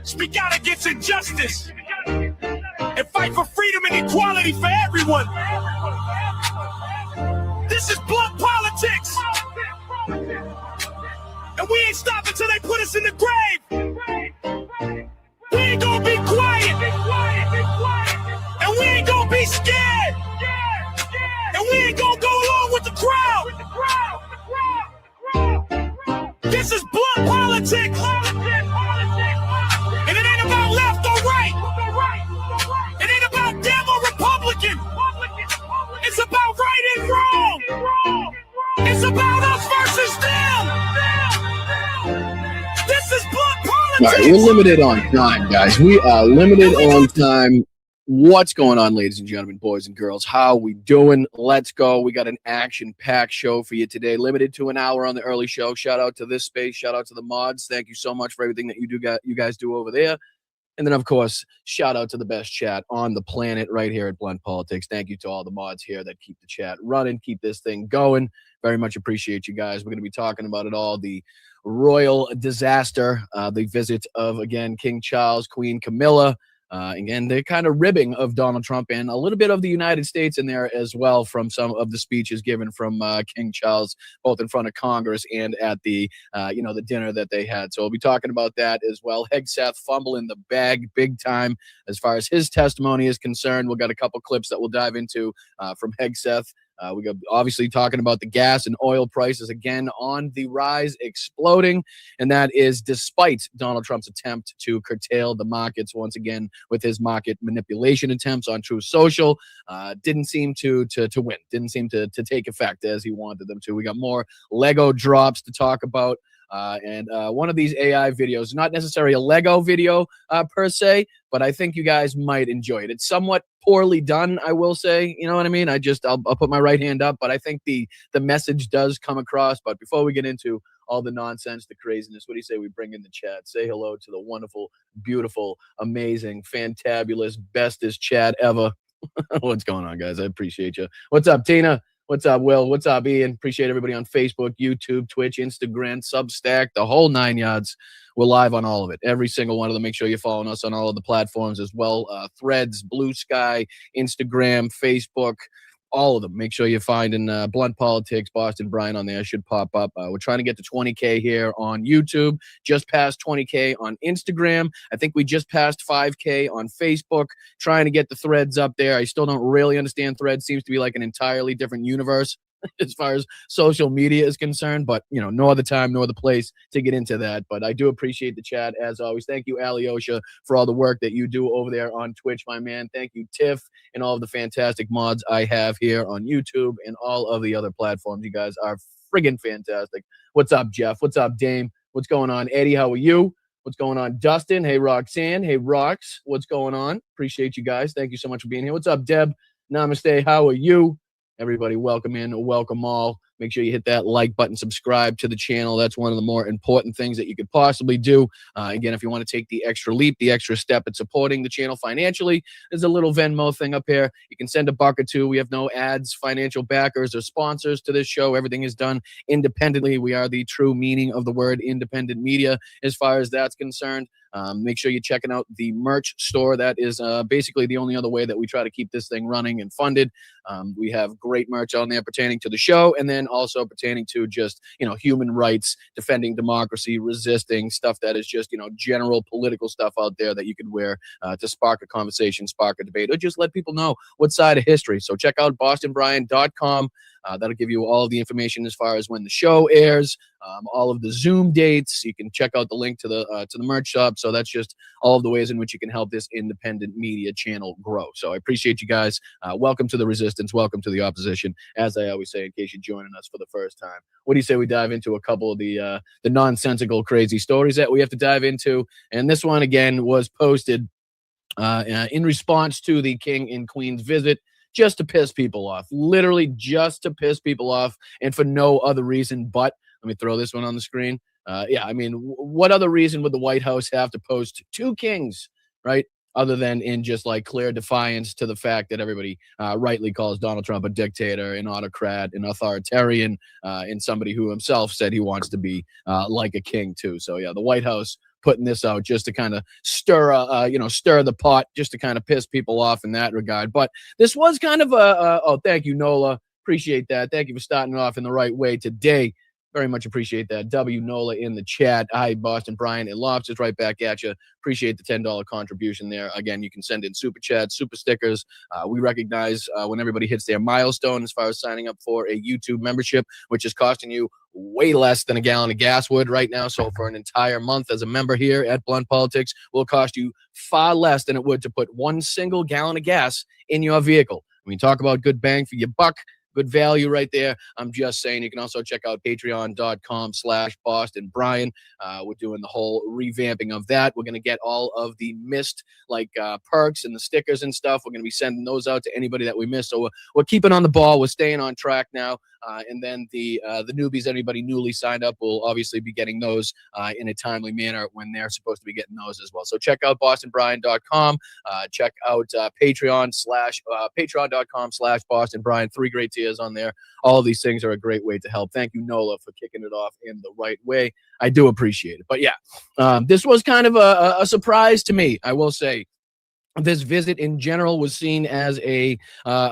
Speak out against injustice and fight for freedom and equality for everyone. This is blunt politics. And we ain't stopping till they put us in the grave. We ain't gonna be quiet. And we ain't gonna be scared. And we ain't gonna go along with the crowd. This is blunt politics. And it ain't about left or right. It ain't about Dem or Republican. It's about right and wrong. It's about us versus them. This is blunt politics. All right, we're limited on time, guys. We are limited on time. What's going on, ladies and gentlemen, boys and girls? How we doing? Let's go. We got an action-packed show for you today, limited to an hour on the early show. Shout out to this space. Shout out to the mods. Thank you so much for everything that you guys do over there. And then, of course, shout out to the best chat on the planet right here at Blunt Politics. Thank you to all the mods here that keep the chat running, keep this thing going. Very much appreciate you guys. We're going to be talking about it all. The royal disaster, the visit of, again, King Charles, Queen Camilla. Again, they're kind of ribbing of Donald Trump and a little bit of the United States in there as well from some of the speeches given from King Charles, both in front of Congress and at the, the dinner that they had. So we'll be talking about that as well. Hegseth fumbling the bag big time as far as his testimony is concerned. We've got a couple clips that we'll dive into from Hegseth. We got obviously talking about the gas and oil prices again on the rise, exploding, and that is despite Donald Trump's attempt to curtail the markets once again with his market manipulation attempts on Truth Social. Didn't seem to win, didn't seem to take effect as he wanted them to. We got more Lego drops to talk about. And one of these AI videos, not necessarily a Lego video per se, but I think you guys might enjoy it. It's somewhat poorly done, I will say. You know what I mean? I'll put my right hand up, but I think the message does come across. But before we get into all the nonsense, the craziness, what do you say we bring in the chat? Say hello to the wonderful, beautiful, amazing, fantabulous, bestest chat ever. What's going on, guys? I appreciate you. What's up, Tina? What's up, Will? What's up, Ian? Appreciate everybody on Facebook, YouTube, Twitch, Instagram, Substack, the whole 9 yards. We're live on all of it. Every single one of them. Make sure you're following us on all of the platforms as well. Threads, Blue Sky, Instagram, Facebook, all of them. Make sure you're finding Blunt Politics, Boston Brian on there. Should pop up. We're trying to get to 20K here on YouTube. Just past 20K on Instagram. I think we just passed 5K on Facebook. Trying to get the threads up there. I still don't really understand threads. Seems to be like an entirely different universe as far as social media is concerned, but no other time nor the place to get into that. But I do appreciate the chat as always. Thank you, Alyosha, for all the work that you do over there on Twitch, my man. Thank you, Tiff, and all of the fantastic mods I have here on YouTube and all of the other platforms. You guys are friggin' fantastic. What's up, Jeff? What's up, Dame? What's going on, Eddie? How are you? What's going on, Dustin? Hey, Roxanne. Hey, Rox. What's going on? Appreciate you guys. Thank you so much for being here. What's up, Deb? Namaste. How are you? Everybody, welcome in, welcome all. Make sure you hit that like button, subscribe to the channel. That's one of the more important things that you could possibly do. Again, if you want to take the extra leap, the extra step at supporting the channel financially, there's a little Venmo thing up here. You can send $1 or $2. We have no ads, financial backers, or sponsors to this show. Everything is done independently. We are the true meaning of the word independent media as far as that's concerned. Make sure you're checking out the merch store. That is basically the only other way that we try to keep this thing running and funded. We have great merch on there pertaining to the show, and then also pertaining to just, human rights, defending democracy, resisting stuff that is just, general political stuff out there that you could wear to spark a conversation, spark a debate, or just let people know what side of history. So check out bostonbrian.com. That'll give you all the information as far as when the show airs, all of the Zoom dates. You can check out the link to the merch shop. So that's just all of the ways in which you can help this independent media channel grow. So I appreciate you guys. Welcome to the resistance. Welcome to the opposition. As I always say, in case you're joining us for the first time, what do you say we dive into a couple of the nonsensical, crazy stories that we have to dive into? And this one again was posted in response to the King and Queen's visit. Just to piss people off, literally just to piss people off, and for no other reason but, let me throw this one on the screen. What other reason would the White House have to post two kings, right? Other than in just like clear defiance to the fact that everybody rightly calls Donald Trump a dictator, an autocrat, an authoritarian, and somebody who himself said he wants to be like a king too. So yeah, the White House putting this out just to kind of stir the pot, just to kind of piss people off in that regard. But this was kind of oh, thank you, Nola. Appreciate that. Thank you for starting off in the right way today. Very much appreciate that. W. Nola in the chat. Hi, Boston Brian and Lobsters right back at you. Appreciate the $10 contribution there. Again, you can send in super chats, super stickers. We recognize when everybody hits their milestone as far as signing up for a YouTube membership, which is costing you way less than a gallon of gas would right now. So for an entire month as a member here at Blunt Politics will cost you far less than it would to put one single gallon of gas in your vehicle. When you talk about good bang for your buck, good value right there. I'm just saying. You can also check out patreon.com/Boston Brian. We're doing the whole revamping of that. We're going to get all of the missed perks and the stickers and stuff. We're going to be sending those out to anybody that we missed. So we're keeping on the ball. We're staying on track now. And then the newbies, anybody newly signed up, will obviously be getting those in a timely manner when they're supposed to be getting those as well. So check out bostonbrian.com. Check out patreon.com/Boston Brian. 3 great tiers on there. All of these things are a great way to help. Thank you, Nola, for kicking it off in the right way. I do appreciate it. But yeah, this was kind of a surprise to me, I will say. This visit in general was seen as a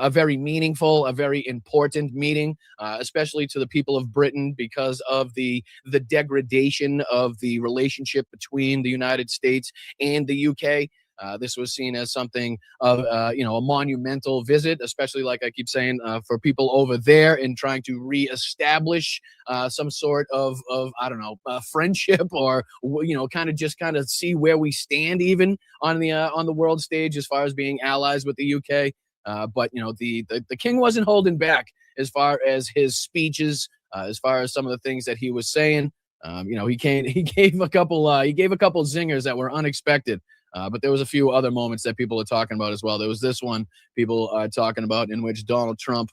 very meaningful, a very important meeting, especially to the people of Britain because of the degradation of the relationship between the United States and the UK. This was seen as something of, a monumental visit, especially, like I keep saying, for people over there in trying to reestablish some sort of friendship, or, kind of see where we stand even on the world stage as far as being allies with the UK. But the king wasn't holding back as far as his speeches, as far as some of the things that he was saying. He gave a couple zingers that were unexpected. But there was a few other moments that people are talking about as well. There was this one people are talking about in which Donald Trump,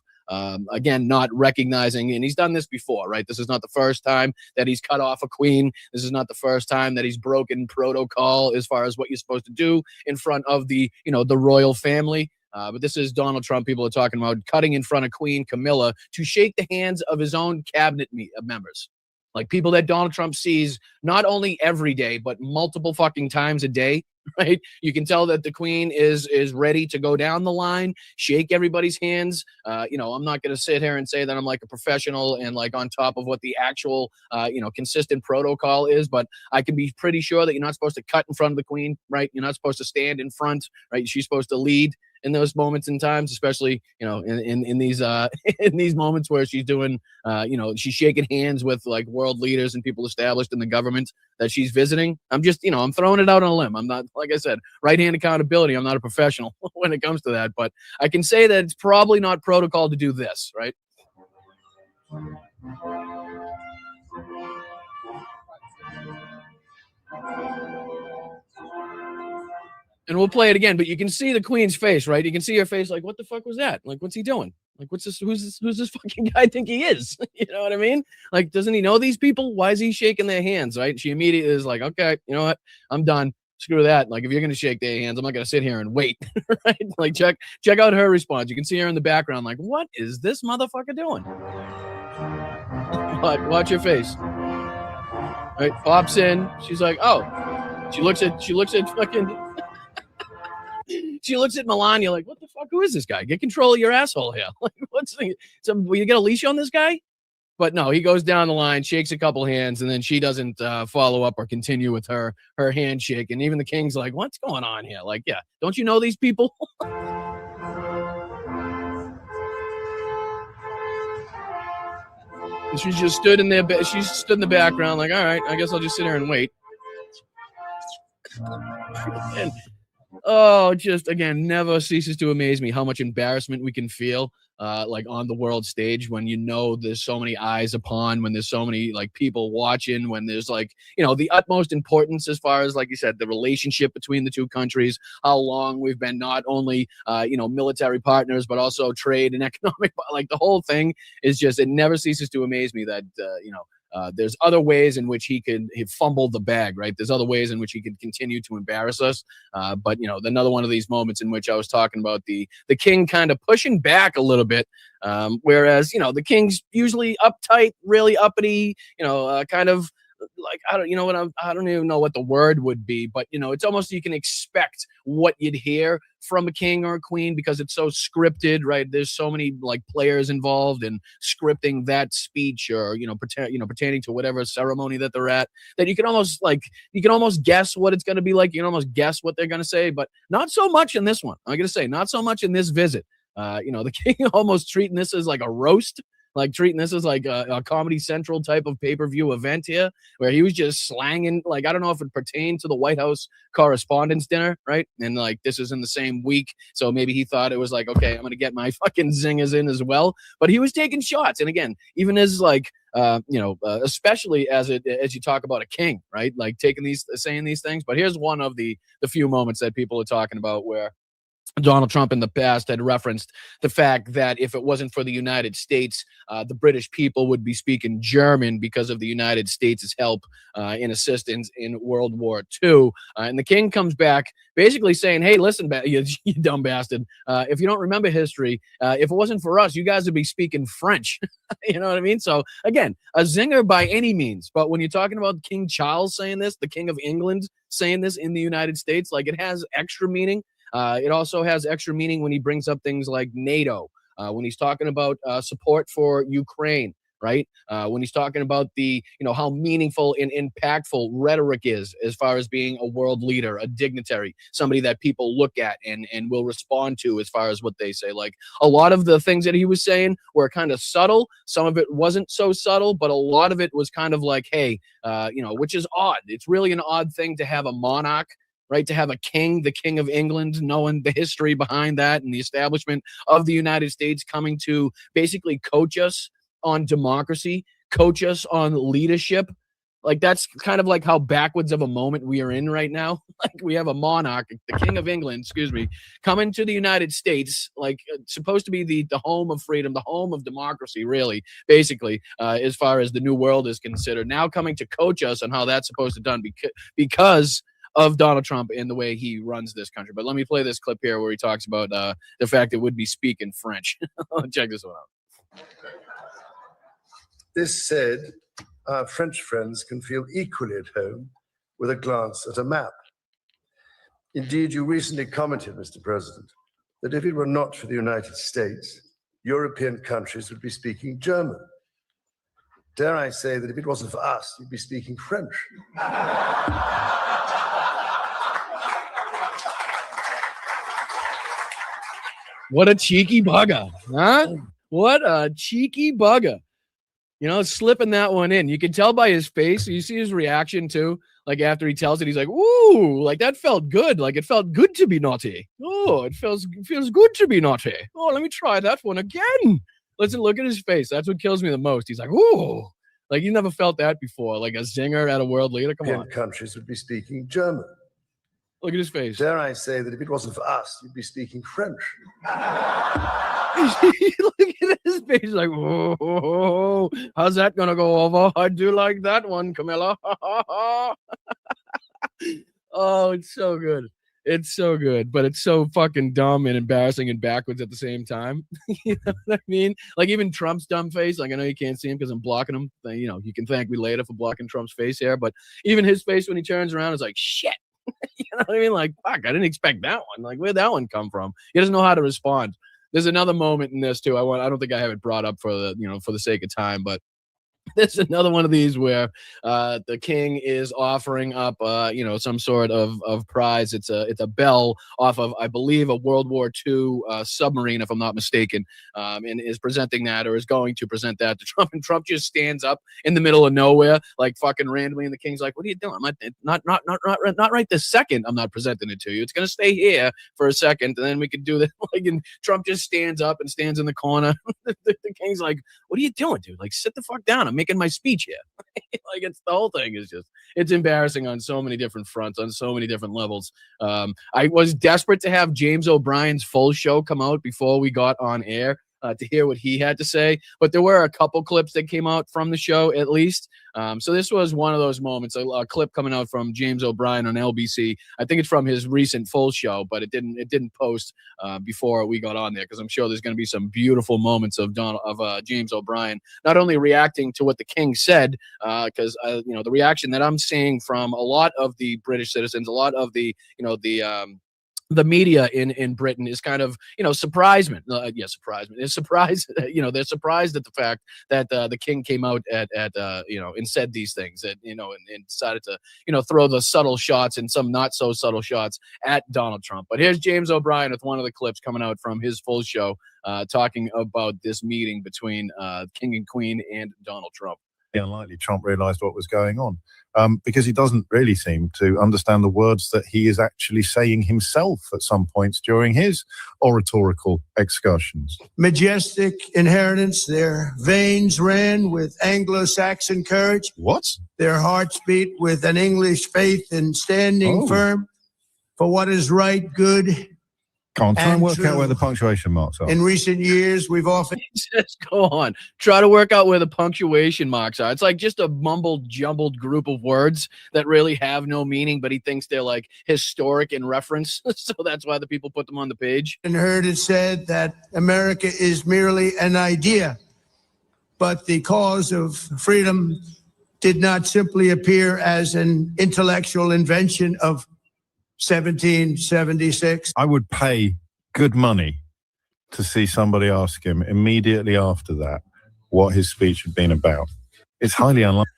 again, not recognizing, and he's done this before, right? This is not the first time that he's cut off a queen. This is not the first time that he's broken protocol as far as what you're supposed to do in front of the royal family. But this is Donald Trump. People are talking about cutting in front of Queen Camilla to shake the hands of his own cabinet members. Like people that Donald Trump sees not only every day, but multiple fucking times a day, right? You can tell that the queen is ready to go down the line, shake everybody's hands. I'm not going to sit here and say that I'm like a professional and like on top of what the actual, consistent protocol is, but I can be pretty sure that you're not supposed to cut in front of the queen, right? You're not supposed to stand in front, right? She's supposed to lead in those moments and times, especially, in these in these moments where she's doing, she's shaking hands with like world leaders and people established in the government that she's visiting. I'm just, I'm throwing it out on a limb. I'm not, like I said, right-hand accountability. I'm not a professional when it comes to that, but I can say that it's probably not protocol to do this, right? And we'll play it again, but you can see the queen's face, right? You can see her face like, what the fuck was that? Like, what's he doing? Like, what's this? Who's this fucking guy think he is? You know what I mean? Like, doesn't he know these people? Why is he shaking their hands, right? She immediately is like, okay, you know what? I'm done. Screw that. Like, if you're going to shake their hands, I'm not going to sit here and wait, right? Like, check out her response. You can see her in the background like, what is this motherfucker doing? But watch her face. Right? Pops in. She's like, oh. She looks at fucking... She looks at Melania like, what the fuck? Who is this guy? Get control of your asshole here. Like, will you get a leash on this guy? But no, he goes down the line, shakes a couple hands, and then she doesn't follow up or continue with her handshake. And even the king's like, what's going on here? Like, yeah, don't you know these people? And she just stood in there. She stood in the background like, all right, I guess I'll just sit here and wait. And just again, never ceases to amaze me how much embarrassment we can feel like on the world stage when there's so many eyes upon, when there's so many like people watching, when there's like the utmost importance as far as, like you said, the relationship between the two countries, how long we've been not only military partners but also trade and economic, like the whole thing is just, it never ceases to amaze me that there's other ways in which he fumbled the bag, right? There's other ways in which he could continue to embarrass us. But another one of these moments in which I was talking about the king kind of pushing back a little bit, whereas the king's usually uptight, really uppity, kind of like, I don't, you know what, I don't even know what the word would be, but you know, it's almost, you can expect what you'd hear from a king or a queen because it's so scripted, right? There's so many like players involved in scripting that speech, or pertaining to whatever ceremony that they're at, that you can almost guess what it's going to be like. You can almost guess what they're going to say, but not so much in this one. I'm going to say not so much in this visit. The king almost treating this as like a roast, like treating this as like a Comedy Central type of pay-per-view event here, where he was just slanging, like, I don't know if it pertained to the White House Correspondents' Dinner, right? And like, this is in the same week, so maybe he thought it was like, okay, I'm gonna get my fucking zingers in as well. But he was taking shots, and again, even as like, especially as you talk about a king, right? Like saying these things. But here's one of the few moments that people are talking about where Donald Trump in the past had referenced the fact that if it wasn't for the United States, the British people would be speaking German because of the United States' help in assistance in World War II. And the king comes back basically saying, hey, listen, you dumb bastard, if you don't remember history, if it wasn't for us, you guys would be speaking French. You know what I mean? So again, a zinger by any means. But when you're talking about King Charles saying this, the King of England saying this in the United States, like, it has extra meaning. It also has extra meaning when he brings up things like NATO, when he's talking about support for Ukraine, right? When he's talking about how meaningful and impactful rhetoric is as far as being a world leader, a dignitary, somebody that people look at and will respond to as far as what they say. Like, a lot of the things that he was saying were kind of subtle. Some of it wasn't so subtle, but a lot of it was kind of like, hey, which is odd. It's really an odd thing to have a monarch, right? To have a king, the King of England, knowing the history behind that and the establishment of the United States, coming to basically coach us on democracy, coach us on leadership. Like, that's kind of like how backwards of a moment we are in right now. Like, we have a monarch, the King of England, coming to the United States, like, supposed to be the home of freedom, the home of democracy, really, basically, as far as the new world is considered. Now coming to coach us on how that's supposed to be done because of Donald Trump and the way he runs this country. But let me play this clip here where he talks about the fact that we'd be speaking French. Check this one out. This said, our French friends can feel equally at home with a glance at a map. Indeed, you recently commented, Mr. President, that if it were not for the United States, European countries would be speaking German. Dare I say that if it wasn't for us, you'd be speaking French. What a cheeky bugger, huh? What a cheeky bugger. Slipping that one in. You can tell by his face. You see his reaction too. Like, after he tells it, he's like, ooh, like, that felt good. Like, it felt good to be naughty. Oh, it feels good to be naughty. Oh, let me try that one again. Listen, look at his face. That's what kills me the most. He's like, ooh, like, you never felt that before. Like, a zinger at a world leader. Come on. Countries would be speaking German. Look at his face. Dare I say that if it wasn't for us, you'd be speaking French. Look at his face, like, whoa, how's that gonna go over? I do like that one, Camilla. Oh, it's so good. It's so good, but it's so fucking dumb and embarrassing and backwards at the same time. You know what I mean? Like, even Trump's dumb face, like, I know you can't see him because I'm blocking him. You can thank me later for blocking Trump's face here, but even his face when he turns around is like, shit. You know what I mean? Like, fuck, I didn't expect that one. Like, where'd that one come from? He doesn't know how to respond. There's another moment in this too. I don't think I have it brought up for the sake of time, but there's another one of these where the king is offering up some sort of prize. It's a bell off of, I believe, a World War II submarine, if I'm not mistaken, and is presenting that, or is going to present that to Trump. And Trump just stands up in the middle of nowhere, like, fucking randomly, and the king's like, what are you doing? Not right this second. I'm not presenting it to you. It's gonna stay here for a second, and then we could do that. Like, and Trump just stands up and stands in the corner. The king's like, what are you doing, dude? Like, sit the fuck down. I'm making my speech here. Like, it's the whole thing is just, it's embarrassing on so many different fronts, on so many different levels. I was desperate to have James O'Brien's full show come out before we got on air. to hear what he had to say. But there were a couple clips that came out from the show, at least. So this was one of those moments, a clip coming out from James O'Brien on LBC. I think it's from his recent full show, but it didn't post before we got on there, because I'm sure there's going to be some beautiful moments of James O'Brien not only reacting to what the king said, because the reaction that I'm seeing from a lot of the British citizens, a lot of the the media in Britain is kind of, surprisement. Surprisement. It's surprised, they're surprised at the fact that the king came out and said these things, that, and decided to, throw the subtle shots and some not so subtle shots at Donald Trump. But here's James O'Brien with one of the clips coming out from his full show, talking about this meeting between King and Queen and Donald Trump. Unlikely Trump realized what was going on, because he doesn't really seem to understand the words that he is actually saying himself at some points during his oratorical excursions. Majestic inheritance, their veins ran with Anglo-Saxon courage. What? Their hearts beat with an English faith and standing firm for what is right, good, Come on, try and work true. out where the punctuation marks are. In recent years, we've often... Just go on. Try to work out where the punctuation marks are. It's like just a mumbled, jumbled group of words that really have no meaning, but he thinks they're like historic in reference. So that's why the people put them on the page. And heard it said that America is merely an idea, but the cause of freedom did not simply appear as an intellectual invention of 1776. I would pay good money to see somebody ask him immediately after that what his speech had been about. It's highly unlikely.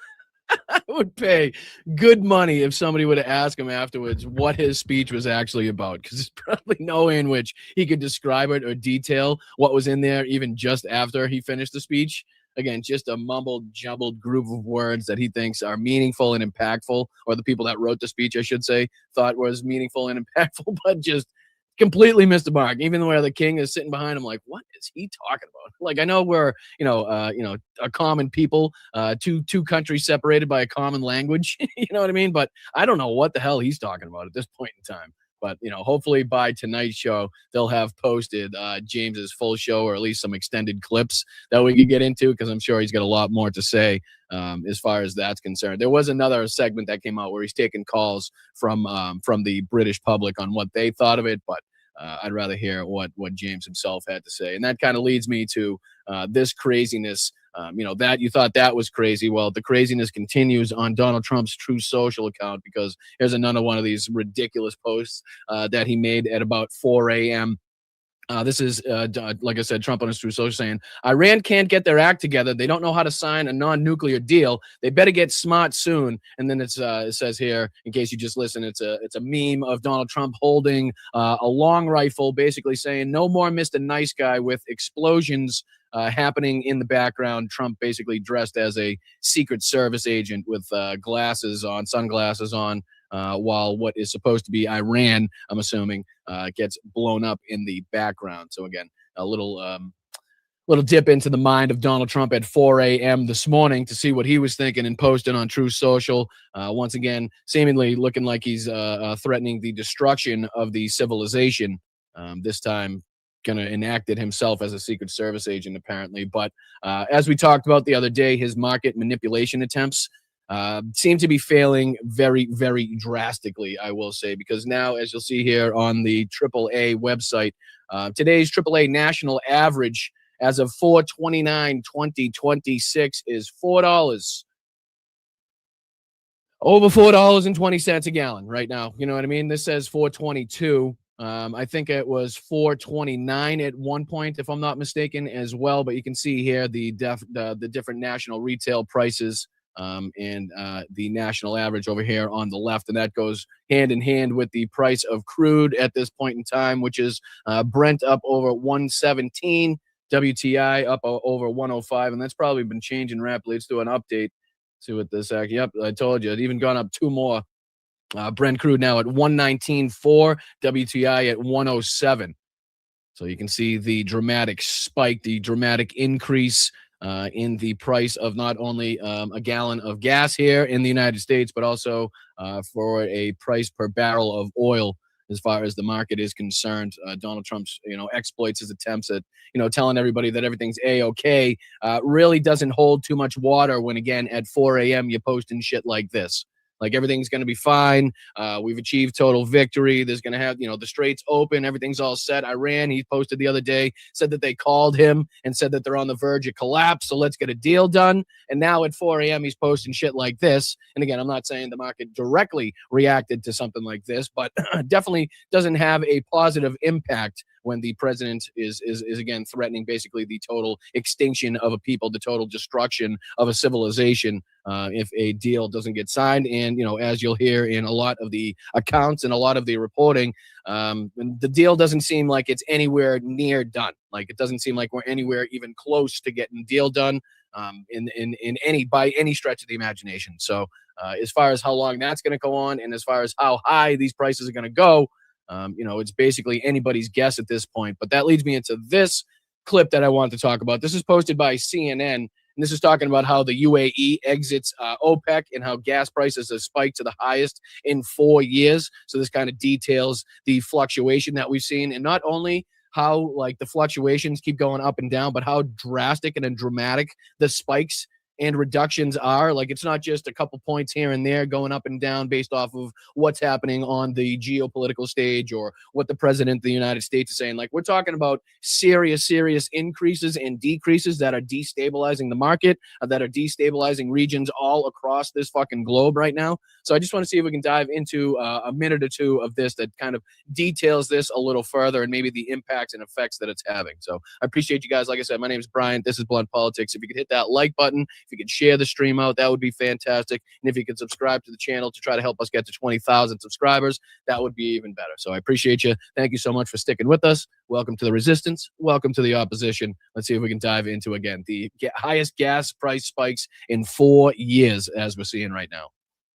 I would pay good money if somebody would ask him afterwards what his speech was actually about, because there's probably no way in which he could describe it or detail what was in there even just after he finished the speech. Again, just a mumbled, jumbled group of words that he thinks are meaningful and impactful, or the people that wrote the speech, I should say, thought was meaningful and impactful, but just completely missed the mark. Even where the king is sitting behind him, like, what is he talking about? Like, I know we're, a common people, two countries separated by a common language, you know what I mean? But I don't know what the hell he's talking about at this point in time. But, hopefully by tonight's show, they'll have posted James's full show, or at least some extended clips that we can get into, because I'm sure he's got a lot more to say as far as that's concerned. There was another segment that came out where he's taking calls from the British public on what they thought of it, but I'd rather hear what James himself had to say. And that kind of leads me to this craziness. That you thought that was crazy. Well, the craziness continues on Donald Trump's True Social account, because here's another one of these ridiculous posts that he made at about 4 a.m. This is, like I said, Trump on his True Social saying, Iran can't get their act together. They don't know how to sign a non-nuclear deal. They better get smart soon. And then it says here, in case you just listen, it's a meme of Donald Trump holding a long rifle, basically saying, no more Mr. Nice Guy, with explosions happening in the background. Trump basically dressed as a Secret Service agent with sunglasses on, while what is supposed to be Iran, I'm assuming, gets blown up in the background. So again, a little dip into the mind of Donald Trump at 4 a.m. this morning to see what he was thinking and posting on True Social. Once again, seemingly looking like he's threatening the destruction of the civilization. This time, going to enact it himself as a Secret Service agent, apparently. But as we talked about the other day, his market manipulation attempts seem to be failing very, very drastically, I will say, because now, as you'll see here on the AAA website, today's AAA national average as of 4/29/2026 is $4. Over $4.20 a gallon right now. You know what I mean? This says 422. I think it was 429 at one point, if I'm not mistaken, as well. But you can see here the different national retail prices and the national average over here on the left. And that goes hand in hand with the price of crude at this point in time, which is Brent up over 117, WTI up over 105. And that's probably been changing rapidly. Let's do an update. See what this actually. Yep, I told you. It even gone up two more. Brent crude now at 119.4, WTI at 107. So you can see the dramatic spike, the dramatic increase in the price of not only a gallon of gas here in the United States, but also for a price per barrel of oil as far as the market is concerned. Donald Trump's, exploits, his attempts at, telling everybody that everything's A-okay, really doesn't hold too much water when, again, at 4 a.m. you're posting shit like this. Like, everything's going to be fine. We've achieved total victory. There's going to have, the straits open. Everything's all set. Iran, he posted the other day, said that they called him and said that they're on the verge of collapse. So let's get a deal done. And now at 4 a.m., he's posting shit like this. And again, I'm not saying the market directly reacted to something like this, but definitely doesn't have a positive impact when the president is again threatening basically the total extinction of a people, the total destruction of a civilization if a deal doesn't get signed. And, as you'll hear in a lot of the accounts and a lot of the reporting, the deal doesn't seem like it's anywhere near done. Like, it doesn't seem like we're anywhere even close to getting the deal done by any stretch of the imagination. So as far as how long that's going to go on, and as far as how high these prices are going to go, it's basically anybody's guess at this point. But that leads me into this clip that I want to talk about. This is posted by CNN, and this is talking about how the UAE exits OPEC and how gas prices have spiked to the highest in 4 years. So this kind of details the fluctuation that we've seen, and not only how the fluctuations keep going up and down, but how drastic and dramatic the spikes and reductions are. Like, it's not just a couple points here and there going up and down based off of what's happening on the geopolitical stage or what the president of the United States is saying. Like, we're talking about serious increases and decreases that are destabilizing the market, that are destabilizing regions all across this fucking globe right now. So I just want to see if we can dive into a minute or two of this that kind of details this a little further and maybe the impacts and effects that it's having. So I appreciate you guys. Like I said, my name is Brian. This is Blunt Politics. If you could hit that like button, if you could share the stream out, that would be fantastic. And if you could subscribe to the channel to try to help us get to 20,000 subscribers, that would be even better. So I appreciate you. Thank you so much for sticking with us. Welcome to the resistance. Welcome to the opposition. Let's see if we can dive into, again, the highest gas price spikes in 4 years, as we're seeing right now.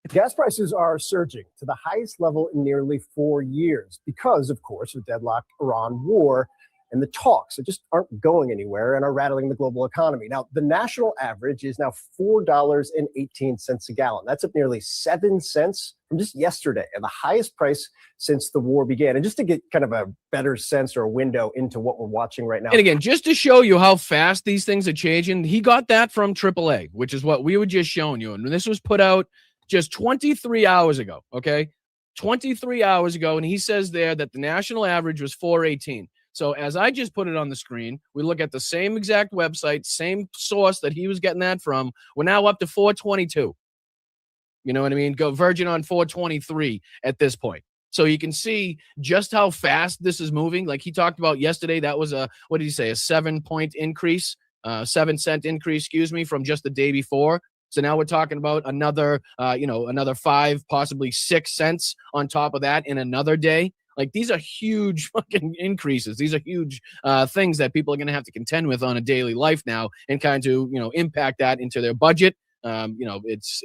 Gas prices are surging to the highest level in nearly 4 years because, of course, of deadlocked Iran war and the talks that just aren't going anywhere and are rattling the global economy. Now, the national average is now $4.18 a gallon. That's up nearly 7 cents from just yesterday, and the highest price since the war began. And just to get kind of a better sense or a window into what we're watching right now. And again, just to show you how fast these things are changing, he got that from AAA, which is what we were just showing you. And this was put out just 23 hours ago, okay? 23 hours ago, and he says there that the national average was 418. So as I just put it on the screen, we look at the same exact website, same source that he was getting that from. We're now up to 422. You know what I mean? Go verging on 423 at this point. So you can see just how fast this is moving. Like he talked about yesterday, that was a 7-point increase, 7 cent increase, from just the day before. So now we're talking about another 5, possibly 6 cents on top of that in another day. Like, these are huge fucking increases. These are huge things that people are going to have to contend with on a daily life now, and kind of, impact that into their budget. It's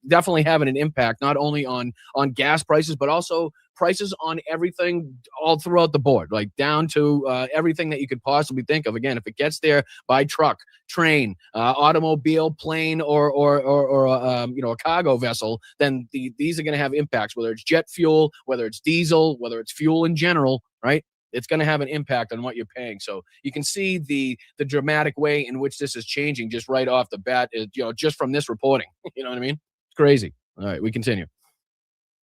definitely having an impact, not only on gas prices, but also prices on everything all throughout the board, like down to everything that you could possibly think of. Again, if it gets there by truck, train, automobile, plane, or a cargo vessel, then these are going to have impacts, whether it's jet fuel, whether it's diesel, whether it's fuel in general, right? It's going to have an impact on what you're paying. So you can see the dramatic way in which this is changing just right off the bat, just from this reporting. You know what I mean? It's crazy. All right, we continue.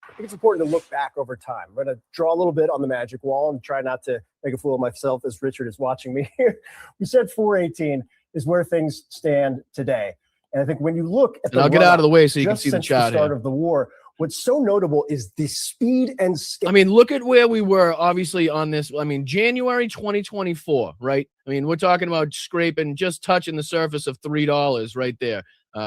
I think it's important to look back over time. I'm going to draw a little bit on the magic wall and try not to make a fool of myself as Richard is watching me here. We said 418 is where things stand today. And I think when you look at I'll get out of the way so you can see the chart. The start of the war, what's so notable is the speed and scale. I mean, look at where we were, obviously, on this. I mean, January 2024, right? I mean, we're talking about scraping, just touching the surface of $3 right there.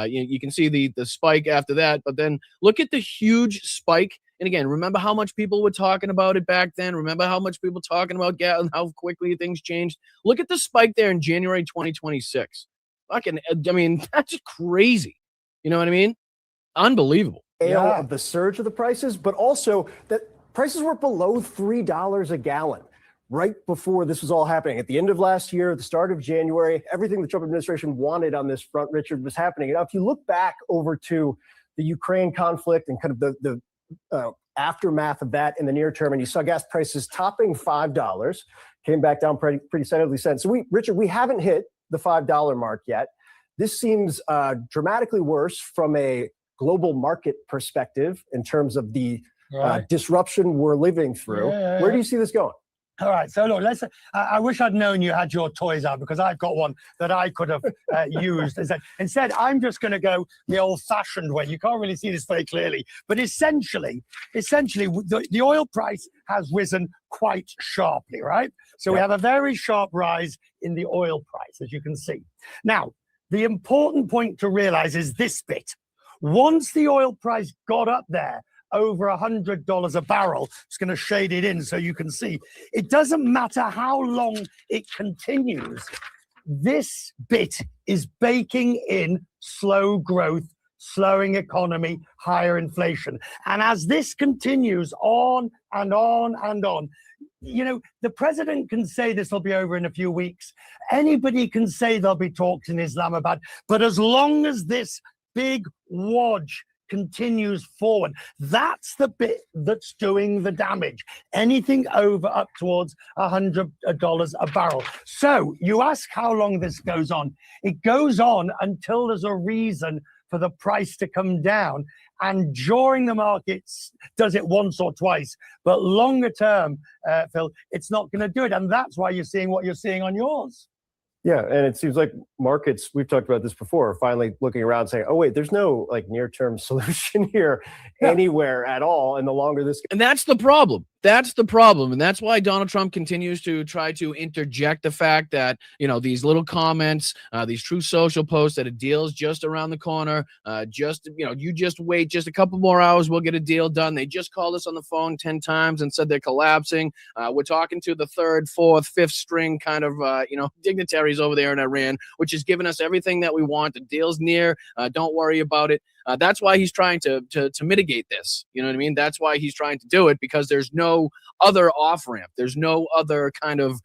You can see the spike after that, but then look at the huge spike. And again, remember how much people were talking about it back then. Remember how much people talking about gas and how quickly things changed. Look at the spike there in January 2026. Fucking, I mean, that's crazy. You know what I mean? Unbelievable. Of the surge of the prices, but also that prices were below $3 a gallon right before this was all happening. At the end of last year, at the start of January, everything the Trump administration wanted on this front, Richard, was happening. Now, if you look back over to the Ukraine conflict and kind of the aftermath of that in the near term, and you saw gas prices topping $5, came back down pretty steadily since. So Richard, we haven't hit the $5 mark yet. This seems dramatically worse from a global market perspective in terms of the disruption we're living through. Where do you see this going? All right, so look, I wish I'd known you had your toys out, because I've got one that I could have used. Instead, I'm just going to go the old-fashioned way. You can't really see this very clearly, but essentially, the oil price has risen quite sharply, right? So we have a very sharp rise in the oil price, as you can see. Now, the important point to realize is this bit. Once the oil price got up there, over $100 a barrel. It's going to shade it in so you can see. It doesn't matter how long it continues. This bit is baking in slow growth, slowing economy, higher inflation. And as this continues on and on and on, you know, the president can say this will be over in a few weeks. Anybody can say there'll be talks in Islamabad. But as long as this big wodge continues forward, that's the bit that's doing the damage. Anything over up towards $100 a barrel. So you ask how long this goes on. It goes on until there's a reason for the price to come down. And during the markets, does it once or twice. But longer term, Phil, it's not going to do it. And that's why you're seeing what you're seeing on yours. Yeah, and it seems like markets, we've talked about this before, are finally looking around saying, oh, wait, there's no like near-term solution here anywhere at all. And the longer this... And that's the problem. That's the problem. And that's why Donald Trump continues to try to interject the fact that, you know, these little comments, these true social posts that a deal's just around the corner, you just wait just a couple more hours, we'll get a deal done. They just called us on the phone 10 times and said they're collapsing. We're talking to the third, fourth, fifth string kind of, dignitaries over there in Iran, which is giving us everything that we want. The deal's near. Don't worry about it. That's why he's trying to mitigate this. You know what I mean? That's why he's trying to do it, because there's no other off ramp. There's no other kind of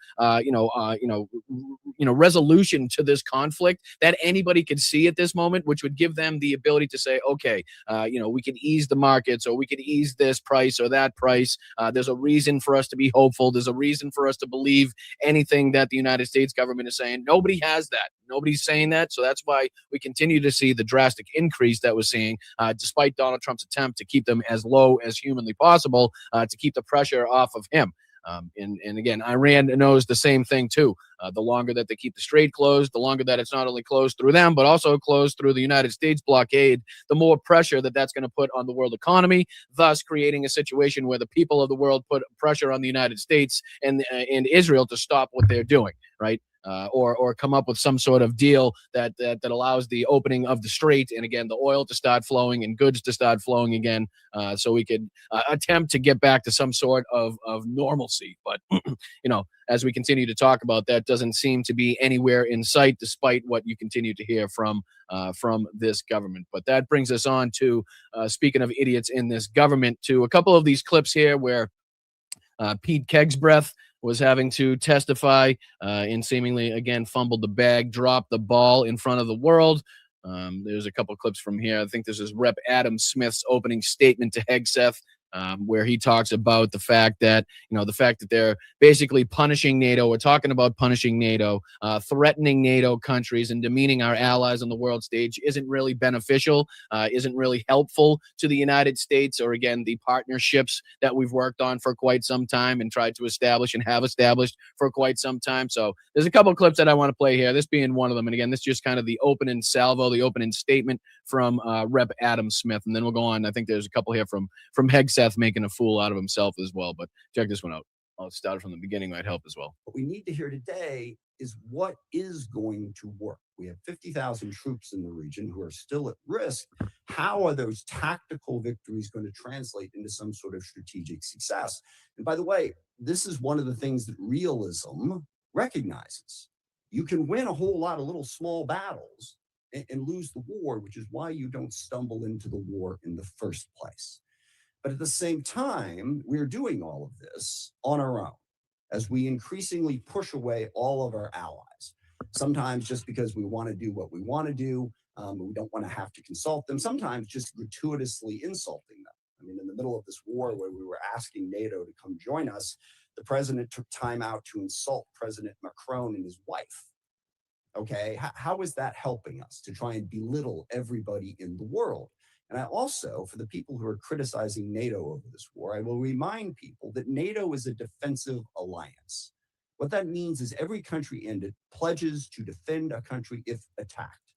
resolution to this conflict that anybody could see at this moment, which would give them the ability to say, okay, we can ease the markets, or we can ease this price or that price. There's a reason for us to be hopeful. There's a reason for us to believe anything that the United States government is saying. Nobody has that. Nobody's saying that. So that's why we continue to see the drastic increase that we're seeing, despite Donald Trump's attempt to keep them as low as humanly possible, to keep the pressure off of him. And again, Iran knows the same thing too. The longer that they keep the strait closed, the longer that it's not only closed through them, but also closed through the United States blockade, the more pressure that's going to put on the world economy, thus creating a situation where the people of the world put pressure on the United States and Israel to stop what they're doing, right? Or come up with some sort of deal that allows the opening of the strait, and again, the oil to start flowing and goods to start flowing again, so we could attempt to get back to some sort of normalcy. But as we continue to talk about, that doesn't seem to be anywhere in sight, despite what you continue to hear from this government. But that brings us on to, speaking of idiots in this government, to a couple of these clips here where Pete Kegsbreath was having to testify and seemingly, again, fumbled the bag, dropped the ball in front of the world. There's a couple clips from here. I think this is Rep. Adam Smith's opening statement to Hegseth, where he talks about the fact that, they're basically punishing NATO. We're talking about punishing NATO, threatening NATO countries and demeaning our allies on the world stage isn't really beneficial, isn't really helpful to the United States, or again, the partnerships that we've worked on for quite some time and tried to establish and have established for quite some time. So there's a couple of clips that I want to play here, this being one of them. And again, this is just kind of the opening salvo, the opening statement from Rep. Adam Smith. And then we'll go on. I think there's a couple here from Hegseth making a fool out of himself as well. But check this one out. I'll start from the beginning, might help as well. What we need to hear today is what is going to work. We have 50,000 troops in the region who are still at risk. How are those tactical victories going to translate into some sort of strategic success? And by the way, this is one of the things that realism recognizes. You can win a whole lot of little small battles and lose the war, which is why you don't stumble into the war in the first place. But at the same time, we're doing all of this on our own as we increasingly push away all of our allies. Sometimes just because we want to do what we want to do, we don't want to have to consult them. Sometimes just gratuitously insulting them. I mean, in the middle of this war where we were asking NATO to come join us, the president took time out to insult President Macron and his wife. Okay, how is that helping us to try and belittle everybody in the world? And I also, for the people who are criticizing NATO over this war, I will remind people that NATO is a defensive alliance. What that means is every country in it pledges to defend a country if attacked.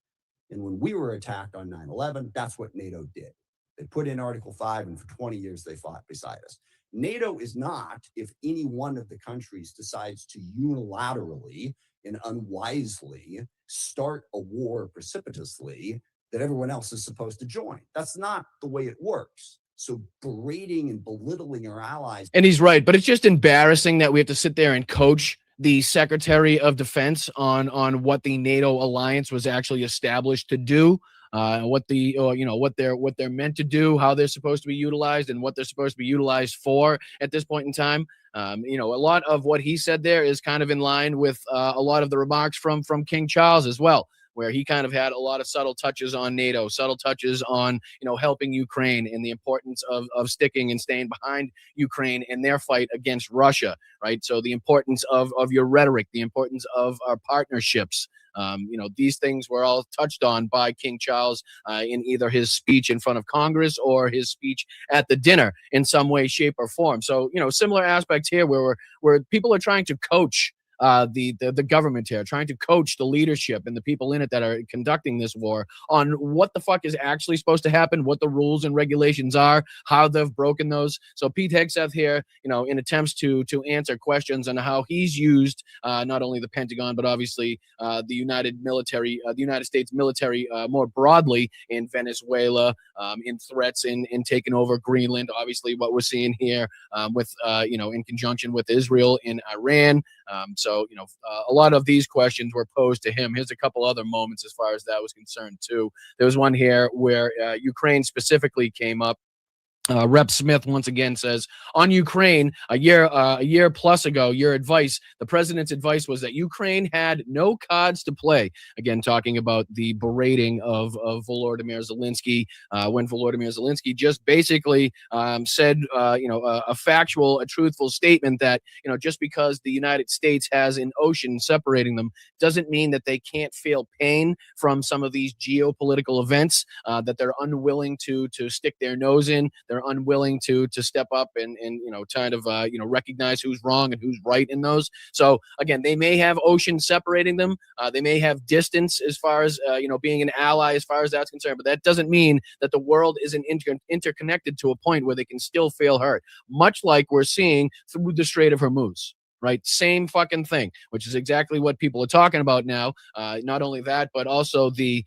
And when we were attacked on 9/11, that's what NATO did. They put in Article 5, and for 20 years they fought beside us. NATO is not if any one of the countries decides to unilaterally and unwisely start a war precipitously that everyone else is supposed to join. That's not the way it works. So berating and belittling our allies. And he's right, but it's just embarrassing that we have to sit there and coach the Secretary of Defense on what the NATO alliance was actually established to do, what the what they're meant to do, how they're supposed to be utilized, and what they're supposed to be utilized for at this point in time. A lot of what he said there is kind of in line with a lot of the remarks from King Charles as well, where he kind of had a lot of subtle touches on NATO, subtle touches on, helping Ukraine and the importance of sticking and staying behind Ukraine in their fight against Russia, right? So the importance of your rhetoric, the importance of our partnerships. These things were all touched on by King Charles in either his speech in front of Congress or his speech at the dinner in some way, shape, or form. So, similar aspects here where people are trying to coach the government here, trying to coach the leadership and the people in it that are conducting this war on what the fuck is actually supposed to happen, what the rules and regulations are, how they've broken those. So Pete Hegseth here, in attempts to answer questions on how he's used not only the Pentagon, but obviously the United States military more broadly in Venezuela, in threats in taking over Greenland. Obviously, what we're seeing here with in conjunction with Israel in Iran. So, a lot of these questions were posed to him. Here's a couple other moments as far as that was concerned, too. There was one here where Ukraine specifically came up. Rep Smith once again says, on Ukraine, a year plus ago, the president's advice was that Ukraine had no cards to play. Again, talking about the berating of Volodymyr Zelensky, when Volodymyr Zelensky just basically said, a truthful statement that, just because the United States has an ocean separating them doesn't mean that they can't feel pain from some of these geopolitical events, that they're unwilling to stick their nose in. They're unwilling to step up and kind of recognize who's wrong and who's right in those. So again, they may have oceans separating them. They may have distance as far as being an ally as far as that's concerned, but that doesn't mean that the world isn't interconnected to a point where they can still feel hurt, much like we're seeing through the Strait of Hormuz. Right, same fucking thing, which is exactly what people are talking about now. Not only that, but also the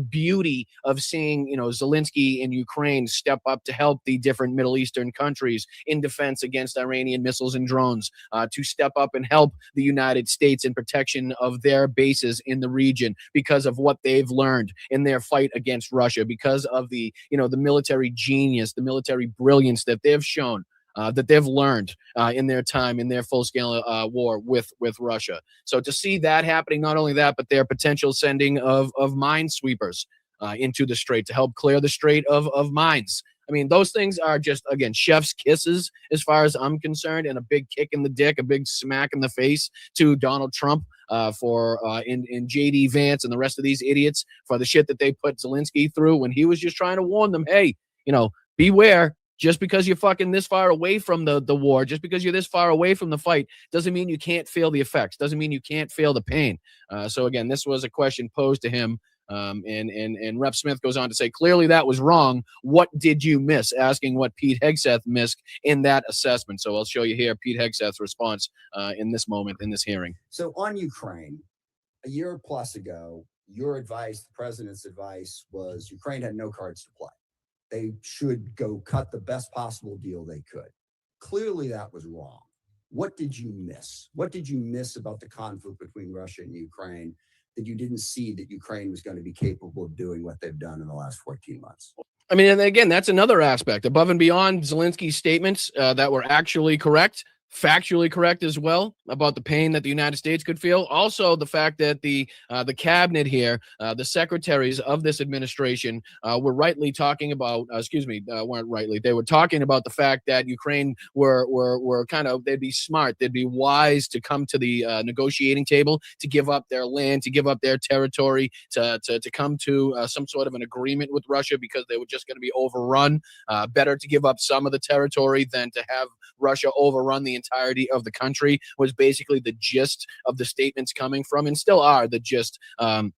beauty of seeing Zelensky in Ukraine step up to help the different Middle Eastern countries in defense against Iranian missiles and drones, to step up and help the United States in protection of their bases in the region because of what they've learned in their fight against Russia, because of the the military genius, the military brilliance that they've shown. That they've learned in their time in their full-scale war with Russia. So to see that happening, not only that, but their potential sending of minesweepers into the strait to help clear the strait of mines. I mean, those things are just, again, chef's kisses as far as I'm concerned, and a big kick in the dick, a big smack in the face to Donald Trump for J.D. Vance and the rest of these idiots for the shit that they put Zelensky through when he was just trying to warn them, hey, beware. Just because you're fucking this far away from the war, just because you're this far away from the fight, doesn't mean you can't feel the effects, doesn't mean you can't feel the pain. So again, this was a question posed to him. And Rep Smith goes on to say, clearly that was wrong. What did you miss? Asking what Pete Hegseth missed in that assessment. So I'll show you here Pete Hegseth's response in this moment, in this hearing. So on Ukraine, a year plus ago, your advice, the president's advice was Ukraine had no cards to play. They should go cut the best possible deal they could. Clearly, that was wrong. What did you miss? What did you miss about the conflict between Russia and Ukraine that you didn't see that Ukraine was going to be capable of doing what they've done in the last 14 months? I mean, and again, that's another aspect. Above and beyond Zelensky's statements that were actually correct, factually correct as well about the pain that the United States could feel. Also, the fact that the cabinet here, the secretaries of this administration, were rightly talking about. Weren't rightly. They were talking about the fact that Ukraine were kind of, they'd be smart, they'd be wise to come to the negotiating table, to give up their land, to give up their territory, to come to some sort of an agreement with Russia because they were just going to be overrun. Better to give up some of the territory than to have Russia overrun the entirety of the country, was basically the gist of the statements coming from, and still are the gist of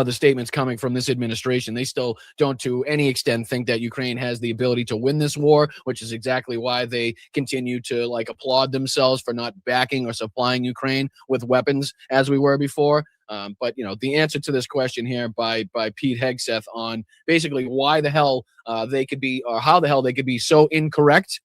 the statements coming from this administration. They still don't to any extent think that Ukraine has the ability to win this war, which is exactly why they continue to like applaud themselves for not backing or supplying Ukraine with weapons as we were before. But you know, the answer to this question here by Pete Hegseth on basically why the hell they could be, or how the hell they could be so incorrect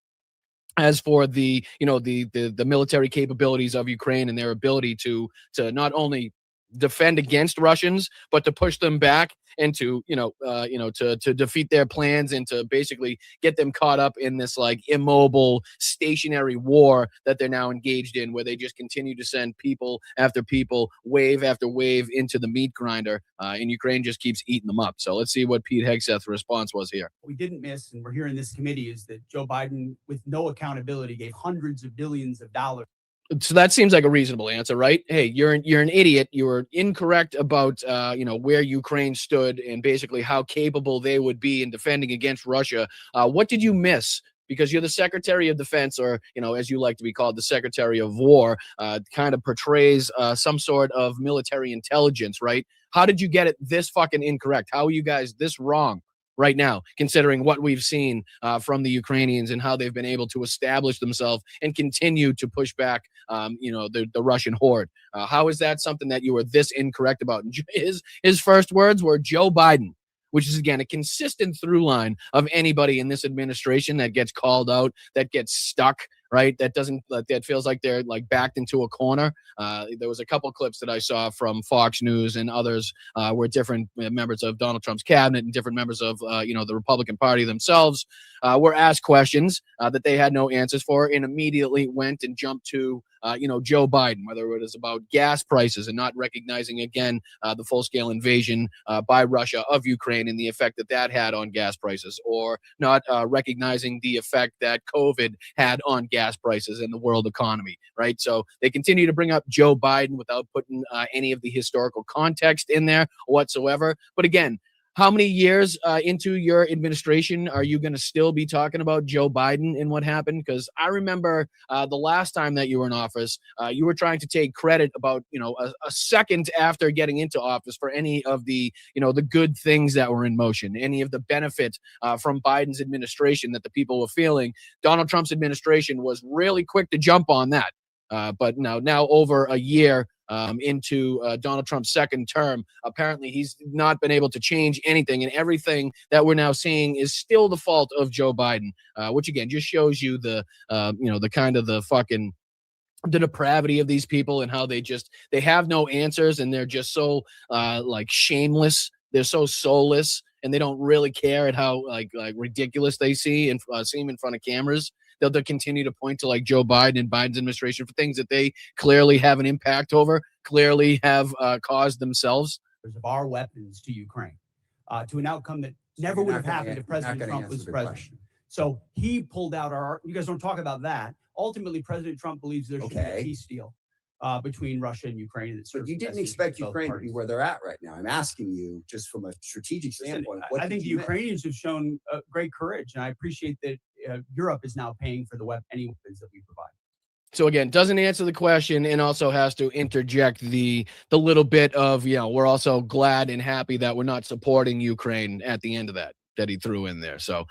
as for the, you know, the military capabilities of Ukraine and their ability to not only defend against Russians, but to push them back and to defeat their plans and to basically get them caught up in this like immobile, stationary war that they're now engaged in, where they just continue to send people after people, wave after wave into the meat grinder, and Ukraine just keeps eating them up. So let's see what Pete Hegseth's response was here. We didn't miss, and we're here in this committee, is that Joe Biden, with no accountability, gave hundreds of billions of dollars. So that seems like a reasonable answer, right? Hey, you're an idiot. You were incorrect about where Ukraine stood and basically how capable they would be in defending against Russia. What did you miss? Because you're the Secretary of Defense, or as you like to be called, the Secretary of War. Kind of portrays some sort of military intelligence, right? How did you get it this fucking incorrect? How are you guys this wrong right now, considering what we've seen from the Ukrainians and how they've been able to establish themselves and continue to push back, the Russian horde? How is that something that you were this incorrect about? And his first words were Joe Biden, which is, again, a consistent through line of anybody in this administration that gets called out, that gets stuck, right? That feels like they're like backed into a corner. There was a couple clips that I saw from Fox News and others where different members of Donald Trump's cabinet and different members of, the Republican Party themselves were asked questions that they had no answers for, and immediately went and jumped to, Joe Biden, whether it was about gas prices and not recognizing, again, the full-scale invasion by Russia of Ukraine and the effect that had on gas prices, or not recognizing the effect that COVID had on gas prices and the world economy, right? So they continue to bring up Joe Biden without putting any of the historical context in there whatsoever. But again, how many years into your administration are you going to still be talking about Joe Biden and what happened? Because I remember the last time that you were in office, you were trying to take credit about, a second after getting into office for any of the, the good things that were in motion, any of the benefit from Biden's administration that the people were feeling. Donald Trump's administration was really quick to jump on that. But now over a year into Donald Trump's second term, apparently he's not been able to change anything, and everything that we're now seeing is still the fault of Joe Biden, which again just shows you the kind of the fucking the depravity of these people and how they have no answers, and they're just so like shameless. They're so soulless, and they don't really care at how like ridiculous they seem in front of cameras. They'll continue to point to like Joe Biden and Biden's administration for things that they clearly have an impact over, clearly have caused themselves. Of our weapons to Ukraine, to an outcome that never would have happened if President Trump was president. So he pulled out you guys don't talk about that. Ultimately, President Trump believes there should be a peace deal between Russia and Ukraine. But you didn't expect Ukraine to be where they're at right now. I'm asking you just from a strategic standpoint. I think the Ukrainians have shown great courage, and I appreciate that Europe is now paying for any weapons that we provide. So again, doesn't answer the question, and also has to interject the little bit of, we're also glad and happy that we're not supporting Ukraine at the end of that he threw in there. So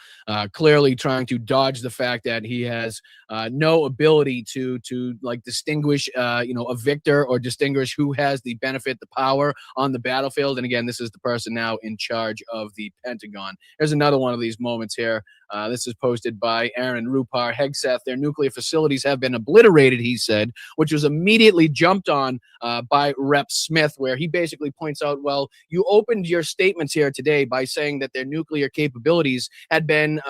clearly trying to dodge the fact that he has no ability to like distinguish, a victor, or distinguish who has the benefit, the power on the battlefield. And again, this is the person now in charge of the Pentagon. There's another one of these moments here This is posted by Aaron Rupar. Hegseth, their nuclear facilities have been obliterated, he said, which was immediately jumped on by Rep. Smith, where he basically points out, well, you opened your statements here today by saying that their nuclear capabilities had been,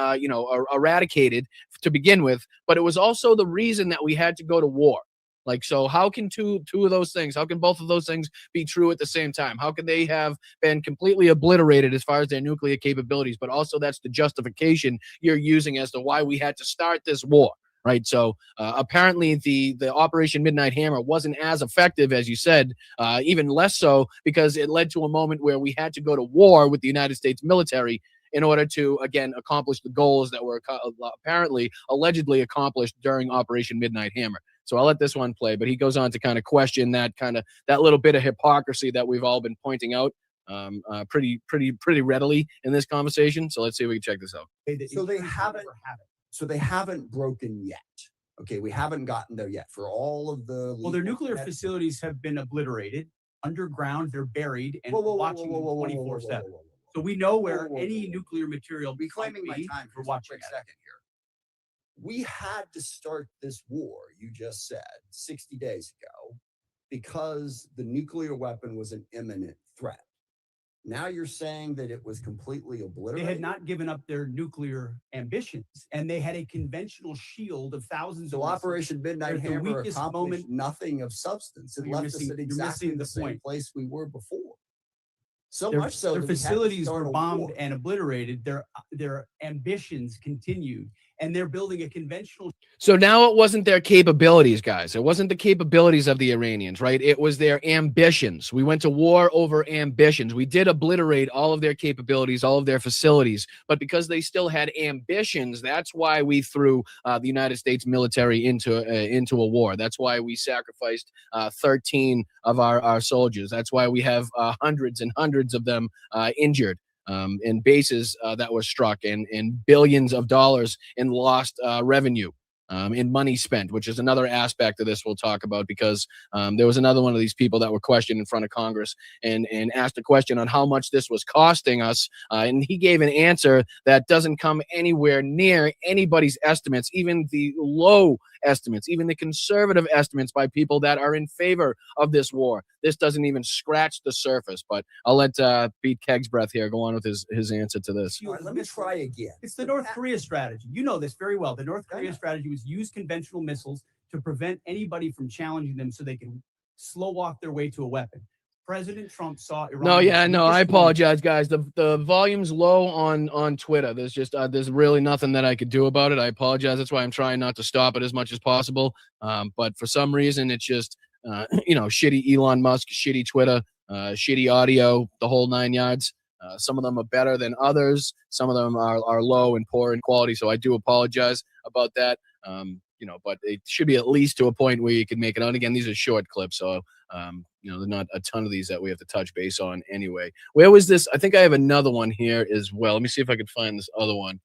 eradicated to begin with, but it was also the reason that we had to go to war. Like, so how can two of those things, how can both of those things be true at the same time? How can they have been completely obliterated as far as their nuclear capabilities, but also that's the justification you're using as to why we had to start this war, right? So apparently the Operation Midnight Hammer wasn't as effective as you said, even less so because it led to a moment where we had to go to war with the United States military in order to, again, accomplish the goals that were allegedly accomplished during Operation Midnight Hammer. So I'll let this one play, but he goes on to kind of question that little bit of hypocrisy that we've all been pointing out pretty readily in this conversation. So let's see if we can check this out. So they haven't broken yet. Okay, we haven't gotten there yet for all of the. Well, their nuclear facilities have been obliterated underground. They're buried and watching 24/7. So we know where any nuclear material. Reclaiming my time for a quick second here. We had to start this war, you just said, 60 days ago, because the nuclear weapon was an imminent threat. Now you're saying that it was completely obliterated? They had not given up their nuclear ambitions, and they had a conventional shield of thousands of missiles. Operation Midnight Hammer accomplished nothing of substance. It left us at exactly the same place we were before. Much so their facilities were bombed and obliterated. Their ambitions continued, and they're building a conventional. So now it wasn't their capabilities, guys. It wasn't the capabilities of the Iranians, right? It was their ambitions. We went to war over ambitions. We did obliterate all of their capabilities, all of their facilities, but because they still had ambitions, that's why we threw the United States military into a war. That's why we sacrificed 13 of our soldiers. That's why we have hundreds and hundreds of them injured. In bases that were struck and billions of dollars in lost revenue, in money spent, which is another aspect of this we'll talk about, because there was another one of these people that were questioned in front of Congress and asked a question on how much this was costing us. And he gave an answer that doesn't come anywhere near anybody's estimates, even the low estimates, even the conservative estimates by people that are in favor of this war. This doesn't even scratch the surface, but I'll let Pete Keg's breath here go on with his answer to this. All right, let me try again. It's the North Korea strategy. You know this very well. The North Korea strategy was use conventional missiles to prevent anybody from challenging them so they can slow walk their way to a weapon. President Trump saw Iran. I apologize, guys. The volume's low on Twitter. There's just there's really nothing that I could do about it. I apologize. That's why I'm trying not to stop it as much as possible. But for some reason, it's just shitty Elon Musk, shitty Twitter, shitty audio, the whole 9 yards. Some of them are better than others. Some of them are low and poor in quality. So I do apologize about that. But it should be at least to a point where you can make it out. Again, these are short clips, so there are not a ton of these that we have to touch base on anyway. Where was this? I think I have another one here as well. Let me see if I can find this other one.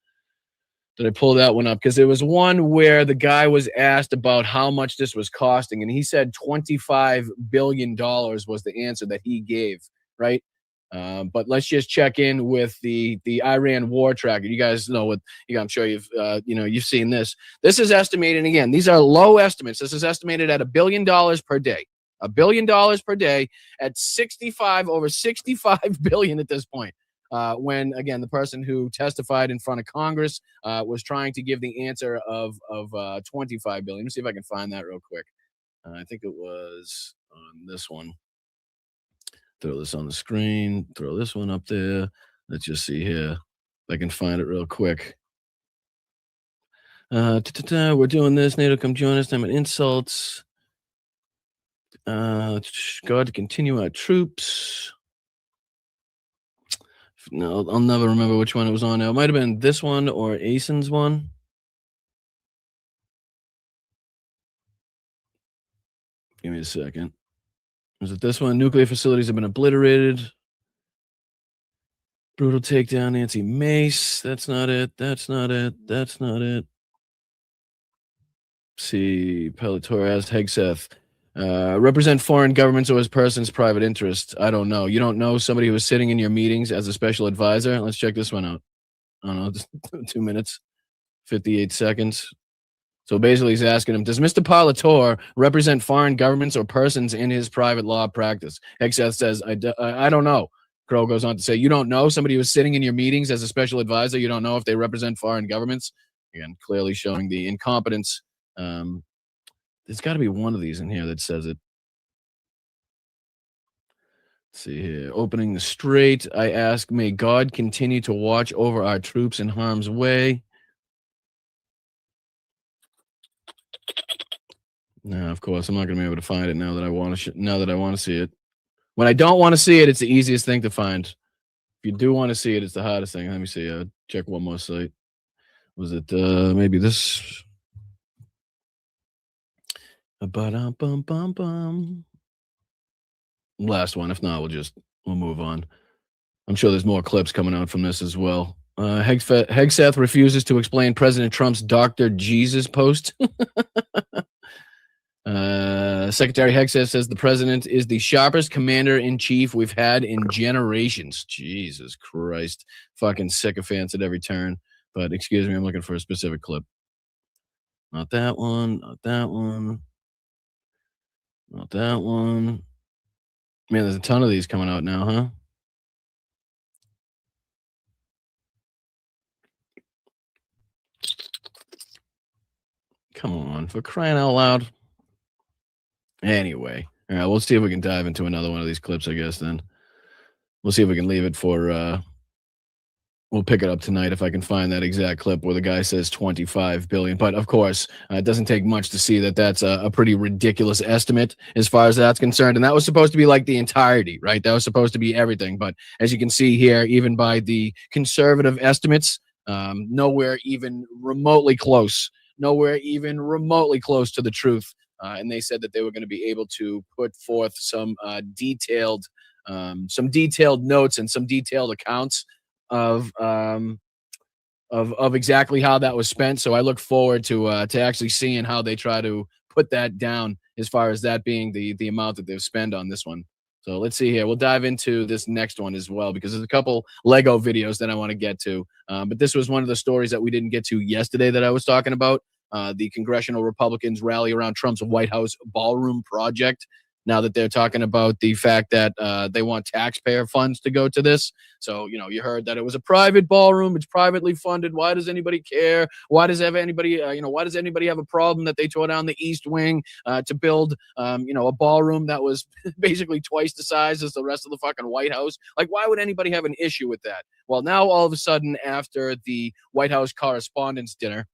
Did I pull that one up? Because there was one where the guy was asked about how much this was costing, and he said $25 billion was the answer that he gave, right? But let's just check in with the Iran war tracker. You guys know what? I'm sure you've seen this. This is estimated, again, these are low estimates. This is estimated at $1 billion per day. $1 billion per day at over 65 billion at this point. When again, the person who testified in front of Congress was trying to give the answer of 25 billion. Let me see if I can find that real quick. I think it was on this one. Throw this on the screen. Throw this one up there. Let's just see here if I can find it real quick. We're doing this. NATO, come join us. Time and insults. God, to continue our troops. No, I'll never remember which one it was on now. It might have been this one or Asen's one. Give me a second. Was it this one? Nuclear facilities have been obliterated. Brutal takedown, Nancy Mace. That's not it. That's not it. That's not it. See, Torres, Hegseth. Represent foreign governments or as persons' private interests. I don't know. You don't know somebody who was sitting in your meetings as a special advisor? Let's check this one out. I don't know, just 2 minutes, 58 seconds. So basically he's asking him, does Mr. Parlator represent foreign governments or persons in his private law practice? Hegseth says, I don't know. Crow goes on to say, you don't know somebody who's sitting in your meetings as a special advisor? You don't know if they represent foreign governments? Again, clearly showing the incompetence. There's got to be one of these in here that says it. Let's see here. Opening the Strait. I ask, may God continue to watch over our troops in harm's way. No, of course, I'm not going to be able to find it now that I want to see it. When I don't want to see it, it's the easiest thing to find. If you do want to see it, it's the hardest thing. Let me see. Check one more site. Was it maybe this? Last one. If not, we'll move on. I'm sure there's more clips coming out from this as well. Hegseth refuses to explain President Trump's Dr. Jesus post. Secretary Hegseth says the president is the sharpest commander-in-chief we've had in generations. Jesus Christ. Fucking sycophants at every turn. But excuse me, I'm looking for a specific clip. Not that one. Not that one. Not that one. Man, there's a ton of these coming out now, huh? Come on, for crying out loud. Anyway, all right, we'll see if we can dive into another one of these clips, I guess, then. We'll see if we can leave it for, we'll pick it up tonight if I can find that exact clip where the guy says 25 billion. But, of course, it doesn't take much to see that that's a pretty ridiculous estimate as far as that's concerned. And that was supposed to be like the entirety, right? That was supposed to be everything. But as you can see here, even by the conservative estimates, nowhere even remotely close. Nowhere even remotely close to the truth. And they said that they were going to be able to put forth some detailed notes and some detailed accounts of exactly how that was spent. So I look forward to actually seeing how they try to put that down as far as that being the amount that they've spent on this one. So let's see here. We'll dive into this next one as well because there's a couple Lego videos that I want to get to. But this was one of the stories that we didn't get to yesterday that I was talking about. The congressional Republicans rally around Trump's White House ballroom project. Now that they're talking about the fact that they want taxpayer funds to go to this. So, you heard that it was a private ballroom. It's privately funded. Why does anybody care? Why does anybody have a problem that they tore down the East Wing to build, a ballroom that was basically twice the size as the rest of the fucking White House? Like, why would anybody have an issue with that? Well, now all of a sudden, after the White House Correspondents' Dinner,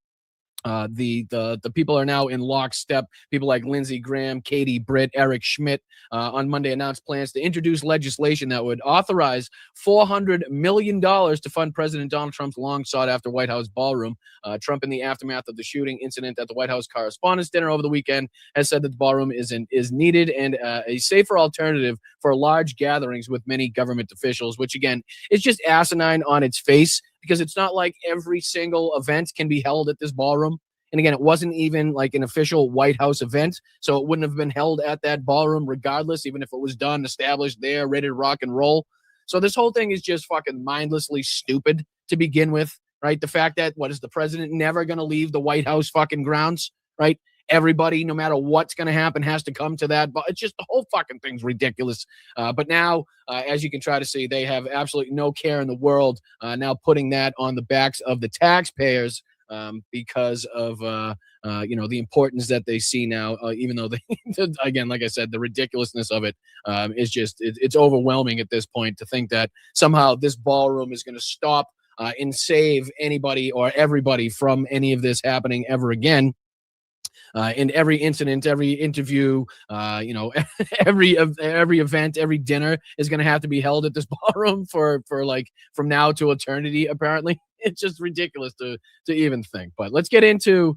the people are now in lockstep. People like Lindsey Graham, Katie Britt, Eric Schmidt on Monday announced plans to introduce legislation that would authorize $400 million to fund President Donald Trump's long sought after White House ballroom. Trump, in the aftermath of the shooting incident at the White House Correspondents' Dinner over the weekend, has said that the ballroom is needed and a safer alternative for large gatherings with many government officials, which again is just asinine on its face. Because it's not like every single event can be held at this ballroom. And again, it wasn't even like an official White House event. So it wouldn't have been held at that ballroom regardless, even if it was done, established there, ready to rock and roll. So this whole thing is just fucking mindlessly stupid to begin with, right? The fact that, is the president never going to leave the White House fucking grounds, right? Everybody, no matter what's going to happen, has to come to that. But it's just the whole fucking thing's ridiculous. But now, as you can try to see, they have absolutely no care in the world now putting that on the backs of the taxpayers because of, the importance that they see now, even though, again, like I said, the ridiculousness of it is just, it's overwhelming at this point to think that somehow this ballroom is going to stop and save anybody or everybody from any of this happening ever again. In every incident, every interview, every event, every dinner is going to have to be held at this ballroom for like from now to eternity. Apparently, it's just ridiculous to even think. But let's get into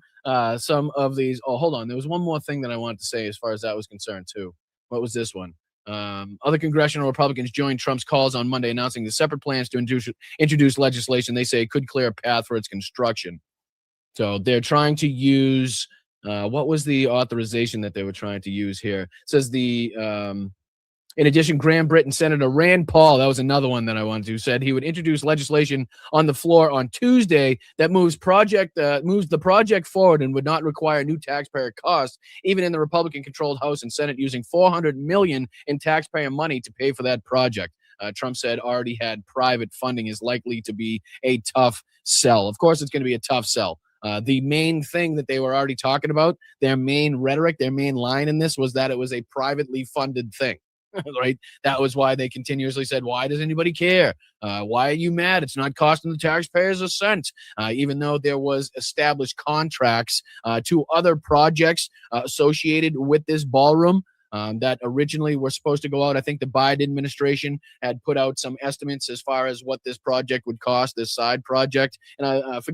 some of these. Oh, hold on. There was one more thing that I wanted to say as far as that was concerned too. What was this one? Other congressional Republicans joined Trump's calls on Monday, announcing the separate plans to introduce legislation they say could clear a path for its construction. So they're trying to use. What was the authorization that they were trying to use here? It says the In addition, Graham Britton Senator Rand Paul, that was another one that I wanted to, said he would introduce legislation on the floor on Tuesday that moves the project forward and would not require new taxpayer costs, even in the Republican-controlled House and Senate, using $400 million in taxpayer money to pay for that project. Trump said already had private funding is likely to be a tough sell. Of course, it's going to be a tough sell. The main thing that they were already talking about, their main rhetoric, their main line in this was that it was a privately funded thing. Right? That was why they continuously said, why does anybody care? Why are you mad? It's not costing the taxpayers a cent. Even though there was established contracts to other projects associated with this ballroom that originally were supposed to go out. I think the Biden administration had put out some estimates as far as what this project would cost, this side project. And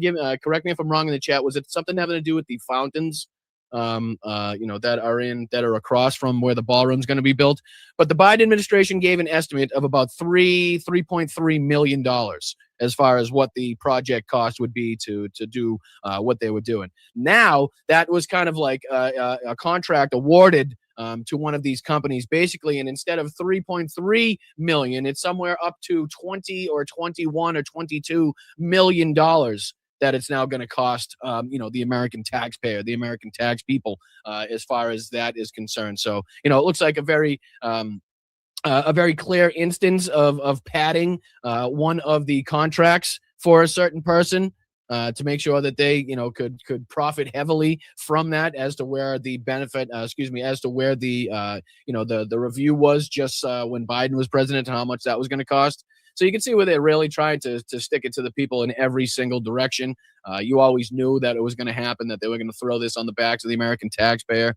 correct me if I'm wrong in the chat. Was it something having to do with the fountains? That are across from where the ballroom's going to be built. But the Biden administration gave an estimate of about $3.3 million as far as what the project cost would be to do what they were doing. Now that was kind of like a contract awarded to one of these companies, basically, and instead of 3.3 million, it's somewhere up to 20 or 21 or 22 million dollars that it's now going to cost, the American taxpayer, the American tax people, as far as that is concerned. So, it looks like a very clear instance of padding one of the contracts for a certain person to make sure that they, could profit heavily from that as to where the benefit, as to where the, the review was just when Biden was president and how much that was going to cost. So you can see where they're really trying to stick it to the people in every single direction. You always knew that it was going to happen, that they were going to throw this on the backs of the American taxpayer.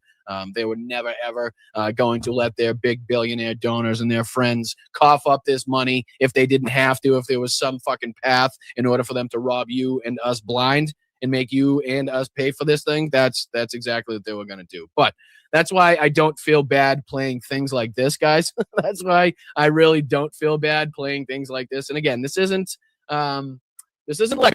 They were never, ever going to let their big billionaire donors and their friends cough up this money if they didn't have to, if there was some fucking path in order for them to rob you and us blind and make you and us pay for this thing. That's exactly what they were going to do. But that's why I don't feel bad playing things like this, guys. That's why I really don't feel bad playing things like this. And again, this isn't Lego.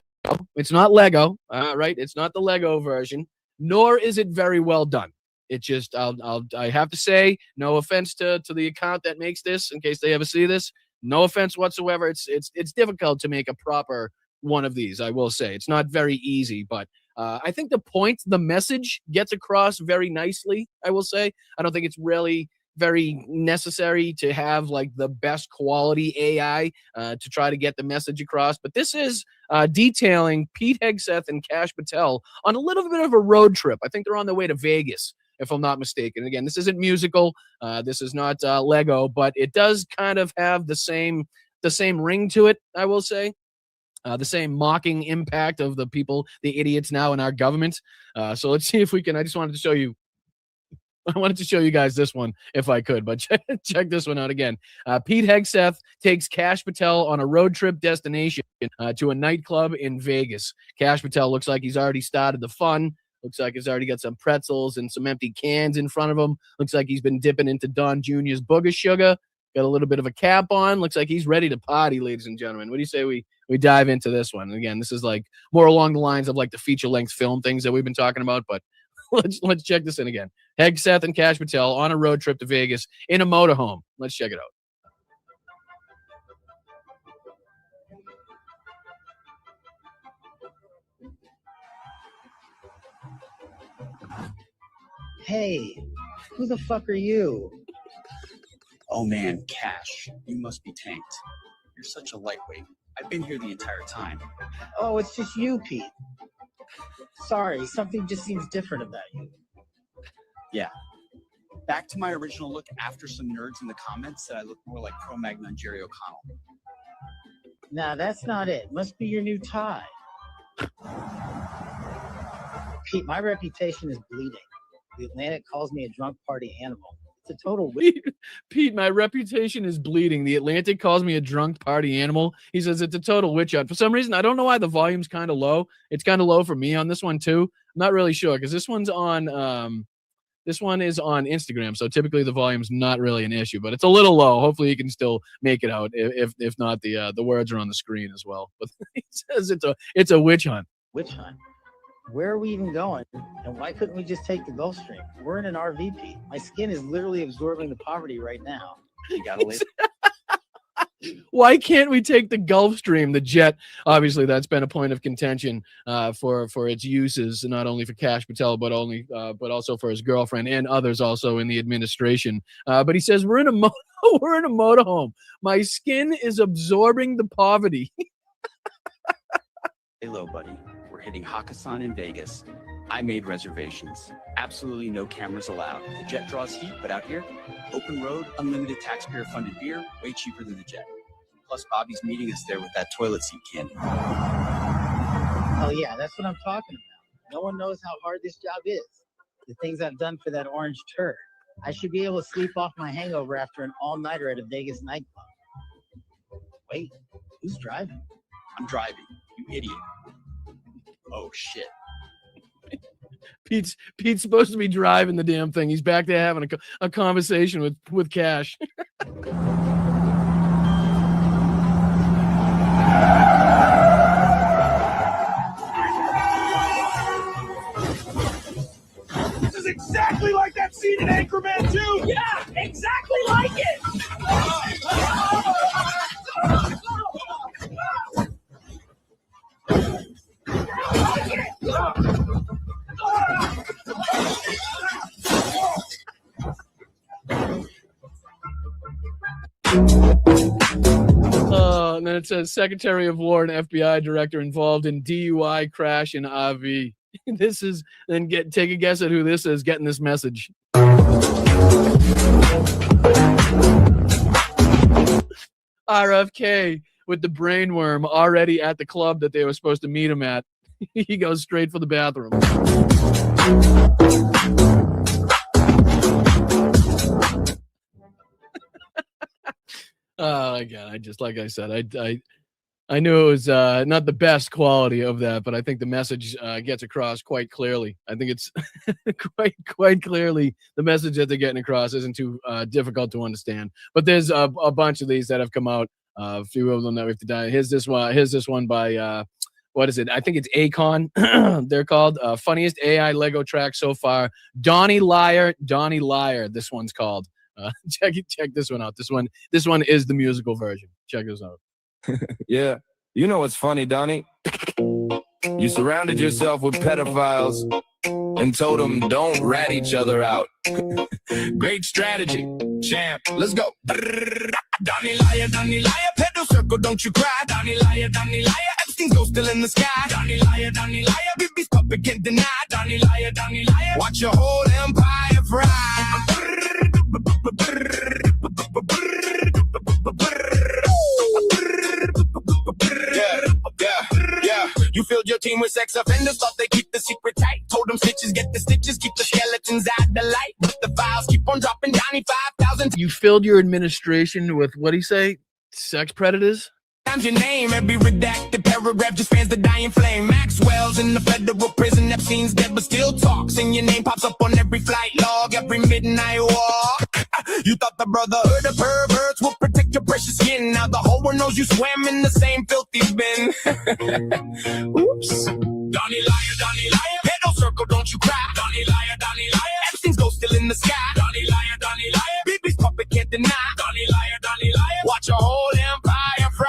It's not Lego, right? It's not the Lego version, nor is it very well done. It just, I have to say, no offense to the account that makes this, in case they ever see this. No offense whatsoever. It's difficult to make a proper one of these. I will say it's not very easy, but I think the message gets across very nicely. I will say I don't think it's really very necessary to have like the best quality AI to try to get the message across. But this is detailing Pete Hegseth and Kash Patel on a little bit of a road trip. I think they're on their way to Vegas, if I'm not mistaken. Again, this isn't musical. This is not Lego, but it does kind of have the same ring to it, I will say. The same mocking impact of the people, the idiots now in our government. So let's see if we can. I wanted to show you guys this one if I could, but check this one out again. Pete Hegseth takes Kash Patel on a road trip destination to a nightclub in Vegas. Kash Patel looks like he's already started the fun. Looks like he's already got some pretzels and some empty cans in front of him. Looks like he's been dipping into Don Jr.'s booger sugar. Got a little bit of a cap on. Looks like he's ready to party, ladies and gentlemen. What do you say we dive into this one? And again, this is like more along the lines of like the feature-length film things that we've been talking about, but let's check this in again. Hegseth and Kash Patel on a road trip to Vegas in a motorhome. Let's check it out. Hey, who the fuck are you? Oh man, Kash, you must be tanked. You're such a lightweight. I've been here the entire time. Oh, it's just you, Pete. Sorry, something just seems different about you. Yeah. Back to my original look after some nerds in the comments said I look more like Cro-Magnon Jerry O'Connell. Nah, that's not it. Must be your new tie. Pete, my reputation is bleeding. The Atlantic calls me a drunk party animal. It's a total Pete, my reputation is bleeding. The Atlantic calls me a drunk party animal. He says it's a total witch hunt. For some reason, I don't know why the volume's kind of low. It's kind of low for me on this one too. I'm not really sure because this one is on Instagram, so typically the volume's not really an issue, but it's a little low. Hopefully you can still make it out. If not, the words are on the screen as well. But he says it's a witch hunt. Witch hunt? Where are we even going? And why couldn't we just take the Gulf Stream? We're in an RV, Pete. My skin is literally absorbing the poverty right now. You gotta live. Why can't we take the Gulfstream, the jet? Obviously, that's been a point of contention for its uses, not only for Kash Patel, but also for his girlfriend and others also in the administration. But he says we're in a motorhome. My skin is absorbing the poverty. Hey, low, buddy. We're hitting Hakkasan in Vegas. I made reservations. Absolutely no cameras allowed. The jet draws heat, but out here, open road, unlimited taxpayer-funded beer, way cheaper than the jet. Plus, Bobby's meeting us there with that toilet seat candy. Oh yeah, that's what I'm talking about. No one knows how hard this job is. The things I've done for that orange turd. I should be able to sleep off my hangover after an all-nighter at a Vegas nightclub. Wait, who's driving? I'm driving, you idiot. Oh, shit. Pete's supposed to be driving the damn thing. He's back there having a conversation with Kash. This is exactly like that scene in Anchorman 2. Yeah, exactly like it. And then it says Secretary of War and FBI director involved in DUI crash in RV. This is, then take a guess at who this is getting this message. RFK with the brainworm already at the club that they were supposed to meet him at. He goes straight for the bathroom. Again, I just, like I said, I knew it was not the best quality of that, but I think the message gets across quite clearly. I think it's quite clearly the message that they're getting across isn't too difficult to understand. But there's a bunch of these that have come out. A few of them that we have to die. Here's this one by what is it? I think it's Akon. They're called funniest AI Lego track so far. Donnie Liar. This one's called. Check this one out. This one is the musical version. Check this out. Yeah, you know what's funny, Donnie? You surrounded yourself with pedophiles and told them don't rat each other out. Great strategy, champ. Let's go. Donnie liar, pedo circle, don't you cry. Donnie liar, Epstein's ghost still in the sky. Donnie liar, Bibi's puppet can't deny. Donnie liar, watch your whole empire fry. Yeah. You filled your team with sex offenders, thought they keep the secret tight. Told them snitches get the stitches, keep the skeletons out the light. But the files keep on dropping, Donnie 5,000. You filled your administration with, what'd he say? Sex predators? Your name, every redacted paragraph just fans the dying flame. Maxwell's in the federal prison, Epstein's dead but still talks, and your name pops up on every flight log, every midnight walk. You thought the brotherhood of perverts would protect your precious skin. Now the whole world knows you swam in the same filthy bin. Oops. Donnie liar, pedo circle, don't you cry. Donnie liar, Epstein's ghost still in the sky. Donnie liar, Bibi's puppet can't deny. Donnie liar, watch your whole empire fry.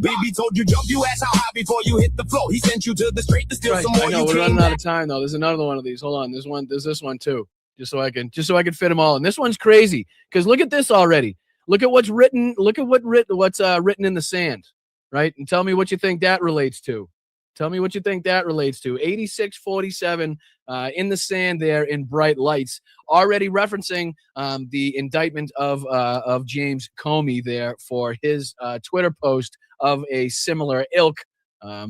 Baby told you jump you ass how high before you hit the floor. He sent you to the straight to steal some more. I know, we're running out of time though. There's another one of these. Hold on. There's this one too. Just so I can fit them all. And this one's crazy because look at this already. Look at what's written. Look at what's written in the sand, right? And tell me what you think that relates to. 8647 in the sand there in bright lights, already referencing the indictment of James Comey there for his Twitter post of a similar ilk.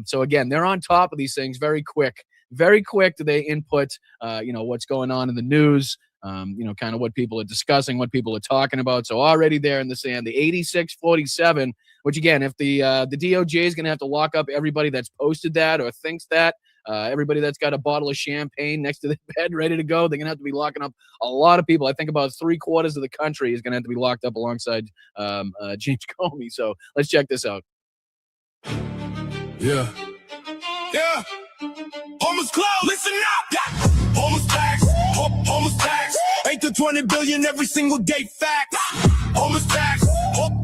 So again, they're on top of these things very quick do they input what's going on in the news, kind of what people are discussing, what people are talking about. So already there in the sand, the 8647, which again, if the DOJ is going to have to lock up everybody that's posted that or thinks that, everybody that's got a bottle of champagne next to the bed ready to go, they're going to have to be locking up a lot of people. I think about 3/4 of the country is going to have to be locked up alongside James Comey. So let's check this out. Yeah. Homeless clothes, listen up. Homeless bags, homeless 200 billion every single day. Fact. Almost tax.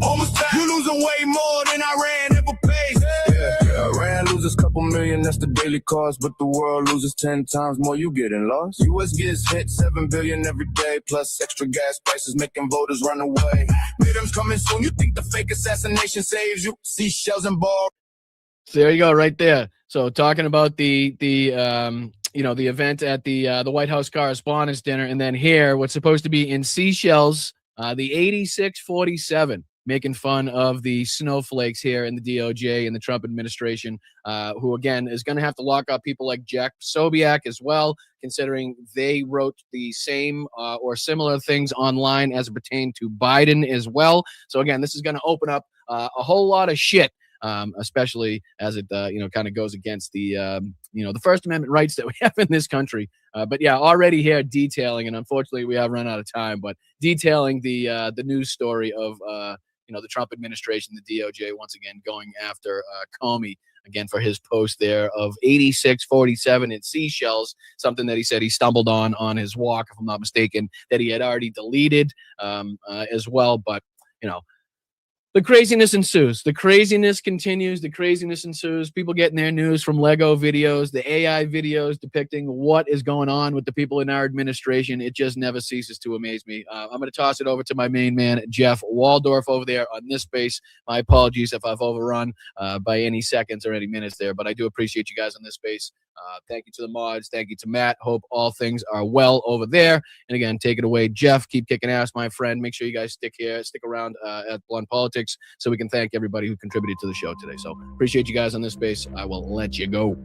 Almost tax. You losing way more than Iran ever pays. Yeah, Iran loses couple million, that's the daily cost, but the world loses 10 times more, you getting lost. US gets hit 7 billion every day, plus extra gas prices making voters run away. Midterms coming soon, you think the fake assassination saves you? Seashells and ball. So there you go, right there. So talking about the event at the White House Correspondents' Dinner, and then here, what's supposed to be in Seychelles, the 8647, making fun of the snowflakes here in the DOJ and the Trump administration, who, again, is going to have to lock up people like Jack Posobiec as well, considering they wrote the same or similar things online as it pertained to Biden as well. So, again, this is going to open up a whole lot of shit. Especially as it, kind of goes against the, the First Amendment rights that we have in this country. But yeah, already here detailing, and unfortunately we have run out of time, but detailing the news story of, the Trump administration, the DOJ, once again going after Comey again for his post there of 8647 in Seychelles, something that he said he stumbled on his walk, if I'm not mistaken, that he had already deleted as well. But, the craziness ensues. The craziness continues. The craziness ensues. People getting their news from Lego videos, the AI videos depicting what is going on with the people in our administration. It just never ceases to amaze me. I'm going to toss it over to my main man, Jeff Waldorf, over there on this space. My apologies if I've overrun by any seconds or any minutes there, but I do appreciate you guys on this space. Thank you to the mods. Thank you to Matt. Hope all things are well over there. And again, take it away, Jeff. Keep kicking ass, my friend. Make sure you guys stick around at Blunt Politics so we can thank everybody who contributed to the show today. So appreciate you guys on this space. I will let you go.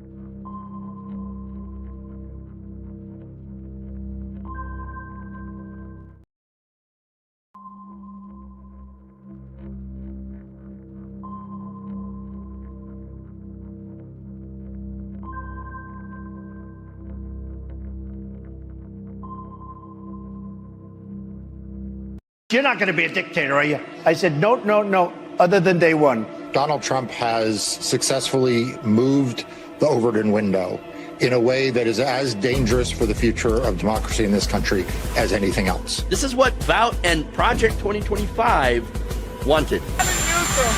You're not going to be a dictator, are you? I said, no, other than day one. Donald Trump has successfully moved the Overton window in a way that is as dangerous for the future of democracy in this country as anything else. This is what Vout and Project 2025 wanted. Newsom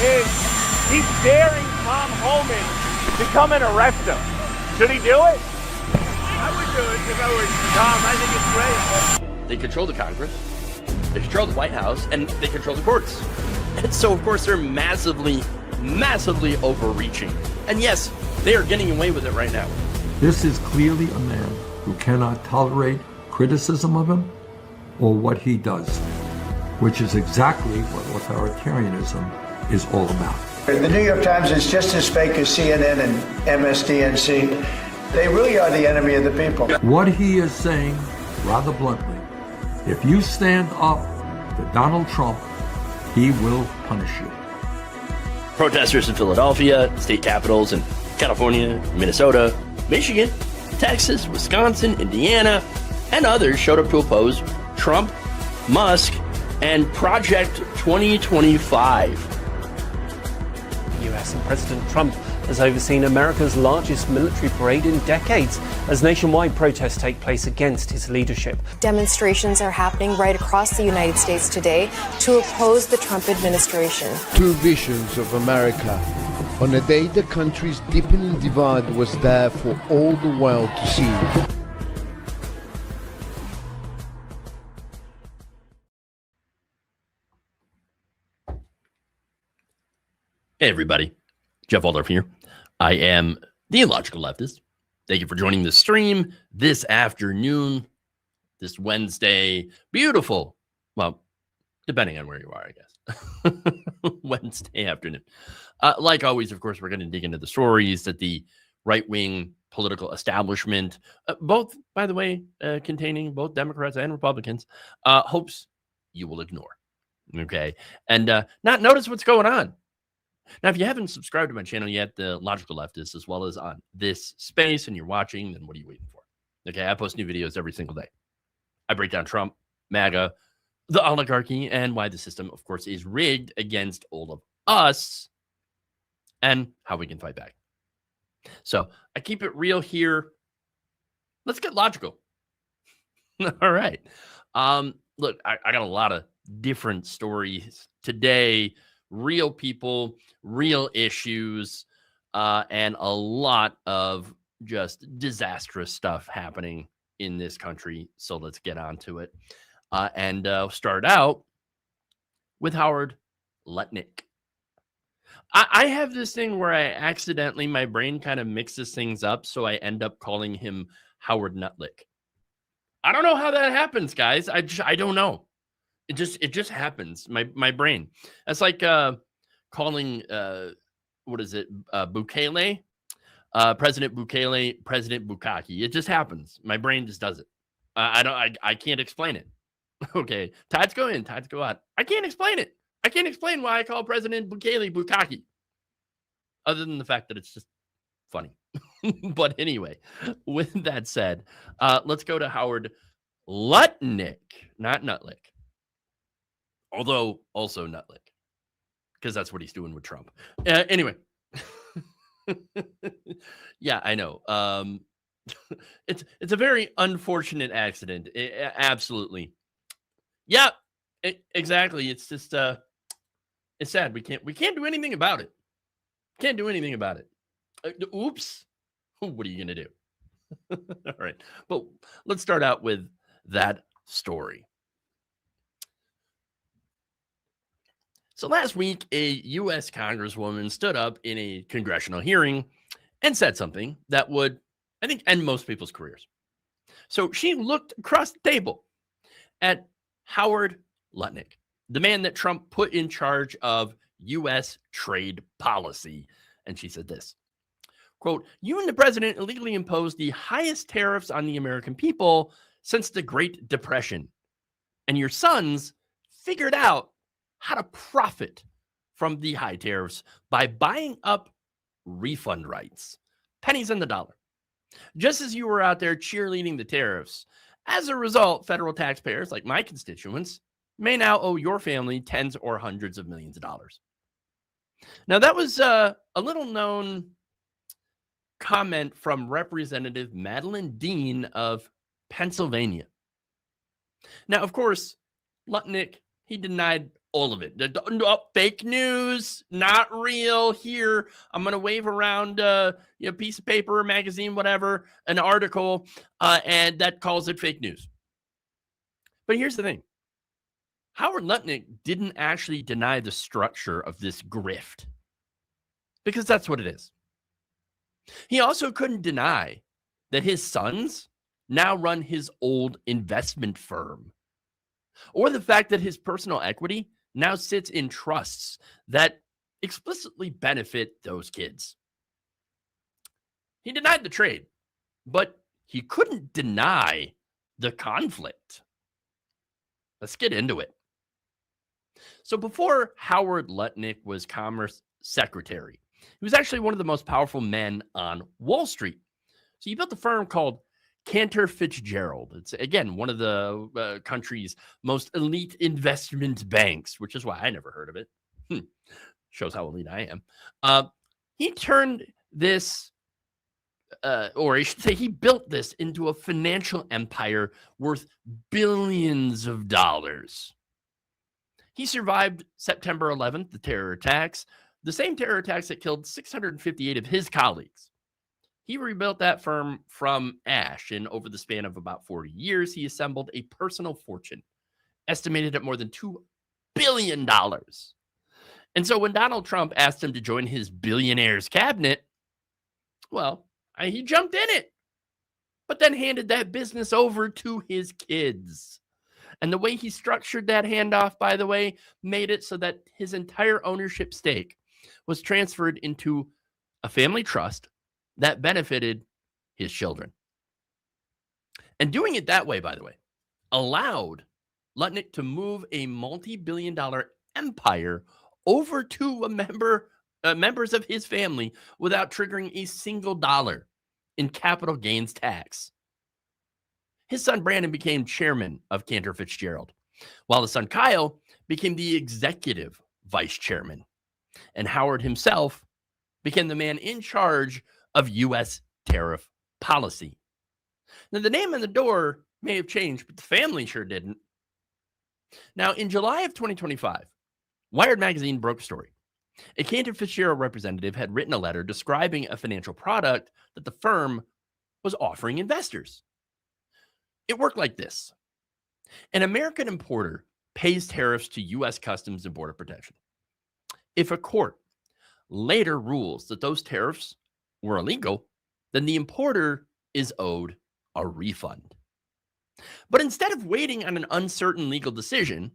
is he's daring Tom Homan to come and arrest him. Should he do it? I would do it if I were Tom. I think it's great. They control the Congress, they control the White House, and they control the courts. And so, of course, they're massively overreaching. And yes, they are getting away with it right now. This is clearly a man who cannot tolerate criticism of him or what he does, which is exactly what authoritarianism is all about. The New York Times is just as fake as CNN and MSDNC. They really are the enemy of the people. What he is saying, rather bluntly, if you stand up to Donald Trump, he will punish you. Protesters in Philadelphia, state capitals in California, Minnesota, Michigan, Texas, Wisconsin, Indiana, and others showed up to oppose Trump, Musk, and Project 2025. US and President Trump has overseen America's largest military parade in decades as nationwide protests take place against his leadership. Demonstrations are happening right across the United States today to oppose the Trump administration. Two visions of America. On a day the country's deepening divide was there for all the world to see. Hey everybody, Jeff Waldorf here. I am the Illogical Leftist. Thank you for joining the stream this afternoon, this Wednesday. Beautiful. Well, depending on where you are, I guess. Wednesday afternoon. Like always, of course, we're going to dig into the stories that the right-wing political establishment, both, by the way, containing both Democrats and Republicans, hopes you will ignore. Okay? And not notice what's going on. Now, if you haven't subscribed to my channel yet, The Logical Leftist, as well as on this space, and you're watching, then what are you waiting for? Okay, I post new videos every single day. I break down Trump, MAGA, the oligarchy, and why the system, of course, is rigged against all of us, and how we can fight back. So I keep it real here. Let's get logical. All right. Look, I got a lot of different stories today, real people, real issues, and a lot of just disastrous stuff happening in this country. So let's get on to it. And start out with Howard Lutnik. I have this thing where I accidentally, my brain kind of mixes things up. So I end up calling him Howard Nutlick. I don't know how that happens, guys. I don't know. It just happens. My brain. That's like calling what is it? Bukele, President Bukele, President Bukaki. It just happens. My brain just does it. I can't explain it. Okay, tides go in, tides go out. I can't explain it. I can't explain why I call President Bukele Bukaki, other than the fact that it's just funny. But anyway, with that said, let's go to Howard Lutnik, not Nutlick. Although also Nutlick, because that's what he's doing with Trump. Anyway. Yeah, I know. It's a very unfortunate accident. Absolutely. Yeah, exactly. It's just it's sad. We can't do anything about it. Can't do anything about it. Oops. What are you gonna do? All right. But let's start out with that story. So last week, a U.S. Congresswoman stood up in a congressional hearing and said something that would, I think, end most people's careers. So she looked across the table at Howard Lutnik, the man that Trump put in charge of U.S. trade policy. And she said this, quote, "You and the president illegally imposed the highest tariffs on the American people since the Great Depression. And your sons figured out how to profit from the high tariffs by buying up refund rights, pennies on the dollar. Just as you were out there cheerleading the tariffs, as a result, federal taxpayers like my constituents may now owe your family tens or hundreds of millions of dollars." Now, that was a little known comment from Representative Madeline Dean of Pennsylvania. Now, of course, Lutnik, he denied all of it. Fake news, not real. Here, I'm going to wave around a piece of paper, a magazine, whatever, an article, and that calls it fake news. But here's the thing. Howard Lutnik didn't actually deny the structure of this grift, because that's what it is. He also couldn't deny that his sons now run his old investment firm, or the fact that his personal equity now sits in trusts that explicitly benefit those kids. He denied the trade, but he couldn't deny the conflict. Let's get into it. So before Howard Lutnik was Commerce Secretary, he was actually one of the most powerful men on Wall Street. So he built a firm called Cantor Fitzgerald. It's, again, one of the country's most elite investment banks, which is why I never heard of it. Shows how elite I am. He turned this, or I should say he built this into a financial empire worth billions of dollars. He survived September 11th, the terror attacks, the same terror attacks that killed 658 of his colleagues. He rebuilt that firm from ash, and over the span of about 40 years, he assembled a personal fortune, estimated at more than $2 billion. And so when Donald Trump asked him to join his billionaire's cabinet, well, he jumped in it, but then handed that business over to his kids. And the way he structured that handoff, by the way, made it so that his entire ownership stake was transferred into a family trust that benefited his children. And doing it that way, by the way, allowed Lutnik to move a multi-billion-dollar empire over to members of his family without triggering a single dollar in capital gains tax. His son Brandon became chairman of Cantor Fitzgerald, while his son Kyle became the executive vice chairman. And Howard himself became the man in charge of U.S. tariff policy. Now, the name on the door may have changed, but the family sure didn't. Now, in July of 2025, Wired magazine broke a story. A Cantor Fitzgerald representative had written a letter describing a financial product that the firm was offering investors. It worked like this. An American importer pays tariffs to U.S. Customs and Border Protection. If a court later rules that those tariffs were illegal, then the importer is owed a refund. But instead of waiting on an uncertain legal decision,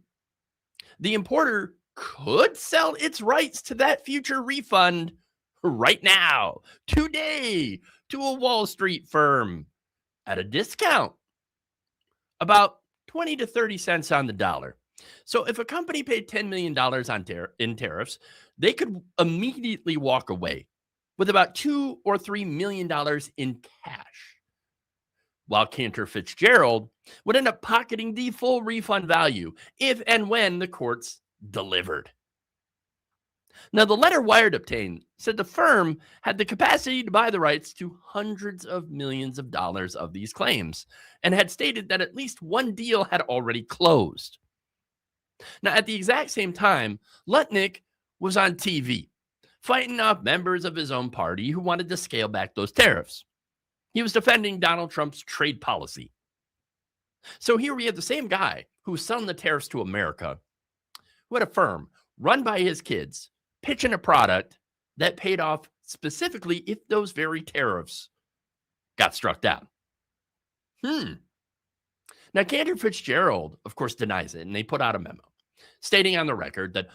the importer could sell its rights to that future refund right now, today, to a Wall Street firm at a discount, about 20 to 30 cents on the dollar. So if a company paid $10 million in tariffs, they could immediately walk away with about $2 or $3 million in cash, while Cantor Fitzgerald would end up pocketing the full refund value if and when the courts delivered. Now, the letter Wired obtained said the firm had the capacity to buy the rights to hundreds of millions of dollars of these claims, and had stated that at least one deal had already closed. Now, at the exact same time, Lutnik was on TV, fighting off members of his own party who wanted to scale back those tariffs. He was defending Donald Trump's trade policy. So here we have the same guy who was selling the tariffs to America, who had a firm run by his kids, pitching a product that paid off specifically if those very tariffs got struck down. Now, Cantor Fitzgerald, of course, denies it, and they put out a memo stating on the record that,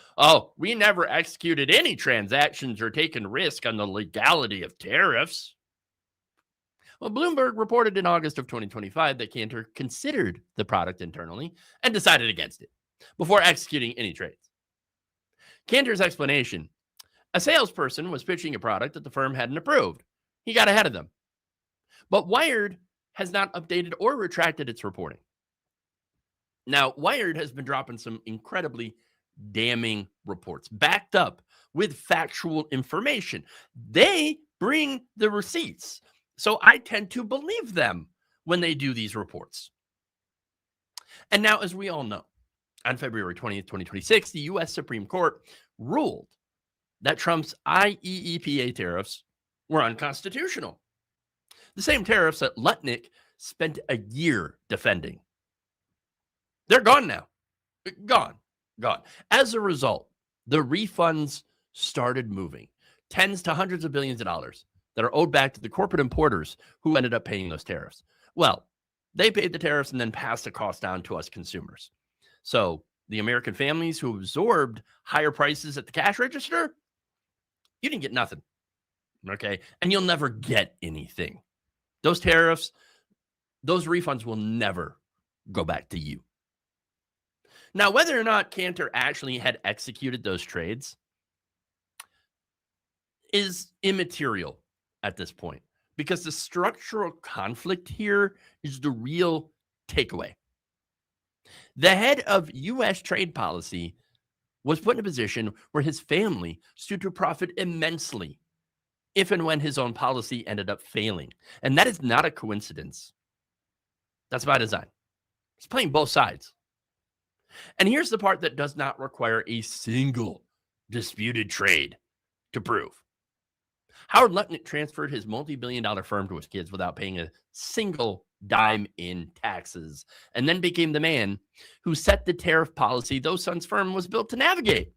we never executed any transactions or taken risk on the legality of tariffs. Well, Bloomberg reported in August of 2025 that Cantor considered the product internally and decided against it before executing any trades. Cantor's explanation: a salesperson was pitching a product that the firm hadn't approved. He got ahead of them. But Wired has not updated or retracted its reporting. Now, Wired has been dropping some incredibly damning reports backed up with factual information. They bring the receipts, so I tend to believe them when they do these reports. And now, as we all know, on February 20th, 2026, the U.S. Supreme Court ruled that Trump's IEEPA tariffs were unconstitutional. The same tariffs that Lutnik spent a year defending. They're gone now. Gone. As a result, the refunds started moving. Tens to hundreds of billions of dollars that are owed back to the corporate importers who ended up paying those tariffs. Well, they paid the tariffs and then passed the cost down to us consumers. So the American families who absorbed higher prices at the cash register, you didn't get nothing. Okay? And you'll never get anything. Those tariffs, those refunds will never go back to you. Now, whether or not Cantor actually had executed those trades is immaterial at this point, because the structural conflict here is the real takeaway. The head of U.S. trade policy was put in a position where his family stood to profit immensely if and when his own policy ended up failing. And that is not a coincidence. That's by design. He's playing both sides. And here's the part that does not require a single disputed trade to prove. Howard Lutnik transferred his multi-billion-dollar firm to his kids without paying a single dime in taxes, and then became the man who set the tariff policy those son's firm was built to navigate.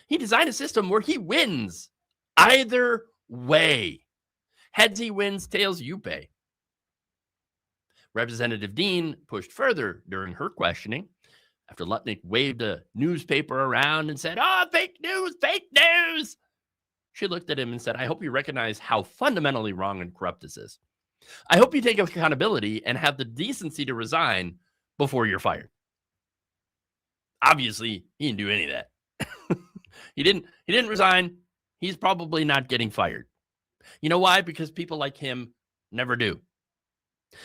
He designed a system where he wins either way. Heads he wins, tails you pay. Representative Dean pushed further during her questioning after Lutnik waved a newspaper around and said, fake news, fake news. She looked at him and said, I hope you recognize how fundamentally wrong and corrupt this is. I hope you take accountability and have the decency to resign before you're fired. Obviously, he didn't do any of that. He didn't resign. He's probably not getting fired. You know why? Because people like him never do.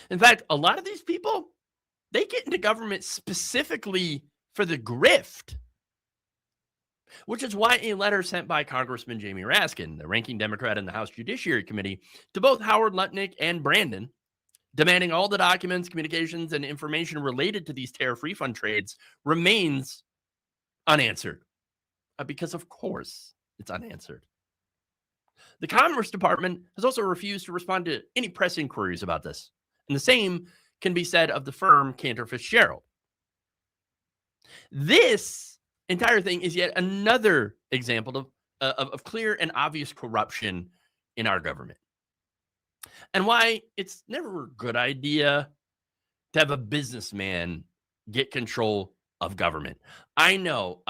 In fact, a lot of these people, they get into government specifically for the grift, which is why a letter sent by Congressman Jamie Raskin, the ranking Democrat in the House Judiciary Committee, to both Howard Lutnik and Brandon demanding all the documents, communications, and information related to these tariff refund trades remains unanswered. Because, of course, it's unanswered. The Commerce Department has also refused to respond to any press inquiries about this. And the same can be said of the firm Cantor Fitzgerald. This entire thing is yet another example of clear and obvious corruption in our government. And why it's never a good idea to have a businessman get control of government. I know,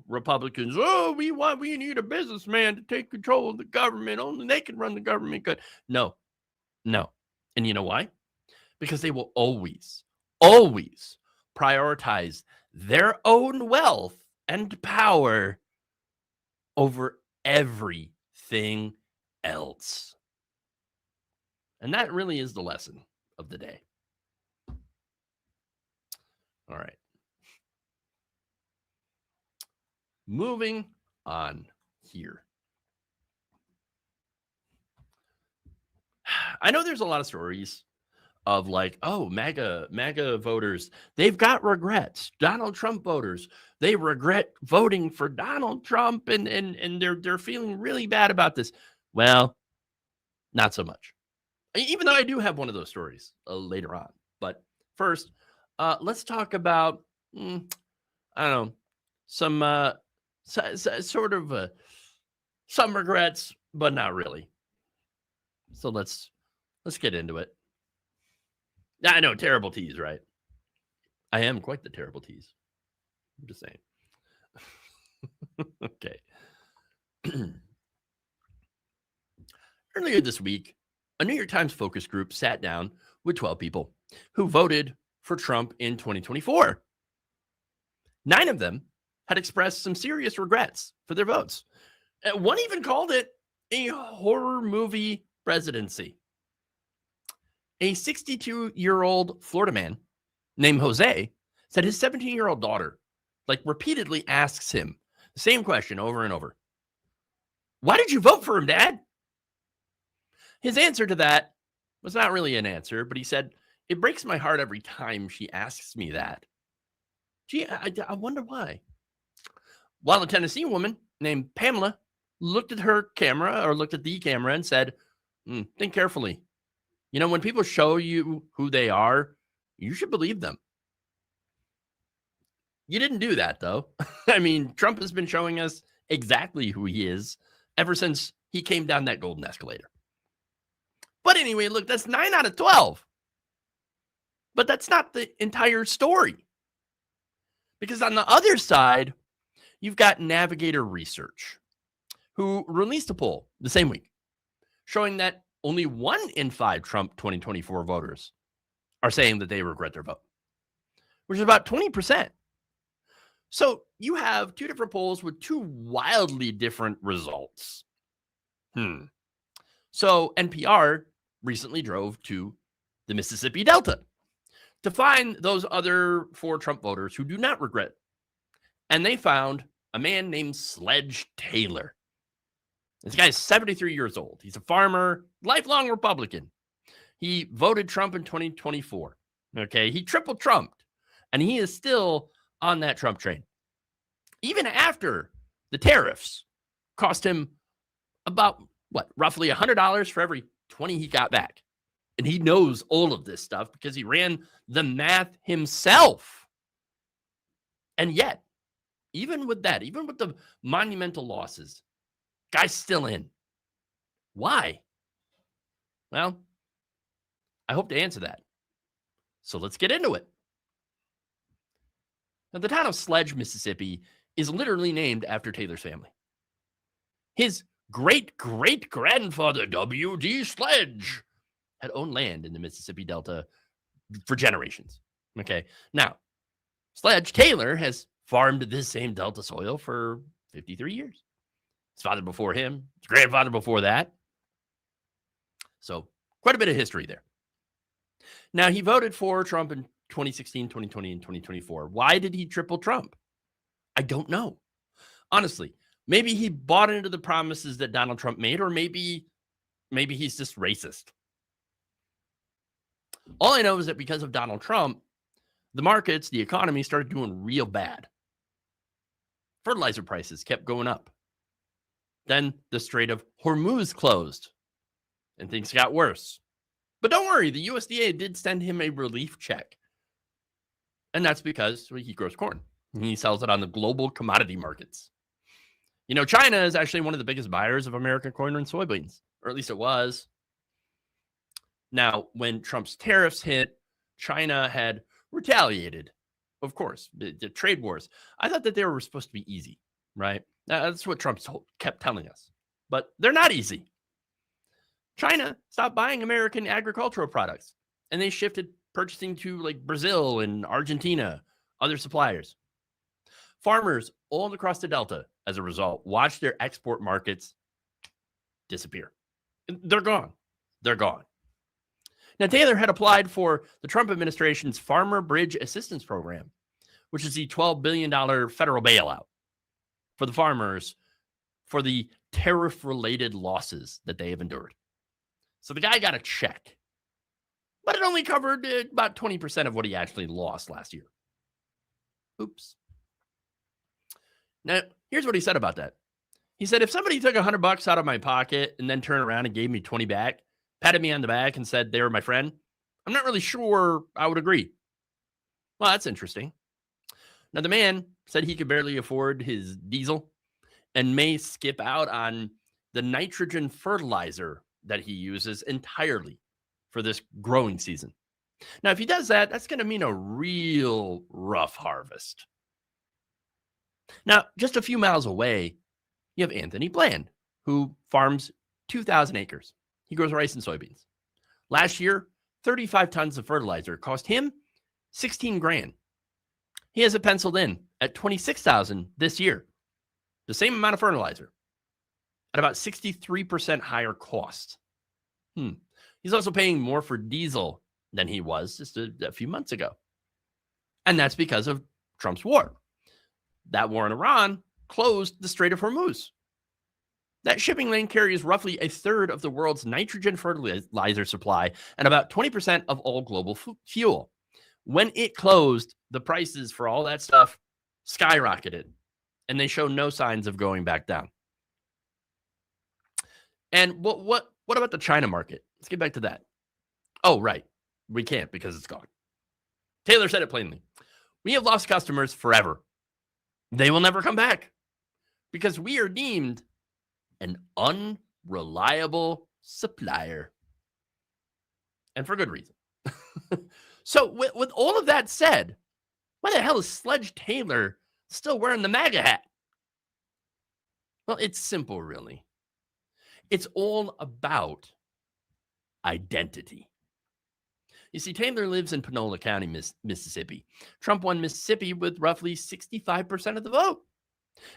Republicans, we need a businessman to take control of the government. Only they can run the government good. No. And you know why? Because they will always prioritize their own wealth and power over everything else. And that really is the lesson of the day. All right. Moving on here. I know there's a lot of stories of like, oh, MAGA voters, they've got regrets. Donald Trump voters, they regret voting for Donald Trump and they're feeling really bad about this. Well, not so much. Even though I do have one of those stories later on. But first, let's talk about, I don't know, some some regrets, but not really. So let's get into it. I know, terrible tease, right? I am quite the terrible tease. I'm just saying. Okay. Earlier this week, a New York Times focus group sat down with 12 people who voted for Trump in 2024. 9 of them had expressed some serious regrets for their votes. One even called it a horror movie presidency. A 62-year-old Florida man named Jose said his 17-year-old daughter repeatedly asks him the same question over and over. Why did you vote for him, Dad? His answer to that was not really an answer, but he said, it breaks my heart every time she asks me that. Gee, I wonder why. While a Tennessee woman named Pamela looked at the camera and said, think carefully. You know, when people show you who they are, you should believe them. You didn't do that, though. I mean, Trump has been showing us exactly who he is ever since he came down that golden escalator. But anyway, look, that's 9 out of 12. But that's not the entire story. Because on the other side, you've got Navigator Research, who released a poll the same week showing that only 1 in 5 Trump 2024 voters are saying that they regret their vote, which is about 20%. So you have 2 different polls with 2 wildly different results. So NPR recently drove to the Mississippi Delta to find those other 4 Trump voters who do not regret. And they found a man named Sledge Taylor. This guy's 73 years old. He's a farmer, lifelong Republican. He voted Trump in 2024. Okay, he triple trumped, and he is still on that Trump train. Even after the tariffs cost him about, roughly $100 for every 20 he got back. And he knows all of this stuff because he ran the math himself. And yet, even with that, even with the monumental losses, guy's still in. Why? Well, I hope to answer that. So let's get into it. Now, the town of Sledge, Mississippi is literally named after Taylor's family. His great-great-grandfather, W.D. Sledge, had owned land in the Mississippi Delta for generations. Okay, now, Sledge Taylor has farmed this same Delta soil for 53 years. His father before him, his grandfather before that. So, quite a bit of history there. Now, he voted for Trump in 2016, 2020, and 2024. Why did he triple Trump? I don't know. Honestly, maybe he bought into the promises that Donald Trump made, or maybe he's just racist. All I know is that because of Donald Trump, the markets, the economy started doing real bad. Fertilizer prices kept going up. Then the Strait of Hormuz closed and things got worse. But don't worry, the USDA did send him a relief check. And that's because he grows corn. He sells it on the global commodity markets. You know, China is actually one of the biggest buyers of American corn and soybeans, or at least it was. Now, when Trump's tariffs hit, China had retaliated, of course, the trade wars. I thought that they were supposed to be easy, right? That's what Trump kept telling us. But they're not easy. China stopped buying American agricultural products, and they shifted purchasing to like Brazil and Argentina, other suppliers. Farmers all across the Delta, as a result, watched their export markets disappear. They're gone. They're gone. Now, Taylor had applied for the Trump administration's Farmer Bridge Assistance Program, which is the $12 billion federal bailout for the farmers for the tariff-related losses that they have endured. So the guy got a check, but it only covered about 20% of what he actually lost last year. Oops. Now, here's what he said about that. He said, if somebody took $100 out of my pocket and then turned around and gave me 20 back, patted me on the back and said they were my friend, I'm not really sure I would agree. Well, that's interesting. Now, the man said he could barely afford his diesel and may skip out on the nitrogen fertilizer that he uses entirely for this growing season. Now, if he does that, that's going to mean a real rough harvest. Now, just a few miles away, you have Anthony Bland, who farms 2,000 acres. He grows rice and soybeans. Last year, 35 tons of fertilizer cost him $16,000. He has it penciled in at $26,000 this year. The same amount of fertilizer at about 63% higher cost. He's also paying more for diesel than he was just a few months ago. And that's because of Trump's war. That war in Iran closed the Strait of Hormuz. That shipping lane carries roughly a third of the world's nitrogen fertilizer supply and about 20% of all global fuel. When it closed, the prices for all that stuff skyrocketed, and they show no signs of going back down. And what about the China market? Let's get back to that. Oh, right. We can't because it's gone. Taylor said it plainly. We have lost customers forever. They will never come back because we are deemed an unreliable supplier. And for good reason. So with all of that said, why the hell is Sledge Taylor still wearing the MAGA hat? Well, it's simple, really. It's all about identity. You see, Taylor lives in Panola County, Mississippi. Trump won Mississippi with roughly 65% of the vote.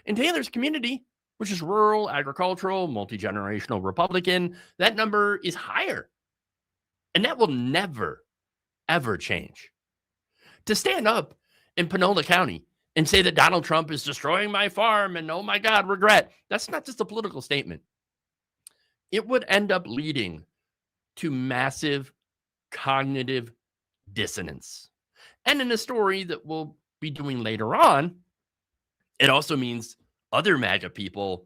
In Taylor's community, which is rural, agricultural, multi-generational Republican, that number is higher. And that will never, ever change. To stand up in Panola County and say that Donald Trump is destroying my farm and, oh my God, regret, that's not just a political statement. It would end up leading to massive cognitive dissonance. And in a story that we'll be doing later on, it also means other MAGA people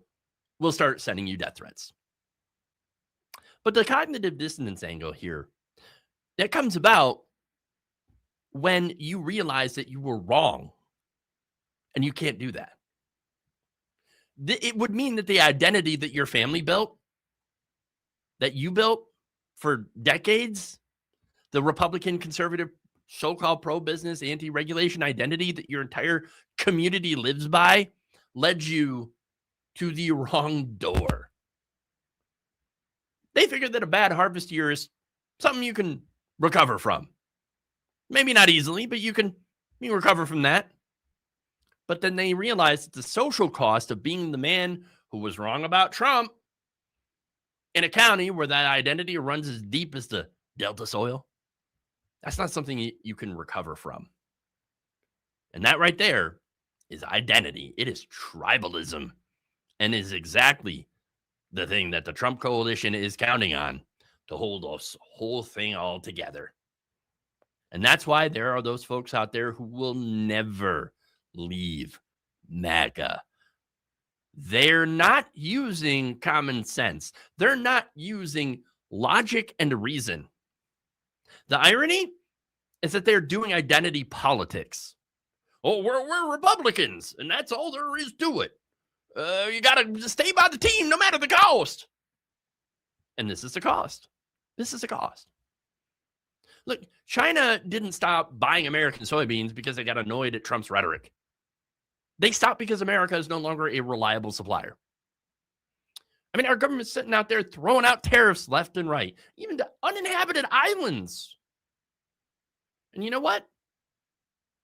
will start sending you death threats. But the cognitive dissonance angle here, that comes about when you realize that you were wrong and you can't do that. It would mean that the identity that your family built, that you built for decades, the Republican conservative so-called pro-business anti-regulation identity that your entire community lives by, led you to the wrong door. They figured that a bad harvest year is something you can recover from. Maybe not easily, but you can recover from that. But then they realized that the social cost of being the man who was wrong about Trump in a county where that identity runs as deep as the Delta soil, that's not something you can recover from. And that right there is identity. It is tribalism, and is exactly the thing that the Trump coalition is counting on to hold this whole thing all together. And that's why there are those folks out there who will never leave MAGA. They're not using common sense. They're not using logic and reason. The irony is that they're doing identity politics. Oh, we're Republicans, and that's all there is to it. You got to stay by the team no matter the cost. And this is the cost. This is the cost. Look, China didn't stop buying American soybeans because they got annoyed at Trump's rhetoric. They stopped because America is no longer a reliable supplier. I mean, our government's sitting out there throwing out tariffs left and right, even to uninhabited islands. And you know what?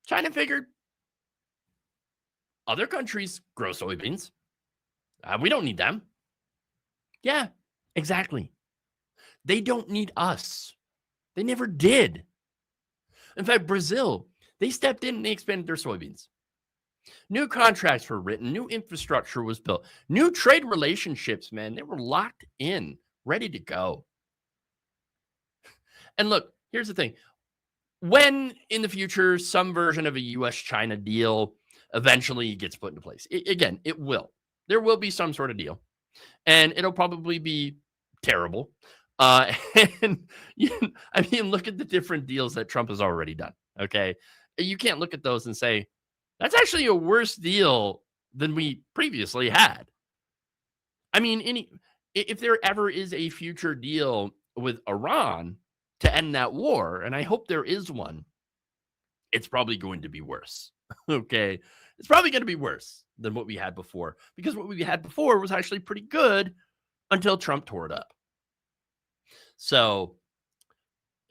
China figured other countries grow soybeans. We don't need them. Yeah, exactly. They don't need us. They never did. In fact, Brazil, they stepped in and they expanded their soybeans. New contracts were written. New infrastructure was built. New trade relationships, man, they were locked in, ready to go. And look, here's the thing. When in the future some version of a U.S.-China deal eventually gets put into place, again, it will. There will be some sort of deal. And it'll probably be terrible. I mean, look at the different deals that Trump has already done, okay? You can't look at those and say, that's actually a worse deal than we previously had. I mean, if there ever is a future deal with Iran to end that war, and I hope there is one, it's probably going to be worse, okay? It's probably going to be worse than what we had before, because what we had before was actually pretty good until Trump tore it up. So,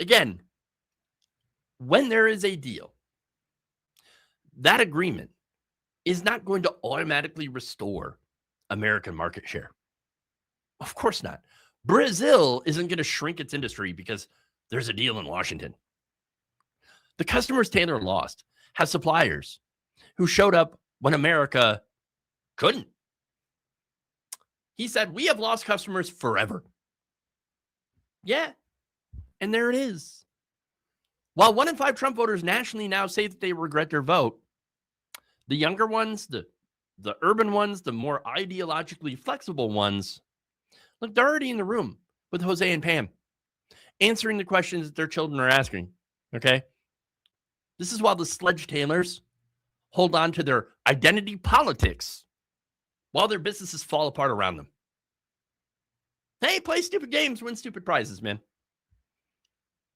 again, when there is a deal, that agreement is not going to automatically restore American market share. Of course not. Brazil isn't going to shrink its industry because there's a deal in Washington. The customers Taylor lost have suppliers who showed up when America couldn't. He said, we have lost customers forever. Yeah, and there it is. While 1 in 5 Trump voters nationally now say that they regret their vote, the younger ones, the urban ones, the more ideologically flexible ones, look, they're already in the room with Jose and Pam, answering the questions that their children are asking, okay? This is while the sledge-tailers hold on to their identity politics while their businesses fall apart around them. Hey, play stupid games, win stupid prizes, man.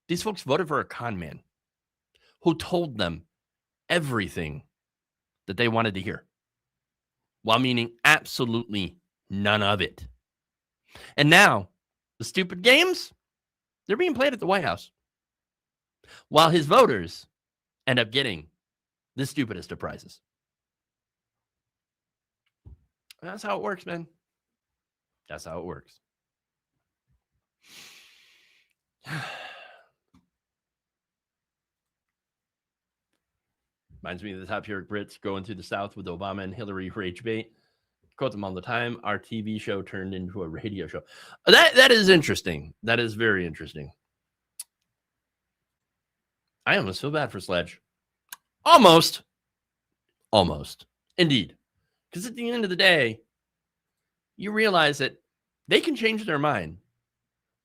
These folks voted for a con man who told them everything that they wanted to hear, while meaning absolutely none of it. And now, the stupid games, they're being played at the White House, while his voters end up getting the stupidest of prizes. That's how it works, man. That's how it works. Reminds me of the top tier Brits going through the South with Obama and Hillary rage bait. Quote them all the time. Our TV show turned into a radio show. That is interesting. That is very interesting. I almost feel bad for Sledge. Almost. Indeed. Because at the end of the day, you realize that they can change their mind.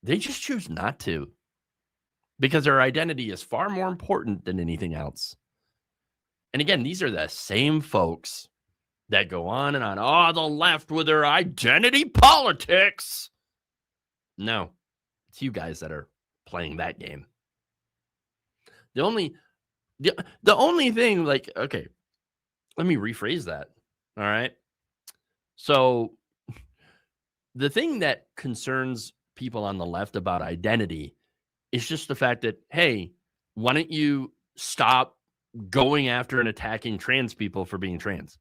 They just choose not to. Because their identity is far more important than anything else. And again, these are the same folks that go on and on. Oh, the left with their identity politics. No, it's you guys that are playing that game. The only thing, like, okay, let me rephrase that. All right. So the thing that concerns people on the left about identity is just the fact that, hey, why don't you stop going after and attacking trans people for being trans?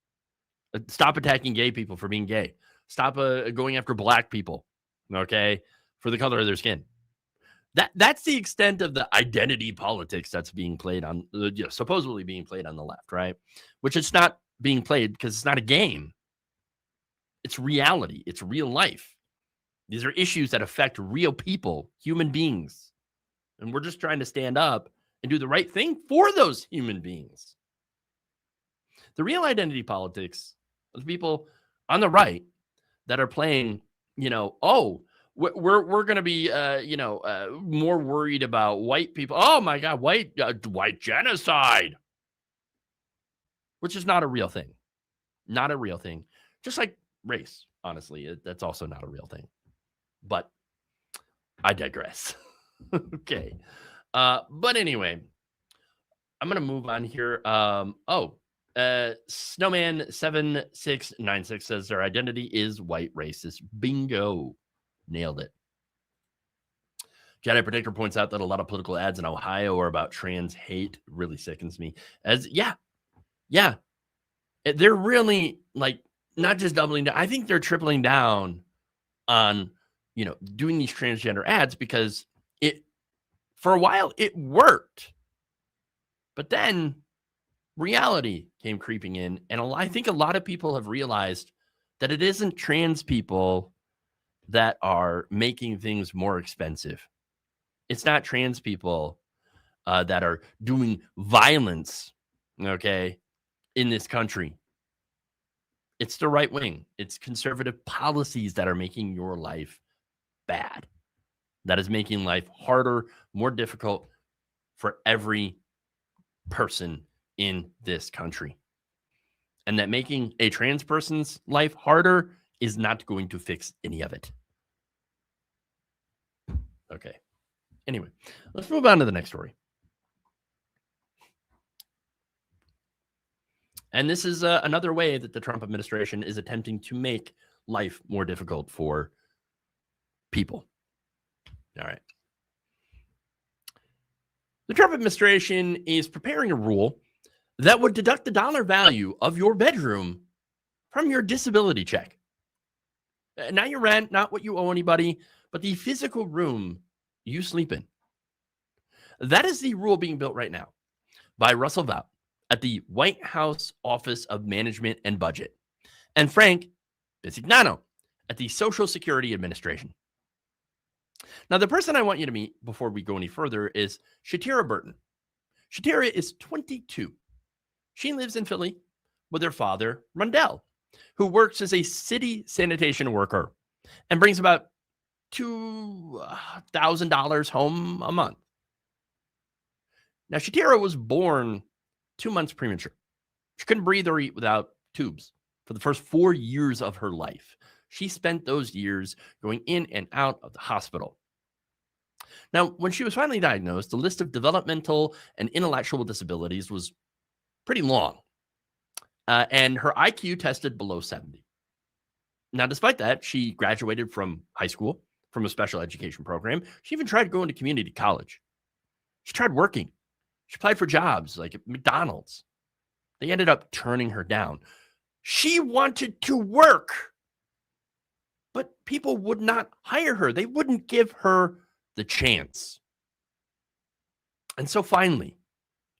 Stop attacking gay people for being gay. Stop going after black people, okay, for the color of their skin. That's the extent of the identity politics that's being played on, supposedly being played on the left, right? Which it's not being played because it's not a game. It's reality. It's real life. These are issues that affect real people, human beings. And we're just trying to stand up and do the right thing for those human beings. The real identity politics of the people on the right that are playing, we're going to be, more worried about white people. Oh my God, white genocide, which is not a real thing. Not a real thing. Just like race, honestly, that's also not a real thing. But I digress. Okay. But anyway, I'm going to move on here. Snowman7696 says their identity is white racist. Bingo. Nailed it. Jedi Predictor points out that a lot of political ads in Ohio are about trans hate. Really sickens me. Yeah. They're really not just doubling down. I think they're tripling down on, doing these transgender ads because for a while it worked. But then reality came creeping in. And I think a lot of people have realized that it isn't trans people that are making things more expensive. It's not trans people that are doing violence, okay, in this country. It's the right wing. It's conservative policies that are making your life bad. That is making life harder, more difficult for every person in this country. And that making a trans person's life harder is not going to fix any of it. Okay. Anyway, let's move on to the next story. And this is another way that the Trump administration is attempting to make life more difficult for people. All right. The Trump administration is preparing a rule that would deduct the dollar value of your bedroom from your disability check. Not your rent, not what you owe anybody, but the physical room you sleep in. That is the rule being built right now by Russell Vought at the White House Office of Management and Budget and Frank Bisignano at the Social Security Administration. Now, the person I want you to meet before we go any further is Shatira Burton. Shatira is 22. She lives in Philly with her father, Rundell, who works as a city sanitation worker and brings about $2,000 home a month. Now, Shatira was born 2 months premature. She couldn't breathe or eat without tubes for the first 4 years of her life. She spent those years going in and out of the hospital. Now, when she was finally diagnosed, the list of developmental and intellectual disabilities was pretty long, and her IQ tested below 70. Now, despite that, she graduated from high school, from a special education program. She even tried going to community college. She tried working. She applied for jobs like at McDonald's. They ended up turning her down. She wanted to work, but people would not hire her. They wouldn't give her the chance. And so finally,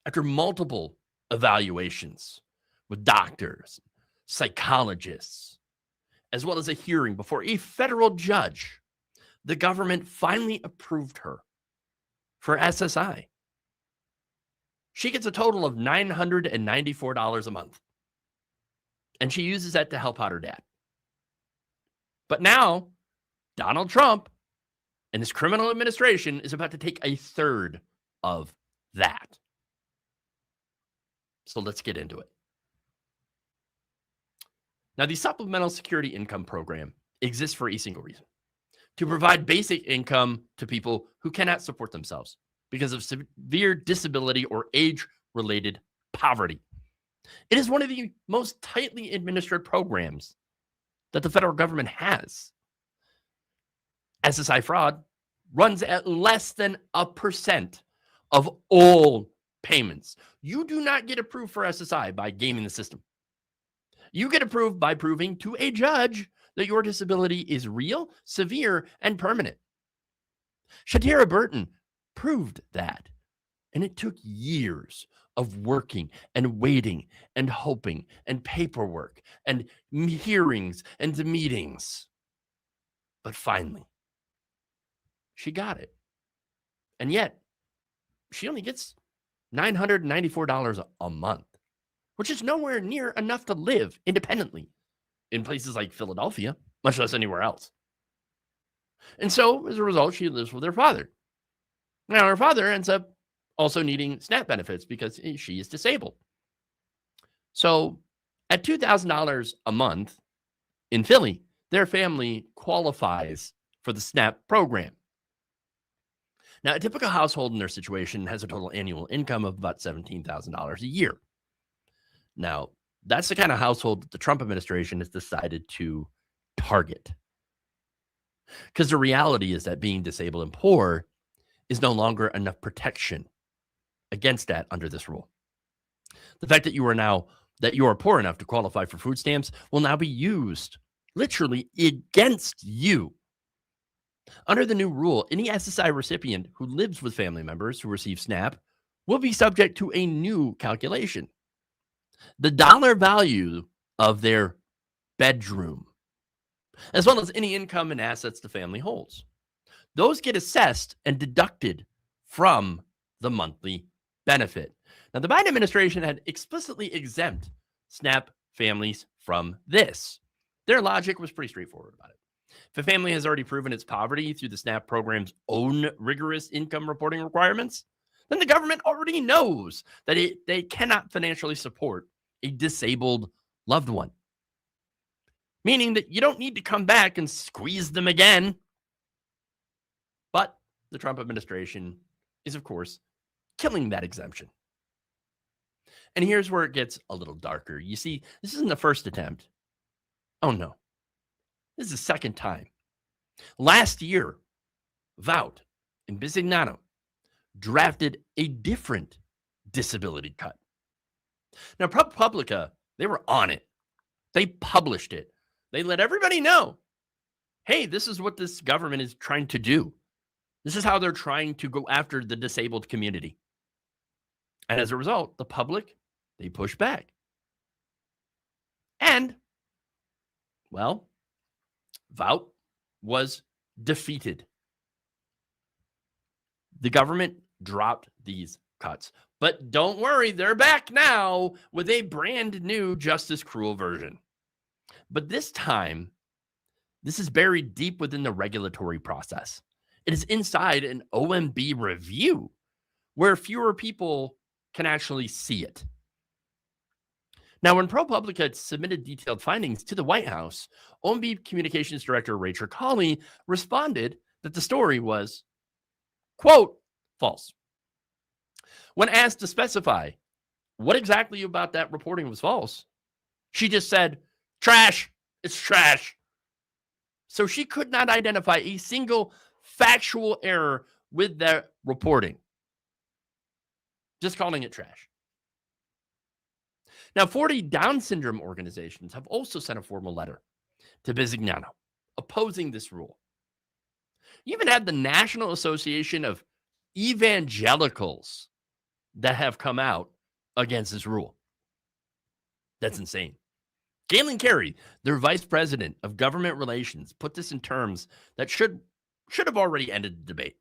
after multiple evaluations with doctors, psychologists, as well as a hearing before a federal judge, the government finally approved her for SSI. She gets a total of $994 a month. And she uses that to help out her dad. But now, Donald Trump and his criminal administration is about to take a third of that. So let's get into it. Now, the Supplemental Security Income Program exists for a single reason: to provide basic income to people who cannot support themselves because of severe disability or age-related poverty. It is one of the most tightly administered programs that the federal government has. SSI fraud runs at less than 1% of all payments. You do not get approved for SSI by gaming the system. You get approved by proving to a judge that your disability is real, severe, and permanent. Shatira Burton proved that, and it took years of working and waiting and hoping and paperwork and hearings and meetings. But finally, she got it. And yet, she only gets $994 a month, which is nowhere near enough to live independently in places like Philadelphia, much less anywhere else. And so, as a result, she lives with her father. Now, her father ends up also needing SNAP benefits because she is disabled. So, at $2,000 a month in Philly, their family qualifies for the SNAP program. Now, a typical household in their situation has a total annual income of about $17,000 a year. Now, that's the kind of household that the Trump administration has decided to target. Because the reality is that being disabled and poor is no longer enough protection against that under this rule. The fact that you are poor enough to qualify for food stamps will now be used literally against you. Under the new rule, any SSI recipient who lives with family members who receive SNAP will be subject to a new calculation. The dollar value of their bedroom, as well as any income and assets the family holds. Those get assessed and deducted from the monthly benefit. Now, the Biden administration had explicitly exempt SNAP families from this. Their logic was pretty straightforward about it. If a family has already proven its poverty through the SNAP program's own rigorous income reporting requirements, then the government already knows that they cannot financially support a disabled loved one. Meaning that you don't need to come back and squeeze them again. But the Trump administration is, of course, killing that exemption. And here's where it gets a little darker. You see, this isn't the first attempt. Oh, no. This is the second time. Last year, Vout and Bisignano drafted a different disability cut. Now, ProPublica, they were on it. They published it. They let everybody know, hey, this is what this government is trying to do. This is how they're trying to go after the disabled community. And as a result, the public, they push back. And, well, Vout was defeated. The government dropped these cuts. But don't worry, they're back now with a brand new Justice Cruel version. But this time, this is buried deep within the regulatory process. It is inside an OMB review where fewer people can actually see it. Now, when ProPublica submitted detailed findings to the White House, OMB Communications Director Rachel Colley responded that the story was, quote, false. When asked to specify what exactly about that reporting was false, she just said, trash, it's trash. So she could not identify a single factual error with that reporting. Just calling it trash. Now, 40 Down syndrome organizations have also sent a formal letter to Bisignano opposing this rule. You even had the National Association of Evangelicals that have come out against this rule. That's insane. Galen Carey, their vice president of government relations, put this in terms that should have already ended the debate.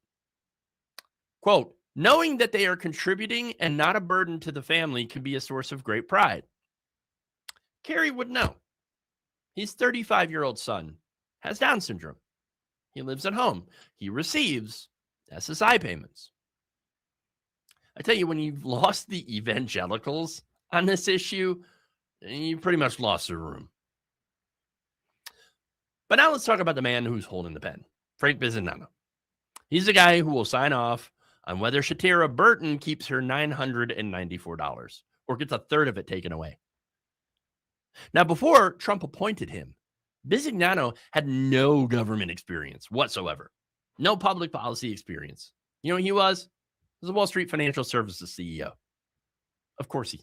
Quote, knowing that they are contributing and not a burden to the family can be a source of great pride. Carey would know. His 35-year-old son has Down syndrome. He lives at home. He receives SSI payments. I tell you, when you've lost the evangelicals on this issue, you pretty much lost the room. But now let's talk about the man who's holding the pen, Frank Bisignano. He's the guy who will sign off on whether Shatira Burton keeps her $994 or gets a third of it taken away. Now, before Trump appointed him, Bisignano had no government experience whatsoever. No public policy experience. You know what he was? He was a Wall Street Financial Services CEO. Of course.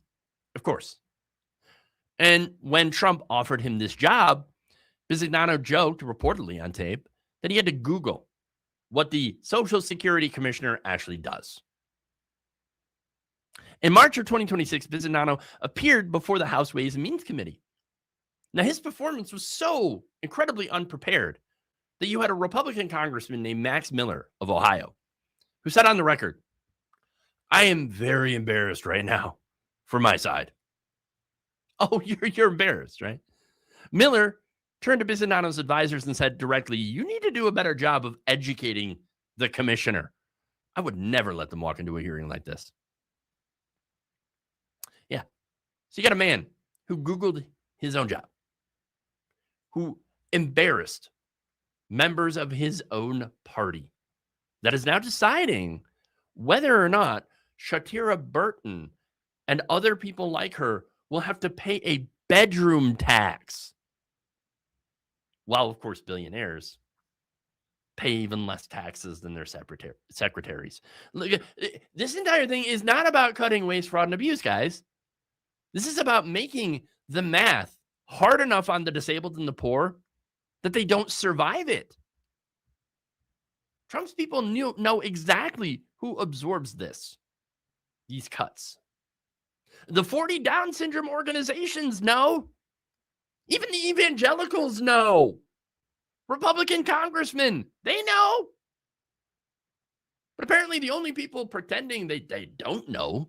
And when Trump offered him this job, Bisignano joked, reportedly on tape, that he had to Google what the Social Security Commissioner actually does. In March of 2026, Bisignano appeared before the House Ways and Means Committee. Now, his performance was so incredibly unprepared that you had a Republican congressman named Max Miller of Ohio, who said on the record, I am very embarrassed right now for my side. Oh, you're embarrassed, right? Miller turned to Bisognano's advisors and said directly, you need to do a better job of educating the commissioner. I would never let them walk into a hearing like this. Yeah. So you got a man who Googled his own job, who embarrassed members of his own party, that is now deciding whether or not Shatira Burton and other people like her will have to pay a bedroom tax. While, of course, billionaires pay even less taxes than their secretaries. Look, this entire thing is not about cutting waste, fraud, and abuse, guys. This is about making the math hard enough on the disabled and the poor that they don't survive it. Trump's people know exactly who absorbs these cuts. The 40 Down syndrome organizations know. Even the evangelicals know. Republican congressmen, they know. But apparently the only people pretending they don't know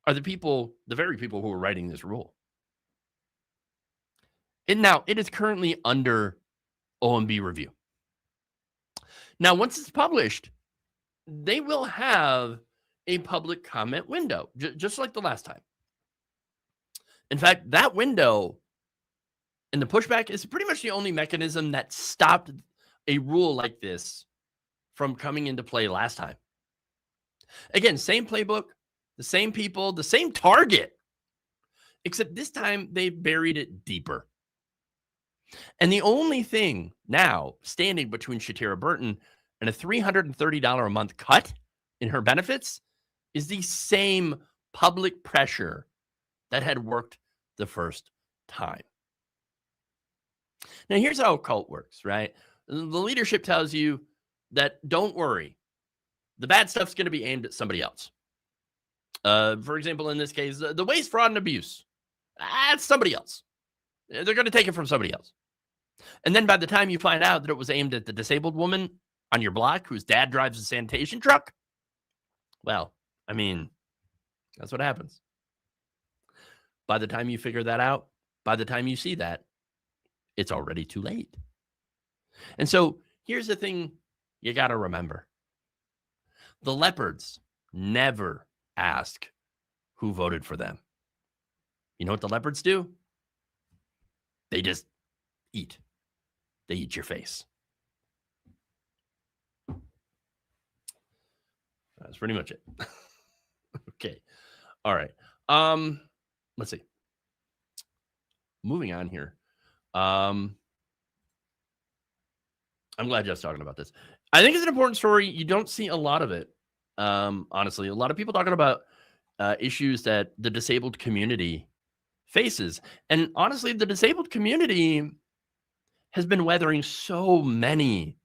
are the very people who are writing this rule. And now it is currently under OMB review. Now, once it's published, they will have a public comment window, just like the last time. In fact, that window and the pushback is pretty much the only mechanism that stopped a rule like this from coming into play last time. Again, same playbook, the same people, the same target, except this time they buried it deeper. And the only thing now standing between Shatira Burton and a $330 a month cut in her benefits is the same public pressure that had worked the first time. Now, here's how a cult works, right? The leadership tells you that don't worry, the bad stuff's going to be aimed at somebody else. For example, in this case, the waste, fraud, and abuse. That's somebody else. They're going to take it from somebody else. And then by the time you find out that it was aimed at the disabled woman on your block whose dad drives a sanitation truck, well, I mean, that's what happens. By the time you figure that out, by the time you see that, it's already too late. And so here's the thing you got to remember. The leopards never ask who voted for them. You know what the leopards do? They just eat. They eat your face. That's pretty much it. Okay. All right. Let's see. Moving on here. I'm glad Jeff's talking about this. I think it's an important story. You don't see a lot of it. Honestly, a lot of people talking about issues that the disabled community faces. And honestly, the disabled community has been weathering so many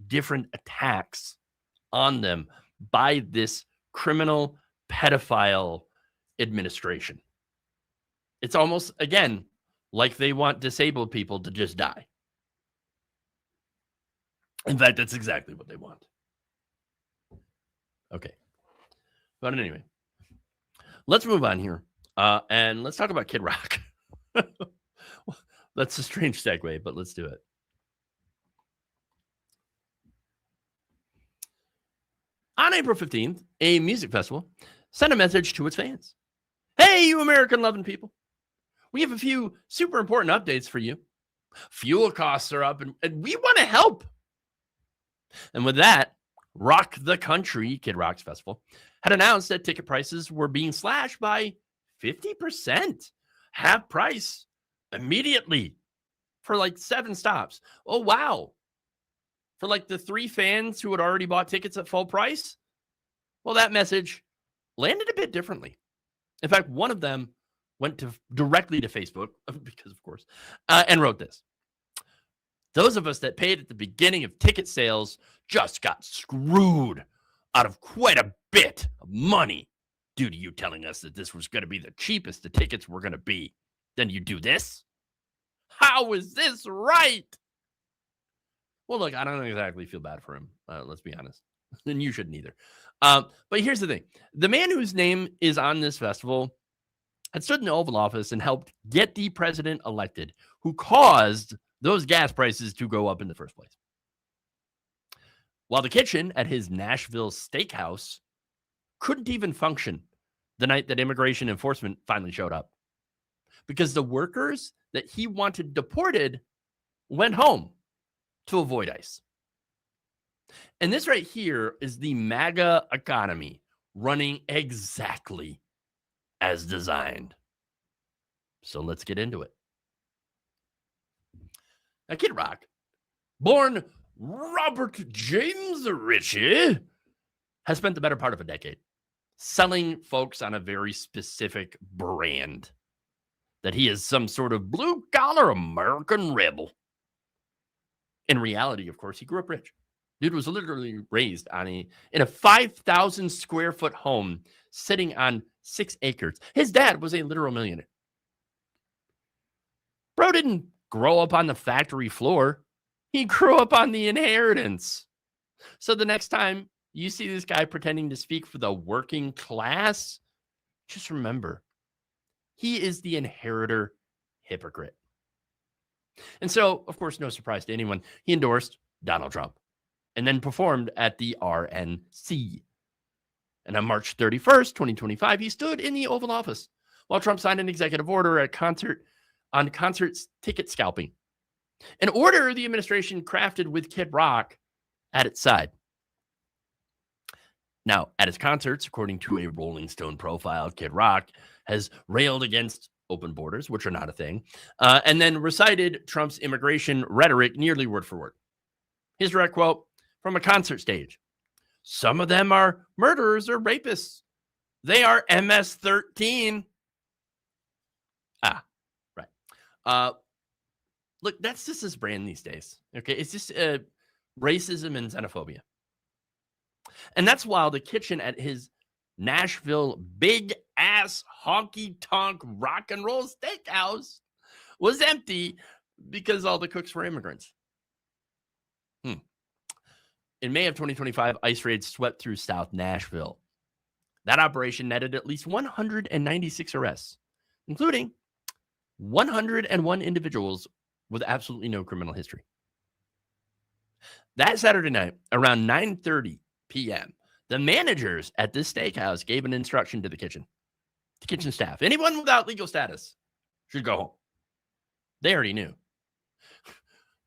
different attacks on them by this criminal pedophile administration. It's almost, again, like they want disabled people to just die. In fact, that's exactly what they want. Okay. But anyway, let's move on here. And let's talk about Kid Rock. That's a strange segue, but let's do it. On April 15th, a music festival sent a message to its fans. Hey, you American-loving people. We have a few super important updates for you. Fuel costs are up, and we want to help. And with that, Rock the Country, Kid Rock's festival, had announced that ticket prices were being slashed by 50%. Half price immediately for like 7 stops. Oh, wow. For like the 3 fans who had already bought tickets at full price? Well, that message landed a bit differently. In fact, one of them went directly to Facebook, because of course, and wrote this. Those of us that paid at the beginning of ticket sales just got screwed out of quite a bit of money due to you telling us that this was going to be the cheapest the tickets were going to be. Then you do this? How is this right? Well, look, I don't exactly feel bad for him. Let's be honest. and you shouldn't either. But here's the thing. The man whose name is on this festival had stood in the Oval Office and helped get the president elected, who caused those gas prices to go up in the first place. While the kitchen at his Nashville steakhouse couldn't even function the night that immigration enforcement finally showed up, because the workers that he wanted deported went home to avoid ICE. And this right here is the MAGA economy running exactly as designed. So let's get into it. Now, Kid Rock, born Robert James Ritchie, has spent the better part of a decade selling folks on a very specific brand that he is some sort of blue-collar American rebel. In reality, of course, he grew up rich. Dude was literally raised in a 5,000 square foot home sitting on 6 acres. His dad was a literal millionaire. Bro didn't grow up on the factory floor. He grew up on the inheritance. So the next time you see this guy pretending to speak for the working class, just remember, he is the inheritor hypocrite. And so, of course, no surprise to anyone, he endorsed Donald Trump and then performed at the RNC. And on March 31st, 2025, he stood in the Oval Office while Trump signed an executive order on concerts ticket scalping, an order the administration crafted with Kid Rock at its side. Now, at his concerts, according to a Rolling Stone profile, Kid Rock has railed against open borders, which are not a thing, and then recited Trump's immigration rhetoric nearly word for word. His direct quote from a concert stage: "Some of them are murderers or rapists. They are MS-13. Right. Look, that's just his brand these days. Okay, it's just racism and xenophobia. And that's while the kitchen at his Nashville big ass honky tonk rock and roll steakhouse was empty because all the cooks were immigrants. In May of 2025, ICE raids swept through South Nashville. That operation netted at least 196 arrests, including 101 individuals with absolutely no criminal history. That Saturday night, around 9:30 p.m., the managers at this steakhouse gave an instruction to the kitchen staff: anyone without legal status should go home. They already knew.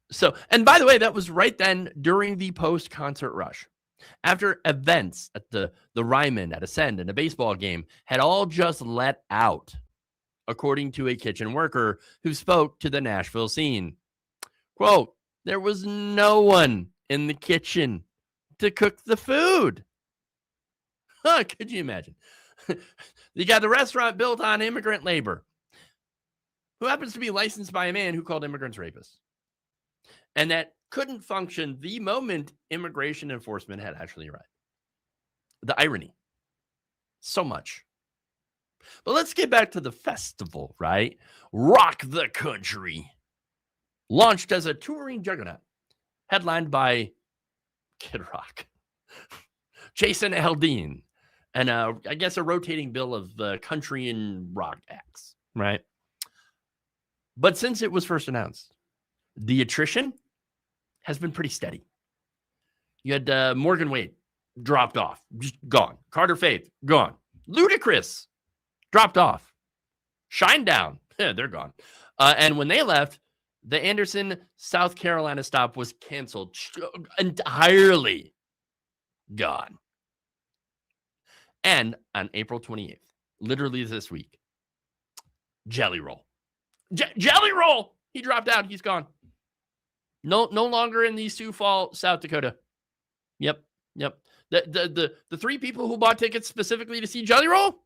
So, and by the way, that was right then during the post-concert rush. After events at the Ryman, at Ascend, and a baseball game had all just let out, according to a kitchen worker who spoke to the Nashville scene. Quote, "There was no one in the kitchen to cook the food." Could you imagine? You got the restaurant built on immigrant labor, who happens to be licensed by a man who called immigrants rapists, and that couldn't function the moment immigration enforcement had actually arrived. The irony. So much. But let's get back to the festival, right? Rock the Country launched as a touring juggernaut, headlined by Kid Rock, Jason Aldean, and I guess a rotating bill of country and rock acts, right? But since it was first announced, the attrition has been pretty steady. You had Morgan Wade dropped off, just gone. Carter Faith, gone. Ludacris dropped off. Shinedown, they're gone. And when they left, the Anderson, South Carolina stop was canceled, entirely gone. And on April 28th, literally this week, Jelly Roll. Jelly Roll! He dropped out. He's gone. No longer in the Sioux Falls, South Dakota. Yep. The 3 people who bought tickets specifically to see Jelly Roll,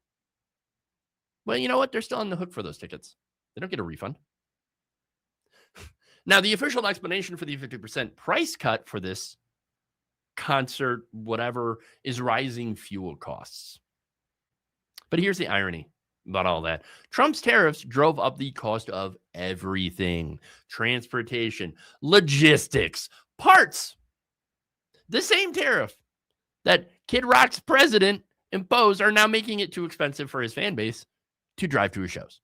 well, you know what? They're still on the hook for those tickets. They don't get a refund. Now, the official explanation for the 50% price cut for this concert, whatever, is rising fuel costs. But here's the irony about all that. Trump's tariffs drove up the cost of everything: transportation, logistics, parts. The same tariff that Kid Rock's president imposed are now making it too expensive for his fan base to drive to his shows.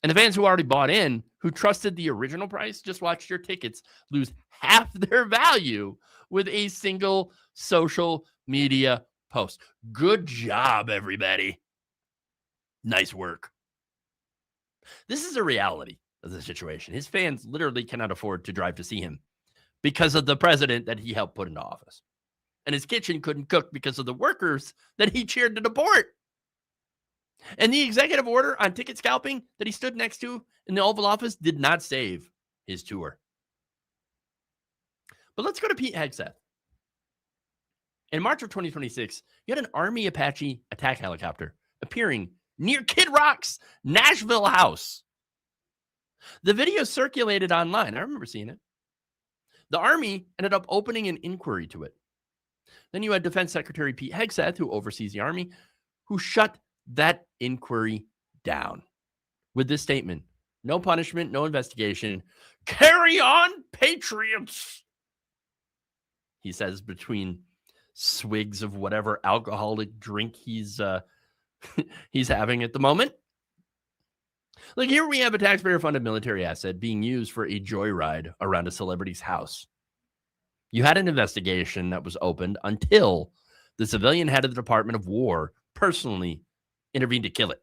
And the fans who already bought in, who trusted the original price, just watched your tickets lose half their value with a single social media post. Good job, everybody. Nice work. This is a reality of the situation. His fans literally cannot afford to drive to see him because of the president that he helped put into office. And his kitchen couldn't cook because of the workers that he cheered to deport. And the executive order on ticket scalping that he stood next to in the Oval Office did not save his tour. But let's go to Pete Hegseth. In March of 2026, you had an Army Apache attack helicopter appearing near Kid Rock's Nashville house. The video circulated online. I remember seeing it. The Army ended up opening an inquiry to it. Then you had Defense Secretary Pete Hegseth, who oversees the Army, who shut that inquiry down with this statement: no punishment, no investigation. Carry on, patriots, he says between swigs of whatever alcoholic drink he's having at the moment. Like, here we have a taxpayer-funded military asset being used for a joyride around a celebrity's house. You had an investigation that was opened until the civilian head of the Department of War personally intervened to kill it.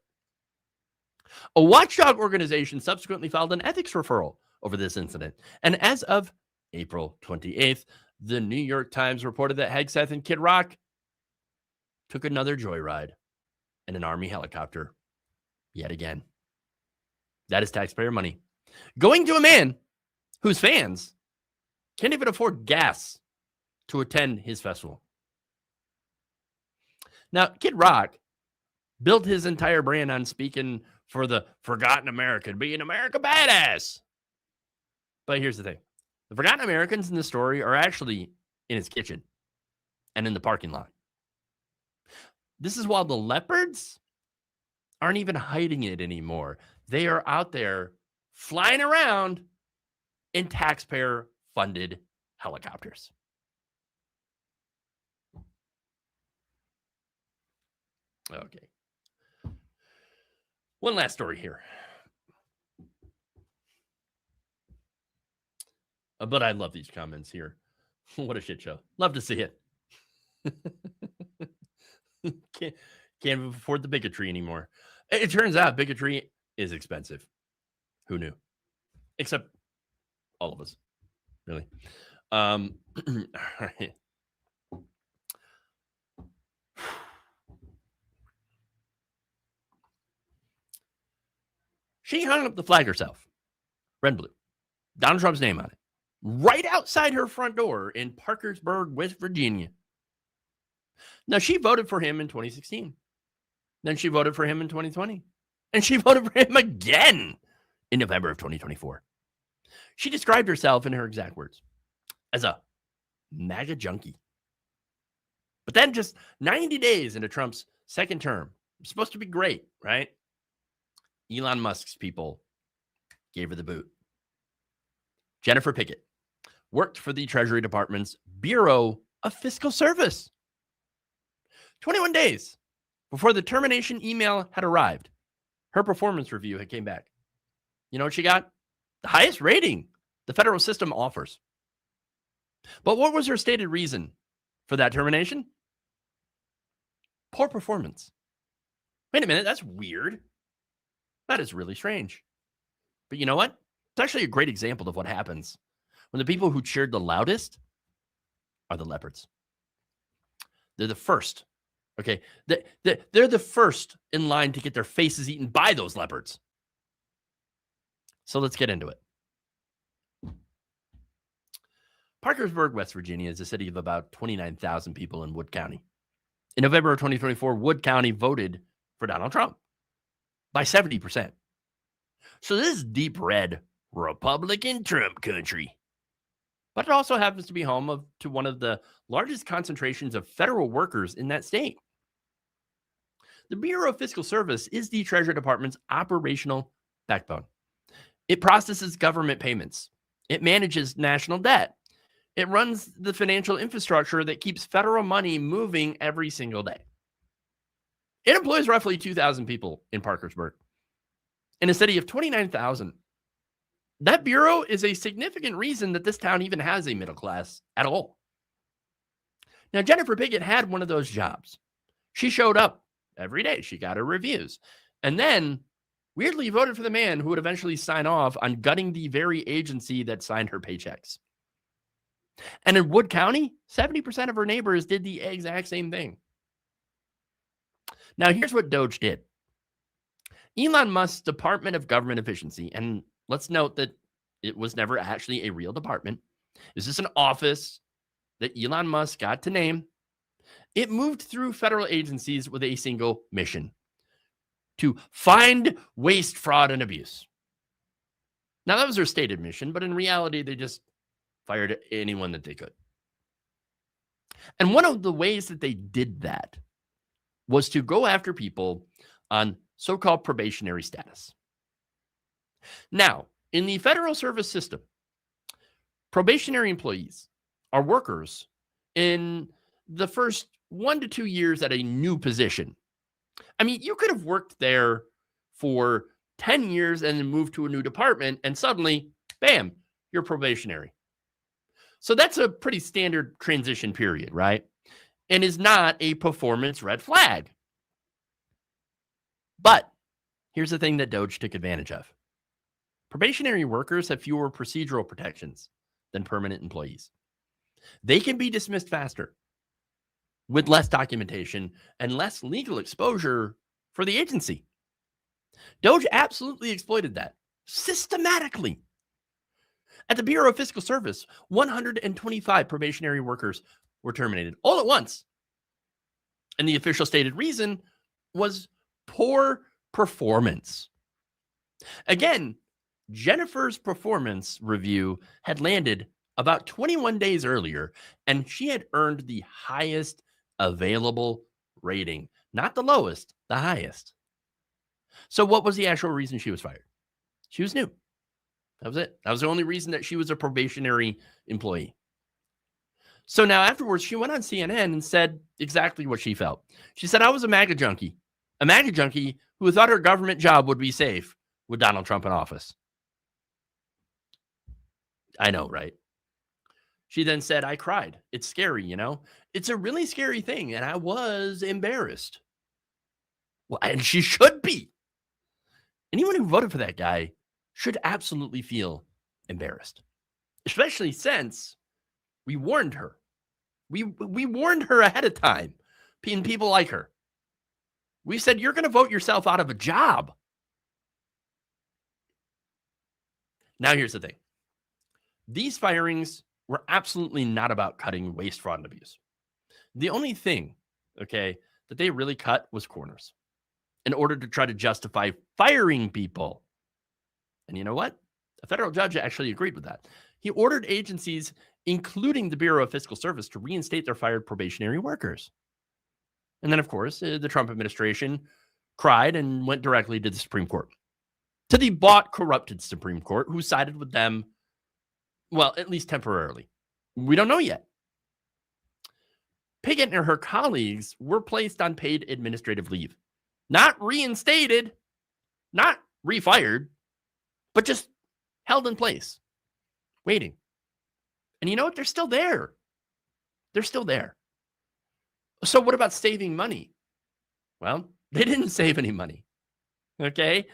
A watchdog organization subsequently filed an ethics referral over this incident. And as of April 28th, the New York Times reported that Hegseth and Kid Rock took another joyride in an Army helicopter yet again. That is taxpayer money going to a man whose fans can't even afford gas to attend his festival. Now, Kid Rock built his entire brand on speaking for the forgotten American, being America badass. But here's the thing. The forgotten Americans in the story are actually in his kitchen and in the parking lot. This is while the leopards aren't even hiding it anymore. They are out there flying around in taxpayer-funded helicopters. Okay. One last story here. But I love these comments here. What a shit show. Love to see it. Can't afford the bigotry anymore. It turns out bigotry is expensive. Who knew? Except all of us, really. All right. She hung up the flag herself, red and blue, Donald Trump's name on it, right outside her front door in Parkersburg, West Virginia. Now, she voted for him in 2016. Then she voted for him in 2020. And she voted for him again in November of 2024. She described herself in her exact words as a MAGA junkie. But then just 90 days into Trump's second term, it's supposed to be great, right? Elon Musk's people gave her the boot. Jennifer Pickett worked for the Treasury Department's Bureau of Fiscal Service. 21 days before the termination email had arrived, her performance review had came back. You know what she got? The highest rating the federal system offers. But what was her stated reason for that termination? Poor performance. Wait a minute, that's weird. That is really strange. But you know what? It's actually a great example of what happens when the people who cheered the loudest are the leopards. They're the first. Okay, they're the first in line to get their faces eaten by those leopards. So let's get into it. Parkersburg, West Virginia is a city of about 29,000 people in Wood County. In November of 2024, Wood County voted for Donald Trump by 70%. So this is deep red Republican Trump country. But it also happens to be home to one of the largest concentrations of federal workers in that state. The Bureau of Fiscal Service is the Treasury Department's operational backbone. It processes government payments. It manages national debt. It runs the financial infrastructure that keeps federal money moving every single day. It employs roughly 2,000 people in Parkersburg. In a city of 29,000, that bureau is a significant reason that this town even has a middle class at all. Now, Jennifer Pickett had one of those jobs. She showed up every day. She got her reviews. And then weirdly voted for the man who would eventually sign off on gutting the very agency that signed her paychecks. And in Wood County, 70% of her neighbors did the exact same thing. Now, here's what Doge did. Elon Musk's Department of Government Efficiency, and let's note that it was never actually a real department. This is an office that Elon Musk got to name. It moved through federal agencies with a single mission: to find waste, fraud, and abuse. Now, that was their stated mission, but in reality, they just fired anyone that they could. And one of the ways that they did that was to go after people on so-called probationary status. Now, in the federal service system, probationary employees are workers in the first 1 to 2 years at a new position. I mean, you could have worked there for 10 years and then moved to a new department, and suddenly, bam, you're probationary. So that's a pretty standard transition period, right? And is not a performance red flag. But here's the thing that Doge took advantage of. Probationary workers have fewer procedural protections than permanent employees. They can be dismissed faster with less documentation and less legal exposure for the agency. Doge absolutely exploited that systematically. At the Bureau of Fiscal Service, 125 probationary workers were terminated all at once. And the official stated reason was poor performance. Again, Jennifer's performance review had landed about 21 days earlier, and she had earned the highest available rating. Not the lowest, the highest. So what was the actual reason she was fired? She was new. That was it. That was the only reason that she was a probationary employee. So now afterwards, she went on CNN and said exactly what she felt. She said, I was a MAGA junkie who thought her government job would be safe with Donald Trump in office. I know, right? She then said, I cried. It's scary, you know? It's a really scary thing, and I was embarrassed. Well, and she should be. Anyone who voted for that guy should absolutely feel embarrassed, especially since we warned her. We warned her ahead of time, and people like her. We said, you're going to vote yourself out of a job. Now, here's the thing. These firings were absolutely not about cutting waste, fraud, and abuse. The only thing, okay, that they really cut was corners in order to try to justify firing people. And you know what? A federal judge actually agreed with that. He ordered agencies, including the Bureau of Fiscal Service, to reinstate their fired probationary workers. And then, of course, the Trump administration cried and went directly to the Supreme Court, to the bought, corrupted Supreme Court, who sided with them, well, at least temporarily. We don't know yet. Pickett and her colleagues were placed on paid administrative leave. Not reinstated, not refired, but just held in place, waiting. And you know what? They're still there. They're still there. So what about saving money? Well, they didn't save any money. Okay?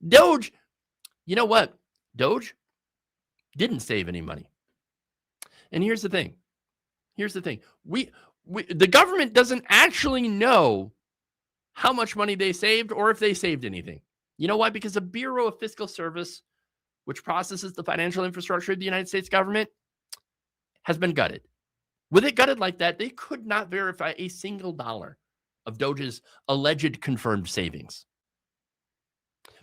Doge, you know what? Doge didn't save any money. And here's the thing. The government doesn't actually know how much money they saved or if they saved anything. You know why? Because the Bureau of Fiscal Service, which processes the financial infrastructure of the United States government, has been gutted. With it gutted like that, they could not verify a single dollar of Doge's alleged confirmed savings.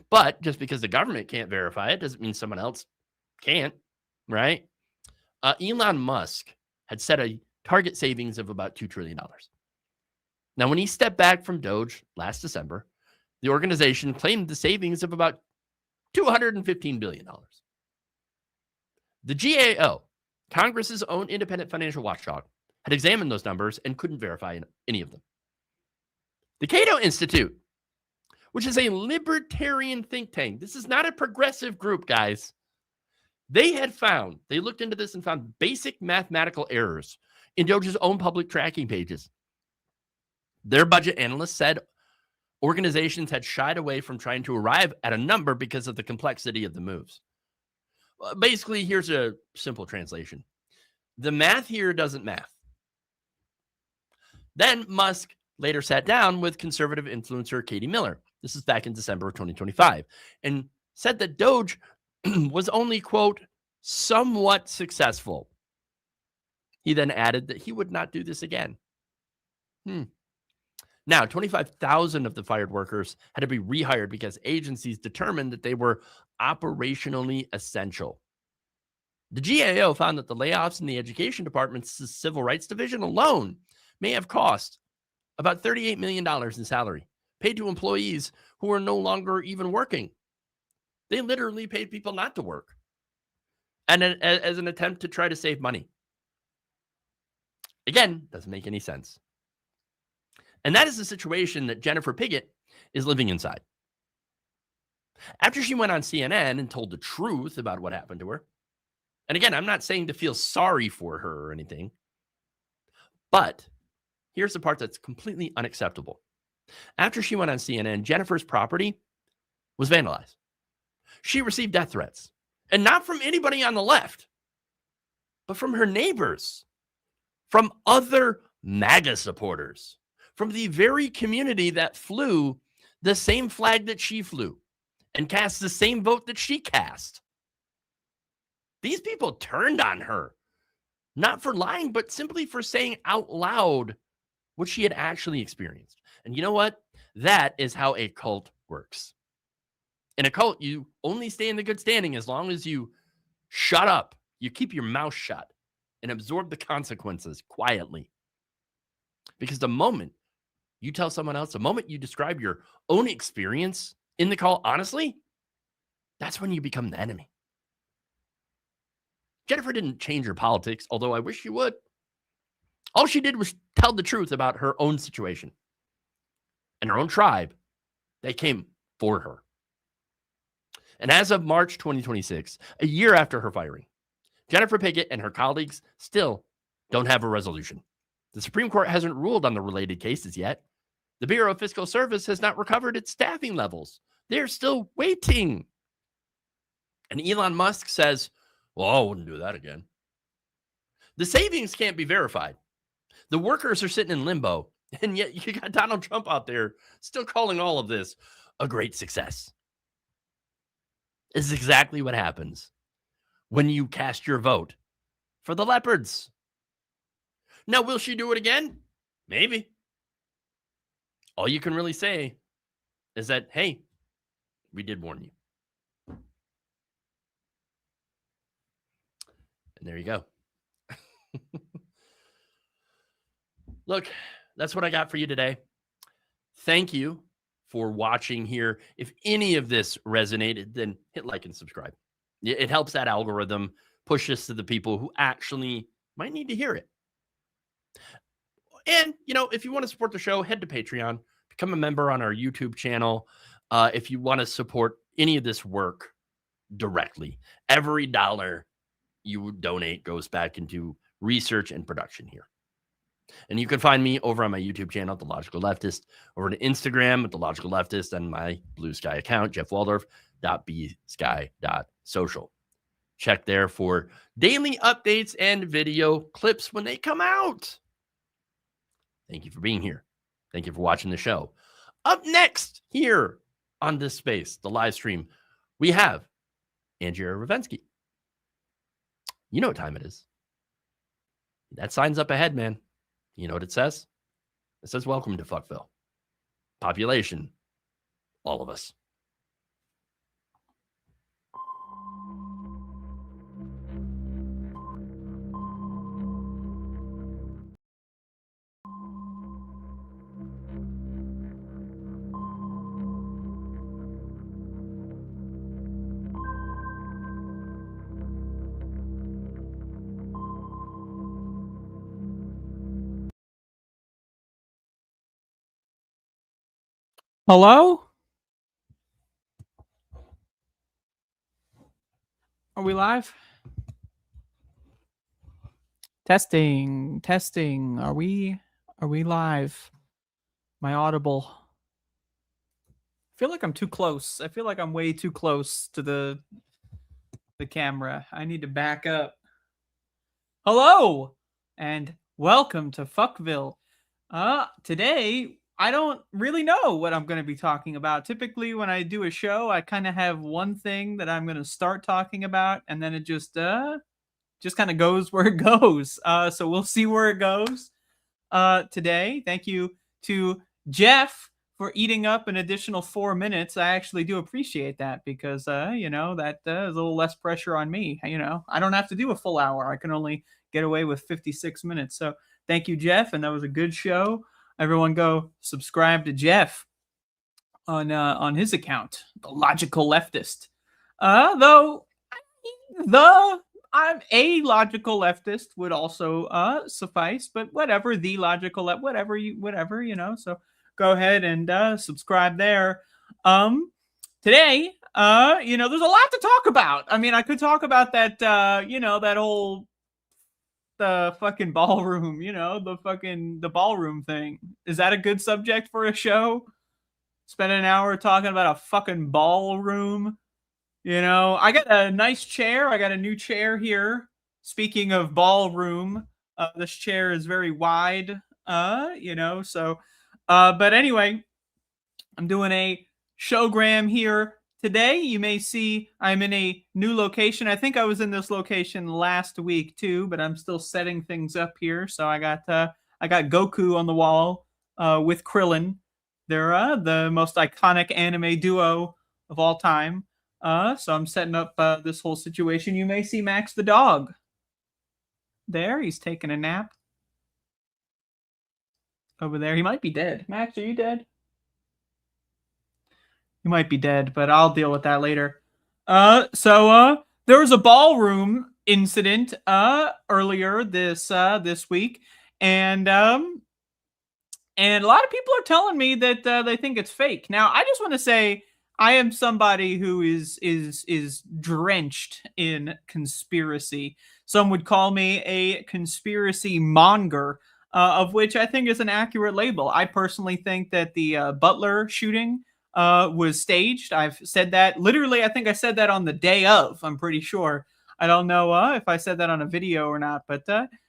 But just because the government can't verify it doesn't mean someone else can't, right? Elon Musk had set a target savings of about $2 trillion. Now, when he stepped back from Doge last December, the organization claimed the savings of about $215 billion. The GAO, Congress's own independent financial watchdog had examined those numbers and couldn't verify any of them. The Cato Institute, which is a libertarian think tank. This is not a progressive group, guys. They looked into this and found basic mathematical errors in Doge's own public tracking pages. Their budget analysts said organizations had shied away from trying to arrive at a number because of the complexity of the moves. Basically, here's a simple translation. The math here doesn't math. Then Musk later sat down with conservative influencer Katie Miller. This is back in December of 2025, and said that Doge was only, quote, somewhat successful. He then added that he would not do this again. Now, 25,000 of the fired workers had to be rehired because agencies determined that they were operationally essential. The GAO found that the layoffs in the education department's civil rights division alone may have cost about $38 million in salary paid to employees who are no longer even working. They literally paid people not to work, and as an attempt to try to save money. Again, doesn't make any sense. And that is the situation that Jennifer Piggott is living inside. After she went on CNN and told the truth about what happened to her, and again, I'm not saying to feel sorry for her or anything, but here's the part that's completely unacceptable. After she went on CNN, Jennifer's property was vandalized. She received death threats, and not from anybody on the left, but from her neighbors, from other MAGA supporters, from the very community that flew the same flag that she flew and cast the same vote that she cast. These people turned on her, not for lying, but simply for saying out loud what she had actually experienced. And you know what? That is how a cult works. In a cult, you only stay in the good standing as long as you shut up, you keep your mouth shut, and absorb the consequences quietly. Because the moment you tell someone else, the moment you describe your own experience in the cult honestly, that's when you become the enemy. Jennifer didn't change her politics, although I wish she would. All she did was tell the truth about her own situation. And her own tribe, they came for her. And as of March 2026, a year after her firing, Jennifer Piggott and her colleagues still don't have a resolution. The Supreme Court hasn't ruled on the related cases yet. The Bureau of Fiscal Service has not recovered its staffing levels. They're still waiting. And Elon Musk says, well, I wouldn't do that again. The savings can't be verified. The workers are sitting in limbo. And yet you got Donald Trump out there still calling all of this a great success. This is exactly what happens when you cast your vote for the leopards. Now, will she do it again? Maybe. All you can really say is that, hey, we did warn you. And there you go. Look, that's what I got for you today. Thank you for watching here. If any of this resonated, then hit like and subscribe. It helps that algorithm push this to the people who actually might need to hear it. And, if you want to support the show, head to Patreon, become a member on our YouTube channel. If you want to support any of this work directly, every dollar you donate goes back into research and production here. And you can find me over on my YouTube channel, The Logical Leftist, over to Instagram at The Logical Leftist, and my Blue Sky account, jeffwaldorf.bsky.social. Check there for daily updates and video clips when they come out. Thank you for being here. Thank you for watching the show. Up next here on this space, the live stream, we have Andrea Rovenski. You know what time it is. That sign's up ahead, man. You know what it says? It says, welcome to Fuckville. Population, all of us. Hello? Are we live? Testing, testing. Are we live? Am I audible? I feel like I'm too close. I feel like I'm way too close to the camera. I need to back up. Hello and welcome to Fville. Today I don't really know what I'm going to be talking about. Typically when I do a show, I kind of have one thing that I'm going to start talking about, and then it just kind of goes where it goes. So we'll see where it goes today. Thank you to Jeff for eating up an additional 4 minutes. I actually do appreciate that because, that is a little less pressure on me. I don't have to do a full hour. I can only get away with 56 minutes. So thank you, Jeff. And that was a good show. Everyone go subscribe to Jeff on his account, The Logical Leftist. Though I'm a logical leftist would also suffice, but whatever, the logical whatever, so go ahead and subscribe there. Today, there's a lot to talk about. I mean, I could talk about that, that whole the fucking ballroom, the ballroom thing. Is that a good subject for a show? Spend an hour talking about a fucking ballroom. I got a nice chair. I got a new chair here. Speaking of ballroom, this chair is very wide, but anyway, I'm doing a showgram here today. You may see I'm in a new location. I think I was in this location last week too, but I'm still setting things up here. So I got Goku on the wall with Krillin. They're the most iconic anime duo of all time. So I'm setting up this whole situation. You may see Max the dog. There, he's taking a nap. Over there, he might be dead. Max, are you dead? You might be dead, but I'll deal with that later. So there was a ballroom incident earlier this week, and a lot of people are telling me that they think it's fake. Now, I just want to say I am somebody who is drenched in conspiracy. Some would call me a conspiracy monger, of which I think is an accurate label. I personally think that the Butler shooting was staged. I've said that literally. I think I said that on the day of. I'm pretty sure. I don't know if I said that on a video or not, but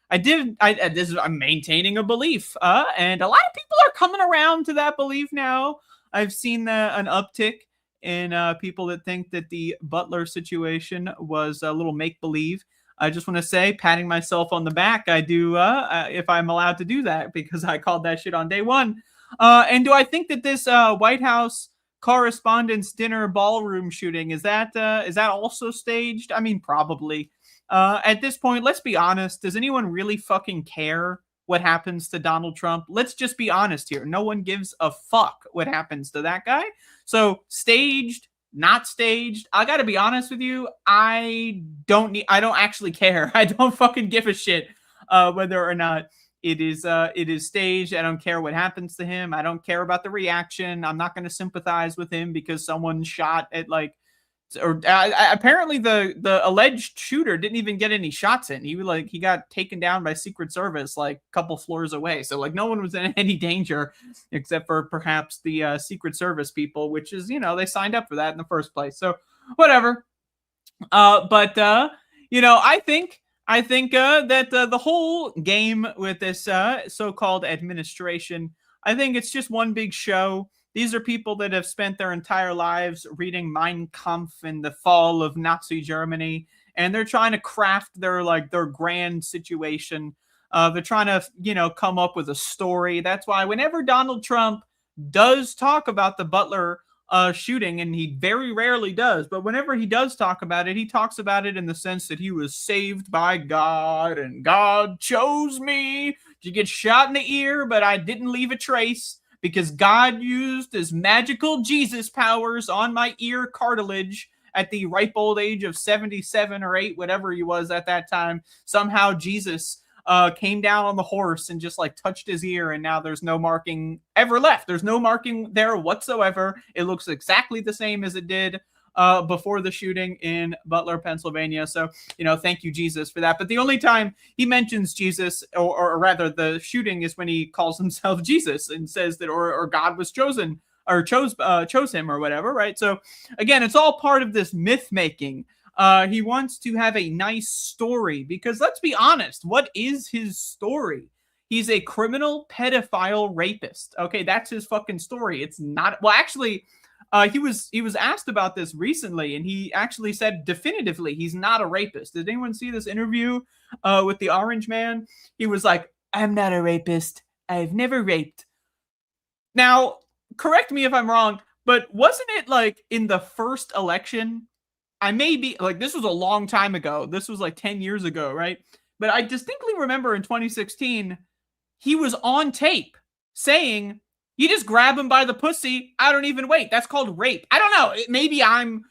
I did. I'm maintaining a belief, and a lot of people are coming around to that belief now. I've seen an uptick in people that think that the Butler situation was a little make-believe. I just want to say, patting myself on the back, I do, if I'm allowed to do that, because I called that shit on day one. And do I think that this White House Correspondents' Dinner ballroom shooting, is that also staged? I mean, probably. At this point, let's be honest. Does anyone really fucking care what happens to Donald Trump? Let's just be honest here. No one gives a fuck what happens to that guy. So staged, not staged. I got to be honest with you. I don't actually care. I don't fucking give a shit whether or not it is staged. I don't care what happens to him. I don't care about the reaction. I'm not going to sympathize with him because someone shot at apparently the alleged shooter didn't even get any shots in. He got taken down by Secret Service like a couple floors away. So no one was in any danger except for perhaps the Secret Service people, which is, they signed up for that in the first place. So whatever. I think that the whole game with this so-called administration, I think it's just one big show. These are people that have spent their entire lives reading Mein Kampf and the fall of Nazi Germany, and they're trying to craft their grand situation. They're trying to, come up with a story. That's why whenever Donald Trump does talk about the Butler shooting, and he very rarely does, but whenever he does talk about it, he talks about it in the sense that he was saved by God, and God chose me to get shot in the ear, but I didn't leave a trace, because God used his magical Jesus powers on my ear cartilage at the ripe old age of 77 or 8, whatever he was at that time. Somehow Jesus came down on the horse and just like touched his ear, and now there's no marking ever left. There's no marking there whatsoever. It looks exactly the same as it did before the shooting in Butler, Pennsylvania. So, thank you, Jesus, for that. But the only time he mentions Jesus, or rather the shooting, is when he calls himself Jesus and says that, or God was chosen, or chose him, or whatever, right? So again, it's all part of this myth making. He wants to have a nice story, because let's be honest, what is his story? He's a criminal pedophile rapist. Okay, that's his fucking story. It's not, well, actually, he was asked about this recently, and he actually said definitively he's not a rapist. Did anyone see this interview with the Orange Man? He was like, I'm not a rapist. I've never raped. Now, correct me if I'm wrong, but wasn't it like in the first election? I may be like, this was a long time ago. This was like 10 years ago, right? But I distinctly remember in 2016, he was on tape saying, you just grab him by the pussy, I don't even wait. That's called rape. I don't know. Maybe I'm,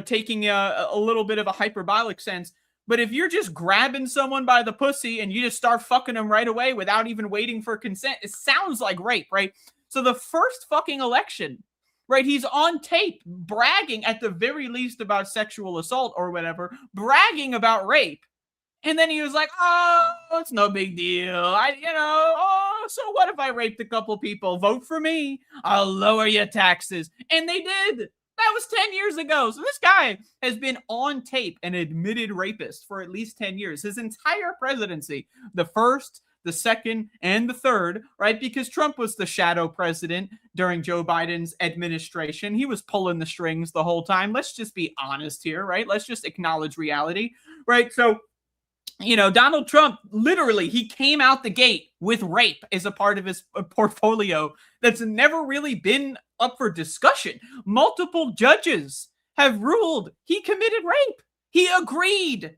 taking a little bit of a hyperbolic sense. But if you're just grabbing someone by the pussy and you just start fucking them right away without even waiting for consent, it sounds like rape, right? So the first fucking election, right, he's on tape bragging at the very least about sexual assault or whatever, bragging about rape. And then he was like, oh, it's no big deal. So what if I raped a couple people? Vote for me. I'll lower your taxes. And they did. That was 10 years ago. So this guy has been on tape an admitted rapist for at least 10 years. His entire presidency, the first, the second, and the third, right? Because Trump was the shadow president during Joe Biden's administration. He was pulling the strings the whole time. Let's just be honest here, right? Let's just acknowledge reality, right? So, Donald Trump, literally, he came out the gate with rape as a part of his portfolio that's never really been up for discussion. Multiple judges have ruled he committed rape. He agreed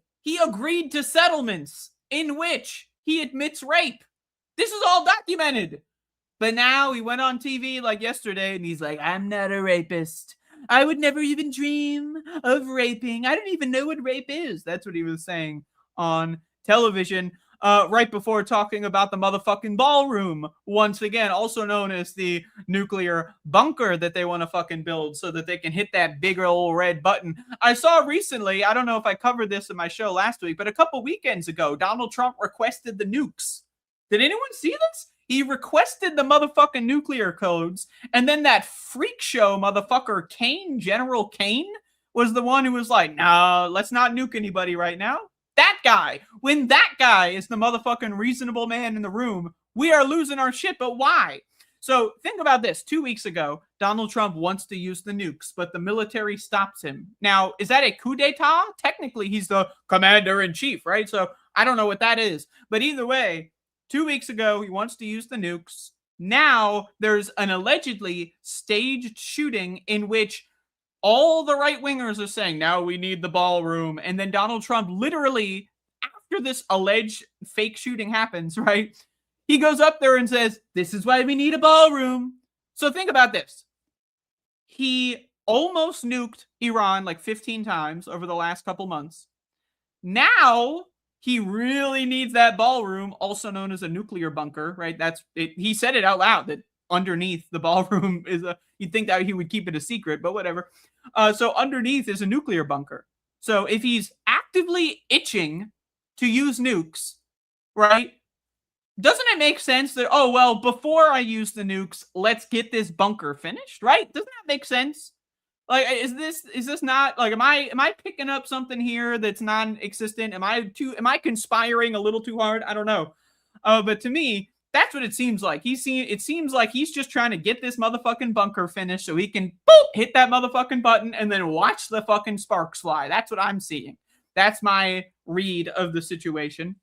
to settlements in which he admits rape. This is all documented. But now he went on TV like yesterday and he's like, I'm not a rapist. I would never even dream of raping. I don't even know what rape is. That's what he was saying on television right before talking about the motherfucking ballroom, once again, also known as the nuclear bunker that they want to fucking build so that they can hit that big old red button. I saw recently, I don't know if I covered this in my show last week, but a couple weekends ago, Donald Trump requested the nukes. Did anyone see this? He requested the motherfucking nuclear codes, and then that freak show motherfucker General Kane, was the one who was like, no, let's not nuke anybody right now. That guy, when that guy is the motherfucking reasonable man in the room, we are losing our shit. But why? So think about this. 2 weeks ago, Donald Trump wants to use the nukes, but the military stops him. Now, is that a coup d'etat? Technically, he's the commander-in-chief, right? So I don't know what that is. But either way, 2 weeks ago, he wants to use the nukes. Now, there's an allegedly staged shooting in which all the right-wingers are saying, now we need the ballroom. And then Donald Trump literally, after this alleged fake shooting happens, right, he goes up there and says, this is why we need a ballroom. So think about this. He almost nuked Iran like 15 times over the last couple months. Now he really needs that ballroom, also known as a nuclear bunker, right? That's it. He said it out loud that underneath the ballroom is you'd think that he would keep it a secret, but whatever. So underneath is a nuclear bunker. So if he's actively itching to use nukes, right? Doesn't it make sense that, oh, well, before I use the nukes, let's get this bunker finished, right? Doesn't that make sense? Like, is this not like, am I picking up something here that's non-existent? Am I conspiring a little too hard? I don't know. But to me, that's what it seems like. It seems like he's just trying to get this motherfucking bunker finished so he can boop, hit that motherfucking button and then watch the fucking sparks fly. That's what I'm seeing. That's my read of the situation.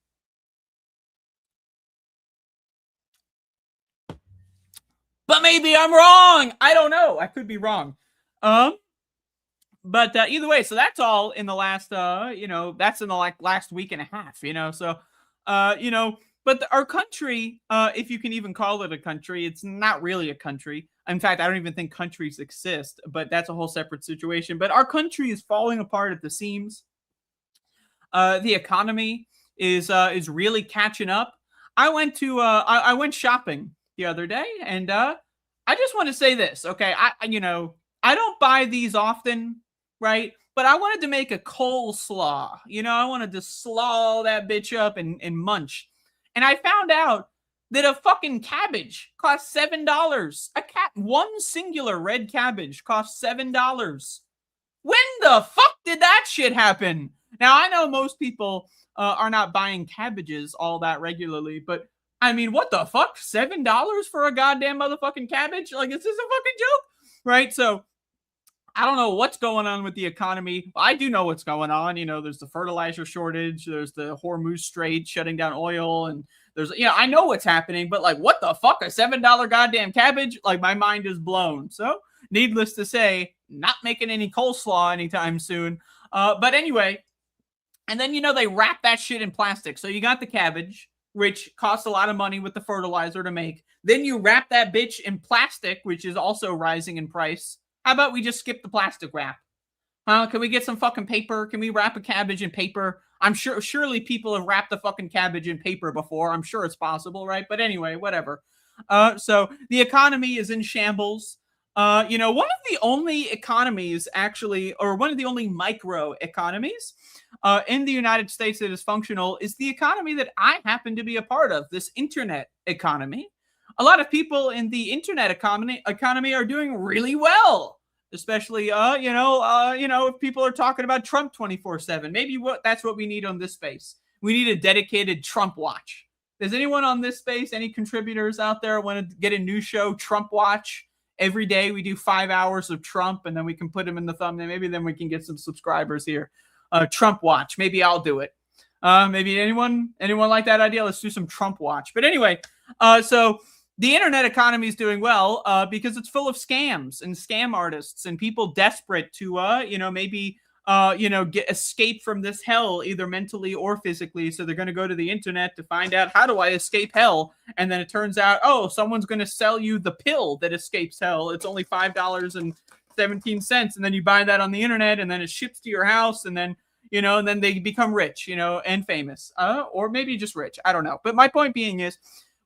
But maybe I'm wrong. I don't know. I could be wrong. But either way, so that's all in the last, that's in the last week and a half, so, but our country, if you can even call it a country, it's not really a country. In fact, I don't even think countries exist, but that's a whole separate situation. But our country is falling apart at the seams. The economy is really catching up. I went to I went shopping the other day, and I just want to say this, okay? I don't buy these often, right? But I wanted to make a coleslaw. I wanted to slaw that bitch up and munch. And I found out that a fucking cabbage costs $7. One singular red cabbage costs $7. When the fuck did that shit happen? Now, I know most people are not buying cabbages all that regularly, but I mean, what the fuck? $7 for a goddamn motherfucking cabbage? Like, is this a fucking joke? Right? So, I don't know what's going on with the economy. I do know what's going on. There's the fertilizer shortage. There's the Hormuz Strait shutting down oil. And there's, I know what's happening. But, like, what the fuck? A $7 goddamn cabbage? Like, my mind is blown. So, needless to say, not making any coleslaw anytime soon. But anyway, and then, they wrap that shit in plastic. So, you got the cabbage, which costs a lot of money with the fertilizer to make. Then you wrap that bitch in plastic, which is also rising in price. How about we just skip the plastic wrap? Can we get some fucking paper? Can we wrap a cabbage in paper? Surely people have wrapped a fucking cabbage in paper before. I'm sure it's possible, right? But anyway, whatever. So the economy is in shambles. One of the only economies actually, or one of the only micro economies in the United States that is functional is the economy that I happen to be a part of, this internet economy. A lot of people in the internet economy are doing really well, especially, if people are talking about Trump 24/7. Maybe that's what we need on this space. We need a dedicated Trump watch. Does anyone on this space, any contributors out there want to get a new show, Trump Watch? Every day we do 5 hours of Trump, and then we can put him in the thumbnail. Maybe then we can get some subscribers here. Trump Watch. Maybe I'll do it. Maybe anyone like that idea? Let's do some Trump Watch. But anyway, so the internet economy is doing well because it's full of scams and scam artists and people desperate to, escape from this hell, either mentally or physically. So they're going to go to the internet to find out, how do I escape hell? And then it turns out, someone's going to sell you the pill that escapes hell. It's only $5.17. And then you buy that on the internet, and then it ships to your house, and then, and then they become rich, and famous, or maybe just rich. I don't know. But my point being is,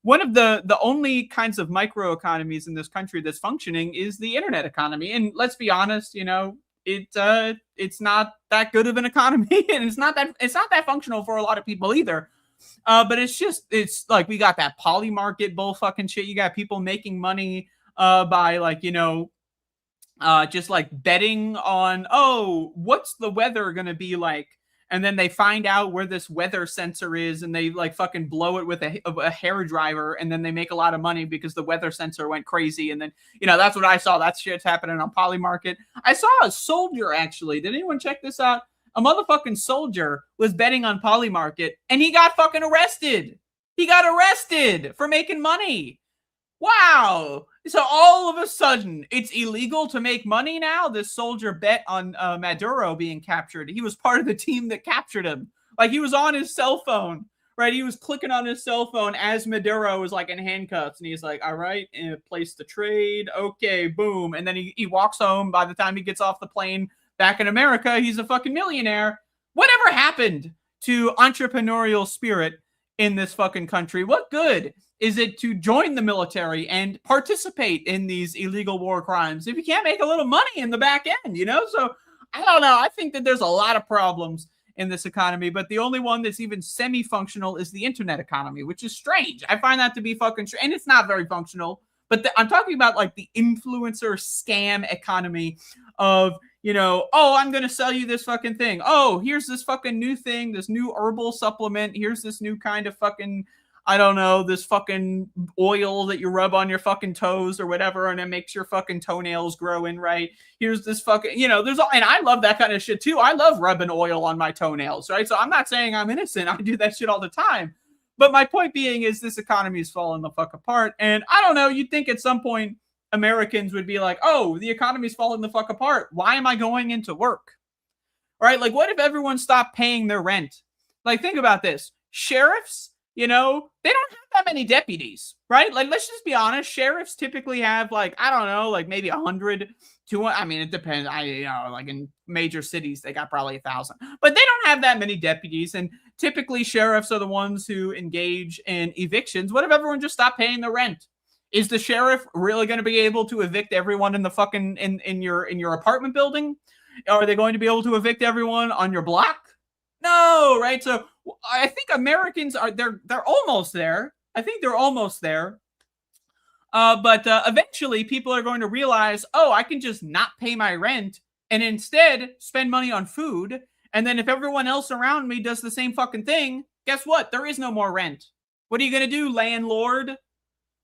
one of the only kinds of microeconomies in this country that's functioning is the internet economy. And let's be honest, it's not that good of an economy, and it's not that functional for a lot of people either. But it's like we got that poly market bull fucking shit. You got people making money by just like betting on, what's the weather going to be like? And then they find out where this weather sensor is, and they like fucking blow it with a hair dryer, and then they make a lot of money because the weather sensor went crazy. And then, that's what I saw. That shit's happening on Polymarket. I saw a soldier, actually. Did anyone check this out? A motherfucking soldier was betting on Polymarket, and he got fucking arrested. He got arrested for making money. Wow. So all of a sudden, it's illegal to make money now? This soldier bet on Maduro being captured. He was part of the team that captured him. Like, he was on his cell phone, right? He was clicking on his cell phone as Maduro was, like, in handcuffs. And he's like, all right, in a place to trade. Okay, boom. And then he walks home. By the time he gets off the plane back in America, he's a fucking millionaire. Whatever happened to entrepreneurial spirit in this fucking country? What good is it to join the military and participate in these illegal war crimes if you can't make a little money in the back end, So I don't know. I think that there's a lot of problems in this economy, but the only one that's even semi-functional is the internet economy, which is strange. I find that to be fucking strange, and it's not very functional. But I'm talking about like the influencer scam economy of, I'm going to sell you this fucking thing. Oh, here's this fucking new thing, this new herbal supplement. Here's this new kind of fucking, I don't know, this fucking oil that you rub on your fucking toes or whatever, and it makes your fucking toenails grow in right. Here's this fucking, there's all, and I love that kind of shit too. I love rubbing oil on my toenails, right? So I'm not saying I'm innocent. I do that shit all the time. But my point being is this economy is falling the fuck apart. And I don't know, you'd think at some point Americans would be like, the economy's falling the fuck apart. Why am I going into work? Right? Like, what if everyone stopped paying their rent? Like, think about this. Sheriffs, they don't have that many deputies, right? Like, let's just be honest. Sheriffs typically have like, I don't know, like maybe 100, 200. I mean, it depends. Like in major cities, they got probably 1,000, but they don't have that many deputies. And typically sheriffs are the ones who engage in evictions. What if everyone just stopped paying the rent? Is the sheriff really going to be able to evict everyone in the fucking, in your apartment building? Are they going to be able to evict everyone on your block? No, right? So I think Americans are, they're almost there. I think they're almost there. But eventually people are going to realize, oh, I can just not pay my rent and instead spend money on food. And then if everyone else around me does the same fucking thing, guess what? There is no more rent. What are you going to do, landlord?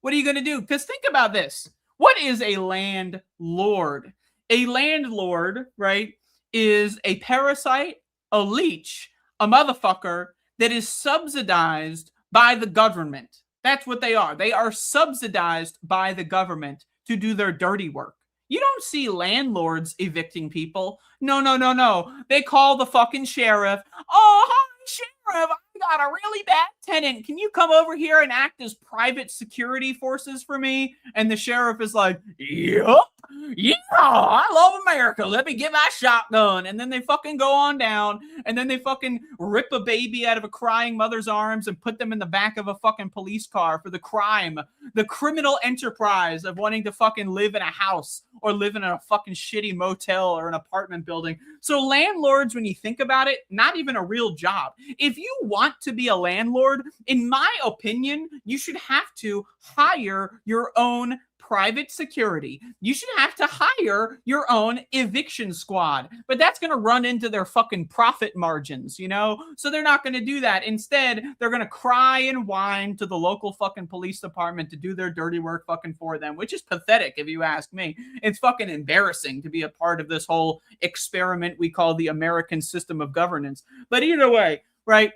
What are you going to do? Because think about this. What is a landlord? A landlord, right, is a parasite, a leech, a motherfucker that is subsidized by the government. That's what they are. They are subsidized by the government to do their dirty work. You don't see landlords evicting people. No. They call the fucking sheriff. Oh, hi, sheriff. I got a really bad tenant. Can you come over here and act as private security forces for me? And the sheriff is like, yup. Yeah, I love America. Let me get my shotgun. And then they fucking go on down and then they fucking rip a baby out of a crying mother's arms and put them in the back of a fucking police car for the crime, the criminal enterprise of wanting to fucking live in a house or live in a fucking shitty motel or an apartment building. So landlords, when you think about it, not even a real job. If you want to be a landlord, in my opinion, you should have to hire your own private security. You should have to hire your own eviction squad, but that's going to run into their fucking profit margins, you know? So they're not going to do that. Instead, they're going to cry and whine to the local fucking police department to do their dirty work fucking for them, which is pathetic if you ask me. It's fucking embarrassing to be a part of this whole experiment we call the American system of governance. But either way, right?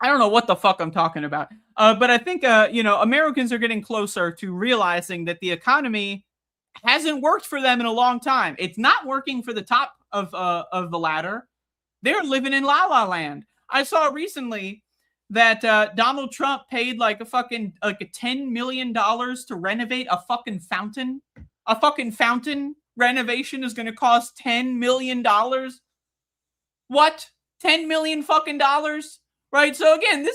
I don't know what the fuck I'm talking about. But I think, Americans are getting closer to realizing that the economy hasn't worked for them in a long time. It's not working for the top of the ladder. They're living in La La Land. I saw recently that Donald Trump paid like a $10 million to renovate a fucking fountain. A fucking fountain renovation is going to cost $10 million. What? $10 million fucking dollars? Right, so again,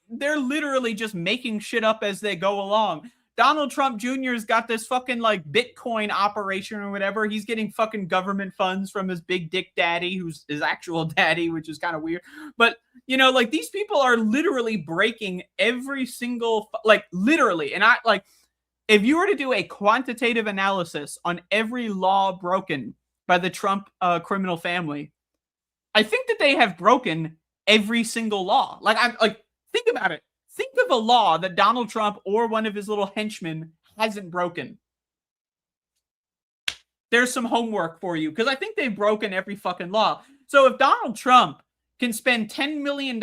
they're literally just making shit up as they go along. Donald Trump Jr.'s got this fucking like Bitcoin operation or whatever. He's getting fucking government funds from his big dick daddy, who's his actual daddy, which is kind of weird. But, these people are literally breaking every single, literally. And if you were to do a quantitative analysis on every law broken by the Trump criminal family, I think that they have broken every single law. Think about it. Think of a law that Donald Trump or one of his little henchmen hasn't broken. There's some homework for you, because I think they've broken every fucking law. So if Donald Trump can spend $10 million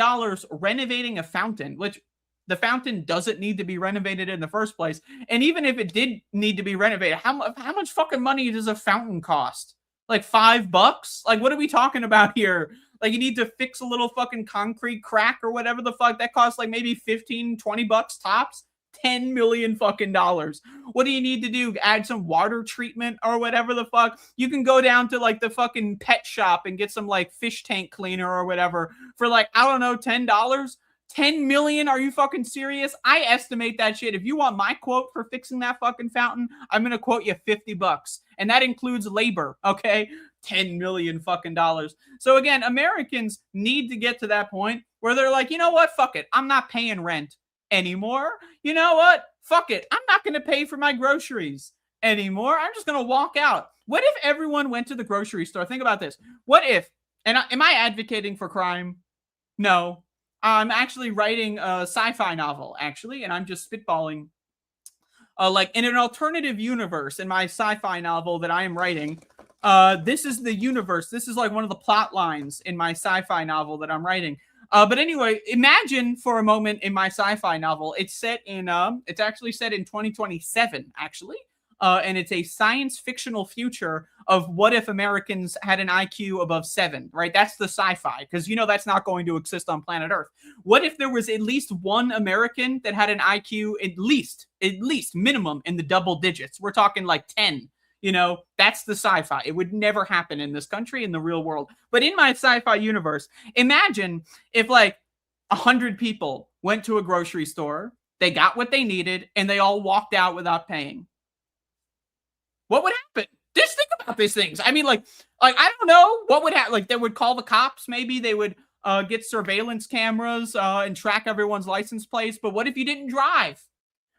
renovating a fountain, which the fountain doesn't need to be renovated in the first place, and even if it did need to be renovated, how much fucking money does a fountain cost? Like $5? Like, what are we talking about here? Like, you need to fix a little fucking concrete crack or whatever the fuck. That costs like maybe $15, $20 tops. $10 million fucking dollars. What do you need to do? Add some water treatment or whatever the fuck? You can go down to like the fucking pet shop and get some like fish tank cleaner or whatever for like, I don't know, $10? 10 million? Are you fucking serious? I estimate that shit. If you want my quote for fixing that fucking fountain, I'm going to quote you $50. And that includes labor, okay? 10 million fucking dollars. So again, Americans need to get to that point where they're like, you know what? Fuck it. I'm not paying rent anymore. You know what? Fuck it. I'm not going to pay for my groceries anymore. I'm just going to walk out. What if everyone went to the grocery store? Think about this. What if, am I advocating for crime? No. I'm actually writing a sci-fi novel, actually, and I'm just spitballing. Like in an alternative universe in my sci-fi novel that I am writing, this is the universe. This is like one of the plot lines in my sci-fi novel that I'm writing. But anyway, imagine for a moment in my sci-fi novel, it's actually set in 2027, actually. and it's a science fictional future of what if Americans had an IQ above 7, right? That's the sci-fi, because you know that's not going to exist on planet Earth. What if there was at least one American that had an IQ at least minimum in the double digits? We're talking like 10. You know, that's the sci-fi. It would never happen in this country, in the real world. But in my sci-fi universe, imagine if like 100 people went to a grocery store, they got what they needed, and they all walked out without paying. What would happen? Just think about these things. I mean, like I don't know what would happen. Like, they would call the cops. Maybe they would get surveillance cameras and track everyone's license plates. But what if you didn't drive?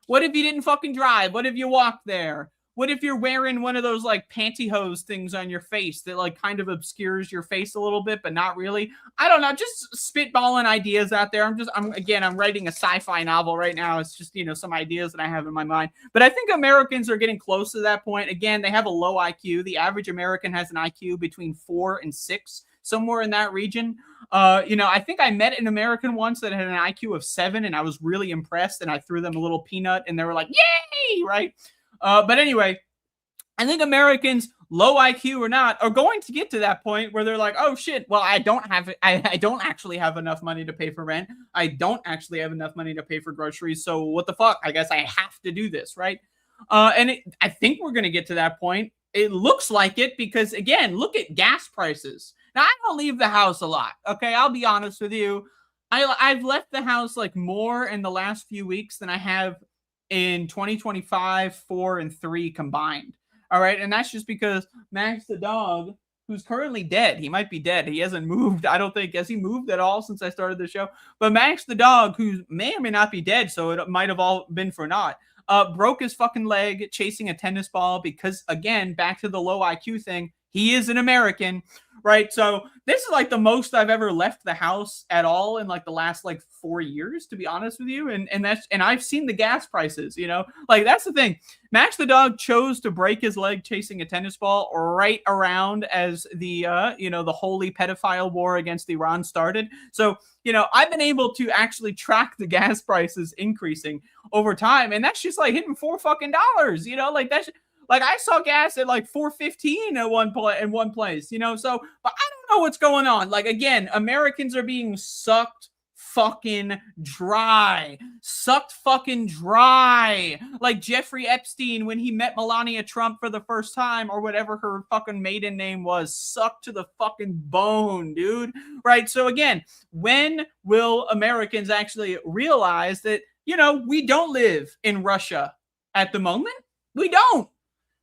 What if you didn't fucking drive? What if you walked there? What if you're wearing one of those like pantyhose things on your face that like kind of obscures your face a little bit, but not really? I don't know. Just spitballing ideas out there. I'm writing a sci-fi novel right now. It's just, you know, some ideas that I have in my mind. But I think Americans are getting close to that point. Again, they have a low IQ. The average American has an IQ between 4 and 6, somewhere in that region. You know, I think I met an American once that had an IQ of 7, and I was really impressed. And I threw them a little peanut, and they were like, "Yay!" Right? But anyway, I think Americans, low IQ or not, are going to get to that point where they're like, oh shit, well, I don't actually have enough money to pay for rent. I don't actually have enough money to pay for groceries. So what the fuck? I guess I have to do this, right? I think we're going to get to that point. It looks like it because, again, look at gas prices. Now, I don't leave the house a lot, okay? I'll be honest with you. I've left the house like more in the last few weeks than I have in 2025, 4 and 3 combined. All right. And that's just because Max the dog, who's currently dead, he might be dead. He hasn't moved. I don't think, has he moved at all since I started the show? But Max the dog, who may or may not be dead, so it might have all been for naught, broke his fucking leg chasing a tennis ball because, again, back to the low IQ thing, he is an American, right? So this is like the most I've ever left the house at all in like the last like 4 years, to be honest with you. And I've seen the gas prices, you know, like that's the thing. Max the dog chose to break his leg chasing a tennis ball right around as the, you know, the holy pedophile war against Iran started. So, you know, I've been able to actually track the gas prices increasing over time. And that's just like hitting $4 fucking, you know, like that's, like I saw gas at like $4.15 at one place, you know. So, but I don't know what's going on. Like, again, Americans are being sucked fucking dry. Like Jeffrey Epstein when he met Melania Trump for the first time, or whatever her fucking maiden name was, sucked to the fucking bone, dude. Right? So again, when will Americans actually realize that, you know, we don't live in Russia at the moment? We don't.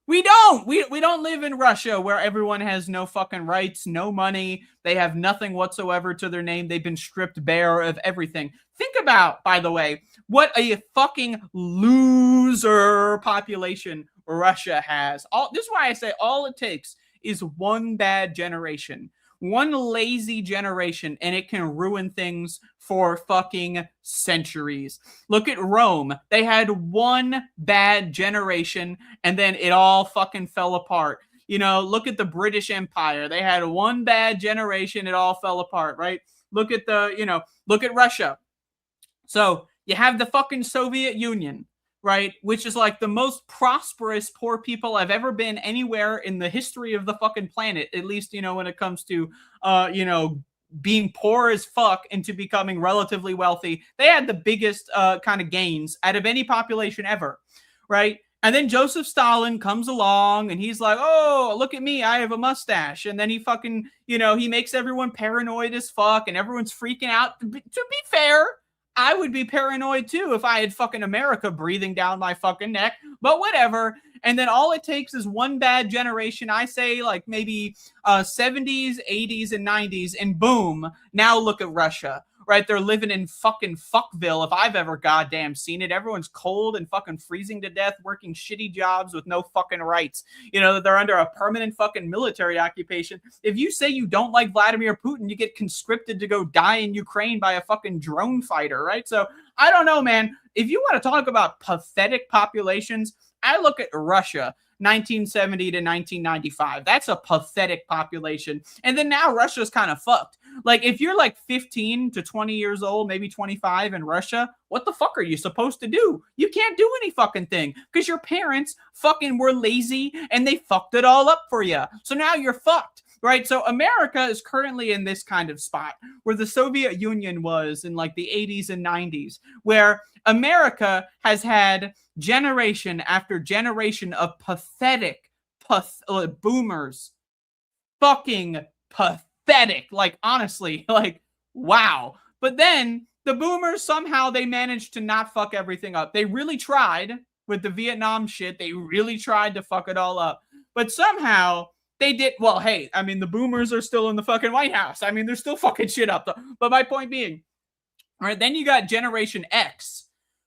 We don't live in Russia where everyone has no fucking rights, no money. They have nothing whatsoever to their name. They've been stripped bare of everything. Think about, by the way, what a fucking loser population Russia has. This is why I say all it takes is one bad generation. One lazy generation, and it can ruin things for fucking centuries. Look at Rome. They had one bad generation, and then it all fucking fell apart. You know, look at the British Empire. They had one bad generation, it all fell apart, right? Look at look at Russia. So you have the fucking Soviet Union, right? Which is like the most prosperous poor people I've ever been anywhere in the history of the fucking planet. At least, you know, when it comes to, you know, being poor as fuck into becoming relatively wealthy. They had the biggest kind of gains out of any population ever, right? And then Joseph Stalin comes along and he's like, oh, look at me, I have a mustache. And then he fucking, you know, he makes everyone paranoid as fuck and everyone's freaking out. To be fair, I would be paranoid too if I had fucking America breathing down my fucking neck, but whatever. And then all it takes is one bad generation. I say like maybe 70s, 80s, and 90s, and boom, now look at Russia, right? They're living in fucking Fville if I've ever goddamn seen it. Everyone's cold and fucking freezing to death, working shitty jobs with no fucking rights. You know, they're under a permanent fucking military occupation. If you say you don't like Vladimir Putin, you get conscripted to go die in Ukraine by a fucking drone fighter, right? So I don't know, man. If you want to talk about pathetic populations, I look at Russia. 1970 to 1995. That's a pathetic population. And then now Russia's kind of fucked. Like, if you're like 15 to 20 years old, maybe 25 in Russia, what the fuck are you supposed to do? You can't do any fucking thing because your parents fucking were lazy and they fucked it all up for you. So now you're fucked. Right. So America is currently in this kind of spot where the Soviet Union was in like the 80s and 90s, where America has had generation after generation of pathetic boomers. Fucking pathetic. Like, honestly, like, wow. But then the boomers, somehow they managed to not fuck everything up. They really tried with the Vietnam shit. They really tried to fuck it all up. But somehow they did. Well, hey, I mean, the boomers are still in the fucking White House. I mean, they're still fucking shit up. But my point being, all right, then you got Generation X,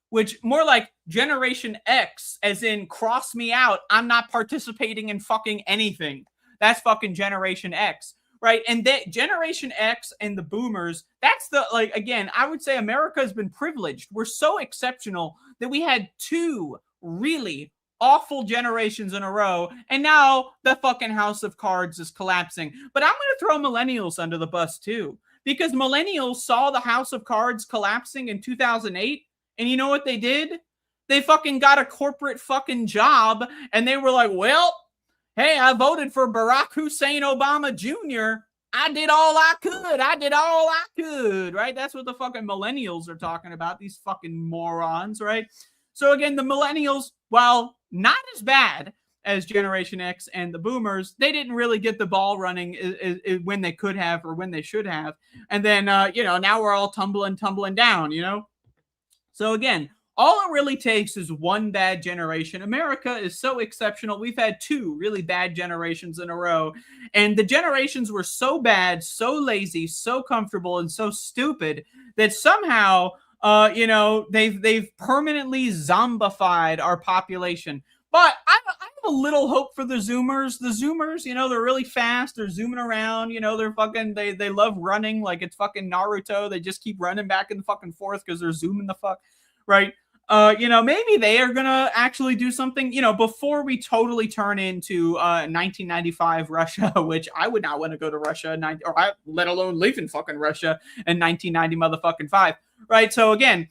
which more like Generation X, as in cross me out. I'm not participating in fucking anything. That's fucking Generation X, right? And that Generation X and the boomers, that's the, like, again, I would say America has been privileged. We're so exceptional that we had two really awful generations in a row, and now the fucking house of cards is collapsing. But I'm going to throw millennials under the bus too, because millennials saw the house of cards collapsing in 2008, and you know what they did? They fucking got a corporate fucking job, and they were like, well, hey, I voted for Barack Hussein Obama Jr. I did all I could. Right? That's what the fucking millennials are talking about, these fucking morons, right? So again, the millennials, while not as bad as Generation X and the boomers, they didn't really get the ball running when they could have or when they should have. And then, now we're all tumbling down, So again, all it really takes is one bad generation. America is so exceptional. We've had two really bad generations in a row. And the generations were so bad, so lazy, so comfortable, and so stupid that somehow they've permanently zombified our population. But I have a little hope for the Zoomers. The Zoomers, they're really fast. They're zooming around. They're fucking, they love running like it's fucking Naruto. They just keep running back and fucking forth because they're zooming the fuck, right? Maybe they are going to actually do something, before we totally turn into 1995 Russia, which I would not want to go to Russia, let alone live in fucking Russia in 1990 motherfucking 5. Right. So again,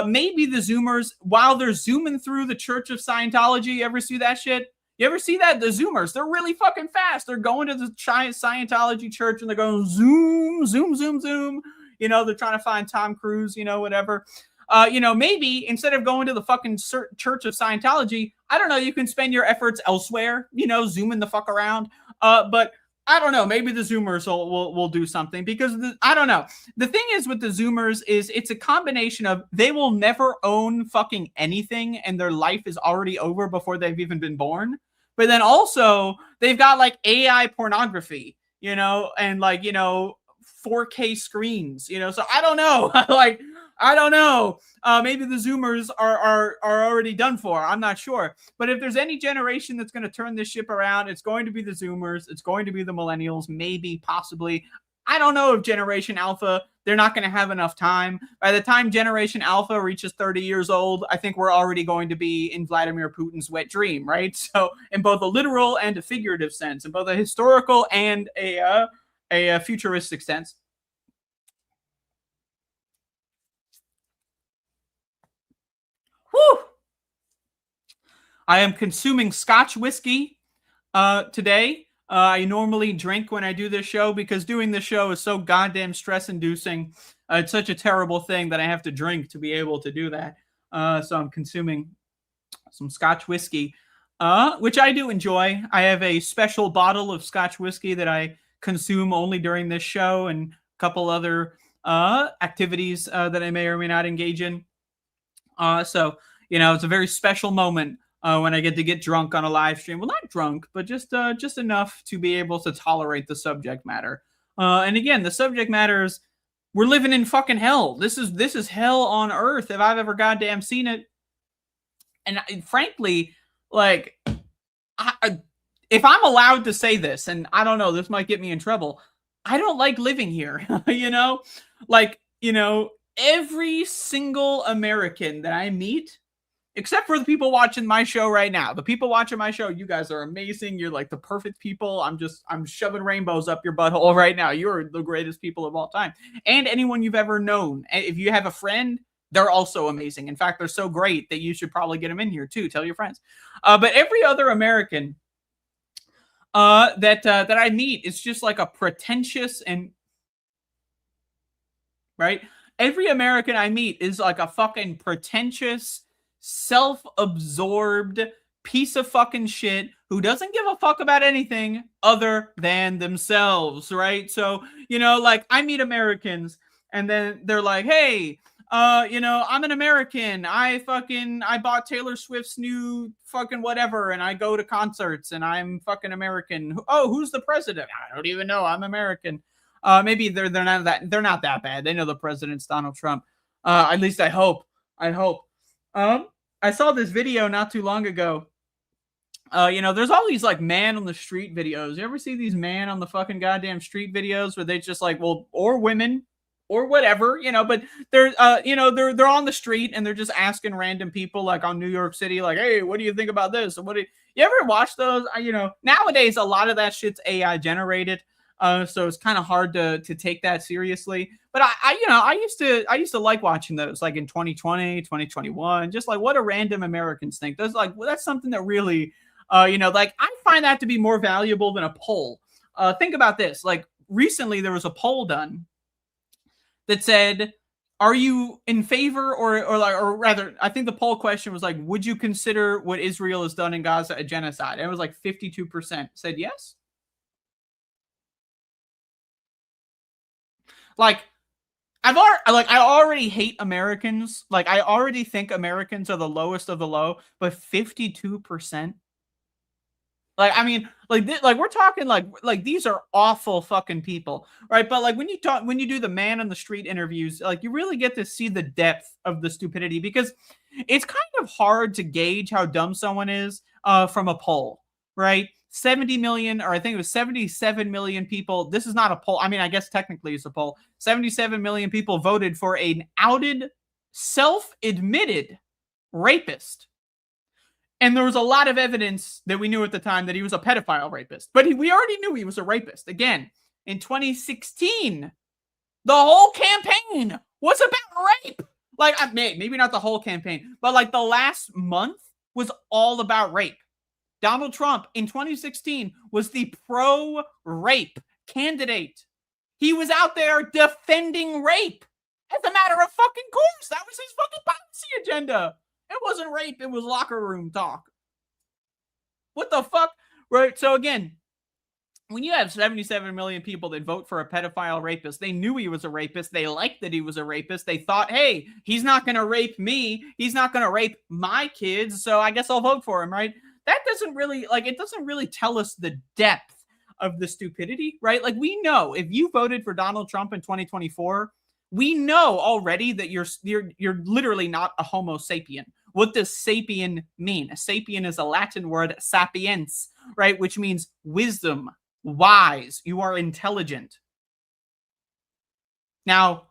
maybe the Zoomers, while they're zooming through the Church of Scientology, you ever see that shit? You ever see that? The Zoomers, they're really fucking fast. They're going to the Scientology church and they're going zoom, zoom, zoom, zoom. They're trying to find Tom Cruise, whatever. Maybe instead of going to the fucking Church of Scientology, I don't know, you can spend your efforts elsewhere, zooming the fuck around. But I don't know, maybe the Zoomers will do something because I don't know. The thing is with the Zoomers is it's a combination of they will never own fucking anything and their life is already over before they've even been born. But then also they've got like AI pornography, and like, 4K screens, so I don't know. I don't know. Maybe the Zoomers are already done for. I'm not sure. But if there's any generation that's going to turn this ship around, it's going to be the Zoomers. It's going to be the millennials, maybe, possibly. I don't know if Generation Alpha, they're not going to have enough time. By the time Generation Alpha reaches 30 years old, I think we're already going to be in Vladimir Putin's wet dream, right? So in both a literal and a figurative sense, in both a historical and a futuristic sense. Whew. I am consuming Scotch whiskey today. I normally drink when I do this show because doing this show is so goddamn stress-inducing. It's such a terrible thing that I have to drink to be able to do that. So I'm consuming some Scotch whiskey, which I do enjoy. I have a special bottle of Scotch whiskey that I consume only during this show and a couple other activities that I may or may not engage in. So, it's a very special moment when I get to get drunk on a live stream. Well, not drunk, but just enough to be able to tolerate the subject matter. And again, the subject matter is we're living in fucking hell. This is hell on earth if I've ever goddamn seen it. And frankly, like, if I'm allowed to say this, and I don't know, this might get me in trouble. I don't like living here, every single American that I meet Except for the people watching my show right now. The people watching my show, you guys are amazing. You're like the perfect people. I'm shoving rainbows up your butthole right now. You're the greatest people of all time. And anyone you've ever known. If you have a friend, they're also amazing. In fact, they're so great that you should probably get them in here too. Tell your friends. But every other American that I meet is just like a pretentious and right. Every American I meet is like a fucking pretentious, self-absorbed piece of fucking shit who doesn't give a fuck about anything other than themselves, right? So, like I meet Americans and then they're like, hey, I'm an American. I bought Taylor Swift's new fucking whatever and I go to concerts and I'm fucking American. Oh, who's the president? I don't even know. I'm American. Maybe they're not that bad. They know the president's Donald Trump. At least I hope. I saw this video not too long ago. There's all these like man on the street videos. You ever see these man on the fucking goddamn street videos where they just like, or women or whatever, but they're on the street and they're just asking random people like on New York City, like, hey, what do you think about this? And you ever watch those? Nowadays, a lot of that shit's AI generated. So it's kind of hard to take that seriously. But I used to like watching those like in 2020, 2021, just like what do random Americans think? That's something that really, like I find that to be more valuable than a poll. Think about this. Like recently there was a poll done that said, are you in favor or rather, I think the poll question was like, would you consider what Israel has done in Gaza a genocide? And it was like 52% said yes. Like, I already hate Americans. Like, I already think Americans are the lowest of the low, but 52%. Like, I mean, we're talking like these are awful fucking people, right? But like when you do the man on the street interviews, like you really get to see the depth of the stupidity because it's kind of hard to gauge how dumb someone is from a poll, right? 70 million, or I think it was 77 million people. This is not a poll. I mean, I guess technically it's a poll. 77 million people voted for an outed, self-admitted rapist. And there was a lot of evidence that we knew at the time that he was a pedophile rapist. But we already knew he was a rapist. Again, in 2016, the whole campaign was about rape. Like, maybe not the whole campaign, but like the last month was all about rape. Donald Trump in 2016 was the pro-rape candidate. He was out there defending rape. As a matter of fucking course, that was his fucking policy agenda. It wasn't rape, it was locker room talk. What the fuck? Right, so again, when you have 77 million people that vote for a pedophile rapist, they knew he was a rapist. They liked that he was a rapist. They thought, hey, he's not going to rape me. He's not going to rape my kids, so I guess I'll vote for him, right? That doesn't really, it doesn't really tell us the depth of the stupidity, right? Like, we know if you voted for Donald Trump in 2024, we know already that you're literally not a Homo sapien. What does sapien mean? A sapien is a Latin word, sapiens, right? Which means wisdom, wise. You are intelligent. Now,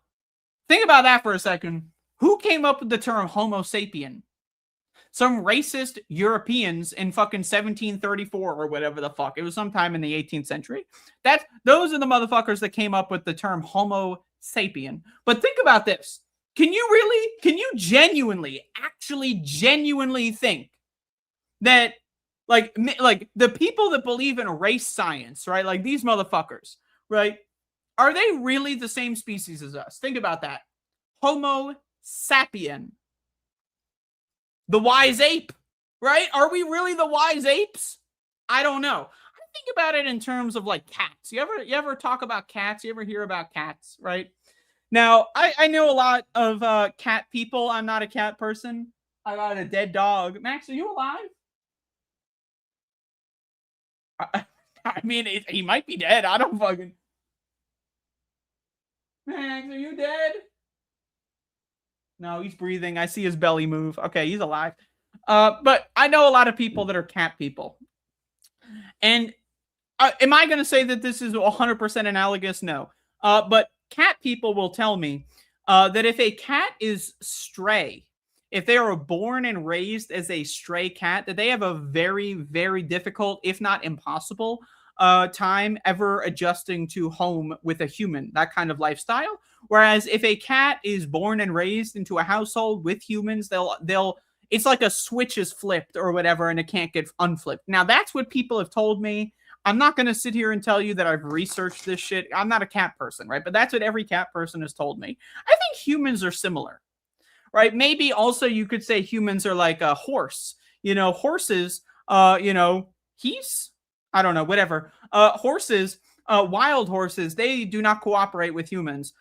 think about that for a second. Who came up with the term Homo sapien? Some racist Europeans in fucking 1734 or whatever the fuck. It was sometime in the 18th century. Those are the motherfuckers that came up with the term Homo sapien. But think about this. Can you genuinely think that like the people that believe in race science, right? Like these motherfuckers, right? Are they really the same species as us? Think about that. Homo sapien. The wise ape, right? Are we really the wise apes? I don't know. I think about it in terms of like cats. You ever talk about cats? You ever hear about cats, right? Now, I know a lot of cat people. I'm not a cat person. I got a dead dog. Max, are you alive? I mean, he might be dead. I don't fucking... Max, are you dead? No, he's breathing. I see his belly move. Okay, he's alive. But I know a lot of people that are cat people. And am I going to say that this is 100% analogous? No. But cat people will tell me that if a cat is stray if they are born and raised as a stray cat, that they have a very, very difficult, if not impossible, time ever adjusting to home with a human, that kind of lifestyle. Whereas if a cat is born and raised into a household with humans, they'll it's like a switch is flipped or whatever, and it can't get unflipped. Now, that's what people have told me. I'm not going to sit here and tell you that I've researched this shit. I'm not a cat person, right? But that's what every cat person has told me. I think humans are similar, right? Maybe also you could say humans are like a horse. You know, horses, I don't know, whatever. Horses, wild horses, they do not cooperate with humans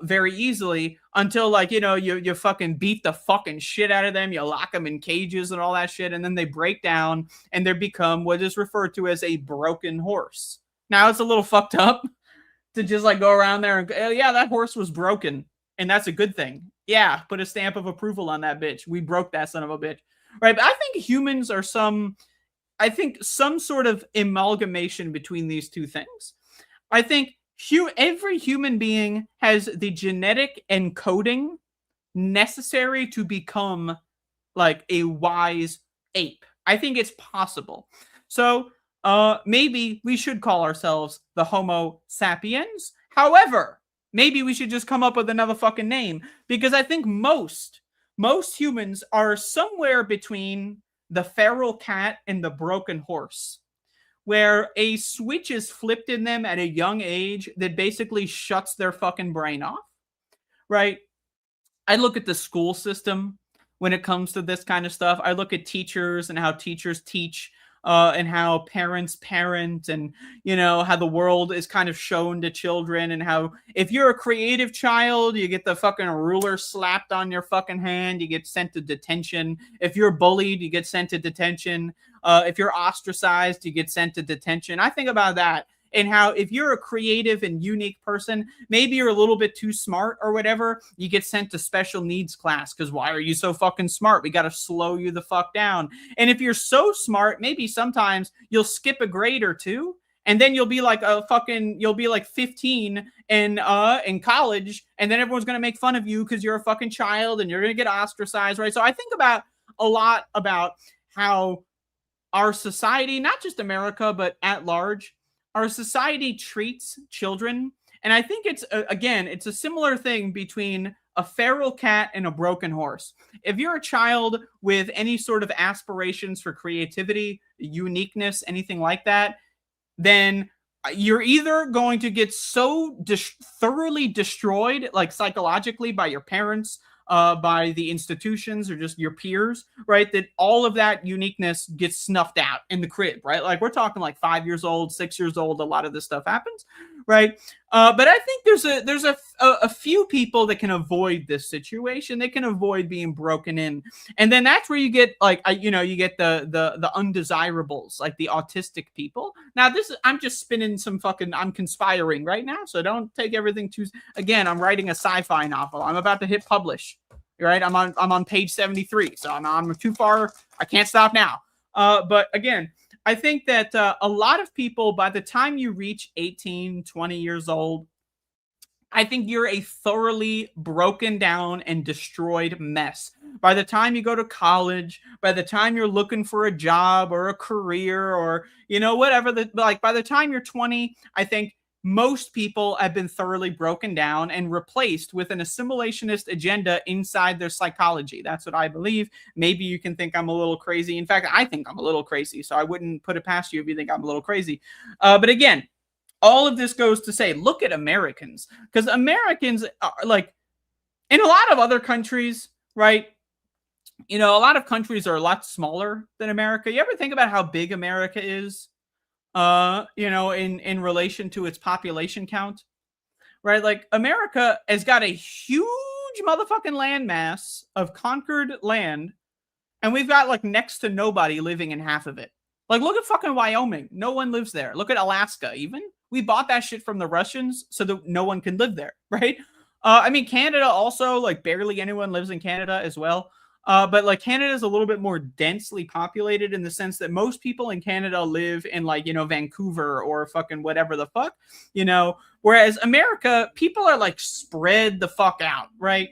very easily until, like, you know, you fucking beat the fucking shit out of them, you lock them in cages and all that shit, and then they break down and they become what is referred to as a broken horse. Now, it's a little fucked up to just like go around there and go, yeah, that horse was broken, and that's a good thing. Yeah, put a stamp of approval on that bitch. We broke that son of a bitch. Right? But I think humans are some sort of amalgamation between these two things. I think every human being has the genetic encoding necessary to become like a wise ape. I think it's possible. So maybe we should call ourselves the Homo sapiens. However, maybe we should just come up with another fucking name, because I think most humans are somewhere between the feral cat and the broken horse, where a switch is flipped in them at a young age that basically shuts their fucking brain off, right? I look at the school system when it comes to this kind of stuff. I look at teachers and how teachers teach, and how parents parent, and, you know, how the world is kind of shown to children, and how if you're a creative child, you get the fucking ruler slapped on your fucking hand, you get sent to detention. If you're bullied, you get sent to detention. If you're ostracized, you get sent to detention. I think about that, and how if you're a creative and unique person, maybe you're a little bit too smart or whatever, you get sent to special needs class, because why are you so fucking smart? We got to slow you the fuck down. And if you're so smart, maybe sometimes you'll skip a grade or two, and then you'll be like you'll be like 15 in college, and then everyone's going to make fun of you because you're a fucking child and you're going to get ostracized, right? So I think about a lot about how our society, not just America, but at large, our society treats children. And I think it's, again, it's a similar thing between a feral cat and a broken horse. If you're a child with any sort of aspirations for creativity, uniqueness, anything like that, then you're either going to get so thoroughly destroyed, like psychologically, by your parents, by the institutions, or just your peers, right, that all of that uniqueness gets snuffed out in the crib, right? Like, we're talking like 5 years old, 6 years old, a lot of this stuff happens, right? But I think there's a few people that can avoid this situation. They can avoid being broken in, and then that's where you get you get the undesirables, like the autistic people. Now, I'm just spinning some fucking, I'm conspiring right now, so don't take everything too. Again, I'm writing a sci-fi novel. I'm about to hit publish. Right, I'm on page 73, so I'm too far. I can't stop now. But again, I think that a lot of people, by the time you reach 18, 20 years old, I think you're a thoroughly broken down and destroyed mess. By the time you go to college, by the time you're looking for a job or a career, or, you know, whatever, by the time you're 20, I think most people have been thoroughly broken down and replaced with an assimilationist agenda inside their psychology. That's what I believe. Maybe you can think I'm a little crazy. In fact, I think I'm a little crazy, so I wouldn't put it past you if you think I'm a little crazy. But again, all of this goes to say, look at Americans, because Americans are like, in a lot of other countries, right? You know, a lot of countries are a lot smaller than America. You ever think about how big America is? You know, in relation to its population count, right? Like, America has got a huge motherfucking landmass of conquered land, and we've got like next to nobody living in half of it. Like, look at fucking Wyoming. No one lives there. Look at Alaska. Even we bought that shit from the Russians so that no one can live there, right? I mean, Canada also, like, barely anyone lives in Canada as well. But like, Canada is a little bit more densely populated in the sense that most people in Canada live in, like, you know, Vancouver or fucking whatever the fuck, you know, whereas America, people are like spread the fuck out, right?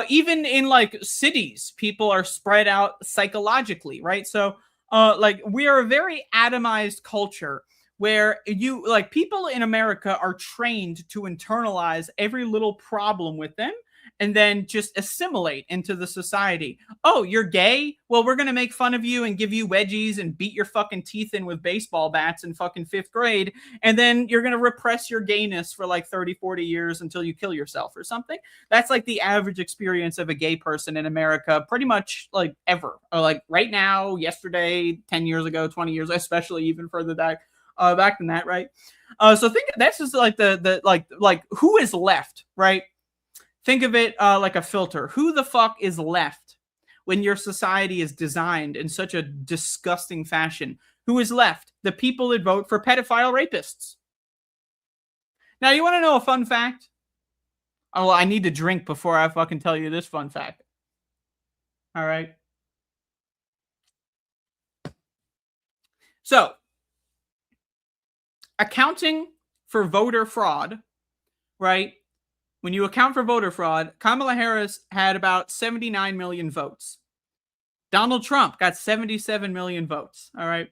Even in like cities, people are spread out psychologically, right? So like we are a very atomized culture where you like people in America are trained to internalize every little problem with them and then just assimilate into the society. Oh, you're gay? Well, we're going to make fun of you and give you wedgies and beat your fucking teeth in with baseball bats in fucking 5th grade. And then you're going to repress your gayness for like 30, 40 years until you kill yourself or something. That's like the average experience of a gay person in America, pretty much like ever. Or like right now, yesterday, 10 years ago, 20 years, especially even further back than that, right? So think that's just like like who is left, right? Think of it like a filter. Who the fuck is left when your society is designed in such a disgusting fashion? Who is left? The people that vote for pedophile rapists. Now, you want to know a fun fact? Oh, well, I need to drink before I fucking tell you this fun fact. All right. So, accounting for voter fraud, right? When you account for voter fraud, Kamala Harris had about 79 million votes. Donald Trump got 77 million votes. All right.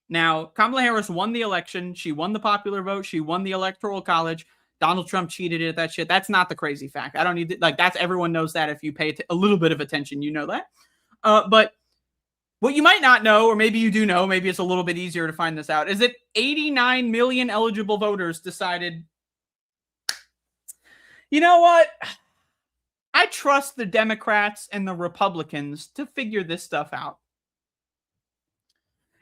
Now, Kamala Harris won the election. She won the popular vote. She won the electoral college. Donald Trump cheated at that shit. That's not the crazy fact. I don't need to, like, that's everyone knows that. If you pay a little bit of attention, you know that. But what you might not know, or maybe you do know, maybe it's a little bit easier to find this out, is that 89 million eligible voters decided, you know what? I trust the Democrats and the Republicans to figure this stuff out.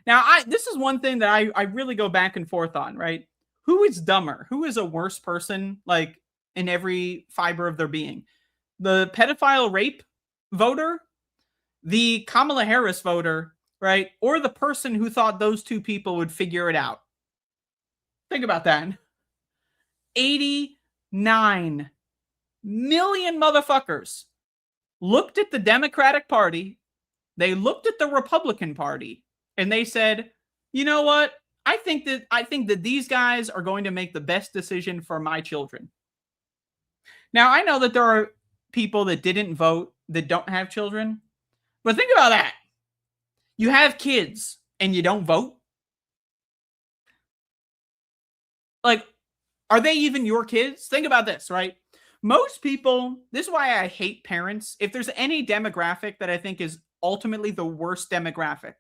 Now, this is one thing that I really go back and forth on, right? Who is dumber? Who is a worse person, like, in every fiber of their being? The pedophile rape voter, the Kamala Harris voter, right? Or the person who thought those two people would figure it out? Think about that. 89 million motherfuckers looked at the Democratic Party, they looked at the Republican Party, and they said, you know what? I think that these guys are going to make the best decision for my children. Now, I know that there are people that didn't vote that don't have children, but think about that. You have kids and you don't vote? Like, are they even your kids? Think about this, right? Most people, this is why I hate parents. If there's any demographic that I think is ultimately the worst demographic,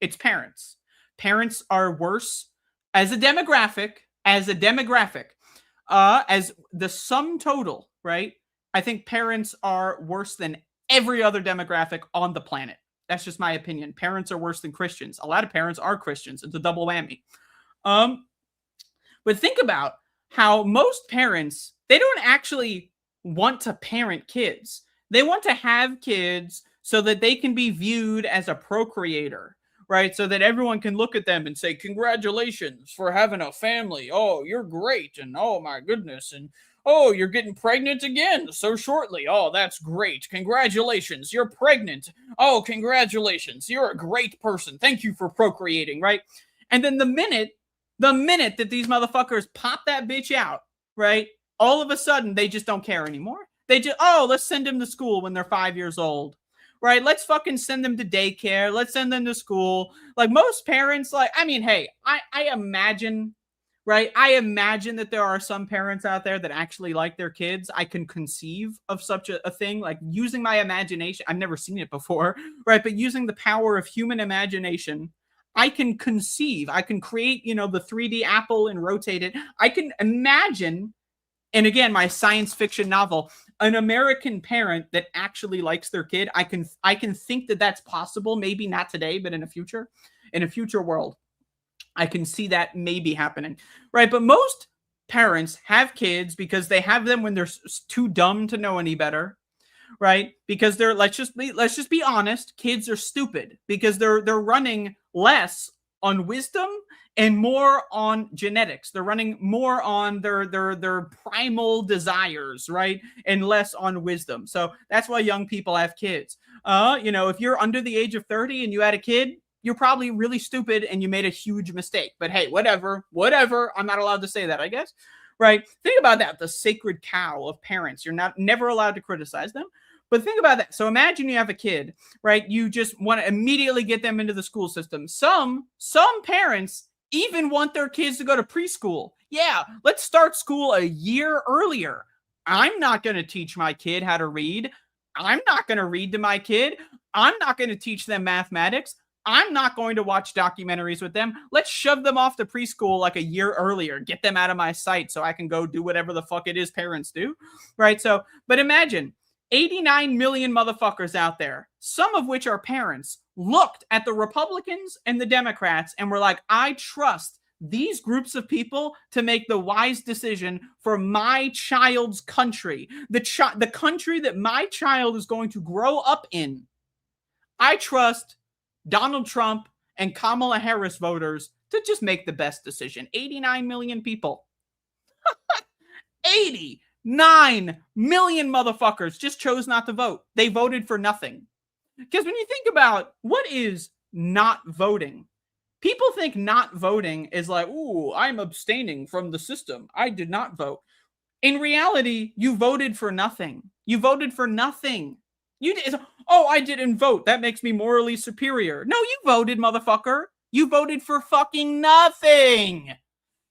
it's parents. Parents are worse as a demographic, as the sum total, right? I think parents are worse than every other demographic on the planet. That's just my opinion. Parents are worse than Christians. A lot of parents are Christians. It's a double whammy. But think about how most parents, they don't actually want to parent kids. They want to have kids so that they can be viewed as a procreator, right? So that everyone can look at them and say, congratulations for having a family. Oh, you're great. And oh my goodness. And oh, you're getting pregnant again so shortly. Oh, that's great. Congratulations. You're pregnant. Oh, congratulations. You're a great person. Thank you for procreating, right? And then the minute that these motherfuckers pop that bitch out, right? All of a sudden, they just don't care anymore. They just, oh, let's send them to school when they're 5 years old, right? Let's fucking send them to daycare. Let's send them to school. Like most parents, like, I mean, hey, I imagine, right? I imagine that there are some parents out there that actually like their kids. I can conceive of such a thing, like using my imagination. I've never seen it before, right? But using the power of human imagination, I can conceive, I can create, the 3D apple and rotate it. I can imagine, and again, my science fiction novel, an American parent that actually likes their kid. I can think that that's possible. Maybe not today, but in a future world, I can see that maybe happening, right? But most parents have kids because they have them when they're too dumb to know any better, right? Because they're, let's just be honest, kids are stupid because they're running less on wisdom and more on genetics. They're running more on their primal desires, right? And less on wisdom. So that's why young people have kids. If you're under the age of 30 and you had a kid, you're probably really stupid and you made a huge mistake. But hey, whatever. I'm not allowed to say that, I guess. right? Think about that, the sacred cow of parents. You're never allowed to criticize them. But think about that. So imagine you have a kid, right? You just want to immediately get them into the school system. Some parents even want their kids to go to preschool. Yeah, let's start school a year earlier. I'm not going to teach my kid how to read. I'm not going to read to my kid. I'm not going to teach them mathematics. I'm not going to watch documentaries with them. Let's shove them off to preschool like a year earlier. Get them out of my sight so I can go do whatever the fuck it is parents do, right? So, but imagine 89 million motherfuckers out there, some of which are parents, looked at the Republicans and the Democrats and were like, I trust these groups of people to make the wise decision for my child's country, the country that my child is going to grow up in. I trust Donald Trump and Kamala Harris voters to just make the best decision. 89 million people. 89 million motherfuckers just chose not to vote. They voted for nothing. Because when you think about what is not voting, people think not voting is like, ooh, I'm abstaining from the system. I did not vote. In reality, you voted for nothing. You voted for nothing. I didn't vote. That makes me morally superior. No, you voted, motherfucker. You voted for fucking nothing.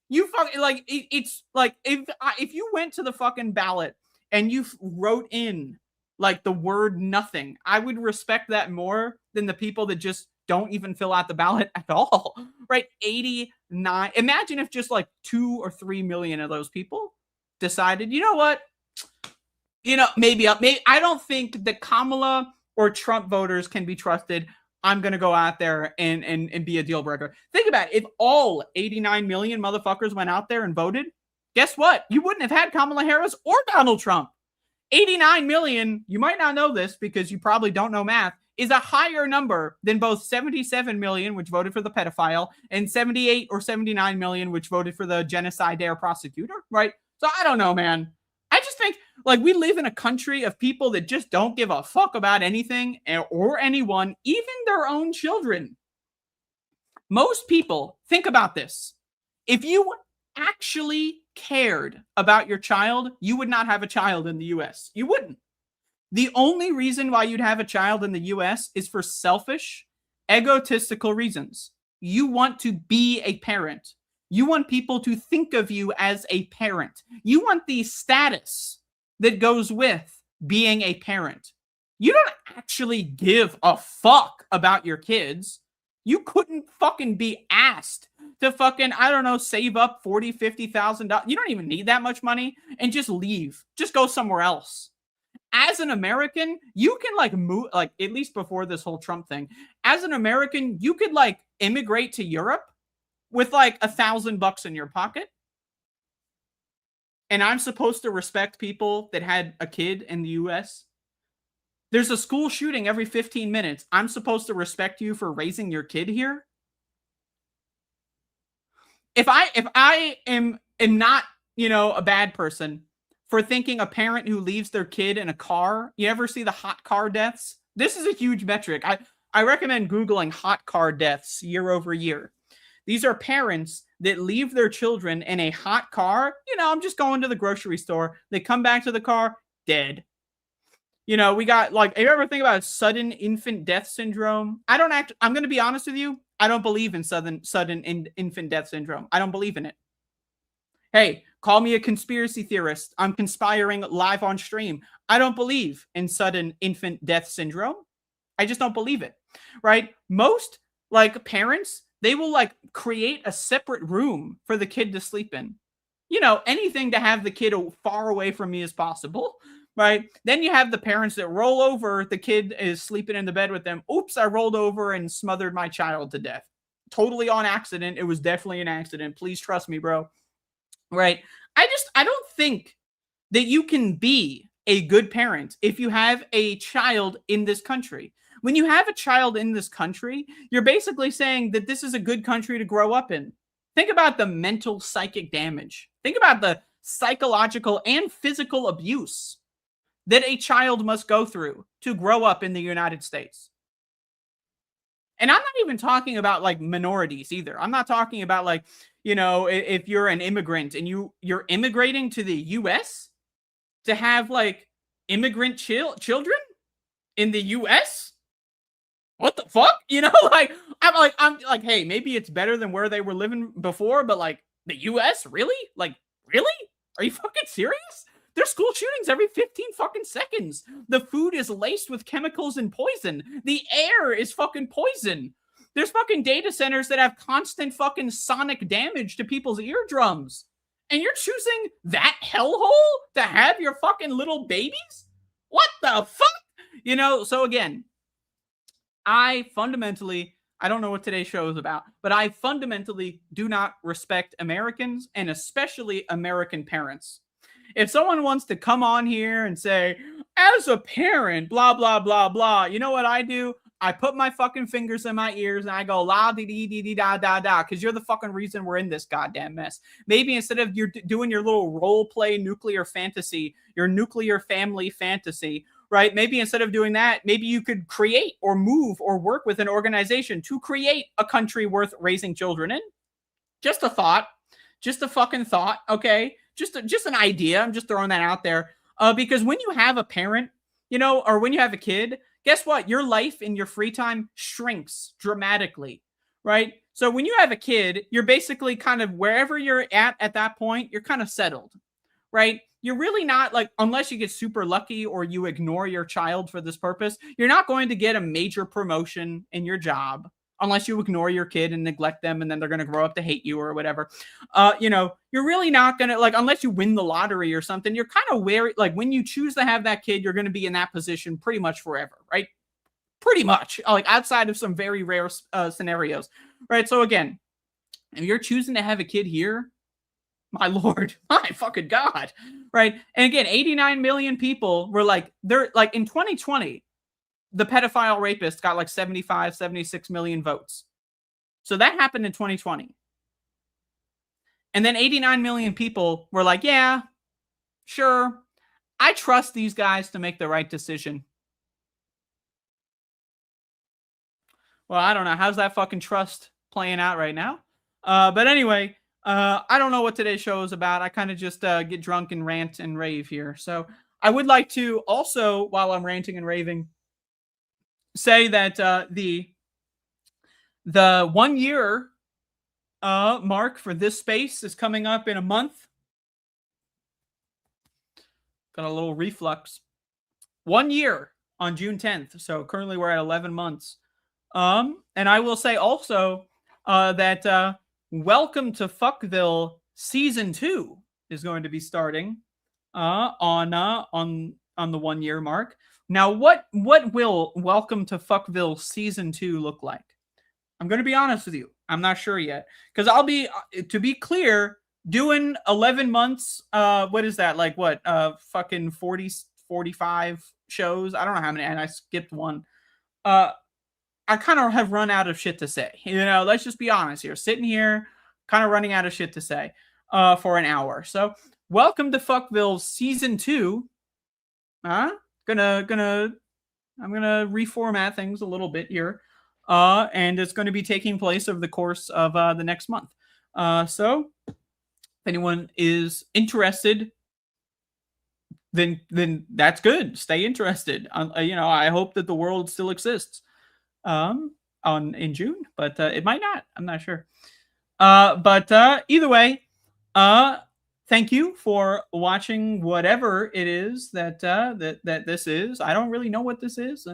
You fucking, like, it's like, if you went to the fucking ballot and you wrote in, like, the word nothing, I would respect that more than the people that just don't even fill out the ballot at all, right? 89. Imagine if just like 2 or 3 million of those people decided, you know what? Maybe I don't think that Kamala or Trump voters can be trusted. I'm going to go out there and be a deal breaker. Think about it. If all 89 million motherfuckers went out there and voted, guess what? You wouldn't have had Kamala Harris or Donald Trump. 89 million, you might not know this because you probably don't know math, is a higher number than both 77 million, which voted for the pedophile, and 78 or 79 million, which voted for the genocide dare prosecutor, right? So I don't know, man. I just think, like, we live in a country of people that just don't give a fuck about anything or anyone, even their own children. Most people, think about this. If you actually cared about your child, you would not have a child in the US. You wouldn't. The only reason why you'd have a child in the US is for selfish, egotistical reasons. You want to be a parent. You want people to think of you as a parent. You want the status that goes with being a parent. You don't actually give a fuck about your kids. You couldn't fucking be asked to fucking, I don't know, save up $40,000, $50,000. You don't even need that much money and just leave. Just go somewhere else. As an American, you can like move, like at least before this whole Trump thing, as an American, you could like immigrate to Europe with like $1,000 in your pocket. And I'm supposed to respect people that had a kid in the US. There's a school shooting every 15 minutes. I'm supposed to respect you for raising your kid here. If I am not, a bad person for thinking a parent who leaves their kid in a car, you ever see the hot car deaths? This is a huge metric. I recommend Googling hot car deaths year over year. These are parents that leave their children in a hot car. I'm just going to the grocery store. They come back to the car, dead. We got like, you ever think about sudden infant death syndrome? I'm going to be honest with you. I don't believe in sudden infant death syndrome. I don't believe in it. Hey, call me a conspiracy theorist. I'm conspiring live on stream. I don't believe in sudden infant death syndrome. I just don't believe it, right? Most like parents, they will like create a separate room for the kid to sleep in. Anything to have the kid far away from me as possible, right? Then you have the parents that roll over. The kid is sleeping in the bed with them. Oops, I rolled over and smothered my child to death. Totally on accident. It was definitely an accident. Please trust me, bro. Right? I don't think that you can be a good parent if you have a child in this country. When you have a child in this country, you're basically saying that this is a good country to grow up in. Think about the mental psychic damage. Think about the psychological and physical abuse that a child must go through to grow up in the United States. And I'm not even talking about like minorities either. I'm not talking about like, you know, if you're an immigrant and you're immigrating to the US to have like immigrant children in the US? What the fuck? You know, like I'm like, hey, maybe it's better than where they were living before, but like the US, really? Like, really? Are you fucking serious? There's school shootings every 15 fucking seconds. The food is laced with chemicals and poison. The air is fucking poison. There's fucking data centers that have constant fucking sonic damage to people's eardrums. And you're choosing that hellhole to have your fucking little babies? What the fuck? You know, so again, I don't know what today's show is about, but I fundamentally do not respect Americans and especially American parents. If someone wants to come on here and say, as a parent, blah, blah, blah, blah, you know what I do? I put my fucking fingers in my ears and I go, la, dee, dee, dee, dee, da, da, da, because you're the fucking reason we're in this goddamn mess. Maybe instead of you're doing your little role play nuclear fantasy, your nuclear family fantasy, right? Maybe instead of doing that, maybe you could create or move or work with an organization to create a country worth raising children in. Just a thought. Just a fucking thought, okay? Just an idea. I'm just throwing that out there. Because when you have a parent, you know, or when you have a kid, guess what? Your life in your free time shrinks dramatically, right? So when you have a kid, you're basically kind of wherever you're at that point, you're kind of settled, right? You're really not like, unless you get super lucky or you ignore your child for this purpose, you're not going to get a major promotion in your job unless you ignore your kid and neglect them, and then they're going to grow up to hate you or whatever. You know, you're really not going to, like, unless you win the lottery or something, you're kind of wary, like, when you choose to have that kid, you're going to be in that position pretty much forever, right? Pretty much, like, outside of some very rare scenarios, right? So again, if you're choosing to have a kid here, my Lord, my fucking God, right? And again, 89 million people were like, they're like, in 2020, the pedophile rapist got like 75, 76 million votes. So that happened in 2020. And then 89 million people were like, yeah, sure, I trust these guys to make the right decision. Well, I don't know. How's that fucking trust playing out right now? But anyway, I don't know what today's show is about. I kind of just get drunk and rant and rave here. So I would like to also, while I'm ranting and raving, say that the 1 year mark for this space is coming up in a month. Got a little reflux. 1 year on June 10th. So currently we're at 11 months. And I will say also that Welcome to Fuckville Season 2 is going to be starting on the 1 year mark. Now, what will Welcome to Fuckville Season 2 look like? I'm going to be honest with you. I'm not sure yet. Because I'll be, to be clear, doing 11 months, what is that? Like what? Fucking 40, 45 shows? I don't know how many, and I skipped one. I kind of have run out of shit to say. You know, let's just be honest here. Sitting here, kind of running out of shit to say for an hour. So, Welcome to Fuckville Season 2. I'm gonna reformat things a little bit here, and it's going to be taking place over the course of the next month. So, if anyone is interested, then that's good. Stay interested. You know, I hope that the world still exists in June, but it might not. I'm not sure. But either way, thank you for watching whatever it is that this is. I don't really know what this is.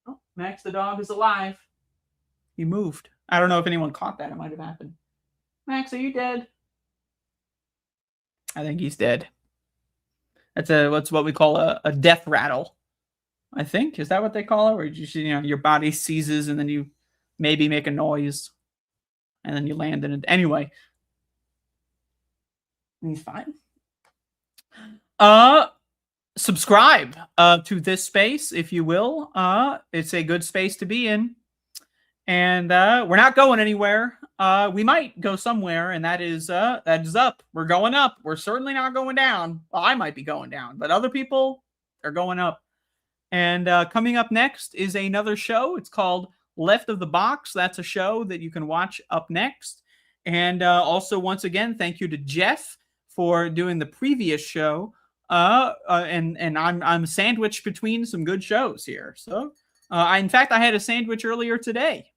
Oh, Max the dog is alive. He moved. I don't know if anyone caught that. It might have happened. Max, are you dead? I think he's dead. That's what we call a death rattle. I think. Is that what they call it? Where you know, your body seizes and then you maybe make a noise and then you land in it. Anyway. He's fine. Subscribe to this space, if you will. It's a good space to be in. And we're not going anywhere. We might go somewhere, and that is up. We're going up. We're certainly not going down. Well, I might be going down, but other people are going up. And coming up next is another show. It's called Left of the Box. That's a show that you can watch up next. And also, once again, thank you to Jeff for doing the previous show. And I'm sandwiched between some good shows here. So, in fact, I had a sandwich earlier today.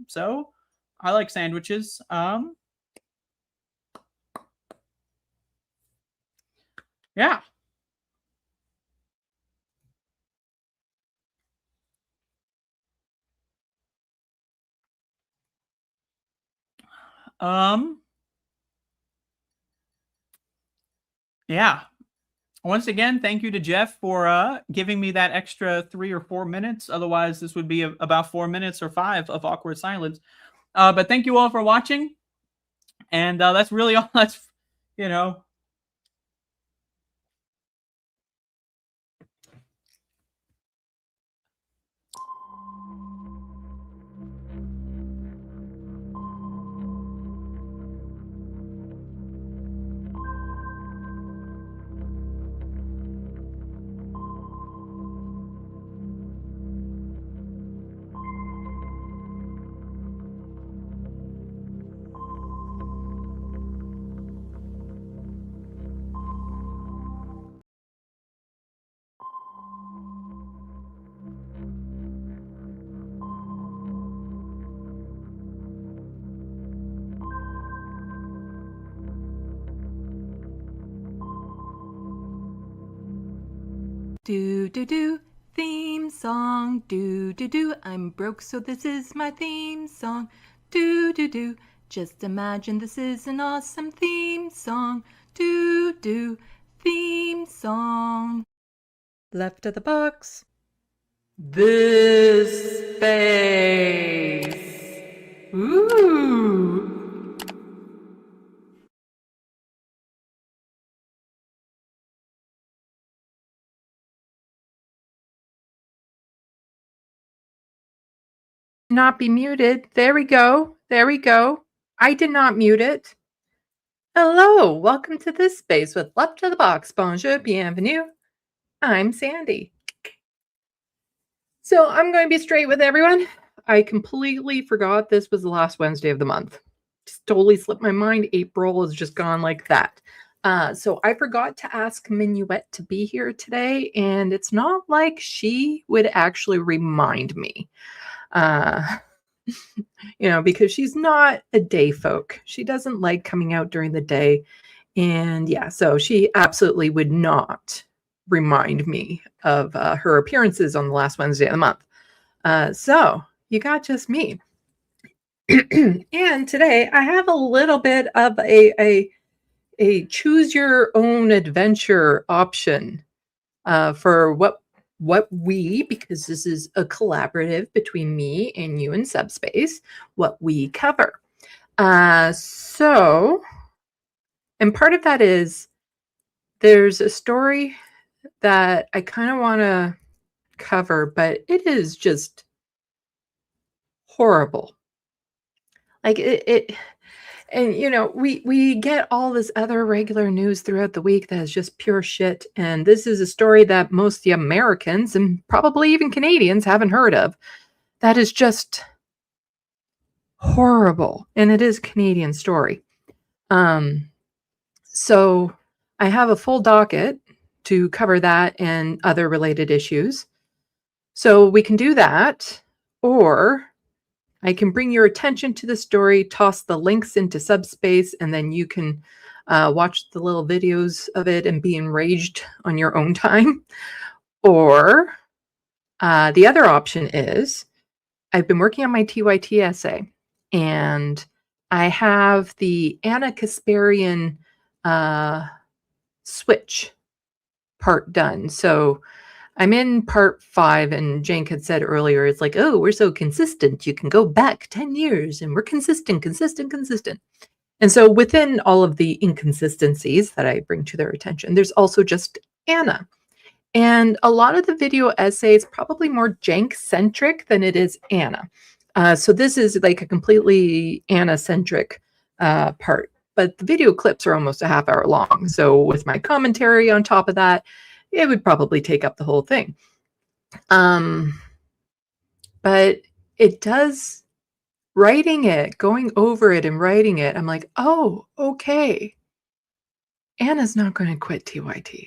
So, I like sandwiches. Yeah. Yeah. Once again, thank you to Jeff for giving me that extra 3 or 4 minutes. Otherwise, this would be about 4 minutes or 5 of awkward silence. But thank you all for watching. And that's really all. That's, you know. Do do do, theme song. Do do do, I'm broke, so this is my theme song. Do do do, just imagine this is an awesome theme song. Do do, theme song. Left of the box. This space. Ooh. Not be muted. There we go. There we go. I did not mute it. Hello. Welcome to this space with Left of the Box. Bonjour, bienvenue. I'm Sandee. So I'm going to be straight with everyone. I completely forgot this was the last Wednesday of the month. Just totally slipped my mind. April has just gone like that. So I forgot to ask Minuet to be here today, and it's not like she would actually remind me. Because she's not a day folk. She doesn't like coming out during the day. And yeah, so she absolutely would not remind me of her appearances on the last Wednesday of the month. So you got just me. And today I have a little bit of a choose your own adventure option for what we, because this is a collaborative between me and you and Subspace, what we cover. And part of that is there's a story that I kind of want to cover, but it is just horrible. Like and we get all this other regular news throughout the week that is just pure shit. And this is a story that most of the Americans and probably even Canadians haven't heard of. That is just horrible. And it is a Canadian story. So I have a full docket to cover that and other related issues. So we can do that, or I can bring your attention to the story, toss the links into Subspace, and then you can watch the little videos of it and be enraged on your own time. Or the other option is I've been working on my TYT essay, and I have the Anna Kasparian switch part done. So I'm in part 5, and Jank had said earlier, it's like, oh, we're so consistent. You can go back 10 years and we're consistent. And so within all of the inconsistencies that I bring to their attention, there's also just Anna. And a lot of the video essays probably more Jank-centric than it is Anna. So this is like a completely Anna-centric part. But the video clips are almost a half hour long. So with my commentary on top of that, it would probably take up the whole thing. But it does, writing it, going over it and writing it, I'm like, oh, okay. Anna's not going to quit TYT.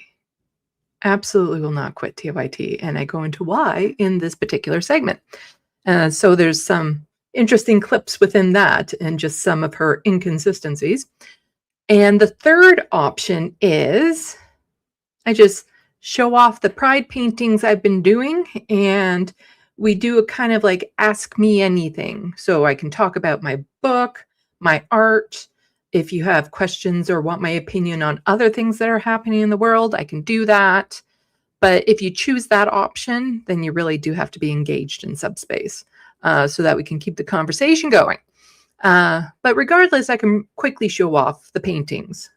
Absolutely will not quit TYT. And I go into why in this particular segment. So there's some interesting clips within that and just some of her inconsistencies. And the third option is I just show off the pride paintings I've been doing, and we do a kind of like ask me anything. So I can talk about my book, my art. If you have questions or want my opinion on other things that are happening in the world, I can do that. But if you choose that option, then you really do have to be engaged in subspace so that we can keep the conversation going. But regardless, I can quickly show off the paintings,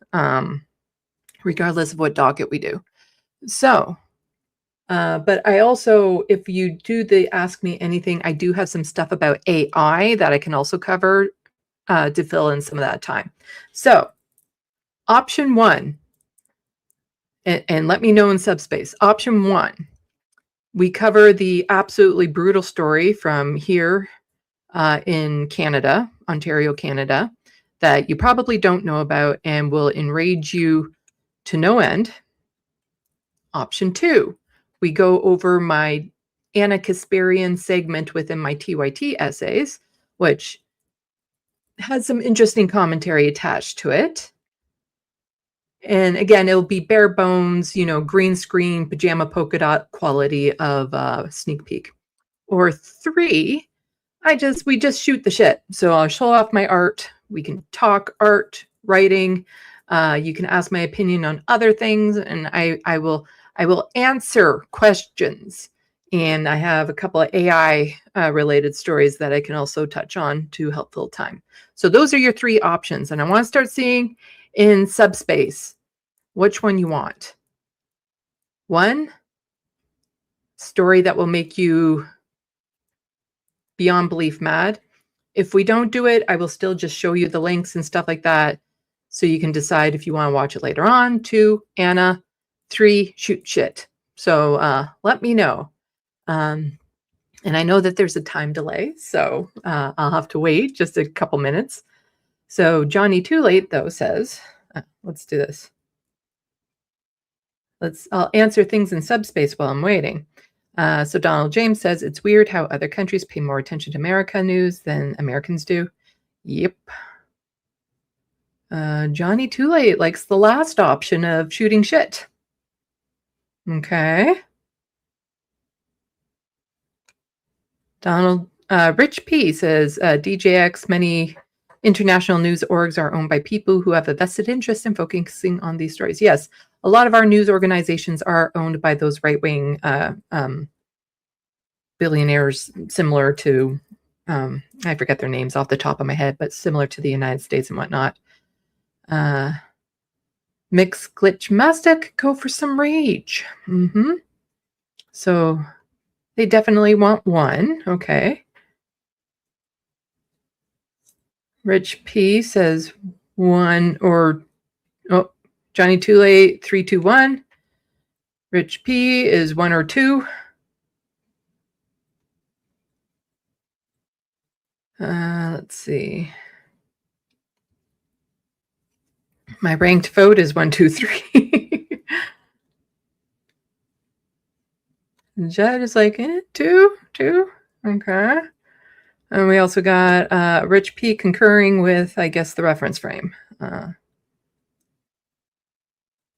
regardless of what docket we do. So, but I also, if you do the Ask Me Anything, I do have some stuff about AI that I can also cover to fill in some of that time. So, option one, and let me know in subspace. Option one, we cover the absolutely brutal story from here in Canada, Ontario, Canada, that you probably don't know about and will enrage you to no end. Option two, we go over my Anna Kasparian segment within my TYT essays, which has some interesting commentary attached to it. And again, it'll be bare bones, green screen, pajama polka dot quality of sneak peek. Or three, we just shoot the shit. So I'll show off my art. We can talk art, writing. You can ask my opinion on other things, and I will answer questions. And I have a couple of AI related stories that I can also touch on to help fill time. So those are your three options. And I want to start seeing in subspace which one you want. One, story that will make you beyond belief mad. If we don't do it, I will still just show you the links and stuff like that so you can decide if you want to watch it later on. 2, Anna. 3, shoot shit. So let me know. And I know that there's a time delay, so I'll have to wait just a couple minutes. So Johnny Too Late, though, says, let's do this. I'll answer things in subspace while I'm waiting. So Donald James says, it's weird how other countries pay more attention to America news than Americans do. Yep. Johnny Too Late likes the last option of shooting shit. Okay. Rich P says, DJX, many international news orgs are owned by people who have a vested interest in focusing on these stories. Yes, a lot of our news organizations are owned by those right-wing billionaires, similar to, I forget their names off the top of my head, but similar to the United States and whatnot. Mix Glitch Mastic, go for some rage. So they definitely want one. Okay. Rich P says 1 or Johnny Too Late 3, 2, 1. Rich P is 1 or 2. Let's see. My ranked vote is 1, 2, 3. Judd is like 2. Okay. And we also got Rich P concurring with, I guess, the reference frame.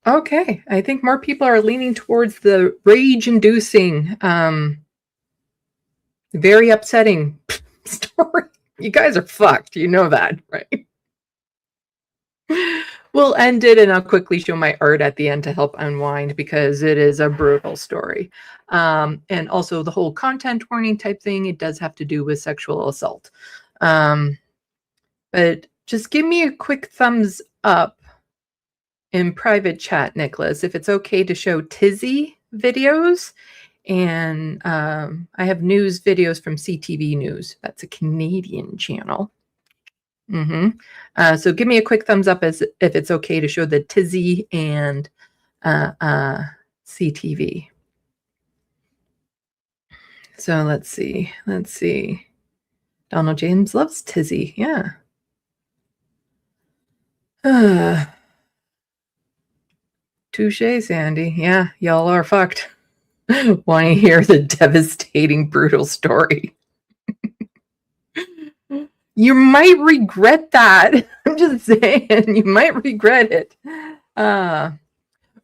Okay, I think more people are leaning towards the rage-inducing, very upsetting story. You guys are fucked. You know that, right? We'll end it, and I'll quickly show my art at the end to help unwind because it is a brutal story. And also the whole content warning type thing, it does have to do with sexual assault. But just give me a quick thumbs up in private chat, Nicholas, if it's okay to show Tizzy videos. And I have news videos from CTV News. That's a Canadian channel. So give me a quick thumbs up if it's okay to show the Tizzy and CTV. So let's see. Donald James loves tizzy. Yeah. Touche, Sandee. Yeah, y'all are fucked. Want to hear the devastating, brutal story? You might regret that. I'm just saying, you might regret it.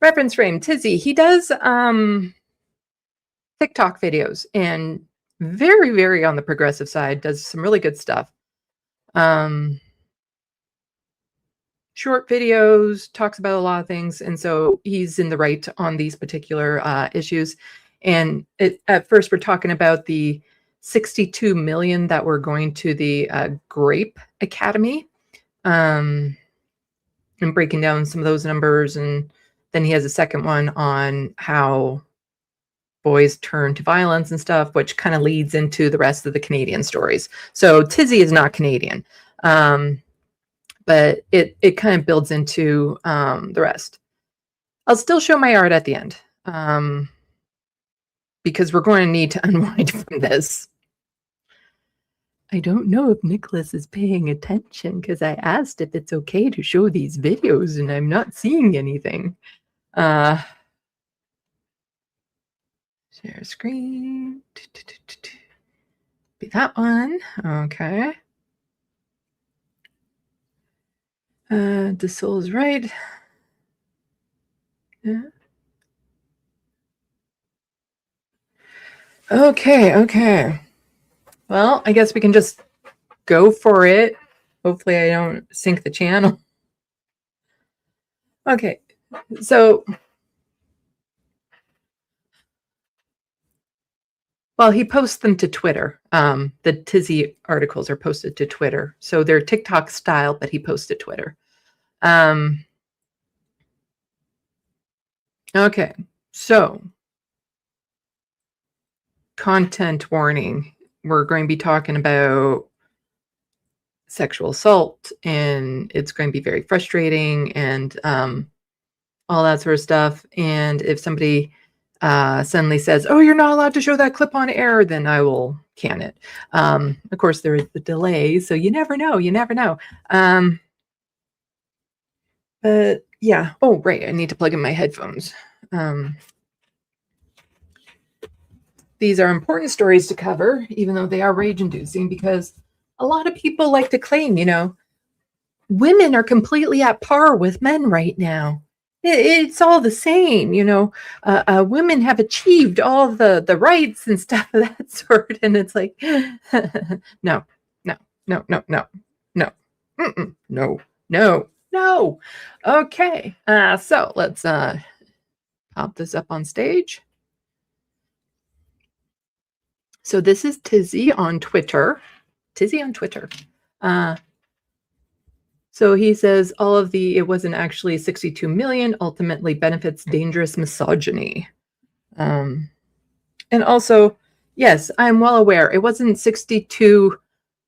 Reference frame, Tizzy. He does TikTok videos and very, very on the progressive side, does some really good stuff. Short videos, talks about a lot of things. And so he's in the right on these particular issues. And at first we're talking about the 62 million that were going to the Grape Academy, and breaking down some of those numbers. And then he has a second one on how boys turn to violence and stuff, which kind of leads into the rest of the Canadian stories. So Tizzy is not Canadian, but it kind of builds into the rest. I'll still show my art at the end, because we're going to need to unwind from this. I don't know if Nicholas is paying attention because I asked if it's okay to show these videos and I'm not seeing anything. Share screen. Be that one. Okay. The soul is right. Yeah. Okay. Well, I guess we can just go for it. Hopefully I don't sync the channel. Okay, so well, he posts them to Twitter. The Tizzy articles are posted to Twitter. So they're TikTok style, but he posts to Twitter. Okay, so content warning. We're going to be talking about sexual assault, and it's going to be very frustrating and all that sort of stuff. And if somebody suddenly says, oh, you're not allowed to show that clip on air, then I will can it. Of course, there is the delay, so you never know. But yeah. Oh, right. I need to plug in my headphones. These are important stories to cover, even though they are rage-inducing, because a lot of people like to claim, women are completely at par with men right now. It's all the same, women have achieved all the rights and stuff of that sort. And it's like, no. Okay. So let's pop this up on stage. So this is Tizzy on Twitter. So he says all of it wasn't actually 62 million, ultimately benefits dangerous misogyny. And also, yes, I'm well aware it wasn't 62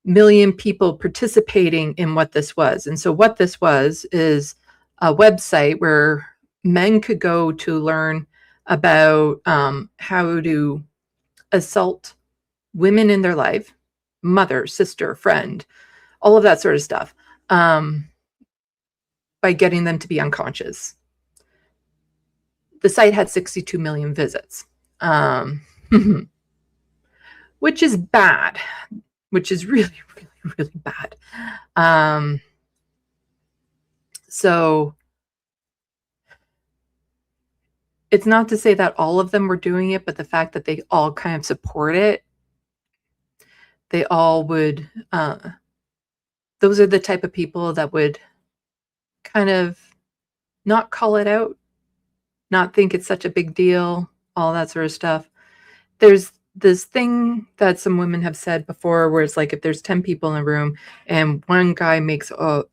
million people participating in what this was. And so what this was is a website where men could go to learn about how to assault women in their life, mother, sister, friend, all of that sort of stuff, by getting them to be unconscious. The site had 62 million visits, which is bad, which is really, really, really bad. So it's not to say that all of them were doing it, but the fact that they all kind of support it, they all would, those are the type of people that would kind of not call it out, not think it's such a big deal, all that sort of stuff. There's this thing that some women have said before where it's like if there's 10 people in a room and one guy makes a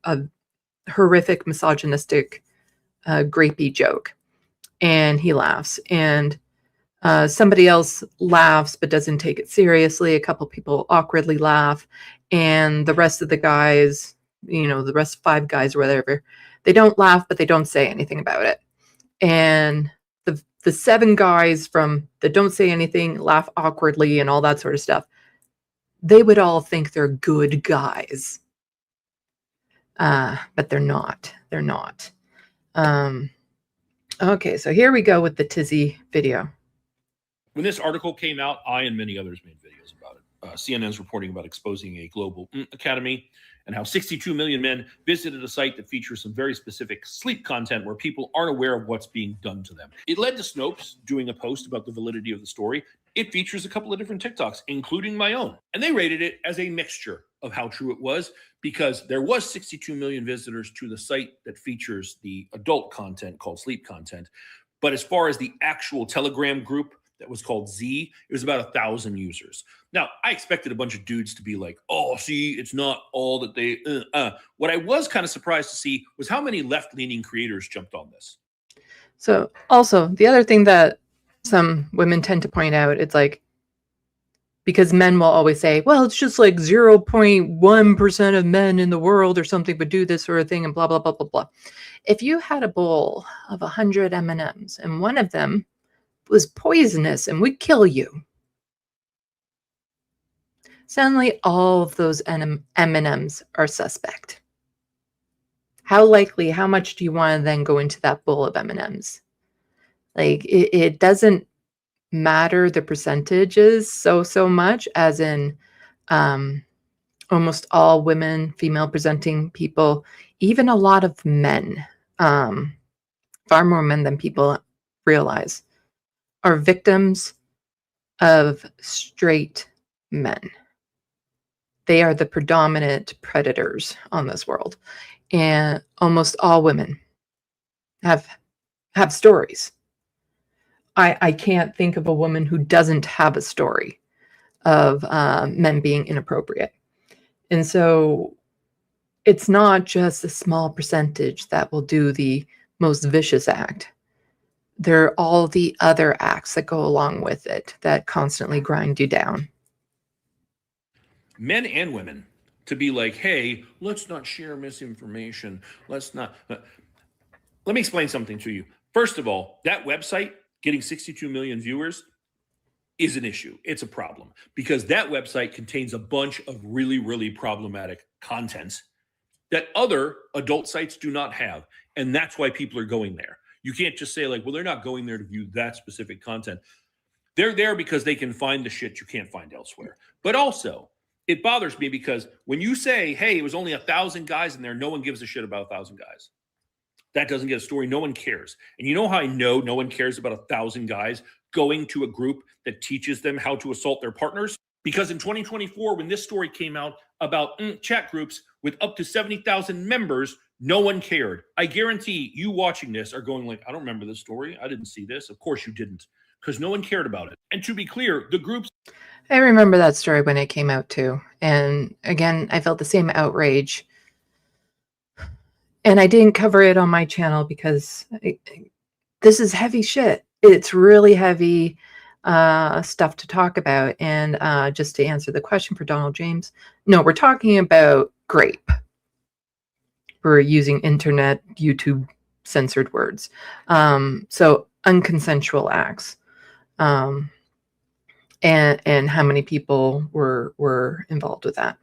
horrific misogynistic grapey joke and he laughs, and somebody else laughs but doesn't take it seriously. A couple people awkwardly laugh, and the rest of the guys, the rest 5 guys or whatever, they don't laugh, but they don't say anything about it. And the 7 guys that don't say anything, laugh awkwardly and all that sort of stuff. they would all think they're good guys. But they're not. They're not. Okay, so here we go with the Tizzy video. When this article came out, I and many others made videos about it. CNN's reporting about exposing a global academy and how 62 million men visited a site that features some very specific sleep content where people aren't aware of what's being done to them. It led to Snopes doing a post about the validity of the story. It features a couple of different TikToks, including my own. And they rated it as a mixture of how true it was, because there was 62 million visitors to the site that features the adult content called sleep content. But as far as the actual Telegram group that was called Z, it was about 1,000 users. Now, I expected a bunch of dudes to be like, oh, see, it's not all that they... What I was kind of surprised to see was how many left-leaning creators jumped on this. So also, the other thing that some women tend to point out, it's like, because men will always say, well, it's just like 0.1% of men in the world or something would do this sort of thing and blah, blah, blah, blah, blah. If you had a bowl of 100 M&Ms and one of them was poisonous and would kill you, suddenly all of those M&Ms are suspect. How likely, how much do you want to then go into that bowl of M&Ms? Like, it doesn't matter the percentages so much, as in almost all women, female presenting people, even a lot of men, far more men than people realize, are victims of straight men. They are the predominant predators on this world. And almost all women have stories. I can't think of a woman who doesn't have a story of men being inappropriate. And so it's not just a small percentage that will do the most vicious act. There are all the other acts that go along with it that constantly grind you down. Men and women, to be like, hey, let's not share misinformation. Let's not. Let me explain something to you. First of all, that website getting 62 million viewers is an issue. It's a problem, because that website contains a bunch of really, really problematic content that other adult sites do not have. And that's why people are going there. You can't just say like, well, they're not going there to view that specific content. They're there because they can find the shit you can't find elsewhere. But also, it bothers me because when you say, hey, it was only 1,000 guys in there, no one gives a shit about 1,000 guys. That doesn't get a story. No one cares. And you know how I know no one cares about 1,000 guys going to a group that teaches them how to assault their partners? Because in 2024, when this story came out about chat groups with up to 70,000 members, no one cared. I guarantee you watching this are going like, I don't remember this story. I didn't see this. Of course you didn't, because no one cared about it. And to be clear, the groups... I remember that story when it came out too. And again, I felt the same outrage. And I didn't cover it on my channel because this is heavy shit. It's really heavy stuff to talk about. And just to answer the question for Donald James, no, we're talking about grape. We're using internet, YouTube censored words. So unconsensual acts. And how many people were involved with that.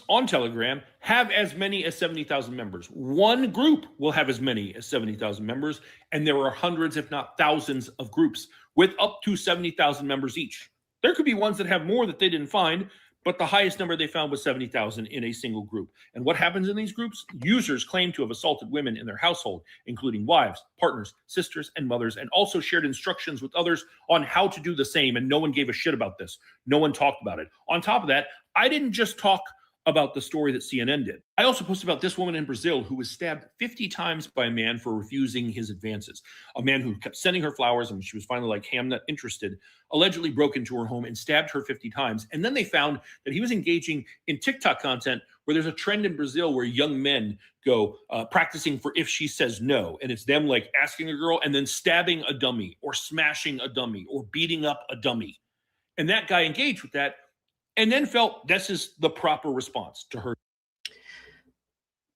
On Telegram have as many as 70,000 members. One group will have as many as 70,000 members, and there are hundreds, if not thousands, of groups with up to 70,000 members each. There could be ones that have more that they didn't find, but the highest number they found was 70,000 in a single group. And what happens in these groups? Users claim to have assaulted women in their household, including wives, partners, sisters, and mothers, and also shared instructions with others on how to do the same, and no one gave a shit about this. No one talked about it. On top of that, I didn't just talk about the story that CNN did. I also posted about this woman in Brazil who was stabbed 50 times by a man for refusing his advances. A man who kept sending her flowers, and when she was finally like, hey, I'm not interested, allegedly broke into her home and stabbed her 50 times. And then they found that he was engaging in TikTok content where there's a trend in Brazil where young men go practicing for if she says no. And it's them like asking a girl and then stabbing a dummy or smashing a dummy or beating up a dummy. And that guy engaged with that and then felt this is the proper response to her.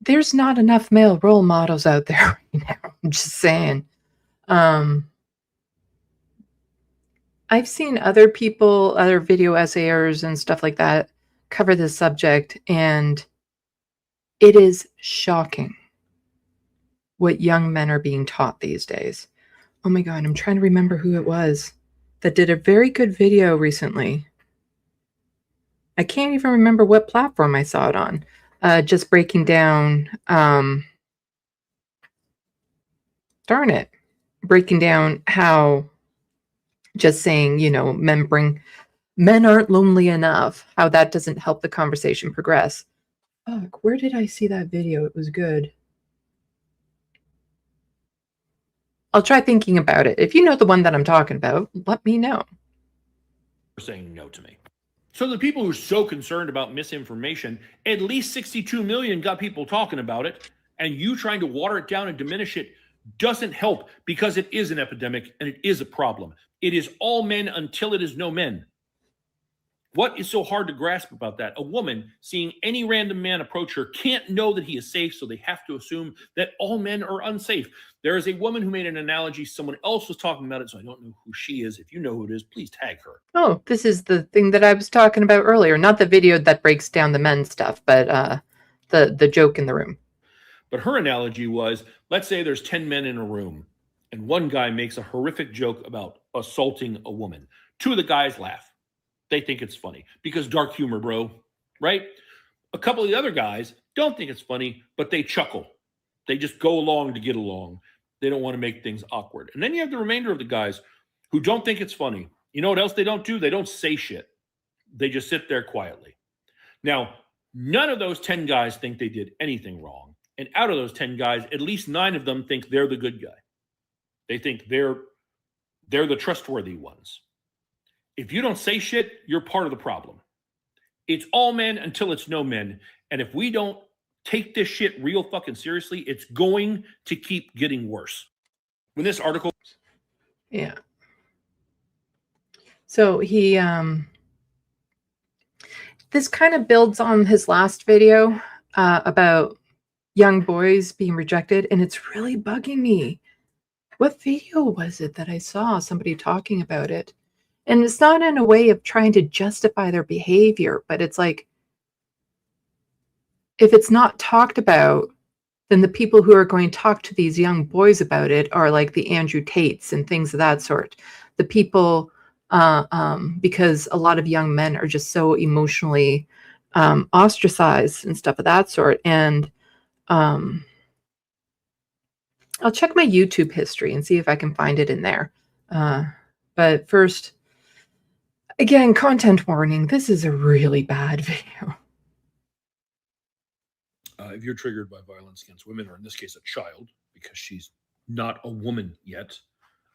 There's not enough male role models out there right now. I'm just saying. I've seen other people, other video essayers and stuff like that cover this subject, and it is shocking what young men are being taught these days. Oh my God, I'm trying to remember who it was that did a very good video recently. I can't even remember what platform I saw it on. Just breaking down, breaking down how just saying, you know, men aren't lonely enough, how that doesn't help the conversation progress. Fuck, where did I see that video? It was good. I'll try thinking about it. If you know the one that I'm talking about, let me know. Saying no to me. So the people who are so concerned about misinformation, at least 62 million got people talking about it, and you trying to water it down and diminish it doesn't help, because it is an epidemic and it is a problem. It is all men until it is no men. What is so hard to grasp about that? A woman seeing any random man approach her can't know that he is safe, so they have to assume that all men are unsafe. There is a woman who made an analogy. Someone else was talking about it, so I don't know who she is. If you know who it is, please tag her. Oh, this is the thing that I was talking about earlier. Not the video that breaks down the men stuff, but the joke in the room. But her analogy was, let's say there's 10 men in a room, and one guy makes a horrific joke about assaulting a woman. Two of the guys laugh. They think it's funny because dark humor, bro, right? A couple of the other guys don't think it's funny, but they chuckle. They just go along to get along. They don't want to make things awkward. And then you have the remainder of the guys who don't think it's funny. You know what else they don't do? They don't say shit. They just sit there quietly. Now, none of those 10 guys think they did anything wrong. And out of those 10 guys, at least 9 of them think they're the good guy. They think they're the trustworthy ones. If you don't say shit, you're part of the problem. It's all men until it's no men. And if we don't take this shit real fucking seriously, it's going to keep getting worse. When this article... Yeah. So he... This kind of builds on his last video about young boys being rejected, and it's really bugging me. What video was it that I saw somebody talking about it? And it's not in a way of trying to justify their behavior, but it's like, if it's not talked about, then the people who are going to talk to these young boys about it are like the Andrew Tates and things of that sort. The people, because a lot of young men are just so emotionally ostracized and stuff of that sort. And I'll check my YouTube history and see if I can find it in there. But first, again, content warning. This is a really bad video. If you're triggered by violence against women, or in this case, a child, because she's not a woman yet,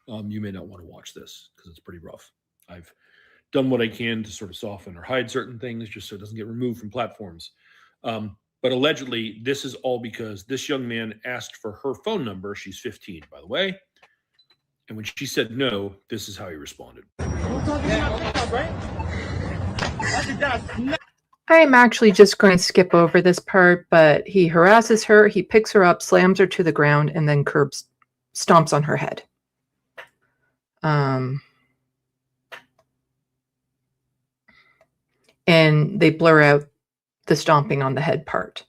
you may not want to watch this because it's pretty rough. I've done what I can to sort of soften or hide certain things just so it doesn't get removed from platforms. But allegedly, this is all because this young man asked for her phone number. She's 15, by the way. And when she said no, this is how he responded. I am actually just going to skip over this part, but he harasses her, he picks her up, slams her to the ground, and then stomps on her head. And they blur out the stomping on the head part.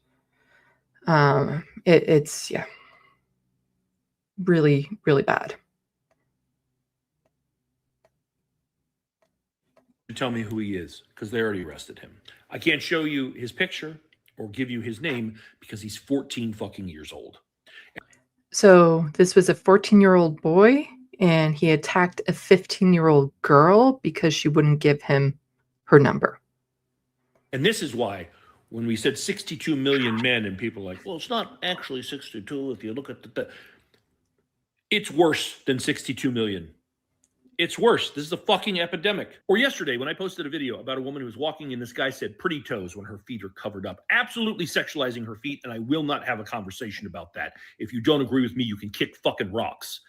It's yeah, really, really bad. Tell me who he is, because they already arrested him. I can't show you his picture or give you his name because he's 14 fucking years old. So this was a 14-year-old boy, and he attacked a 15-year-old girl because she wouldn't give him her number. And this is why when we said 62 million men and people are like, well, it's not actually 62 if you look at the... It's worse than 62 million. It's worse. This is a fucking epidemic. Or yesterday when I posted a video about a woman who was walking and this guy said pretty toes when her feet are covered up, absolutely sexualizing her feet, and I will not have a conversation about that. If you don't agree with me, you can kick fucking rocks.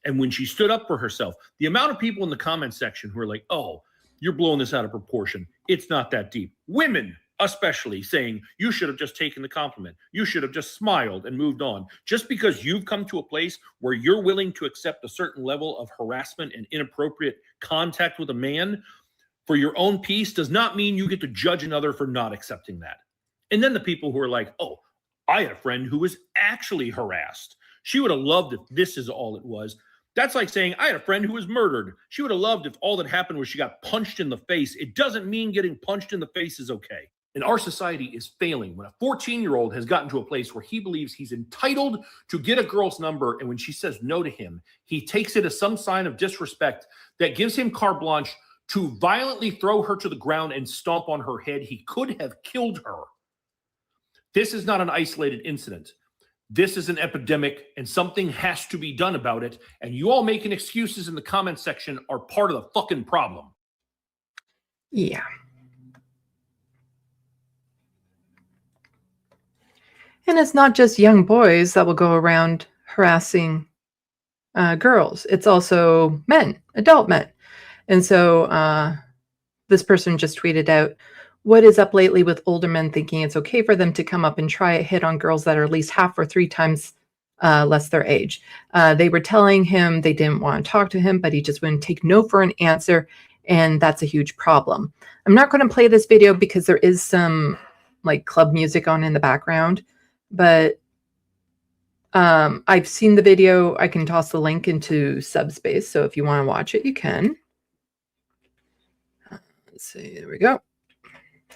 And when she stood up for herself, the amount of people in the comment section who are like, oh, you're blowing this out of proportion. It's not that deep. Women especially saying you should have just taken the compliment. You should have just smiled and moved on. Just because you've come to a place where you're willing to accept a certain level of harassment and inappropriate contact with a man for your own peace does not mean you get to judge another for not accepting that. And then the people who are like, oh, I had a friend who was actually harassed. She would have loved if this is all it was. That's like saying, I had a friend who was murdered. She would have loved if all that happened was she got punched in the face. It doesn't mean getting punched in the face is okay. And our society is failing when a 14-year-old has gotten to a place where he believes he's entitled to get a girl's number. And when she says no to him, he takes it as some sign of disrespect that gives him carte blanche to violently throw her to the ground and stomp on her head. He could have killed her. This is not an isolated incident. This is an epidemic, and something has to be done about it. And you all making excuses in the comment section are part of the fucking problem. Yeah. And it's not just young boys that will go around harassing girls. It's also men, adult men. And so this person just tweeted out, what is up lately with older men thinking it's okay for them to come up and try a hit on girls that are at least half or 3 times less their age? They were telling him they didn't want to talk to him, but he just wouldn't take no for an answer. And that's a huge problem. I'm not going to play this video because there is some like club music on in the background, but I've seen the video. I can toss the link into Subspace. So if you want to watch it, you can. Let's see. There we go.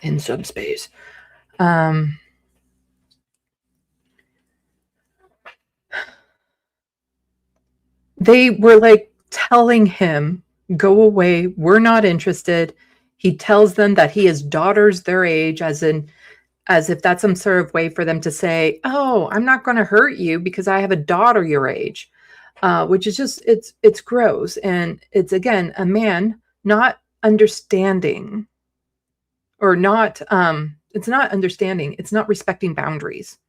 In Subspace. They were like telling him, go away. We're not interested. He tells them that he has daughters their age, as if that's some sort of way for them to say, oh, I'm not going to hurt you because I have a daughter your age, which is just, it's gross. And it's, again, a man not understanding or not, it's not understanding. It's not respecting boundaries.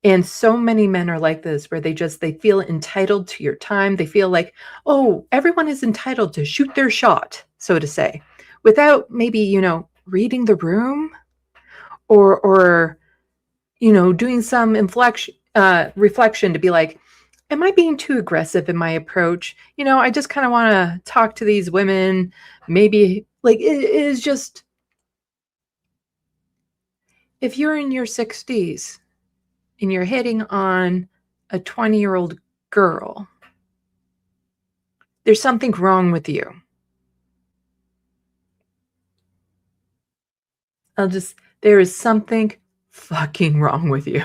And so many men are like this, where they feel entitled to your time. They feel like, oh, everyone is entitled to shoot their shot, so to say, without maybe, reading the room or doing some reflection to be like, am I being too aggressive in my approach? I just kind of want to talk to these women. Maybe like it is just, if you're in your 60s and you're hitting on a 20-year-old girl, there's something wrong with you. There is something fucking wrong with you.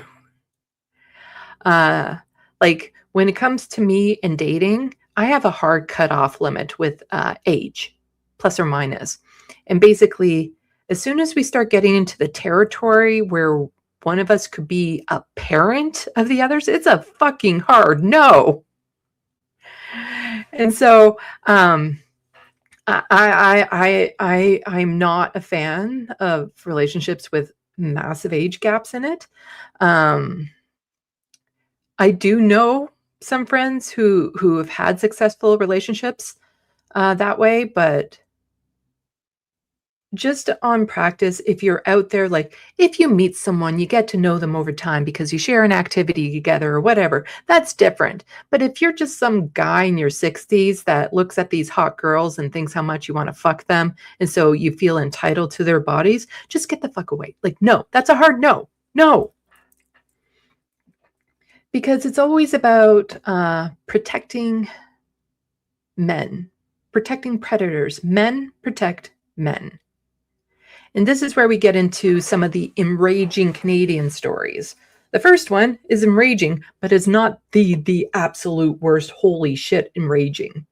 Like when it comes to me and dating, I have a hard cutoff limit with age, plus or minus. And basically, as soon as we start getting into the territory where one of us could be a parent of the others, it's a fucking hard no. And so I'm not a fan of relationships with massive age gaps in it. I do know some friends who have had successful relationships that way, but just on practice, if you're out there, like if you meet someone, you get to know them over time because you share an activity together or whatever, that's different. But if you're just some guy in your 60s that looks at these hot girls and thinks how much you want to fuck them, and so you feel entitled to their bodies, just get the fuck away. Like, no, that's a hard no. No. Because it's always about protecting men, protecting predators. Men protect men. And this is where we get into some of the enraging Canadian stories. The first one is enraging, but is not the absolute worst, holy shit enraging.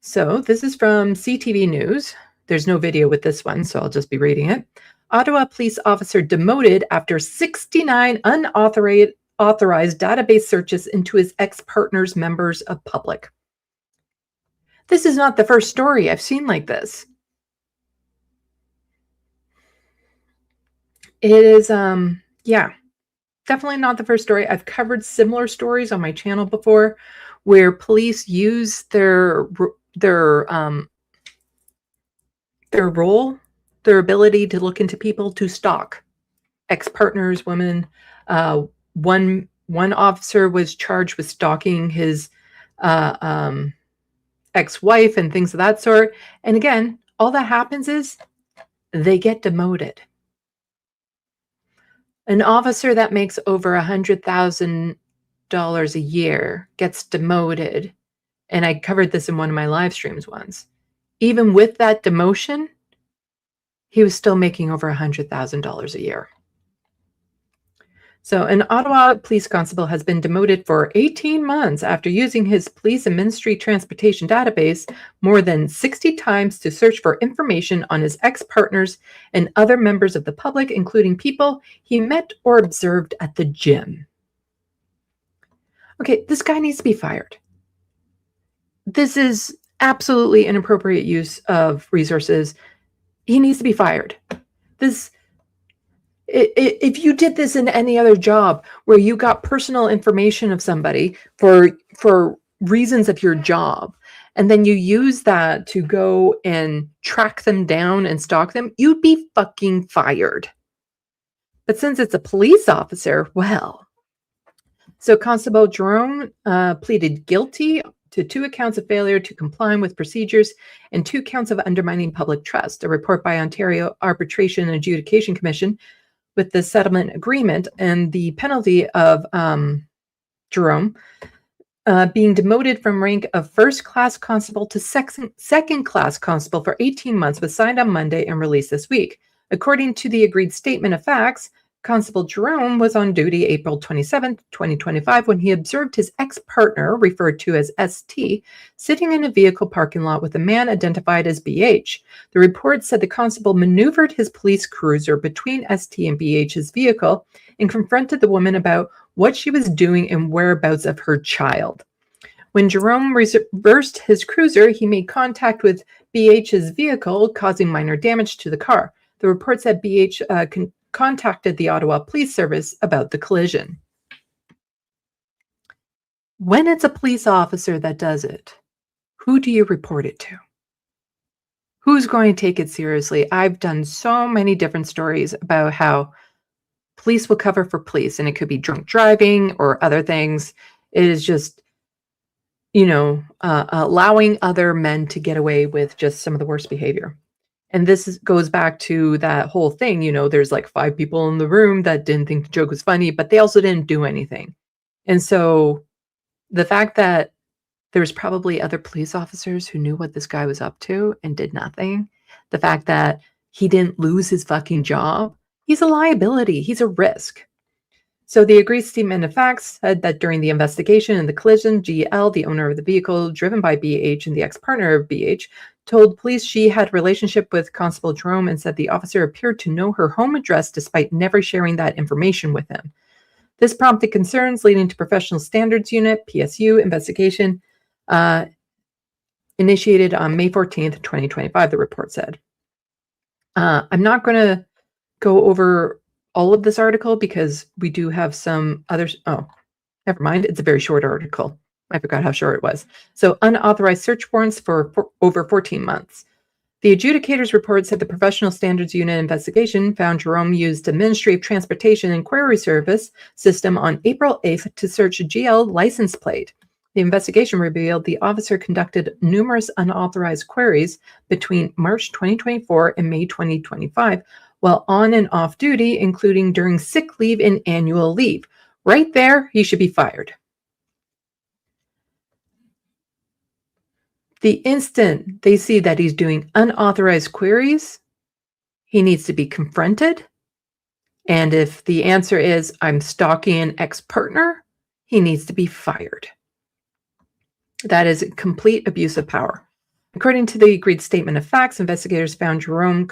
So this is from CTV News. There's no video with this one, so I'll just be reading it. Ottawa police officer demoted after 69 unauthorized database searches into his ex-partner's members of public. This is not the first story I've seen like this. It is, yeah, definitely not the first story. I've covered similar stories on my channel before where police use their role their ability to look into people, to stalk ex-partners, women. One officer was charged with stalking his ex-wife and things of that sort. And again, all that happens is they get demoted. An officer that makes over $100,000 a year gets demoted. And I covered this in one of my live streams once. Even with that demotion, he was still making over $100,000 a year. So an Ottawa police constable has been demoted for 18 months after using his police and ministry transportation database more than 60 times to search for information on his ex-partners and other members of the public, including people he met or observed at the gym. Okay, this guy needs to be fired. This is absolutely inappropriate use of resources. He needs to be fired. If you did this in any other job where you got personal information of somebody for reasons of your job, and then you use that to go and track them down and stalk them, you'd be fucking fired. But since it's a police officer, well. So Constable Jerome pleaded guilty to 2 accounts of failure to comply with procedures and 2 counts of undermining public trust. A report by Ontario Arbitration and Adjudication Commission with the settlement agreement and the penalty of Jerome being demoted from rank of first-class constable to second-class constable for 18 months was signed on Monday and released this week. According to the agreed statement of facts, Constable Jerome was on duty April 27, 2025, when he observed his ex-partner, referred to as ST, sitting in a vehicle parking lot with a man identified as BH. The report said the constable maneuvered his police cruiser between ST and BH's vehicle and confronted the woman about what she was doing and whereabouts of her child. When Jerome reversed his cruiser, he made contact with BH's vehicle, causing minor damage to the car. The report said BH contacted the Ottawa Police Service about the collision. When it's a police officer that does it, who do you report it to? Who's going to take it seriously? I've done so many different stories about how police will cover for police, and it could be drunk driving or other things. It is just, allowing other men to get away with just some of the worst behavior. And this goes back to that whole thing, there's like 5 people in the room that didn't think the joke was funny, but they also didn't do anything. And so the fact that there's probably other police officers who knew what this guy was up to and did nothing, the fact that he didn't lose his fucking job, he's a liability, he's a risk. So the agreed statement of facts said that during the investigation and the collision, GL, the owner of the vehicle driven by BH and the ex-partner of BH, told police she had a relationship with Constable Jerome and said the officer appeared to know her home address despite never sharing that information with him. This prompted concerns leading to Professional Standards Unit, PSU, investigation initiated on May 14th, 2025, the report said. I'm not going to go over all of this article because we do have some others. Oh, never mind. It's a very short article. I forgot how short it was. So unauthorized search warrants for over 14 months. The adjudicator's report said the Professional Standards Unit investigation found Jerome used a Ministry of Transportation and Query Service system on April 8th to search a GL license plate. The investigation revealed the officer conducted numerous unauthorized queries between March 2024 and May 2025 while on and off duty, including during sick leave and annual leave. Right there, he should be fired. The instant they see that he's doing unauthorized queries, he needs to be confronted. And if the answer is, I'm stalking an ex-partner, he needs to be fired. That is complete abuse of power. According to the agreed statement of facts, investigators found Jerome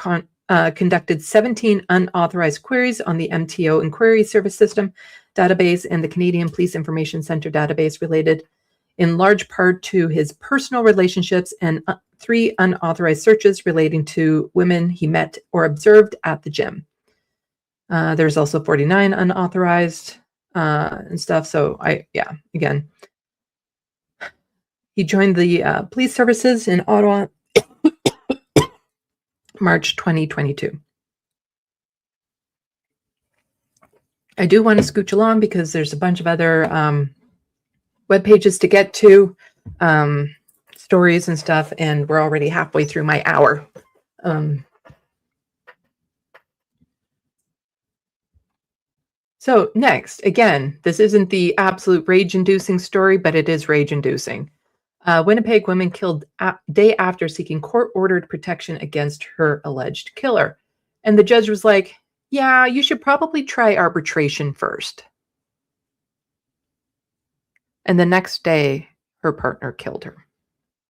conducted 17 unauthorized queries on the MTO Inquiry Service System database and the Canadian Police Information Center database related in large part to his personal relationships and 3 unauthorized searches relating to women he met or observed at the gym. There's also 49 unauthorized and stuff. So again, he joined the police services in Ottawa March 2022. I do want to scooch along because there's a bunch of other web pages to get to, stories and stuff, and we're already halfway through my hour. So next, again, this isn't the absolute rage-inducing story, but it is rage-inducing. Winnipeg woman killed day after seeking court-ordered protection against her alleged killer. And the judge was like, yeah, you should probably try arbitration first. And the next day, her partner killed her,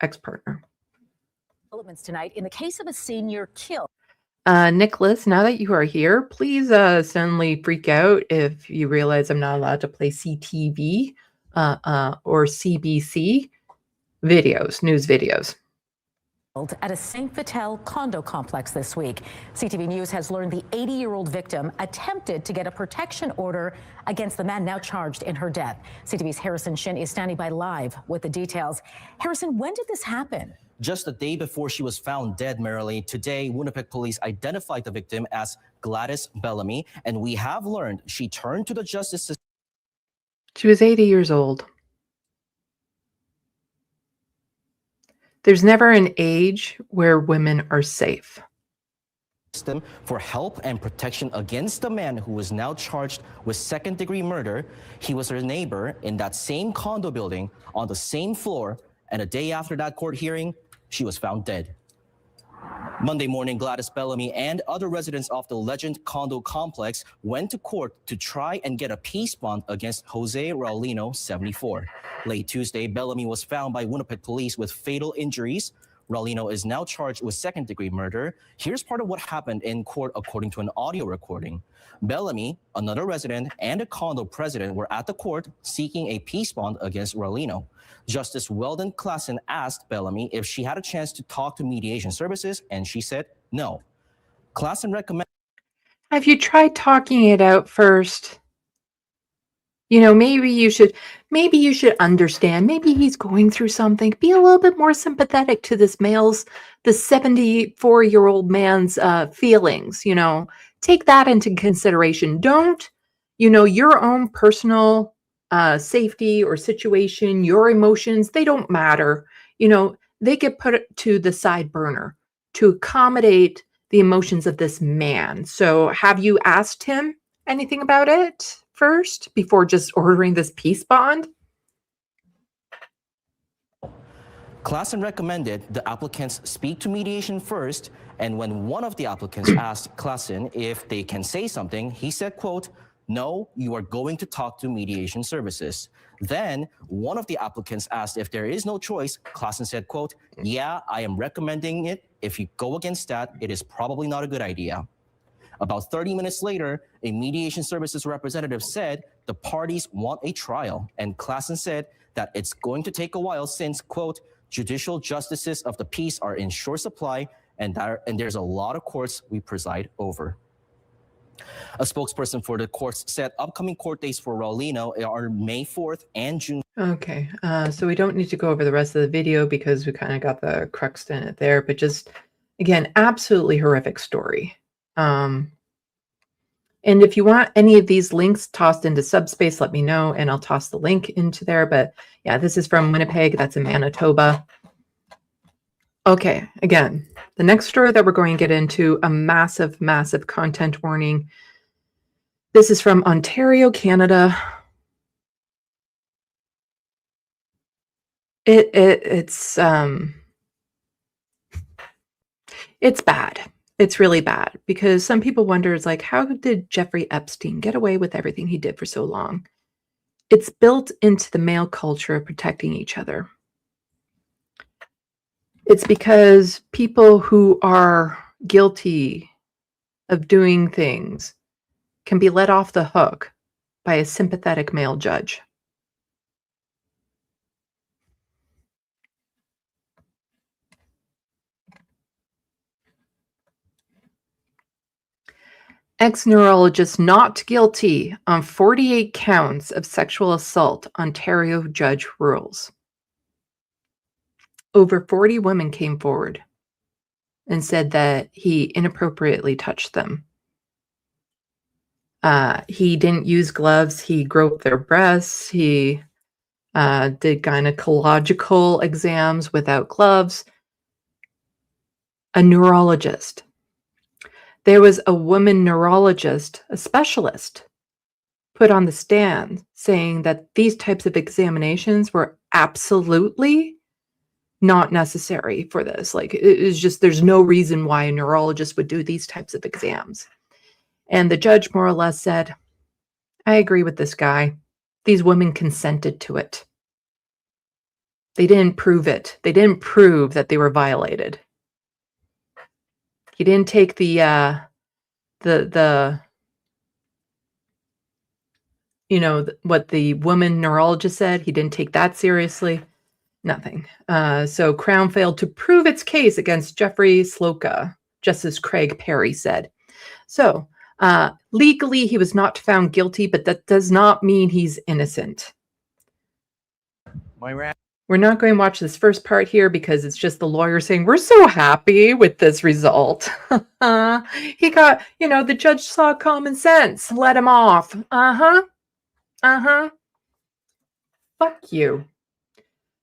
ex-partner. Developments tonight in the case of a senior killed. Nicholas, now that you are here, please suddenly freak out if you realize I'm not allowed to play CTV or CBC videos, news videos. At a St. Vital condo complex this week. CTV News has learned the 80-year-old victim attempted to get a protection order against the man now charged in her death. CTV's Harrison Shin is standing by live with the details. Harrison, when did this happen? Just a day before she was found dead, Marilee. Today, Winnipeg police identified the victim as Gladys Bellamy, and we have learned she turned to the justice system. She was 80 years old. There's never an age where women are safe. For help and protection against the man who is now charged with second-degree murder. He was her neighbor in that same condo building on the same floor, and a day after that court hearing, she was found dead. Monday morning, Gladys Bellamy and other residents of the Legend condo complex went to court to try and get a peace bond against Jose Raulino, 74. Late Tuesday, Bellamy was found by Winnipeg police with fatal injuries. Raulino is now charged with second-degree murder. Here's part of what happened in court according to an audio recording. Bellamy, another resident, and a condo president were at the court seeking a peace bond against Raulino. Justice Weldon Klassen asked Bellamy if she had a chance to talk to mediation services, and she said no. Klassen recommended... Have you tried talking it out first? You know, maybe you should understand. Maybe he's going through something. Be a little bit more sympathetic to the 74-year-old man's feelings, you know. Take that into consideration. Don't, your own personal safety or situation, your emotions, they don't matter. They get put to the side burner to accommodate the emotions of this man. So have you asked him anything about it first before just ordering this peace bond? Klassen recommended the applicants speak to mediation first, and when one of the applicants asked Klassen if they can say something, he said, quote, "No, you are going to talk to mediation services." Then one of the applicants asked if there is no choice. Klassen said, quote, "Yeah, I am recommending it. If you go against that, it is probably not a good idea." About 30 minutes later, a mediation services representative said the parties want a trial, and Klassen said that it's going to take a while since, quote, "Judicial justices of the peace are in short supply, and there's a lot of courts we preside over." A spokesperson for the courts said upcoming court dates for Raulino are May 4th and June. Okay, so we don't need to go over the rest of the video because we kind of got the crux in it there, but just, again, absolutely horrific story. And if you want any of these links tossed into subspace, let me know, and I'll toss the link into there. But yeah, this is from Winnipeg. That's in Manitoba. Okay, again, the next story that we're going to get into, a massive, massive content warning. This is from Ontario, Canada. It's bad. It's really bad because some people wonder, it's like, how did Jeffrey Epstein get away with everything he did for so long? It's built into the male culture of protecting each other. It's because people who are guilty of doing things can be let off the hook by a sympathetic male judge. Ex-neurologist not guilty on 48 counts of sexual assault, Ontario judge rules. Over 40 women came forward. and said that he inappropriately touched them. He didn't use gloves. He groped their breasts. He did gynecological exams without gloves. A neurologist. There was a woman neurologist, a specialist, put on the stand saying that these types of examinations were absolutely not necessary for this. Like, it is just, there's no reason why a neurologist would do these types of exams. And the judge more or less said, I agree with this guy. These women consented to it. They didn't prove it. They didn't prove that they were violated. He didn't take the you know, what the woman neurologist said. He didn't take that seriously. Nothing. So Crown failed to prove its case against Jeffrey Sloka, Justice Craig Perry said. So legally, he was not found guilty, but that does not mean he's innocent. We're not going to watch this first part here because it's just the lawyer saying, we're so happy with this result. He got, you know, the judge saw common sense, let him off. Fuck you.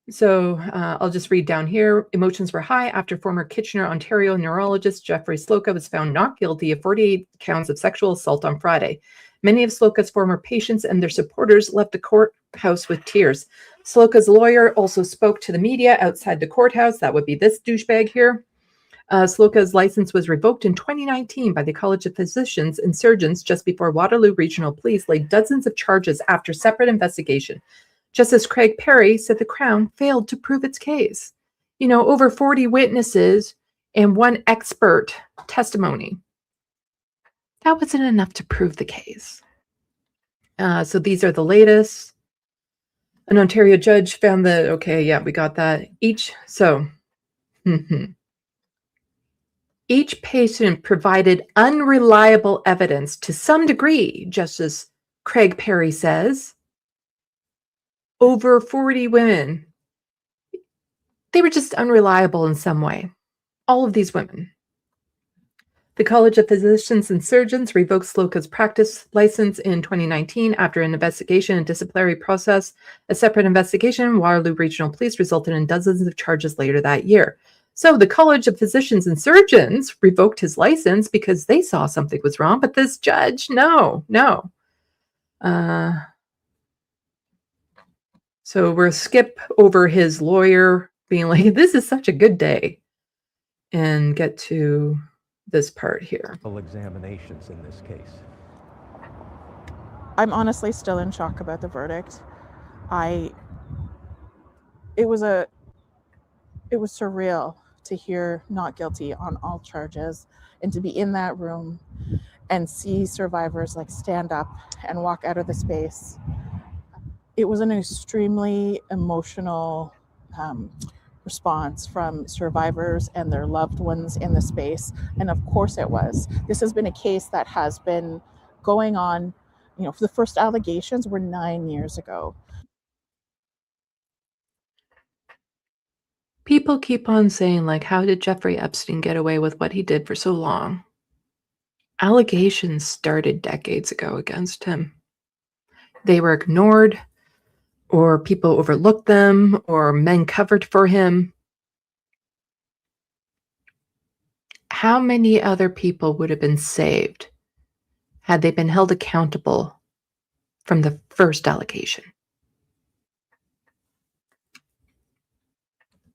So I'll just read down here. Emotions were high after former Kitchener, Ontario neurologist Jeffrey Sloka was found not guilty of 48 counts of sexual assault on Friday. Many of Sloka's former patients and their supporters left the courthouse with tears. Sloka's lawyer also spoke to the media outside the courthouse. That would be this douchebag here. Sloka's license was revoked in 2019 by the College of Physicians and Surgeons just before Waterloo Regional Police laid dozens of charges after separate investigation. Justice Craig Perry said the Crown failed to prove its case. You know, over 40 witnesses and one expert testimony. That wasn't enough to prove the case. So these are the latest. An Ontario judge found that, okay, yeah, we got that. Each patient provided unreliable evidence to some degree, Justice Craig Perry says. Over 40 women, they were just unreliable in some way. All of these women. The College of Physicians and Surgeons revoked Sloka's practice license in 2019 after an investigation and disciplinary process. A separate investigation in Waterloo Regional Police resulted in dozens of charges later that year. So the College of Physicians and Surgeons revoked his license because they saw something was wrong, but this judge, no. So we'll skip over his lawyer being like, this is such a good day, and get to this part here. Examinations in this case. I'm honestly still in shock about the verdict. It was surreal to hear not guilty on all charges and to be in that room and see survivors like stand up and walk out of the space. It was an extremely emotional response from survivors and their loved ones in the space. And of course it was. This has been a case that has been going on, you know, the first allegations were 9 years ago. People keep on saying, like, how did Jeffrey Epstein get away with what he did for so long? Allegations started decades ago against him. They were ignored, or people overlooked them, or men covered for him. How many other people would have been saved had they been held accountable from the first allegation?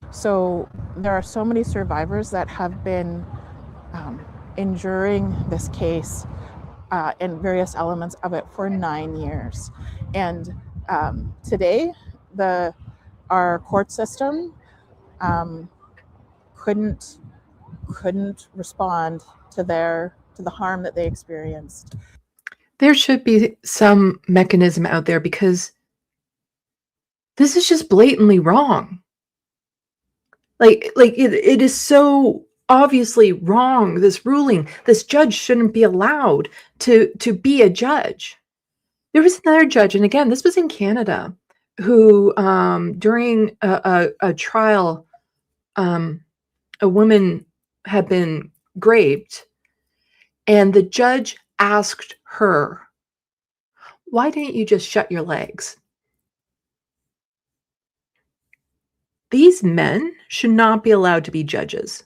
So there are so many survivors that have been enduring this case and various elements of it for 9 years. And today, our court system couldn't respond to the harm that they experienced. There should be some mechanism out there, because this is just blatantly wrong. Like it is so obviously wrong, this ruling. This judge shouldn't be allowed to be a judge. There was another judge, and again, this was in Canada, who during a trial, a woman had been raped, and the judge asked her, why didn't you just shut your legs? These men should not be allowed to be judges.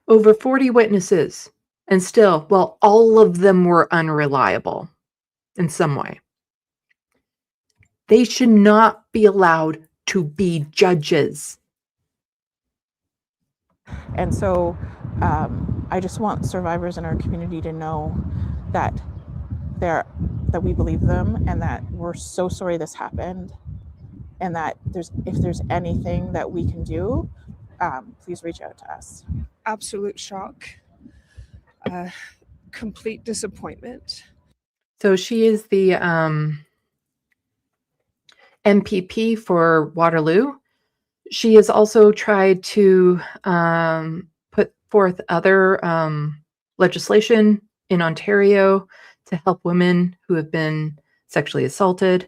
Over 40 witnesses, and still, well, all of them were unreliable in some way. They should not be allowed to be judges. And so I just want survivors in our community to know that we believe them, and that we're so sorry this happened, and that if there's anything that we can do, please reach out to us. Absolute shock, complete disappointment. So she is the MPP for Waterloo. She has also tried to put forth other legislation in Ontario to help women who have been sexually assaulted,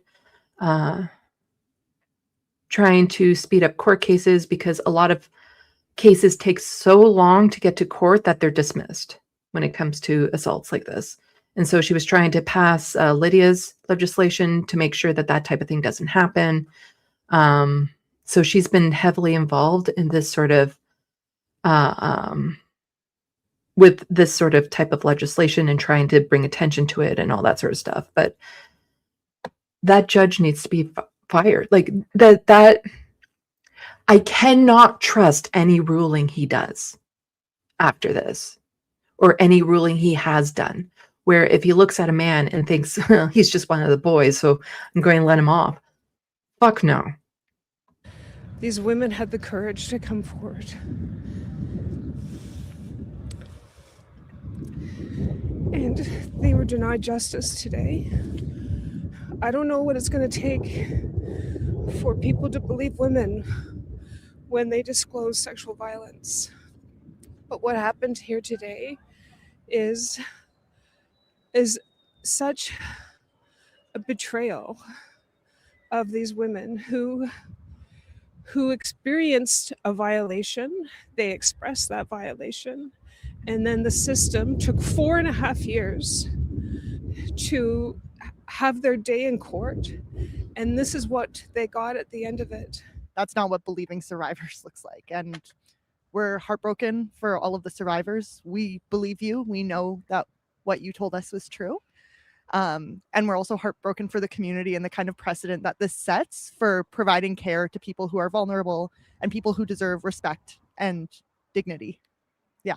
trying to speed up court cases because a lot of cases take so long to get to court that they're dismissed when it comes to assaults like this. And so she was trying to pass Lydia's legislation to make sure that that type of thing doesn't happen. So she's been heavily involved in this sort of, with this sort of type of legislation and trying to bring attention to it and all that sort of stuff. But that judge needs to be fired. Like that, I cannot trust any ruling he does after this, or any ruling he has done, where if he looks at a man and thinks, well, he's just one of the boys, so I'm going to let him off. Fuck no. These women had the courage to come forward. And they were denied justice today. I don't know what it's going to take for people to believe women when they disclose sexual violence. But what happened here today is such a betrayal of these women who experienced a violation. They expressed that violation, and then the system took 4.5 years to have their day in court, and this is what they got at the end of it. That's not what believing survivors looks like, and we're heartbroken for all of the survivors. We believe you. We know that what you told us was true. And we're also heartbroken for the community and the kind of precedent that this sets for providing care to people who are vulnerable and people who deserve respect and dignity. Yeah,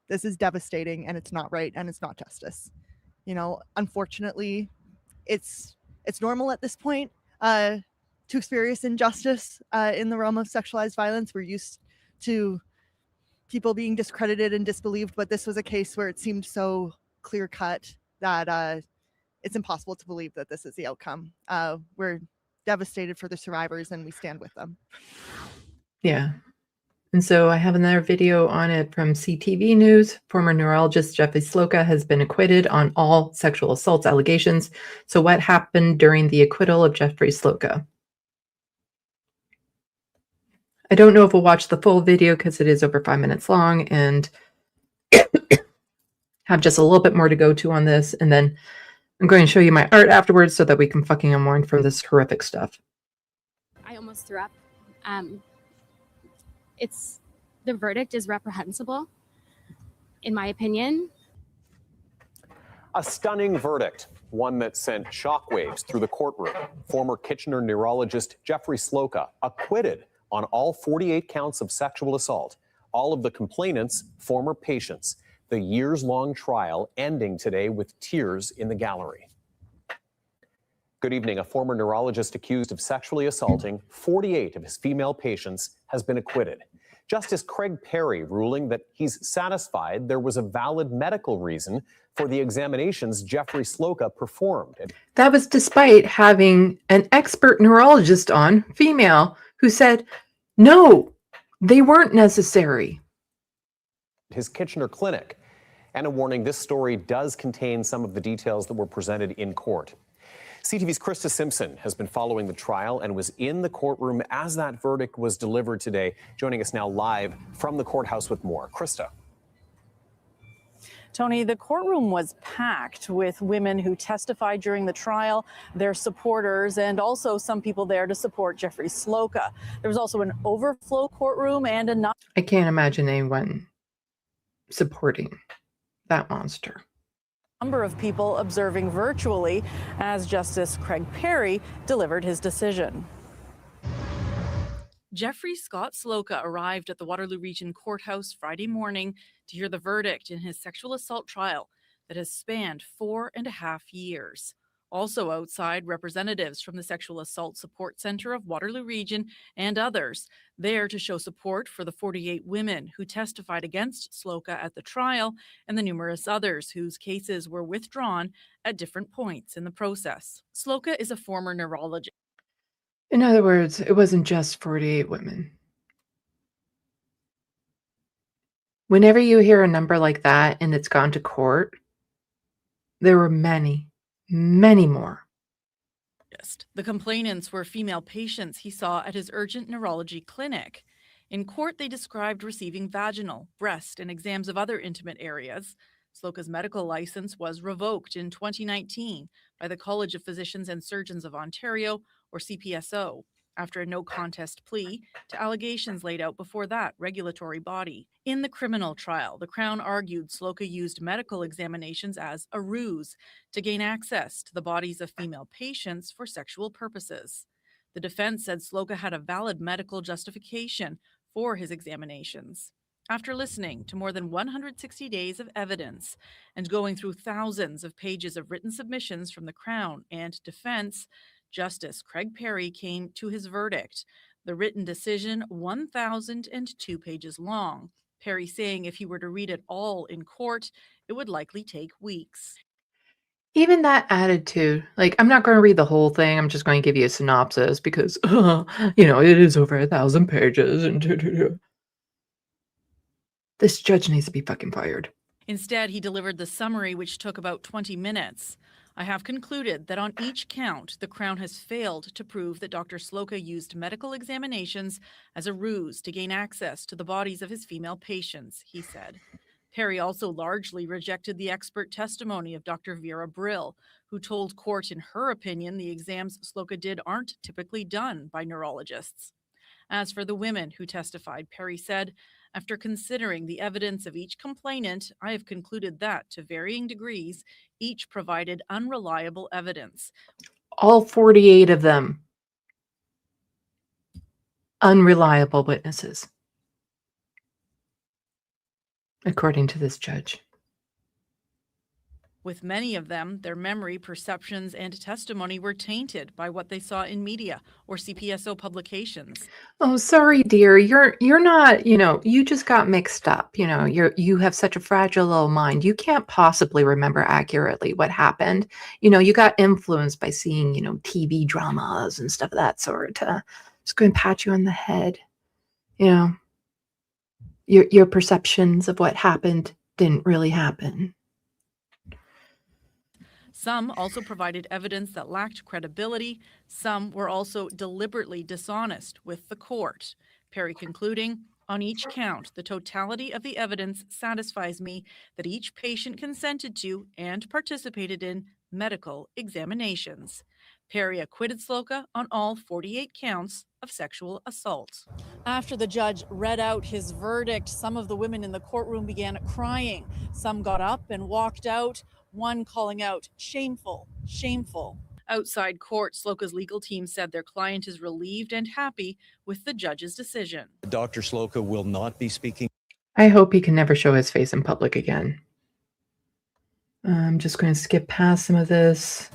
this is devastating, and it's not right, and it's not justice. You know, unfortunately, it's normal at this point to experience injustice in the realm of sexualized violence. We're used to people being discredited and disbelieved, but this was a case where it seemed so clear-cut that it's impossible to believe that this is the outcome. We're devastated for the survivors, and we stand with them. Yeah. And so I have another video on it from CTV News. Former neurologist Jeffrey Sloka has been acquitted on all sexual assaults allegations. So what happened during the acquittal of Jeffrey Sloka? I don't know if we'll watch the full video because it is over 5 minutes long, and have just a little bit more to go to on this. And then I'm going to show you my art afterwards so that we can fucking unwind from this horrific stuff. I almost threw up. The verdict is reprehensible, in my opinion. A stunning verdict, one that sent shockwaves through the courtroom. Former Kitchener neurologist Jeffrey Sloka acquitted on all 48 counts of sexual assault. All of the complainants, former patients. The years-long trial ending today with tears in the gallery. Good evening. A former neurologist accused of sexually assaulting 48 of his female patients has been acquitted. Justice Craig Perry ruling that he's satisfied there was a valid medical reason for the examinations Jeffrey Sloka performed. That was despite having an expert neurologist on, female, who said, no, they weren't necessary. His Kitchener clinic. And a warning, this story does contain some of the details that were presented in court. CTV's Krista Simpson has been following the trial and was in the courtroom as that verdict was delivered today. Joining us now live from the courthouse with more. Krista. Tony, the courtroom was packed with women who testified during the trial, their supporters, and also some people there to support Jeffrey Slocum. There was also an overflow courtroom and a... I can't imagine anyone supporting that monster. Number of people observing virtually as Justice Craig Perry delivered his decision. Jeffrey Scott Slocum arrived at the Waterloo Region Courthouse Friday morning to hear the verdict in his sexual assault trial that has spanned 4.5 years. Also outside, representatives from the Sexual Assault Support Center of Waterloo Region and others there to show support for the 48 women who testified against Slocum at the trial and the numerous others whose cases were withdrawn at different points in the process. Slocum is a former neurologist. In other words, it wasn't just 48 women. Whenever you hear a number like that and it's gone to court, there were many, many more. The complainants were female patients he saw at his urgent neurology clinic. In court, they described receiving vaginal, breast, and exams of other intimate areas. Slocum's medical license was revoked in 2019 by the College of Physicians and Surgeons of Ontario, or CPSO, after a no-contest plea to allegations laid out before that regulatory body. In the criminal trial, the Crown argued Slocum used medical examinations as a ruse to gain access to the bodies of female patients for sexual purposes. The defense said Slocum had a valid medical justification for his examinations. After listening to more than 160 days of evidence and going through thousands of pages of written submissions from the Crown and defense, Justice Craig Perry came to his verdict. The written decision, 1,002 pages long. Perry saying if he were to read it all in court, it would likely take weeks. Even that attitude, like, I'm not going to read the whole thing. I'm just going to give you a synopsis because, it is over 1,000 pages. And this judge needs to be fucking fired. Instead, he delivered the summary, which took about 20 minutes. I have concluded that on each count, the Crown has failed to prove that Dr. Slocum used medical examinations as a ruse to gain access to the bodies of his female patients, he said. Perry also largely rejected the expert testimony of Dr. Vera Brill, who told court in her opinion the exams Slocum did aren't typically done by neurologists. As for the women who testified, Perry said, after considering the evidence of each complainant, I have concluded that, to varying degrees, each provided unreliable evidence. All 48 of them. Unreliable witnesses. According to this judge. With many of them, their memory, perceptions, and testimony were tainted by what they saw in media or CPSO publications. Oh, sorry, dear. You're not, you just got mixed up. You have such a fragile little mind. You can't possibly remember accurately what happened. You got influenced by seeing, TV dramas and stuff of that sort. Just going to pat you on the head. Your perceptions of what happened didn't really happen. Some also provided evidence that lacked credibility. Some were also deliberately dishonest with the court. Perry concluding, on each count, the totality of the evidence satisfies me that each patient consented to and participated in medical examinations. Perry acquitted Slocum on all 48 counts of sexual assault. After the judge read out his verdict, some of the women in the courtroom began crying. Some got up and walked out, one calling out, "Shameful, shameful." Outside court, Slocum's legal team said their client is relieved and happy with the judge's decision. Dr. Slocum will not be speaking. I hope he can never show his face in public again. I'm just going to skip past some of this.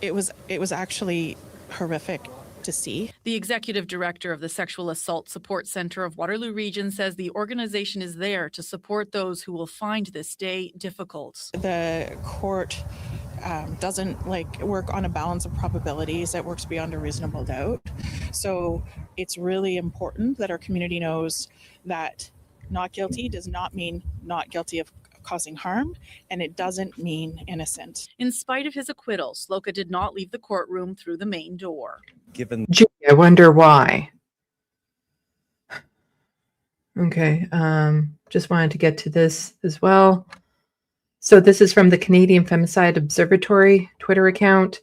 It was actually horrific to see. The executive director of the Sexual Assault Support Center of Waterloo Region says the organization is there to support those who will find this day difficult. The court doesn't work on a balance of probabilities. It works beyond a reasonable doubt. So it's really important that our community knows that not guilty does not mean not guilty of causing harm, and it doesn't mean innocent. In spite of his acquittal, Sloka did not leave the courtroom through the main door. Given Gee, I wonder why. Okay, just wanted to get to this as well. So this is from the Canadian Femicide Observatory Twitter account.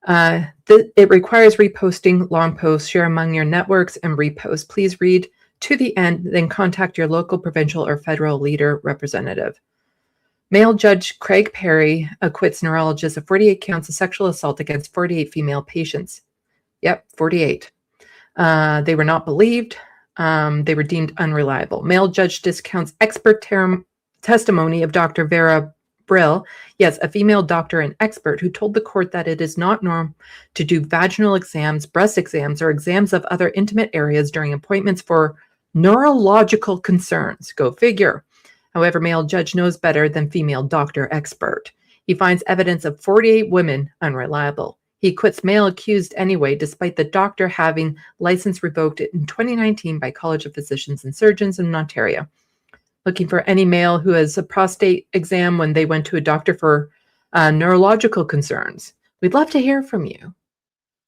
It requires reposting long posts, share among your networks, and repost. Please read to the end, then contact your local, provincial, or federal leader representative. Male Judge Craig Perry acquits neurologist of 48 counts of sexual assault against 48 female patients. Yep, 48. They were not believed. They were deemed unreliable. Male judge discounts expert testimony of Dr. Vera Brill, yes, a female doctor and expert who told the court that it is not normal to do vaginal exams, breast exams, or exams of other intimate areas during appointments for neurological concerns. Go figure. However, male judge knows better than female doctor expert. He finds evidence of 48 women unreliable. He acquits male accused anyway, despite the doctor having license revoked in 2019 by College of Physicians and Surgeons in Ontario. Looking for any male who has a prostate exam when they went to a doctor for neurological concerns. We'd love to hear from you.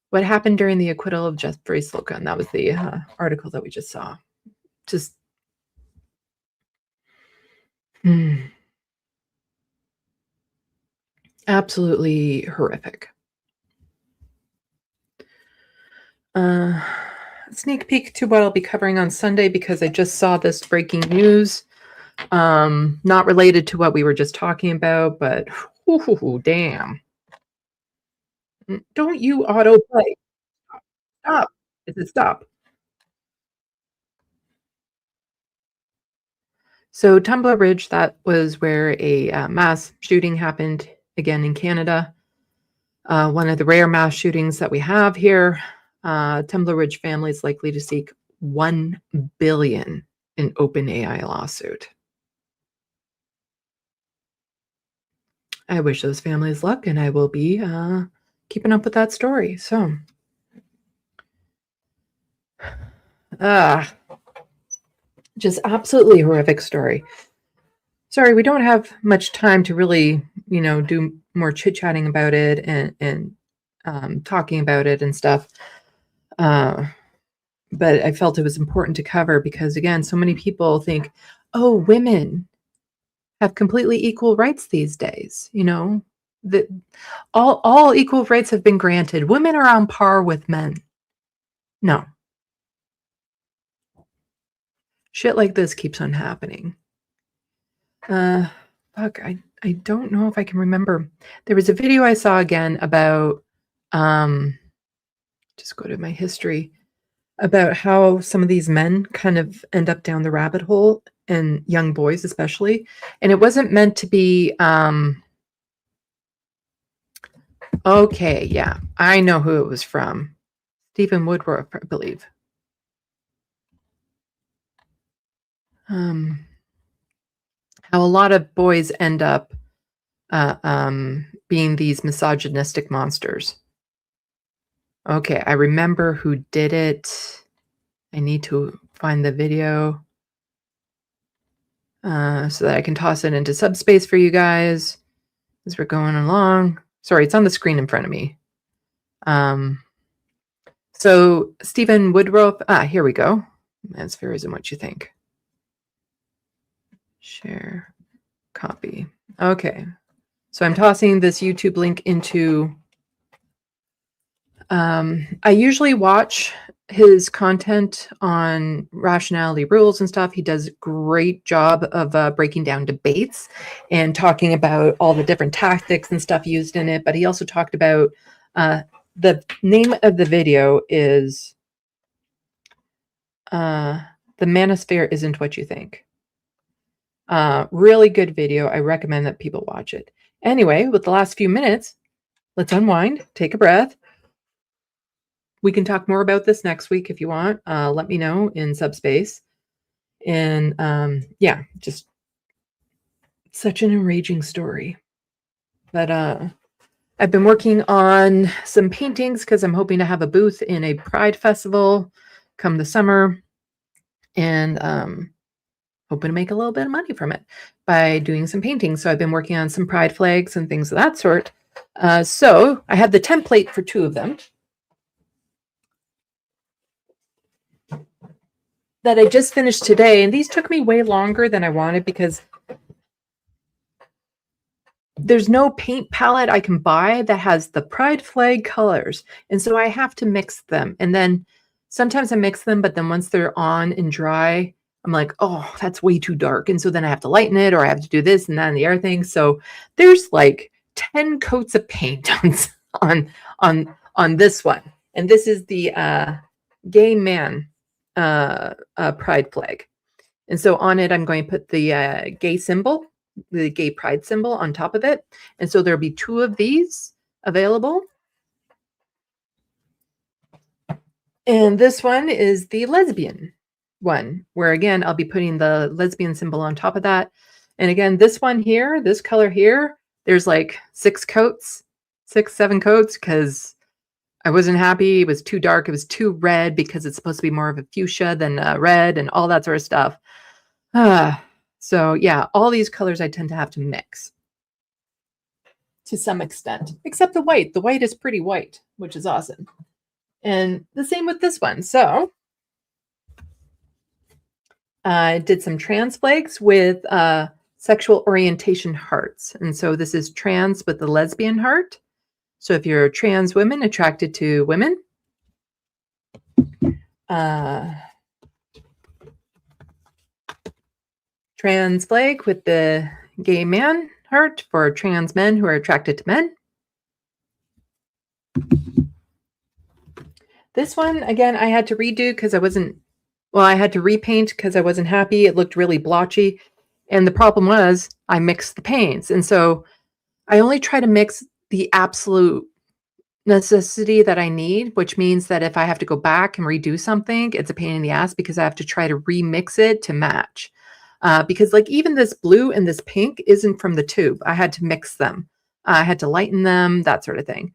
What happened during the acquittal of Jeffrey Sloka? And that was the article that we just saw. Just absolutely horrific. Sneak peek to what I'll be covering on Sunday, because I just saw this breaking news. Not related to what we were just talking about, but damn. Don't you autoplay. Stop. Is it stop? So Tumbler Ridge, that was where a mass shooting happened again in Canada. One of the rare mass shootings that we have here. Tumbler Ridge family is likely to seek $1 billion in OpenAI lawsuit. I wish those families luck, and I will be keeping up with that story. So, just absolutely horrific story. Sorry, we don't have much time to really, do more chit-chatting about it and talking about it and stuff. But I felt it was important to cover because, again, so many people think, oh, women have completely equal rights these days. That all equal rights have been granted. Women are on par with men. No. Shit like this keeps on happening. Fuck, I don't know if I can remember. There was a video I saw again about, just go to my history, about how some of these men kind of end up down the rabbit hole, and young boys especially. And it wasn't meant to be, okay, yeah, I know who it was from. Stephen Woodruff, I believe. How a lot of boys end up being these misogynistic monsters. Okay, I remember who did it. I need to find the video so that I can toss it into subspace for you guys as we're going along. Sorry, it's on the screen in front of me. So Stephen Woodruff, here we go. As fair isn't what you think. Share, copy. Okay, so I'm tossing this YouTube link into. I usually watch his content on rationality rules and stuff. He does a great job of breaking down debates and talking about all the different tactics and stuff used in it. But he also talked about the name of the video is The Manosphere Isn't What You Think. Really good video. I recommend that people watch it. Anyway, with the last few minutes, let's unwind, take a breath. We can talk more about this next week if you want. Let me know in subspace. And yeah, just such an enraging story. But I've been working on some paintings because I'm hoping to have a booth in a Pride festival come the summer. And hoping to make a little bit of money from it by doing some painting. So I've been working on some pride flags and things of that sort. So I have the template for 2 of them that I just finished today. And these took me way longer than I wanted because there's no paint palette I can buy that has the pride flag colors. And so I have to mix them. And then sometimes I mix them, but then once they're on and dry, I'm like, oh, that's way too dark. And so then I have to lighten it, or I have to do this and that and the other thing. So there's like 10 coats of paint on this one. And this is the gay man pride flag. And so on it, I'm going to put the gay symbol, the gay pride symbol on top of it. And so there'll be 2 of these available. And this one is the lesbian one, where again, I'll be putting the lesbian symbol on top of that. And again, this one here, this color here, there's like 6 coats, 6, 7 coats, because I wasn't happy. It was too dark. It was too red because it's supposed to be more of a fuchsia than red and all that sort of stuff. So yeah, all these colors I tend to have to mix to some extent, except the white. The white is pretty white, which is awesome. And the same with this one. So I did some trans flags with sexual orientation hearts. And so this is trans with the lesbian heart. So if you're a trans woman attracted to women, trans flag with the gay man heart for trans men who are attracted to men. This one, again, I had to redo because I had to repaint because I wasn't happy. It looked really blotchy. And the problem was I mixed the paints. And so I only try to mix the absolute necessity that I need, which means that if I have to go back and redo something, it's a pain in the ass because I have to try to remix it to match. Because like even this blue and this pink isn't from the tube. I had to mix them. I had to lighten them, that sort of thing.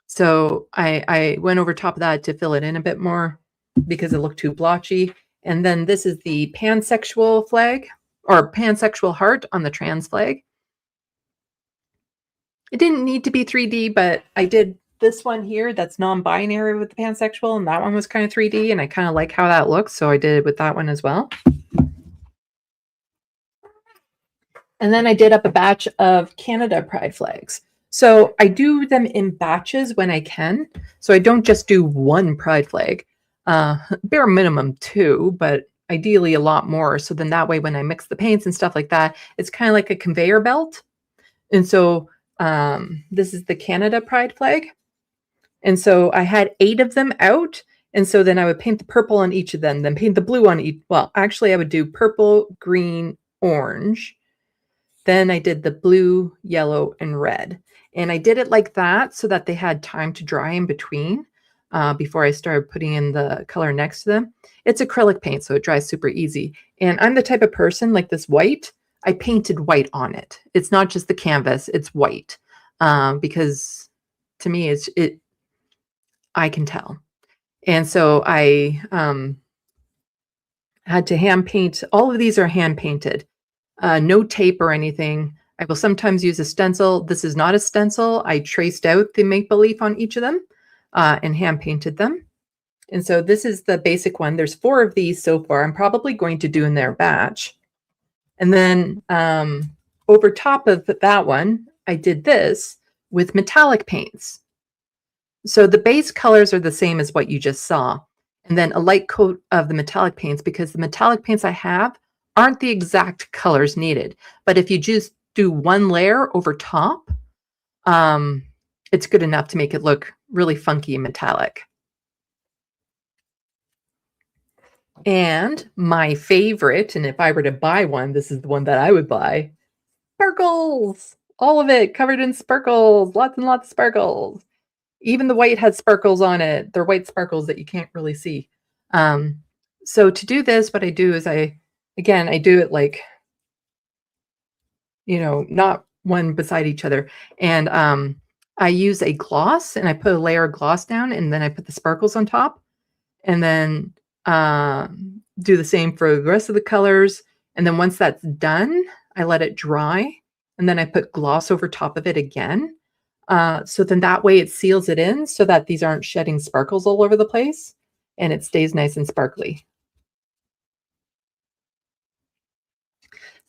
So I went over top of that to fill it in a bit more because it looked too blotchy. And then this is the pansexual flag or pansexual heart on the trans flag. It didn't need to be 3D, but I did this one here that's non-binary with the pansexual, and that one was kind of 3D, and I kind of like how that looks, so I did it with that one as well. And then I did up a batch of Canada pride flags. So I do them in batches when I can. So I don't just do one pride flag, bare minimum 2, but ideally a lot more. So then that way, when I mix the paints and stuff like that, it's kind of like a conveyor belt. And so this is the Canada pride flag. And so I had 8 of them out. And so then I would paint the purple on each of them, then paint the blue on each. Well, actually I would do purple, green, orange. Then I did the blue, yellow, and red. And I did it like that so that they had time to dry in between before I started putting in the color next to them. It's acrylic paint, so it dries super easy. And I'm the type of person like this white, I painted white on it. It's not just the canvas, it's white. Because to me, I can tell. And so I had to hand paint. All of these are hand painted. No tape or anything. I will sometimes use a stencil. This is not a stencil. I traced out the make-believe on each of them and hand painted them. And so this is the basic one. There's 4 of these so far. I'm probably going to do in their batch. And then over top of that one, I did this with metallic paints. So the base colors are the same as what you just saw. And then a light coat of the metallic paints, because the metallic paints I have aren't the exact colors needed. But if you just do one layer over top, it's good enough to make it look really funky and metallic. And my favorite, and if I were to buy one, this is the one that I would buy, sparkles. All of it covered in sparkles, lots and lots of sparkles. Even the white has sparkles on it. They're white sparkles that you can't really see. So to do this, what I do is I do it like, not one beside each other. And I use a gloss and I put a layer of gloss down and then I put the sparkles on top. And then do the same for the rest of the colors. And then once that's done, I let it dry. And then I put gloss over top of it again. So then that way it seals it in so that these aren't shedding sparkles all over the place. And it stays nice and sparkly.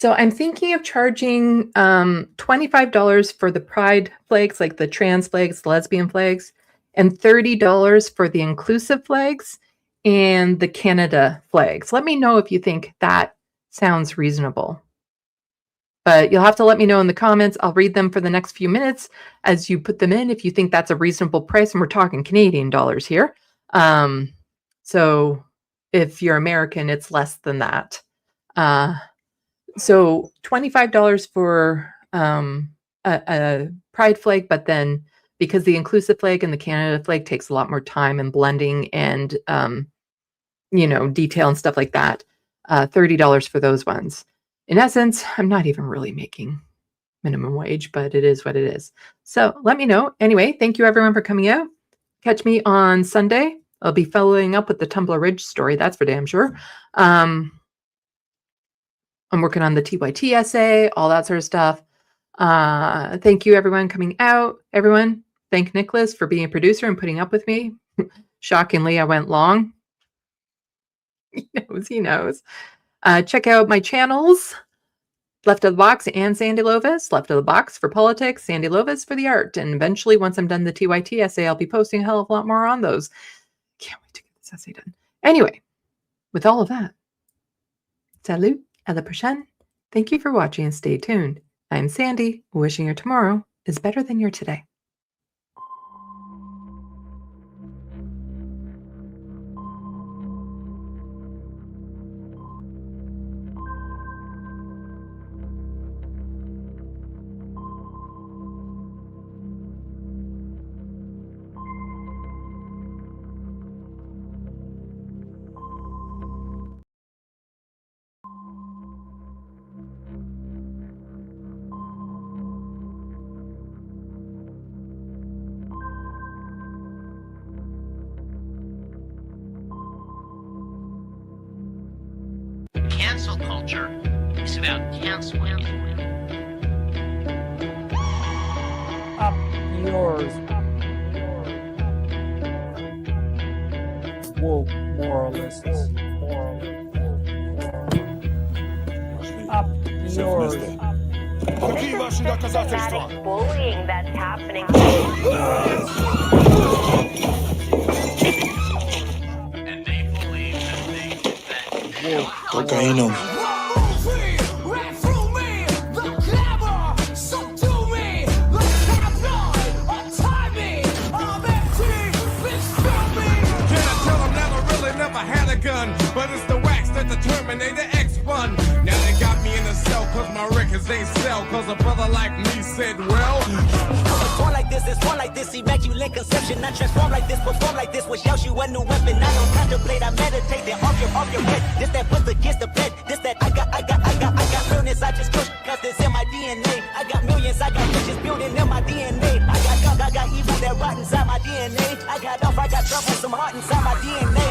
So I'm thinking of charging $25 for the pride flags, like the trans flags, the lesbian flags, and $30 for the inclusive flags and the Canada flags. Let me know if you think that sounds reasonable. But you'll have to let me know in the comments. I'll read them for the next few minutes as you put them in if you think that's a reasonable price. And we're talking Canadian dollars here. So if you're American, it's less than that. So $25 for a pride flag, but then because the inclusive flag and the Canada flag takes a lot more time and blending and, detail and stuff like that, $30 for those ones. In essence, I'm not even really making minimum wage, but it is what it is. So let me know. Anyway, thank you everyone for coming out. Catch me on Sunday. I'll be following up with the Tumbler Ridge story. That's for damn sure. I'm working on the TYT essay, all that sort of stuff. Thank you, everyone, coming out. Everyone, thank Nicholas for being a producer and putting up with me. Shockingly, I went long. He knows. Check out my channels, Left of the Box and Sandee Lovas. Left of the Box for politics, Sandee Lovas for the art. And eventually, once I'm done the TYT essay, I'll be posting a hell of a lot more on those. Can't wait to get this essay done. Anyway, with all of that, salut. À la prochaine. Thank you for watching and stay tuned. I'm Sandee, wishing your tomorrow is better than your today. Cancel culture is about canceling. Up yours. Woke moralists. Up yours. Systematic bullying that's happening. And they believe that Cocaine. But it's the wax that the Terminator X spun. Now they got me in a cell cause my records ain't sell. Cause a brother like me said, well, it's one like this, immaculate conception. I transform like this, perform like this, which yells you a new weapon. I don't contemplate, I meditate, then off your head. This that puts against the bed, this that I got realness, I just push, cause it's in my DNA. I got millions, I got riches building in my DNA. I got gunk, I got evil that rot inside my DNA. I got off, I got trouble, some heart inside my DNA.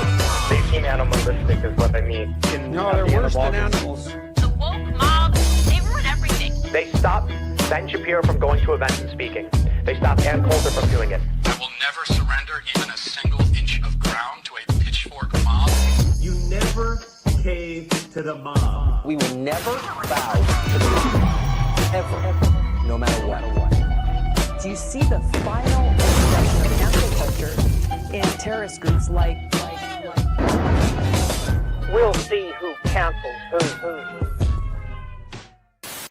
They seem animalistic is what I mean. No, they're worse than animals. The woke mob, they ruin everything. They stopped Ben Shapiro from going to events and speaking. They stopped Ann Coulter from doing it. I will never surrender even a single inch of ground to a pitchfork mob. You never cave to the mob. We will never bow to the mob. Ever. No matter what. Do you see the final expression of cancel culture in terrorist groups like We'll see who cancels who.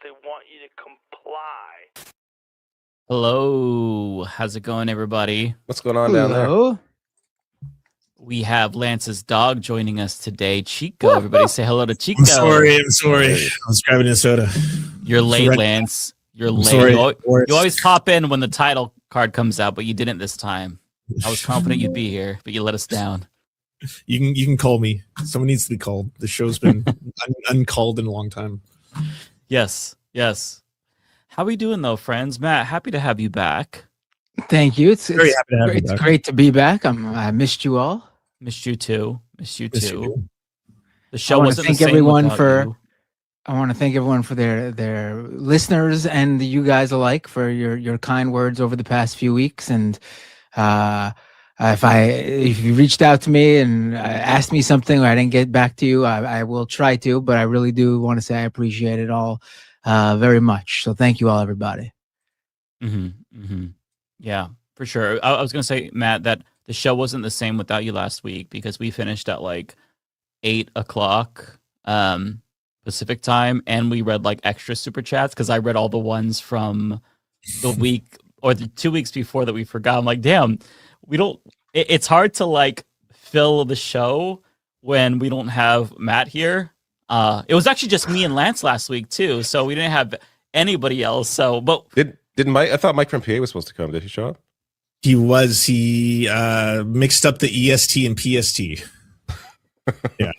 They want you to comply. Hello, how's it going, everybody? What's going on down there? We have Lance's dog joining us today. Chico, everybody say hello to Chico. I'm sorry. I was grabbing a soda. You're late, Lance. You're late. Sorry. You always pop in when the title card comes out, but you didn't this time. I was confident you'd be here, but you let us down. You can call me. Someone needs to be called. The show's been uncalled in a long time. Yes. How we doing though, friends? Matt, happy to have you back. Thank you. It's Very happy to have you it's back. great to be back. I missed you all. Missed you too. You. The show I want to wasn't thank the same everyone without for. you. I want to thank everyone for their listeners and you guys alike for your kind words over the past few weeks. And if you reached out to me and asked me something or I didn't get back to you, I will try to. But I really do want to say I appreciate it all very much. So thank you all, everybody. Yeah, for sure. I was gonna say, Matt, that the show wasn't the same without you last week because we finished at like 8:00 Pacific time, and we read like extra super chats because I read all the ones from the week or the 2 weeks before that we forgot. I'm like, damn, we don't. It's hard to like fill the show when we don't have Matt here. It was actually just me and Lance last week too, so we didn't have anybody else. So, but did Mike? I thought Mike from PA was supposed to come. Did he show up? He was. He mixed up the EST and PST. Yeah.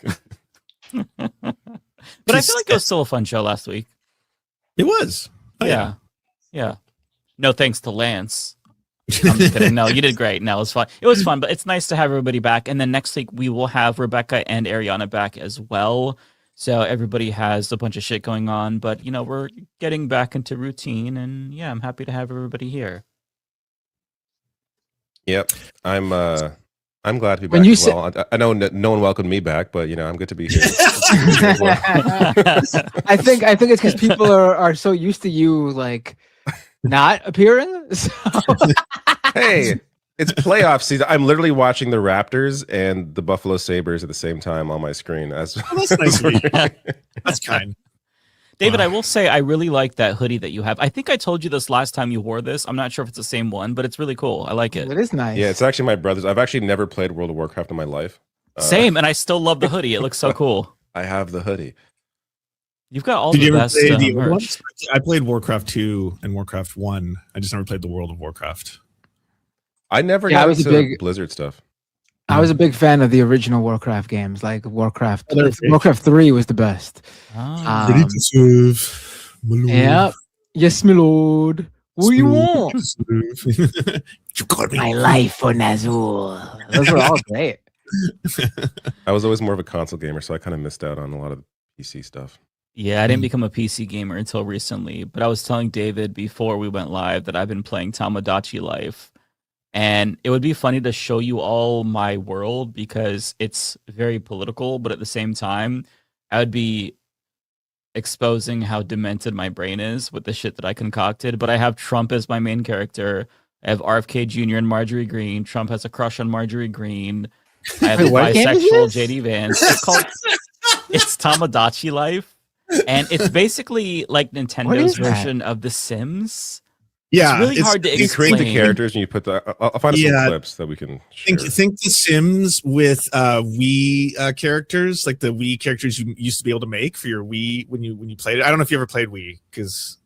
But I feel like it was still a fun show last week. It was. Oh, yeah. No thanks to Lance. I'm just kidding. No, you did great. No, it was fun. It was fun, but it's nice to have everybody back. And then next week we will have Rebecca and Ariana back as well. So everybody has a bunch of shit going on, but you know, we're getting back into routine, and yeah, I'm happy to have everybody here. Yep, I'm glad to be When back you as well. I know no one welcomed me back, but you know, I'm good to be here. I think it's because people are so used to you like not appearing. So. Hey, it's playoff season. I'm literally watching the Raptors and the Buffalo Sabres at the same time on my screen. That's nice of you. That's kind. David, I will say I really like that hoodie that you have. I think I told you this last time you wore this. I'm not sure if it's the same one, but it's really cool. I like it. It is nice. Yeah, it's actually my brother's. I've actually never played World of Warcraft in my life. Same, and I still love the hoodie. It looks so cool. I have the hoodie. You've got all Did the you ever best play the old merch. ones? I played Warcraft 2 and Warcraft 1. I just never played the World of Warcraft. I never Yeah, got I was a into big- Blizzard stuff. I was a big fan of the original Warcraft games, like Warcraft. Oh, they're great. Warcraft 3 was the best. Ready to serve, my lord. Yep. Yes, my lord. What do you want? You got me. My life for Nazul. Those were all great. I was always more of a console gamer, so I kind of missed out on a lot of PC stuff. Yeah, I didn't become a PC gamer until recently, but I was telling David before we went live that I've been playing Tomodachi Life, and it would be funny to show you all my world because it's very political, but at the same time, I would be exposing how demented my brain is with the shit that I concocted. But I have Trump as my main character. I have RFK Jr. and Marjorie Green. Trump has a crush on Marjorie Green. I have a What game is bisexual this? JD Vance. It's Tomodachi Life. And it's basically like Nintendo's is that? version of The Sims. Yeah, It's really hard to You create the explain. characters and you put the. I'll find some Yeah. clips that we can share. Think The Sims with Wii characters, like the Wii characters you used to be able to make for your Wii when you played it. I don't know if you ever played Wii, because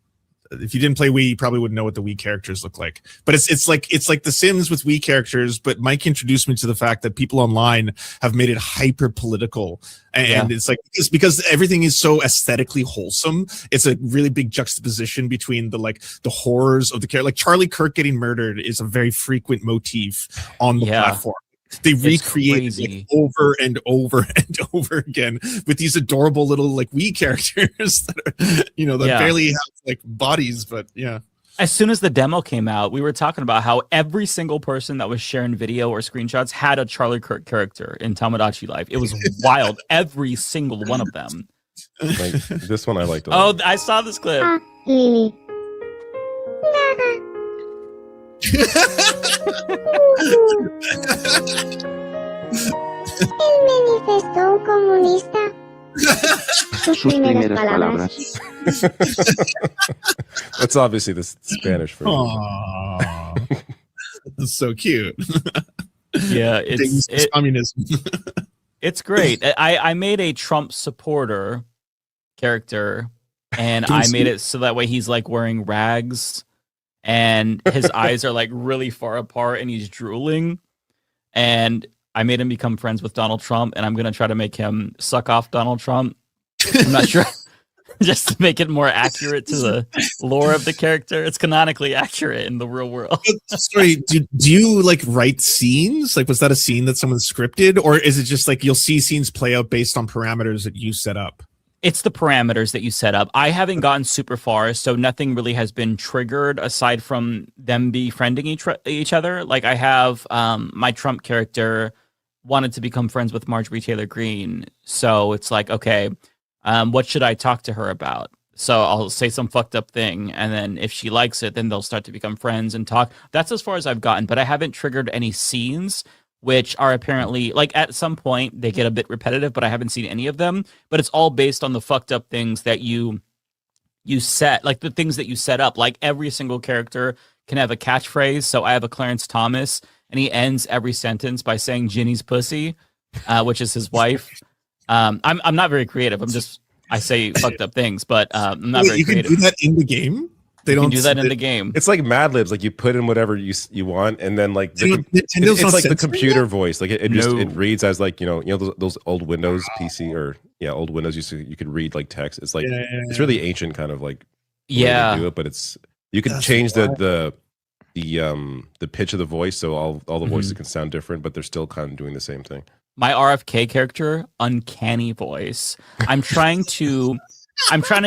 if you didn't play Wii, you probably wouldn't know what the Wii characters look like. But it's like The Sims with Wii characters. But Mike introduced me to the fact that people online have made it hyper political, and it's like because everything is so aesthetically wholesome. It's a really big juxtaposition between the horrors of the character. Like Charlie Kirk getting murdered is a very frequent motif on the platform. They recreate it like over and over and over again with these adorable little like Wii characters that are, that barely have like bodies, but yeah. As soon as the demo came out, we were talking about how every single person that was sharing video or screenshots had a Charlie Kirk character in Tomodachi Life. It was wild. Every single one of them. Like, this one I liked. A Oh, lot. I saw this clip. Lily. El manifesto comunista. Sus primeras palabras. That's obviously the Spanish version. Aww. That's so cute. Yeah, it's communism. It's great. I made a Trump supporter character, and I made it so that way he's like wearing rags, and his eyes are like really far apart, and he's drooling. And I made him become friends with Donald Trump, and I'm gonna try to make him suck off Donald Trump. I'm not sure. just to make it more accurate to the lore of the character. It's canonically accurate in the real world. Sorry, do you like write scenes? Like, was that a scene that someone scripted, or is it just like you'll see scenes play out based on parameters that you set up? It's the parameters that you set up. I haven't gotten super far, so nothing really has been triggered aside from them befriending each other. Like I have my Trump character wanted to become friends with Marjorie Taylor Greene, so it's like, okay, what should I talk to her about? So I'll say some fucked up thing, and then if she likes it, then they'll start to become friends and talk. That's as far as I've gotten, but I haven't triggered any scenes, which are apparently, like, at some point they get a bit repetitive, but I haven't seen any of them. But it's all based on the fucked up things that you set, like the things that you set up. Like every single character can have a catchphrase. So I have a Clarence Thomas, and he ends every sentence by saying Ginny's pussy, which is his wife. I'm not very creative. I say fucked up things, but I'm not very creative. You can do that in the game? They don't do that in the game. It's like Mad Libs. Like you put in whatever you want, and then like it's like the computer voice. Like it reads as like those old Windows PC or old Windows you could read like text. It's like it's really ancient kind of like way to do it, but you can change the pitch of the voice so all the voices can sound different, but they're still kind of doing the same thing. My RFK character, uncanny voice. I'm trying to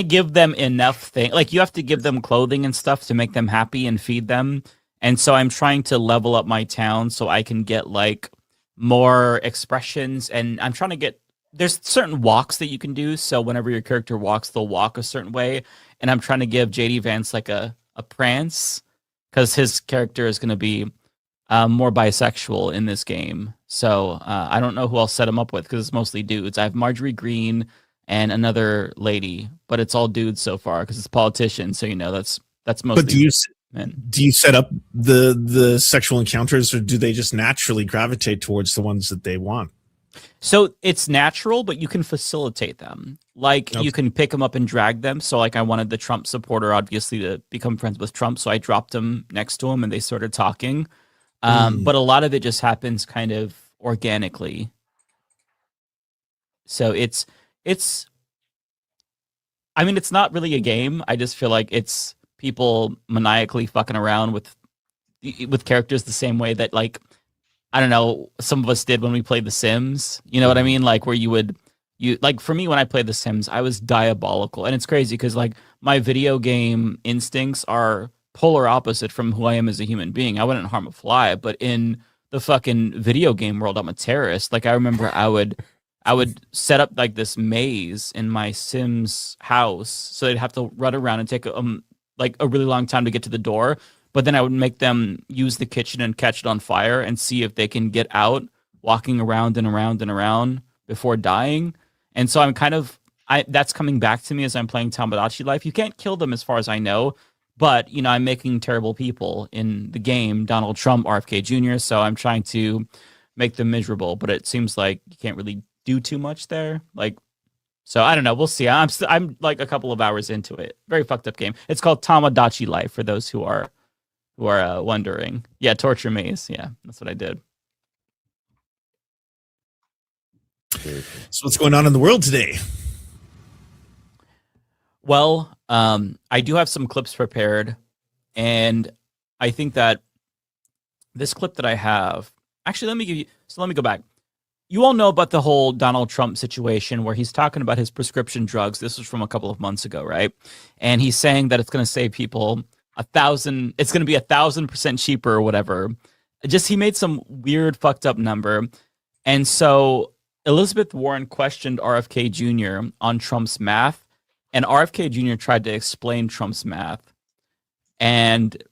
give them enough thing. Like you have to give them clothing and stuff to make them happy and feed them. And so I'm trying to level up my town so I can get like more expressions. And I'm trying to get, there's certain walks that you can do. So whenever your character walks, they'll walk a certain way. And I'm trying to give JD Vance like a prance because his character is going to be more bisexual in this game. So I don't know who I'll set him up with because it's mostly dudes. I have Marjorie Greene and another lady, but it's all dudes so far because it's politicians. So that's mostly. But do you set up the sexual encounters, or do they just naturally gravitate towards the ones that they want? So it's natural, but you can facilitate them. Like you can pick them up and drag them. So like I wanted the Trump supporter obviously to become friends with Trump, so I dropped him next to him and they started talking. But a lot of it just happens kind of organically. So it's I mean, it's not really a game. I just feel like it's people maniacally fucking around with characters the same way that, like, I don't know, some of us did when we played The Sims. You know what I mean? Like where you like for me when I played The Sims, I was diabolical. And it's crazy because like my video game instincts are polar opposite from who I am as a human being. I wouldn't harm a fly, but in the fucking video game world, I'm a terrorist. Like I remember I would set up like this maze in my Sims house, so they'd have to run around and take like a really long time to get to the door. But then I would make them use the kitchen and catch it on fire and see if they can get out, walking around and around and around before dying. And so that's coming back to me as I'm playing Tamagotchi Life. You can't kill them as far as I know, but I'm making terrible people in the game, Donald Trump, RFK Jr. So I'm trying to make them miserable, but it seems like you can't really do too much there. Like, so I don't know. We'll see. I'm like a couple of hours into it. Very fucked up game. It's called Tamagotchi Life for those who are wondering. Yeah, torture maze. Yeah, that's what I did. So what's going on in the world today? Well, I do have some clips prepared, and I think that this clip that I have, actually, let me go back. You all know about the whole Donald Trump situation where he's talking about his prescription drugs. This was from a couple of months ago, right? And he's saying that it's going to save people it's going to be 1,000% cheaper or whatever. He made some weird fucked up number. And so Elizabeth Warren questioned RFK Jr. on Trump's math, and RFK Jr. tried to explain Trump's math, and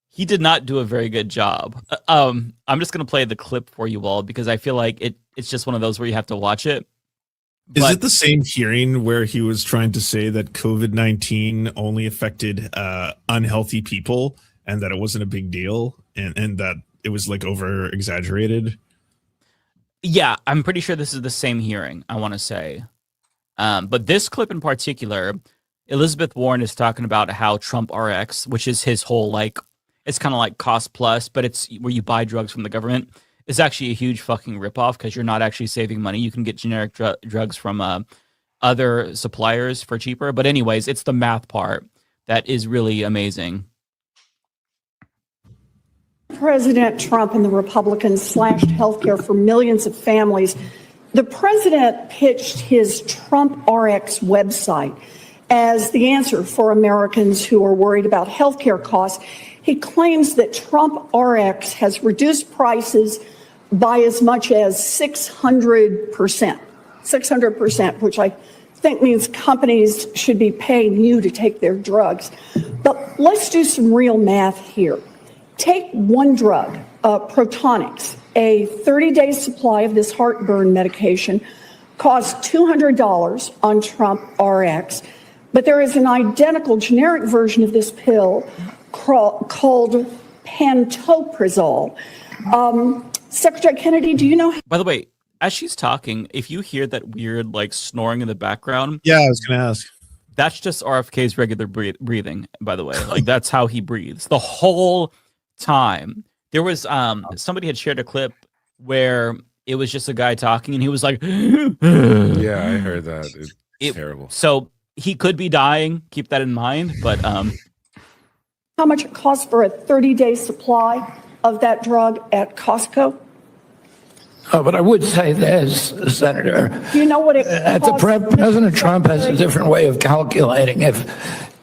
he did not do a very good job. I'm just going to play the clip for you all because I feel like it's just one of those where you have to watch it. Is it the same hearing where he was trying to say that COVID-19 only affected unhealthy people and that it wasn't a big deal and that it was like over exaggerated? Yeah, I'm pretty sure this is the same hearing, I want to say. But this clip in particular, Elizabeth Warren is talking about how Trump RX, which is his whole like, it's kind of like cost plus, but it's where you buy drugs from the government, is actually a huge fucking ripoff because you're not actually saving money. You can get generic drugs from other suppliers for cheaper. But anyways, it's the math part that is really amazing. President Trump and the Republicans slashed healthcare for millions of families. The president pitched his Trump RX website as the answer for Americans who are worried about healthcare costs. He claims that Trump RX has reduced prices by as much as 600%, which I think means companies should be paying you to take their drugs. But let's do some real math here. Take one drug, Protonix, a 30-day supply of this heartburn medication costs $200 on Trump RX, but there is an identical generic version of this pill called pantoprazole. Secretary Kennedy, do you know? By the way, as she's talking, if you hear that weird like snoring in the background, yeah, I was gonna ask. That's just RFK's regular breathing. By the way, like that's how he breathes the whole time. There was somebody had shared a clip where it was just a guy talking, and he was like, "Yeah, I heard that. It's terrible." So he could be dying. Keep that in mind. But how much it costs for a 30-day supply of that drug at Costco? But I would say this, Senator. Do you know what it costs? President Trump has a different way of calculating. If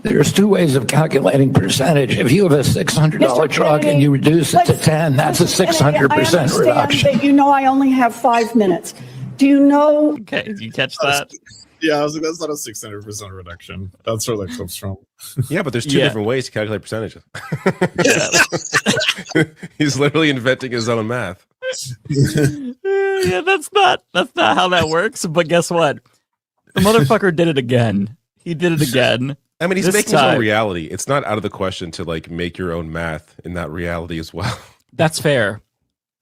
there's two ways of calculating percentage. If you have a $600 drug and you reduce it to 10, that's a 600% reduction. But you know I only have 5 minutes. Do you know? Okay, did you catch that? Yeah, I was like, that's not a 600% reduction. That's where that comes from. Yeah, but there's two different ways to calculate percentages. He's literally inventing his own math. Yeah, that's not how that works. But guess what? The motherfucker did it again. He did it again. I mean, he's making his own reality. It's not out of the question to like make your own math in that reality as well. That's fair.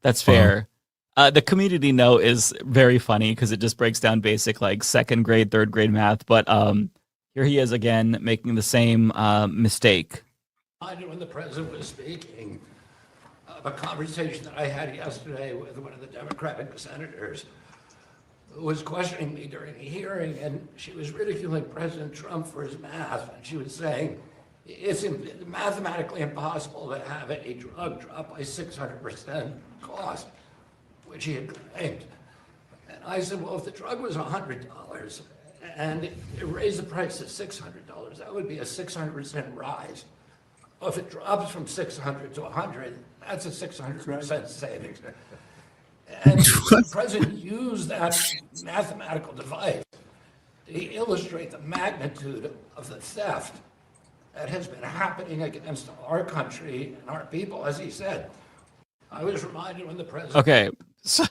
That's fair. The community note is very funny because it just breaks down basic like second grade, third grade math. But here he is again making the same mistake. When the president was speaking of a conversation that I had yesterday with one of the Democratic senators who was questioning me during a hearing, and she was ridiculing President Trump for his math, and she was saying it's mathematically impossible to have a drug drop by 600% cost, which he had claimed. And I said, well, if the drug was $100 and it raised the price to $600, that would be a 600% rise. Well, if it drops from 600 to 100, that's a 600% savings. And the president used that mathematical device to illustrate the magnitude of the theft that has been happening against our country and our people, as he said. I was reminded when the president... Okay, so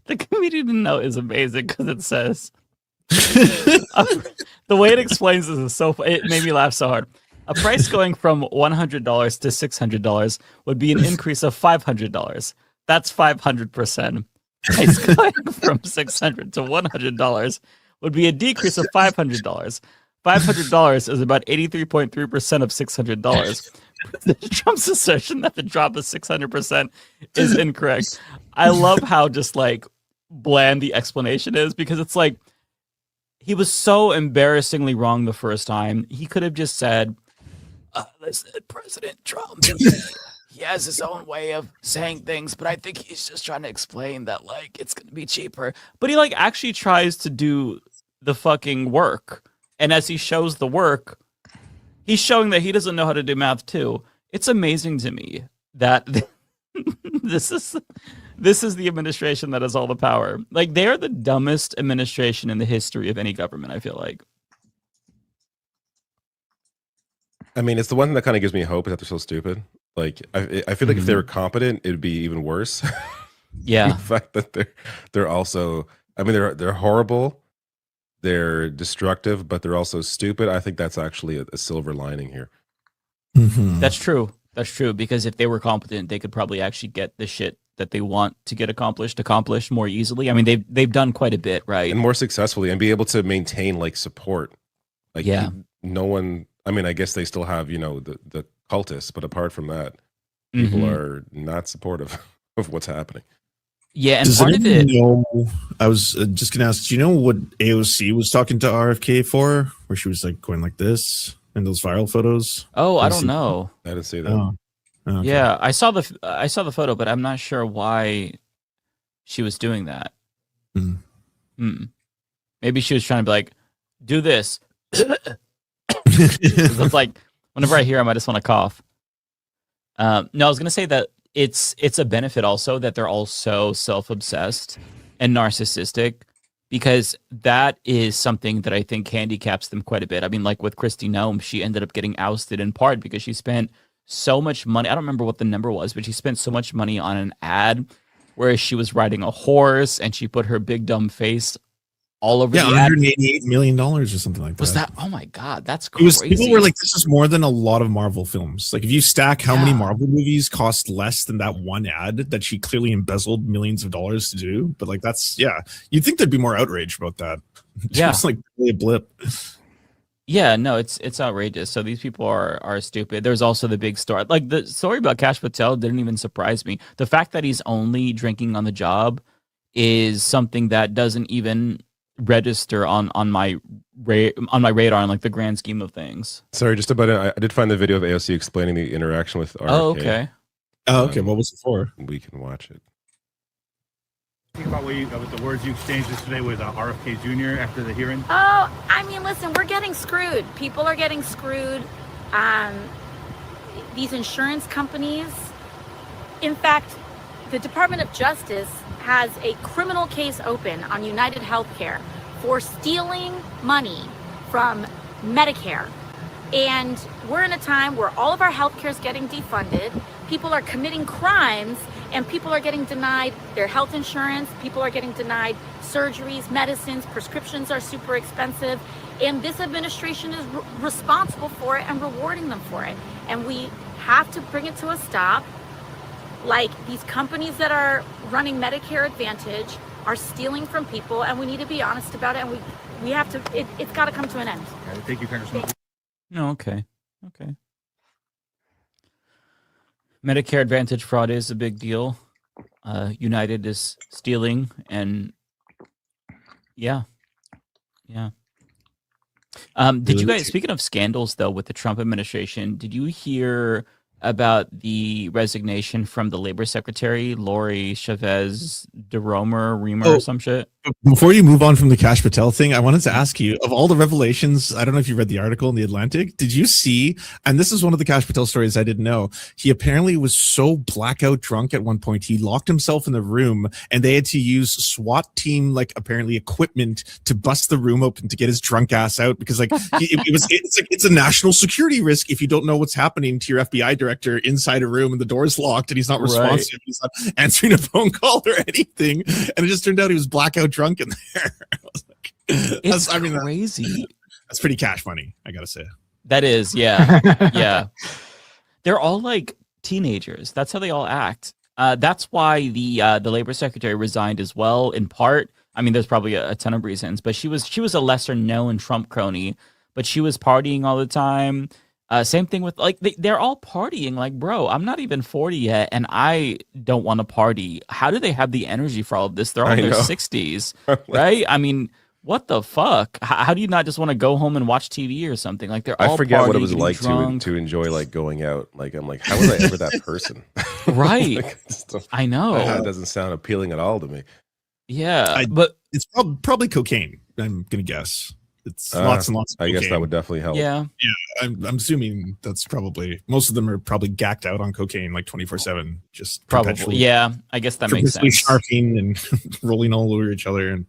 the community note is amazing because it says... the way it explains this is so... It made me laugh so hard. A price going from $100 to $600 would be an increase of $500. That's 500%. Price going from $600 to $100 would be a decrease of $500. $500 is about 83.3% of $600. Trump's assertion that the drop of 600% is incorrect. I love how just like bland the explanation is, because it's like he was so embarrassingly wrong the first time. He could have just said, listen, President Trump, he has his own way of saying things, but I think he's just trying to explain that like it's going to be cheaper. But he like actually tries to do the fucking work. And as he shows the work, he's showing that he doesn't know how to do math too. It's amazing to me that this is the administration that has all the power. Like, they're the dumbest administration in the history of any government, I feel like. I mean, it's the one that kind of gives me hope is that they're so stupid. Like, I feel like if they were competent, it'd be even worse. Yeah. The fact that they're also, I mean, they're horrible. They're destructive, but they're also stupid. I think that's actually a silver lining here. Mm-hmm. That's true. That's true. Because if they were competent, they could probably actually get the shit that they want to get accomplished more easily. I mean, they've done quite a bit, right? And more successfully, and be able to maintain like support. Like, yeah, no one. I mean, I guess they still have, you know, the cultists, but apart from that, people are not supportive of what's happening. Yeah, and Does part of it. know? I was just gonna ask. Do you know what AOC was talking to RFK for? Where she was like going like this and those viral photos. Oh, I don't know. I didn't see that. Oh. Okay. Yeah, I saw the photo, but I'm not sure why she was doing that. Maybe she was trying to be like, do this. It's like whenever I hear him, I just want to cough. No, I was gonna say that it's a benefit also that they're all so self-obsessed and narcissistic, because that is something that I think handicaps them quite a bit. I mean, like with Kristi Noem, she ended up getting ousted in part because she spent so much money. I don't remember what the number was, but she spent so much money on an ad where she was riding a horse and she put her big dumb face all over the ad. $188 million or something like that. Was that? Oh my God, that's crazy. People were like, this is more than a lot of Marvel films. Like if you stack how many Marvel movies cost less than that one ad that she clearly embezzled millions of dollars to do. But like, you'd think there'd be more outrage about that. It's like really a blip. Yeah, no, it's outrageous. So these people are stupid. There's also the big story. Like the story about Kash Patel didn't even surprise me. The fact that he's only drinking on the job is something that doesn't even register on my radar in like the grand scheme of things. Sorry, just about it. I did find the video of AOC explaining the interaction with RFK. Oh, okay. What was it for? We can watch it. Think about the words you exchanged yesterday with RFK Jr. after the hearing. Oh, I mean, listen, we're getting screwed. People are getting screwed. These insurance companies. In fact, the Department of Justice has a criminal case open on United Healthcare for stealing money from Medicare. And we're in a time where all of our healthcare is getting defunded. People are committing crimes and people are getting denied their health insurance. People are getting denied surgeries, medicines, prescriptions are super expensive. And this administration is responsible for it and rewarding them for it. And we have to bring it to a stop. Like these companies that are running Medicare Advantage are stealing from people, and we need to be honest about it. And we have to. It's got to come to an end. Thank you, Congressman. No, okay. Medicare Advantage fraud is a big deal. United is stealing, and yeah. Did you guys, speaking of scandals though, with the Trump administration, did you hear about the resignation from the labor secretary, Lori Chavez Reamer or some shit? Before you move on from the Kash Patel thing, I wanted to ask you, of all the revelations, I don't know if you read the article in The Atlantic, did you see, and this is one of the Kash Patel stories I didn't know, he apparently was so blackout drunk at one point, he locked himself in the room and they had to use SWAT team, like apparently equipment to bust the room open to get his drunk ass out, because like it's a national security risk if you don't know what's happening to your FBI director inside a room and the door's locked and he's not responsive, he's not answering a phone call or anything, and it just turned out he was blackout drunk in there. I was like, crazy. That's pretty cash money, I gotta say. That is, yeah. Yeah. They're all like teenagers. That's how they all act. That's why the labor secretary resigned as well, in part. I mean, there's probably a ton of reasons, but she was a lesser known Trump crony, but she was partying all the time. Same thing with like they're all partying. Like, bro, I'm not even 40 yet, and I don't want to party. How do they have the energy for all of this? They're all in their 60s, right? I mean, what the fuck? How do you not just want to go home and watch TV or something? Like they're all. I forget what it was partying, like drunk. to enjoy like going out. Like I'm like, how was I ever that person? Right. Like, I know. That doesn't sound appealing at all to me. Yeah, but it's probably cocaine. I'm gonna guess. It's lots and lots of cocaine. I guess that would definitely help. Yeah. I'm assuming that's probably, most of them are probably gacked out on cocaine like 24/7, just probably. perpetually. Yeah, I guess that makes sense. Sharping and rolling all over each other, and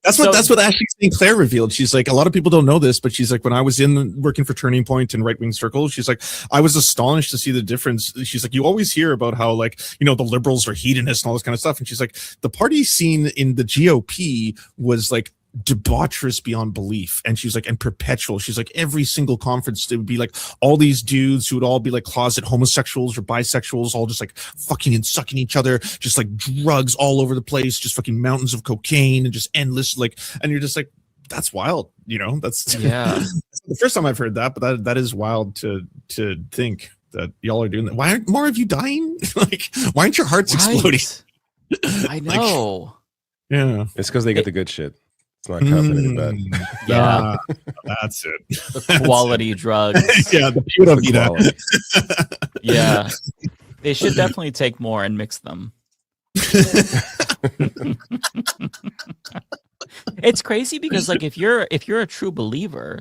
that's what Ashley St. Clair revealed. She's like, a lot of people don't know this, but she's like, when I was working for Turning Point and Right Wing Circles, she's like, I was astonished to see the difference. She's like, you always hear about how like, you know, the liberals are hedonists and all this kind of stuff, and she's like, the party scene in the GOP was like debaucherous beyond belief, and she's like, and perpetual. She's like, every single conference it would be like all these dudes who would all be like closet homosexuals or bisexuals, all just like fucking and sucking each other, just like drugs all over the place, just fucking mountains of cocaine and just endless, like, and you're just like, that's wild, you know? That's yeah. That's the first time I've heard that, but that is wild to think. that y'all are doing that. Why aren't more of you dying? Like, why aren't your hearts exploding? I know. Yeah, it's because they get the good shit. It's not caffeinated bad. Yeah, that's it. The quality drugs. Yeah, the pure vida. Yeah, they should definitely take more and mix them. It's crazy because like if you're a true believer,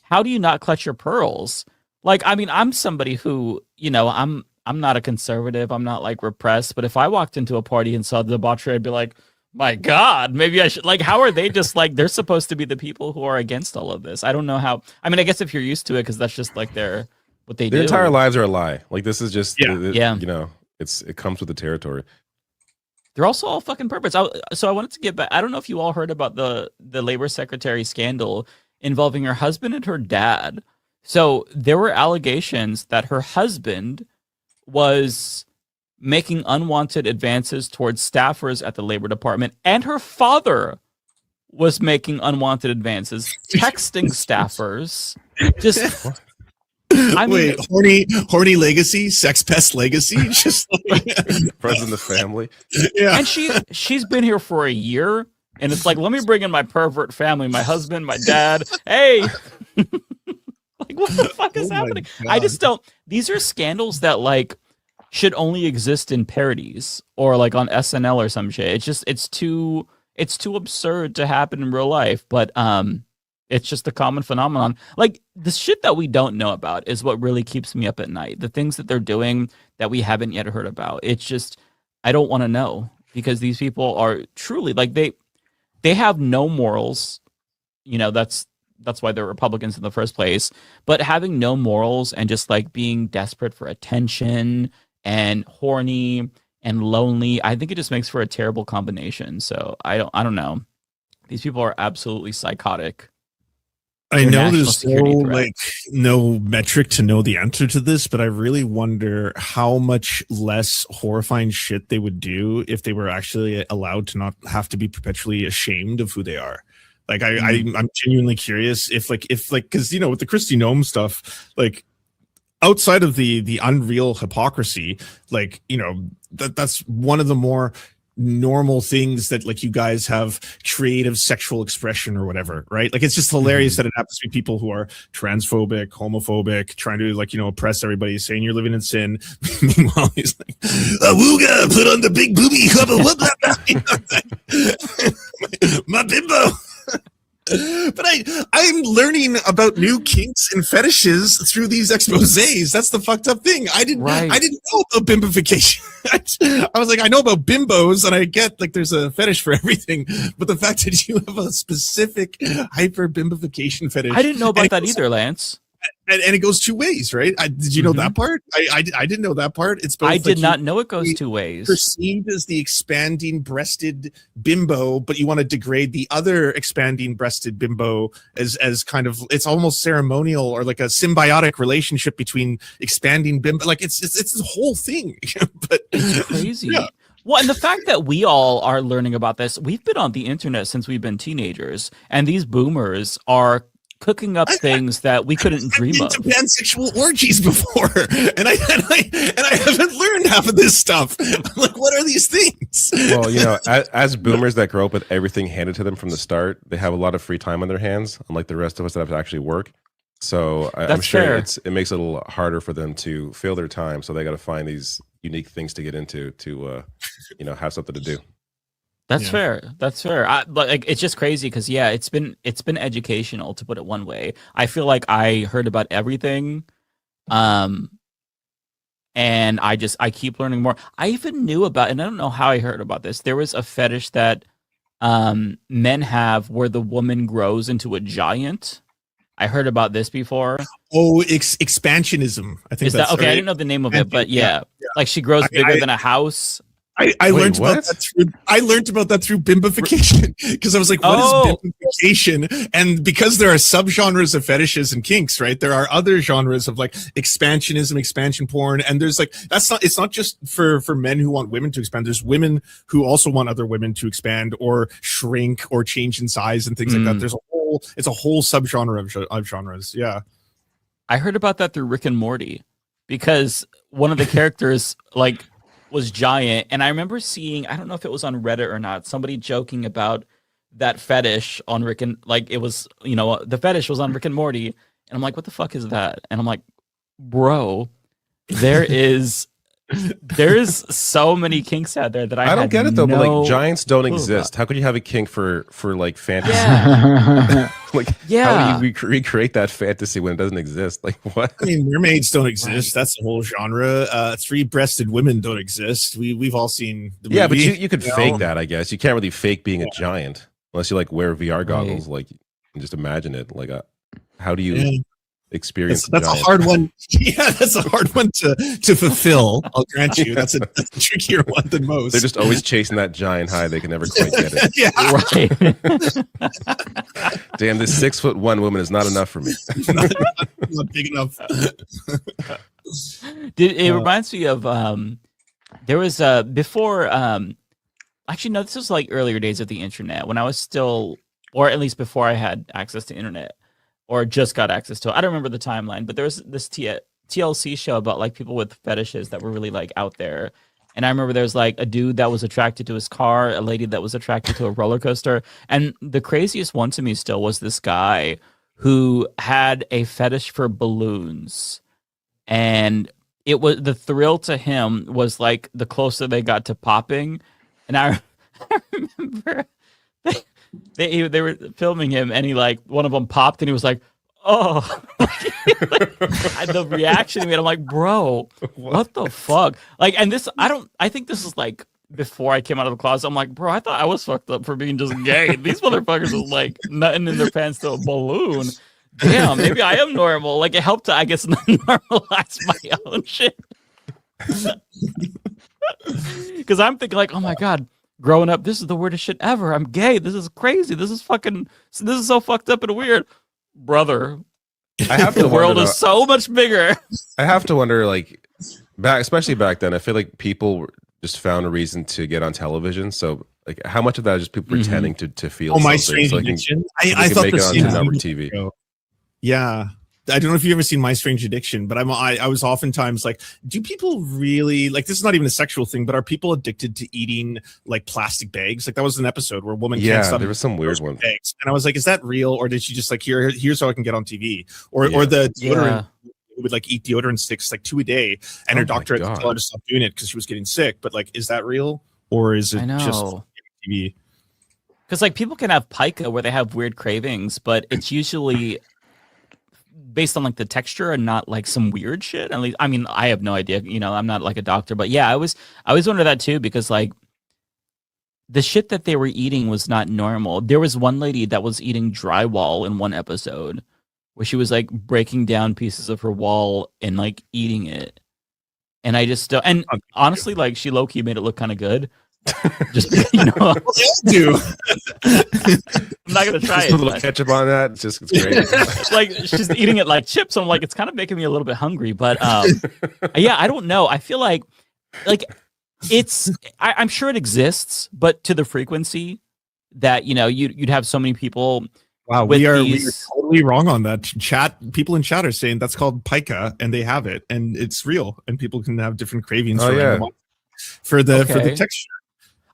how do you not clutch your pearls? Like, I mean, I'm somebody who, you know, I'm not a conservative. I'm not like repressed. But if I walked into a party and saw the debauchery, I'd be like, my God, maybe I should. Like, how are they just like, they're supposed to be the people who are against all of this? I don't know how. I mean, I guess if you're used to it, because that's just like what they do. Their entire lives are a lie. Like, this is just, yeah. You know, it comes with the territory. They're also all fucking perverts. So I wanted to get back. I don't know if you all heard about the labor secretary scandal involving her husband and her dad. So there were allegations that her husband was making unwanted advances towards staffers at the labor department, and her father was making unwanted advances, texting staffers. Just wait, horny legacy, sex pest legacy, just like friends in the family. Yeah, and she's been here for a year, and it's like, let me bring in my pervert family, my husband, my dad. Hey, like what the fuck is happening? I just don't. These are scandals that like should only exist in parodies or like on SNL or some shit. It's too absurd to happen in real life, but it's just a common phenomenon. Like the shit that we don't know about is what really keeps me up at night. The things that they're doing that we haven't yet heard about. It's just, I don't want to know, because these people are truly like, they have no morals. You know, that's why they're Republicans in the first place. But having no morals and just like being desperate for attention and horny and lonely, I think it just makes for a terrible combination. So I don't know. These people are absolutely psychotic. I know there's no metric to know the answer to this, but I really wonder how much less horrifying shit they would do if they were actually allowed to not have to be perpetually ashamed of who they are. Like I'm genuinely curious if because you know, with the Christy Nome stuff, like outside of the unreal hypocrisy, like, you know, that's one of the more normal things that like you guys have creative sexual expression or whatever, right? Like it's just hilarious that it happens to be people who are transphobic, homophobic, trying to like, you know, oppress everybody, saying you're living in sin. Meanwhile, he's like, "Awooga, put on the big booby, my bimbo." But I'm learning about new kinks and fetishes through these exposés. That's the fucked up thing. I didn't know about bimbification. I was like, I know about bimbos, and I get like there's a fetish for everything, but the fact that you have a specific hyper bimbification fetish, I didn't know about that either, Lance. And it goes two ways, right? Did you know that part? I didn't know that part. It's both. I did not know it goes two ways. Perceived as the expanding breasted bimbo, but you want to degrade the other expanding breasted bimbo as kind of, it's almost ceremonial or like a symbiotic relationship between expanding bimbo. Like it's the whole thing. But it's crazy. Yeah. Well, and the fact that we all are learning about this, we've been on the internet since we've been teenagers, and these boomers are cooking up things that we couldn't dream of. I've been to pansexual orgies before, and I haven't learned half of this stuff. I'm like, what are these things? Well, you know, as boomers that grow up with everything handed to them from the start, they have a lot of free time on their hands, unlike the rest of us that have to actually work. So I'm sure it makes it a little harder for them to fill their time. So they got to find these unique things to get into to, you know, have something to do. That's fair. That's fair. But like, it's just crazy because it's been educational, to put it one way. I feel like I heard about everything, and I keep learning more. I even knew about, and I don't know how I heard about this. There was a fetish that men have where the woman grows into a giant. I heard about this before. Oh, expansionism. I think is that's that okay. right. I didn't know the name of it, but yeah. Like she grows bigger than a house. I learned about that through bimbification, because I was like, what is bimbification? And because there are subgenres of fetishes and kinks, right? There are other genres of like expansionism, expansion porn, and there's like it's not just for men who want women to expand. There's women who also want other women to expand or shrink or change in size and things like that. There's it's a whole subgenre of genres. Yeah. I heard about that through Rick and Morty. because one of the characters like was giant, and I remember seeing, I don't know if it was on Reddit or not, somebody joking about that fetish on Rick and like it was, the fetish was on Rick and Morty, and I'm like, what the fuck is that? And I'm like, bro, there's so many kinks out there that I don't get it though. But like giants don't exist. How could you have a kink for like fantasy? Yeah. How do you recreate that fantasy when it doesn't exist? Like what? I mean, mermaids don't exist. That's the whole genre. Three-breasted women don't exist. We've all seen the movie. Yeah, but you could fake that, I guess. You can't really fake being a giant unless you like wear VR goggles. Like, and just imagine it. Like, how do you experience? That's a hard one. Yeah, that's a hard one to fulfill. I'll grant you. That's a trickier one than most. They're just always chasing that giant high. They can never quite get it. Right. Damn, this 6'1" woman is not enough for me. not big enough. It reminds me of there was before actually no, this was like earlier days of the internet when I was still, or at least before I had access to internet or just got access to it. I don't remember the timeline, but there was this TLC show about like people with fetishes that were really like out there. And I remember there was like a dude that was attracted to his car, a lady that was attracted to a roller coaster. And the craziest one to me still was this guy who had a fetish for balloons. And it was the thrill to him was like the closer they got to popping. And I remember they were filming him and he like one of them popped and he was like, oh, the reaction he made, I'm like, bro, what the fuck? Like, and this, I think this is like before I came out of the closet. I'm like, bro, I thought I was fucked up for being just gay. These motherfuckers was like nutting in their pants to a balloon. Damn, maybe I am normal. Like, it helped to, I guess, normalize my own shit. Because I'm thinking like, oh my God, growing up, this is the weirdest shit ever. I'm gay. This is crazy. This is so fucked up and weird. Brother, I have to the world is so much bigger. I have to wonder, like, especially back then, I feel like people just found a reason to get on television. So, like, how much of that is just people pretending to feel? Oh, My something? Strange So Addiction. I thought this on network TV. Yeah. I don't know if you've ever seen My Strange Addiction, but I was oftentimes like, do people really, like, this is not even a sexual thing, but are people addicted to eating like plastic bags? Like, that was an episode where a woman can't stop. There was some weird one. Bags. And I was like, is that real? Or did she just like, here's how I can get on TV? Or the deodorant would like eat deodorant sticks like 2 a day, and her doctor had to tell her to stop doing it because she was getting sick. But like, is that real? Or is it just TV? Because like people can have pica where they have weird cravings, but it's usually based on like the texture and not like some weird shit. At least, I mean, I have no idea. I'm not like a doctor, but yeah, I always wonder that too, because like the shit that they were eating was not normal. There was one lady that was eating drywall in one episode where she was like breaking down pieces of her wall and like eating it. And I just and honestly, like she low-key made it look kind of good. Just well, they all do. I'm not gonna try it. Put a little ketchup on that. It's great. Like she's eating it like chips. So I'm like, it's kind of making me a little bit hungry. But yeah, I don't know. I feel like it's. I'm sure it exists, but to the frequency that you'd have so many people. Wow, we are totally wrong on that. People in chat are saying that's called pica, and they have it, and it's real, and people can have different cravings for the texture.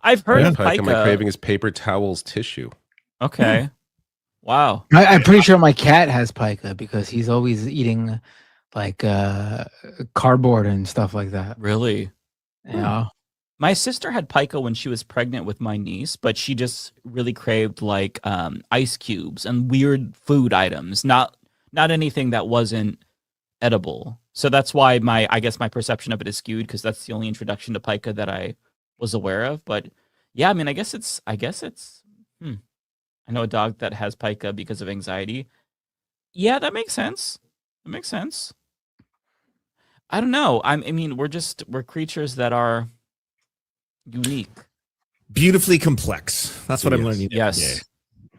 I've heard of pica. My craving is paper towels tissue. Okay. Wow. I'm pretty sure my cat has pica because he's always eating like cardboard and stuff like that. Really? Yeah. My sister had pica when she was pregnant with my niece, but she just really craved like ice cubes and weird food items, not anything that wasn't edible. So that's why I guess my perception of it is skewed, because that's the only introduction to pica that I was aware of. But yeah, I mean, I guess it's I know a dog that has pica because of anxiety. Yeah, that makes sense. I don't know. I mean, we're creatures that are unique, beautifully complex. That's what I'm learning. Yes.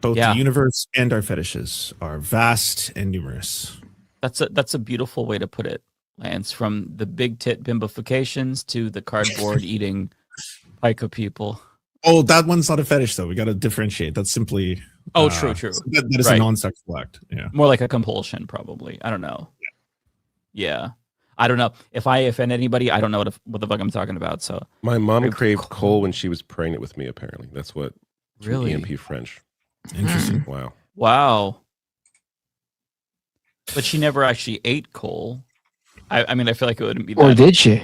Both the universe and our fetishes are vast and numerous. That's a beautiful way to put it, Lance. From the big tit bimbifications to the cardboard eating pica people. Oh, that one's not a fetish though. We got to differentiate. That's simply true. That is a non-sexual act. Yeah, more like a compulsion, probably. I don't know. Yeah. I don't know. If I offend anybody, I don't know what the fuck I'm talking about. So my mom craved coal when she was pregnant with me. Apparently, that's what really EMP French. Interesting. Wow. Wow. But she never actually ate coal. I mean, I feel like it wouldn't be that. Or did she?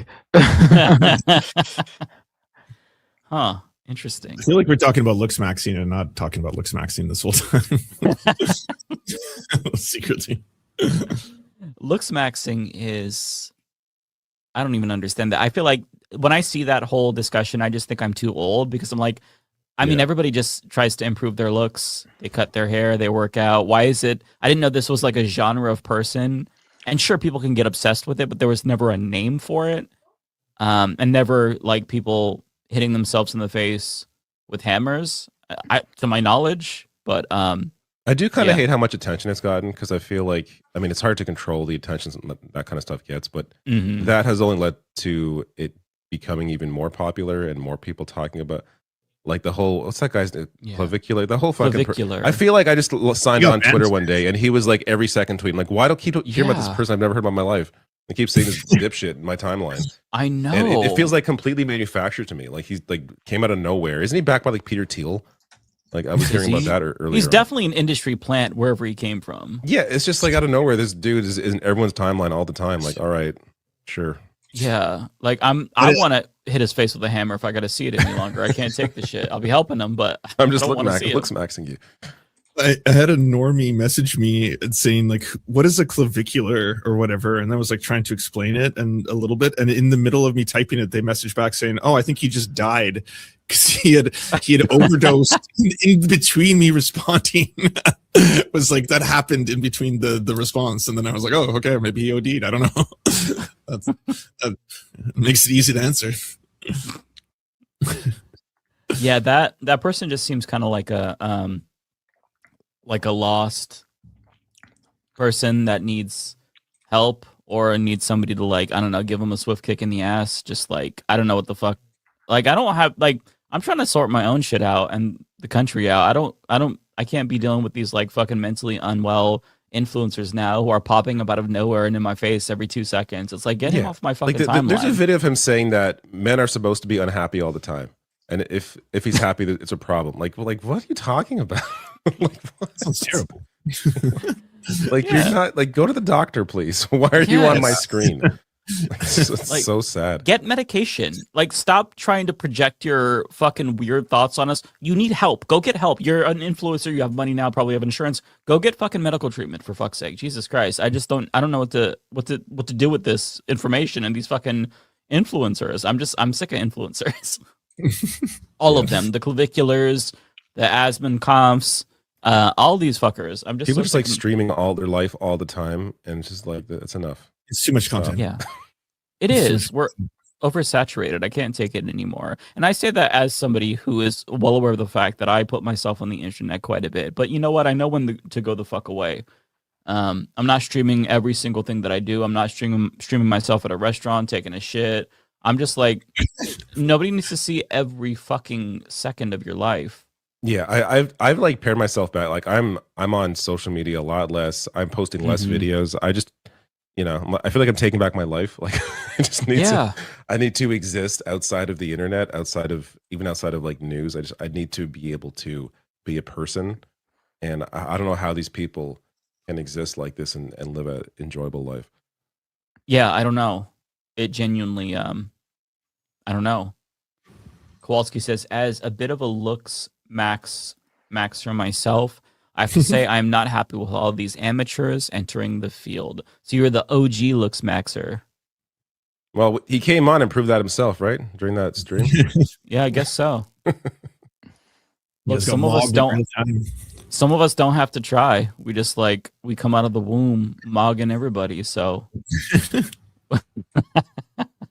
Huh. Interesting. I feel like we're talking about Lux Maxine and not talking about Lux Maxine this whole time. Secretly. Lux maxing is, I don't even understand that. I feel like when I see that whole discussion, I just think I'm too old because I'm like, I mean, everybody just tries to improve their looks. They cut their hair, they work out. Why is it? I didn't know this was like a genre of person. And sure, people can get obsessed with it, but there was never a name for it. And never like people hitting themselves in the face with hammers, to my knowledge. But I do kind of hate how much attention it's gotten because I feel like, I mean, it's hard to control the attention that kind of stuff gets, but that has only led to it becoming even more popular and more people talking about like the whole, what's that guy's clavicular, the whole fucking Clavicular. I feel like I just signed on Twitter one day and he was like every second tweeting like, why do I keep hearing about this person I've never heard about in my life? I keep seeing this dipshit in my timeline. I know. And it feels like completely manufactured to me. Like he's like came out of nowhere. Isn't he backed by like Peter Thiel? Like I was hearing about that earlier. He's definitely an industry plant wherever he came from. Yeah, it's just like out of nowhere. This dude is in everyone's timeline all the time. Like, all right, sure. Yeah, like I want to hit his face with a hammer if I got to see it any longer. I can't take the shit. I'll be helping him, but I'm just looking maxing you. I had a normie message me saying like, what is a clavicular or whatever? And I was like trying to explain it and a little bit. And in the middle of me typing it, they messaged back saying, oh, I think he just died because he had overdosed in between me responding. It was like that happened in between the response. And then I was like, oh, okay, maybe he OD'd. I don't know. that makes it easy to answer. Yeah, that person just seems kind of like a lost person that needs help or needs somebody to like, I don't know, give them a swift kick in the ass. Just like, I don't know what the fuck. Like, I don't have like, I'm trying to sort my own shit out and the country out. I can't be dealing with these like fucking mentally unwell influencers now who are popping up out of nowhere and in my face every 2 seconds. It's like, get him off my fucking timeline. There's a video of him saying that men are supposed to be unhappy all the time. And if he's happy, it's a problem. Like, well, like, what are you talking about? Like, what? Sounds terrible. Like, you're not like, go to the doctor, please. Why are you on my screen? Like, it's like, so sad. Get medication. Like, stop trying to project your fucking weird thoughts on us. You need help. Go get help. You're an influencer. You have money now. Probably have insurance. Go get fucking medical treatment for fuck's sake. Jesus Christ. I don't know what to do with this information and these fucking influencers. I'm sick of influencers. All of them. The claviculars, the Asman comps, all these fuckers. I'm just people just like streaming all their life all the time, and it's just like that's enough. It's too much content. Yeah, it is. We're oversaturated. I can't take it anymore. And I say that as somebody who is well aware of the fact that I put myself on the internet quite a bit. But you know what? I know when to go the fuck away. I'm not streaming every single thing that I do. I'm not streaming myself at a restaurant, taking a shit. I'm just like, nobody needs to see every fucking second of your life. Yeah, I've like pared myself back. Like I'm on social media a lot less. I'm posting less videos. I just, I feel like I'm taking back my life. Like I just need I need to exist outside of the internet, outside of like news. I need to be able to be a person. And I don't know how these people can exist like this and live an enjoyable life. Yeah, I don't know. It genuinely, I don't know. Kowalski says, as a bit of a looks max for myself, I have to say I'm not happy with all these amateurs entering the field. So you're the OG looks maxer. Well, he came on and proved that himself, right? During that stream. Yeah, I guess so. Look, some of us don't have to try. We just we come out of the womb mogging everybody. So.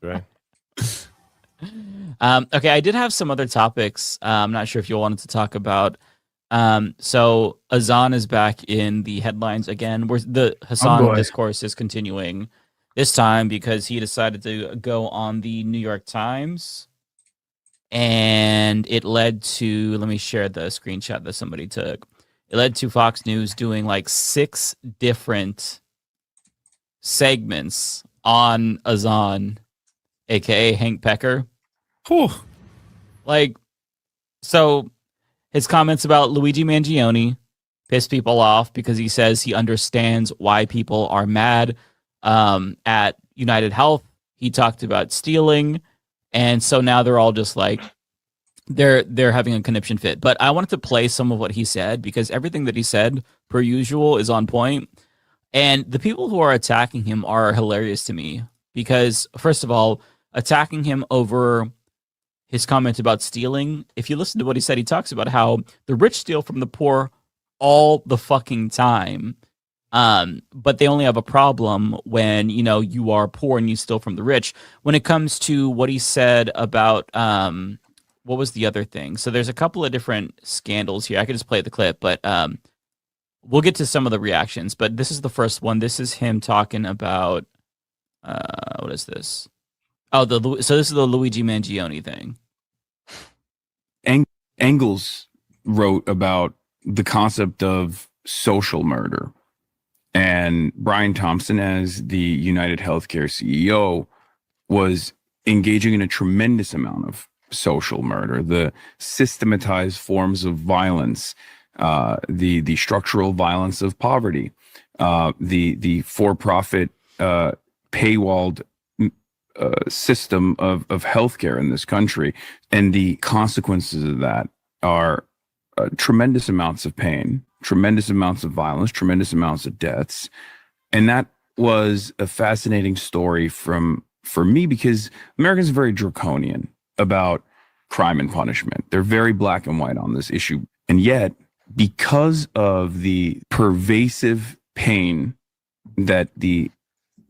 Right. Okay, I did have some other topics. I'm not sure if you wanted to talk about. So Azan is back in the headlines again. Where the Hassan discourse is continuing this time because he decided to go on the New York Times, and it led to. Let me share the screenshot that somebody took. It led to Fox News doing 6 different segments on Azon, aka Hank Pecker. Like, so his comments about Luigi Mangione piss people off because he says he understands why people are mad at United Health. He talked about stealing, and so now they're all just like they're having a conniption fit. But I wanted to play some of what he said because everything that he said, per usual, is on point. And the people who are attacking him are hilarious to me because, first of all, attacking him over his comment about stealing. If you listen to what he said, he talks about how the rich steal from the poor all the fucking time. But they only have a problem when, you know, you are poor and you steal from the rich. When it comes to what he said about, what was the other thing? So there's a couple of different scandals here. I could just play the clip, but we'll get to some of the reactions. But this is the first one. This is him talking about, what is this? Oh, so this is the Luigi Mangione thing. Engels wrote about the concept of social murder. And Brian Thompson, as the United Healthcare CEO, was engaging in a tremendous amount of social murder, the systematized forms of violence, the structural violence of poverty, the for-profit paywalled system of healthcare in this country. And the consequences of that are tremendous amounts of pain, tremendous amounts of violence, tremendous amounts of deaths. And that was a fascinating story for me because Americans are very draconian about crime and punishment. They're very black and white on this issue. And yet, because of the pervasive pain that the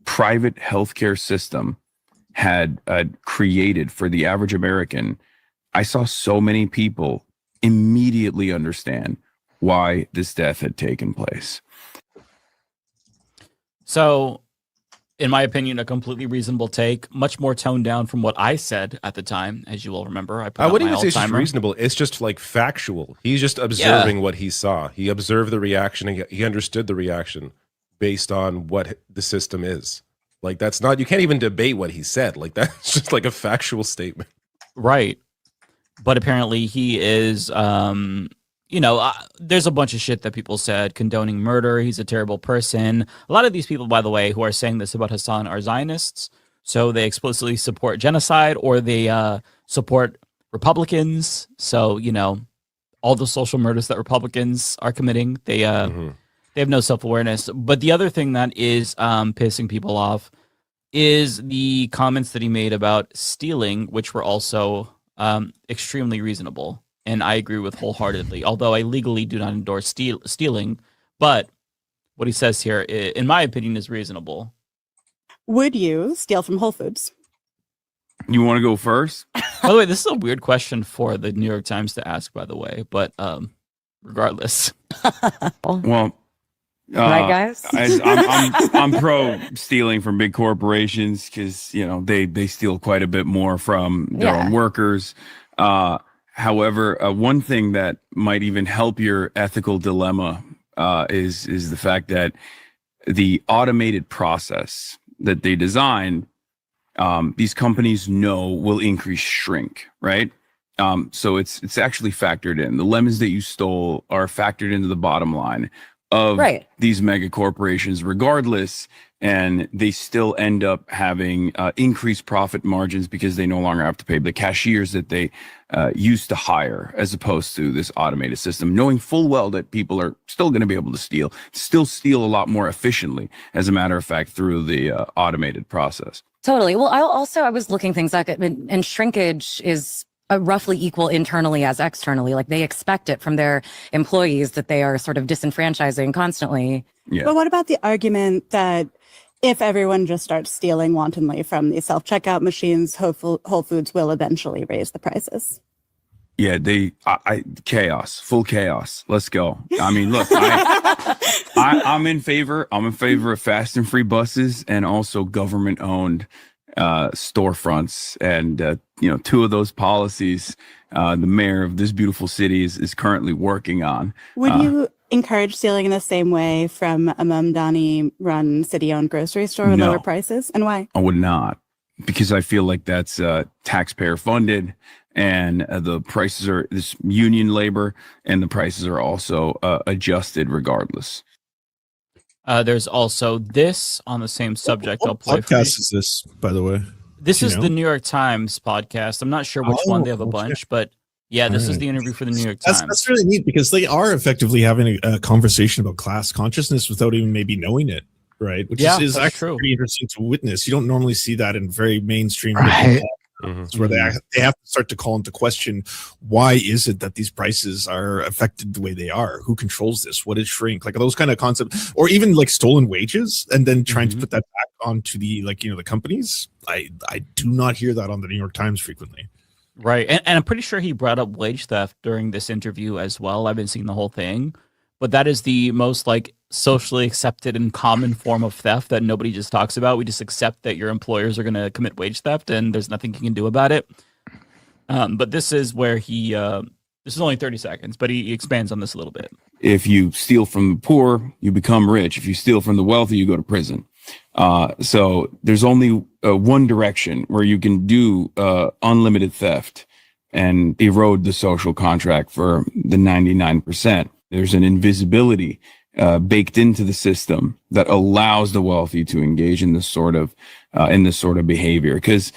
private healthcare system had created for the average American, I saw so many people immediately understand why this death had taken place. So, in my opinion, a completely reasonable take, much more toned down from what I said at the time, as you will remember. I wouldn't even say it's just reasonable. It's just like factual. He's just observing what he saw. He observed the reaction and he understood the reaction based on what the system is. Like, that's not, you can't even debate what he said. Like, that's just like a factual statement. Right. But apparently he is, there's a bunch of shit that people said, condoning murder. He's a terrible person. A lot of these people, by the way, who are saying this about Hassan are Zionists. So they explicitly support genocide or they support Republicans. So, all the social murders that Republicans are committing, they have no self-awareness. But the other thing that is pissing people off is the comments that he made about stealing, which were also extremely reasonable. And I agree with wholeheartedly, although I legally do not endorse stealing. But what he says here, in my opinion, is reasonable. Would you steal from Whole Foods? You want to go first? By the way, this is a weird question for the New York Times to ask, by the way. But regardless. Well, right, guys? I'm pro stealing from big corporations because, they steal quite a bit more from their own workers. However, one thing that might even help your ethical dilemma is the fact that the automated process that they designed, these companies know will increase shrink, right? So it's actually factored in. The lemons that you stole are factored into the bottom line of these mega corporations regardless, and they still end up having increased profit margins because they no longer have to pay the cashiers that they used to hire, as opposed to this automated system, knowing full well that people are still going to be able to still steal a lot more efficiently, as a matter of fact, through the automated process. Totally. Well, I was looking things up, and shrinkage is roughly equal internally as externally. Like, they expect it from their employees that they are sort of disenfranchising constantly. Yeah. But what about the argument that if everyone just starts stealing wantonly from the self-checkout machines, Whole Foods will eventually raise the prices? Yeah, chaos, full chaos. Let's go. I mean, look, I'm in favor of fast and free buses and also government-owned storefronts. And, two of those policies, the mayor of this beautiful city is currently working on. Would encourage stealing in the same way from a Mamdani run city-owned grocery store with No. lower prices? And why? I would not, because I feel like that's taxpayer funded, and the prices are this union labor, and the prices are also adjusted regardless. There's also this on the same subject. I'll play for you. Podcast is this, by the way? This Do you is know? the New York Times podcast. I'm not sure which one. They have a okay. bunch, but yeah, this is Alright. the interview for the New York Times. That's really neat because they are effectively having a conversation about class consciousness without even maybe knowing it, right? Which Yeah, is that's actually true. pretty interesting to witness. You don't normally see that in very mainstream Right. podcasts where they have to start to call into question, why is it that these prices are affected the way they are? Who controls this? What is shrink? Like those kind of concepts, or even like stolen wages, and then trying to put that back onto the the companies. I do not hear that on the New York Times frequently. Right. And I'm pretty sure he brought up wage theft during this interview as well. I've been seeing the whole thing. But that is the most like socially accepted and common form of theft that nobody just talks about. We just accept that your employers are going to commit wage theft and there's nothing you can do about it. But this is where he, this is only 30 seconds, but he expands on this a little bit. If you steal from the poor, you become rich. If you steal from the wealthy, you go to prison. So there's only one direction where you can do unlimited theft and erode the social contract for the 99%. There's an invisibility baked into the system that allows the wealthy to engage in this sort of behavior. Because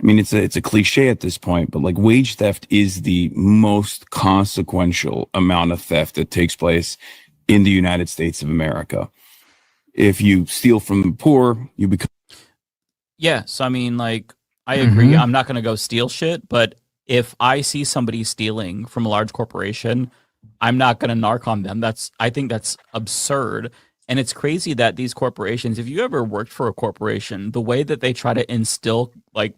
I mean, it's a cliche at this point, but like wage theft is the most consequential amount of theft that takes place in the United States of America. If you steal from the poor, you become. Yeah. So, I mean, like, I agree. I'm not going to go steal shit, but if I see somebody stealing from a large corporation, I'm not going to narc on them. I think that's absurd. And it's crazy that these corporations, if you ever worked for a corporation, the way that they try to instill like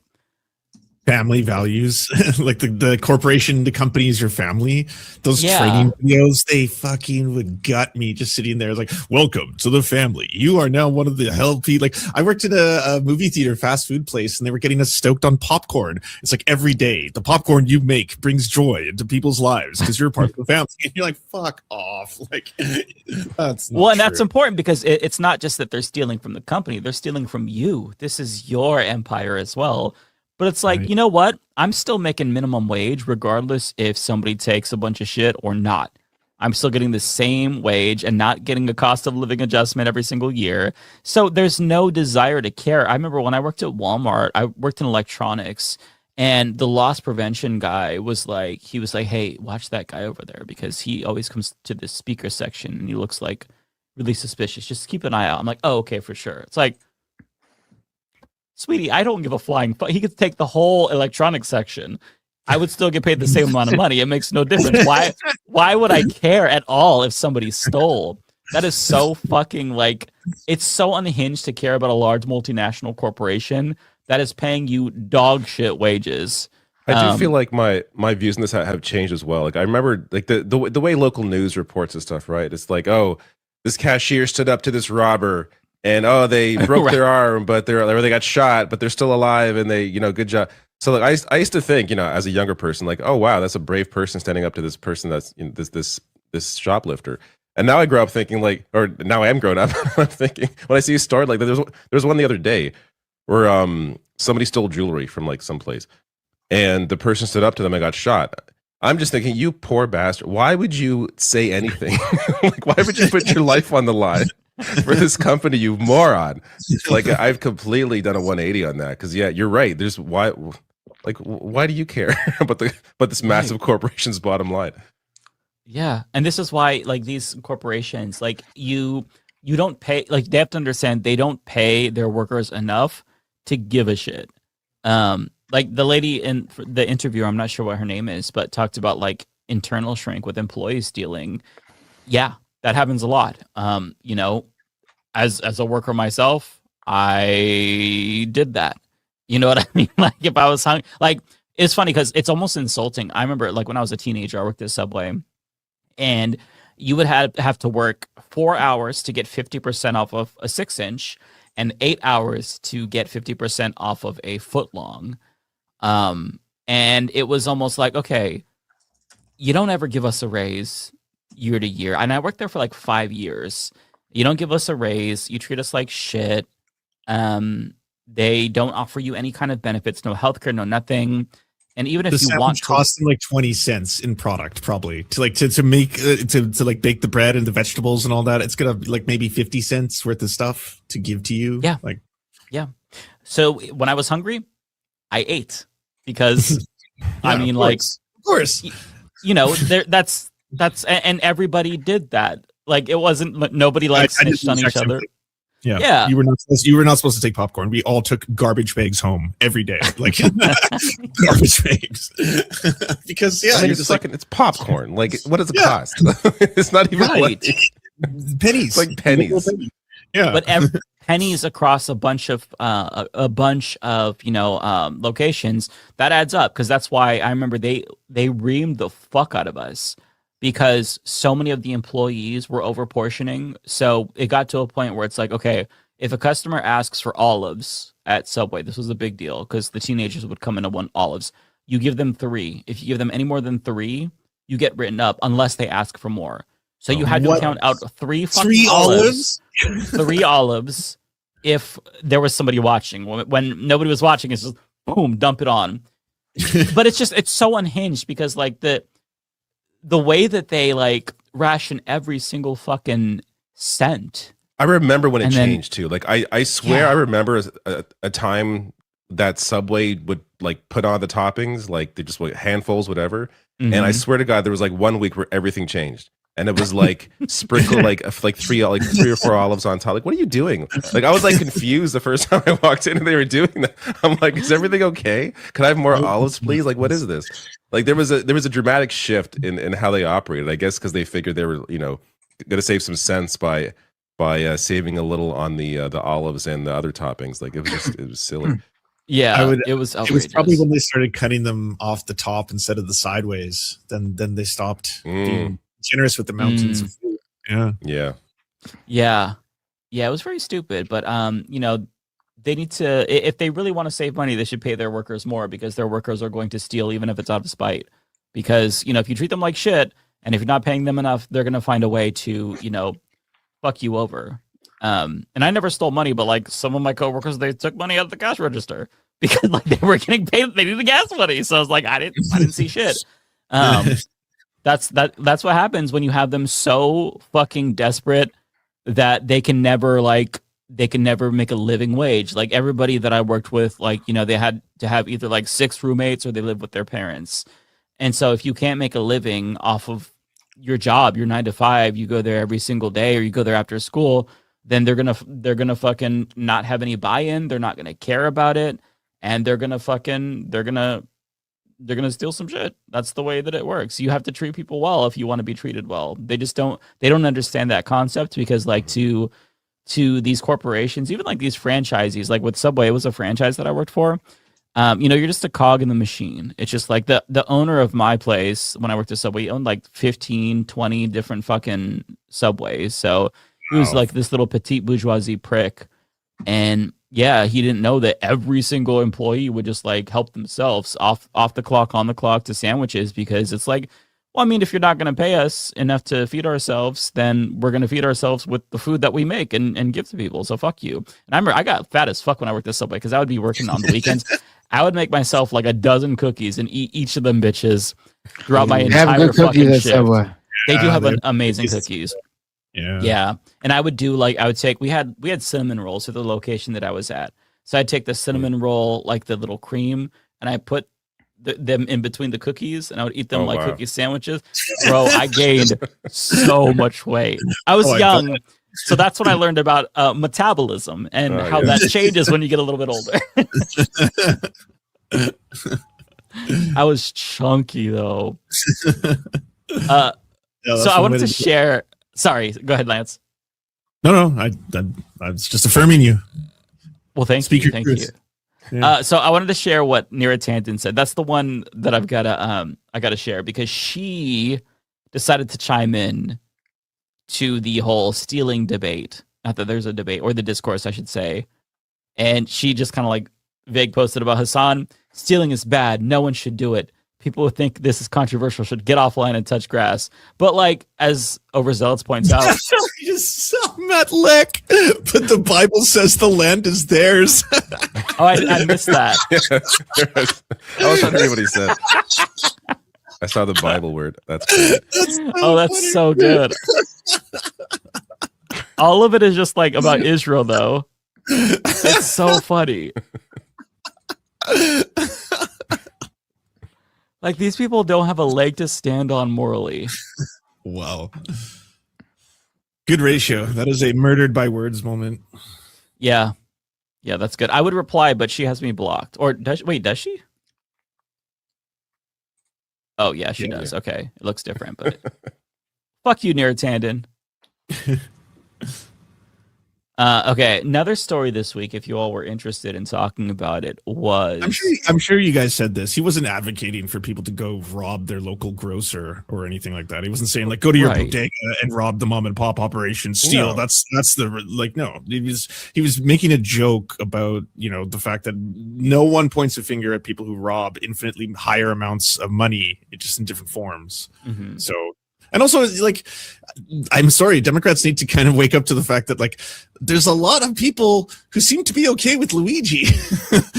family values, like the corporation, the company is your family. Those Yeah. training videos, they fucking would gut me just sitting there like, welcome to the family. You are now one of the healthy. Like I worked at a movie theater, fast food place, and they were getting us stoked on popcorn. It's like every day, the popcorn you make brings joy into people's lives because you're a part of the family. And you're like, fuck off. Like that's not well, and true. that's important because it's not just that they're stealing from the company, they're stealing from you. This is your empire as well. But it's like, you know what? I'm still making minimum wage regardless if somebody takes a bunch of shit or not. I'm still getting the same wage and not getting a cost of living adjustment every single year. So there's no desire to care. I remember when I worked at Walmart, I worked in electronics, and the loss prevention guy was like, hey, watch that guy over there because he always comes to the speaker section and he looks like really suspicious. Just keep an eye out. I'm like, oh, okay, for sure. It's like, sweetie, I don't give a flying fuck. He could take the whole electronics section. I would still get paid the same amount of money. It makes no difference. Why would I care at all if somebody stole? That is so fucking like, it's so unhinged to care about a large multinational corporation that is paying you dog shit wages. I do feel like my views on this have changed as well. Like I remember like the way local news reports and stuff, right? It's like, oh, this cashier stood up to this robber and oh, they broke Right. their arm, but they got shot, but they're still alive, and they, good job. So like I used to think, as a younger person, like, oh wow, that's a brave person standing up to this person that's this shoplifter. And now I grow up thinking like, or now I am grown up. I'm thinking when I see a story like that, there's one the other day where somebody stole jewelry from like someplace, and the person stood up to them and got shot. I'm just thinking, you poor bastard. Why would you say anything? Like, why would you put your life on the line for this company, you moron? Like, I've completely done a 180 on that. Because, yeah, you're right. Why do you care about this massive corporation's bottom line? Yeah, and this is why, like, these corporations, like, you don't pay, like, they have to understand they don't pay their workers enough to give a shit. Like the lady in the interview, I'm not sure what her name is, but talked about like internal shrink with employees stealing. Yeah, that happens a lot. As a worker myself, I did that. You know what I mean? Like if I was hungry, like it's funny because it's almost insulting. I remember like when I was a teenager, I worked at Subway, and you would have to work 4 hours to get 50% off of a 6-inch and 8 hours to get 50% off of a foot long. And it was almost like, okay, you don't ever give us a raise. year to year. And I worked there for like 5 years. You don't give us a raise. You treat us like shit. They don't offer you any kind of benefits, no healthcare, no nothing. And even if you want to, costing like 20 cents in product, probably to make to like bake the bread and the vegetables and all that. It's gonna like maybe 50 cents worth of stuff to give to you. Yeah, like So when I was hungry, I ate because I mean, like, of course, you know, that's and everybody did that. Like, it wasn't nobody like snitched on each other. Yeah. You were not supposed to take popcorn. We all took garbage bags home every day, like garbage bags, because I mean, it's popcorn. Like, what does it cost? It's not even pennies. It's like pennies. Yeah, but pennies across a bunch of locations, that adds up, because that's why I remember they reamed the fuck out of us, because so many of the employees were overportioning. So it got to a point where it's like, okay, if a customer asks for olives at Subway, this was a big deal because the teenagers would come in and want olives. You give them 3. If you give them any more than 3, you get written up unless they ask for more. So you had to count out 3 fucking olives. 3 olives if there was somebody watching. When nobody was watching, it's just boom, dump it on. But it's so unhinged, because like the way that they like ration every single fucking cent. I remember when it changed too. Like I swear I remember a time that Subway would like put on the toppings, like they just handfuls, whatever. Mm-hmm. And I swear to God, there was like 1 week where everything changed. And it was like sprinkle like 3 or 4 olives on top. Like, what are you doing? Like, I was like confused the first time I walked in and they were doing that. I'm like, is everything okay? Could I have more olives, please? Like, what is this? Like, there was a dramatic shift in how they operated. I guess because they figured they were going to save some cents by saving a little on the olives and the other toppings. Like, it was silly. Yeah, it was outrageous. It was probably when they started cutting them off the top instead of the sideways. Then they stopped being generous with the mountains of food. Yeah. It was very stupid, but they need to, if they really want to save money, they should pay their workers more, because their workers are going to steal even if it's out of spite. Because if you treat them like shit and if you're not paying them enough, they're going to find a way to fuck you over. And I never stole money, but like some of my coworkers, they took money out of the cash register because like they were getting paid, they needed gas money. So I was like, I didn't see shit. That's what happens when you have them so fucking desperate that they can never make a living wage. Like everybody that I worked with, like, they had to have either like 6 roommates or they lived with their parents. And so if you can't make a living off of your job, your 9 to 5, you go there every single day or you go there after school, then they're gonna fucking not have any buy-in. They're not gonna care about it, and they're gonna steal some shit. That's the way that it works. You have to treat people well if you want to be treated well. They don't understand that concept, because like to these corporations, even like these franchisees, like with Subway, it was a franchise that I worked for. You're just a cog in the machine. It's just like the owner of my place, when I worked at Subway, he owned like 15, 20 different fucking Subways. So he was like this little petite bourgeoisie prick. And yeah, he didn't know that every single employee would just like help themselves off the clock, on the clock to sandwiches, because it's like, well, I mean, if you're not going to pay us enough to feed ourselves, then we're going to feed ourselves with the food that we make and give to people. So fuck you. And I remember I got fat as fuck when I worked at Subway, because I would be working on the weekends. I would make myself like a dozen cookies and eat each of them bitches throughout my entire fucking shift. They do have amazing cookies. Yeah. And I would take, we had cinnamon rolls at the location that I was at. So I'd take the cinnamon roll, like the little cream, and I put them in between the cookies, and I would eat them cookie sandwiches. Bro, I gained so much weight. I was young. So that's when I learned about metabolism and how that changes when you get a little bit older. I was chunky though. So I wanted to share. Sorry, go ahead, Lance. No, I was just affirming you. Well, thank you. Yeah. So I wanted to share what Neera Tandon said. That's the one that I gotta share, because she decided to chime in to the whole stealing debate. Not that there's a debate, or the discourse, I should say. And she just kind of like vague posted about Hassan. Stealing is bad. No one should do it. people who think this is controversial should get offline and touch grass. But like, as Overzealous points out, just Matt Lick, but the Bible says the land is theirs. Oh, I missed that. I was trying to read what he said. I saw the Bible word. That's great. That's so good. All of it is just like about Israel, though. It's so funny. Like, these people don't have a leg to stand on morally. Wow. Good ratio. That is a murdered by words moment. Yeah. Yeah, that's good. I would reply, but she has me blocked. Or does she? Oh, yeah, she does. Okay. It looks different, but fuck you, Neratandon. Okay, another story this week, if you all were interested in talking about it, was... I'm sure you guys said this. He wasn't advocating for people to go rob their local grocer or anything like that. He wasn't saying, like, go to your bodega and rob the mom and pop operation, steal. No. That's the, like, no. He was making a joke about, you know, the fact that no one points a finger at people who rob infinitely higher amounts of money, just in different forms. Mm-hmm. So... And also, like, I'm sorry, Democrats need to kind of wake up to the fact that, like, there's a lot of people who seem to be okay with Luigi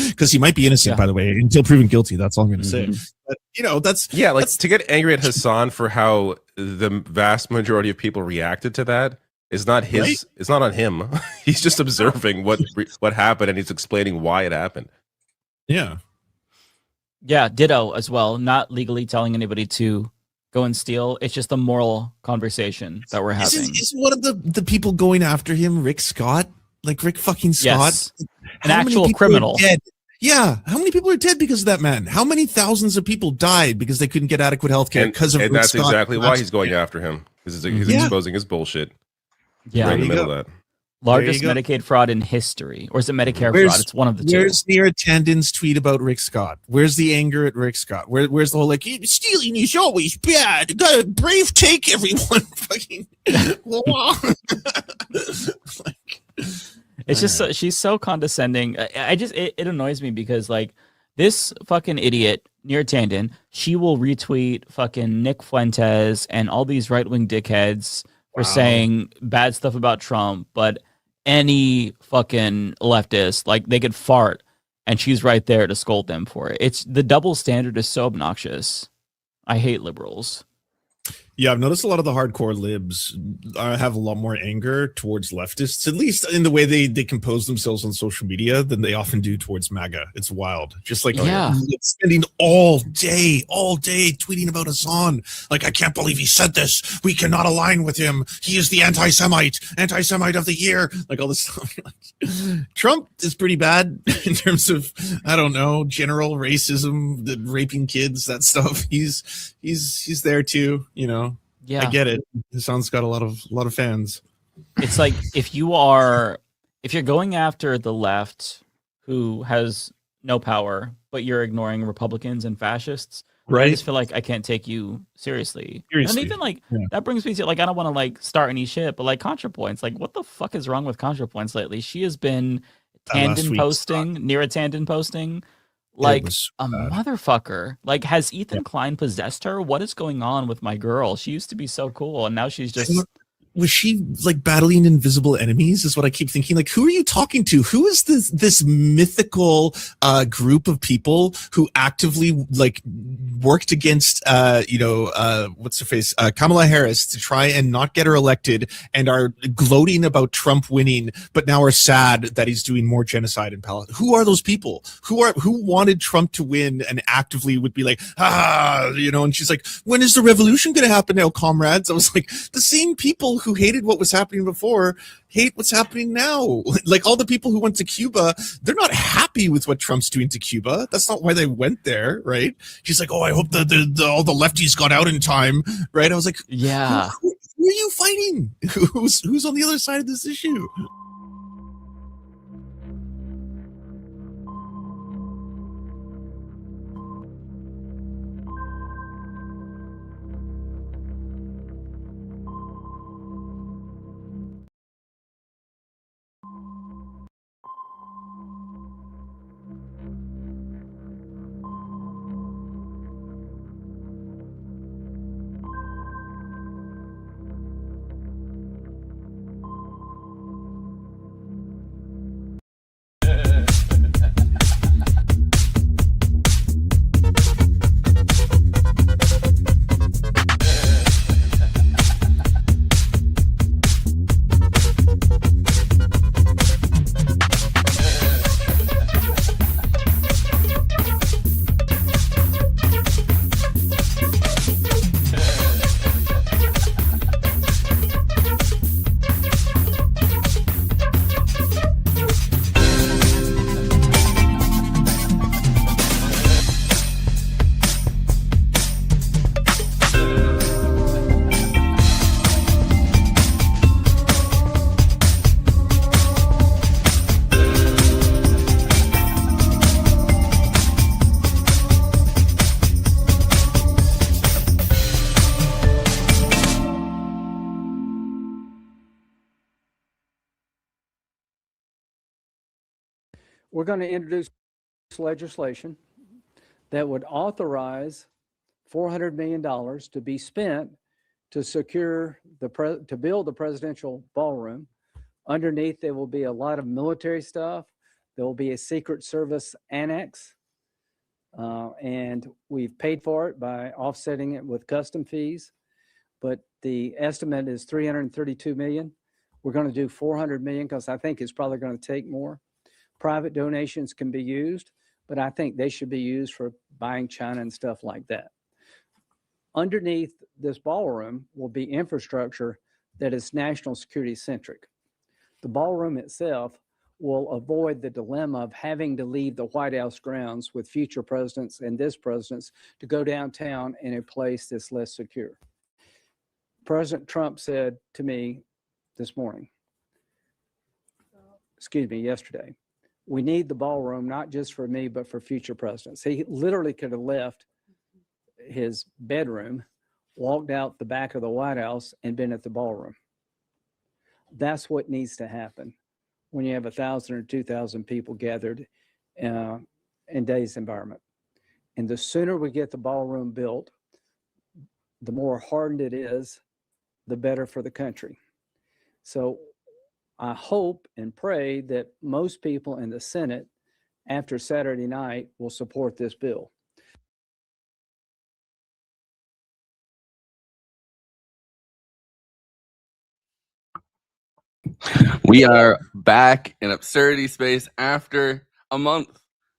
because he might be innocent, by the way, until proven guilty. That's all I'm going to say. But, you know, that's to get angry at Hassan for how the vast majority of people reacted to that is not his. Right? It's not on him. He's just observing what happened, and he's explaining why it happened. Yeah. Yeah, ditto as well. Not legally telling anybody to go and steal. It's just a moral conversation that we're having. Isn't one of the people going after him Rick Scott? Like Rick fucking Scott? Yes. An actual criminal. Yeah. How many people are dead because of that man? How many thousands of people died because they couldn't get adequate health care because of Rick that's Scott? exactly why he's going after him. Because he's exposing his bullshit. Yeah. Right in the middle of that. Largest Medicaid fraud in history. Or is it Medicare fraud? It's one of the two. Where's Neratandon's tweet about Rick Scott? Where's the anger at Rick Scott? Where's the whole, like, stealing is always bad. Got a brave take, everyone. Fucking. It's just she's so condescending. It annoys me because, like, this fucking idiot, Neratandon, she will retweet fucking Nick Fuentes and all these right-wing dickheads for saying bad stuff about Trump, but any fucking leftist, like, they could fart and she's right there to scold them for it. It's the double standard is so obnoxious. I hate liberals. Yeah, I've noticed a lot of the hardcore libs have a lot more anger towards leftists, at least in the way they compose themselves on social media than they often do towards MAGA. It's wild. Just like spending all day tweeting about Hassan. Like, I can't believe he said this. We cannot align with him. He is the anti-Semite of the year. Like, all this stuff. Trump is pretty bad in terms of, I don't know, general racism, the raping kids, that stuff. He's there too, you know. Yeah, I get it. Hassan's got a lot of fans. It's like if you're going after the left who has no power, but you're ignoring Republicans and fascists, right? I just feel like I can't take you seriously. And even like that brings me to, like, I don't want to like start any shit, but like ContraPoints, like, what the fuck is wrong with ContraPoints lately? She has been Neratandon posting. Like a motherfucker. Like, has Ethan Klein possessed her? What is going on with my girl? She used to be so cool, and now she's just... Was she like battling invisible enemies is what I keep thinking. Like, who are you talking to? Who is this mythical group of people who actively like worked against what's her face, Kamala Harris, to try and not get her elected, and are gloating about Trump winning, but now are sad that he's doing more genocide in Palestine? Who are those people? Who wanted Trump to win and actively would be like, and she's like, when is the revolution going to happen now, comrades? I was like, the same people who hated what was happening before hate what's happening now. Like, all the people who went to Cuba, they're not happy with what Trump's doing to Cuba. That's not why they went there, right? She's like, oh, I hope all the lefties got out in time, right? I was like, yeah, who are you fighting? Who's on the other side of this issue? we're going to introduce legislation that would authorize $400 million to be spent to secure to build the presidential ballroom. Underneath, there will be a lot of military stuff. There will be a Secret Service annex. And we've paid for it by offsetting it with custom fees. But the estimate is $332 million. We're going to do $400 million because I think it's probably going to take more. Private donations can be used, but I think they should be used for buying China and stuff like that. Underneath this ballroom will be infrastructure that is national security centric. The ballroom itself will avoid the dilemma of having to leave the White House grounds with future presidents and this president's to go downtown in a place that's less secure. President Trump said to me yesterday, we need the ballroom, not just for me, but for future presidents. He literally could have left his bedroom, walked out the back of the White House, and been at the ballroom. That's what needs to happen when you have 1,000 or 2,000 people gathered in today's environment. And the sooner we get the ballroom built, the more hardened it is, the better for the country. So I hope and pray that most people in the Senate after Saturday night will support this bill. We are back in absurdity space after a month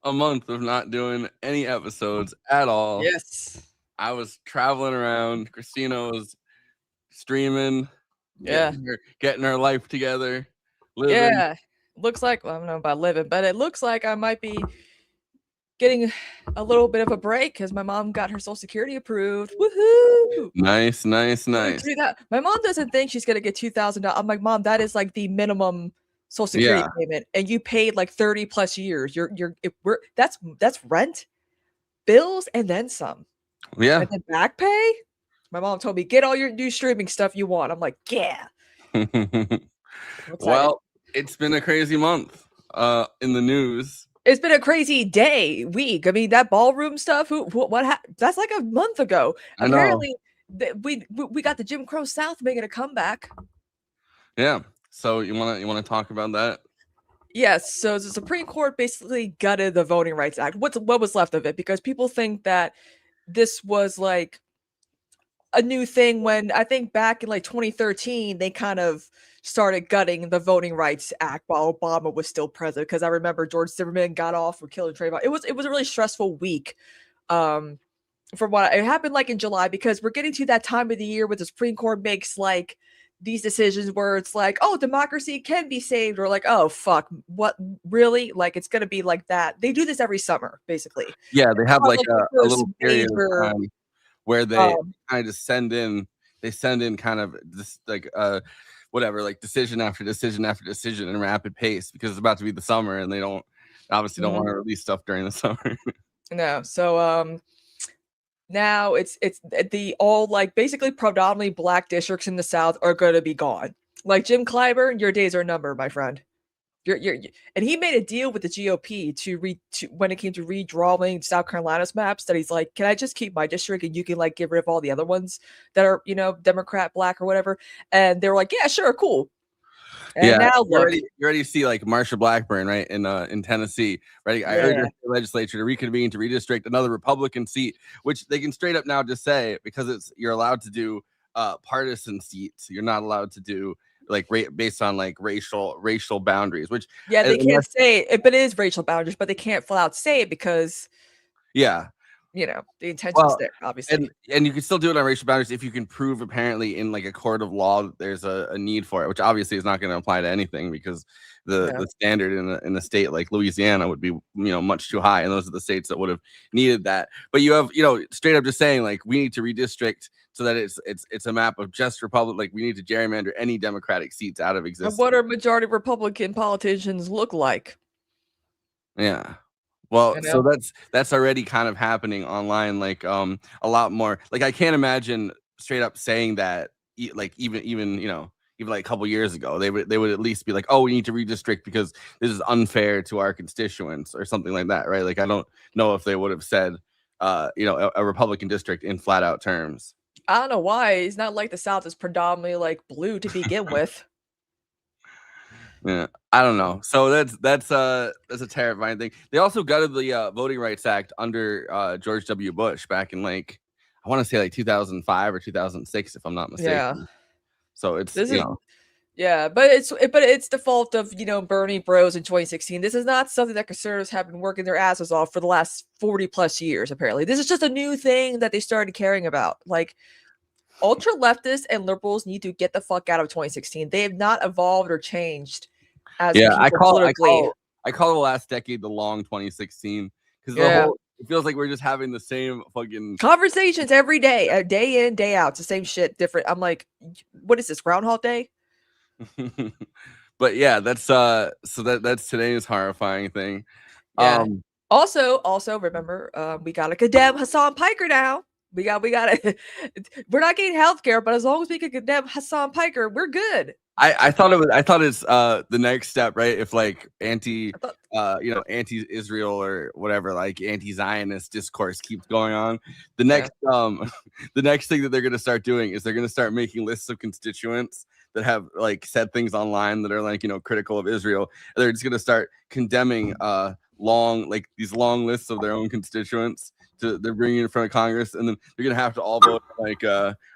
of not doing any episodes at all. Yes. I was traveling around. Christina was streaming. Getting her life together. Living. Yeah. Looks like, well, I don't know about living, but it looks like I might be getting a little bit of a break because my mom got her Social Security approved. Woohoo! Nice. My mom doesn't think she's gonna get $2,000. I'm like, Mom, that is like the minimum Social Security payment, and you paid like 30 plus years. That's rent, bills, and then some. Yeah. And then back pay. My mom told me, get all your new streaming stuff you want. I'm like, yeah. Well, it's been a crazy month in the news. It's been a crazy week. I mean, that ballroom stuff. What happened? That's like a month ago. I know. Apparently, we got the Jim Crow South making a comeback. Yeah. So you want to talk about that? Yes. So the Supreme Court basically gutted the Voting Rights Act. What was left of it? Because people think that this was like a new thing when I think back in like 2013 they kind of started gutting the Voting Rights Act while Obama was still president, because I remember George Zimmerman got off for killing Trayvon. It was a really stressful week. From what it happened like in July, because we're getting to that time of the year where the Supreme Court makes like these decisions where it's like, oh, democracy can be saved, or like, oh fuck, what, really? Like it's gonna be like that. They do this every summer, basically. Yeah, they have like a little period of time where they kind of just send in kind of this like whatever, like decision after decision after decision in rapid pace, because it's about to be the summer and they don't want to release stuff during the summer. No. So now it's the all like basically predominantly black districts in the South are going to be gone. Like Jim Clyburn, your days are numbered, my friend. And he made a deal with the GOP to when it came to redrawing South Carolina's maps, that he's like, can I just keep my district and you can like get rid of all the other ones that are, Democrat, black or whatever. And they were like, yeah, sure, cool. And yeah, now you already see like Marsha Blackburn, right, in Tennessee, right? I urge the legislature to reconvene to redistrict another Republican seat, which they can straight up now just say, because you're allowed to do partisan seats. You're not allowed to do like based on like racial boundaries, which they can't say it, but it is racial boundaries, but they can't flat out say it because the intention's there, obviously. And you can still do it on racial boundaries if you can prove apparently in like a court of law that there's a need for it, which obviously is not going to apply to anything, because the standard in a state like Louisiana would be much too high, and those are the states that would have needed that. But you have straight up just saying like we need to redistrict so that it's a map of just Republican. Like we need to gerrymander any Democratic seats out of existence. And what are majority Republican politicians look like? Yeah. Well, so that's already kind of happening online, like a lot more. Like I can't imagine straight up saying that, like even even like a couple years ago. They would at least be like, oh, we need to redistrict because this is unfair to our constituents or something like that, right? Like I don't know if they would have said a Republican district in flat out terms. I don't know why. It's not like the South is predominantly like blue to begin with. Yeah, I don't know. So that's a terrifying thing. They also gutted the Voting Rights Act under George W. Bush back in like I want to say like 2005 or 2006, if I'm not mistaken. Yeah. So it's yeah, but it's the fault of Bernie Bros in 2016. This is not something that conservatives have been working their asses off for the last 40 plus years. Apparently, this is just a new thing that they started caring about. Like ultra leftists and liberals need to get the fuck out of 2016. They have not evolved or changed. I call the last decade the long 2016 because it feels like we're just having the same fucking conversations every day, day in, day out. It's the same shit, different. I'm like, what is this, Groundhog Day? But yeah, that's that's today's horrifying thing. Yeah. Also remember, we gotta condemn Hassan Piker now. We gotta we're not getting healthcare, but as long as we can condemn Hassan Piker, we're good. I thought it's the next step, right? If like anti-Israel or whatever, like anti-Zionist discourse keeps going on, the next the next thing that they're gonna start doing is they're gonna start making lists of constituents that have like said things online that are like critical of Israel. And they're just gonna start condemning these long lists of their own constituents. They're bringing it in front of Congress, and then they're gonna have to all vote like,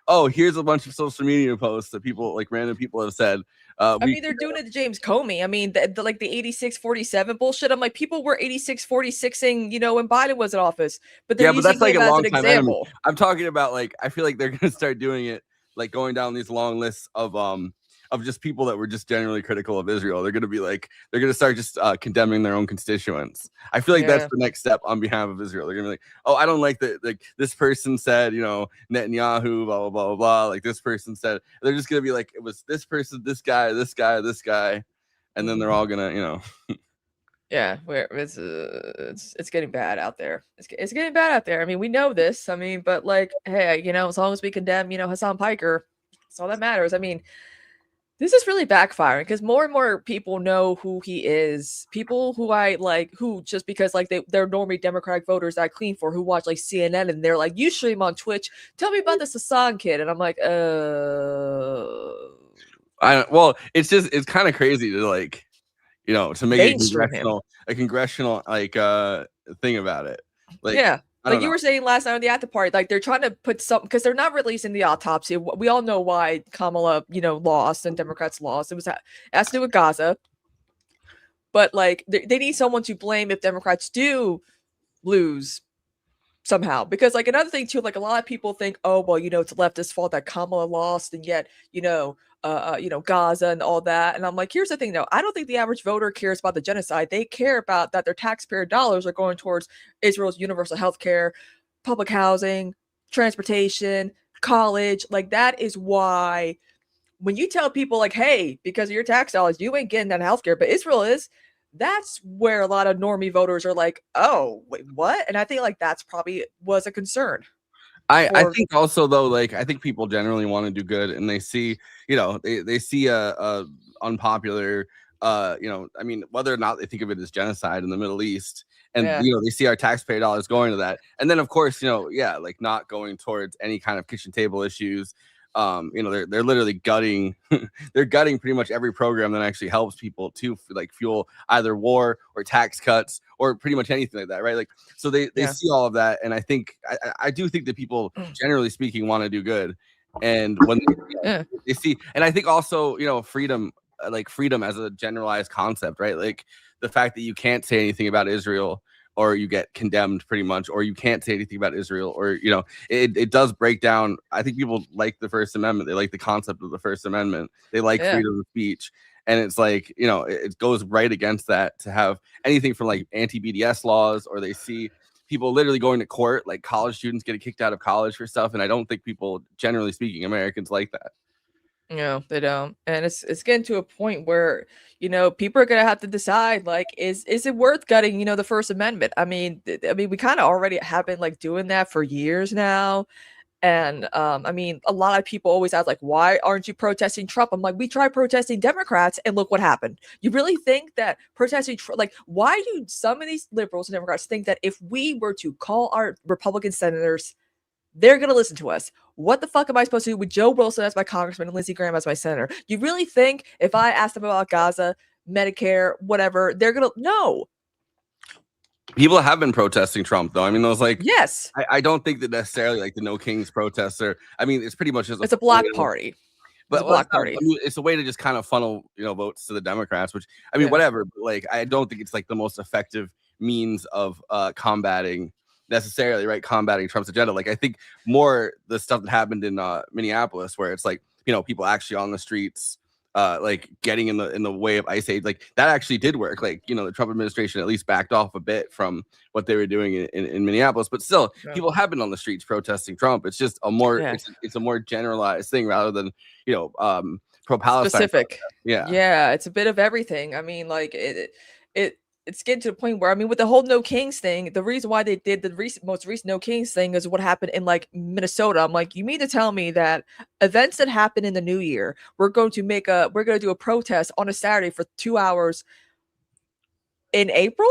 oh, here's a bunch of social media posts that people like random people have said. I mean, they're doing it to James Comey. I mean, the 86-47 bullshit. I'm like, people were 86-46ing, when Biden was in office, but they're using that's like him a as long an time example. enemy. I'm talking about like I feel like they're gonna start doing it, like going down these long lists of just people that were just generally critical of Israel. They're gonna start just condemning their own constituents. I feel like that's the next step on behalf of Israel. They're gonna be like, oh, I don't like that. Like this person said, Netanyahu, blah blah blah blah blah. Like this person said. They're just gonna be like, it was this person, this guy, this guy, this guy, and then they're all gonna, Yeah, where it's getting bad out there. It's getting bad out there. I mean, we know this. I mean, but like, hey, as long as we condemn, Hassan Piker, that's all that matters. I mean. This is really backfiring because more and more people know who he is. People who I like, who just because like they're normally Democratic voters that I clean for, who watch like CNN and they're like, you stream on Twitch. Tell me about this Hassan kid, and I'm like, it's kind of crazy to like, to make a congressional like thing about it. Like, yeah. Like you were saying last night on the after party, like they're trying to put something because they're not releasing the autopsy. We all know why Kamala, lost and Democrats lost. It has to do with Gaza. But like they need someone to blame if Democrats do lose somehow. Because like another thing too, like a lot of people think, oh well, it's leftist fault that Kamala lost, and yet Gaza and all that. And I'm like, here's the thing though. I don't think the average voter cares about the genocide. They care about that their taxpayer dollars are going towards Israel's universal health care, public housing, transportation, college. Like that is why when you tell people like, hey, because of your tax dollars, you ain't getting that health care, but Israel is, that's where a lot of normie voters are like, oh, wait, what? And I think like that's probably was a concern. I think also though, like I think people generally want to do good, and they see, they see a unpopular, I mean, whether or not they think of it as genocide in the Middle East, and they see our taxpayer dollars going to that, and then of course, like not going towards any kind of kitchen table issues. They're literally gutting they're gutting pretty much every program that actually helps people to like fuel either war or tax cuts or pretty much anything like that, right? Like so they see all of that, and I think I do think that people generally speaking want to do good, and when they see, and I think also freedom as a generalized concept, right? Like the fact that you can't say anything about Israel or you get condemned pretty much, or you can't say anything about Israel, or, it does break down. I think people like the First Amendment. They like the concept of the First Amendment. They like freedom of speech. And it's like, it goes right against that to have anything from like anti-BDS laws, or they see people literally going to court, like college students getting kicked out of college for stuff. And I don't think people, generally speaking, Americans like that. No, they don't. And it's getting to a point where, people are going to have to decide, like, is it worth gutting, the First Amendment? I mean, we kind of already have been like doing that for years now. And I mean, a lot of people always ask, like, why aren't you protesting Trump? I'm like, we tried protesting Democrats and look what happened. You really think that protesting, like, why do some of these liberals and Democrats think that if we were to call our Republican senators, they're going to listen to us? What the fuck am I supposed to do with Joe Wilson as my congressman and Lindsey Graham as my senator? You really think if I ask them about Gaza, Medicare, whatever, they're going to, no. People have been protesting Trump, though. I mean, those like, yes, I don't think that necessarily like the No Kings protests are. I mean, it's pretty much just it's a block party. But it's a block party. I mean, it's a way to just kind of funnel, votes to the Democrats. Which I mean, whatever. But like, I don't think it's like the most effective means of combating Trump's agenda. Like, I think more the stuff that happened in Minneapolis, where it's like people actually on the streets. Like getting in the way of ICE aid, like that actually did work. Like the Trump administration at least backed off a bit from what they were doing in Minneapolis, but still, people have been on the streets protesting Trump. It's just a more it's a more generalized thing rather than pro-Palestine specific. Protest. Yeah, it's a bit of everything. I mean, like it's getting to the point where, I mean, with the whole No Kings thing, the reason why they did the most recent No Kings thing is what happened in like Minnesota. I'm like, you mean to tell me that events that happen in the new year, we're going to do a protest on a Saturday for 2 hours in April?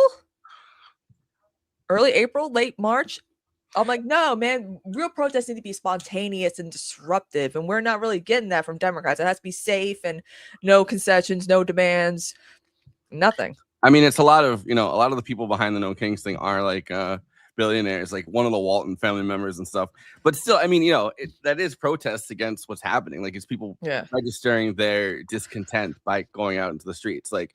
Early April, late March? I'm like, no, man, real protests need to be spontaneous and disruptive. And we're not really getting that from Democrats. It has to be safe and no concessions, no demands, nothing. I mean, it's a lot of the people behind the No Kings thing are like billionaires, like one of the Walton family members and stuff. But still, I mean, that is protests against what's happening. Like, it's people registering their discontent by going out into the streets. Like,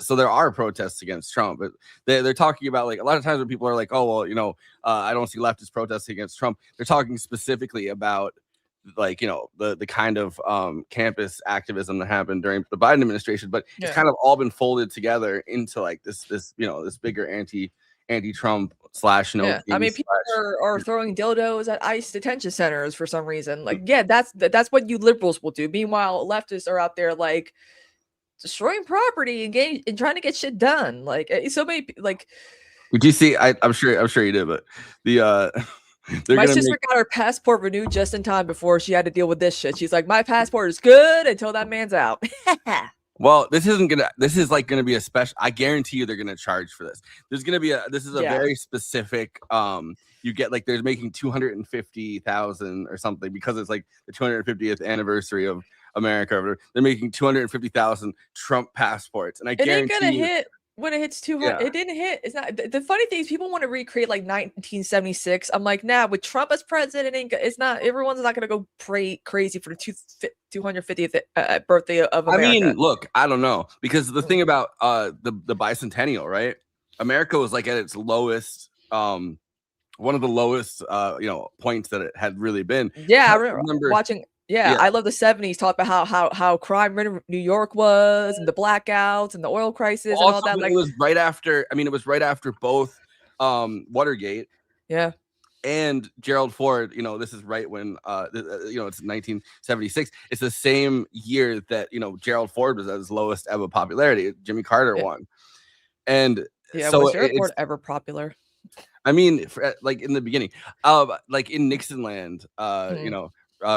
so there are protests against Trump. But they're talking about, like, a lot of times when people are like, oh, well, I don't see leftists protesting against Trump. They're talking specifically about like the kind of campus activism that happened during the Biden administration, but it's kind of all been folded together into like this bigger anti-Trump / no. I mean, people are throwing dildos at ICE detention centers for some reason. Like, that's what you liberals will do. Meanwhile, leftists are out there like destroying property and trying to get shit done. Like, so many like. Did you see? I'm sure you did, but the. My sister got her passport renewed just in time before she had to deal with this shit. She's like, my passport is good until that man's out. Well, this is like gonna be a special. I guarantee you they're gonna charge for this. This is a very specific. You get like they're making 250,000 or something because it's like the 250th anniversary of America. They're making 250,000 Trump passports, and I guarantee ain't gonna hit. When it hits 200, it didn't hit. It's not. The funny thing is, people want to recreate like 1976. I'm like, nah. With Trump as president, it's not. Everyone's not gonna go crazy for the 250th birthday of America. I mean, look, I don't know, because the thing about the bicentennial, right? America was like at its lowest, one of the lowest, points that it had really been. Yeah, I remember watching. Yeah, I love the 70s. Talk about how crime in New York was, and the blackouts, and the oil crisis, and all that. Like, it was right after. I mean, it was right after both Watergate. Yeah. And Gerald Ford. This is right when it's 1976. It's the same year that Gerald Ford was at his lowest ever popularity. Jimmy Carter won. And so was Gerald Ford ever popular? I mean, like in the beginning, like in Nixon land,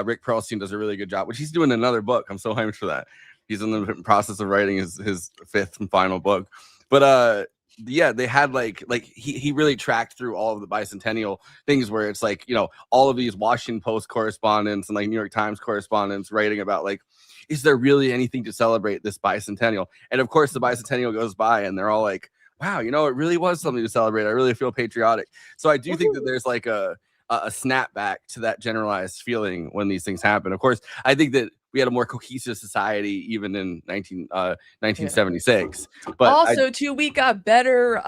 Rick Perlstein does a really good job, which he's doing another book. I'm so hyped for that. He's in the process of writing his fifth and final book. But they had like he really tracked through all of the bicentennial things where it's like, all of these Washington Post correspondents and like New York Times correspondents writing about like, is there really anything to celebrate this bicentennial? And of course the bicentennial goes by and they're all like, wow, it really was something to celebrate. I really feel patriotic. So I do think that there's like a snapback to that generalized feeling when these things happen. Of course, I think that we had a more cohesive society even in 1976. But also, we got better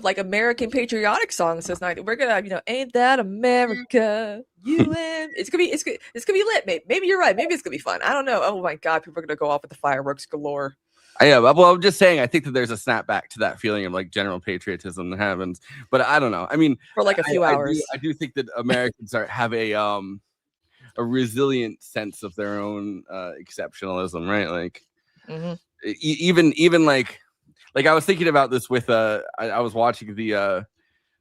like American patriotic songs this night. We're gonna have, ain't that America? It's gonna be lit. Maybe you're right. Maybe it's gonna be fun. I don't know. Oh my god, people are gonna go off with the fireworks galore. Yeah, well, I'm just saying, I think that there's a snapback to that feeling of like general patriotism that happens, but I don't know. I mean, for like a few hours, I do think that Americans have a resilient sense of their own exceptionalism, right? Like, even like I was thinking about this with I was watching the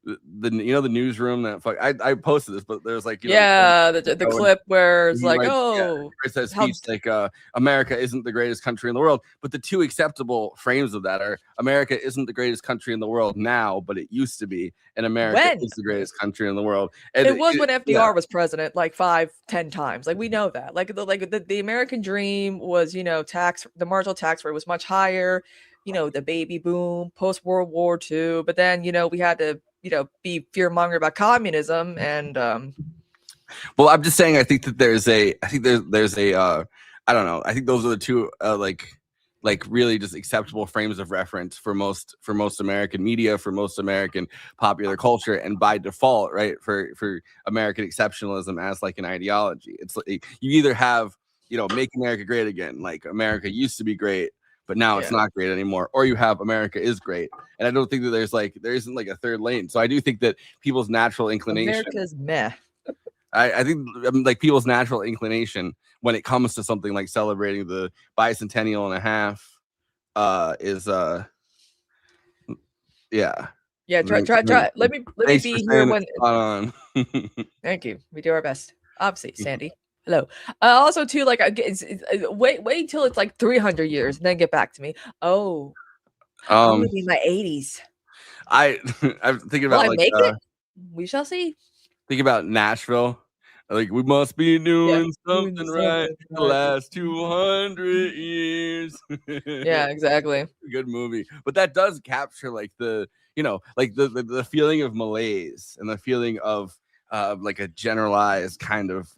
the newsroom that I posted this, but there's like the clip where it's like, it says speech like America isn't the greatest country in the world, but the two acceptable frames of that are America isn't the greatest country in the world now, but it used to be, and America is the greatest country in the world. And it was when FDR was president, like 5-10 times. Like we know that. Like the American dream was, the marginal tax rate was much higher. The baby boom, post World War II, but then we had to be fear monger about communism and well, I'm just saying I think there's a I don't know, I think those are the two like really just acceptable frames of reference for most American media, for most American popular culture, and by default, right, for American exceptionalism as like an ideology. It's like you either have make America great again, like America used to be great but now it's not great anymore, or you have America is great. And I don't think that there isn't like a third lane. So I do think that people's natural inclination, America's meh. I think like people's natural inclination when it comes to something like celebrating the bicentennial and a half is try. Let me be here when on. Thank you. We do our best. Obviously, Sandee. Hello. Also, too, like, wait till it's like 300 years and then get back to me. Oh, I'm gonna be in my 80s. I'm thinking about make it? We shall see. Think about Nashville. Like, we must be doing something right the last 200 years. Yeah, exactly. Good movie, but that does capture like the the feeling of malaise and the feeling of like a generalized kind of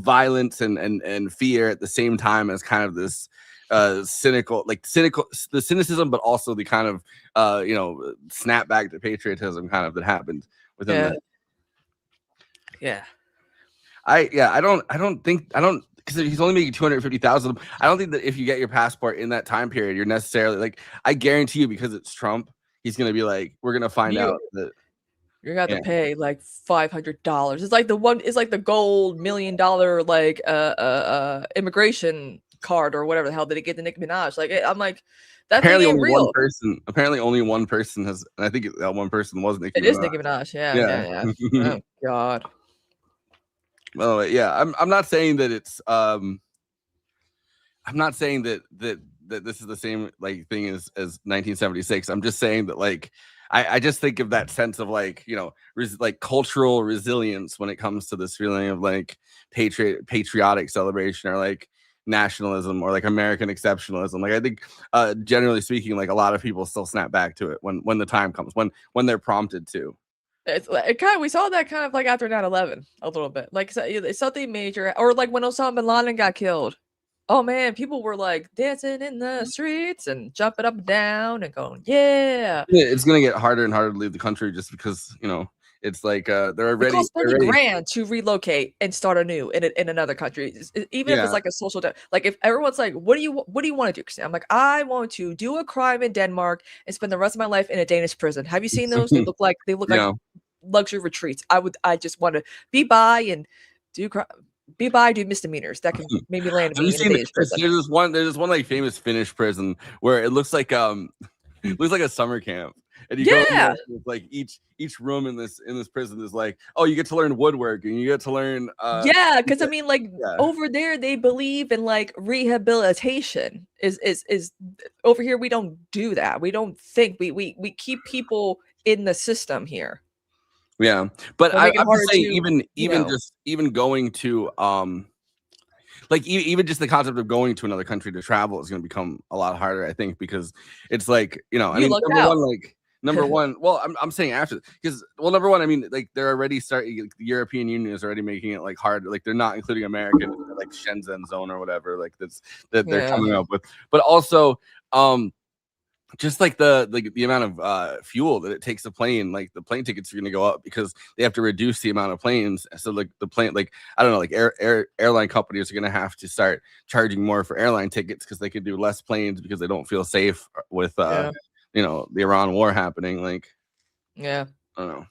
violence and fear at the same time as kind of this cynical the cynicism, but also the kind of snapback to patriotism kind of that happened within that. I don't think because he's only making 250,000. I don't think that if you get your passport in that time period, you're necessarily like, I guarantee you, because it's Trump, he's gonna be like, we're gonna find out that you're gonna have to pay like $500. It's like the gold $1 million like immigration card or whatever the hell did it get to Nicki Minaj. Like I'm like, that's apparently only real. only one person has, and I think that one person was Nicki Minaj. It is Nicki Minaj. Yeah. Oh God. Oh yeah, I'm not saying that it's I'm not saying that this is the same like thing as 1976. I'm just saying that like I just think of that sense of like like cultural resilience when it comes to this feeling of like patriotic celebration or like nationalism or like American exceptionalism. Like I think generally speaking, like a lot of people still snap back to it when the time comes, when they're prompted to. We saw that kind of like after 9/11 a little bit, like it's something major, or like when Osama bin Laden got killed. Oh man, people were like dancing in the streets and jumping up and down and going, yeah. It's gonna get harder and harder to leave the country just because it's like they're already. It costs $30,000 to relocate and start anew in another country, even if it's like a social. Like if everyone's like, what do you want to do, Christine? I'm like, I want to do a crime in Denmark and spend the rest of my life in a Danish prison. Have you seen those? They look like luxury retreats. I just want to be by and do misdemeanors that can maybe land me in a Danish prison. There's this one like famous Finnish prison where it looks like a summer camp. And you go in there, like each room in this prison is like, oh, you get to learn woodworking, you get to learn because I mean like over there they believe in like rehabilitation is over here we don't do that. We don't think we keep people in the system here. Yeah, but I'm just saying even going to like even just the concept of going to another country to travel is going to become a lot harder, I think, because it's like number one, well, I'm saying after, because number one, I mean, like they're already starting. The European Union is already making it like hard. Like they're not including American like Shenzhen zone or whatever. Like that they're coming up with, but also just like the amount of fuel that it takes to plane. Like the plane tickets are going to go up because they have to reduce the amount of planes. So like the plane, like I don't know, like airline companies are going to have to start charging more for airline tickets because they can do less planes because they don't feel safe with the Iran war happening. Like, I don't know.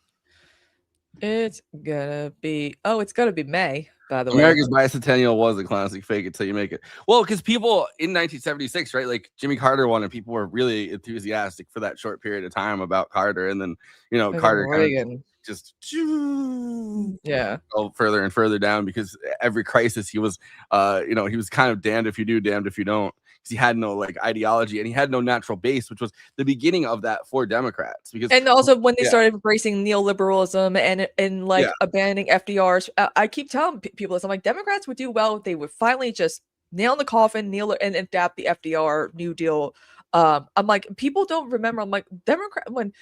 It's gonna be May. by the way. America's Bicentennial was a classic fake it till you make it. Well, because people in 1976, right? Like Jimmy Carter won, and people were really enthusiastic for that short period of time about Carter, and then Carter kind of just go further and further down because every crisis he was, he was kind of damned if you do, damned if you don't. He had no ideology and he had no natural base, which was the beginning of that for Democrats. Because and also when they started embracing neoliberalism and abandoning FDR's, I keep telling people this. I'm like, Democrats would do well. They would finally just nail in the coffin, and adapt the FDR New Deal. I'm like, people don't remember. I'm like, when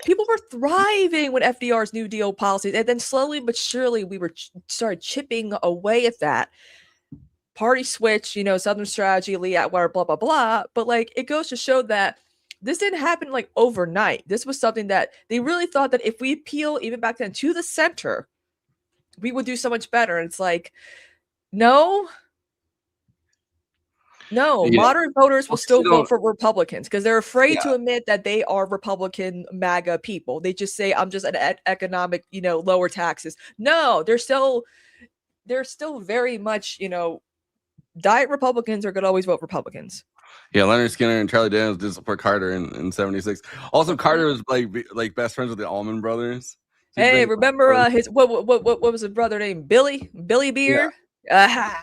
people were thriving with FDR's New Deal policies, and then slowly but surely we started chipping away at that. Party switch, Southern strategy, Lee Atwater, blah, blah, blah. But it goes to show that this didn't happen overnight. This was something that they really thought that if we appeal even back then to the center, we would do so much better. And it's no, moderate voters will still vote for Republicans because they're afraid to admit that they are Republican MAGA people. They just say, I'm just an economic, lower taxes. No, they're still very much, diet Republicans are going to always vote Republicans. Yeah, Leonard Skinner and Charlie Daniels did support Carter in 76. Also, Carter was like best friends with the Allman Brothers. Hey, remember his what was his brother name? Billy Beer? Yeah.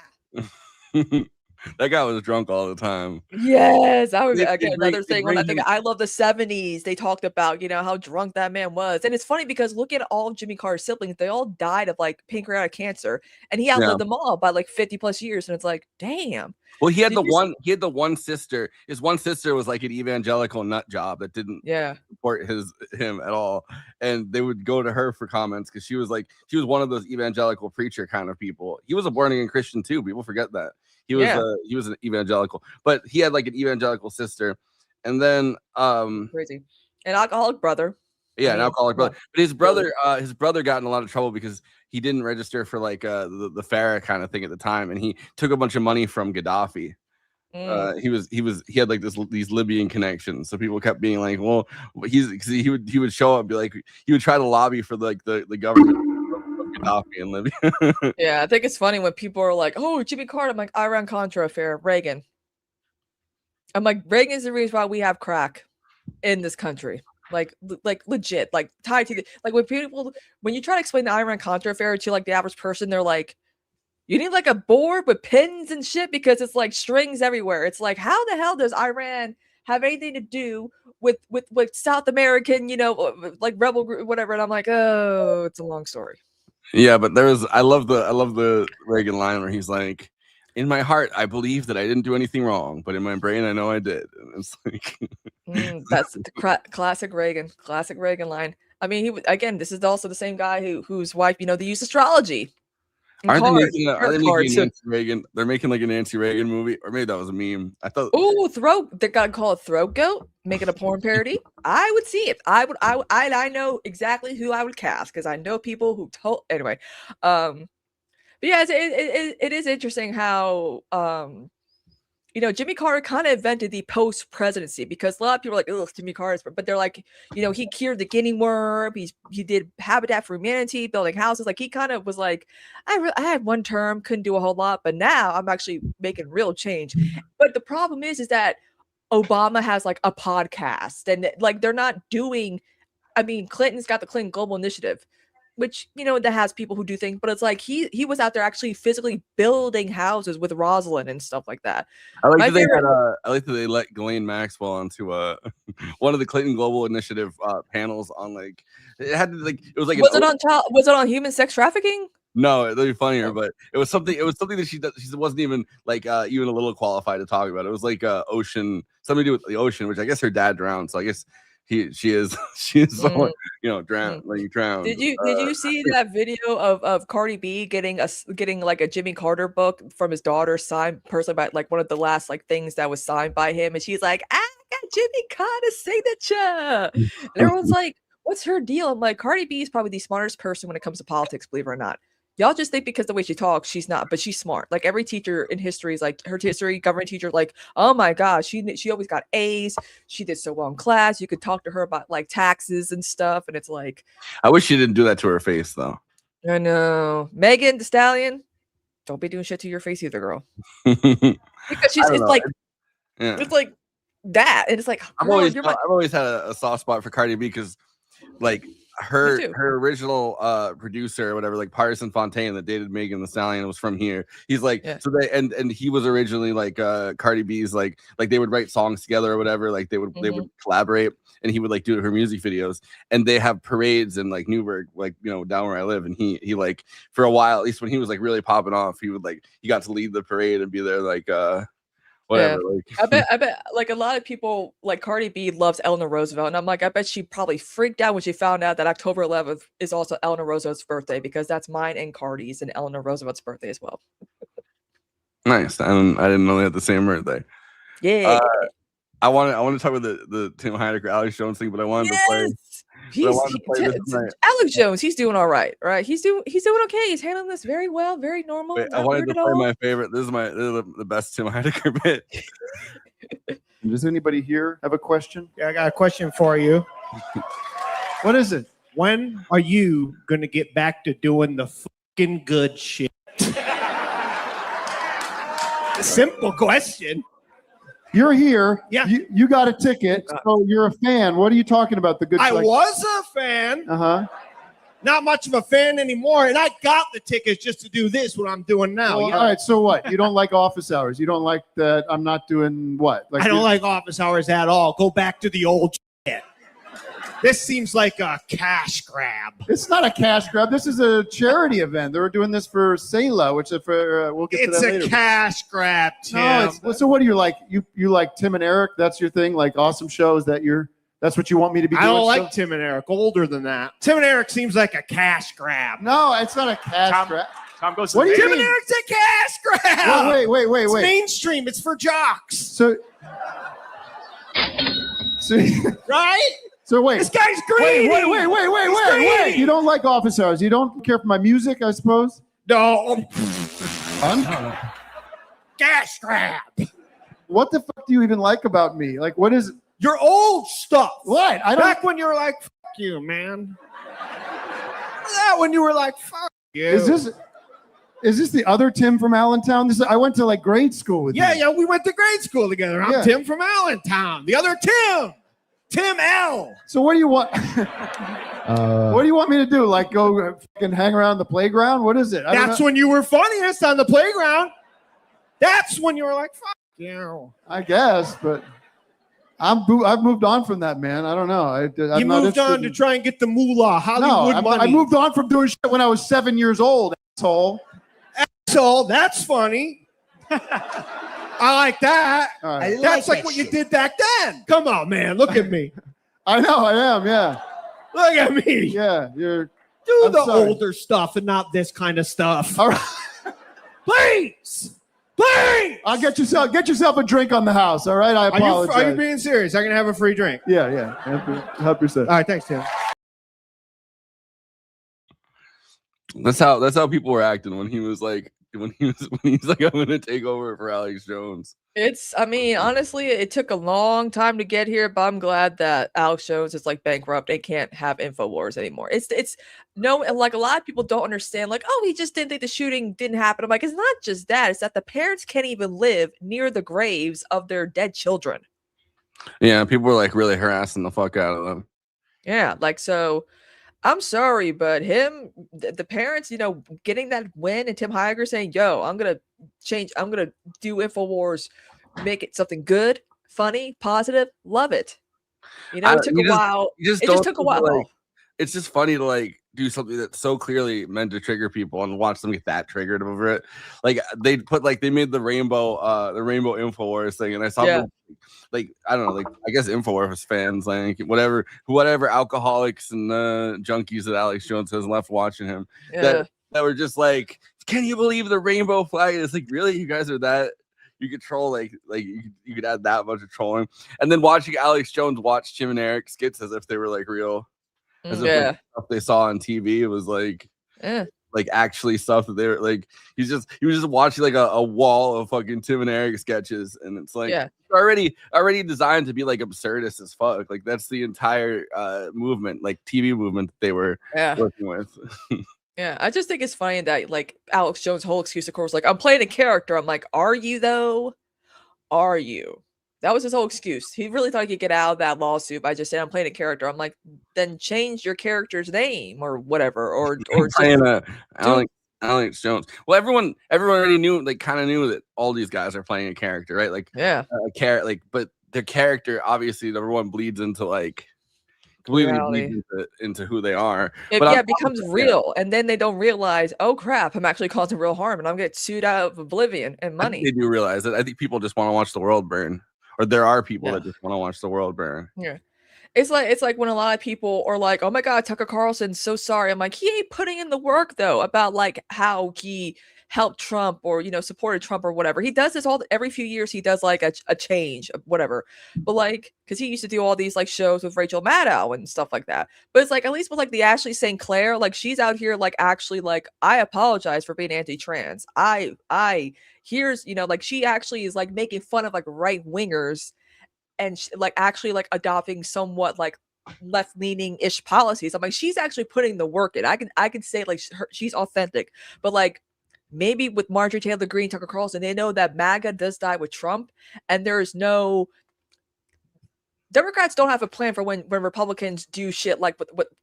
That guy was drunk all the time. Yes, I remember again another thing when I think I love the 70s. They talked about how drunk that man was, and it's funny because look at all of Jimmy Carter's siblings; they all died of pancreatic cancer, and he outlived them all by 50 plus years. And it's damn. Well, he had the one sister. His one sister was an evangelical nut job that didn't support him at all, and they would go to her for comments because she was one of those evangelical preacher kind of people. He was a born again Christian too. People forget that. He was an evangelical, but he had an evangelical sister, and then crazy, an alcoholic brother. Yeah, an alcoholic brother. But his brother got in a lot of trouble because he didn't register for the FARA kind of thing at the time, and he took a bunch of money from Gaddafi. He had these Libyan connections, so people kept being well, he would show up and be he would try to lobby for the government. Gaddafi in Libya. Yeah, I think it's funny when people are like, "Oh, Jimmy Carter." I'm like, Iran-Contra affair, Reagan. I'm like, Reagan is the reason why we have crack in this country, legit, tied to the when you try to explain the Iran-Contra affair to the average person, they're like, you need a board with pins and shit because it's strings everywhere. It's how the hell does Iran have anything to do with South American, rebel group, whatever? And I'm like, oh, it's a long story. Yeah, but I love the Reagan line where he's like, in my heart, I believe that I didn't do anything wrong, but in my brain, I know I did. And it's that's the classic Reagan line. I mean, this is also the same guy whose wife, they use astrology. Are they making Nancy Reagan? They're making a Nancy Reagan movie, or maybe that was a meme. I thought. Oh, they got called Throat Goat, making a porn parody. I would see it. I know exactly who I would cast because I know people who told. Anyway, but yeah, it is interesting how Jimmy Carter kind of invented the post-presidency because a lot of people are like, "Oh, Jimmy Carter's," but they're like, he cured the guinea worm. He did Habitat for Humanity, building houses. He kind of was like, I had one term, couldn't do a whole lot, but now I'm actually making real change. But the problem is that Obama has a podcast, and they're not doing. I mean, Clinton's got the Clinton Global Initiative, which that has people who do things, but it's he was out there actually physically building houses with Rosalind and stuff like that. I like that they let Ghislaine Maxwell onto one of the Clinton Global Initiative panels on it had to it was was it on human sex trafficking? No, it'll be funnier, but it was something that she wasn't even even a little qualified to talk about. It was ocean, something to do with the ocean, which I guess her dad drowned, so I guess she is someone drowned. Did you see that video of Cardi B getting a Jimmy Carter book from his daughter signed personally by one of the last things that was signed by him, and she's like, I got Jimmy Carter's signature, and everyone's like, what's her deal? I'm like, Cardi B is probably the smartest person when it comes to politics, believe it or not. Y'all just think because the way she talks, she's not, but she's smart. Every teacher in history is her history government teacher, oh my gosh, she always got A's. She did so well in class. You could talk to her about taxes and stuff, and it's I wish she didn't do that to her face though. I know. Megan Thee Stallion, don't be doing shit to your face either, girl. Because it's like that, and it's like I've always had a soft spot for Cardi B because like her original producer or whatever, like Parson Fontaine that dated Megan Thee Stallion was from here. He's like so they and he was originally like Cardi B's like they would write songs together or whatever, like they would collaborate, and he would like do her music videos, and they have parades in like Newburgh, like down where I live, and he like for a while, at least when he was like really popping off, he would like he got to lead the parade and be there like whatever. Yeah. Like I bet like a lot of people like Cardi B loves Eleanor Roosevelt, and I'm like, I bet she probably freaked out when she found out that October 11th is also Eleanor Roosevelt's birthday, because that's mine and Cardi's and Eleanor Roosevelt's birthday as well. Nice. I didn't know they had the same birthday. Yeah. I want to talk about the Tim Heidecker Alex Jones thing, but I wanted to play. Alex Jones, he's doing all right, right? He's doing okay. He's handling this very well, very normal. Wait, I wanted to play my favorite. This is the best Tim Heidecker bit. Does anybody here have a question? Yeah, I got a question for you. What is it? When are you gonna get back to doing the fucking good shit? Simple question. You're here. Yeah. You got a ticket, so you're a fan. What are you talking about? The good. I was a fan. Not much of a fan anymore, and I got the tickets just to do this. What I'm doing now. Well, all right. So what? You don't like office hours. You don't like that. I'm not doing what? Like I don't like office hours at all. Go back to the old shit. This seems like a cash grab. It's not a cash grab. This is a charity event. They were doing this for Selah, which is for we'll get to that later. It's a cash grab, Tim. No, so what do you like? You like Tim and Eric? That's your thing? Like awesome shows that's what you want me to be doing? I don't like Tim and Eric. Older than that. Tim and Eric seems like a cash grab. No, it's not a cash grab. Tom goes. What do you Tim mean? and Eric's a cash grab. Wait. It's mainstream. It's for jocks. So right? So wait. This guy's greedy. Wait. You don't like office hours. You don't care for my music, I suppose? No. Cash grab. What the fuck do you even like about me? Like, what is your old stuff? What? Back when you were like, fuck you, man. That when you were like, fuck you. Is this the other Tim from Allentown? I went to like grade school with you. Yeah, we went to grade school together. I'm Tim from Allentown. The other Tim L. So what do you want? What do you want me to do? Like go fucking hang around the playground? What is it? That's when you were funniest on the playground. That's when you were like, fuck you. I guess, but I've moved on from that, man. I don't know. You moved on to try and get the moolah, Hollywood money. I moved on from doing shit when I was 7 years old, asshole. Asshole, that's funny. I like that. Right. That's like what you did back then. Come on, man. Look at me. I know, I am, yeah. Look at me. Yeah, I'm the older stuff and not this kind of stuff. All right. Please. I'll get yourself a drink on the house, all right? I apologize. Are you being serious? I'm going to have a free drink. Yeah. Help yourself. All right, thanks, Tim. That's how people were acting when he was like, I'm gonna take over for Alex Jones. Honestly, it took a long time to get here, but I'm glad that Alex Jones is like bankrupt. They can't have InfoWars anymore. It's no, and like a lot of people don't understand, like, oh, he just didn't think the shooting didn't happen. I'm like, it's not just that, it's that the parents can't even live near the graves of their dead children. Yeah, people were like really harassing the fuck out of them. Yeah, like so I'm sorry, but the parents, getting that win, and Tim Heidecker saying, yo, I'm going to do InfoWars, make it something good, funny, positive, love it. It took a while. It just took a while. It's just funny to like do something that's so clearly meant to trigger people and watch them get that triggered over it. Like they made the rainbow InfoWars thing, and I saw them, like, I don't know, like I guess InfoWars fans, like whatever alcoholics and junkies that Alex Jones has left watching him, that were just like, can you believe the rainbow flag? And it's like, really, you guys are that. You could troll like you could add that much of trolling, and then watching Alex Jones watch Tim and Eric skits as if they were like real. As if like, stuff they saw on TV, it was like actually stuff that they were like. He was just watching like a wall of fucking Tim and Eric sketches, and it's like already designed to be like absurdist as fuck. Like that's the entire movement, like TV movement that they were working with. Yeah, I just think it's funny that like Alex Jones' whole excuse, of course, like I'm playing a character. I'm like, are you though? Are you? That was his whole excuse. He really thought he could get out of that lawsuit by just saying I'm playing a character. I'm like, then change your character's name or whatever, or playing Alex Jones. Well, everyone already knew, like, kind of knew that all these guys are playing a character, right? Like, yeah, but their character obviously number one bleeds into like completely bleeds into who they are. It, But yeah, it becomes real, and then they don't realize, oh crap, I'm actually causing real harm, and I'm getting sued out of oblivion and I think money. they do realize that. I think people just want to watch the world burn, or there are people that just want to watch the world burn. Yeah. It's like when a lot of people are like, oh my God, Tucker Carlson's so sorry. I'm like, he ain't putting in the work though, about like how he helped Trump or, you know, supported Trump or whatever. He does this every few years. He does like a change of whatever, but like, cause he used to do all these like shows with Rachel Maddow and stuff like that. But it's like, at least with like the Ashley St. Clair, like she's out here, like actually like, I apologize for being anti-trans. Here's, you know, like she actually is like making fun of like right wingers and like actually like adopting somewhat like left-leaning ish policies. I'm like, she's actually putting the work in. I can say like she's authentic, but like maybe with Marjorie Taylor Greene, Tucker Carlson, they know that MAGA does die with Trump, and there is no Democrats don't have a plan for when Republicans do shit like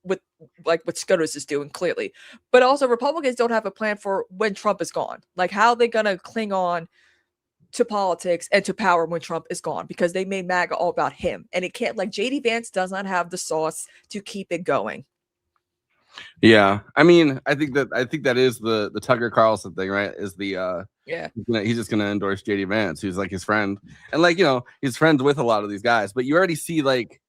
with like what SCOTUS is doing clearly, but also Republicans don't have a plan for when Trump is gone. Like how are they gonna cling on to politics and to power when Trump is gone, because they made MAGA all about him, and it can't, like JD Vance does not have the sauce to keep it going. Yeah, I mean, I think that is the Tucker Carlson thing, right? Is the yeah, he's just gonna endorse JD Vance, who's like his friend, and like, you know, he's friends with a lot of these guys, but you already see like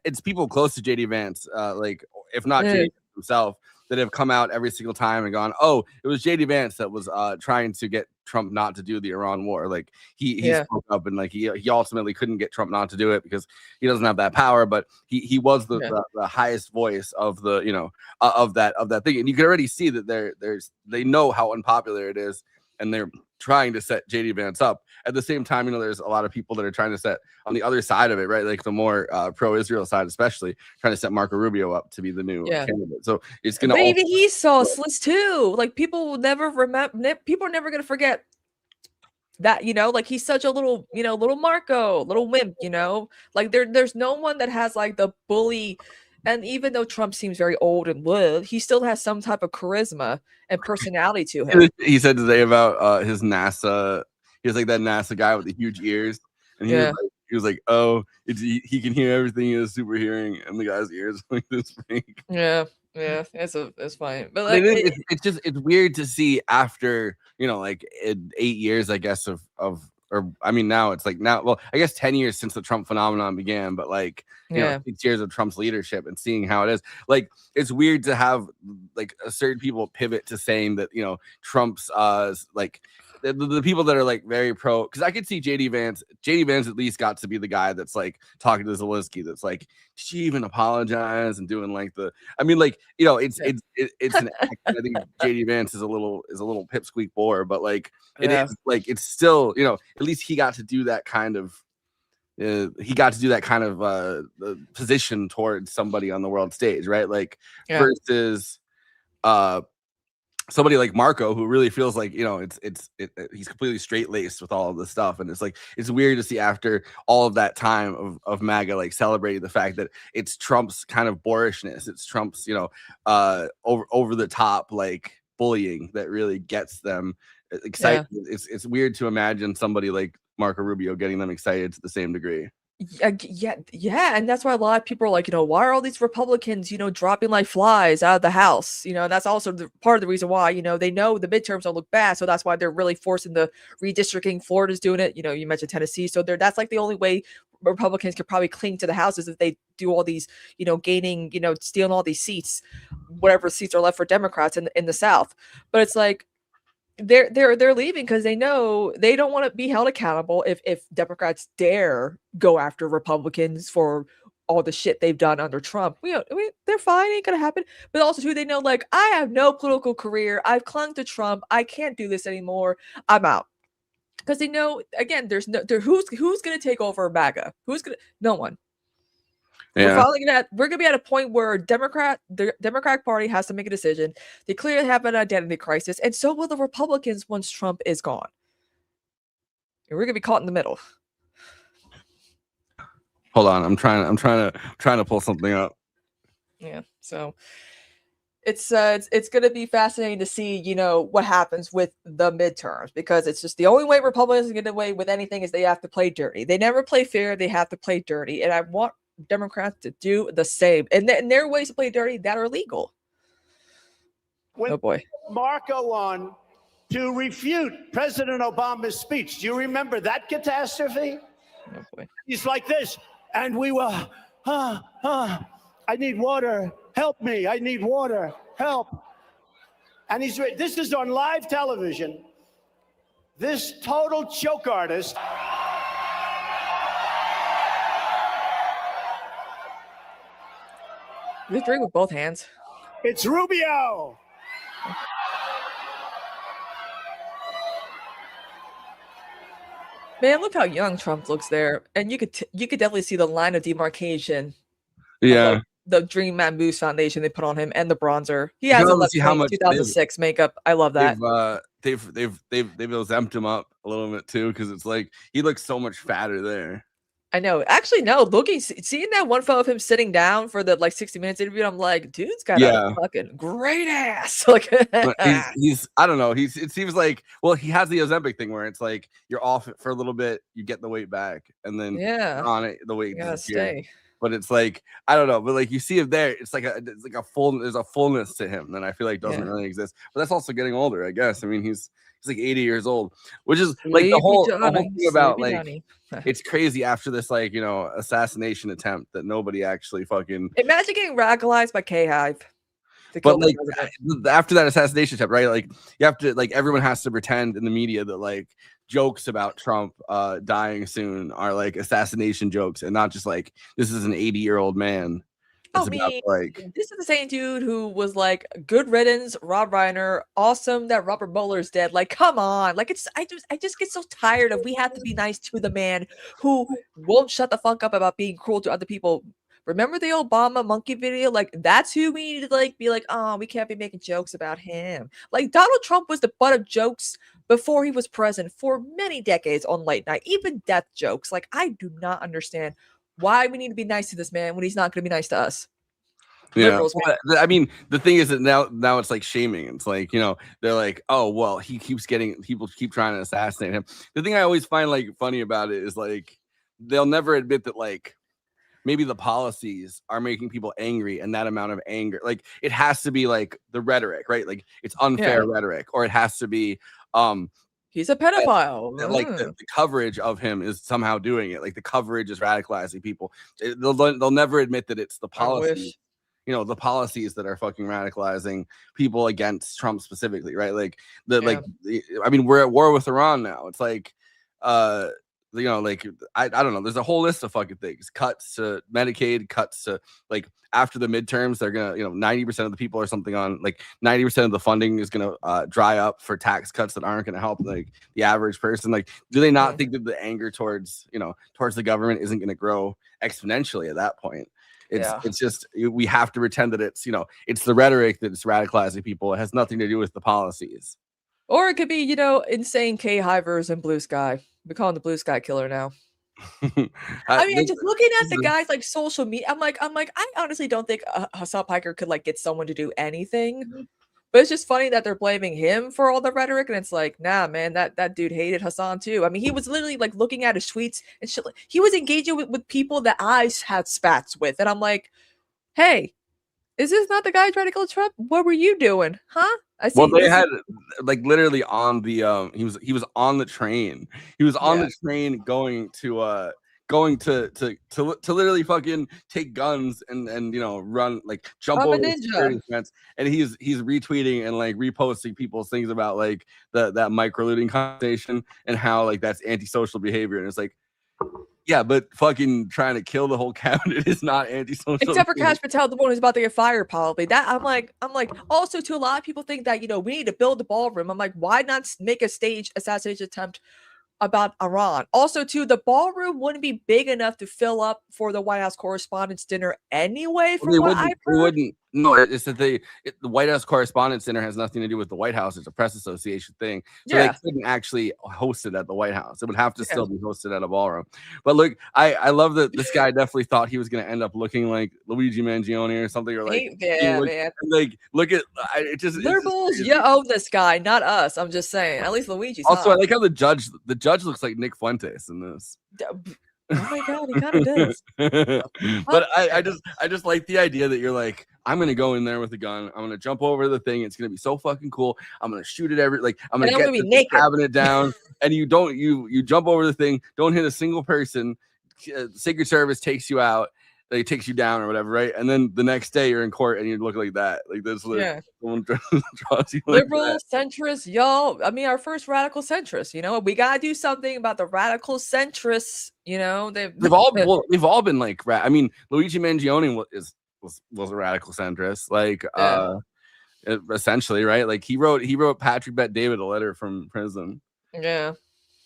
it's people close to JD Vance, like if not JD himself, that have come out every single time and gone, oh, it was JD Vance that was trying to get Trump not to do the Iran war. Like he spoke up, and like he ultimately couldn't get Trump not to do it because he doesn't have that power, but he was the highest voice of the, you know, of that thing. And you can already see that they know how unpopular it is, and they're trying to set JD Vance up. At the same time, you know, there's a lot of people that are trying to set on the other side of it, right? Like the more pro-Israel side, especially trying to set Marco Rubio up to be the new candidate. So it's gonna. But even he's sauceless too. Like people will never remember. People are never gonna forget that, you know, like he's such a little, you know, little Marco, little wimp, you know, like there's no one that has like the bully. And even though Trump seems very old and wood, he still has some type of charisma and personality to him. He said today about his NASA. He was like that NASA guy with the huge ears, and he was like, oh, he can hear everything. He has super hearing, and the guy's ears like this big. Yeah, it's fine. But like, it's weird to see after, you know, like 8 years, I guess, or I mean, now it's like well, I guess 10 years since the Trump phenomenon began, but like, you know, 6 years of Trump's leadership and seeing how it is, like, it's weird to have like certain people pivot to saying that, you know, Trump's like the people that are like very pro, because I could see JD Vance at least got to be the guy that's like talking to Zelensky, that's like, did she even apologize, and doing like I mean, like, you know, it's an act. I think JD Vance is a little pipsqueak bore, but like it is like, it's still, you know, at least he got to do that kind of position towards somebody on the world stage, right? Like versus somebody like Marco, who really feels like, you know, he's completely straight-laced with all of this stuff, and it's like, it's weird to see after all of that time of MAGA like celebrating the fact that it's Trump's kind of boorishness, it's Trump's, you know, over the top like bullying that really gets them excited. It's weird to imagine somebody like Marco Rubio getting them excited to the same degree. Yeah, and that's why a lot of people are like, you know, why are all these Republicans, you know, dropping like flies out of the House? You know, and that's also part of the reason why, you know, they know the midterms don't look bad, so that's why they're really forcing the redistricting. Florida's doing it. You know, you mentioned Tennessee, so that's like the only way Republicans could probably cling to the House is if they do all these, you know, gaining, you know, stealing all these seats, whatever seats are left for Democrats in the South. But it's like, they're leaving because they know they don't want to be held accountable if Democrats dare go after Republicans for all the shit they've done under Trump. You know, I mean, they're fine, ain't gonna happen. But also too, they know, like, I have no political career. I've clung to Trump. I can't do this anymore. I'm out. Because they know, again, who's gonna take over MAGA? No one. Yeah. We're gonna be at a point where the Democratic Party has to make a decision. They clearly have an identity crisis, and so will the Republicans once Trump is gone. And we're gonna be caught in the middle. Hold on, I'm trying to pull something up. Yeah, so it's going to be fascinating to see, what happens with the midterms, because it's just the only way Republicans get away with anything is they have to play dirty. They never play fair. They have to play dirty. And I want Democrats to do the same. And there are ways to play dirty that are legal. Oh boy. Marco on to refute President Obama's speech. Do you remember that catastrophe? Oh boy. He's like this, and we were, I need water. Help me. I need water. Help. And this is on live television. This total joke artist. You drink with both hands. It's Rubio. Man, look how young Trump looks there. And you could definitely see the line of demarcation. Yeah. The Dream Man Boost Foundation they put on him and the bronzer. He has a 2006 makeup. I love that. They've exempt him up a little bit too, because it's like he looks so much fatter there. I know. Actually, no. Seeing that one photo of him sitting down for the 60 minutes interview, I'm like, dude's got a fucking great ass. Like, he's I don't know. It seems like, well, he has the Ozempic thing where it's like you're off it for a little bit, you get the weight back, and then you're on it, the weight gotta stay. But it's like, I don't know, but like you see him there, it's like a full, there's a fullness to him that I feel like doesn't really exist. But that's also getting older, I guess. I mean, he's like 80 years old, which is like the whole thing about like it's crazy after this assassination attempt that nobody actually fucking imagine getting radicalized by K-Hive. But like after that assassination attempt, right? Like you have to everyone has to pretend in the media that like jokes about Trump dying soon are like assassination jokes and not just like this is an 80-year-old man. I mean, this is the same dude who was like, good riddance, Rob Reiner, awesome that Robert Mueller's dead. Like, come on. Like, I just get so tired of we have to be nice to the man who won't shut the fuck up about being cruel to other people. Remember the Obama monkey video? Like, that's who we need to be like, oh, we can't be making jokes about him. Like, Donald Trump was the butt of jokes before he was president for many decades on late night, even death jokes. Like, I do not understand why we need to be nice to this man when he's not going to be nice to us. Yeah, I mean, the thing is that now it's like shaming. It's like, they're like, oh, well, people keep trying to assassinate him. The thing I always find like funny about it is like, they'll never admit that like, maybe the policies are making people angry, and that amount of anger, like it has to be like the rhetoric, right? Like it's unfair rhetoric, or it has to be, he's a pedophile. Like the coverage of him is somehow doing it. Like the coverage is radicalizing people. They'll never admit that it's the policy. The policies that are fucking radicalizing people against Trump specifically, right? Like I mean, we're at war with Iran now. It's like, I don't know. There's a whole list of fucking things. Cuts to Medicaid, cuts to like after the midterms, they're gonna, 90% of the people or something on like 90% of the funding is gonna dry up for tax cuts that aren't gonna help like the average person. Like, do they not think that the anger towards the government isn't gonna grow exponentially at that point? It's just we have to pretend that it's it's the rhetoric that's radicalizing people. It has nothing to do with the policies. Or it could be, insane K-Hivers and Blue Sky. We call him the Blue Sky Killer now. I mean, just looking at the guys like social media, I'm like, I honestly don't think Hassan Piker could like get someone to do anything. But it's just funny that they're blaming him for all the rhetoric, and it's like, nah, man, that dude hated Hassan too. I mean, he was literally like looking at his tweets and shit. He was engaging with people that I had spats with, and I'm like, hey, is this not the guy trying to kill Trump? What were you doing, huh? Well, they had like literally on the he was on the train. He was on the train going to literally fucking take guns and run like jump over the security fence. And he's retweeting and like reposting people's things about like that micro looting conversation and how like that's antisocial behavior. And it's like, yeah, but fucking trying to kill the whole cabinet is not antisocial. Except for Kash Patel, the one who's about to get fired, probably. That I'm like. Also, to a lot of people think that we need to build the ballroom. I'm like, why not make a staged assassination attempt about Iran. Also, too, the ballroom wouldn't be big enough to fill up for the White House Correspondents' Dinner anyway. From what I've heard, they wouldn't. No, it's that the White House Correspondents' Dinner has nothing to do with the White House. It's a press association thing, so they couldn't actually host it at the White House. It would have to still be hosted at a ballroom. But look, I love that this guy definitely thought he was going to end up looking like Luigi Mangione or something, or like man. Like look at it. Just Liberals, you own this guy, not us. I'm just saying. At least Luigi's. Also, I like how the judge looks like Nick Fuentes in this. Oh my god, he kind of does. But I just like the idea that you're like, I'm gonna go in there with a gun. I'm gonna jump over the thing. It's gonna be so fucking cool. I'm gonna shoot it I'm gonna get be the naked. cabinet down, and you jump over the thing. Don't hit a single person. Secret Service takes you out. They takes you down or whatever, right? And then the next day you're in court and you look like that. Like this, someone draws you like Liberal, that. centrist, y'all. I mean, our first radical centrist. You know, we gotta do something about the radical centrists. You know, we've all been like, I mean, Luigi Mangione was a radical centrist, like essentially, right? Like he wrote Patrick Bet David a letter from prison. Yeah.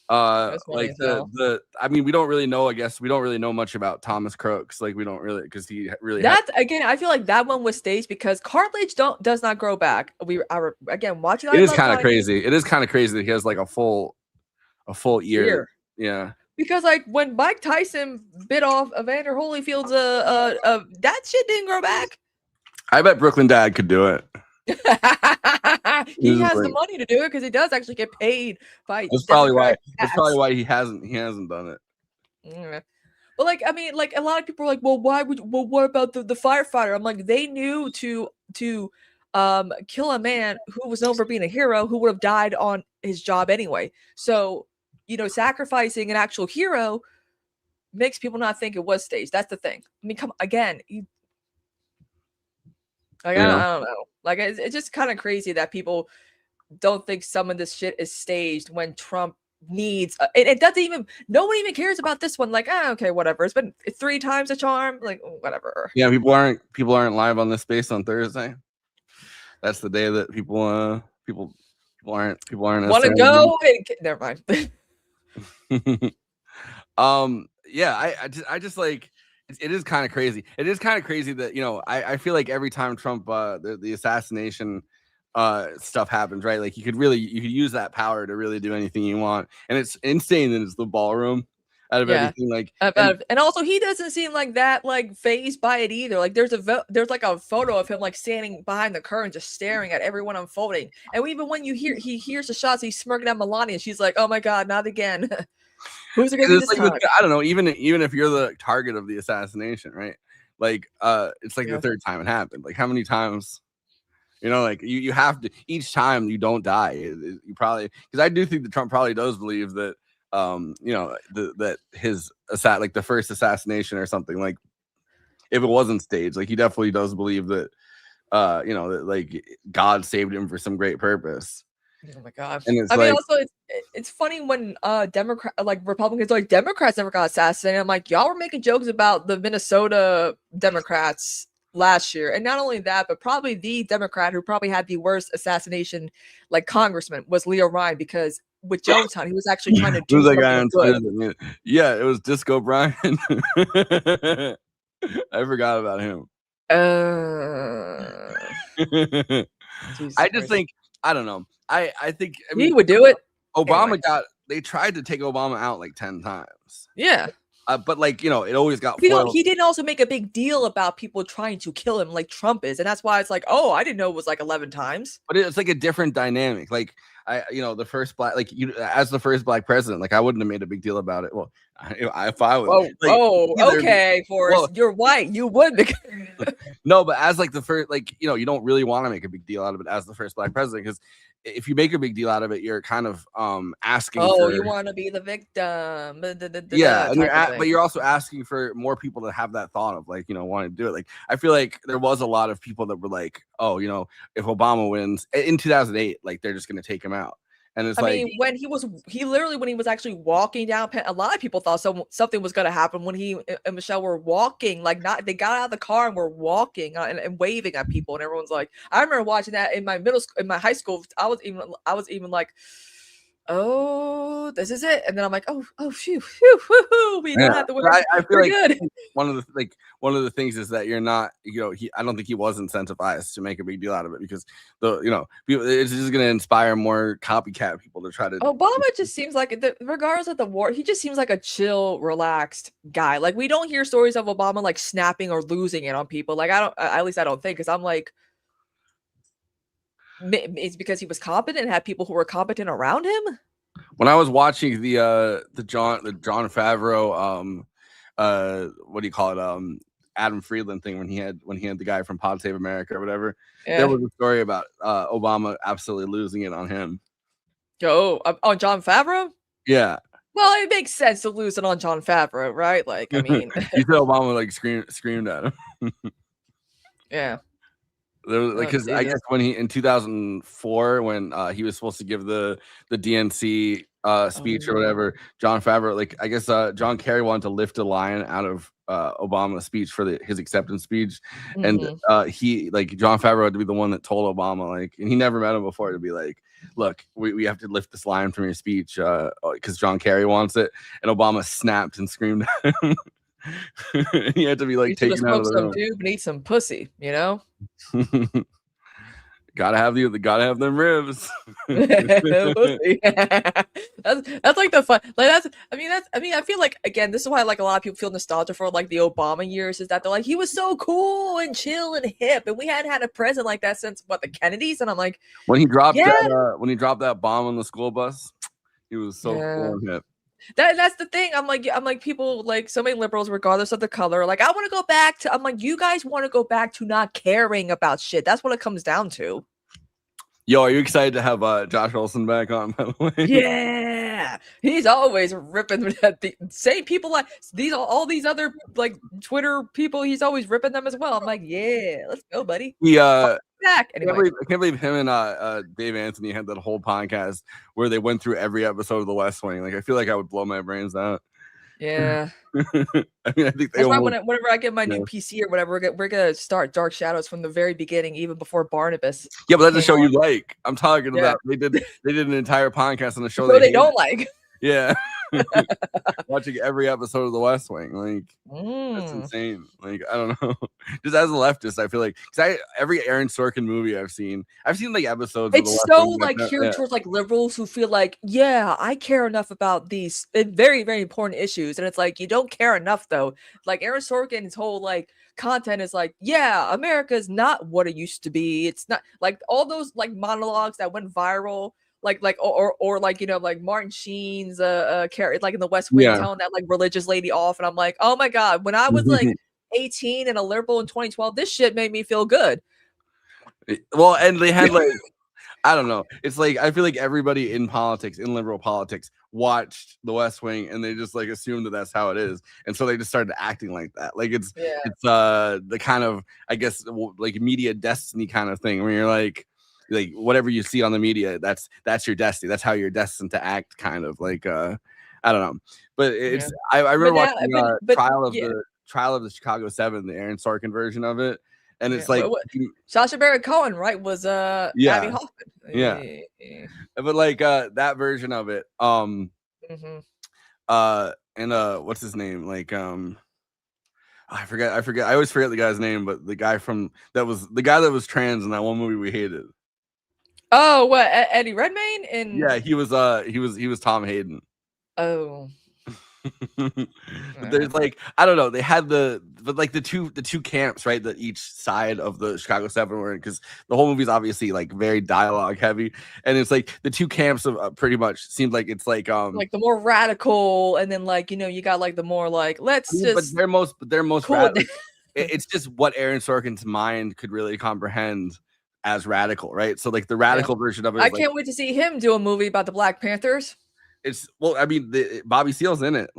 Like I mean, we don't really know. I guess we don't really know much about Thomas Crooks. Like we don't really, because he really. Again, I feel like that one was staged because cartilage does not grow back. We are again watching. It is kind of crazy. It is kind of crazy that he has like a full ear. Yeah. Because like when Mike Tyson bit off Evander Holyfield's that shit didn't grow back. I bet Brooklyn Dad could do it. He has the money to do it because he does actually get paid by. That's probably why he hasn't done it. Yeah. But like, I mean, like a lot of people are like, well, what about the firefighter? I'm like, they knew to kill a man who was known for being a hero who would have died on his job anyway. So, you know, sacrificing an actual hero makes people not think it was staged. That's the thing. I mean, I don't know. Like, it's just kind of crazy that people don't think some of this shit is staged when Trump needs. It doesn't even. No one even cares about this one. Like, okay, whatever. It's been 3 times a charm. Like, whatever. Yeah, people aren't live on this space on Thursday. That's the day that people aren't want to go. Never mind. Yeah, I just like. It is kind of crazy. It is kind of crazy that, you know, I feel like every time Trump the assassination stuff happens, right? Like you could use that power to really do anything you want, and it's insane that it's the ballroom out of everything. Like, and also he doesn't seem like that like fazed by it either. Like there's like a photo of him like standing behind the curtain, just staring at everyone unfolding. And even when he hears the shots, he's smirking at Melania. She's like, "Oh my God, not again." Who's it gonna be this time? I don't know. Even if you're the target of the assassination, right? Like, it's like the 3rd time it happened. Like, how many times? You know, like you have to. Each time you don't die, you probably, because I do think that Trump probably does believe that, you know, that his like the first assassination or something, like if it wasn't staged, like he definitely does believe that, you know, that like God saved him for some great purpose. Oh my God. And I mean, also it's funny when Republicans are like, Democrats never got assassinated. I'm like, y'all were making jokes about the Minnesota Democrats last year. And not only that, but probably the Democrat who probably had the worst assassination like congressman was Leo Ryan, because with Jonestown, he was actually trying to do something good. Yeah, it was Disco Brian. I forgot about him. I just think, I don't know. I think he would do it. Obama they tried to take Obama out like 10 times. Yeah. But like, you know, it always got foiled. He didn't also make a big deal about people trying to kill him like Trump is. And that's why it's like, oh, I didn't know it was like 11 times. But it's like a different dynamic. Like you know, the first black, like you as the first black president, like I wouldn't have made a big deal about it. Well, if I was, okay, Forrest, you're white, you would. No, but as like the first, like, you know, you don't really want to make a big deal out of it as the first black president, because if you make a big deal out of it, you're kind of asking. Oh, you want to be the victim. Yeah, and but you're also asking for more people to have that thought of like, you know, wanting to do it. Like I feel like there was a lot of people that were like, oh, you know, if Obama wins in 2008, like they're just going to take him out. And it's mean, when he was actually walking down, a lot of people thought something was going to happen when he and Michelle were walking, like they got out of the car and were walking and waving at people, and everyone's like, I remember watching that in my middle school, in my high school. I was even like, oh, this is it. And then I'm like, oh, phew, we don't have to worry. I feel We're like good. one of the things is that you're not, I don't think he was incentivized to make a big deal out of it because it's just going to inspire more copycat people to try to. Obama just seems like, regardless of the war, he just seems like a chill, relaxed guy. Like we don't hear stories of Obama like snapping or losing it on people. Like at least I don't think, because I'm like, it's because he was competent and had people who were competent around him. When I was watching the John Favreau what do you call it Adam Friedland thing when he had the guy from Pod Save America or whatever, there was a story about Obama absolutely losing it on him. On John Favreau? Yeah. Well, it makes sense to lose it on John Favreau, right? Like, I mean, you said Obama like screamed at him. Yeah. Because I guess when in 2004 when he was supposed to give the DNC speech or whatever, John Favreau, like I guess John Kerry wanted to lift a line out of Obama's speech for his acceptance speech, and he John Favreau had to be the one that told Obama, and he never met him before, to be like, look, we have to lift this line from your speech because John Kerry wants it, and Obama snapped and screamed at him. He had to be taken out of the room. Dude, need some pussy, gotta have them ribs. That's like the fun. I feel like, again, this is why a lot of people feel nostalgia for the Obama years, is that they're like, he was so cool and chill and hip, and we hadn't had a president like that since the Kennedys. And I'm like, when he dropped that bomb on the school bus, he was so cool and hip. That's the thing. I'm like people, so many liberals, regardless of the color, I want to go back to. I'm like, you guys want to go back to not caring about shit. That's what it comes down to. Yo, are you excited to have Josh Olson back on, by the way? Yeah, he's always ripping at the same people, all these other Twitter people. He's always ripping them as well. I'm like, yeah, let's go, buddy. Back. Anyway. I can't believe him and Dave Anthony had that whole podcast where they went through every episode of The West Wing. I feel like I would blow my brains out. Yeah. I think that's why whenever I get my new PC or whatever, we're gonna start Dark Shadows from the very beginning, even before Barnabas. Yeah, but that's a show you like. I'm talking about. They did an entire podcast on the show they don't like. Yeah. Watching every episode of The West Wing, that's insane. I don't know. Just as a leftist, I feel like every Aaron Sorkin movie I've seen episodes. It's of so geared towards liberals who feel I care enough about these very, very important issues, and it's you don't care enough though. Aaron Sorkin's whole content is America is not what it used to be. It's not all those monologues that went viral. Martin Sheen's character in The West Wing telling that religious lady off, and I'm like, oh my god, when I was 18 and a liberal in 2012, this shit made me feel good. Well, and they had I don't know. It's I feel like everybody in liberal politics, watched The West Wing, and they just assumed that that's how it is, and so they just started acting like that. It's the kind of, I guess, media destiny kind of thing where you're whatever you see on the media, that's your destiny. That's how you're destined to act, kind of I don't know. But it's I remember watching Trial of the Chicago 7, the Aaron Sorkin version of it, and it's Sacha Baron Cohen, right? Was Abby Hoffman. Yeah. But that version of it, and what's his name? I forget. I always forget the guy's name, but the guy that was trans in that one movie we hated. Oh, what, Eddie Redmayne? Yeah, he was Tom Hayden. Oh. There's I don't know. They had the two camps, right? That each side of the Chicago 7 were in, because the whole movie is obviously very dialogue heavy, and it's the two camps of pretty much seemed like it's the more radical, and then you got the more let's just. But they're most cool. Radical. It's just what Aaron Sorkin's mind could really comprehend as radical, right? So the radical version of it. I can't wait to see him do a movie about the Black Panthers. It's Bobby Seale's in it,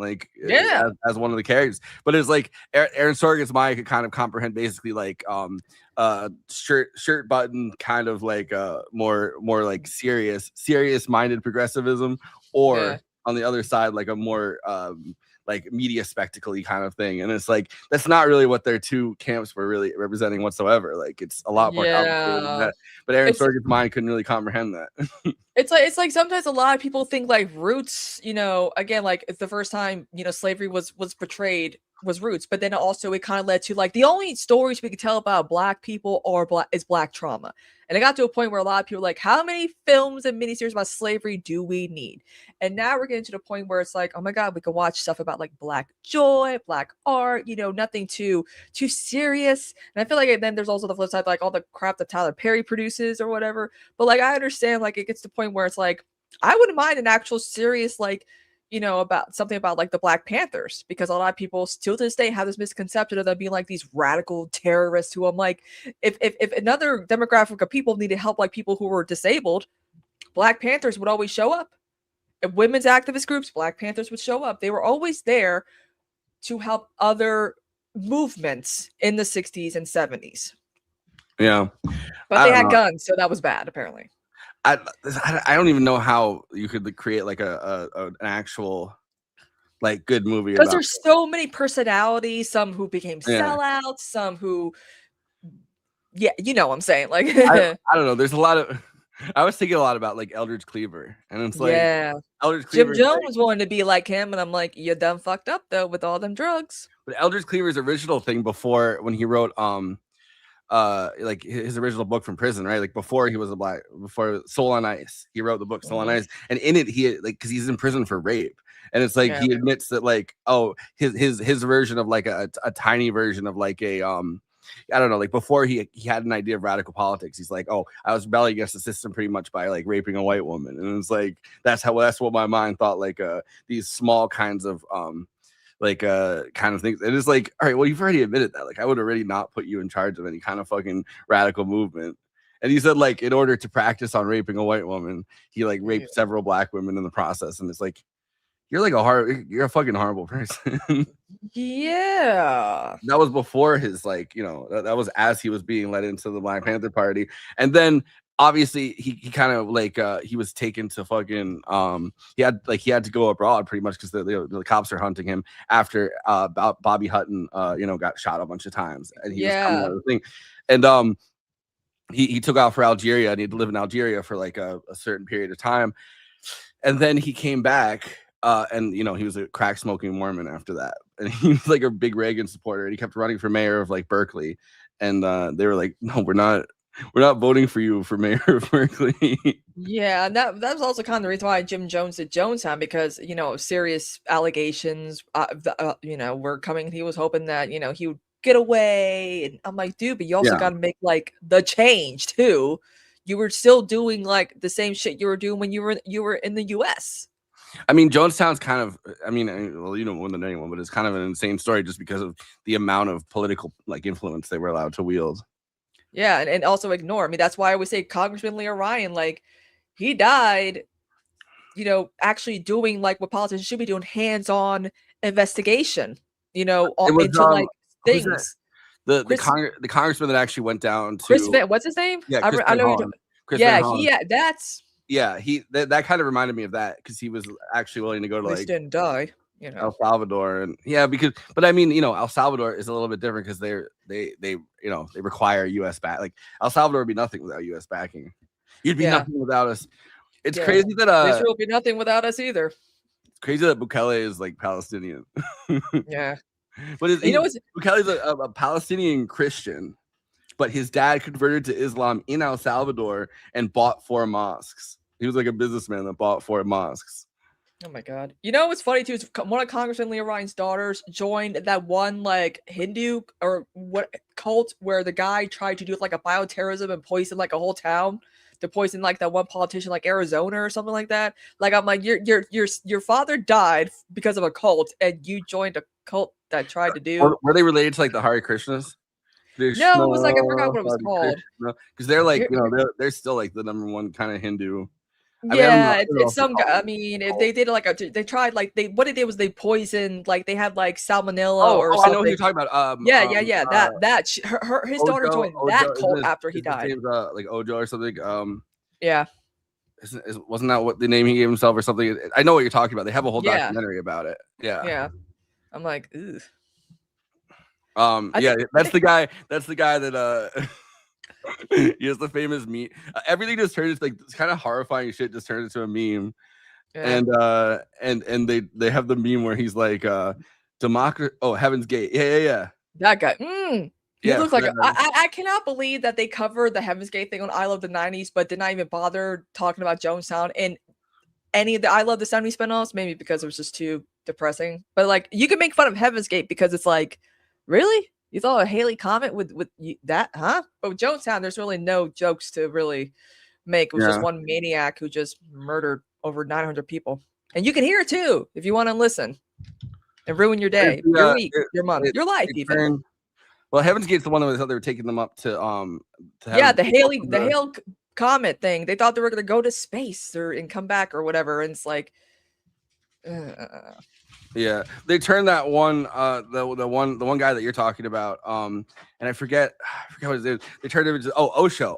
as one of the characters. But it's Aaron Sorkin's mind could kind of comprehend basically shirt button kind of more serious minded progressivism, or on the other side a more like media spectacle-y kind of thing. And it's like that's not really what their two camps were really representing whatsoever. Like it's a lot more complicated than that. But Aaron Sorkin's mind couldn't really comprehend that. It's like sometimes a lot of people think like Roots, you know, again, like it's the first time, you know, slavery was portrayed was Roots, but then also it kind of led to like the only stories we could tell about Black people is Black trauma. And it got to a point where a lot of people were like, how many films and miniseries about slavery do we need? And now we're getting to the point where it's like, oh my God, we can watch stuff about like Black joy, Black art, you know, nothing too serious. And I feel like then there's also the flip side, like all the crap that Tyler Perry produces or whatever. But like I understand, like it gets to the point where it's like, I wouldn't mind an actual serious, like, you know, about something about like the Black Panthers, because a lot of people still to this day have this misconception of them being like these radical terrorists who I'm like, if another demographic of people needed help, like people who were disabled, Black Panthers would always show up. If women's activist groups, Black Panthers would show up. They were always there to help other movements in the 60s and 70s. Yeah. But they had guns, so that was bad, apparently. I don't even know how you could create like an actual like good movie, because there's so many personalities, some who became sellouts, some who you know what I'm saying, like I don't know, there's a lot of I was thinking a lot about like Eldridge Cleaver, and it's like Eldridge Cleaver, Jim Jones wanted to be like him, and I'm like, you done fucked up though with all them drugs. But Eldridge Cleaver's original thing before, when he wrote like his original book from prison, right? Like before before Soul on Ice, he wrote the book Soul on Ice, and in it he like, because he's in prison for rape, and it's like he admits that like, oh, his version of like a tiny version of like a I don't know, like before he had an idea of radical politics, he's like, oh, I was rebelling against the system pretty much by like raping a white woman, and it's like that's what my mind thought, like these small kinds of kind of things. And it's like, all right, well, you've already admitted that. Like, I would already not put you in charge of any kind of fucking radical movement. And he said, like, in order to practice on raping a white woman, he like raped several Black women in the process. And it's like, you're a fucking horrible person. Yeah. That was before his, like, you know, that was as he was being led into the Black Panther Party. And then obviously he kind of like he was taken to fucking he had to go abroad pretty much because the cops are hunting him after Bobby Hutton you know, got shot a bunch of times, and he was coming out of the thing. And he took out for Algeria, and he had to live in Algeria for like a certain period of time, and then he came back and you know, he was a crack smoking Mormon after that, and he was like a big Reagan supporter, and he kept running for mayor of like Berkeley, and they were like, no, we're not voting for you for mayor of Berkeley. Yeah, and that was also kind of the reason why Jim Jones did Jonestown, because, you know, serious allegations, you know, were coming. He was hoping that, you know, he would get away. And I'm like, dude, but you also got to make like the change too. You were still doing like the same shit you were doing when you were in the U.S. I mean, Jonestown's kind of, I mean, well, you know more than anyone, but it's kind of an insane story just because of the amount of political like influence they were allowed to wield. Yeah, and also ignore. I mean, that's why I always say Congressman Leo Ryan, like, he died, you know, actually doing like what politicians should be doing, hands-on investigation, you know, into like things. The congressman that actually went down to what's his name? Yeah, I know. That kind of reminded me of that, because he was actually willing to go to like didn't die. You know, El Salvador, and but I mean, you know, El Salvador is a little bit different because they you know, they require U.S. back. Like El Salvador would be nothing without U.S. backing. You'd be nothing without us. It's crazy that Israel would be nothing without us either. It's crazy that Bukele is like Palestinian. Yeah, but Bukele's a Palestinian Christian, but his dad converted to Islam in El Salvador and bought 4 mosques. He was like a businessman that bought 4 mosques. Oh my God. You know what's funny too is one of Congressman Leo Ryan's daughters joined that one like Hindu or what cult where the guy tried to do like a bioterrorism and poison like a whole town to poison like that one politician like Arizona or something like that. Like, I'm like, your father died because of a cult and you joined a cult that tried to do. Were they related to like the Hare Krishnas? No, it was like, I forgot what it was called. Because they're like, you know, they're still like the #1 kind of Hindu. Yeah, it's some guy. I mean, if they did like they tried like what they did was they poisoned, like they had like salmonella or something. I know what you're talking about. His daughter joined that cult after he died. Like Ojo or something. Yeah. Wasn't that what the name he gave himself or something? I know what you're talking about. They have a whole documentary about it. Yeah. Yeah. I'm like, ugh. Yeah, that's the guy. That's the guy that he has the famous meme. Everything just turns like it's kind of horrifying shit. Just turns into a meme, Yeah. and they have the meme where he's like, democracy. Oh, Heaven's Gate. Yeah. That guy. He Yeah, looks like that I cannot believe that they covered the Heaven's Gate thing on I Love the 90s, but did not even bother talking about Jonestown in any of the I Love the 70s spinoffs, maybe because it was just too depressing. But like you can make fun of Heaven's Gate because it's like, really? You thought a Haley comment with that, huh? But with Jonestown, there's really no jokes to really make. It was just one maniac who just murdered over 900 people. And you can hear it too if you want to listen and ruin your day, your week, your month, your life, even. Well, Heaven's Gate's the one that was they were taking them up to the Hale comet thing. They thought they were going to go to space and come back or whatever, and it's like, yeah, they turned that one the one guy that you're talking about and I forget what his name is. They turned him into Osho.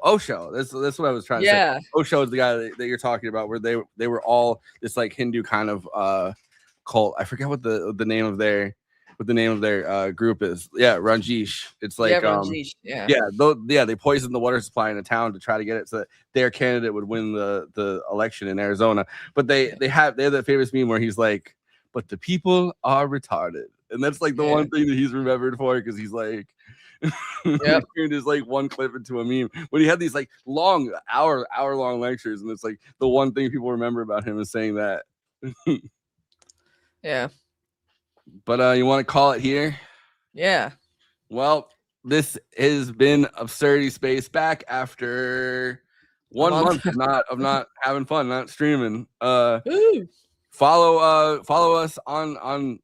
That's what I was trying to say. Osho is the guy that you're talking about, where they were all this like Hindu kind of cult. I forget what the name of their group is. Yeah, Ranjish. It's like Ranjish. They poisoned the water supply in a town to try to get it so that their candidate would win the election in Arizona. But they have that famous meme where he's like, but the people are retarded, and that's like the one thing that he's remembered for, because he's like he turned his like one clip into a meme when he had these like long hour long lectures, and it's like the one thing people remember about him is saying that. Yeah. But you want to call it here? Yeah. Well, this has been Absurdity Space, back after 1 month of not having fun, not streaming. Follow us on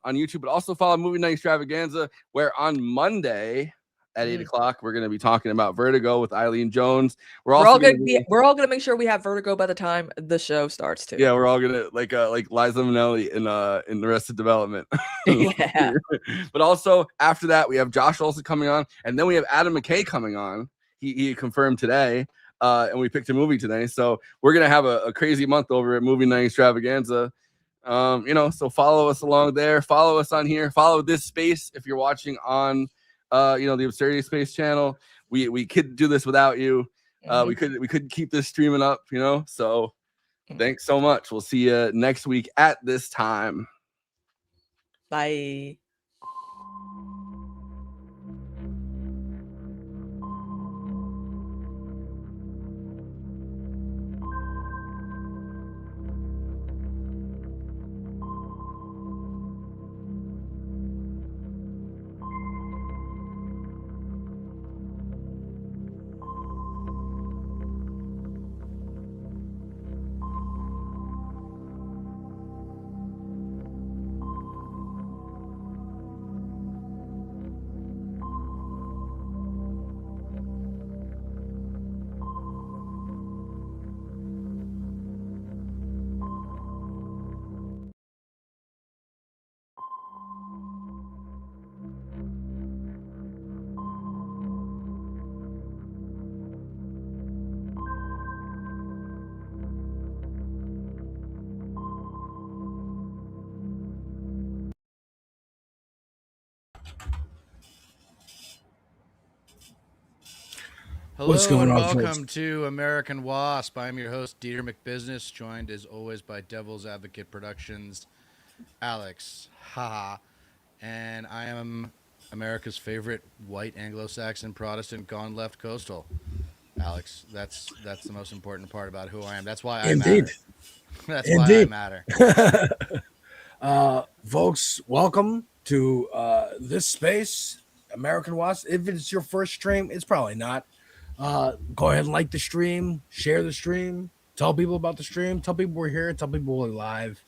YouTube, but also follow Movie Night Extravaganza, where on Monday at 8 o'clock we're going to be talking about Vertigo with Eileen Jones. We're all gonna make sure we have Vertigo by the time the show starts too. Yeah, we're all gonna like Liza Minnelli in Arrested Development. Yeah. But also after that we have Josh Olson coming on, and then we have Adam McKay coming on. He confirmed today, and we picked a movie today. So we're gonna have a crazy month over at Movie Night Extravaganza. So follow us along there. Follow us on here. Follow this space if you're watching on the Absurdity Space channel. We could do this without you. We could keep this streaming up, so thanks so much. We'll see you next week at this time. Bye. Hello, What's going and on, welcome folks? to American Wasp. I'm your host, Deter McBizness, joined as always by Devil's Advocate Productions, Alex, haha, and I am America's favorite white Anglo-Saxon Protestant gone left coastal. Alex, that's the most important part about who I am. That's why I matter. That's why I matter. Folks, welcome to this space, American Wasp. If it's your first stream, it's probably not. Go ahead and like the stream, share the stream, tell people about the stream, tell people we're here, tell people we're live.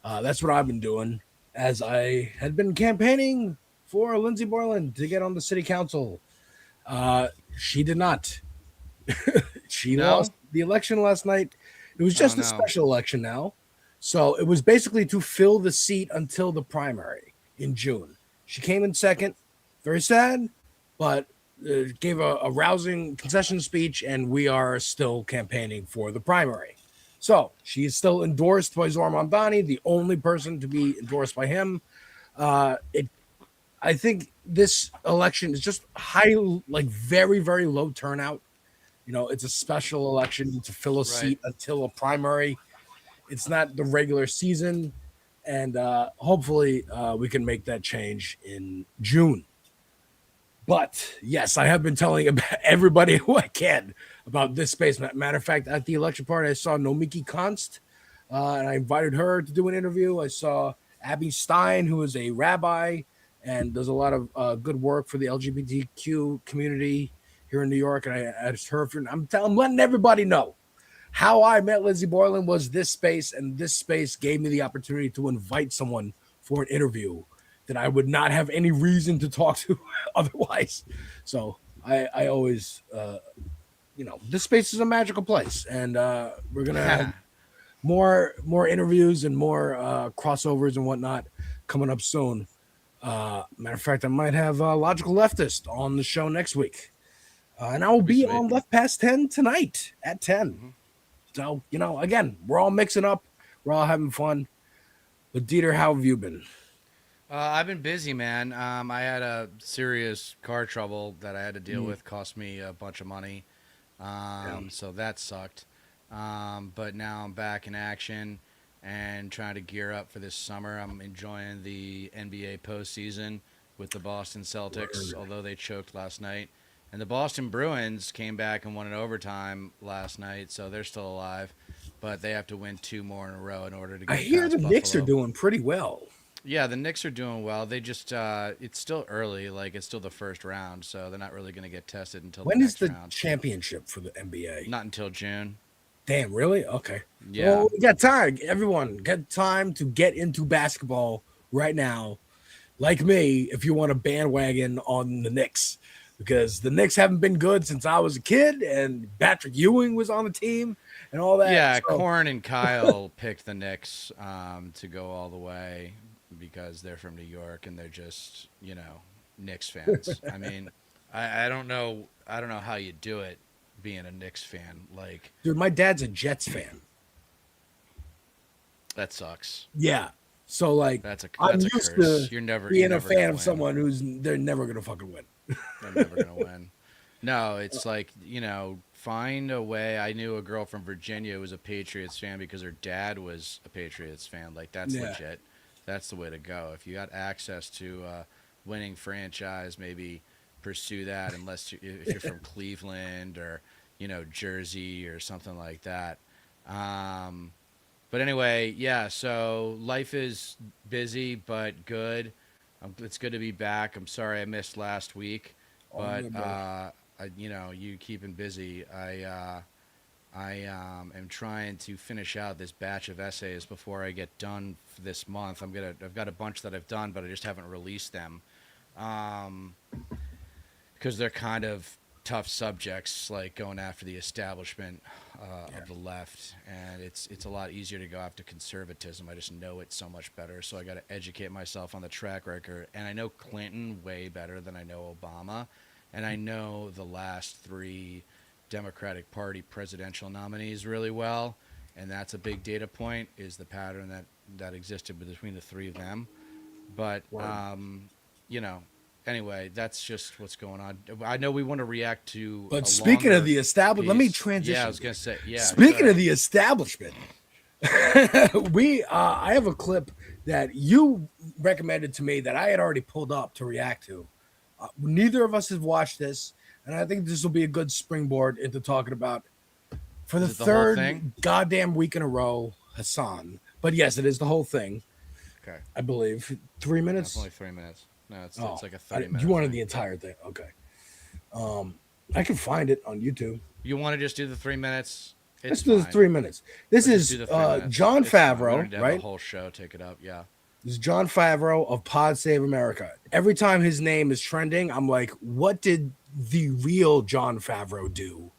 That's what I've been doing, as I had been campaigning for Lindsey Borland to get on the city council. She did not. She lost the election last night. It was just a special election now. So it was basically to fill the seat until the primary in June. She came in second. Very sad, but gave a rousing concession speech, and we are still campaigning for the primary. So she is still endorsed by Zohar Mamdani, the only person to be endorsed by him. I think this election is just very, very low turnout. You know, it's a special election to fill a seat until a primary. It's not the regular season. And hopefully we can make that change in June. But yes, I have been telling everybody who I can about this space. Matter of fact, at the election party, I saw Nomiki Konst, and I invited her to do an interview. I saw Abby Stein, who is a rabbi and does a lot of good work for the LGBTQ community here in New York. And I asked her, I'm letting everybody know how I met Lizzie Borland was this space, and this space gave me the opportunity to invite someone for an interview that I would not have any reason to talk to otherwise. So I always, this space is a magical place, and we're gonna have more interviews and more crossovers and whatnot coming up soon. Matter of fact, I might have Logical Leftist on the show next week, and I will be on Left Past 10 tonight at 10. Mm-hmm. So, again, we're all mixing up. We're all having fun. But Deter, how have you been? I've been busy, man. I had a serious car trouble that I had to deal with. Cost me a bunch of money. So that sucked. But now I'm back in action and trying to gear up for this summer. I'm enjoying the NBA postseason with the Boston Celtics, although they choked last night. And the Boston Bruins came back and won in overtime last night, so they're still alive. But they have to win 2 more in a row in order to get I hear past the Buffalo. Knicks are doing pretty well. Yeah, the Knicks are doing well. They just it's still early, like it's still the first round, so they're not really going to get tested until When the is next the round. championship for the NBA? Not until June. Damn, really? Okay. Yeah. Well, we got time. Everyone, get time to get into basketball right now. Like me, if you want to bandwagon on the Knicks, because the Knicks haven't been good since I was a kid, and Patrick Ewing was on the team and all that. Yeah, so. Corn and Kyle picked the Knicks to go all the way because they're from New York and they're just, Knicks fans. I mean, I don't know how you do it being a Knicks fan. Like, dude, my dad's a Jets fan. That sucks. Yeah. So like, I'm used curse. to You're never being you're a never fan gonna of win. someone who's they're never gonna fucking win. They're never gonna win. No, it's like, find a way. I knew a girl from Virginia who was a Patriots fan because her dad was a Patriots fan. Like, that's legit. That's the way to go. If you got access to a winning franchise, maybe pursue that. If you're from Cleveland or Jersey or something like that. But anyway, yeah. So life is busy but good. It's good to be back. I'm sorry I missed last week, but you keeping busy. I am trying to finish out this batch of essays before I get done for this month. I've got a bunch that I've done, but I just haven't released them because they're kind of tough subjects, like going after the establishment of the left, and it's a lot easier to go after conservatism. I just know it so much better, so I got to educate myself on the track record. And I know Clinton way better than I know Obama, and I know the last 3 Democratic Party presidential nominees really well, and that's a big data point, is the pattern that existed between the 3 of them. But anyway, that's just what's going on. I know we want to react to. But speaking of the establishment, let me piece. transition. Yeah, I was gonna say. Yeah. Speaking of the establishment, I have a clip that you recommended to me that I had already pulled up to react to. Neither of us have watched this, and I think this will be a good springboard into talking about for the third goddamn week in a row, Hassan. But yes, it is the whole thing. Okay. I believe 3 minutes. It's only 3 minutes. No, it's like a 30-minute. You wanted the entire thing. Okay. I can find it on YouTube. You want to just do the 3 minutes? Let's do the 3 minutes. This is John Favreau, right? The whole show, take it up, yeah. This is John Favreau of Pod Save America. Every time his name is trending, I'm like, what did the real John Favreau do?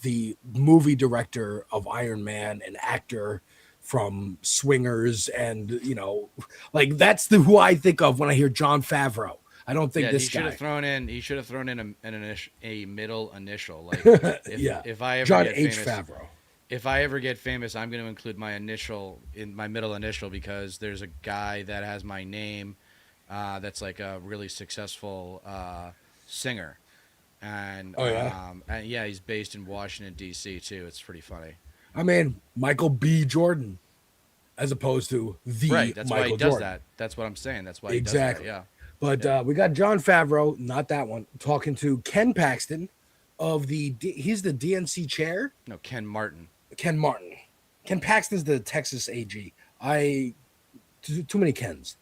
The movie director of Iron Man, an actor from Swingers, and that's who I think of when I hear John Favreau. I don't think this guy. He should have thrown in a middle initial. Like, if I ever John get H. famous, Favreau. If I ever get famous, I'm going to include my middle initial, because there's a guy that has my name that's like a really successful singer. And, Oh, yeah? and yeah, he's based in Washington, D.C. too. It's pretty funny. I mean, Michael B. Jordan, as opposed to the Right, that's Michael why he does Jordan. that. That's what I'm saying. That's why Exactly. he does that, yeah. But we got John Favreau, not that one, talking to Ken Paxton of he's the DNC chair. No, Ken Martin. Ken Martin. Ken Paxton's the Texas AG. Too many Kens.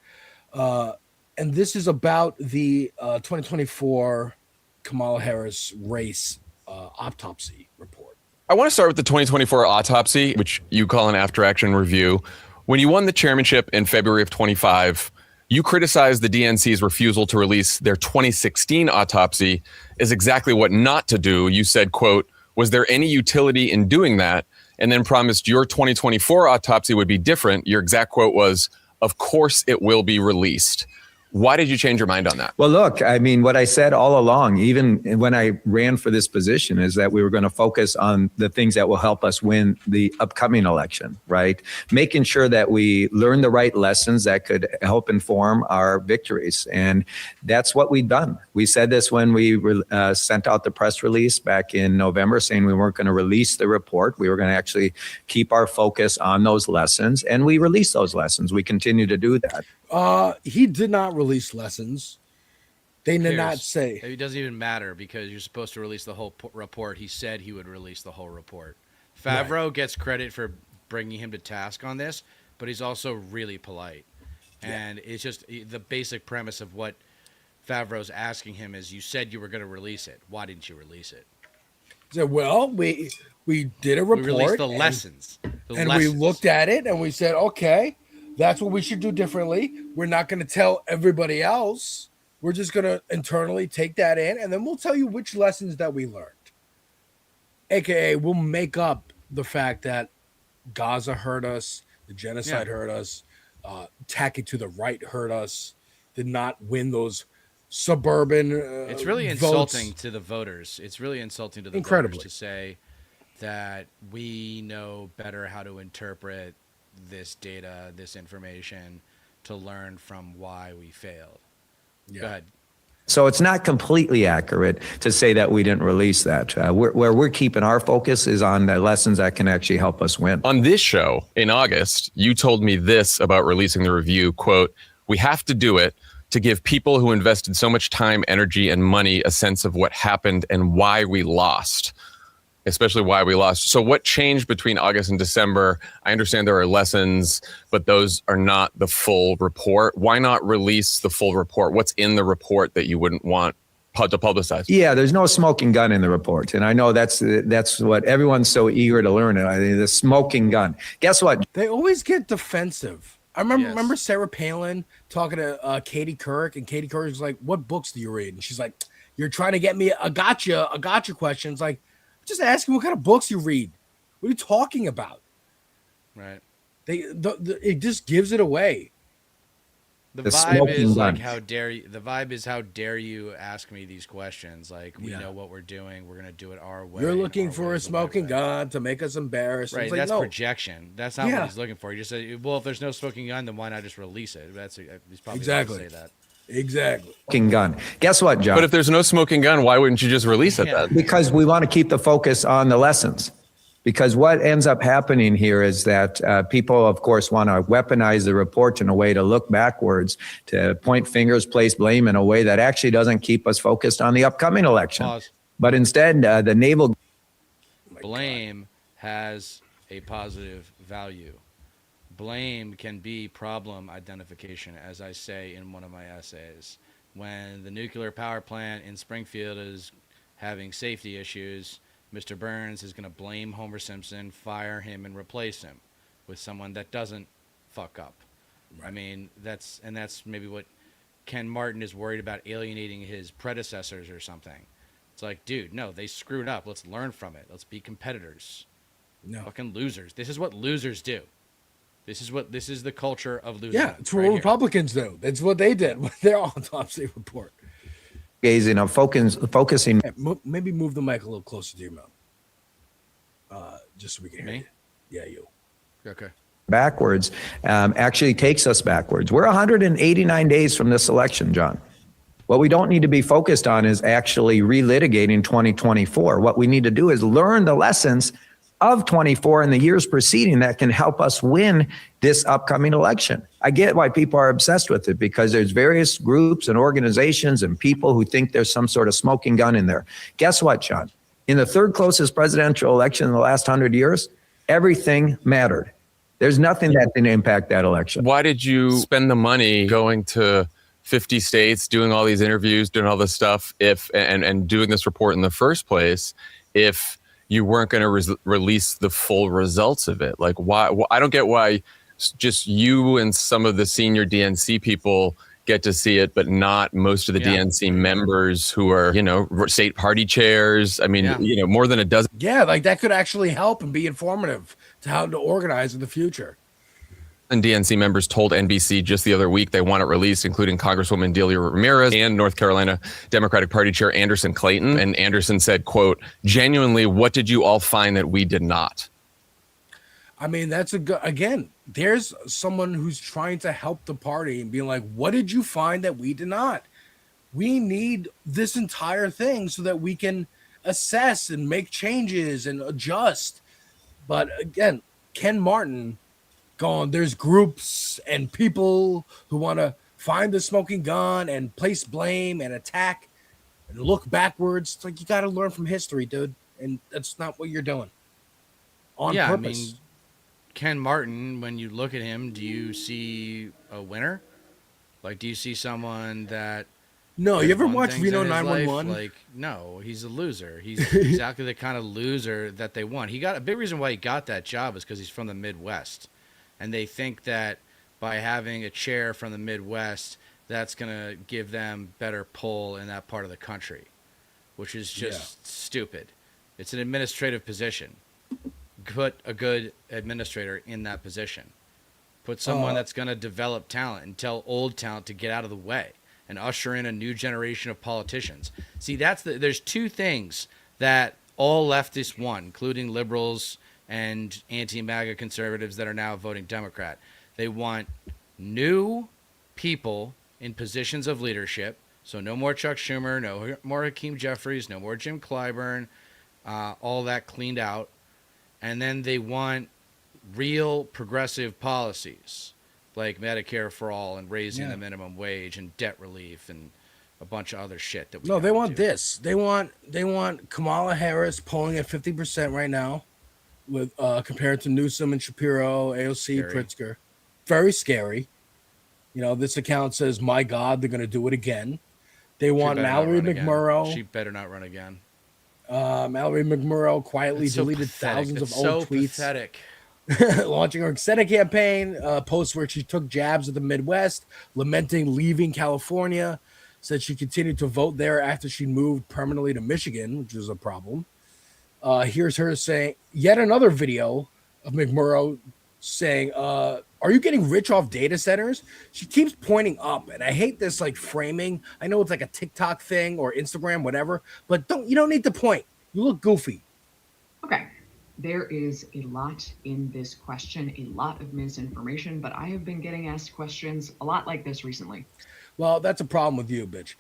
And this is about the 2024 Kamala Harris race autopsy report. I want to start with the 2024 autopsy, which you call an after-action review. When you won the chairmanship in February of 25, you criticized the DNC's refusal to release their 2016 autopsy as exactly what not to do. You said, quote, "Was there any utility in doing that?" And then promised your 2024 autopsy would be different. Your exact quote was, "Of course it will be released." Why did you change your mind on that? Well, look, I mean, what I said all along, even when I ran for this position, is that we were going to focus on the things that will help us win the upcoming election, right? Making sure that we learn the right lessons that could help inform our victories. And that's what we've done. We said this when we sent out the press release back in November saying we weren't going to release the report. We were going to actually keep our focus on those lessons. And we released those lessons. We continue to do that. He did not release lessons. They did not say. It doesn't even matter because you're supposed to release the whole report. He said he would release the whole report. Favreau gets credit for bringing him to task on this, but he's also really polite. And it's just the basic premise of what Favreau's asking him is, you said you were going to release it. Why didn't you release it? He said, well, we did a report. We released the lessons. We looked at it and we said, okay, that's what we should do differently. We're not going to tell everybody else. We're just going to internally take that in, and then we'll tell you which lessons that we learned. AKA, we'll make up the fact that Gaza hurt us, the genocide hurt us, tacking to the right hurt us, did not win those suburban it's really insulting to the voters. It's really insulting to the voters to say that we know better how to interpret this data, this information, to learn from why we failed. Go ahead. So it's not completely accurate to say that we didn't release that. Where we're keeping our focus is on the lessons that can actually help us win. On this show in August, you told me this about releasing the review, quote, "We have to do it to give people who invested so much time, energy, and money a sense of what happened and why we lost." Especially why we lost. So what changed between August and December? I understand there are lessons, but those are not the full report. Why not release the full report? What's in the report that you wouldn't want to publicize? Yeah, there's no smoking gun in the report. And I know that's what everyone's so eager to learn. The smoking gun. Guess what? They always get defensive. I remember Sarah Palin talking to Katie Couric, and Katie Couric was like, "What books do you read?" And she's like, "You're trying to get me a gotcha question." It's like, just asking what kind of books you read. What are you talking about? Right. It just gives it away. The vibe is like, how dare you? The vibe is, how dare you ask me these questions? Like, we know what we're doing. We're gonna do it our way. You're looking for a smoking gun to make us embarrassed. Right. Like, That's no. projection. That's not what he's looking for. He just said, well, if there's no smoking gun, then why not just release it? He's probably going to say that. Exactly. Smoking gun. Guess what, John? But if there's no smoking gun, why wouldn't you just release it then? Because we want to keep the focus on the lessons. Because what ends up happening here is that people, of course, want to weaponize the report in a way to look backwards, to point fingers, place blame in a way that actually doesn't keep us focused on the upcoming election. But instead, the naval blame has a positive value. Blame can be problem identification, as I say in one of my essays. When the nuclear power plant in Springfield is having safety issues, Mr. Burns is going to blame Homer Simpson, fire him, and replace him with someone that doesn't fuck up. Right. I mean, that's maybe what Ken Martin is worried about, alienating his predecessors or something. It's like, dude, no, they screwed up. Let's learn from it. Let's be competitors. No. Fucking losers. This is what losers do. This is the culture of losers. Yeah, it's what Republicans do. That's what they did with their autopsy report. Gazing on focusing. Maybe move the mic a little closer to your mouth. Just so we can hear you. Yeah, you. Okay. backwards actually takes us backwards. We're 189 days from this election, John. What we don't need to be focused on is actually relitigating 2024. What we need to do is learn the lessons of 24 and the years preceding that can help us win this upcoming election. I get why people are obsessed with it, because there's various groups and organizations and people who think there's some sort of smoking gun in there. Guess what, John? In the third closest presidential election in the last 100 years, everything mattered. There's nothing that didn't impact that election. Why did you spend the money going to 50 states, doing all these interviews, doing all this stuff, and doing this report in the first place, if you weren't going to release the full results of it? Like, why? I don't get why just you and some of the senior DNC people get to see it, but not most of the DNC members who are, state party chairs. I mean, more than a dozen. Yeah, like that could actually help and be informative to how to organize in the future. And DNC members told NBC just the other week they want it released, including Congresswoman Delia Ramirez and North Carolina Democratic Party Chair Anderson Clayton. And Anderson said, quote, "Genuinely, what did you all find that we did not?" I mean, that's again, there's someone who's trying to help the party and being like, what did you find that we did not? We need this entire thing so that we can assess and make changes and adjust. But again, Ken Martin going, there's groups and people who want to find the smoking gun and place blame and attack and look backwards. It's like, you got to learn from history, dude. And that's not what you're doing on purpose. I mean, Ken Martin, when you look at him, do you see a winner? Like, do you see someone that... No, you ever watch Reno 911? Like, no, he's a loser. He's exactly the kind of loser that they want. He got a big reason why he got that job is because he's from the Midwest. And they think that by having a chair from the Midwest, that's going to give them better pull in that part of the country, which is just stupid. It's an administrative position. Put a good administrator in that position. Put someone that's going to develop talent and tell old talent to get out of the way and usher in a new generation of politicians. See, there's two things that all leftists want, including liberals and anti-MAGA conservatives that are now voting Democrat. They want new people in positions of leadership. So no more Chuck Schumer, no more Hakeem Jeffries, no more Jim Clyburn, all that cleaned out. And then they want real progressive policies like Medicare for all and raising the minimum wage and debt relief and a bunch of other shit that we they want this. They want Kamala Harris polling at 50% right now, with compared to Newsom and Shapiro, AOC, Pritzker. Very scary. This account says, my God, they're going to do it again. They want Mallory McMurrow. She better not run again. Mallory McMurrow quietly deleted thousands of old tweets. Pathetic. Launching her Senate campaign, posts where she took jabs at the Midwest, lamenting leaving California, said she continued to vote there after she moved permanently to Michigan, which is a problem. Here's her saying, yet another video of McMurrow saying, are you getting rich off data centers? She keeps pointing up, and I hate this like framing. I know it's like a TikTok thing or Instagram, whatever, but you don't need to point. You look goofy. Okay. There is a lot in this question, a lot of misinformation, but I have been getting asked questions a lot like this recently. Well, that's a problem with you, bitch.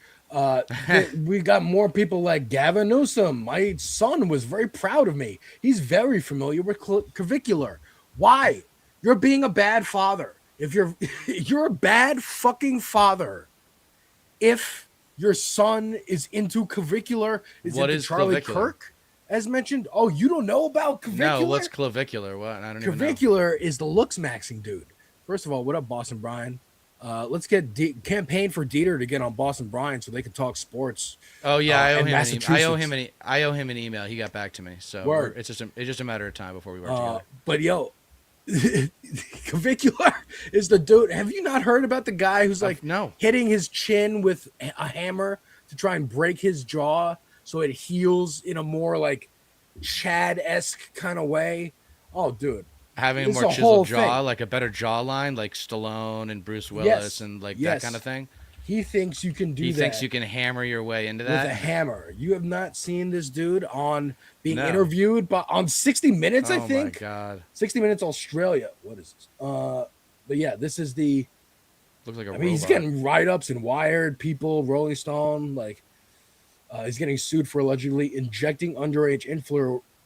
We got more people like Gavin Newsom. My son was very proud of me. He's very familiar with clavicular. Why? You're being a bad father. If you're a bad fucking father, if your son is into clavicular, What into is Charlie clavicular? Kirk, as mentioned. Oh, you don't know about clavicular? No, what's clavicular? What? I don't even know. Clavicular is the looks maxing dude. First of all, what up, Boston Brian? Let's get campaign for Deter to get on Boston Brian so they can talk sports. Oh yeah, I owe him I owe him an email. He got back to me, so it's just a matter of time before we work together. But yo, clavicular is the dude. Have you not heard about the guy who's like hitting his chin with a hammer to try and break his jaw so it heals in a more like Chad-esque kind of way? Oh, dude. Having a more chiseled jaw, like a better jawline, like Stallone and Bruce Willis and like that kind of thing. He thinks you can do He that. thinks you can hammer your way into that with a hammer. You have not seen this dude on being No. interviewed on 60 Minutes, I Oh my think. God. 60 Minutes Australia. What is this? But yeah, this is the. Looks like a I mean, he's robot. getting write-ups in Wired, People, Rolling Stone. Like, he's getting sued for allegedly injecting underage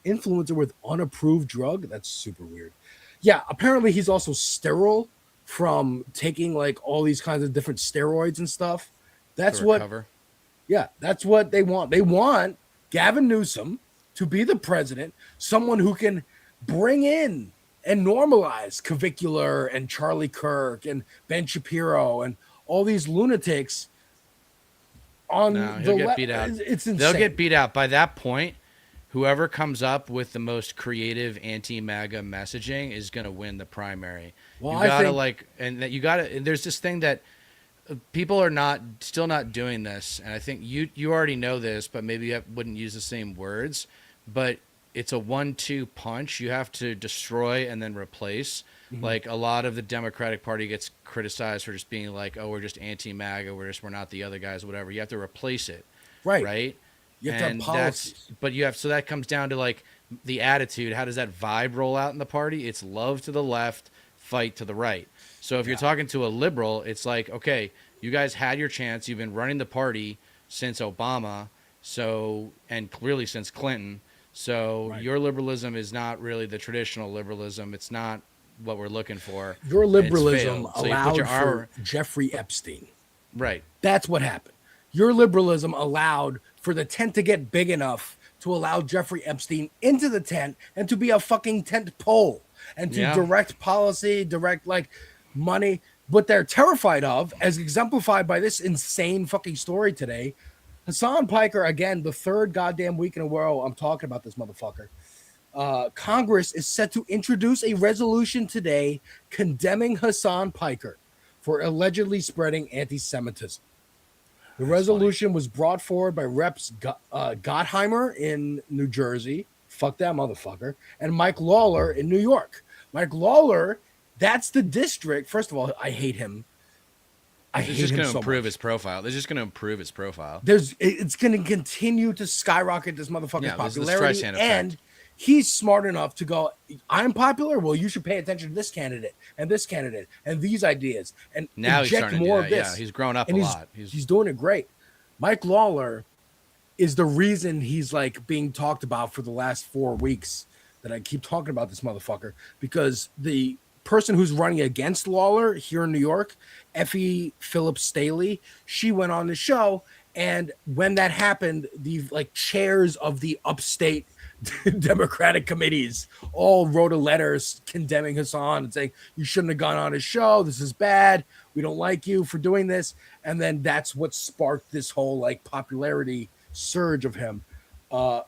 influencer with unapproved drug. That's super weird. Yeah, apparently he's also sterile from taking like all these kinds of different steroids and stuff. That's To what. recover. Yeah, that's what they want. They want Gavin Newsom to be the president, someone who can bring in and normalize Cavicular and Charlie Kirk and Ben Shapiro and all these lunatics on No, the he'll get left. beat out. It's insane. They'll get beat out. By that point, whoever comes up with the most creative anti-MAGA messaging is going to win the primary. Well, you I gotta think- and that you gotta. And there's this thing that people are still not doing this, and I think you already know this, but maybe you wouldn't use the same words. But it's a 1-2 punch. You have to destroy and then replace. Mm-hmm. Like a lot of the Democratic Party gets criticized for just being like, oh, we're just anti-MAGA, we're not the other guys, whatever. You have to replace it, right? You have to have policies. So that comes down to like the attitude. How does that vibe roll out in the party? It's love to the left, fight to the right. So if you're talking to a liberal, it's like, okay, you guys had your chance. You've been running the party since Obama, and clearly since Clinton. So your liberalism is not really the traditional liberalism. It's not what we're looking for. Your It's liberalism failed. So you put allowed your for Jeffrey Epstein. Right. That's what happened. Your liberalism allowed for the tent to get big enough to allow Jeffrey Epstein into the tent and to be a fucking tent pole and to direct policy, direct like money. What they're terrified of, as exemplified by this insane fucking story today, Hassan Piker, again, the third goddamn week in a row I'm talking about this motherfucker. Congress is set to introduce a resolution today condemning Hassan Piker for allegedly spreading anti-Semitism. The resolution was brought forward by Reps Gottheimer in New Jersey, fuck that motherfucker, and Mike Lawler in New York. Mike Lawler, that's the district. First of all, I hate him. It's just going to improve his profile. They're just going to improve his profile. It's going to continue to skyrocket this motherfucker's popularity, and he's smart enough to go, I'm popular. Well, you should pay attention to this candidate and these ideas, and now he's inject starting to more do of that. this. Yeah, he's grown up And a he's- lot. He's doing it great. Mike Lawler is the reason he's like being talked about for the last 4 weeks that I keep talking about this motherfucker, because the person who's running against Lawler here in New York, Effie Phillips Staley, she went on the show, and when that happened, the like chairs of the upstate Democratic committees all wrote a letter condemning Hassan and saying, you shouldn't have gone on his show. This is bad. We don't like you for doing this. And then that's what sparked this whole like popularity surge of him. But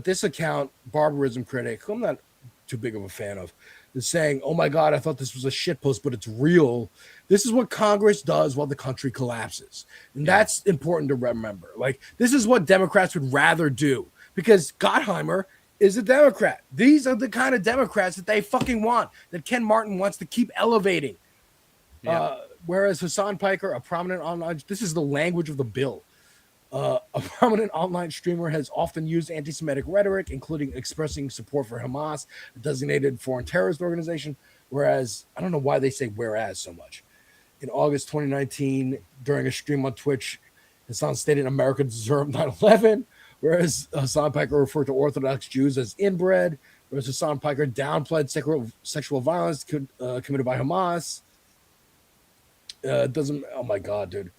this account, Barbarism Critic, who I'm not too big of a fan of, is saying, oh my God, I thought this was a shitpost, but it's real. This is what Congress does while the country collapses. And that's important to remember. Like, this is what Democrats would rather do, because Gottheimer is a Democrat. These are the kind of Democrats that they fucking want, that Ken Martin wants to keep elevating. Whereas Hassan Piker, a prominent online, this is the language of the bill. A prominent online streamer has often used anti-Semitic rhetoric, including expressing support for Hamas, a designated foreign terrorist organization. Whereas, I don't know why they say whereas so much. In August 2019, during a stream on Twitch, Hassan stated America deserved 9/11, whereas Hassan Piker referred to Orthodox Jews as inbred, whereas Hassan Piker downplayed sexual violence committed by Hamas. Oh my God, dude.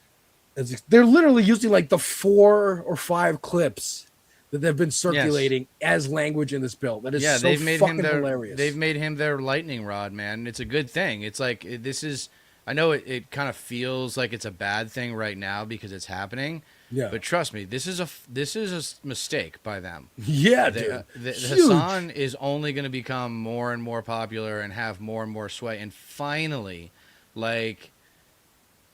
They're literally using like the 4 or 5 clips that they've been circulating as language in this bill. That is so they've made fucking him their, hilarious. They've made him their lightning rod, man. It's a good thing. It's like this is. I know it kind of feels like it's a bad thing right now because it's happening. Yeah. But trust me, this is a mistake by them. Yeah, dude. Hassan is only going to become more and more popular and have more and more sway. And finally, like.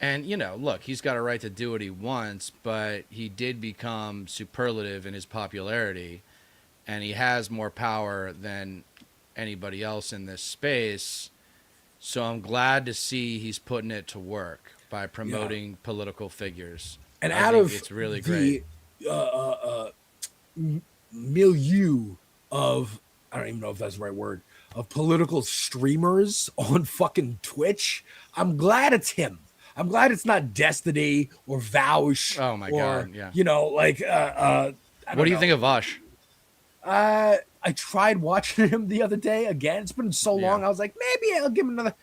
And, you know, look, he's got a right to do what he wants, but he did become superlative in his popularity, and he has more power than anybody else in this space. So I'm glad to see he's putting it to work. by promoting political figures. And I out think of it's really the milieu of, I don't even know if that's the right word, of political streamers on fucking Twitch, I'm glad it's him. I'm glad it's not Destiny or Vaush. Oh my God, yeah. You know, like What do you think of Vaush? I tried watching him the other day again. It's been so long. I was like, maybe I'll give him another.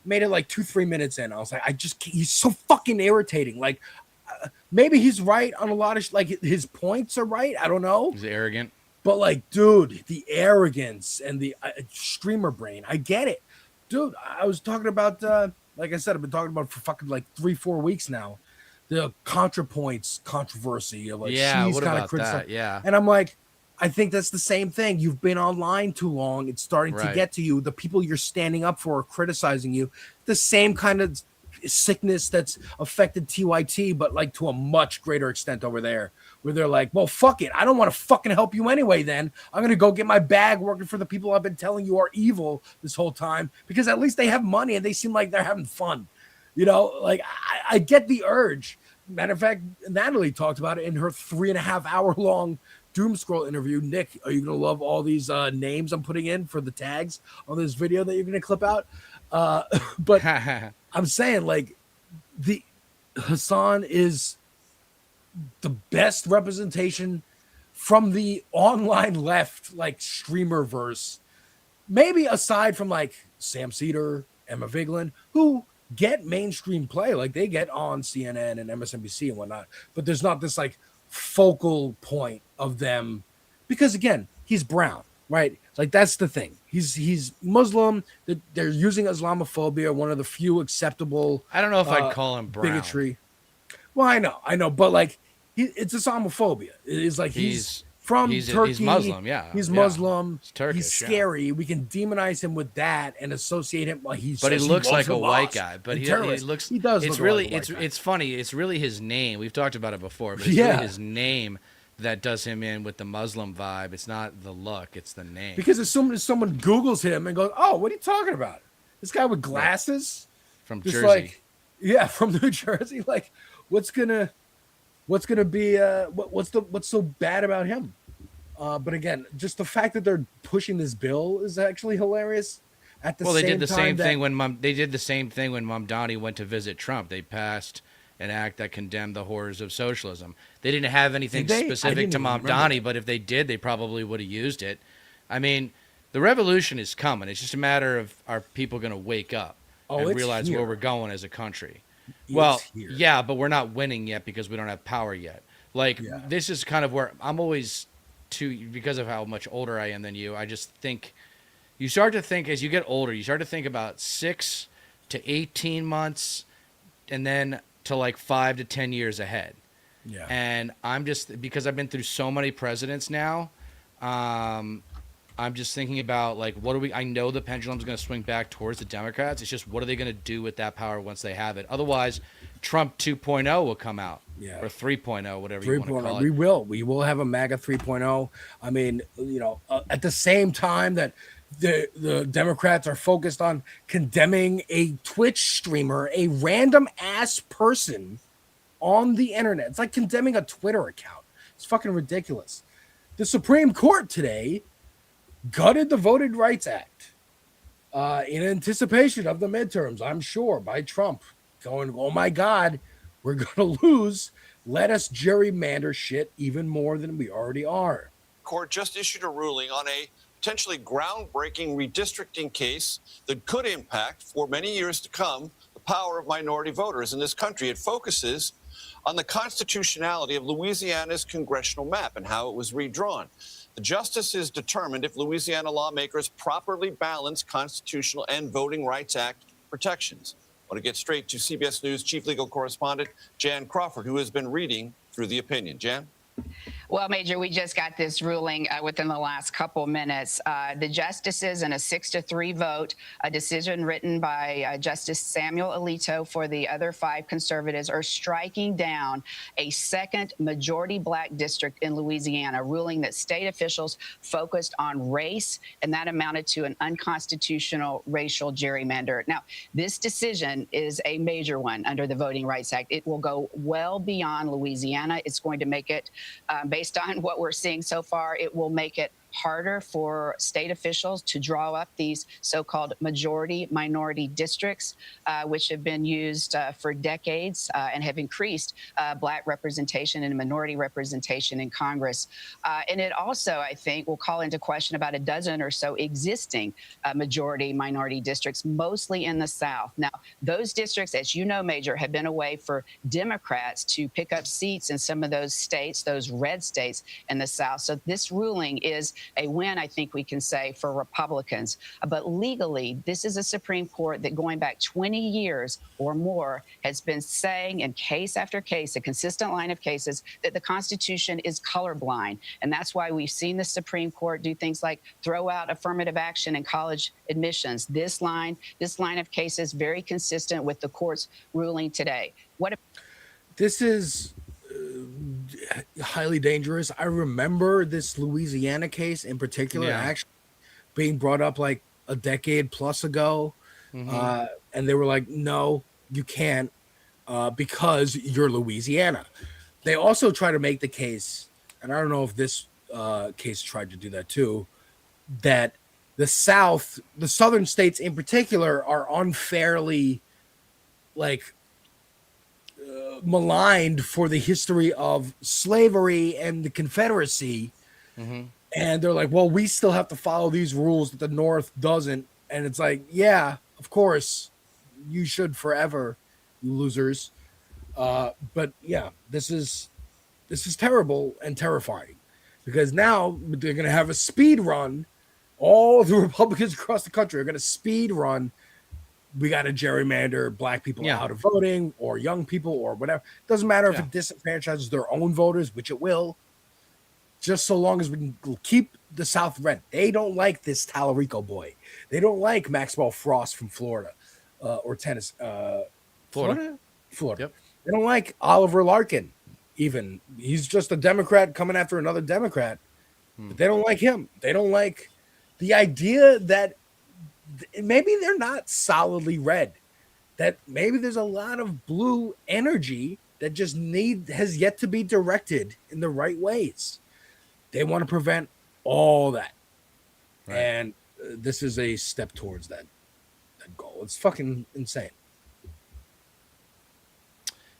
Made it like 2-3 minutes in. I was like, he's so fucking irritating. Like, maybe he's right on a lot of like his points are right. I don't know. He's arrogant. But like, dude, the arrogance and the streamer brain, I get it, dude. I was talking about, like I said, I've been talking about it for fucking like 3-4 weeks now. The ContraPoints controversy of like, Yeah, she's what kind about of criticizing. that? Yeah. And I'm like, I think that's the same thing. You've been online too long. It's starting to Right. get to you. The people you're standing up for are criticizing you. The same kind of sickness that's affected TYT, but like to a much greater extent over there, where they're like, well, fuck it. I don't want to fucking help you anyway, then. I'm going to go get my bag working for the people I've been telling you are evil this whole time, because at least they have money and they seem like they're having fun. You know, like I get the urge. Matter of fact, Natalie talked about it in her 3.5-hour long Doom Scroll interview. Nick, are you going to love all these names I'm putting in for the tags on this video that you're going to clip out? But I'm saying, like, the Hassan is the best representation from the online left, like, streamer verse. Maybe aside from, like, Sam Cedar, Emma Vigeland, who get mainstream play. Like, they get on CNN and MSNBC and whatnot. But there's not this, like, focal point of them, because again, he's brown, right? Like, that's the thing. He's Muslim. They're using Islamophobia, one of the few acceptable. I don't know if I'd call him brown. Bigotry. Well, I know, but like, it's Islamophobia. It's like he's from Turkey. He's Muslim, yeah. He's Yeah. Muslim. He's Turkish, He's yeah. scary. We can demonize him with that and associate him. Like, But he looks like a white guy. But he looks. He does. It's look really. like a white guy. It's funny. It's really his name. We've talked about it before. But it's Yeah. really his name that does him in with the Muslim vibe. It's not the look. It's the name. Because as soon as someone Googles him and goes, "Oh, what are you talking about? This guy with glasses From Just Jersey. like, yeah, from New Jersey. Like, what's gonna be? What's so bad about him? But again, just the fact that they're pushing this bill is actually hilarious. At the Well, same they did the time same that- thing when Mamdani went to visit Trump. They passed an act that condemned the horrors of socialism. They didn't have anything Did they? I specific didn't to even remember Mamdani, that. but if they did, they probably would have used it. I mean, the revolution is coming. It's just a matter of, are people going to wake up and it's realize here. where we're going as a country? It's Well, here. yeah, but we're not winning yet because we don't have power yet. Like, this is kind of where I'm always because of how much older I am than you, I just think you start to think as you get older, you start to think about 6 to 18 months and then to like 5 to 10 years ahead. Yeah. And I'm just, because I've been through so many presidents now, I'm just thinking about like, I know the pendulum's going to swing back towards the Democrats. It's just, what are they going to do with that power once they have it? Otherwise, Trump 2.0 will come out. Yeah. Or 3.0, whatever you want to call it. We will have a MAGA 3.0. I mean, at the same time that the Democrats are focused on condemning a Twitch streamer, a random ass person on the internet. It's like condemning a Twitter account. It's fucking ridiculous. The Supreme Court today gutted the Voting Rights Act in anticipation of the midterms, I'm sure, by Trump going, oh my God, we're going to lose. Let us gerrymander shit even more than we already are. Court just issued a ruling on a potentially groundbreaking redistricting case that could impact, for many years to come, the power of minority voters in this country. It focuses on the constitutionality of Louisiana's congressional map and how it was redrawn. The justices determined if Louisiana lawmakers properly balance constitutional and Voting Rights Act protections. I want to get straight to CBS News chief legal correspondent Jan Crawford, who has been reading through the opinion. Jan? Well, Major, we just got this ruling within the last couple minutes. The justices in a 6-3 vote, a decision written by Justice Samuel Alito for the other 5 conservatives, are striking down a second majority black district in Louisiana, ruling that state officials focused on race, and that amounted to an unconstitutional racial gerrymander. Now, this decision is a major one under the Voting Rights Act. It will go well beyond Louisiana. It's going to make it based on what we're seeing so far, it will make it harder for state officials to draw up these so-called majority minority districts, which have been used for decades and have increased black representation and minority representation in Congress. And it also, I think, will call into question about a dozen or so existing majority minority districts, mostly in the South. Now, those districts, as you know, Major, have been a way for Democrats to pick up seats in some of those states, those red states in the South. So this ruling is a win, I think we can say, for Republicans. But legally, this is a Supreme Court that going back 20 years or more has been saying in case after case, a consistent line of cases, that the Constitution is colorblind. And that's why we've seen the Supreme Court do things like throw out affirmative action in college admissions. This line of cases very consistent with the court's ruling today. This is highly dangerous. I remember this Louisiana case in particular actually being brought up like a decade plus ago. And they were like, no, you can't because you're Louisiana. They also try to make the case, and I don't know if this case tried to do that too, that the South, the southern states in particular, are unfairly like maligned for the history of slavery and the Confederacy. And they're like, well, we still have to follow these rules that the North doesn't. And it's like, yeah, of course, you should forever, you losers. But yeah, this is terrible and terrifying because now they're going to have a speed run. All the Republicans across the country are going to speed run. We got to gerrymander black people out of voting or young people or whatever. Doesn't matter if it disenfranchises their own voters, which it will, just so long as we can keep the South red. They don't like this Tallarico boy. They don't like Maxwell Frost from Florida or Tennessee. Florida. Yep. They don't like Oliver Larkin even. He's just a Democrat coming after another Democrat. But they don't like him. They don't like the idea that maybe they're not solidly red, that maybe there's a lot of blue energy that just has yet to be directed in the right ways. They want to prevent all that. Right. And this is a step towards that goal. It's fucking insane.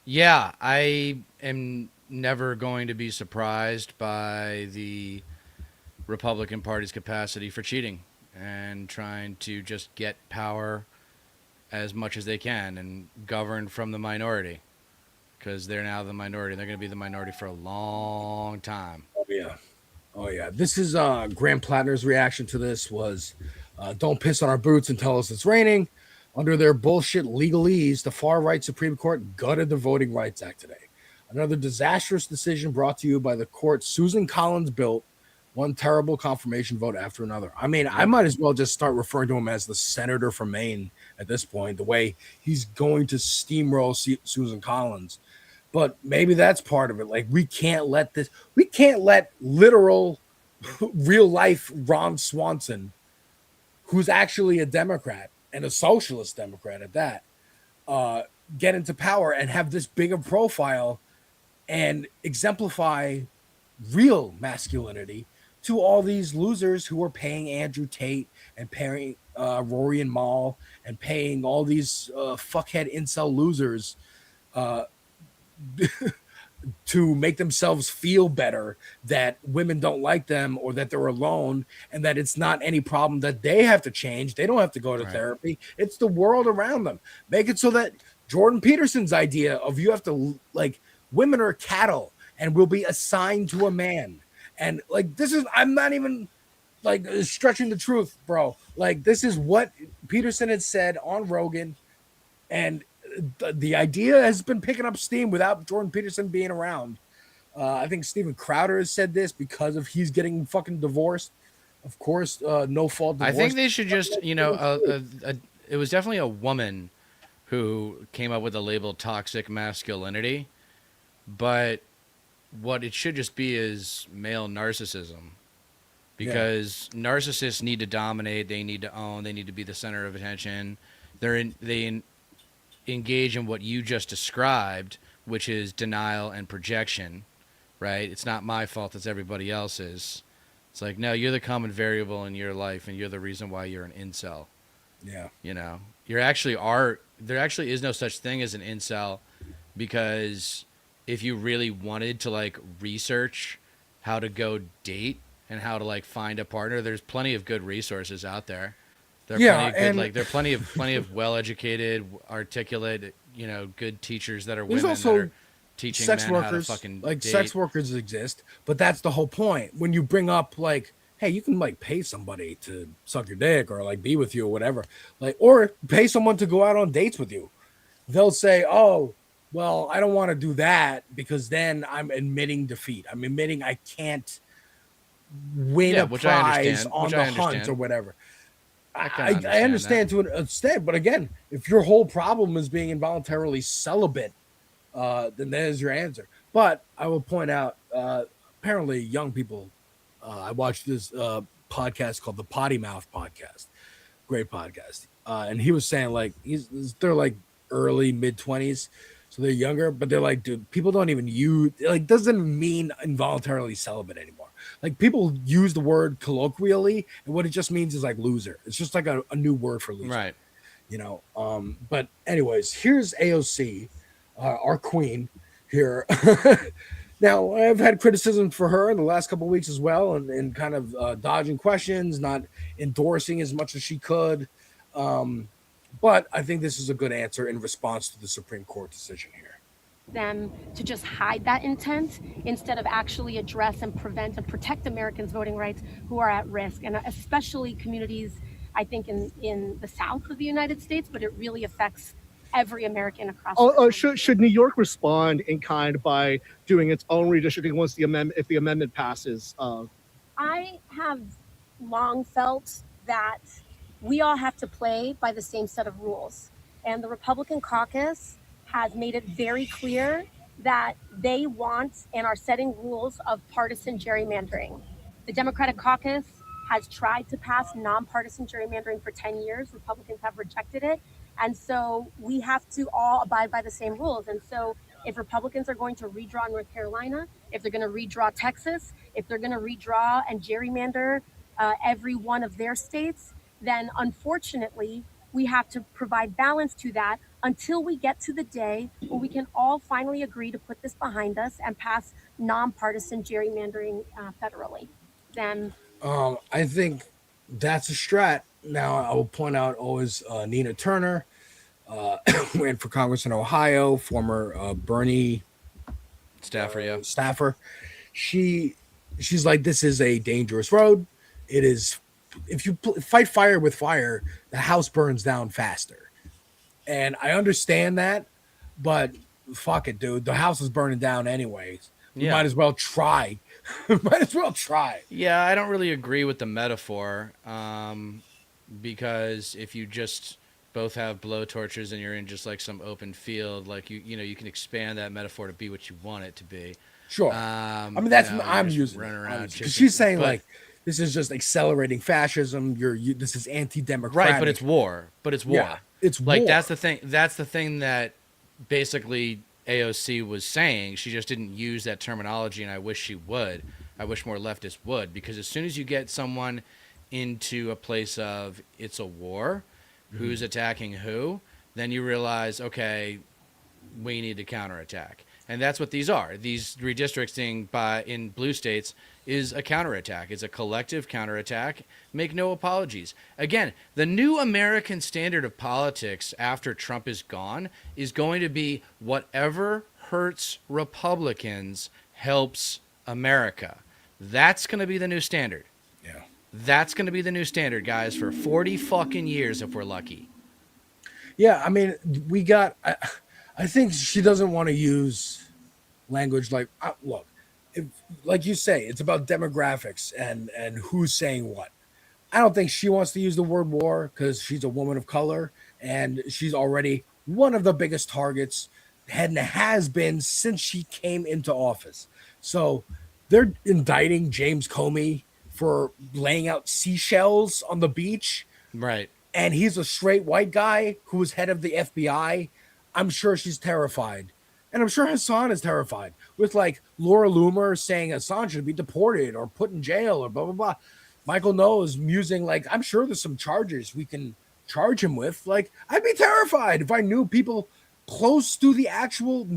Yeah, I am never going to be surprised by the Republican Party's capacity for cheating and trying to just get power as much as they can and govern from the minority, because they're now the minority. They're going to be the minority for a long time. Oh yeah. This is Graham Plattner's reaction to this was, don't piss on our boots and tell us it's raining. Under their bullshit legalese, the far-right Supreme Court gutted the Voting Rights Act today. Another disastrous decision brought to you by the court Susan Collins built, one terrible confirmation vote after another. I mean, I might as well just start referring to him as the senator from Maine at this point, the way he's going to steamroll Susan Collins. But maybe that's part of it. Like, we can't let literal, real-life Ron Swanson, who's actually a Democrat, and a socialist Democrat at that, get into power and have this big a profile and exemplify real masculinity to all these losers who are paying Andrew Tate and paying Rory and Mal and paying all these fuckhead incel losers to make themselves feel better that women don't like them or that they're alone and that it's not any problem that they have to change. They don't have to go to therapy. It's the world around them. Make it so that Jordan Peterson's idea of you have to, like, women are cattle and will be assigned to a man. And like, this is, I'm not even like stretching the truth, bro. Like, this is what Peterson had said on Rogan, and the idea has been picking up steam without Jordan Peterson being around. I think Steven Crowder has said this because of he's getting fucking divorced. Of course, no fault divorce. I think they should just, it was definitely a woman who came up with the label toxic masculinity, but what it should just be is male narcissism, because narcissists need to dominate, they need to own, they need to be the center of attention. They engage in what you just described, which is denial and projection, right? It's not my fault, it's everybody else's. It's like, no, you're the common variable in your life, and you're the reason why you're an incel. Yeah. There actually is no such thing as an incel, because if you really wanted to like research how to go date and how to like find a partner, there's plenty of good resources out there. There are plenty of well-educated, articulate, good teachers that are women that are teaching sex men workers, how to fucking like date. sex workers exist, but that's the whole point. When you bring up like, hey, you can like pay somebody to suck your dick or like be with you or whatever, like, or pay someone to go out on dates with you. They'll say, oh, well, I don't want to do that because then I'm admitting defeat. I'm admitting I can't win a prize on the hunt or whatever. I understand to an extent, but again, if your whole problem is being involuntarily celibate, then there's your answer. But I will point out, apparently young people, I watched this podcast called the Potty Mouth Podcast, great podcast, and he was saying like they're like early mid-20s, so they're younger, but they're like, dude, people don't even use, like, doesn't mean involuntarily celibate anymore. Like, people use the word colloquially, and what it just means is like loser. It's just like a new word for loser, right? But anyways, here's AOC, our queen here. Now, I've had criticism for her in the last couple of weeks as well, and kind of dodging questions, not endorsing as much as she could. But I think this is a good answer in response to the Supreme Court decision here. Them to just hide that intent instead of actually address and prevent and protect Americans' voting rights who are at risk, and especially communities, I think, in the South of the United States, but it really affects every American across. Should New York respond in kind by doing its own redistricting once if the amendment passes? I have long felt that we all have to play by the same set of rules, and the Republican caucus has made it very clear that they want and are setting rules of partisan gerrymandering. The Democratic caucus has tried to pass nonpartisan gerrymandering for 10 years. Republicans have rejected it. And so we have to all abide by the same rules. And so if Republicans are going to redraw North Carolina, if they're going to redraw Texas, if they're going to redraw and gerrymander every one of their states, then unfortunately, we have to provide balance to that until we get to the day where we can all finally agree to put this behind us and pass nonpartisan gerrymandering federally. Then I think that's a strat. Now, I will point out always Nina Turner, ran for Congress in Ohio, former Bernie staffer. She's like, this is a dangerous road. It is. If you fight fire with fire, the house burns down faster. And I understand that, but fuck it, dude. The house is burning down anyways. You might as well try. Yeah, I don't really agree with the metaphor, because if you just both have blowtorches and you're in just like some open field, like you can expand that metaphor to be what you want it to be. Sure. I mean, that's I'm using. Running around. She's saying like, this is just accelerating fascism. This is anti-democratic. Right, but it's war. Yeah, it's like war. That's the thing that basically AOC was saying. She just didn't use that terminology, and I wish she would. I wish more leftists would, because as soon as you get someone into a place of it's a war, who's attacking who, then you realize, okay, we need to counterattack. And that's what these are. These redistricting in blue states is a counterattack. It's a collective counterattack. Make no apologies. Again, the new American standard of politics after Trump is gone is going to be whatever hurts Republicans helps America. That's going to be the new standard. Yeah. That's going to be the new standard, guys, for 40 fucking years if we're lucky. Yeah, I mean, I think she doesn't want to use language like, look, if, like you say, it's about demographics and who's saying what. I don't think she wants to use the word war because she's a woman of color and she's already one of the biggest targets and has been since she came into office. So they're indicting James Comey for laying out seashells on the beach. Right. And he's a straight white guy who was head of the FBI. I'm sure she's terrified. And I'm sure Hassan is terrified with like Laura Loomer saying Hassan should be deported or put in jail or blah, blah, blah. Michael Knowles musing like, I'm sure there's some charges we can charge him with. Like, I'd be terrified if I knew people close to the actual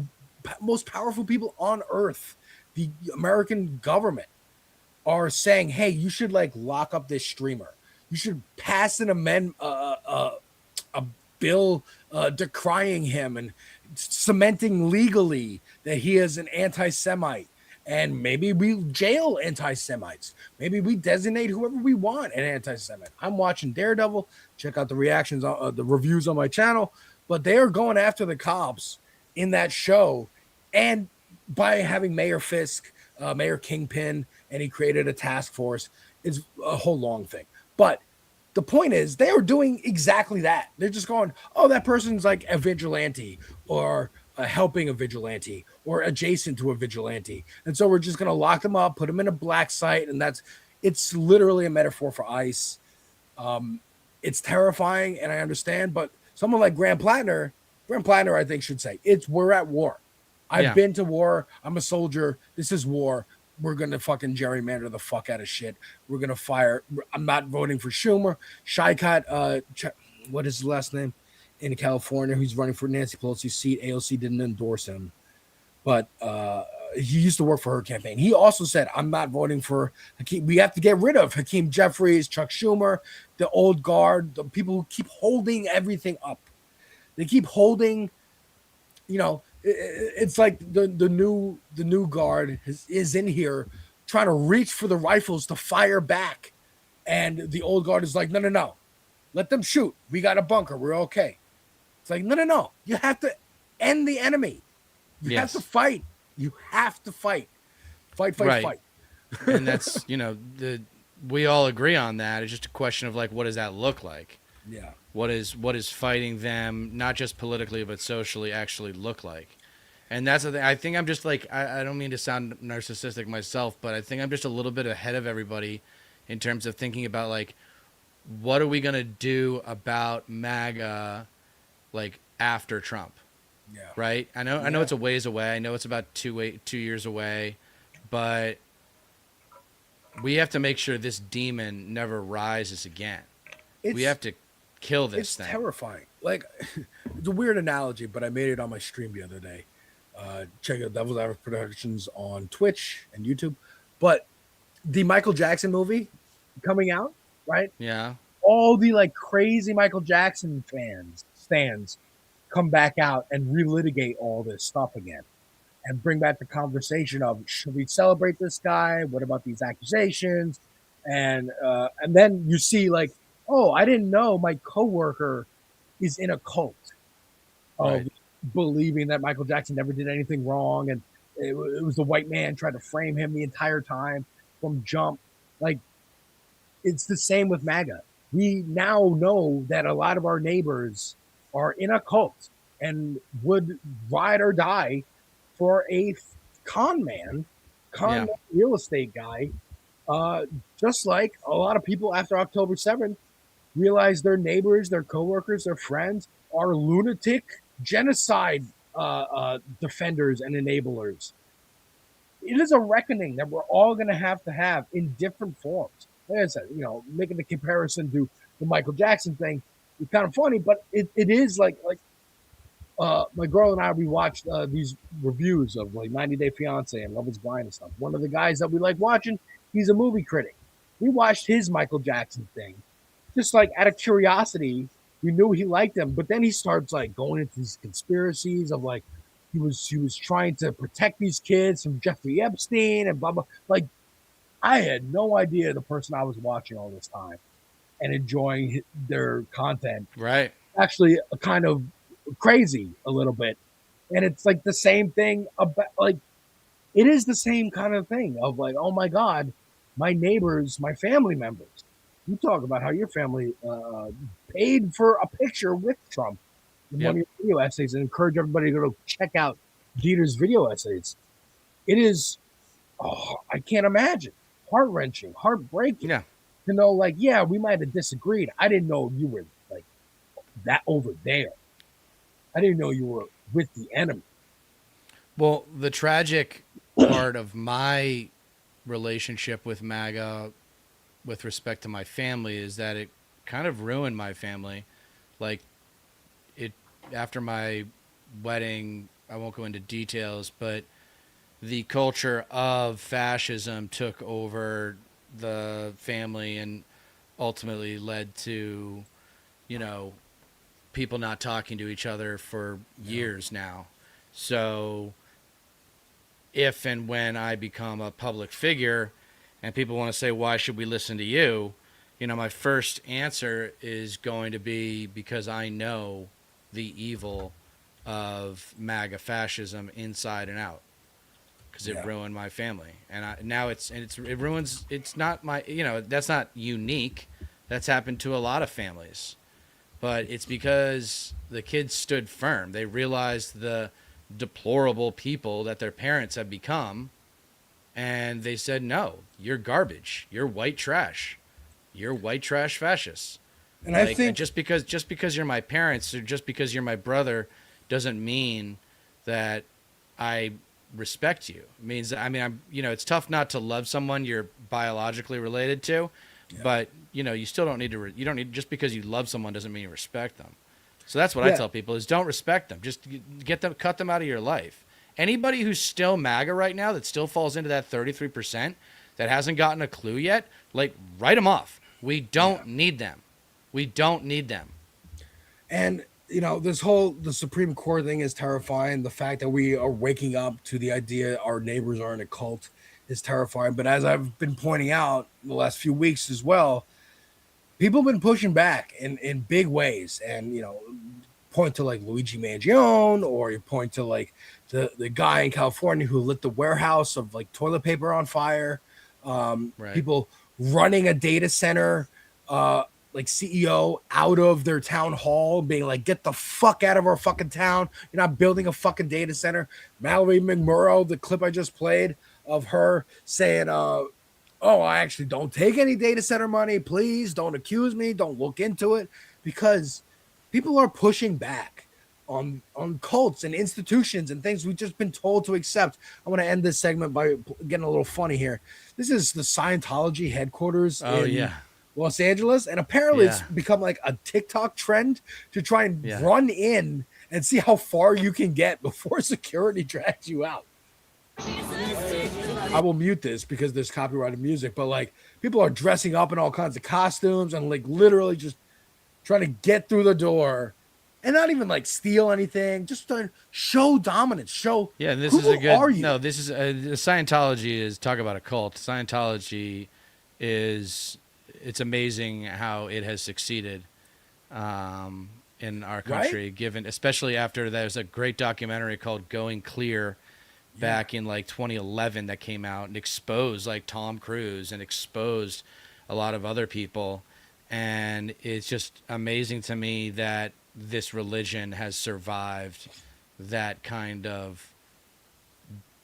most powerful people on earth, the American government, are saying, hey, you should like lock up this streamer. You should pass an amendment, a bill decrying him and cementing legally that he is an anti-Semite. And maybe we jail anti-Semites. Maybe we designate whoever we want an anti-Semite. I'm watching Daredevil. Check out the reactions, the reviews on my channel. But they are going after the cops in that show. And by having Mayor Fisk, Mayor Kingpin, and he created a task force, it's a whole long thing. But the point is, they are doing exactly that. They're just going, oh, that person's like a vigilante or helping a vigilante or adjacent to a vigilante. And so we're just going to lock them up, put them in a black site. And it's literally a metaphor for ICE. It's terrifying, and I understand. But someone like Graham Plattner, I think, should say, we're at war. I've been to war. I'm a soldier. This is war. We're going to fucking gerrymander the fuck out of shit. We're going to fire. I'm not voting for Schumer. Shykat, what is his last name? In California, who's running for Nancy Pelosi's seat. AOC didn't endorse him. But he used to work for her campaign. He also said, I'm not voting for Hakeem. We have to get rid of Hakeem Jeffries, Chuck Schumer, the old guard, the people who keep holding everything up. They keep holding, it's like the new guard is in here trying to reach for the rifles to fire back. And the old guard is like, no. Let them shoot. We got a bunker. We're okay. It's like, no. You have to end the enemy. You have to fight. You have to fight. Fight. And that's, we all agree on that. It's just a question of like, what does that look like? Yeah. What is fighting them, not just politically, but socially, actually look like? And that's the thing. I think I'm just like, I don't mean to sound narcissistic myself, but I think I'm just a little bit ahead of everybody in terms of thinking about like, what are we going to do about MAGA, like after Trump? Yeah. Right. I know it's a ways away. I know it's about 2 years away, but we have to make sure this demon never rises again. We have to kill this thing. It's terrifying. Like, it's a weird analogy, but I made it on my stream the other day. Check out Devil's Advocate Productions on Twitch and YouTube. But the Michael Jackson movie coming out, right? Yeah. All the like crazy Michael Jackson stands come back out and relitigate all this stuff again and bring back the conversation of, should we celebrate this guy? What about these accusations? And then you see like, oh, I didn't know my coworker is in a cult of believing that Michael Jackson never did anything wrong. And it was the white man trying to frame him the entire time from jump. Like, it's the same with MAGA. We now know that a lot of our neighbors are in a cult and would ride or die for a con man real estate guy. Just like a lot of people after October 7th realize their neighbors, their coworkers, their friends are lunatic genocide defenders and enablers. It is a reckoning that we're all going to have in different forms. Like I said, making the comparison to the Michael Jackson thing is kind of funny, but it is like my girl and I, we watched these reviews of like 90 Day Fiance and Love Is Blind and stuff. One of the guys that we like watching, he's a movie critic. We watched his Michael Jackson thing just like out of curiosity. We knew he liked him, but then he starts like going into these conspiracies of like he was trying to protect these kids from Jeffrey Epstein and blah blah. Like, I had no idea the person I was watching all this time and enjoying their content. Right. Actually, kind of crazy a little bit, and it's like the same thing about like it is the same kind of thing of like, oh my God, my neighbors, my family members. You talk about how your family paid for a picture with Trump in one of your video essays, and encourage everybody to go check out Deter's video essays. It is, I can't imagine, heart-wrenching, heartbreaking to know, like, yeah, we might have disagreed. I didn't know you were like that over there. I didn't know you were with the enemy. Well, the tragic part of my relationship with MAGA with respect to my family is that it kind of ruined my family. Like, it, after my wedding, I won't go into details, but the culture of fascism took over the family and ultimately led to, you know, people not talking to each other for years now. So if and when I become a public figure and people want to say, why should we listen to you? You know, my first answer is going to be because I know the evil of MAGA fascism inside and out, because it ruined my family. And it ruins, it's not my, you know, that's not unique. That's happened to a lot of families, but it's because the kids stood firm. They realized the deplorable people that their parents have become, and they said, no, you're garbage. You're white trash. You're white trash fascists. And like, I think just because you're my parents or just because you're my brother doesn't mean that I respect you. It means, I mean, I'm, you know, it's tough not to love someone you're biologically related to, but you know, you still don't need to, you don't need, just because you love someone doesn't mean you respect them. So that's what I tell people is don't respect them. Just get them, cut them out of your life. Anybody who's still MAGA right now that still falls into that 33% that hasn't gotten a clue yet, like, write them off. We don't need them. We don't need them. And, you know, the Supreme Court thing is terrifying. The fact that we are waking up to the idea our neighbors are in a cult is terrifying. But as I've been pointing out the last few weeks as well, people have been pushing back in big ways. And, you know, point to like Luigi Mangione, or you point to like the guy in California who lit the warehouse of like toilet paper on fire. People running a data center, like CEO out of their town hall, being like, get the fuck out of our fucking town. You're not building a fucking data center. Mallory McMurrow, the clip I just played of her saying, oh, I actually don't take any data center money. Please don't accuse me. Don't look into it, because people are pushing back on cults and institutions and things we've just been told to accept. I want to end this segment by getting a little funny here. This is the Scientology headquarters in Los Angeles, and apparently it's become like a TikTok trend to try and run in and see how far you can get before security drags you out. I will mute this because there's copyrighted music, but like people are dressing up in all kinds of costumes and like literally just trying to get through the door and not even like steal anything, just to show dominance, show this who is a good, are you? no, this is Scientology is, talk about a cult. Scientology is, it's amazing how it has succeeded in our country, given, especially after there's a great documentary called Going Clear back in like 2011 that came out and exposed like Tom Cruise and exposed a lot of other people. And it's just amazing to me that this religion has survived that kind of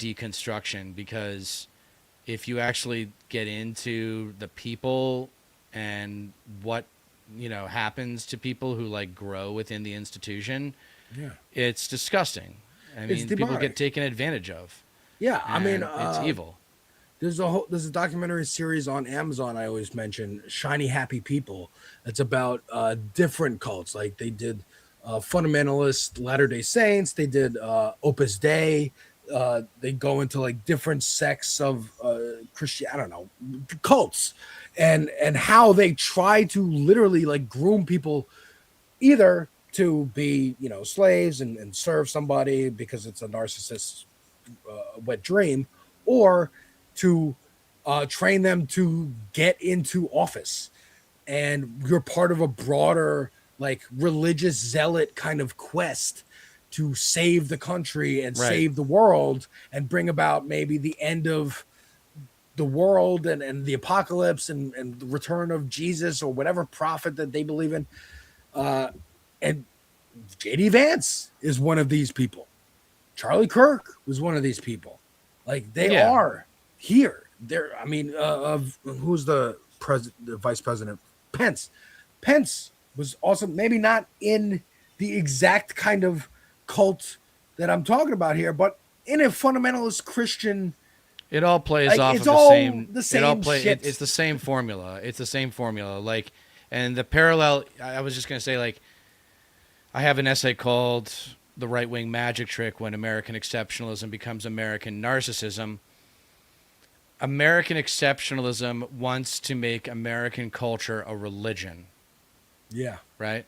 deconstruction, because if you actually get into the people and what, you know, happens to people who like grow within the institution, it's disgusting. I mean, people get taken advantage of. Yeah, I mean, it's evil. There's a documentary series on Amazon I always mention, Shiny Happy People. It's about different cults. Like they did fundamentalist Latter-day Saints. They did Opus Dei. They go into like different sects of Christian, I don't know, cults, and how they try to literally like groom people either to be, you know, slaves and serve somebody because it's a narcissist's wet dream, or to train them to get into office. And you're part of a broader like religious zealot kind of quest to save the country and Right. save the world and bring about maybe the end of the world and the apocalypse and the return of Jesus or whatever prophet that they believe in. And JD Vance is one of these people. Charlie Kirk was one of these people. Like they are here. They're, I mean, who's the vice president? Pence. Pence was also maybe not in the exact kind of cult that I'm talking about here, but in a fundamentalist Christian. It all plays Like, off it's of the all same. the It all same play. shit. It's the same formula. It's the same formula. Like, and the parallel. I was just gonna say, like, I have an essay called "The Right Wing Magic Trick: When American Exceptionalism Becomes American Narcissism." American exceptionalism wants to make American culture a religion. Yeah. Right.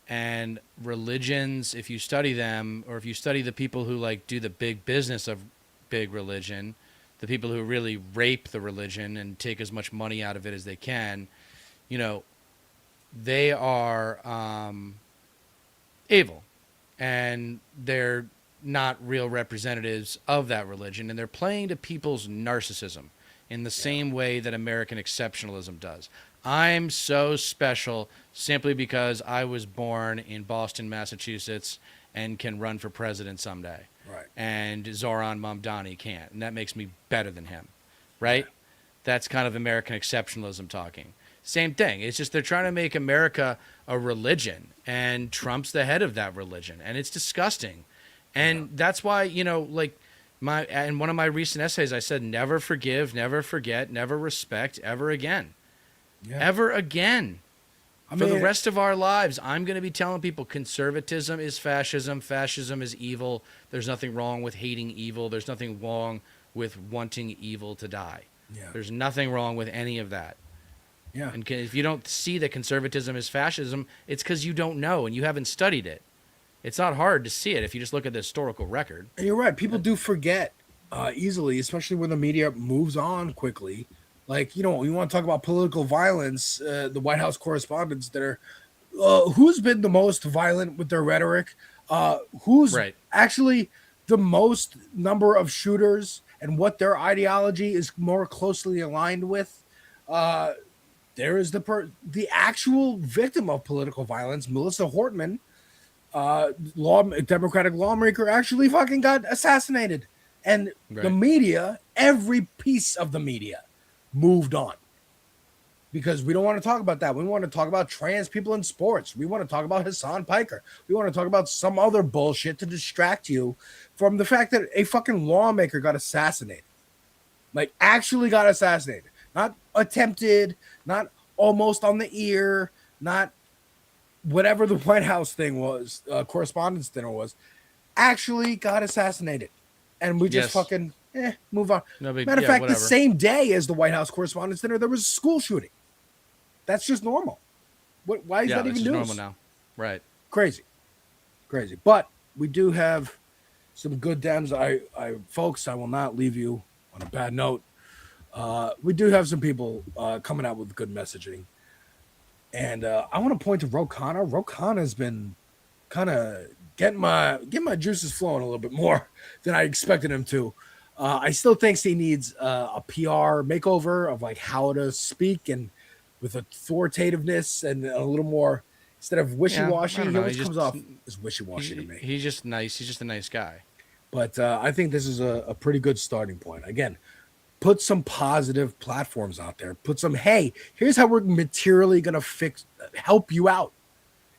And religions, if you study them, or if you study the people who like do the big business of big religion, the people who really rape the religion and take as much money out of it as they can, you know, they are evil, and they're not real representatives of that religion, and they're playing to people's narcissism in the same way that American exceptionalism does. I'm so special simply because I was born in Boston, Massachusetts, and can run for president someday. Right. And Zoran Mamdani can't, and that makes me better than him, right? That's kind of American exceptionalism talking. Same thing. It's just they're trying to make America a religion, and Trump's the head of that religion, and it's disgusting. And that's why, you know, like in one of my recent essays, I said, never forgive, never forget, never respect, ever again. Yeah. Ever again. I For the mean- rest of our lives, I'm going to be telling people conservatism is fascism. Fascism is evil. There's nothing wrong with hating evil. There's nothing wrong with wanting evil to die. Yeah. There's nothing wrong with any of that. Yeah. And if you don't see that conservatism is fascism, it's because you don't know and you haven't studied it. It's not hard to see it if you just look at the historical record. And you're right. People do forget easily, especially when the media moves on quickly. Like, you know, you want to talk about political violence, the White House correspondents that are, who's been the most violent with their rhetoric? Who's actually the most number of shooters and what their ideology is more closely aligned with? There is the actual victim of political violence, Melissa Hortman, Democratic lawmaker, actually fucking got assassinated. And the media, every piece of the media, moved on because we don't want to talk about that. We want to talk about trans people in sports. We want to talk about Hassan Piker. We want to talk about some other bullshit to distract you from the fact that a fucking lawmaker got assassinated. Like, actually got assassinated. Not attempted, not almost on the ear, not whatever the White House thing was, correspondence dinner was. Actually got assassinated. And we just fucking move on. No big, Matter of fact, whatever. the same day as the White House Correspondents' Dinner, there was a school shooting. That's just normal. Why is that even it's news? just normal now. Right. Crazy. But we do have some good Dems. Folks, I will not leave you on a bad note. We do have some people coming out with good messaging. And I want to point to Ro Khanna. Ro Khanna has been kind of getting my juices flowing a little bit more than I expected him to. I still think he needs a PR makeover of like how to speak and with authoritativeness and a little more instead of wishy-washy. I don't He know, always he comes just- off as wishy-washy to me. He's just nice. He's just a nice guy. But I think this is a pretty good starting point. Again, put some positive platforms out there. Put some, hey, here's how we're materially going to help you out.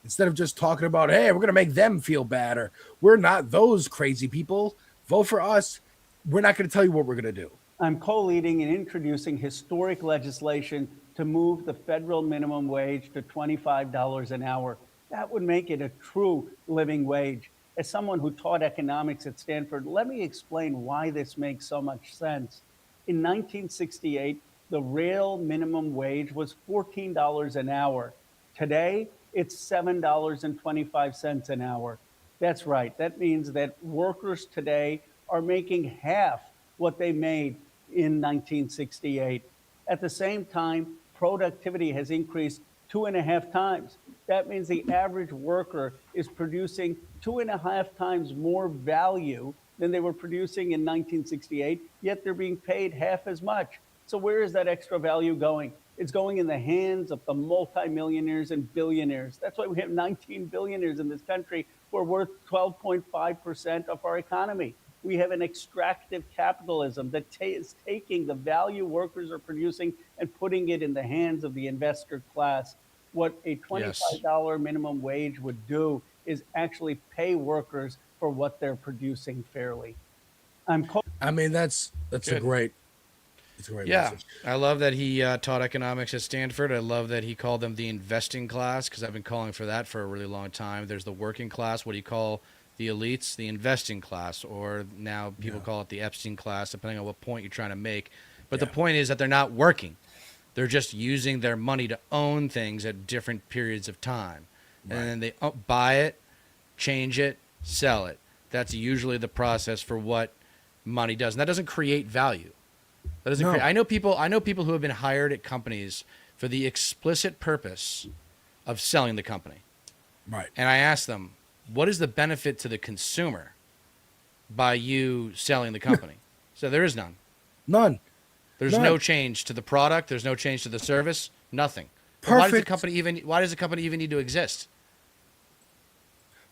Instead of just talking about, hey, we're going to make them feel bad, or we're not those crazy people. Vote for us. We're not going to tell you what we're going to do. I'm co-leading and introducing historic legislation to move the federal minimum wage to $25 an hour. That would make it a true living wage. As someone who taught economics at Stanford, let me explain why this makes so much sense. In 1968, the real minimum wage was $14 an hour. Today, it's $7.25 an hour. That's right. That means that workers today are making half what they made in 1968. At the same time, productivity has increased 2.5 times. That means the average worker is producing 2.5 times more value than they were producing in 1968, yet they're being paid half as much. So where is that extra value going? It's going in the hands of the multimillionaires and billionaires. That's why we have 19 billionaires in this country who are worth 12.5% of our economy. We have an extractive capitalism that is taking the value workers are producing and putting it in the hands of the investor class. What a $25 minimum wage would do is actually pay workers for what they're producing fairly. I mean, that's a great. It's a great message. I love that he taught economics at Stanford. I love that he called them the investing class, because I've been calling for that for a really long time. There's the working class. What do you call the elites? The investing class, or now people call it the Epstein class, depending on what point you're trying to make. But the point is that they're not working. They're just using their money to own things at different periods of time. Right. And then they buy it, change it, sell it. That's usually the process for what money does. And that doesn't create value. That doesn't create. I know people who have been hired at companies for the explicit purpose of selling the company. Right. And I ask them, what is the benefit to the consumer by you selling the company? So there is none. None. There's no change to the product. There's no change to the service. Nothing. Perfect. Why does the company even need to exist?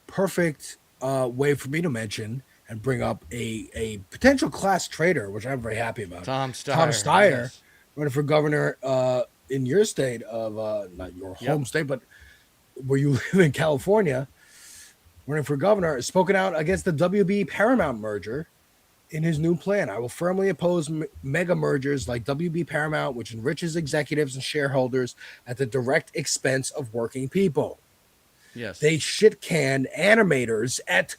Perfect way for me to mention and bring up a potential class traitor, which I'm very happy about. Tom Steyer, yes. running for governor in your state of not your home state, but where you live in California, running for governor, has spoken out against the WB Paramount merger in his new plan. I will firmly oppose mega mergers like WB Paramount, which enriches executives and shareholders at the direct expense of working people. Yes. They shit can animators at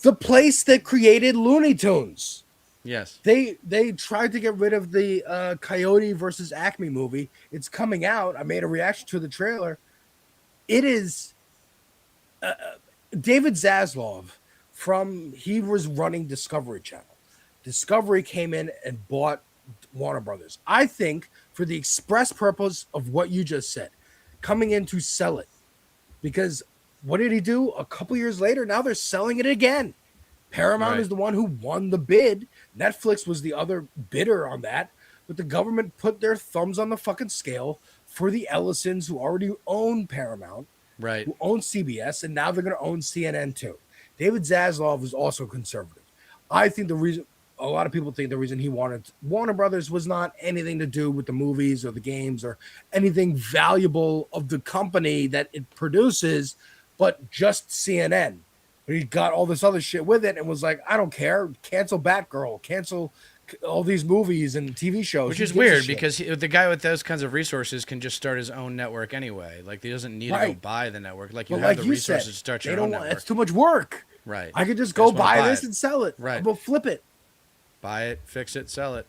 the place that created Looney Tunes. Yes. They tried to get rid of the Coyote versus Acme movie. It's coming out. I made a reaction to the trailer. It is David Zaslav he was running Discovery Channel. Discovery came in and bought Warner Brothers. I think for the express purpose of what you just said, coming in to sell it. Because what did he do? A couple years later, now they're selling it again. Paramount is the one who won the bid. Netflix was the other bidder on that. But the government put their thumbs on the fucking scale for the Ellisons, who already own Paramount, right? Who own CBS, and now they're going to own CNN too. David Zaslav is also conservative. I think a lot of people think the reason he wanted Warner Brothers was not anything to do with the movies or the games or anything valuable of the company that it produces, but just CNN. But he got all this other shit with it and was like, I don't care. Cancel Batgirl. Cancel all these movies and TV shows. Which is weird because the guy with those kinds of resources can just start his own network anyway. Like, he doesn't need to go buy the network. Like, you have the resources to start your own network. It's too much work. Right. I could just go buy this and sell it. Right. I'm going to flip it. Buy it, fix it, sell it.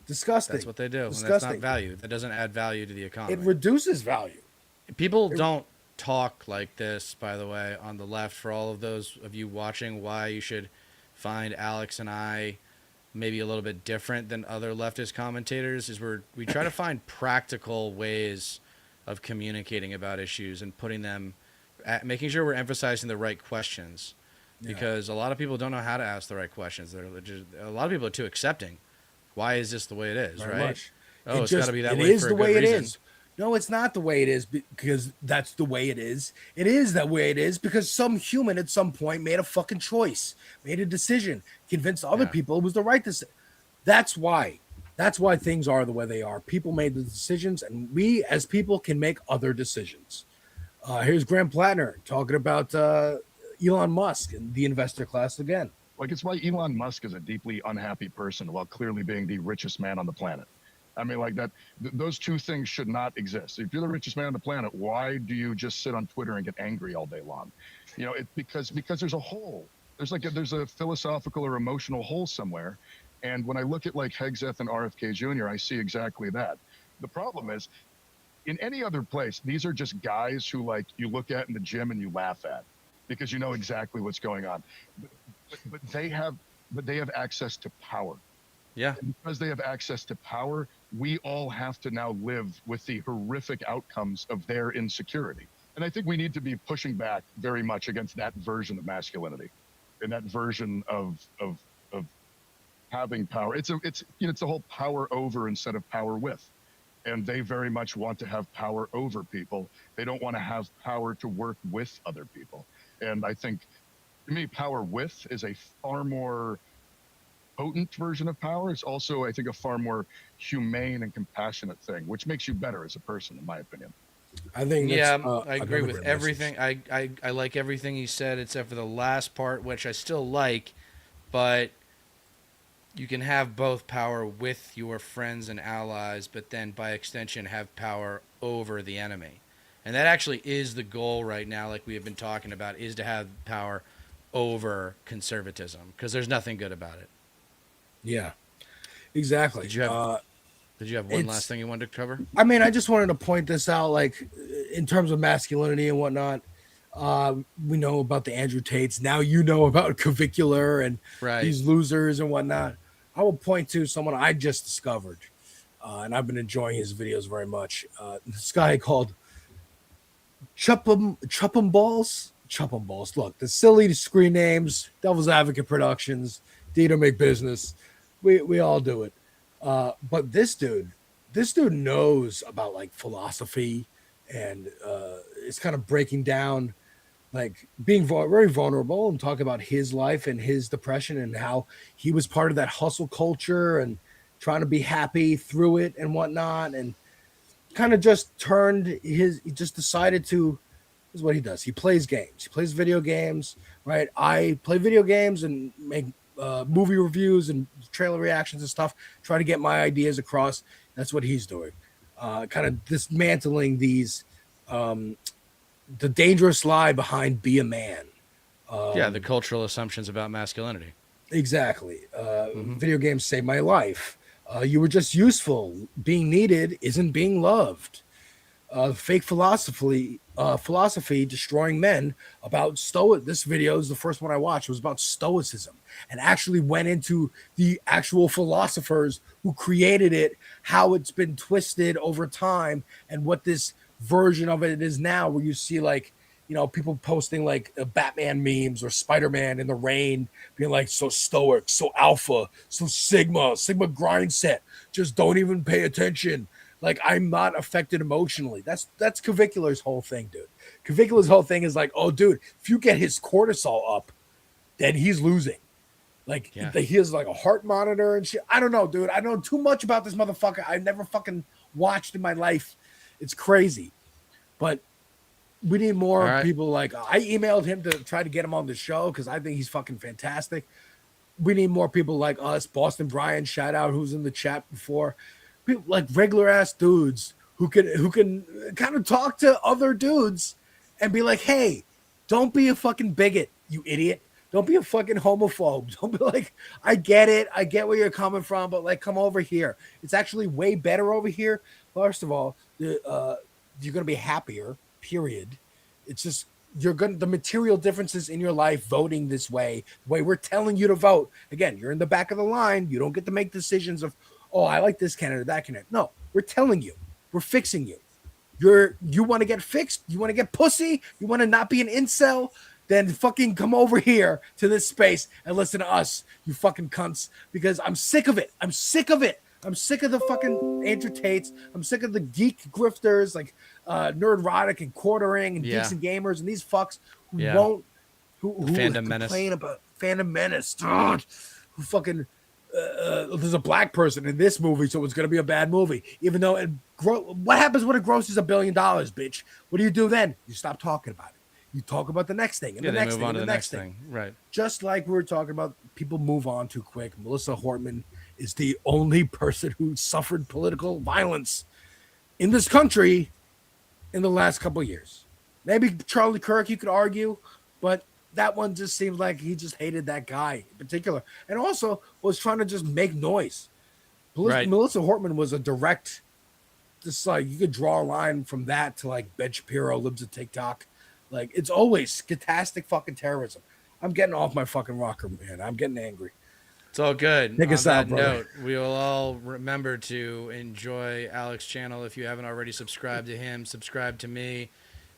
Disgusting. That's what they do. Disgusting. And that's not value. That doesn't add value to the economy. It reduces value. People don't talk like this, by the way, on the left. For all of those of you watching, why you should find Alex and I maybe a little bit different than other leftist commentators is we try to find practical ways of communicating about issues and making sure we're emphasizing the right questions. Because a lot of people don't know how to ask the right questions. A lot of people are too accepting. Why is this the way it is, Very right? much. Oh, it's got to be that way It is for the a good way it reason. is. No, it's not the way it is because that's the way it is. It is that way it is because some human at some point made a fucking choice, made a decision, convinced other people it was the right decision. That's why things are the way they are. People made the decisions, and we as people can make other decisions. Here's Graham Plattner talking about Elon Musk and the investor class again. Like, it's why Elon Musk is a deeply unhappy person while clearly being the richest man on the planet. I mean, like that, those two things should not exist. If you're the richest man on the planet, why do you just sit on Twitter and get angry all day long? You know, because there's a hole. There's a philosophical or emotional hole somewhere. And when I look at like Hegseth and RFK Jr., I see exactly that. The problem is, in any other place, these are just guys who like you look at in the gym and you laugh at because you know exactly what's going on. But they have access to power. Yeah. And because they have access to power, we all have to now live with the horrific outcomes of their insecurity. And I think we need to be pushing back very much against that version of masculinity and that version of having power. It's a whole power over instead of power with. And they very much want to have power over people. They don't want to have power to work with other people. And I think, to me, power with is a far more potent version of power. It's also, I think, a far more humane and compassionate thing, which makes you better as a person, in my opinion. I think yeah, that's, I agree with great everything. I like everything he said except for the last part, which I still like, but you can have both power with your friends and allies, but then by extension have power over the enemy. And that actually is the goal right now, like we have been talking about, is to have power over conservatism, because there's nothing good about it. Yeah, exactly. Did you have one last thing you wanted to cover? I mean, I just wanted to point this out, like, in terms of masculinity and whatnot. We know about the Andrew Tates. Now you know about Clavicular and these losers and whatnot. I will point to someone I just discovered, and I've been enjoying his videos very much. This guy called Chuppum Balls. Look, the silly screen names, Devil's Advocate Productions, Deter McBizness. We all do it. But this dude knows about like philosophy, and it's kind of breaking down, like being very vulnerable and talking about his life and his depression and how he was part of that hustle culture and trying to be happy through it and whatnot, and kind of just he just decided to. This is what he does. He plays games. He plays video games, right? I play video games and make movie reviews and trailer reactions and stuff, try to get my ideas across. That's what he's doing. Kind of dismantling these, the dangerous lie behind be a man. The cultural assumptions about masculinity. Exactly. Video games saved my life. You were just useful. Being needed isn't being loved. Fake philosophy destroying men about stoic. This video is the first one I watched. It was about stoicism and actually went into the actual philosophers who created it, how it's been twisted over time, and what this version of it is now, where you see like, you know, people posting like Batman memes or Spider-Man in the rain being like so stoic, so alpha, so sigma grind set, just don't even pay attention. Like, I'm not affected emotionally. That's Clavicular's whole thing, dude. Clavicular's whole thing is like, oh, dude, if you get his cortisol up, then he's losing. Like, he has like a heart monitor and shit. I don't know, dude. I know too much about this motherfucker. I've never fucking watched in my life. It's crazy. But we need more people like, I emailed him to try to get him on the show because I think he's fucking fantastic. We need more people like us. Boston Brian, shout out, who's in the chat before. People like regular ass dudes who can kind of talk to other dudes and be like, hey, don't be a fucking bigot, you idiot. Don't be a fucking homophobe. Don't be like, I get it. I get where you're coming from, but like, come over here. It's actually way better over here. First of all, you're going to be happier, period. It's just, the material differences in your life voting this way, the way we're telling you to vote. Again, you're in the back of the line. You don't get to make decisions of, oh, I like this candidate, that candidate. No, we're telling you. We're fixing you. You want to get fixed? You want to get pussy? You want to not be an incel? Then fucking come over here to this space and listen to us, you fucking cunts, because I'm sick of it. I'm sick of it. I'm sick of the fucking Andrew Tates. I'm sick of the geek grifters like Nerdrotic and Quartering and Geeks and Gamers and these fucks who Fandom Menace. Complain about Fandom Menace. Who fucking there's a black person in this movie, so it's going to be a bad movie. Even though what happens when it grosses $1 billion, bitch? What do you do then? You stop talking about it. You talk about the next thing and the next thing and the next thing. Right. Just like we were talking about, people move on too quick. Melissa Hortman is the only person who suffered political violence in this country in the last couple of years. Maybe Charlie Kirk, you could argue, but that one just seemed like he just hated that guy in particular, and also was trying to just make noise. Melissa Hortman was a direct, just like you could draw a line from that to like Ben Shapiro lives at TikTok. Like, it's always scatastic fucking terrorism. I'm getting off my fucking rocker, man. I'm getting angry. It's all good. Take us out, brother. Note, we will all remember to enjoy Alex's channel. If you haven't already subscribed to him, subscribe to me.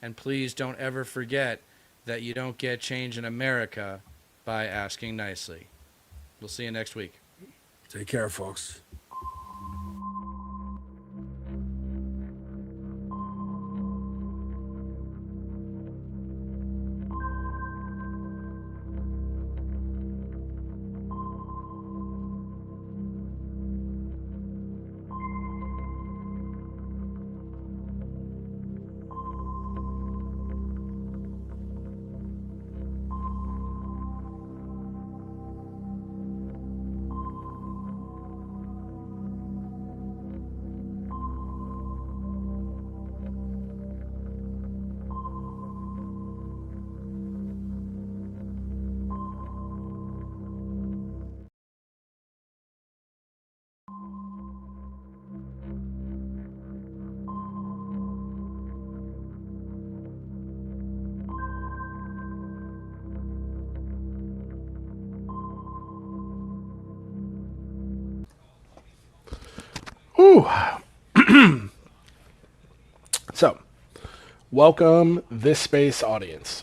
And please don't ever forget that you don't get change in America by asking nicely. We'll see you next week. Take care, folks. Ooh. So, welcome this space audience.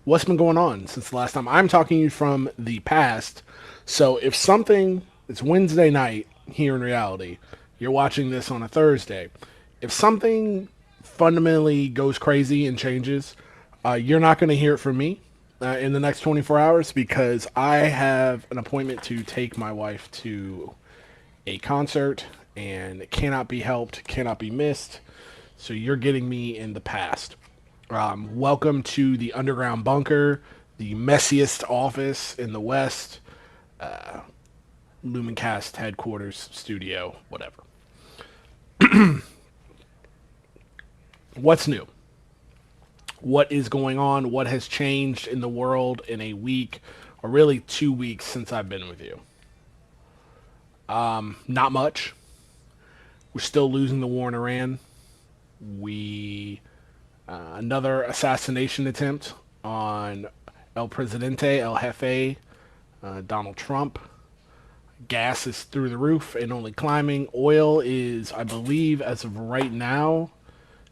What's been going on since the last time? I'm talking to you from the past. So if something, it's Wednesday night here in reality, you're watching this on a Thursday. If something fundamentally goes crazy and changes, you're not going to hear it from me in the next 24 hours because I have an appointment to take my wife to a concert and it cannot be helped, cannot be missed. So you're getting me in the past. Welcome to the underground bunker, the messiest office in the West, Lumencast headquarters, studio, whatever. What's new? What is going on? What has changed in the world in a week, or really 2 weeks since I've been with you? Not much. We're still losing the war in Iran. Another assassination attempt on El Presidente, El Jefe, Donald Trump. Gas is through the roof and only climbing. Oil is, I believe, as of right now,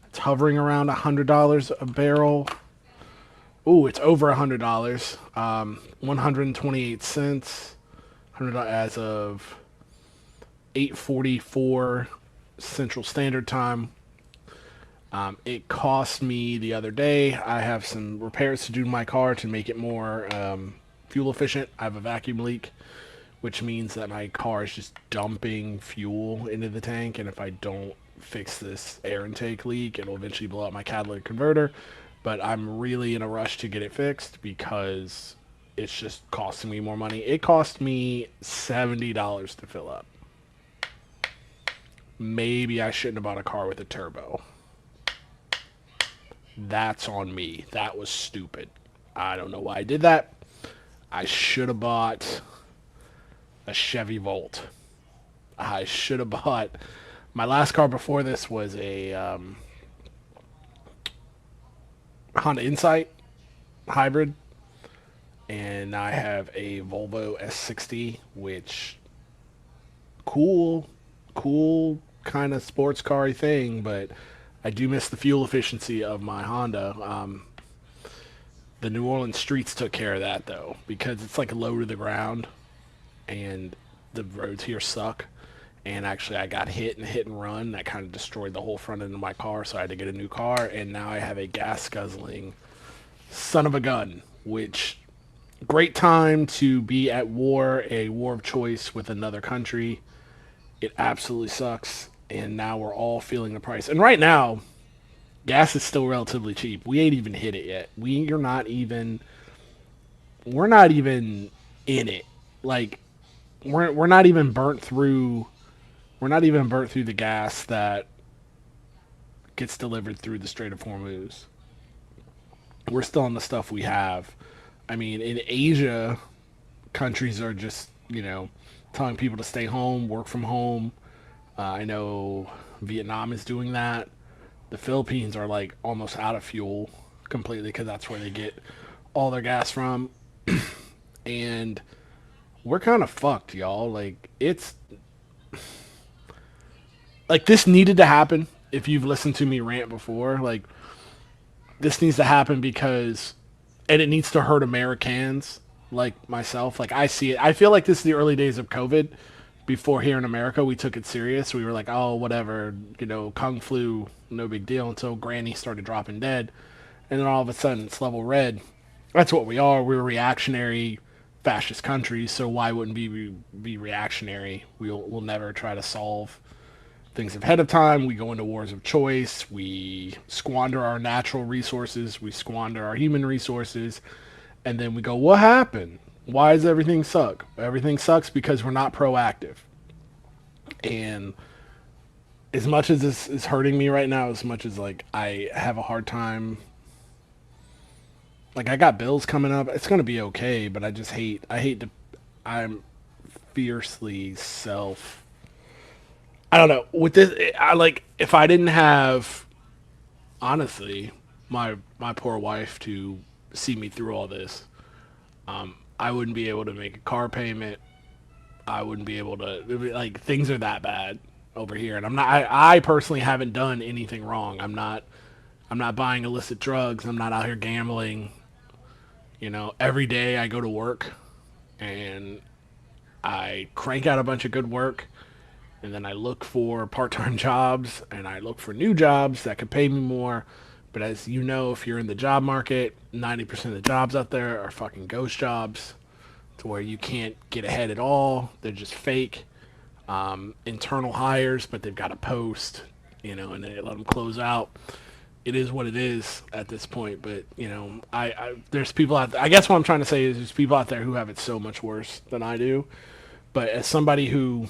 it's hovering around $100 a barrel. Ooh, it's over $100. 128 cents. $100 as of 8:44 Central Standard Time. It cost me the other day. I have some repairs to do to my car to make it more fuel efficient. I have a vacuum leak, which means that my car is just dumping fuel into the tank. And if I don't fix this air intake leak, it'll eventually blow out my catalytic converter. But I'm really in a rush to get it fixed because it's just costing me more money. It cost me $70 to fill up. Maybe I shouldn't have bought a car with a turbo. That's on me. That was stupid. I don't know why I did that. I should have bought a Chevy Volt. I should have bought... My last car before this was a Honda Insight hybrid. And I have a Volvo S60, which... Cool kind of sports car-y thing, but I do miss the fuel efficiency of my Honda. The New Orleans streets took care of that, though, because it's like low to the ground, and the roads here suck. And actually, I got hit and run. That kind of destroyed the whole front end of my car, so I had to get a new car. And now I have a gas-guzzling son of a gun, which great time to be at war, a war of choice with another country. It absolutely sucks, and now we're all feeling the price. And right now, gas is still relatively cheap. We ain't even hit it yet. We're not even in it. Like, we're not even burnt through. We're not even burnt through the gas that gets delivered through the Strait of Hormuz. We're still on the stuff we have. I mean, in Asia, countries are just, telling people to stay home, work from home. I know Vietnam is doing that. The Philippines are like almost out of fuel completely because that's where they get all their gas from. And we're kind of fucked, y'all. Like, it's like this needed to happen. If you've listened to me rant before, like this needs to happen because, and it needs to hurt Americans like myself. Like I see it. I feel like this is the early days of COVID. Before here in America, we took it serious. We were like, oh, whatever, Kung flu, no big deal, until Granny started dropping dead. And then all of a sudden it's level red. That's what we are. We're a reactionary fascist country, so why wouldn't we be reactionary? We'll never try to solve things ahead of time. We go into wars of choice. We squander our natural resources. We squander our human resources. And then we go, what happened? Why does everything suck? Everything sucks because we're not proactive. And as much as this is hurting me right now, as much as like I have a hard time, like I got bills coming up, it's going to be okay, but I'm fiercely I don't know, with this, if I didn't have, honestly, my poor wife to see me through all this, I wouldn't be able to make a car payment. I wouldn't be able to, like, things are that bad over here. And I personally haven't done anything wrong. I'm not buying illicit drugs. I'm not out here gambling. Every day I go to work and I crank out a bunch of good work, and then I look for part-time jobs and I look for new jobs that could pay me more. But as you know, if you're in the job market, 90% of the jobs out there are fucking ghost jobs to where you can't get ahead at all. They're just fake internal hires, but they've got a post, and they let them close out. It is what it is at this point. But, there's people out there. I guess what I'm trying to say is there's people out there who have it so much worse than I do. But as somebody who,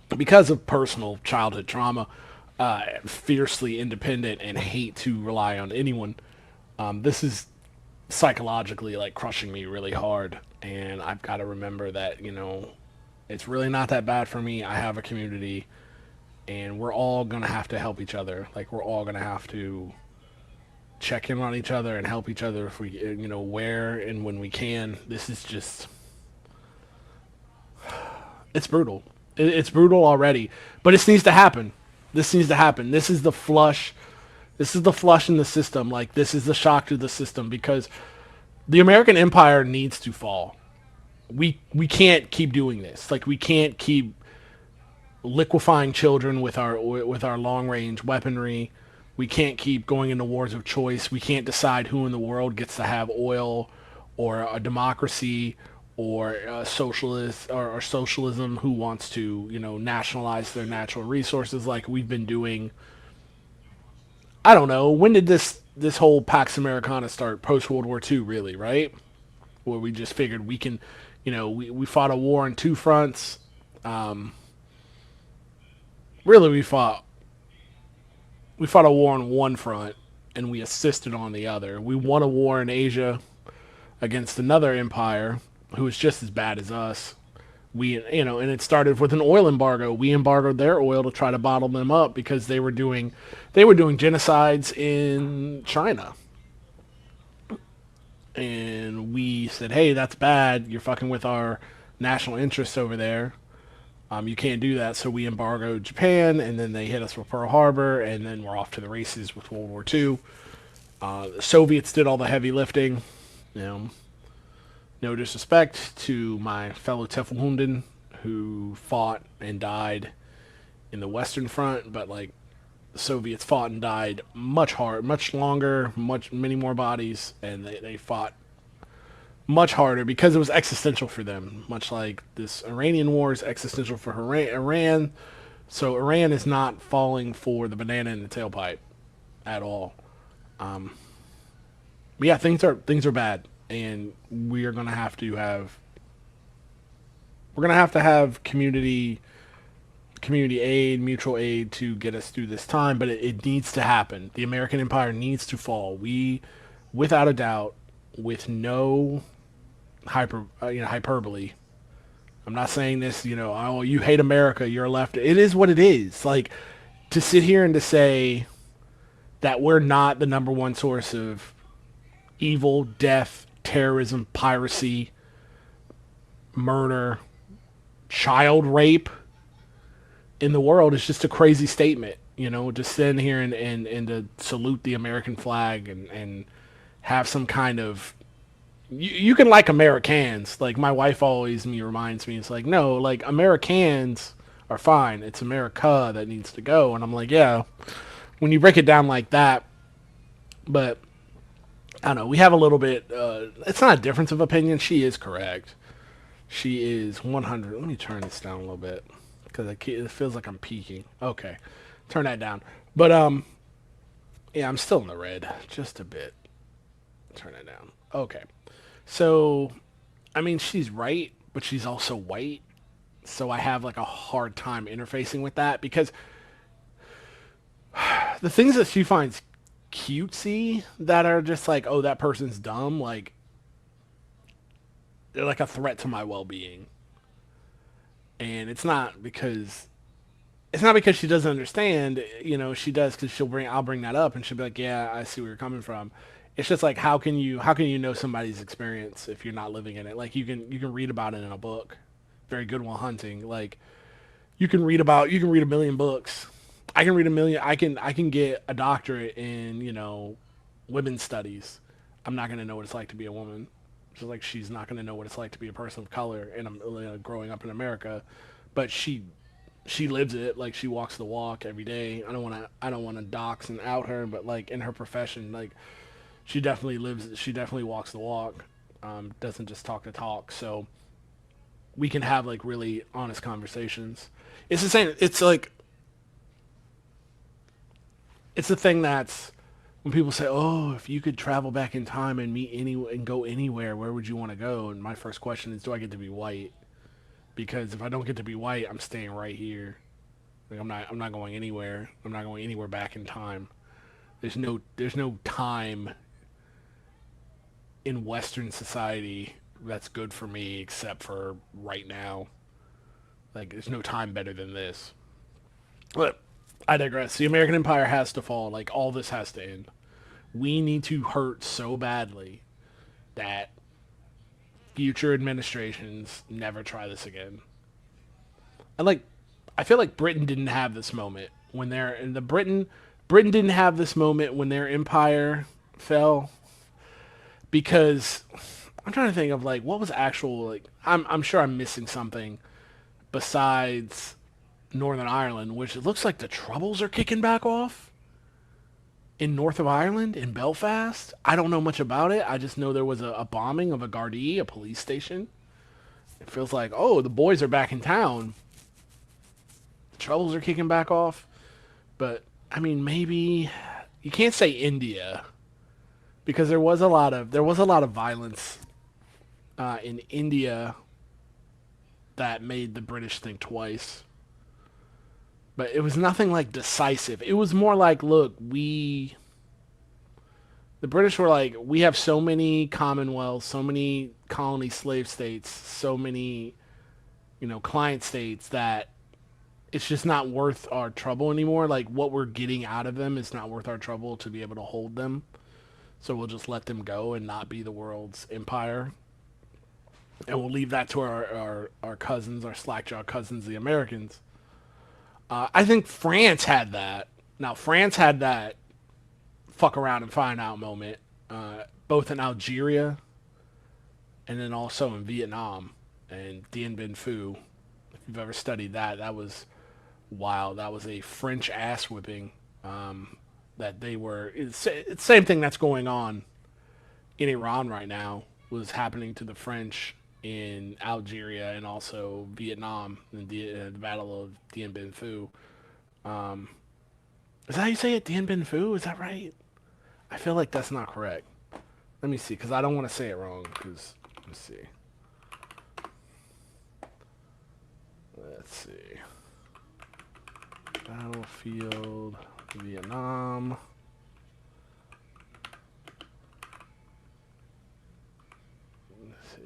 because of personal childhood trauma, fiercely independent and hate to rely on anyone, this is psychologically like crushing me really hard. And I've got to remember that, it's really not that bad for me. I have a community and we're all going to have to help each other. Like, we're all going to have to check in on each other and help each other if we, where and when we can. This is just, it's brutal. It's brutal already, but this needs to happen. This needs to happen. This is the flush. This is the flush in the system. Like, this is the shock to the system, because the American empire needs to fall. We can't keep doing this. Like, we can't keep liquefying children with our long range weaponry. We can't keep going into wars of choice. We can't decide who in the world gets to have oil or a democracy or a socialist or socialism, who wants to, nationalize their natural resources like we've been doing. I don't know. When did this whole Pax Americana start? Post World War II, really, right? Where we just figured we can, we fought a war on two fronts. Really, we fought a war on one front and we assisted on the other. We won a war in Asia against another empire who was just as bad as us. And it started with an oil embargo. We embargoed their oil to try to bottle them up because they were doing genocides in China. And we said, hey, that's bad. You're fucking with our national interests over there. You can't do that. So we embargoed Japan, and then they hit us with Pearl Harbor, and then we're off to the races with World War II. The Soviets did all the heavy lifting. No disrespect to my fellow Tefelhunden who fought and died in the Western Front, but like, the Soviets fought and died much longer, many more bodies, and they fought much harder because it was existential for them, much like this Iranian war is existential for Iran. So Iran is not falling for the banana in the tailpipe at all. But yeah, things are bad, and we're gonna have to have community aid, mutual aid to get us through this time. But it needs to happen. The American empire needs to fall. We, without a doubt, with no hyperbole. I'm not saying this, oh, you hate America, you're a left. It is what it is. Like, to sit here and to say that we're not the number one source of evil, death, terrorism, piracy, murder, child rape in the world is just a crazy statement. You know, just sitting here and to salute the American flag and have some kind of you can like Americans. Like my wife always reminds me, it's like, no, like Americans are fine. It's America that needs to go. And I'm like, yeah, when you break it down like that, but I don't know, we have a little bit, it's not a difference of opinion. She is correct. She is 100. Let me turn this down a little bit because it feels like I'm peaking. Okay. Turn that down. But, yeah, I'm still in the red. Just a bit. Turn it down. Okay. So, I mean, she's right, but she's also white. So I have like a hard time interfacing with that because the things that she finds cutesy that are just like, oh, that person's dumb, like they're like a threat to my well-being. And it's not because she doesn't understand, you know, she does, because I'll bring that up and she'll be like, yeah, I see where you're coming from. It's just like, how can you know somebody's experience if you're not living in it? Like you can read about it in a book. Very good while hunting. Like you can read a million books. I can read a million. I can get a doctorate in, you know, women's studies. I'm not going to know what it's like to be a woman. Just like she's not going to know what it's like to be a person of color and growing up in America, but she lives it. Like she walks the walk every day. I don't want to dox and out her, but like in her profession, like she definitely walks the walk. Doesn't just talk the talk. So we can have like really honest conversations. It's the same. It's like, it's the thing that's when people say, oh, if you could travel back in time and and go anywhere, where would you want to go? And my first question is, do I get to be white? Because if I don't get to be white, I'm staying right here. Like I'm not going anywhere. I'm not going anywhere back in time. There's no time in Western society that's good for me except for right now. Like there's no time better than this. But I digress. The American Empire has to fall. Like all this has to end. We need to hurt so badly that future administrations never try this again. And like, I feel like Britain didn't have this moment when Britain didn't have this moment when their empire fell, because I'm trying to think of like what was actual, like I'm sure I'm missing something besides Northern Ireland, which it looks like the Troubles are kicking back off in north of Ireland, in Belfast. I don't know much about it. I just know there was a bombing of a Gardaí, a police station. It feels like, oh, the boys are back in town. The Troubles are kicking back off. But, I mean, maybe you can't say India, because there was a lot of violence in India that made the British think twice. But it was nothing like decisive. It was more like, look, the British were like, we have so many commonwealths, so many colony slave states, so many, you know, client states that it's just not worth our trouble anymore. Like what we're getting out of them is not worth our trouble to be able to hold them. So we'll just let them go and not be the world's empire. And we'll leave that to our cousins, our slackjaw cousins, the Americans. I think France had that. Now, France had that fuck around and find out moment, both in Algeria and then also in Vietnam and Dien Bien Phu. If you've ever studied that, that was wild. That was a French ass whipping that they were. It's the same thing that's going on in Iran right now was happening to the French in Algeria and also Vietnam in the Battle of Dien Bien Phu. Is that how you say it? Dien Bien Phu? Is that right? I feel like that's not correct. Let me see, because I don't want to say it wrong. Let's see. Let's see. Battlefield, Vietnam. Let's see.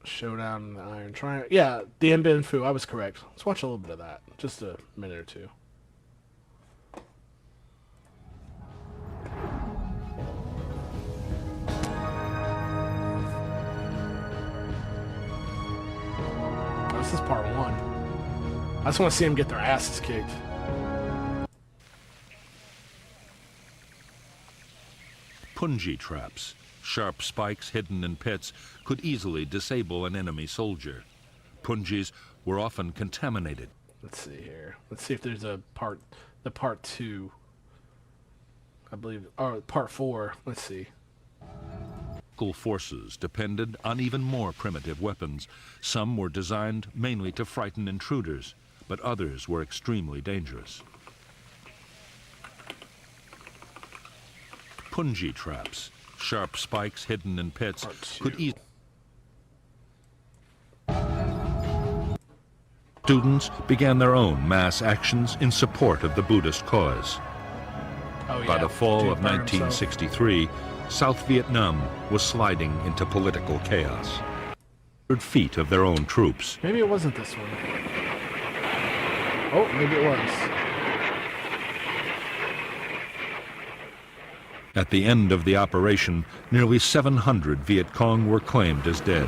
Showdown in the Iron Triangle. Yeah, Dien Bien Phu. I was correct. Let's watch a little bit of that. Just a minute or two. This is part 1. I just want to see them get their asses kicked. Punji traps, sharp spikes hidden in pits, could easily disable an enemy soldier. Punjis were often contaminated. Let's see here. Let's see if there's a part 2. I believe, or part 4. Let's see. Local forces depended on even more primitive weapons. Some were designed mainly to frighten intruders, but others were extremely dangerous. Punji traps, sharp spikes hidden in pits, could easily... Students began their own mass actions in support of the Buddhist cause. By the fall of 1963, South Vietnam was sliding into political chaos. 100 feet of their own troops. Maybe it wasn't this one. Oh, maybe it was. At the end of the operation, nearly 700 Viet Cong were claimed as dead.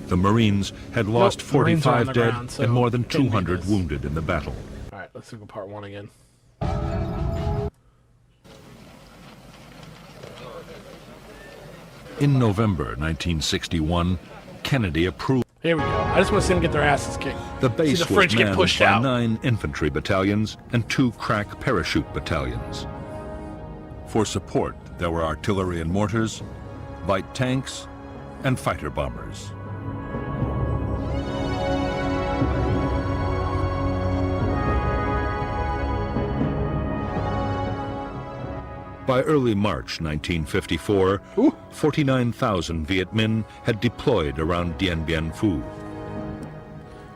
The Marines had lost 45 dead and more than 200 wounded in the battle. All right, let's look at part 1 again. In November 1961, Kennedy approved. Here we go. I just want to see them get their asses kicked. The base see the was French get manned pushed by out. 9 infantry battalions and 2 crack parachute battalions. For support, there were artillery and mortars, light tanks, and fighter bombers. By early March 1954, 49,000 Viet Minh had deployed around Dien Bien Phu.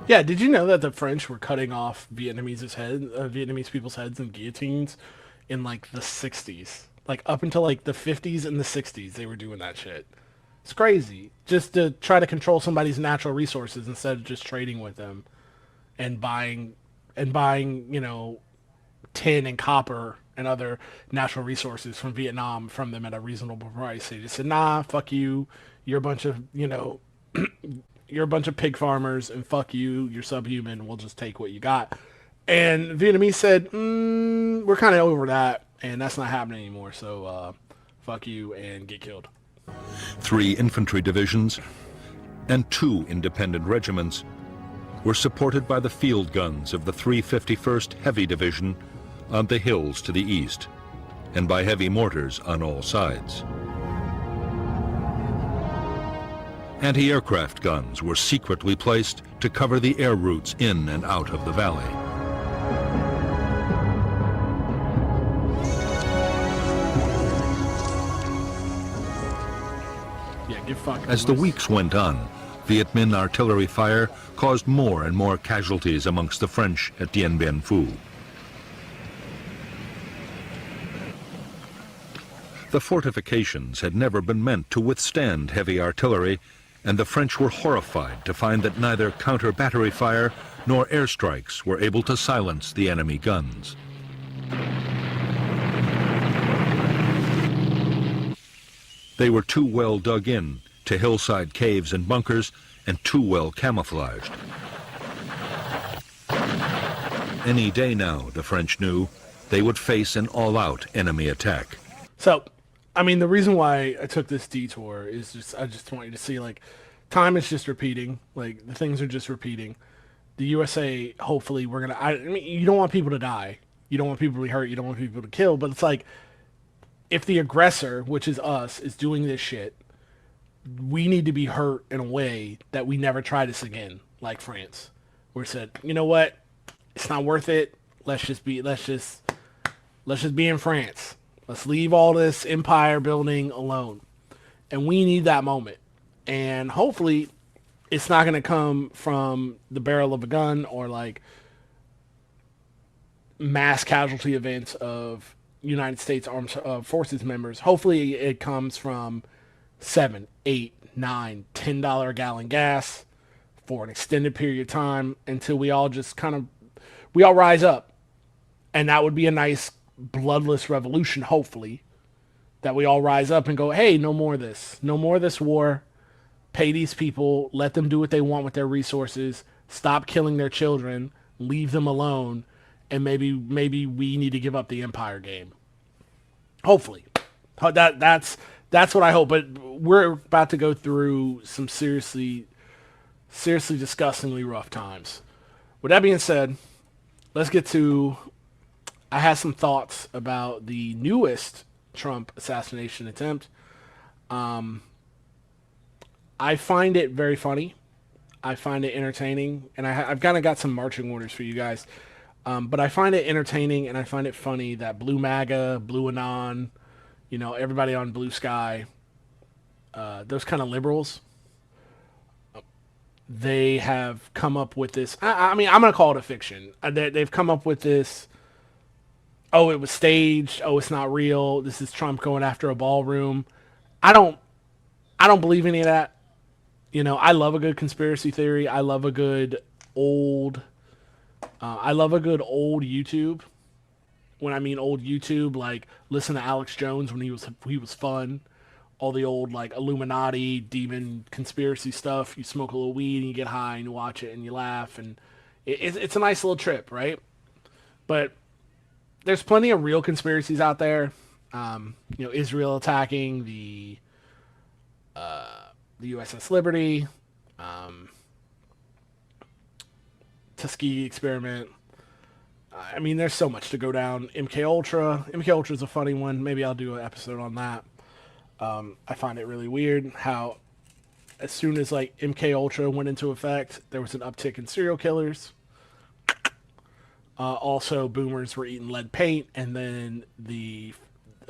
Yeah, did you know that the French were cutting off Vietnamese people's heads in guillotines in like the 60s? Like up until like the 50s and the 60s, they were doing that shit. It's crazy. Just to try to control somebody's natural resources instead of just trading with them and buying, you know, tin and copper and other natural resources from Vietnam from them at a reasonable price. They just said, nah, fuck you. You're a bunch of, you know, you're a bunch of pig farmers, and fuck you. You're subhuman. We'll just take what you got. And Vietnamese said, we're kind of over that, and that's not happening anymore. So fuck you and get killed. 3 infantry divisions and 2 independent regiments were supported by the field guns of the 351st Heavy Division on the hills to the east, and by heavy mortars on all sides. Anti-aircraft guns were secretly placed to cover the air routes in and out of the valley. As the weeks went on, Viet Minh artillery fire caused more and more casualties amongst the French at Dien Bien Phu. The fortifications had never been meant to withstand heavy artillery, and the French were horrified to find that neither counter-battery fire nor airstrikes were able to silence the enemy guns. They were too well dug in to hillside caves and bunkers, and too well camouflaged. Any day now, the French knew, they would face an all-out enemy attack. So, I mean, the reason why I took this detour is just, I just want you to see, like, time is just repeating. Like, the things are just repeating. The USA, hopefully, I mean, you don't want people to die. You don't want people to be hurt. You don't want people to kill. But it's like, if the aggressor, which is us, is doing this shit, we need to be hurt in a way that we never try this again, like France, where it said, you know what, it's not worth it. Let's just be in France. Let's leave all this empire building alone. And we need that moment. And hopefully it's not going to come from the barrel of a gun or like mass casualty events of United States Armed Forces members. Hopefully it comes from $7, $8, $9, $10 a gallon gas for an extended period of time until we all just we all rise up. And that would be a nice bloodless revolution, hopefully, that we all rise up and go, hey, no more of this. No more of this war. pay these people, let them do what they want with their resources, stop killing their children, leave them alone, and maybe we need to give up the empire game. Hopefully. That's what I hope. But we're about to go through some seriously disgustingly rough times. With that being said, let's get to... I have some thoughts about the newest Trump assassination attempt. I find it very funny. I find it entertaining. And I've kind of got some marching orders for you guys. But I find it entertaining and I find it funny that Blue MAGA, Blue Anon, everybody on Blue Sky, those kind of liberals, they have come up with this. I mean, I'm going to call it a fiction. They've come up with this, oh, it was staged. Oh, it's not real. This is Trump going after a ballroom. I don't believe any of that. I love a good conspiracy theory. I love a good old YouTube. When I mean old YouTube, like listen to Alex Jones when he was fun. All the old like Illuminati, demon conspiracy stuff. You smoke a little weed and you get high and you watch it and you laugh and it's a nice little trip, right? But there's plenty of real conspiracies out there. Israel attacking the USS Liberty, Tuskegee experiment. I mean, there's so much to go down. MK Ultra is a funny one. Maybe I'll do an episode on that. I find it really weird how as soon as like MK Ultra went into effect, there was an uptick in serial killers. Also, boomers were eating lead paint, and then the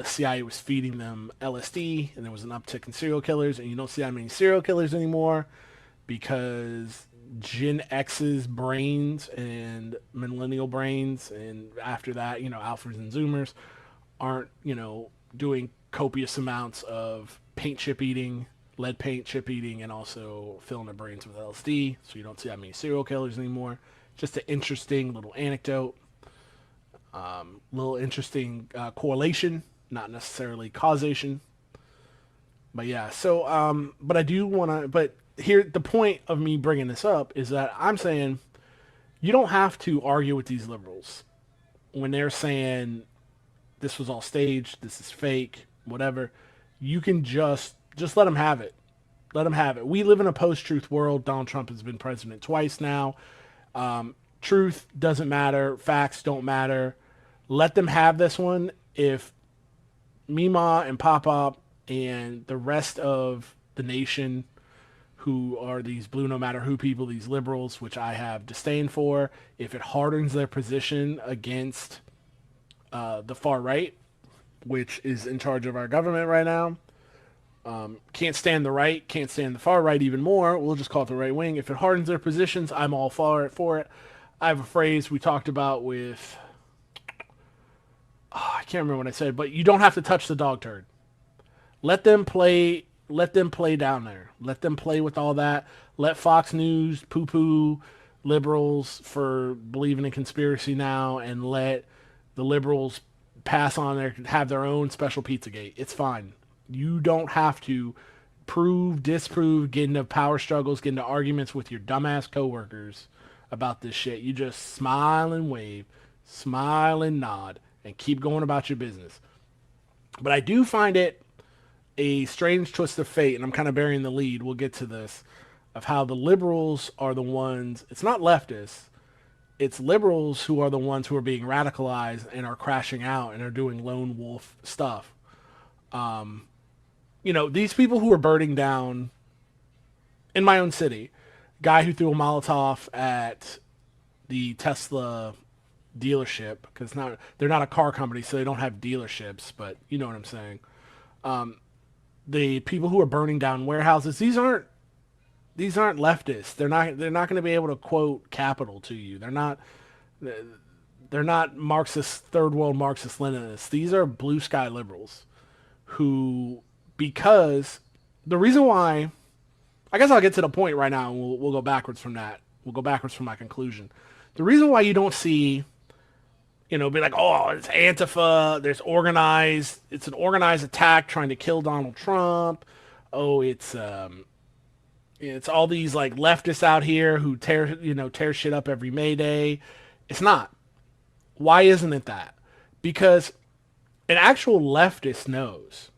CIA was feeding them LSD, and there was an uptick in serial killers, and you don't see that many serial killers anymore because Gen X's brains and millennial brains, and after that, Alphas and Zoomers aren't, doing copious amounts of paint chip eating, lead paint chip eating, and also filling their brains with LSD, so you don't see that many serial killers anymore. Just an interesting little anecdote, little interesting correlation, not necessarily causation. But yeah, so, but I do want to, but here, the point of me bringing this up is that I'm saying you don't have to argue with these liberals when they're saying this was all staged, this is fake, whatever. You can just let them have it. Let them have it. We live in a post-truth world. Donald Trump has been president twice now. Truth doesn't matter. Facts don't matter. Let them have this one. If Mima and Pop-Up and the rest of the nation who are these blue no matter who people, these liberals, which I have disdain for, if it hardens their position against the far right, which is in charge of our government right now, can't stand the right, can't stand the far right even more, we'll just call it the right wing. If it hardens their positions, I'm all for it. I have a phrase we talked about with, I can't remember what I said, but you don't have to touch the dog turd. Let them play down there. Let them play with all that. Let Fox News poo-poo liberals for believing in conspiracy now, and let the liberals have their own special Pizzagate. It's fine. You don't have to prove, disprove, get into power struggles, get into arguments with your dumbass coworkers about this shit. You just smile and wave, smile and nod, and keep going about your business. But I do find it a strange twist of fate, and I'm kind of burying the lead, we'll get to this, of how the liberals are the ones, it's not leftists, it's liberals who are the ones who are being radicalized and are crashing out and are doing lone wolf stuff. These people who are burning down, in my own city, guy who threw a Molotov at the Tesla dealership, because they're not a car company, so they don't have dealerships, but you know what I'm saying. The people who are burning down warehouses, these aren't leftists. They're not going to be able to quote capital to you. They're not Marxist, third world Marxist Leninists. These are blue sky liberals who, because the reason why, I guess I'll get to the point right now and we'll go backwards from that. We'll go backwards from my conclusion. The reason why you don't see, be like, oh, it's Antifa, it's an organized attack trying to kill Donald Trump. Oh, it's It's all these like leftists out here who tear shit up every May Day. It's not. Why isn't it that? Because an actual leftist knows.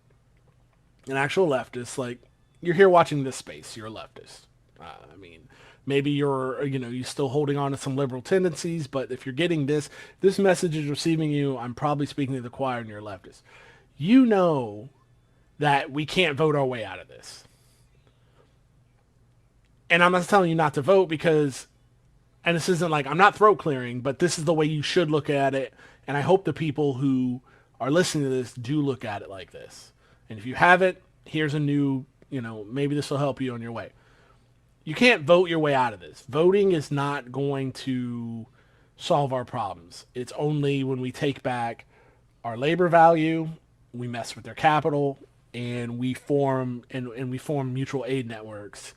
An actual leftist, like, you're here watching this space, you're a leftist. I mean, maybe you're still holding on to some liberal tendencies, but if you're getting this message is receiving you, I'm probably speaking to the choir and you're a leftist. You know that we can't vote our way out of this. And I'm not telling you not to vote because, and this isn't like, I'm not throat clearing, but this is the way you should look at it. And I hope the people who are listening to this do look at it like this. And if you haven't, here's a new, maybe this will help you on your way. You can't vote your way out of this. Voting is not going to solve our problems. It's only when we take back our labor value, we mess with their capital, and we form mutual aid networks.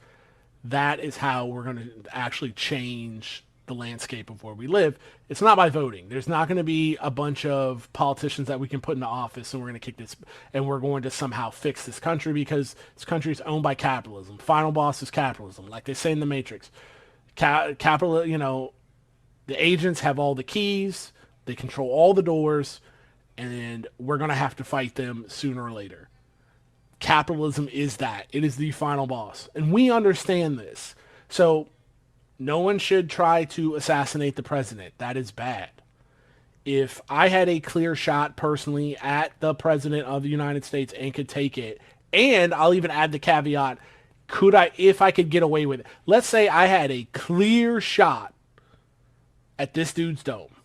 That is how we're going to actually change the landscape of where we live. It's not by voting. There's not going to be a bunch of politicians that we can put into office and we're going to kick this and we're going to somehow fix this country because this country is owned by capitalism. Final boss is capitalism, like they say in the Matrix. Capital, the agents have all the keys, they control all the doors, and we're going to have to fight them sooner or later. Capitalism is that. It is the final boss. And we understand this. So no one should try to assassinate the president. That is bad. If I had a clear shot personally at the president of the United States and could take it, and I'll even add the caveat, if I could get away with it. Let's say I had a clear shot at this dude's dome,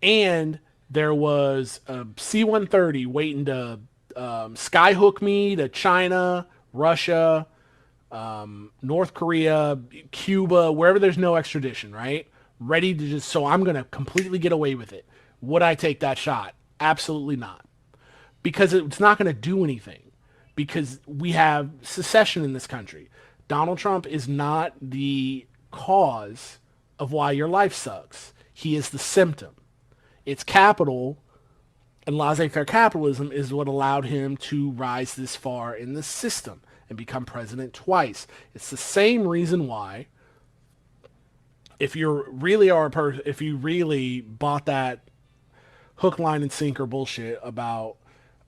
and there was a C-130 waiting to skyhook me to China, Russia, North Korea, Cuba, wherever there's no extradition, right? Ready to so I'm going to completely get away with it. Would I take that shot? Absolutely not. Because it's not going to do anything. Because we have secession in this country. Donald Trump is not the cause of why your life sucks. He is the symptom. It's capital and laissez-faire capitalism is what allowed him to rise this far in the system and become president twice. It's the same reason why, if you really bought that hook, line, and sinker bullshit about,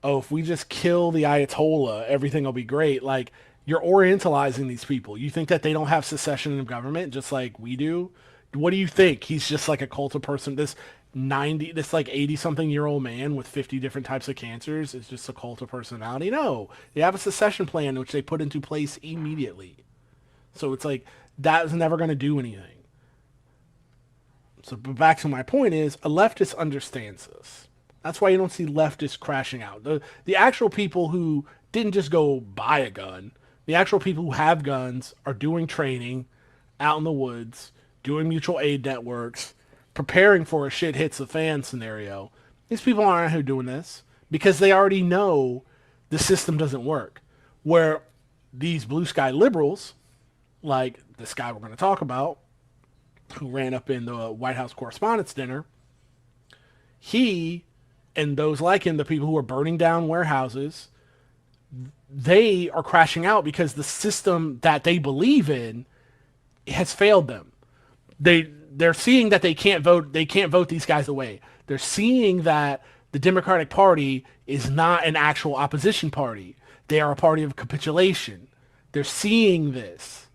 if we just kill the Ayatollah, everything will be great. Like, you're orientalizing these people. You think that they don't have secession of government just like we do? What do you think? He's just like a cult of person. This 80-something-year-old man with 50 different types of cancers is just a cult of personality? No. They have a secession plan which they put into place immediately. So it's like, that is never going to do anything. So back to my point is, a leftist understands this. That's why you don't see leftists crashing out. The actual people who didn't just go buy a gun, the actual people who have guns are doing training out in the woods, doing mutual aid networks, preparing for a shit hits the fan scenario. These people aren't out here doing this because they already know the system doesn't work. Where these blue sky liberals, like this guy we're going to talk about, who ran up in the White House Correspondents' Dinner, he and those like him, the people who are burning down warehouses, they are crashing out because the system that they believe in has failed them. They're seeing that they can't vote these guys away. They're seeing that the Democratic Party is not an actual opposition party. They are a party of capitulation. They're seeing this.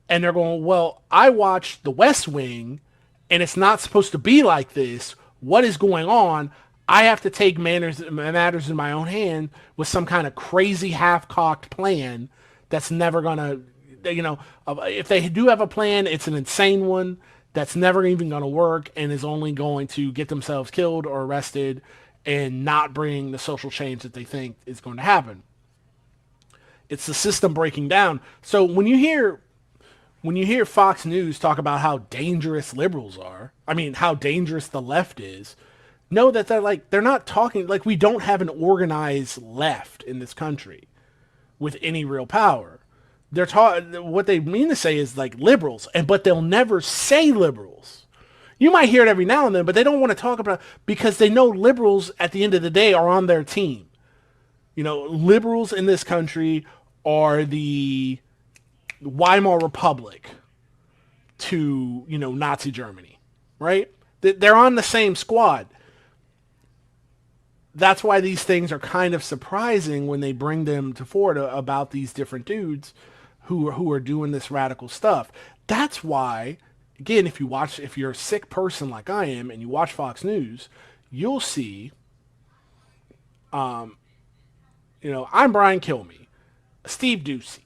And they're going, well, I watched The West Wing, and it's not supposed to be like this. What is going on? I have to take matters in my own hand with some kind of crazy half-cocked plan that's never going to, if they do have a plan, it's an insane one that's never even going to work and is only going to get themselves killed or arrested and not bring the social change that they think is going to happen. It's the system breaking down. So when you hear Fox News talk about how dangerous liberals are, how dangerous the left is, know that they're not talking, like, we don't have an organized left in this country with any real power. What they mean to say is like liberals, but they'll never say liberals. You might hear it every now and then, but they don't want to talk about it because they know liberals at the end of the day are on their team. Liberals in this country are the Weimar Republic to, Nazi Germany, right? They're on the same squad. That's why these things are kind of surprising when they bring them to Florida about these different dudes who are doing this radical stuff. That's why, again, if you're a sick person like I am and you watch Fox News, you'll see, I'm Brian Kilmeade, Steve Ducey,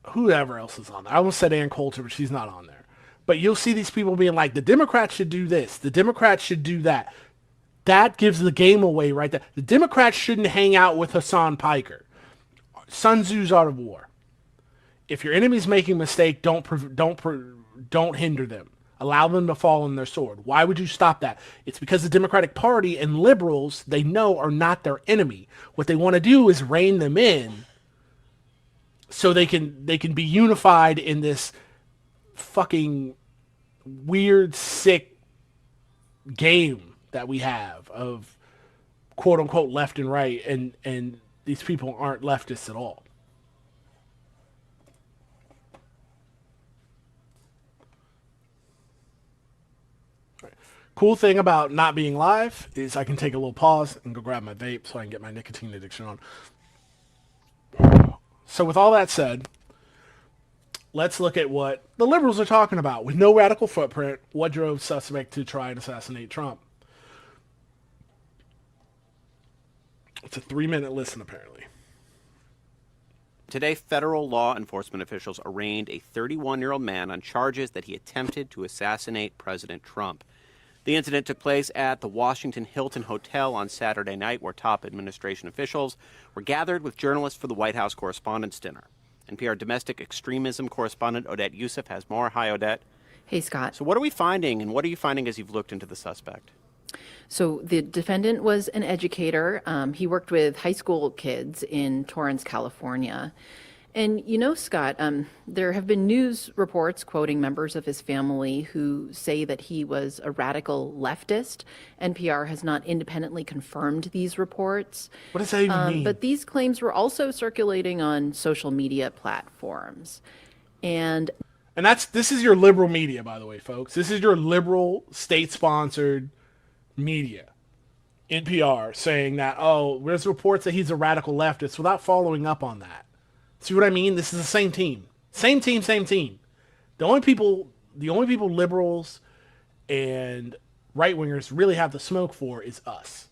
whoever else is on there. I almost said Ann Coulter, but she's not on there. But you'll see these people being like, the Democrats should do this, the Democrats should do that. That gives the game away right there. The Democrats shouldn't hang out with Hassan Piker. Sun Tzu's Art of War. If your enemy's making a mistake, don't hinder them. Allow them to fall on their sword. Why would you stop that? It's because the Democratic Party and liberals, they know, are not their enemy. What they want to do is rein them in so they can be unified in this fucking weird, sick game that we have of quote unquote left and right, and these people aren't leftists at all. Cool thing about not being live is I can take a little pause and go grab my vape so I can get my nicotine addiction on. So with all that said, let's look at what the liberals are talking about. With no radical footprint, what drove suspect to try and assassinate Trump? It's a 3-minute listen, apparently. Today, federal law enforcement officials arraigned a 31-year-old man on charges that he attempted to assassinate President Trump. The incident took place at the Washington Hilton Hotel on Saturday night, where top administration officials were gathered with journalists for the White House Correspondents' Dinner. NPR domestic extremism correspondent Odette Youssef has more. Hi, Odette. Hey, Scott. So what are we finding, and what are you finding as you've looked into the suspect? So the defendant was an educator. He worked with high school kids in Torrance, California. And Scott, there have been news reports quoting members of his family who say that he was a radical leftist. NPR has not independently confirmed these reports. What does that even mean? But these claims were also circulating on social media platforms. And this is your liberal media, by the way, folks. This is your liberal state-sponsored media, NPR, saying that, there's reports that he's a radical leftist without following up on that. See what I mean? This is the same team. Same team. The only people liberals and right-wingers really have the smoke for is us.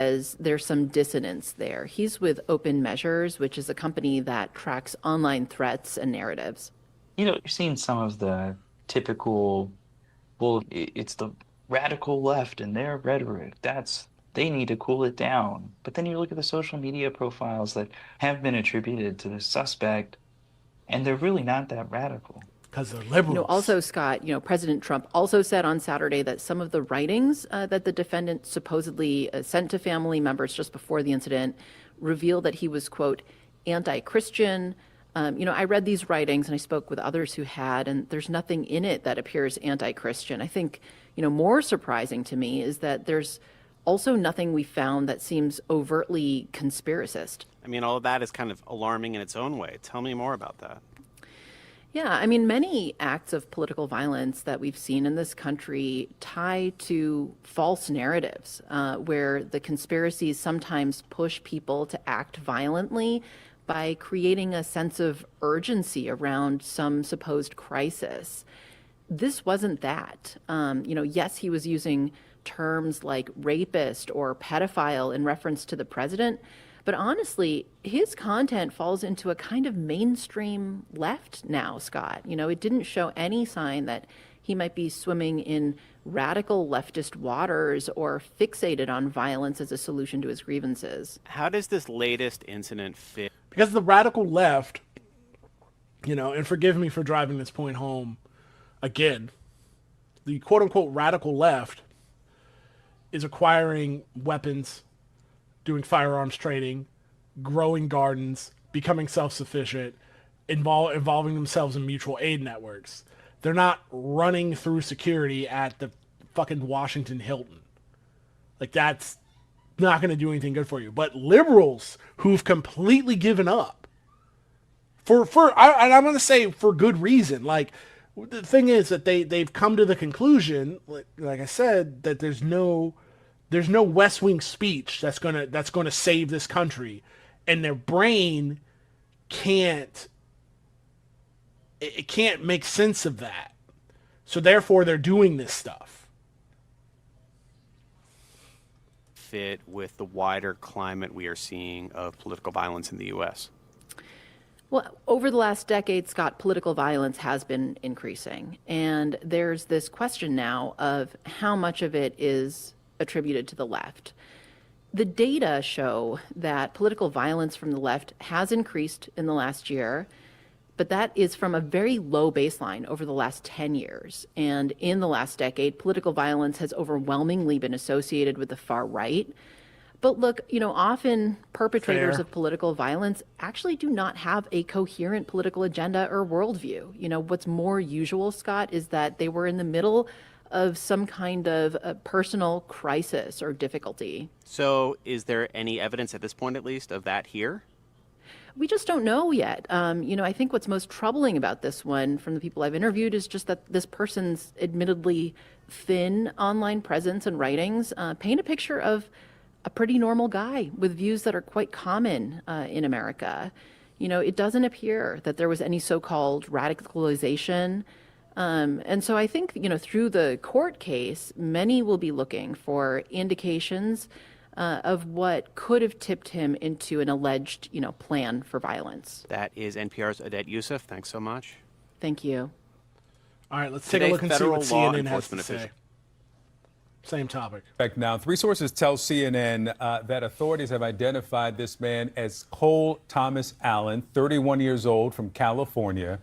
As there's some dissonance there. He's with Open Measures, which is a company that tracks online threats and narratives. You're seeing some of the typical, it's the radical left and their rhetoric. They need to cool it down. But then you look at the social media profiles that have been attributed to the suspect, and they're really not that radical. Because they're liberals. Also, Scott, President Trump also said on Saturday that some of the writings that the defendant supposedly sent to family members just before the incident revealed that he was, quote, anti-Christian. I read these writings and I spoke with others who had, and there's nothing in it that appears anti-Christian. I think, more surprising to me is that there's also nothing we found that seems overtly conspiracist. I mean, all of that is kind of alarming in its own way. Tell me more about that. Yeah, many acts of political violence that we've seen in this country tie to false narratives, where the conspiracies sometimes push people to act violently by creating a sense of urgency around some supposed crisis. This wasn't that. Yes, he was using terms like rapist or pedophile in reference to the president, but honestly, his content falls into a kind of mainstream left now, Scott. It didn't show any sign that he might be swimming in radical leftist waters or fixated on violence as a solution to his grievances. How does this latest incident fit? Because the radical left, and forgive me for driving this point home again, the quote-unquote radical left is acquiring weapons, doing firearms trading, growing gardens, becoming self-sufficient, involving themselves in mutual aid networks. They're not running through security at the fucking Washington Hilton. That's not going to do anything good for you. But liberals who've completely given up I'm going to say for good reason. Like, the thing is that they've come to the conclusion, like I said, that there's no West Wing speech that's gonna save this country, and their brain can't make sense of that. So therefore, they're doing this stuff. Fit with the wider climate we are seeing of political violence in the U.S.? Well, over the last decade, Scott, political violence has been increasing. And there's this question now of how much of it is attributed to the left. The data show that political violence from the left has increased in the last year, but that is from a very low baseline over the last 10 years. And in the last decade, political violence has overwhelmingly been associated with the far right. But look, often perpetrators of political violence actually do not have a coherent political agenda or worldview. What's more usual, Scott, is that they were in the middle of some kind of a personal crisis or difficulty. So is there any evidence at this point, at least, of that here? We just don't know yet. I think what's most troubling about this one from the people I've interviewed is just that this person's admittedly thin online presence and writings paint a picture of a pretty normal guy with views that are quite common in America. It doesn't appear that there was any so-called radicalization. And so I think, through the court case, many will be looking for indications of what could have tipped him into an alleged, plan for violence. That is NPR's Odette Youssef. Thanks so much. Thank you. All right, let's take a look and see what CNN has to say. Same topic. Back now, 3 sources tell CNN that authorities have identified this man as Cole Thomas Allen, 31 years old, from California.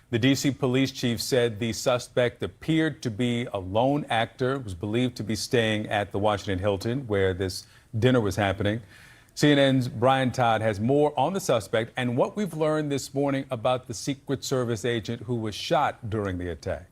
The D.C. police chief said the suspect appeared to be a lone actor, was believed to be staying at the Washington Hilton, where this dinner was happening. CNN's Brian Todd has more on the suspect and what we've learned this morning about the Secret Service agent who was shot during the attack.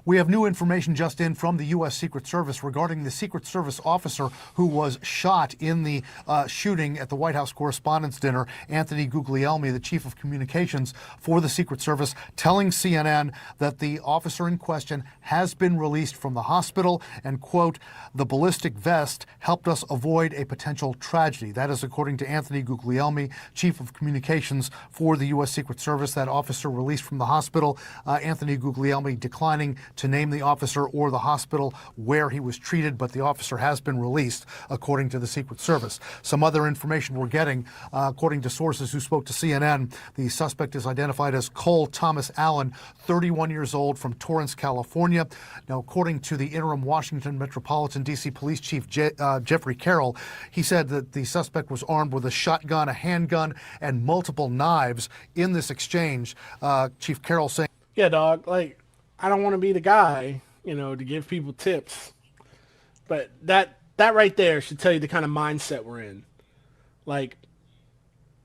We have new information just in from the U.S. Secret Service regarding the Secret Service officer who was shot in the shooting at the White House Correspondents' Dinner. Anthony Guglielmi, the chief of communications for the Secret Service, telling CNN that the officer in question has been released from the hospital and, quote, the ballistic vest helped us avoid a potential tragedy. That is according to Anthony Guglielmi, chief of communications for the U.S. Secret Service. That officer released from the hospital. Anthony Guglielmi declining to name the officer or the hospital where he was treated, but the officer has been released, according to the Secret Service. Some other information we're getting, according to sources who spoke to CNN, the suspect is identified as Cole Thomas Allen, 31 years old, from Torrance, California. Now, according to the interim Washington Metropolitan D.C. Police Chief Jeffrey Carroll, he said that the suspect was armed with a shotgun, a handgun, and multiple knives in this exchange. Chief Carroll saying, "Yeah, dog, I don't want to be the guy, to give people tips. But that right there should tell you the kind of mindset we're in.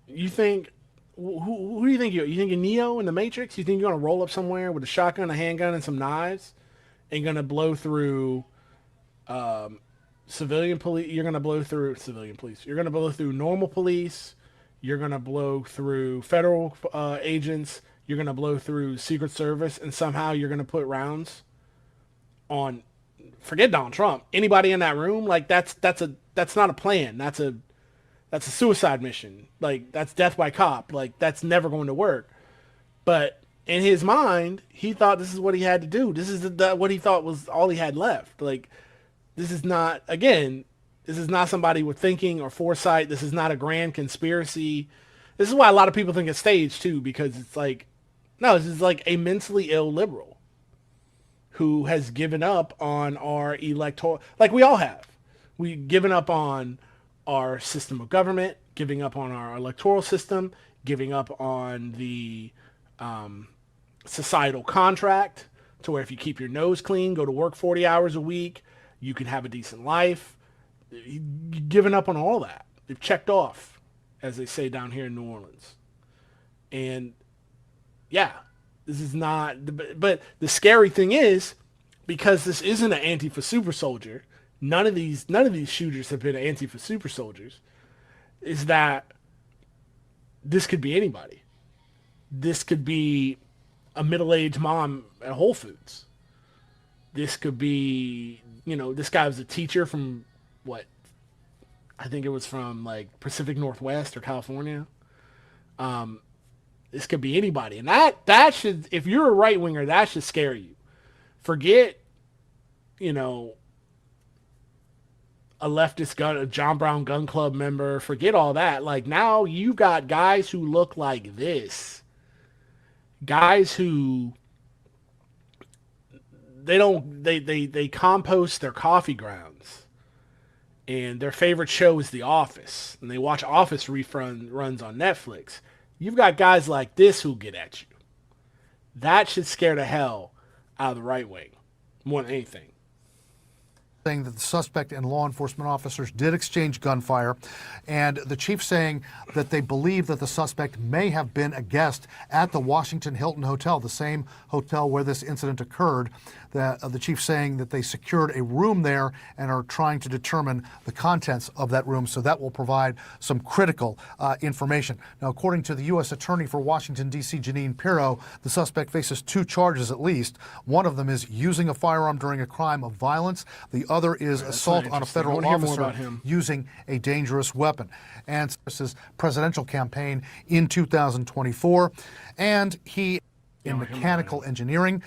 You think, who do you think you think you're Neo in the Matrix? You think you're going to roll up somewhere with a shotgun, a handgun, and some knives and going to blow through civilian police? You're going to blow through civilian police. You're going to blow through normal police. You're going to blow through federal agents. You're going to blow through Secret Service, and somehow you're going to put rounds on, forget Donald Trump, anybody in that room. That's not a plan. That's a suicide mission. That's death by cop. That's never going to work. But in his mind, he thought this is what he had to do. This is what he thought was all he had left. This is not, again, this is not somebody with thinking or foresight. This is not a grand conspiracy. This is why a lot of people think it's staged too, because it's no, this is a mentally ill liberal who has given up on our electoral, we all have. We've given up on our system of government, giving up on our electoral system, giving up on the societal contract to where if you keep your nose clean, go to work 40 hours a week, you can have a decent life. You've given up on all that. They've checked off, as they say down here in New Orleans. And yeah, this is not, but the scary thing is, because this isn't an Antifa super soldier, none of these shooters have been Antifa super soldiers, is that this could be anybody. This could be a middle-aged mom at Whole Foods. This could be, this guy was a teacher from I think it was from like Pacific Northwest or California. This could be anybody. And that should, if you're a right winger, that should scare you. Forget, a leftist a John Brown Gun Club member. Forget all that. Like, now you got guys who look like this. Guys who they compost their coffee grounds, and their favorite show is The Office, and they watch Office runs on Netflix. You've got guys like this who get at you. That should scare the hell out of the right wing more than anything. Saying that the suspect and law enforcement officers did exchange gunfire, and the chief saying that they believe that the suspect may have been a guest at the Washington Hilton Hotel, the same hotel where this incident occurred. The chief saying that they secured a room there and are trying to determine the contents of that room, so that will provide some critical information. Now, according to the U.S. Attorney for Washington, D.C., Jeanine Pirro, the suspect faces 2 charges at least. One of them is using a firearm during a crime of violence. The other is assault on a federal officer using a dangerous weapon. And his presidential campaign in 2024, and he in mechanical engineering.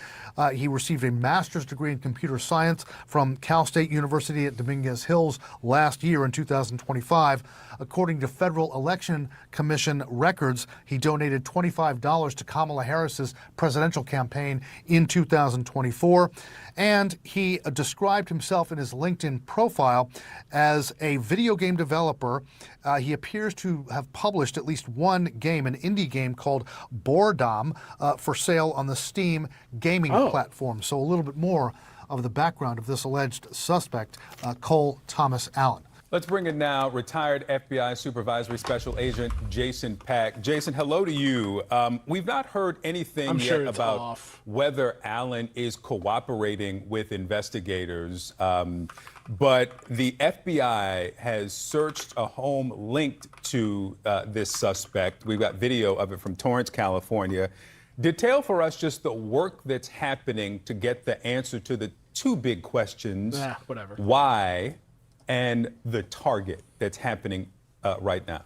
He received a master's degree in computer science from Cal State University at Dominguez Hills last year in 2025. According to Federal Election Commission records, he donated $25 to Kamala Harris's presidential campaign in 2024. And he described himself in his LinkedIn profile as a video game developer. He appears to have published at least one game, an indie game called Boredom, for sale on the Steam gaming platform. So a little bit more of the background of this alleged suspect, Cole Thomas Allen. Let's bring in now retired FBI Supervisory Special Agent Jason Pack. Jason, hello to you. We've not heard anything yet about whether Allen is cooperating with investigators, but the FBI has searched a home linked to this suspect. We've got video of it from Torrance, California. Detail for us just the work that's happening to get the answer to the 2 big questions. Why? And the target that's happening right now.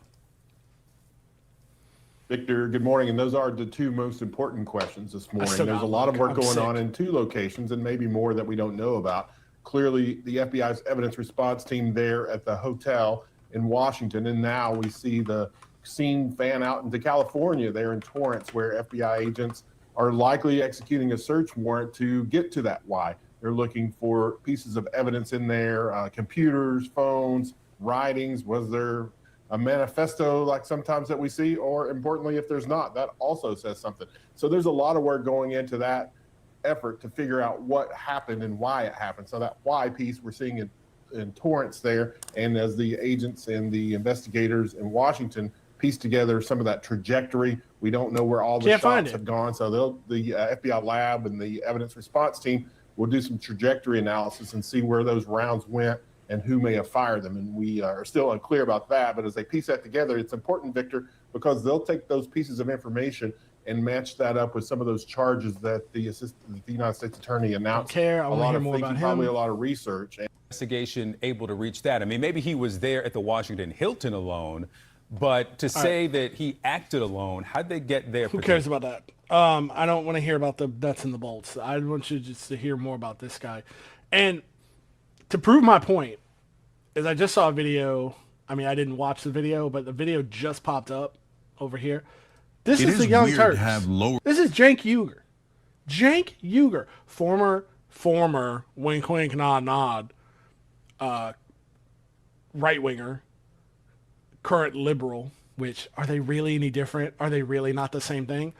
Victor, good morning. And those are the 2 most important questions this morning. There's a lot of work going on in 2 locations and maybe more that we don't know about. Clearly, the FBI's evidence response team there at the hotel in Washington. And now we see the scene fan out into California there in Torrance, where FBI agents are likely executing a search warrant to get to that why. They're looking for pieces of evidence in there, computers, phones, writings. Was there a manifesto like sometimes that we see? Or importantly, if there's not, that also says something. So there's a lot of work going into that effort to figure out what happened and why it happened. So that why piece we're seeing in Torrance there. And as the agents and the investigators in Washington piece together some of that trajectory, we don't know where all the shots have gone. So the FBI lab and the evidence response team we'll do some trajectory analysis and see where those rounds went and who may have fired them. And we are still unclear about that. But as they piece that together, it's important, Victor, because they'll take those pieces of information and match that up with some of those charges that the United States Attorney announced. I want to hear more about him. Probably a lot of research. Investigation able to reach that. I mean, maybe he was there at the Washington Hilton alone, but to say that he acted alone, how'd they get there? Who cares about that? I don't want to hear about the nuts and the bolts. I want you just to hear more about this guy. And to prove my point, is I just saw a video. I mean, I didn't watch the video, but the video just popped up over here. This is the Young Turks. This is Cenk Uygur. Cenk Uygur, former wink wink nod nod, right winger, current liberal. Which, are they really any different? Are they really not the same thing?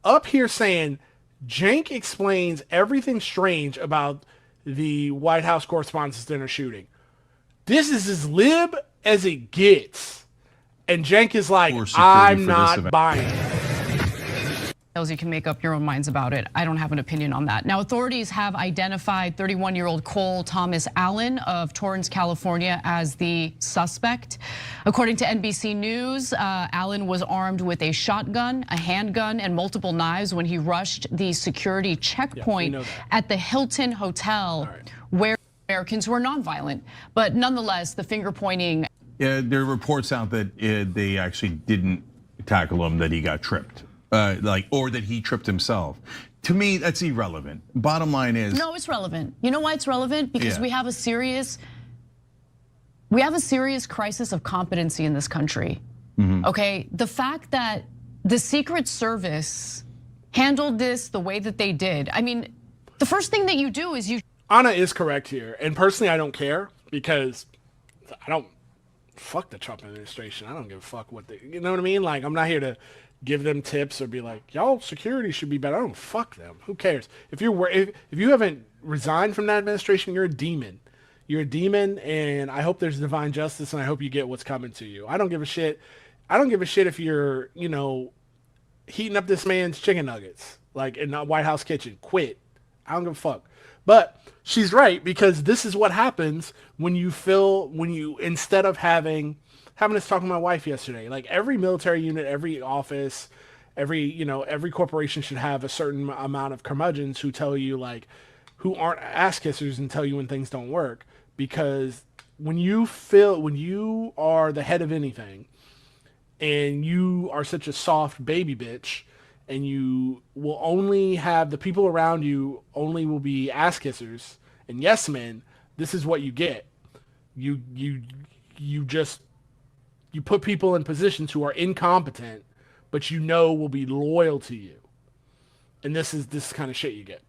Up here saying Cenk explains everything strange about the White House Correspondents' Dinner shooting. This is as lib as it gets. And Cenk is like, I'm not buying it. You can make up your own minds about it. I don't have an opinion on that. Now, authorities have identified 31-year-old Cole Thomas Allen of Torrance, California as the suspect. According to NBC News, Allen was armed with a shotgun, a handgun, and multiple knives when he rushed the security checkpoint at the Hilton Hotel, where Americans were nonviolent. But nonetheless, the finger pointing. Yeah, there are reports out that they actually didn't tackle him, that he got tripped. Or that he tripped himself. To me, that's irrelevant. Bottom line is. No, it's relevant. You know why it's relevant? Because we have a serious crisis of competency in this country. Okay, the fact that the Secret Service handled this the way that they did. I mean, the first thing that you do is you. Anna is correct here, and personally, I don't care because I don't fuck the Trump administration. I don't give a fuck what they. You know what I mean? Like, I'm not here to give them tips or be like, y'all security should be better. I don't fuck them. Who cares? If you haven't resigned from that administration, you're a demon. You're a demon, and I hope there's divine justice, and I hope you get what's coming to you. I don't give a shit. I don't give a shit if you're, heating up this man's chicken nuggets, like in the White House kitchen. Quit. I don't give a fuck. But she's right, because this is what happens when you instead of having this talk with my wife yesterday. Like, every military unit, every office, every corporation should have a certain amount of curmudgeons who tell you, like, who aren't ass kissers and tell you when things don't work. Because when you are the head of anything and you are such a soft baby bitch and you will only have the people around you only will be ass kissers and yes men, this is what you get. You put people in positions who are incompetent, but will be loyal to you. And this is kind of shit you get.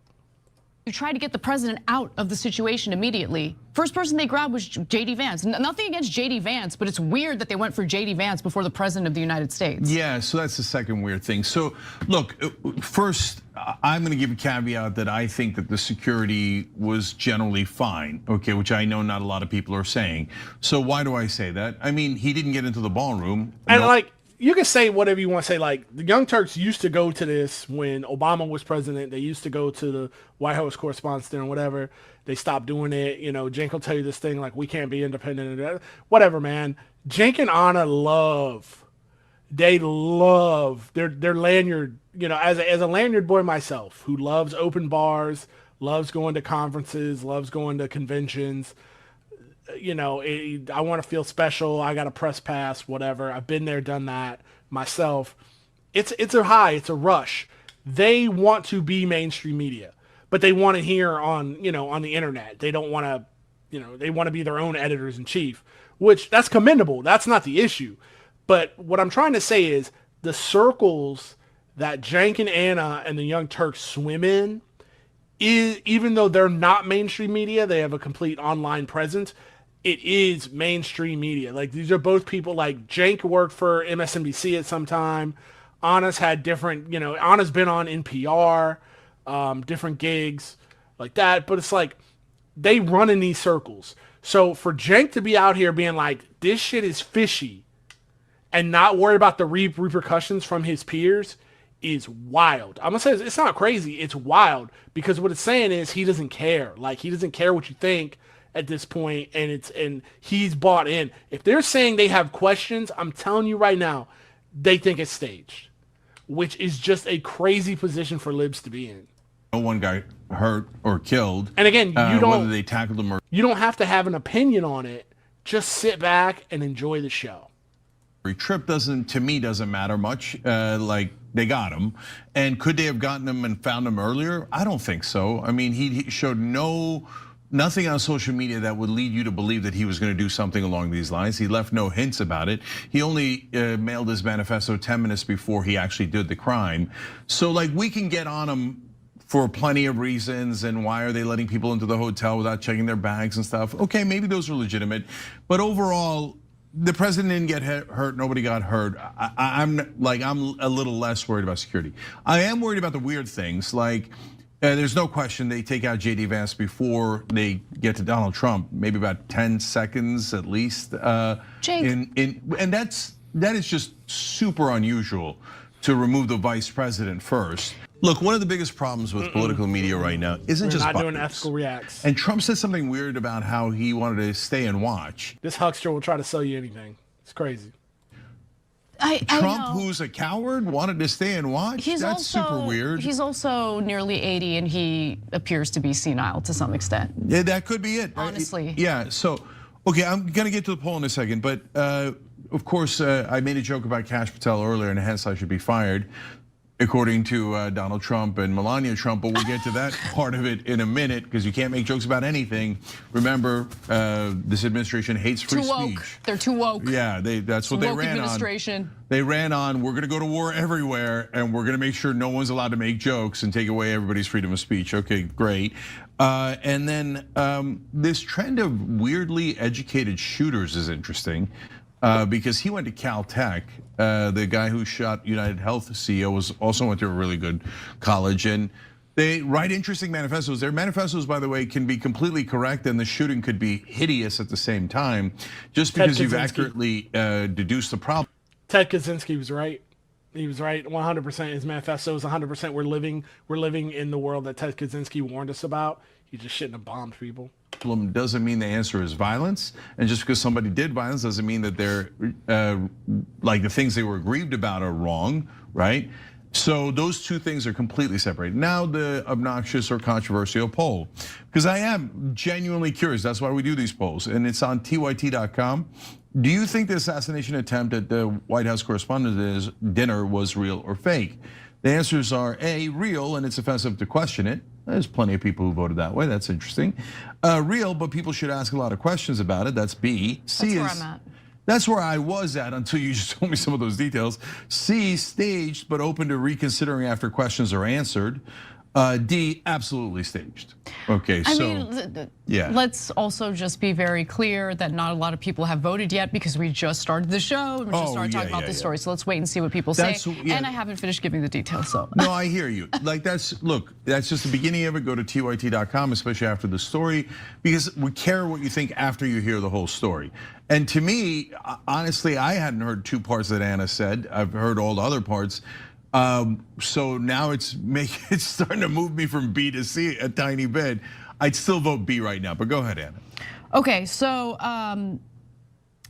You try to get the president out of the situation immediately. First person they grabbed was J.D. Vance. Nothing against J.D. Vance, but it's weird that they went for J.D. Vance before the president of the United States. Yeah, so that's the second weird thing. So look, first, I'm gonna give a caveat that I think that the security was generally fine, okay, which I know not a lot of people are saying. So why do I say that? I mean, he didn't get into the ballroom. And you can say whatever you want to say. Like, the Young Turks used to go to this when Obama was president. They used to go to the White House Correspondents' Dinner, whatever. They stopped doing it. Cenk will tell you this thing like, we can't be independent. Whatever, man. Cenk and Anna love their lanyard. As a lanyard boy myself, who loves open bars, loves going to conferences, loves going to conventions. I want to feel special. I got a press pass, whatever. I've been there, done that myself. It's a high, it's a rush. They want to be mainstream media, but they want it here on the internet. They don't want to, they want to be their own editors in chief, which that's commendable. That's not the issue. But what I'm trying to say is the circles that Cenk and Anna and the Young Turks swim in, even though they're not mainstream media, they have a complete online presence. It is mainstream media. Like, these are both people. Like, Cenk worked for MSNBC at some time. Anna's had different, Anna's been on NPR, different gigs like that. But it's like, they run in these circles. So for Cenk to be out here being like, this shit is fishy, and not worry about the repercussions from his peers is wild. I'm gonna say it's not crazy. It's wild, because what it's saying is he doesn't care. Like, he doesn't care what you think at this point, and he's bought in. If they're saying they have questions, I'm telling you right now, they think it's staged, which is just a crazy position for libs to be in. No one got hurt or killed. And again, you don't, whether they tackled him or you don't have to have an opinion on it. Just sit back and enjoy the show. Trip to me doesn't matter much. Like, they got him, and could they have gotten him and found him earlier? I don't think so. I mean, he showed nothing on social media that would lead you to believe that he was going to do something along these lines. He left no hints about it. He only mailed his manifesto 10 minutes before he actually did the crime. So, like, we can get on him for plenty of reasons, and why are they letting people into the hotel without checking their bags and stuff? Okay, maybe those are legitimate, but overall, the president didn't get hurt. Nobody got hurt. I'm a little less worried about security. I am worried about the weird things. Like, there's no question they take out J.D. Vance before they get to Donald Trump. Maybe about 10 seconds at least. And that is just super unusual to remove the vice president first. Look, one of the biggest problems with political media right now isn't just not doing bias. ethical reacts. And Trump said something weird about how he wanted to stay and watch. This huckster will try to sell you anything. It's crazy. Trump, who's a coward, wanted to stay and watch? That's super weird. He's also nearly 80 and he appears to be senile to some extent. Yeah, that could be it. Honestly. Yeah, so, okay, I'm gonna get to the poll in a second, but of course, I made a joke about Kash Patel earlier and hence I should be fired, according to Donald Trump and Melania Trump, but we'll get to that part of it in a minute because you can't make jokes about anything. Remember, this administration hates free speech. They're too woke. Yeah, that's what they ran administration. on. They ran on, we're gonna go to war everywhere and we're gonna make sure no one's allowed to make jokes and take away everybody's freedom of speech. Okay, great. And then this trend of weirdly educated shooters is interesting. Because he went to Caltech. The guy who shot United Health CEO also went to a really good college, and they write interesting manifestos. Their manifestos, by the way, can be completely correct, and the shooting could be hideous at the same time, just because you've accurately deduced the problem. Ted Kaczynski was right. He was right 100%. His manifesto is 100%. We're living in the world that Ted Kaczynski warned us about. He just shouldn't have bombed people. Doesn't mean the answer is violence, and just because somebody did violence doesn't mean that they're like the things they were aggrieved about are wrong, right? So those two things are completely separated. Now the obnoxious or controversial poll, because I am genuinely curious. That's why we do these polls, and it's on tyt.com. Do you think the assassination attempt at the White House Correspondents' dinner was real or fake? The answers are A, real, and it's offensive to question it. There's plenty of people who voted that way. That's interesting. Real, but people should ask a lot of questions about it. That's B. C That's is, where I'm at. That's where I was at until you just told me some of those details. C, staged, but open to reconsidering after questions are answered. D, absolutely staged. Okay, yeah. Let's also just be very clear that not a lot of people have voted yet because we just started the show and we just started talking about this story. So let's wait and see what people say. And I haven't finished giving the details, so. No, I hear you. Like that's just the beginning of it. Go to tyt.com, especially after the story, because we care what you think after you hear the whole story. And to me, honestly, I hadn't heard two parts that Anna said. I've heard all the other parts. So now it's starting to move me from B to C a tiny bit. I'd still vote B right now, but go ahead, Anna. Okay, so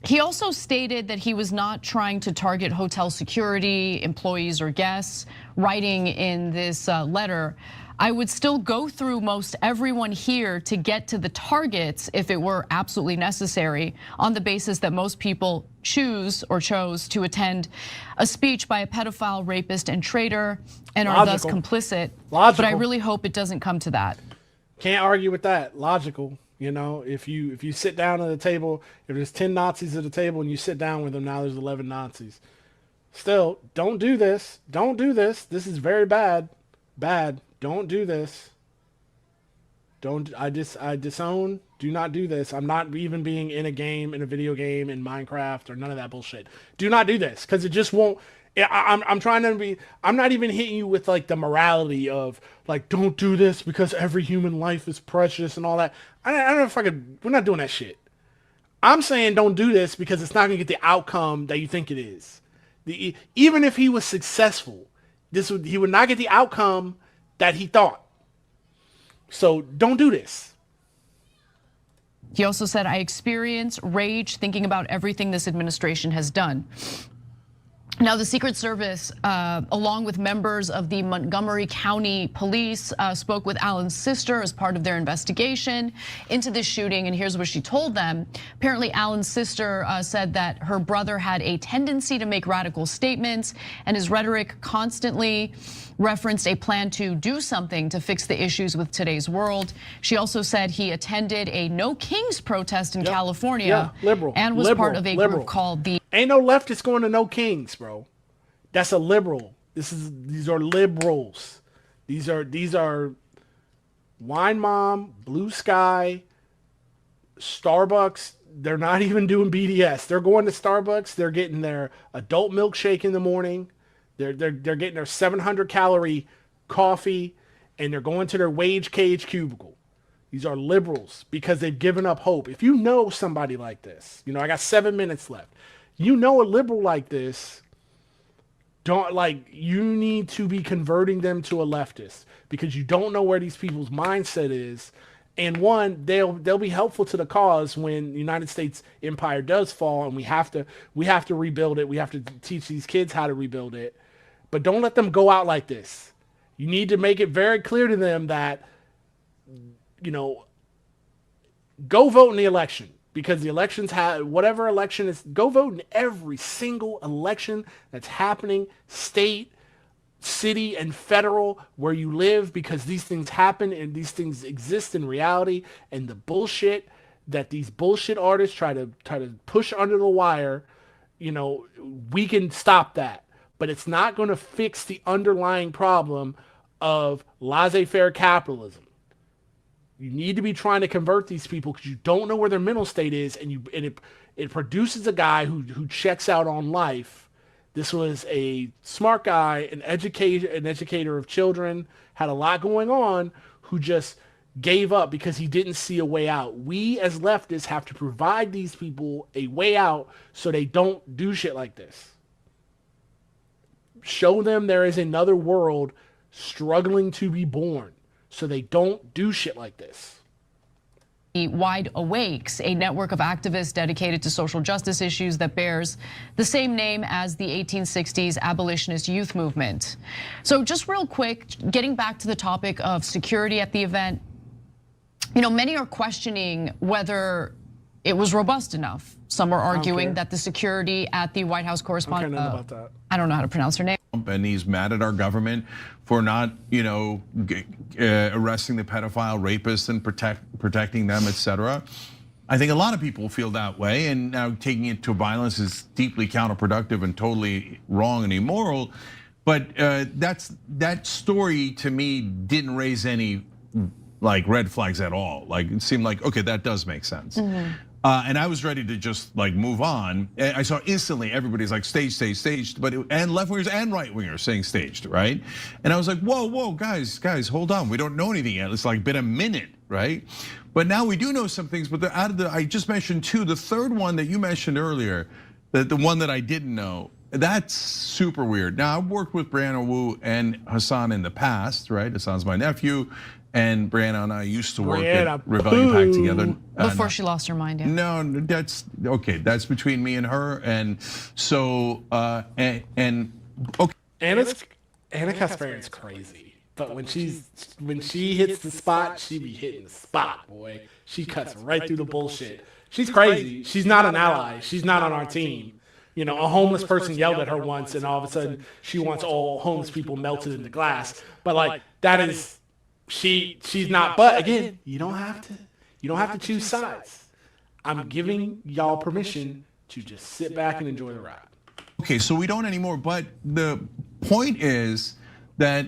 he also stated that he was not trying to target hotel security, employees, or guests, writing in this letter, I would still go through most everyone here to get to the targets if it were absolutely necessary, on the basis that most people chose to attend a speech by a pedophile, rapist, and traitor and are thus complicit. But I really hope it doesn't come to that. Can't argue with that. Logical. You know, if you sit down at a table, if there's 10 Nazis at a table and you sit down with them, now there's 11 Nazis. Still, don't do this. Don't do this. This is very bad. Bad. Don't do this. I disown. Do not do this. I'm not even being in a game, in a video game, in Minecraft, or none of that bullshit. Do not do this, because it just won't. I'm trying to be. I'm not even hitting you with like the morality of like, don't do this because every human life is precious and all that. I don't know if I could. We're not doing that shit. I'm saying don't do this because it's not gonna get the outcome that you think it is. Even if he was successful, he would not get the outcome that he thought. So don't do this. He also said, I experience rage thinking about everything this administration has done. Now, the Secret Service, along with members of the Montgomery County Police, spoke with Allen's sister as part of their investigation into this shooting, and here's what she told them. Apparently, Allen's sister said that her brother had a tendency to make radical statements, and his rhetoric constantly referenced a plan to do something to fix the issues with today's world. She also said he attended a No Kings protest in California, and was part of a group called the... Ain't no leftist going to No Kings, bro. That's a liberal. These are liberals. These are Wine Mom, Blue Sky, Starbucks. They're not even doing BDS. They're going to Starbucks. They're getting their adult milkshake in the morning. They're getting their 700 calorie coffee, and they're going to their wage cage cubicle. These are liberals because they've given up hope. If you know somebody like this, I got 7 minutes left. You know a liberal like this, you need to be converting them to a leftist, because you don't know where these people's mindset is. And one, they'll be helpful to the cause when the United States empire does fall, and we have to rebuild it. We have to teach these kids how to rebuild it. But don't let them go out like this. You need to make it very clear to them that, go vote in the election, because the elections whatever election is, go vote in every single election that's happening, state, city, and federal, where you live, because these things happen and these things exist in reality. And the bullshit that these bullshit artists try to push under the wire, we can stop that. But it's not going to fix the underlying problem of laissez-faire capitalism. You need to be trying to convert these people, because you don't know where their mental state is, and it produces a guy who checks out on life. This was a smart guy, an educator of children, had a lot going on, who just gave up because he didn't see a way out. We as leftists have to provide these people a way out so they don't do shit like this. Show them there is another world struggling to be born, so they don't do shit like this. Wide Awakes, a network of activists dedicated to social justice issues that bears the same name as the 1860s abolitionist youth movement. So just real quick, getting back to the topic of security at the event, many are questioning whether it was robust enough. Some are arguing that the security at the White House correspondent, I don't know how to pronounce her name. And he's mad at our government for not, arresting the pedophile rapists and protecting them, etc. I think a lot of people feel that way, and now taking it to violence is deeply counterproductive and totally wrong and immoral. But that story to me didn't raise any red flags at all. It seemed like, okay, that does make sense. Mm-hmm. And I was ready to just move on. I saw instantly everybody's like staged, and left wingers and right wingers saying staged, right? And I was like, whoa, guys, hold on, we don't know anything yet. It's been a minute, right? But now we do know some things. But I just mentioned two. The third one that you mentioned earlier, the one that I didn't know, that's super weird. Now, I've worked with Brianna Wu and Hassan in the past, right? Hassan's my nephew. And Brianna and I used to work at Rebellion Pack together. Before she lost her mind, yeah. No, that's okay. That's between me and her. And so, okay. Anna Kasparian's crazy. But when she hits the spot, she be hitting the spot, boy. She cuts right through the bullshit. She's crazy. She's not an ally. She's not on our team. A homeless person yelled at her once, and all of a sudden she wants all homeless people melted into glass. But that is. She's not, but again, you don't have to choose sides. I'm giving y'all permission to just sit back and enjoy the ride. Okay, so we don't anymore, but the point is that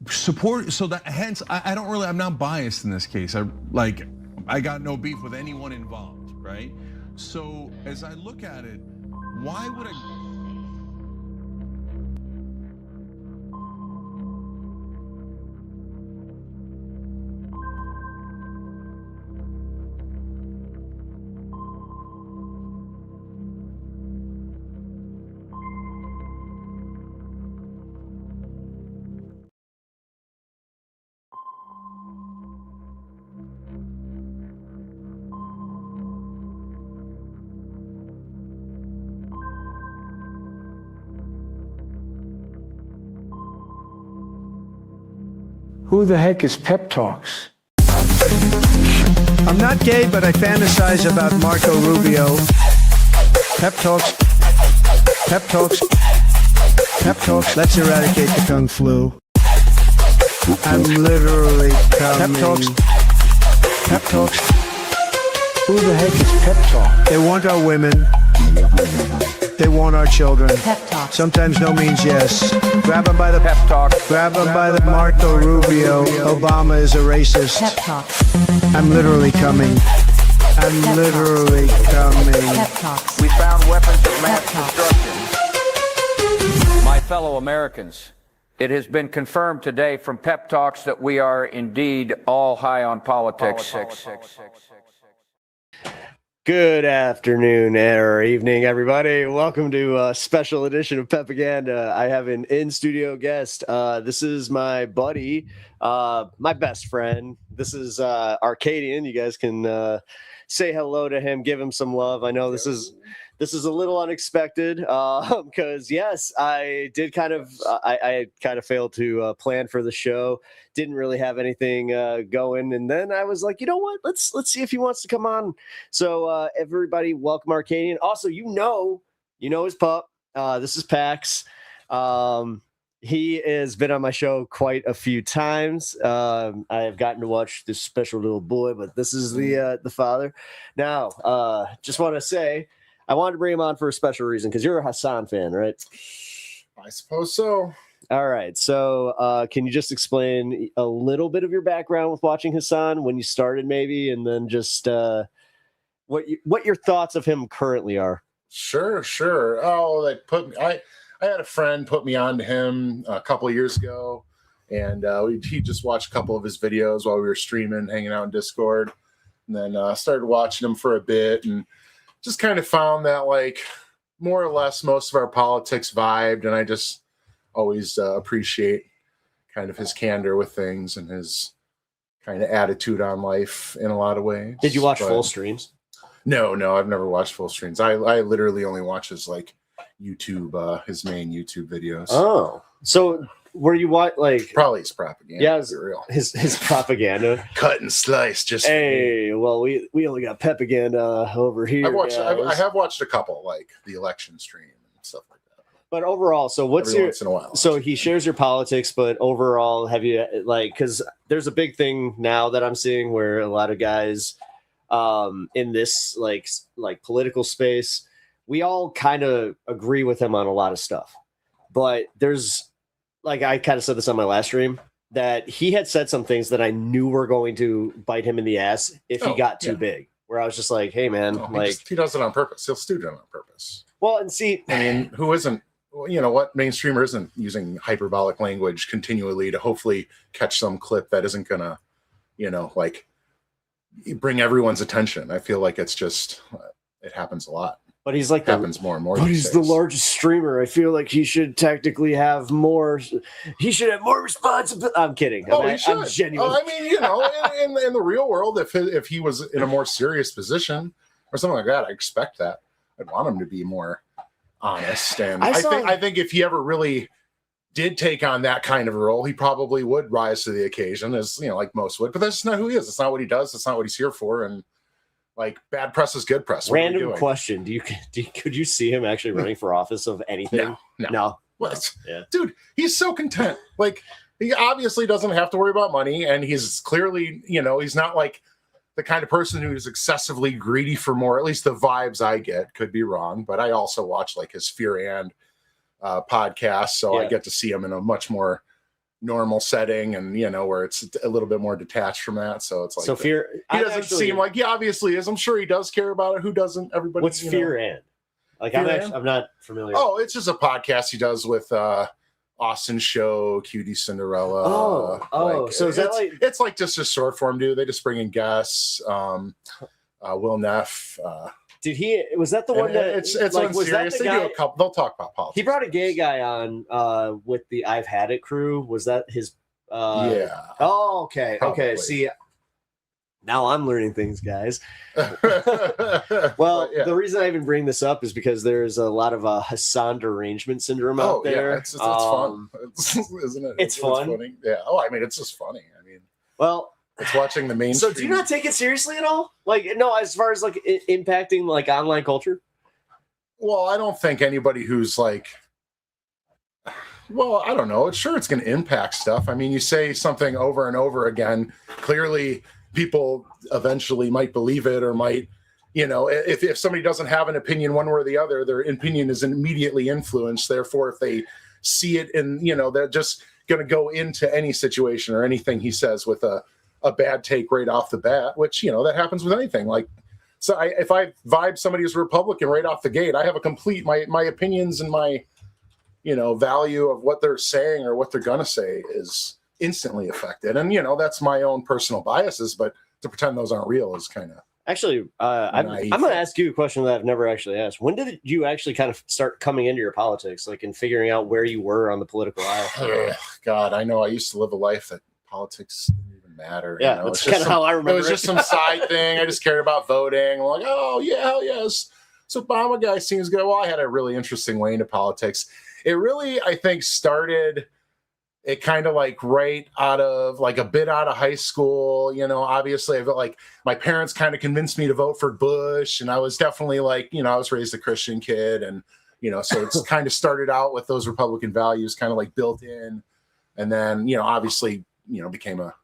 support, so that hence I'm not biased in this case. I got no beef with anyone involved, right? So as I look at it, why would Who the heck is Pep Talks? I'm not gay, but I fantasize about Marco Rubio. Pep Talks. Pep Talks. Pep Talks. Let's eradicate the Kung Flu. I'm literally coming. Pep Talks. Pep Talks. Who the heck is Pep Talk? They want our women. They want our children. Pep Talk. Sometimes no means yes. Grab them by the Pep Talk. Grab them by the Marco Rubio. Obama is a racist. Pep Talk. I'm literally coming. I'm literally coming. Pep Talks. We found weapons of mass destruction. My fellow Americans, it has been confirmed today from Pep Talks that we are indeed all high on politics. Good afternoon or evening, everybody. Welcome to a special edition of PEPAGANDA. I have an in-studio guest. This is my buddy, my best friend. This is Arcadian. You guys can say hello to him, give him some love. I know this is a little unexpected because yes, I did kind of I kind of failed to plan for the show. Didn't really have anything going, and then I was like, you know what? Let's see if he wants to come on. So everybody, welcome Arcadian. Also, you know his pup. This is Pax. He has been on my show quite a few times. I have gotten to watch this special little boy, but this is the father. Now, just want to say, I wanted to bring him on for a special reason because you're a Hassan fan, right? I suppose so. All right. So can you just explain a little bit of your background with watching Hassan, when you started maybe, and then just what your thoughts of him currently are? Sure. Oh, I had a friend put me on to him a couple of years ago, and he just watched a couple of his videos while we were streaming, hanging out in Discord, and then started watching him for a bit, and just kind of found that like more or less most of our politics vibed, and I just always appreciate kind of his candor with things and his kind of attitude on life in a lot of ways. Did you watch full streams? No, I've never watched full streams. I literally only watch his like YouTube, his main YouTube videos. Oh, so were you probably his propaganda? Yeah, real. His propaganda, cut and slice. Just hey, well, we only got PEPAGANDA over here. I have watched a couple, like the election stream and stuff like that. But overall, so what's Every once in a while. So he shares your politics, but overall, have you because there's a big thing now that I'm seeing where a lot of guys in this like political space, we all kind of agree with him on a lot of stuff. But there's like, I kind of said this on my last stream, that he had said some things that I knew were going to bite him in the ass if he got too big, where I was just like, hey man, he does it on purpose. He'll stooge it on purpose. Well, and see, I mean, who isn't? You know what? Mainstreamer isn't using hyperbolic language continually to hopefully catch some clip that isn't gonna, like bring everyone's attention. I feel like it's just it happens a lot. But he's like happens more and more. But he's the largest streamer. I feel like he should technically have more. He should have more responsibility. I'm kidding. He should. I'm genuine. I mean, in the real world, if he was in a more serious position or something like that, I expect that. I'd want him to be more honest. And I think if he ever really did take on that kind of a role, he probably would rise to the occasion, as like most would. But that's not who he is. It's not what he does. That's not what he's here for. And like, bad press is good press. Random question: could you see him actually running for office of anything? No. What? Yeah. Dude, he's so content. Like, he obviously doesn't have to worry about money, and he's clearly, he's not like the kind of person who's excessively greedy for more. At least the vibes I get, could be wrong, but I also watch like his Fear and podcast, so I get to see him in a much more normal setting, and where it's a little bit more detached from that. So it's like, so Fear. He doesn't seem like he obviously is. I'm sure he does care about it. Who doesn't? Everybody. What's Fear and? Like, I'm not familiar. Oh, it's just a podcast he does with Austin Show, Cutie Cinderella. So is that like it's like just a short form, dude. They just bring in guests. Will Neff. Did he? Was that the one that it's like, unserious? They do a couple. They'll talk about politics. He brought a gay guy on with the I've Had It crew. Was that his? Yeah. Oh, okay. Probably. Okay. See, now I'm learning things, guys. Well, the reason I even bring this up is because there's a lot of Hassan derangement syndrome out there. Yeah, it's fun, isn't it? It's fun. Funny. Yeah. Oh, I mean, it's just funny. I mean, well, it's watching the mainstream. So, do you not take it seriously at all? Like, no, as far as like impacting like online culture. Well, I don't think anybody who's like, well, I don't know. It's going to impact stuff. I mean, you say something over and over again. Clearly, people eventually might believe it, or might, if somebody doesn't have an opinion one way or the other, their opinion is immediately influenced. Therefore, if they see it in, they're just going to go into any situation or anything he says with a bad take right off the bat, which, that happens with anything. Like, so if I vibe somebody as a Republican right off the gate, I have a complete, my opinions and my, value of what they're saying or what they're going to say is instantly affected. And, that's my own personal biases, but to pretend those aren't real is kind of. Actually, I'm going to ask you a question that I've never actually asked. When did you actually kind of start coming into your politics, like, and figuring out where you were on the political aisle? God, I know I used to live a life that politics didn't even matter. Yeah, you know? that's kind of how I remember it. Was just some side thing. I just cared about voting. I'm like, oh, yeah, hell yes. This Obama guy seems good. Well, I had a really interesting way into politics. It really, I think, started... It kind of like right out of like a bit out of high school, you know, obviously I felt like my parents kind of convinced me to vote for Bush, and I was definitely like, you know, I was raised a Christian kid, and, you know, so it's kind of started out with those Republican values kind of like built in. And then, you know, obviously, you know, became a,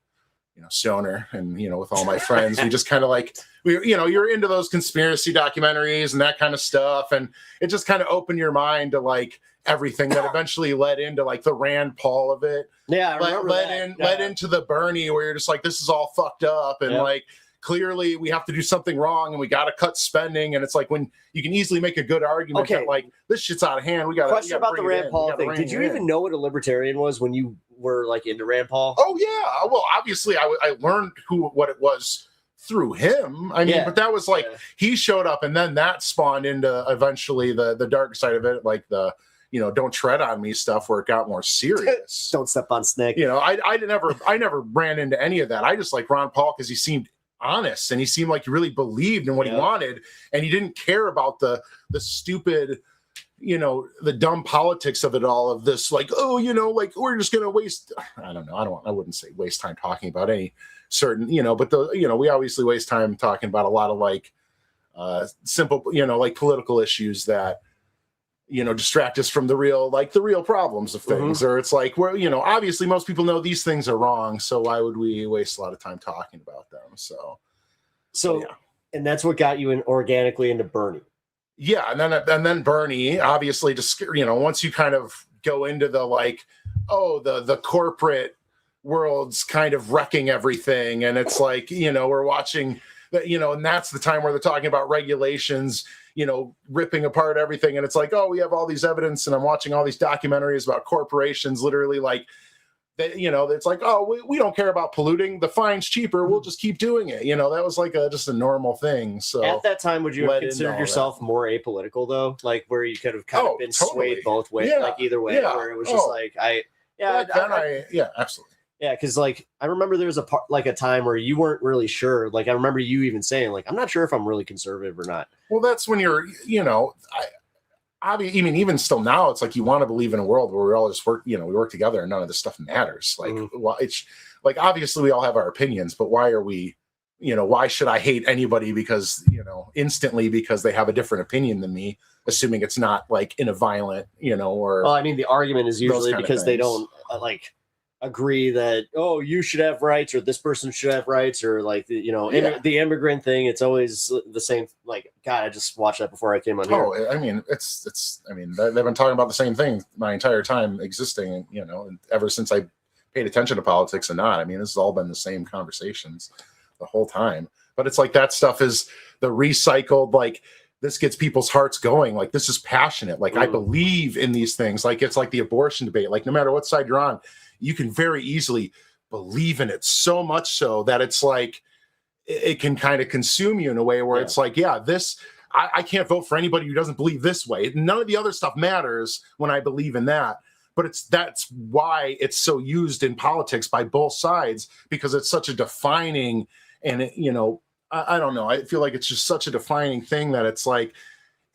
you know, stoner, and, you know, with all my friends, we just kind of like, you know, you're into those conspiracy documentaries and that kind of stuff. And it just kind of opened your mind to like everything that eventually led into like the Rand Paul of it. Yeah. Led into the Bernie, where you're just like, this is all fucked up. And like, clearly we have to do something wrong, and we got to cut spending. And it's like, when you can easily make a good argument that like, this shit's out of hand. We got question about the Rand Paul thing. Did you even know what a libertarian was when you were like into Rand Paul? Oh yeah. Well, obviously I learned what it was through him. I mean, but that was like, he showed up, and then that spawned into eventually the dark side of it. Like the, you know, don't tread on me stuff, where it got more serious. Don't step on snake. You know, I never ran into any of that. I just like Ron Paul because he seemed honest, and he seemed like he really believed in what he wanted, and he didn't care about the stupid, you know, the dumb politics of it all, of this like, oh, you know, like we're just gonna waste, I don't know, I wouldn't say waste time talking about any certain, you know, but the, you know, we obviously waste time talking about a lot of like simple, you know, like political issues that, you know, distract us from the real problems of things. Or it's like, well, you know, obviously most people know these things are wrong, so why would we waste a lot of time talking about them? So yeah. And that's what got you organically into Bernie. Yeah, and then Bernie, obviously, just, you know, once you kind of go into the like, oh, the corporate world's kind of wrecking everything, and it's like, you know, we're watching that, you know, and that's the time where they're talking about regulations, you know, ripping apart everything, and it's like, oh, we have all these evidence, and I'm watching all these documentaries about corporations, literally like, that, you know, it's like, oh, we don't care about polluting, the fine's cheaper, we'll just keep doing it. You know, that was like just a normal thing. So at that time, would you have considered yourself more apolitical though, like where you could have kind of been swayed both ways, like either way, where it was just like, absolutely. Yeah, because like I remember there was a time where you weren't really sure. Like I remember you even saying like, I'm not sure if I'm really conservative or not. Well, that's when you're, you know, I mean, even still now, it's like you want to believe in a world where we all just work, you know, we work together and none of this stuff matters. Like, well, it's like, obviously we all have our opinions, but why are we, you know, why should I hate anybody because, you know, instantly because they have a different opinion than me, assuming it's not like in a violent, you know, or. Well, I mean, the argument is usually because they don't like agree that, oh, you should have rights, or this person should have rights, or like, you know, the immigrant thing. It's always the same. Like, God, I just watched that before I came on here. Oh, I mean, I mean, they've been talking about the same thing my entire time existing, you know, ever since I paid attention to politics and not. I mean, this has all been the same conversations the whole time. But it's like that stuff is the recycled, like, this gets people's hearts going. Like, this is passionate. Like, I believe in these things. Like, it's like the abortion debate. Like, no matter what side you're on, you can very easily believe in it so much so that it's like it can kind of consume you in a way where it's like, yeah, this I can't vote for anybody who doesn't believe this way. None of the other stuff matters when I believe in that. But that's why it's so used in politics by both sides, because it's such a defining, and it, you know, I don't know. I feel like it's just such a defining thing that it's like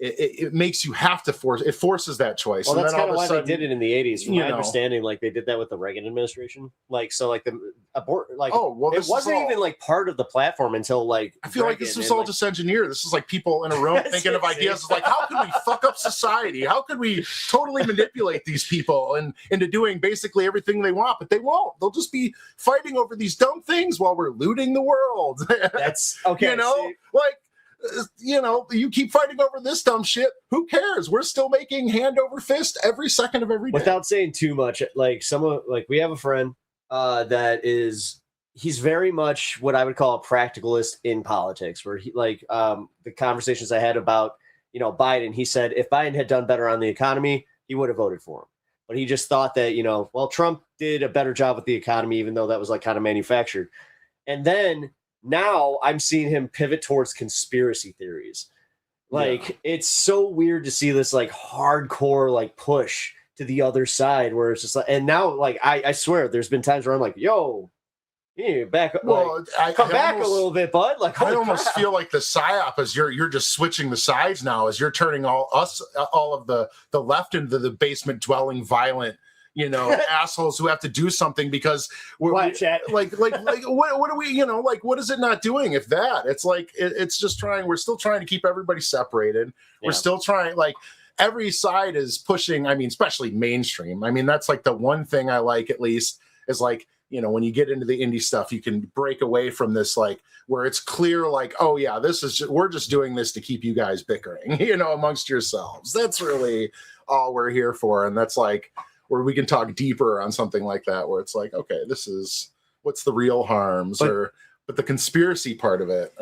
it makes you have to forces that choice. Well, that's kind of why they did it in the 80s. From my understanding, like they did that with the Reagan administration. Like, so like the abort, like, it wasn't even like part of the platform until like, I feel like this was all just engineered. This is like people in a room thinking of ideas. It's like, how can we fuck up society? How could we totally manipulate these people and into doing basically everything they want? But they won't. They'll just be fighting over these dumb things while we're looting the world. That's okay. You know, like, you know, you keep fighting over this dumb shit. Who cares? We're still making hand over fist every second of every day. Without saying too much, like we have a friend he's very much what I would call a practicalist in politics, where he like the conversations I had about, you know, Biden, he said if Biden had done better on the economy, he would have voted for him. But he just thought that, you know, well, Trump did a better job with the economy, even though that was like kind of manufactured. And then now I'm seeing him pivot towards conspiracy theories. Like, it's so weird to see this like hardcore like push to the other side where it's just like, and now like I swear there's been times where I'm like, yo, you back up, Well, come back a little bit, bud. Like, I holy almost crap. feel like the psyop is you're just switching the sides now, as you're turning all of the left into the basement dwelling violent, assholes who have to do something because we're like what are we, like what is it not doing? If that, it's like it's just we're still trying to keep everybody separated. We're still trying, like every side is pushing. I mean, especially mainstream. I mean, that's like the one thing I like, at least, is like, when you get into the indie stuff, you can break away from this, like where it's clear, like, oh yeah, we're just doing this to keep you guys bickering, amongst yourselves. That's really all we're here for. And that's like where we can talk deeper on something like that, where it's like, okay, this is what's the real harms, but the conspiracy part of it,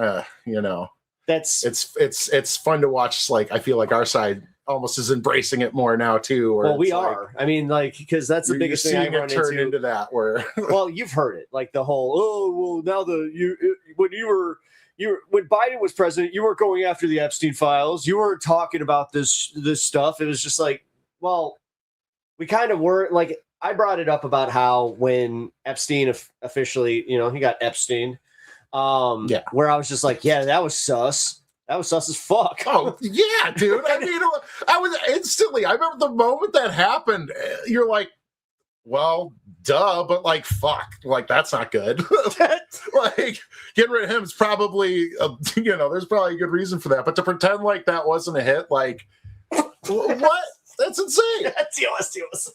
that's it's fun to watch. Like, I feel like our side almost is embracing it more now too. Well, we are. I mean, like, because that's the biggest thing I run turn into that. Where well, you've heard it, like the whole now when Biden was president, you weren't going after the Epstein files. You weren't talking about this stuff. It was just like, well, we kind of were. Like, I brought it up about how when Epstein officially, he got Epstein. Where I was just like, yeah, that was sus. That was sus as fuck. Oh, yeah, dude. I mean, I was instantly, I remember the moment that happened, you're like, well, duh, but like, fuck, like, that's not good. Like, getting rid of him is probably, there's probably a good reason for that. But to pretend like that wasn't a hit, like, what? That's insane. TOS.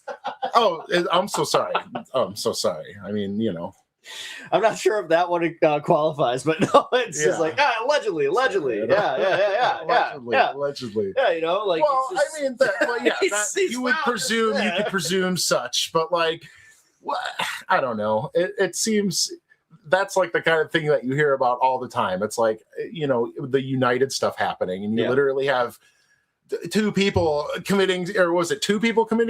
Oh, I'm so sorry. I'm so sorry. I mean, I'm not sure if that one qualifies, but no, it's just like allegedly. Allegedly. Yeah. Like, well, just, I mean, you would presume you could presume such, but like, I don't know. It seems that's like the kind of thing that you hear about all the time. It's like, the United stuff happening, and you literally have two people committing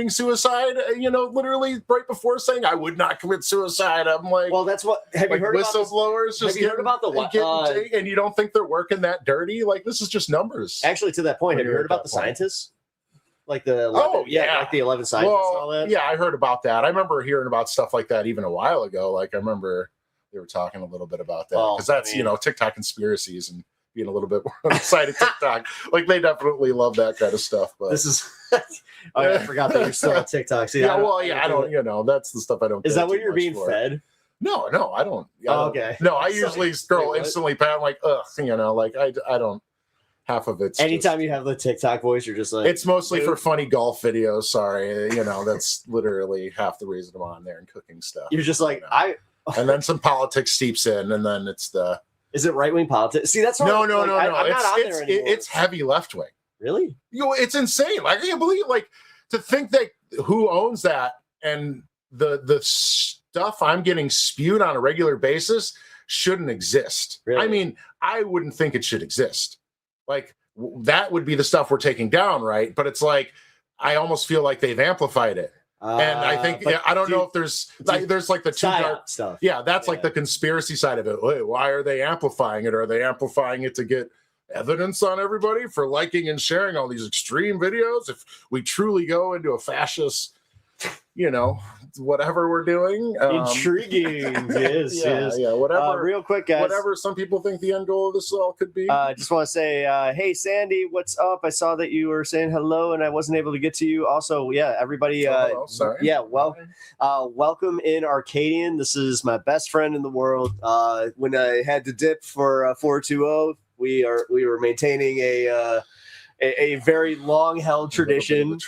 suicide, literally right before saying I would not commit suicide. I'm like, well, that's what, have you heard whistleblowers about heard about the what? And you don't think they're working that dirty? Like, this is just numbers. Actually, to that point, have you heard about the scientists? Like the 11, like the 11 scientists and all that? Yeah, I heard about that. I remember hearing about stuff like that even a while ago. Like, I remember they were talking a little bit about that, because that's, TikTok conspiracies and being a little bit more on the side of TikTok. Like, they definitely love that kind of stuff. But this is I forgot that you're still on TikTok. See, I don't, that's the stuff I don't. Is that what you're being fed? No, I don't. Okay. No, I usually scroll instantly past, like, ugh, like I don't. Half of it's anytime you have the TikTok voice, you're just like, it's mostly for funny golf videos. Sorry, that's literally half the reason I'm on there and cooking stuff. You're just like, and then some politics seeps in, and then it's the. Is it right wing politics? See, that's what no. I'm not on there anymore. It's heavy left wing. Really? It's insane. Like, I can't believe, like, to think that who owns that, and the stuff I'm getting spewed on a regular basis shouldn't exist. Really? I mean, I wouldn't think it should exist. Like, that would be the stuff we're taking down, right? But it's like, I almost feel like they've amplified it. And I think, I don't know if there's like the two dark stuff. Yeah, that's like the conspiracy side of it. Wait, why are they amplifying it? Are they amplifying it to get evidence on everybody for liking and sharing all these extreme videos? If we truly go into a fascist, whatever we're doing. Intriguing. Yes. Yeah, whatever. Real quick, guys. Whatever some people think the end goal of this all could be. Just want to say, hey, Sandee, what's up? I saw that you were saying hello, and I wasn't able to get to you. Also, everybody. Sorry. Yeah, welcome in Arcadian. This is my best friend in the world. When I had to dip for 420, we were maintaining a very long-held tradition.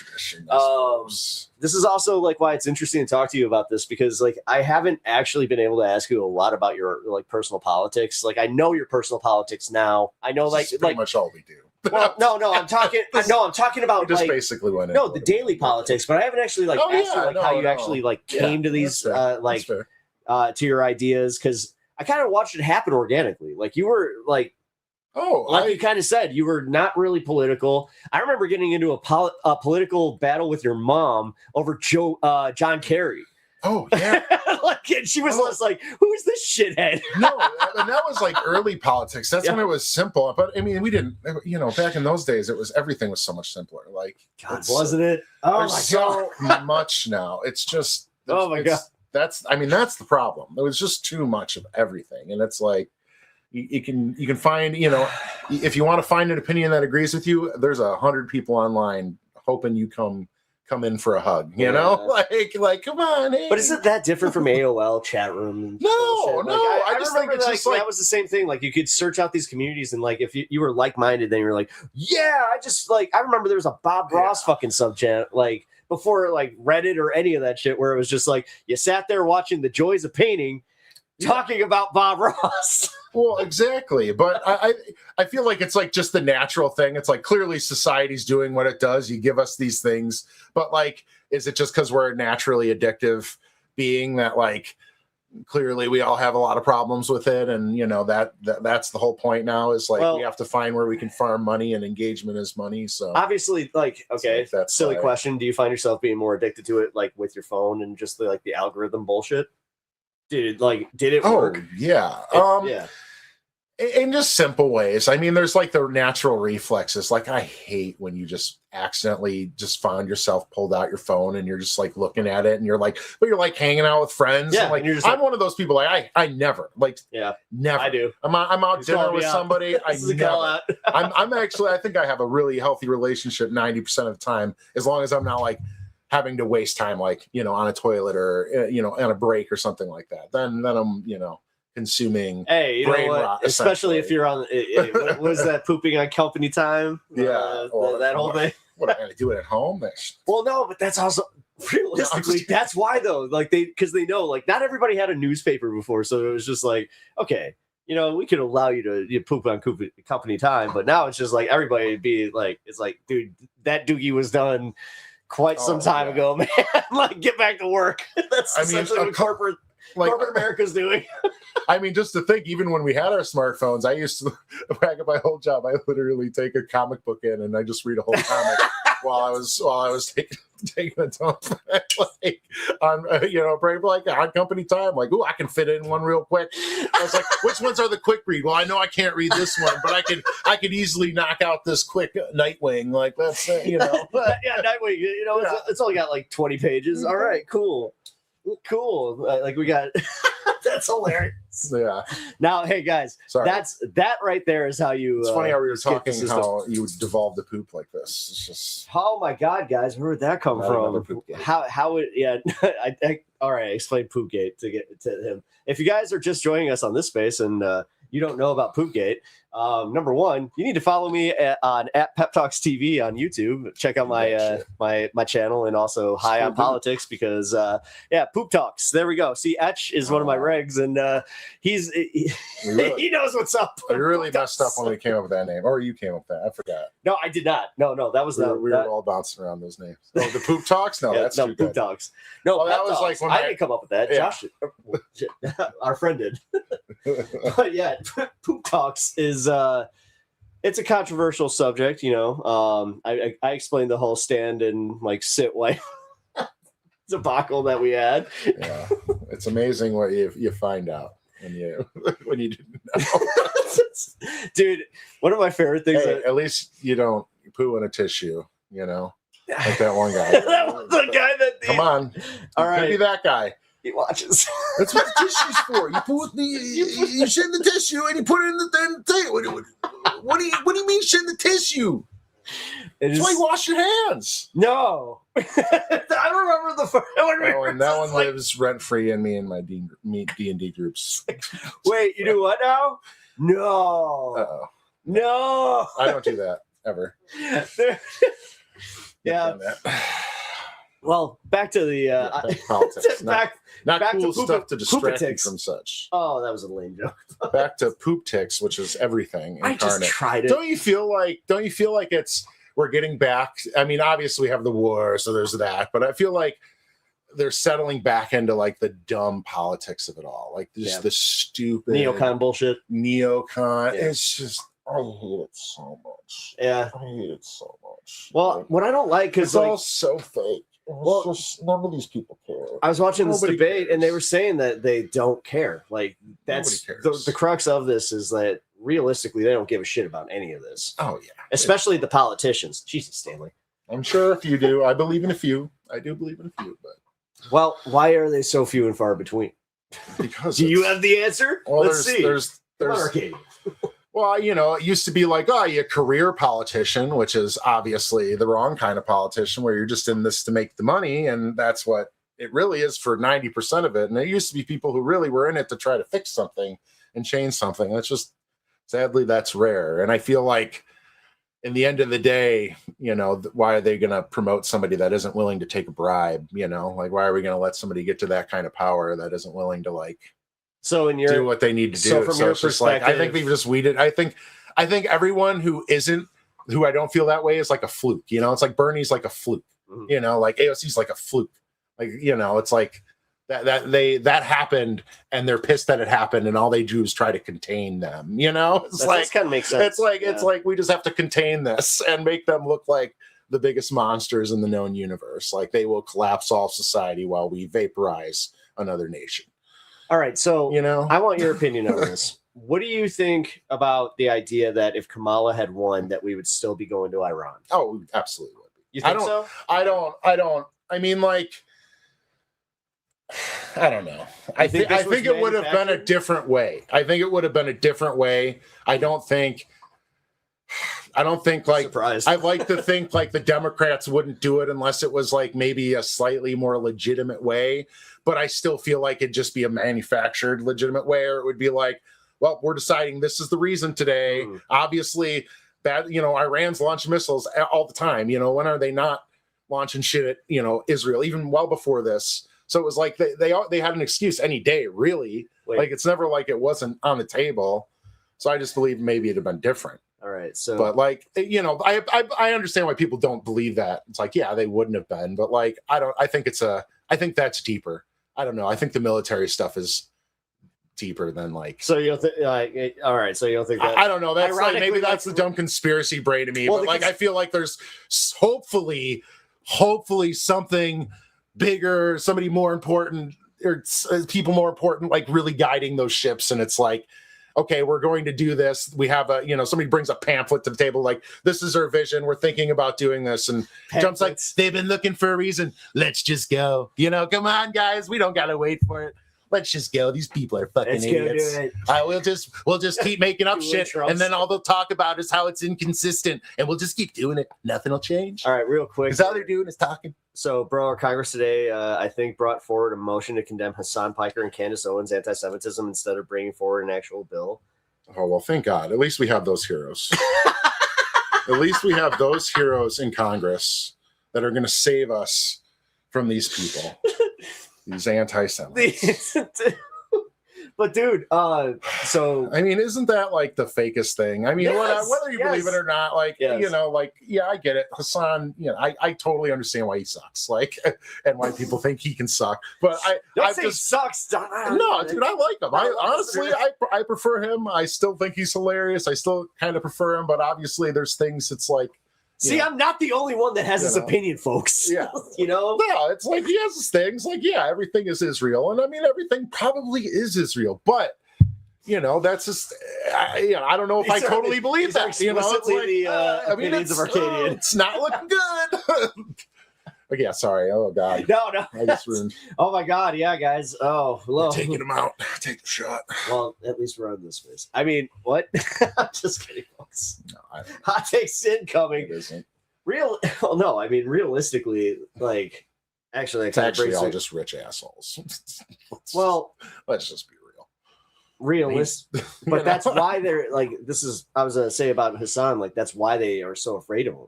This is also like why it's interesting to talk to you about this, because like I haven't actually been able to ask you a lot about your like personal politics. Like, I know your personal politics now. I know pretty much all we do. Well, no, I'm talking. I'm talking about just like, basically went the daily politics, but I haven't actually asked you how you actually came to these to your ideas, because I kind of watched it happen organically. Like, you were like. You kind of said, you were not really political. I remember getting into a political battle with your mom over John Kerry. Oh yeah. Like, and she was just like, who's this shithead? No, and that was like early politics. That's when it was simple. But I mean, we didn't, back in those days, everything was so much simpler. Like, Wasn't it? Oh my so much now. It's just, oh my God. That's the problem. It was just too much of everything. And it's like, you can find, if you want to find an opinion that agrees with you, there's 100 people online hoping you come in for a hug, like come on. Hey. But isn't that different from AOL chat room? No. I just think it's like, just like that was the same thing. Like you could search out these communities and like if you were like-minded, then you were like, yeah, I remember there was a Bob Ross fucking subchannel like before like Reddit or any of that shit where it was just like you sat there watching the joys of painting, talking about Bob Ross. Well, exactly. But I feel like it's like just the natural thing. It's like clearly society's doing what it does. You give us these things. But like, is it just because we're a naturally addictive being that like clearly we all have a lot of problems with it? And, that's the whole point now is like we have to find where we can farm money and engagement is money. So obviously, like, okay, that's silly question. Do you find yourself being more addicted to it like with your phone and just the algorithm bullshit? Did it work? Yeah. Yeah. In just simple ways. I mean, there's like the natural reflexes. Like I hate when you just accidentally just found yourself pulled out your phone and you're just like looking at it and you're like hanging out with friends. Yeah. And, like, and you're just I'm one of those people. Like I never never. I do. I'm out dinner with somebody. I never. I'm actually. I think I have a really healthy relationship 90% of the time, as long as I'm not like having to waste time, like, on a toilet or, on a break or something like that. Then I'm, consuming. Hey, brain what? rot, Especially if you're on, what was that pooping on company time? Yeah. That whole thing. What, am I going to do it at home? Well, no, but that's also realistically, that's why though, like because they know like not everybody had a newspaper before. So it was just like, okay, we could allow you to poop on company time, but now it's just like everybody would be like, it's like, dude, that doogie was done quite some time ago, man. Like, get back to work. That's essentially what corporate America's doing. I mean, just to think, even when we had our smartphones, I used to, back at my old job, I literally take a comic book in and I just read a whole comic while I was taking a dump, like on break, like on company time. Like, ooh, I can fit in one real quick. I was like, which ones are the quick read? Well, I know I can't read this one, but I could easily knock out this quick Nightwing. Like that's But yeah, Nightwing. It's only got like 20 pages. All right, cool. Like we got. That's hilarious. Yeah. Now, hey guys, sorry. that right there is how you. It's funny how we were talking how you would devolve the poop like this. It's just. Oh my God, guys, where did that come from? How it? Yeah. All right. Explain Poopgate to get to him. If you guys are just joining us on this space and you don't know about Poopgate, number one, you need to follow me at Pep Talks TV on YouTube. Check out my my channel and also High on Politics because Poop Talks. There we go. See, Etch is one of my regs and he knows what's up. I really messed up when we came up with that name, or you came up with that. I forgot. No, I did not. No, that was we were all bouncing around those names. Oh, the Poop Talks. No, that's too Poop good. Talks. No, that was like when I didn't come up with that. Yeah. Josh, our friend did. But yeah, Poop Talks is it's a controversial subject, I explained the whole stand and like sit white debacle that we had. Yeah, it's amazing what you find out when you didn't know. Dude, one of my favorite things. At least you don't poo in a tissue, like that one guy. That was the guy that. Come on, all right, be that guy. He watches. That's what the tissue's for. You put you shit in the tissue and you put it in the thing. What do you mean shit in the tissue? That's why you wash your hands. No, I remember the first one. And that one lives rent free in me and my D&D groups. Wait, you do what now? No. Uh-oh. No. I don't do that ever. Yeah. Well, back to the politics. back cool to stuff to distract you poopatics. from such. Oh, that was a lame joke. Back to poop ticks, which is everything incarnate. I just tried it. Don't you feel like we're getting back? I mean, obviously we have the war, so there's that, but I feel like they're settling back into like the dumb politics of it all, like just the stupid neocon bullshit. Neocon. Yeah. It's just I hate it so much. Yeah, I hate it so much. Well, what I don't like it's all so fake. Well, just, none of these people care. I was watching this Nobody debate, cares. and they were saying that they don't care. Like that's the crux of this is that realistically, they don't give a shit about any of this. Oh yeah, especially the politicians. Jesus, Stanley. I'm sure if you do, I believe in a few. I do believe in a few, but well, why are they so few and far between? Because do you have the answer? Well, Let's see. There's well, you know, it used to be like, oh, you're a career politician, which is obviously the wrong kind of politician, where you're just in this to make the money, and that's what it really is for 90% of it. And there used to be people who really were in it to try to fix something and change something. That's just, sadly, that's rare. And I feel like in the end of the day, you know, why are they going to promote somebody that isn't willing to take a bribe? You know, like, why are we going to let somebody get to that kind of power that isn't willing to, like, so in your, do what they need to do? So from your it's just like, I think we've just weeded. I think everyone who I don't feel that way is like a fluke. You know, it's like Bernie's like a fluke. You know, like AOC's like a fluke. Like, you know, it's like that happened, and they're pissed that it happened, and all they do is try to contain them. You know, it's that like kind of makes sense. It's like we just have to contain this and make them look like the biggest monsters in the known universe. Like they will collapse all society while we vaporize another nation. All right, so you know, I want your opinion on this. What do you think about the idea that if Kamala had won, that we would still be going to Iran? Oh, we absolutely would. You think so? I don't. I mean, like, I don't know. I think it would have been a different way. I think it would have been a different way. I don't think like surprised. I like to think like the Democrats wouldn't do it unless it was like maybe a slightly more legitimate way. But I still feel like it'd just be a manufactured legitimate way, or it would be like, well, we're deciding this is the reason today. Obviously, bad. You know, Iran's launch missiles all the time. You know, when are they not launching shit at, you know, Israel, even well before this? So it was like they had an excuse any day, really. Like it's never like it wasn't on the table. So I just believe maybe it'd have been different. All right. So, but like, you know, I understand why people don't believe that. It's like, yeah, they wouldn't have been, but like, I think that's deeper. I don't know. I think the military stuff is deeper than like. So you don't think? All right. So you don't think that? I don't know. That's like, maybe that's the dumb conspiracy brain to me. Well, but like, I feel like there's hopefully something bigger, somebody more important, or people more important, like really guiding those ships. And it's like, okay, we're going to do this. We have a, you know, somebody brings a pamphlet to the table, like, this is our vision. We're thinking about doing this. And Trump's like, they've been looking for a reason. Let's just go. You know, come on, guys. We don't got to wait for it. Let's just go. These people are fucking idiots. We'll just keep making up shit. And then all they'll talk about is how it's inconsistent. And we'll just keep doing it. Nothing will change. All right, real quick. Because all they're doing is talking. So, bro, our Congress today, I think, brought forward a motion to condemn Hassan Piker and Candace Owens' anti-Semitism instead of bringing forward an actual bill. Oh, well, thank God. At least we have those heroes. At least we have those heroes in Congress that are going to save us from these people. These anti-Semites. But dude, so I mean, isn't that like the fakest thing? I mean, whether you believe it or not, like, you know, like, yeah, I get it. Hassan, you know, I totally understand why he sucks, like, and why people think he can suck. But I just sucks. No, dude, I like him. I honestly, I prefer him. I still think he's hilarious. I still kind of prefer him, but obviously, there's things it's like. See, I'm not the only one that has this opinion, folks. Yeah. You know? No, it's like he has his things. Like, yeah, everything is Israel. And I mean, everything probably is Israel. But, you know, that's just, I don't know if I totally believe that. You know, it's like, the opinions of Arcadian. It's not looking good. But yeah, sorry. Oh, God. No. I just ruined. Oh, my God. Yeah, guys. Oh, hello. Taking him out. Take the shot. Well, at least we're on this face. I mean, what? I'm just kidding, folks. No, hot takes incoming. It isn't. Well, no, I mean, realistically, like, actually, it's actually all just rich assholes. Let's just be real. Realistic. But that's why they're like, I was going to say about Hassan, like, that's why they are so afraid of him.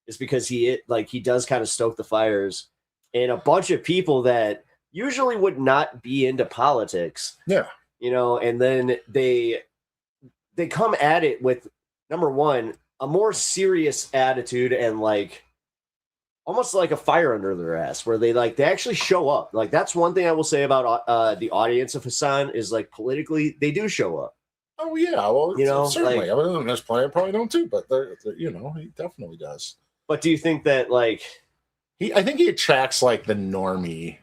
Is because he does kind of stoke the fires, and a bunch of people that usually would not be into politics. Yeah. You know, and then they come at it with, number one, a more serious attitude and like almost like a fire under their ass, where they actually show up. Like, that's one thing I will say about the audience of Hassan is, like, politically they do show up. Oh yeah, well, you know, certainly. like, I mean, there's plenty I probably don't too, but they're, you know, he definitely does. But do you think that, like, I think he attracts like the normie.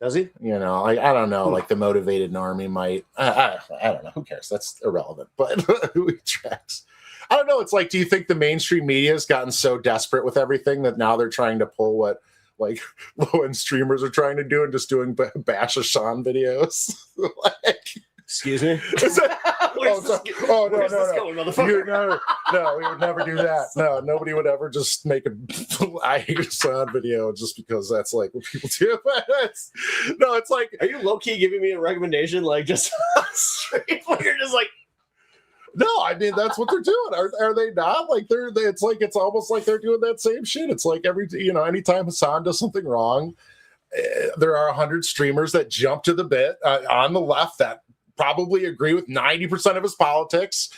Does he? You know, like I don't know, like the motivated normie might. I don't know. Who cares? That's irrelevant. But who he attracts? I don't know. It's like, do you think the mainstream media has gotten so desperate with everything that now they're trying to pull what like low-end streamers are trying to do and just doing bash Sean videos? Like, excuse me. No, we would never do that. No, nobody would ever just make a I hate Sean video just because that's like what people do. It's like, are you low key giving me a recommendation? Like just straight, you're just like. No, I mean that's what they're doing. Are they not? Like it's almost like they're doing that same shit. It's like anytime Hassan does something wrong, there are 100 streamers that jump to the bit on the left that probably agree with 90% of his politics,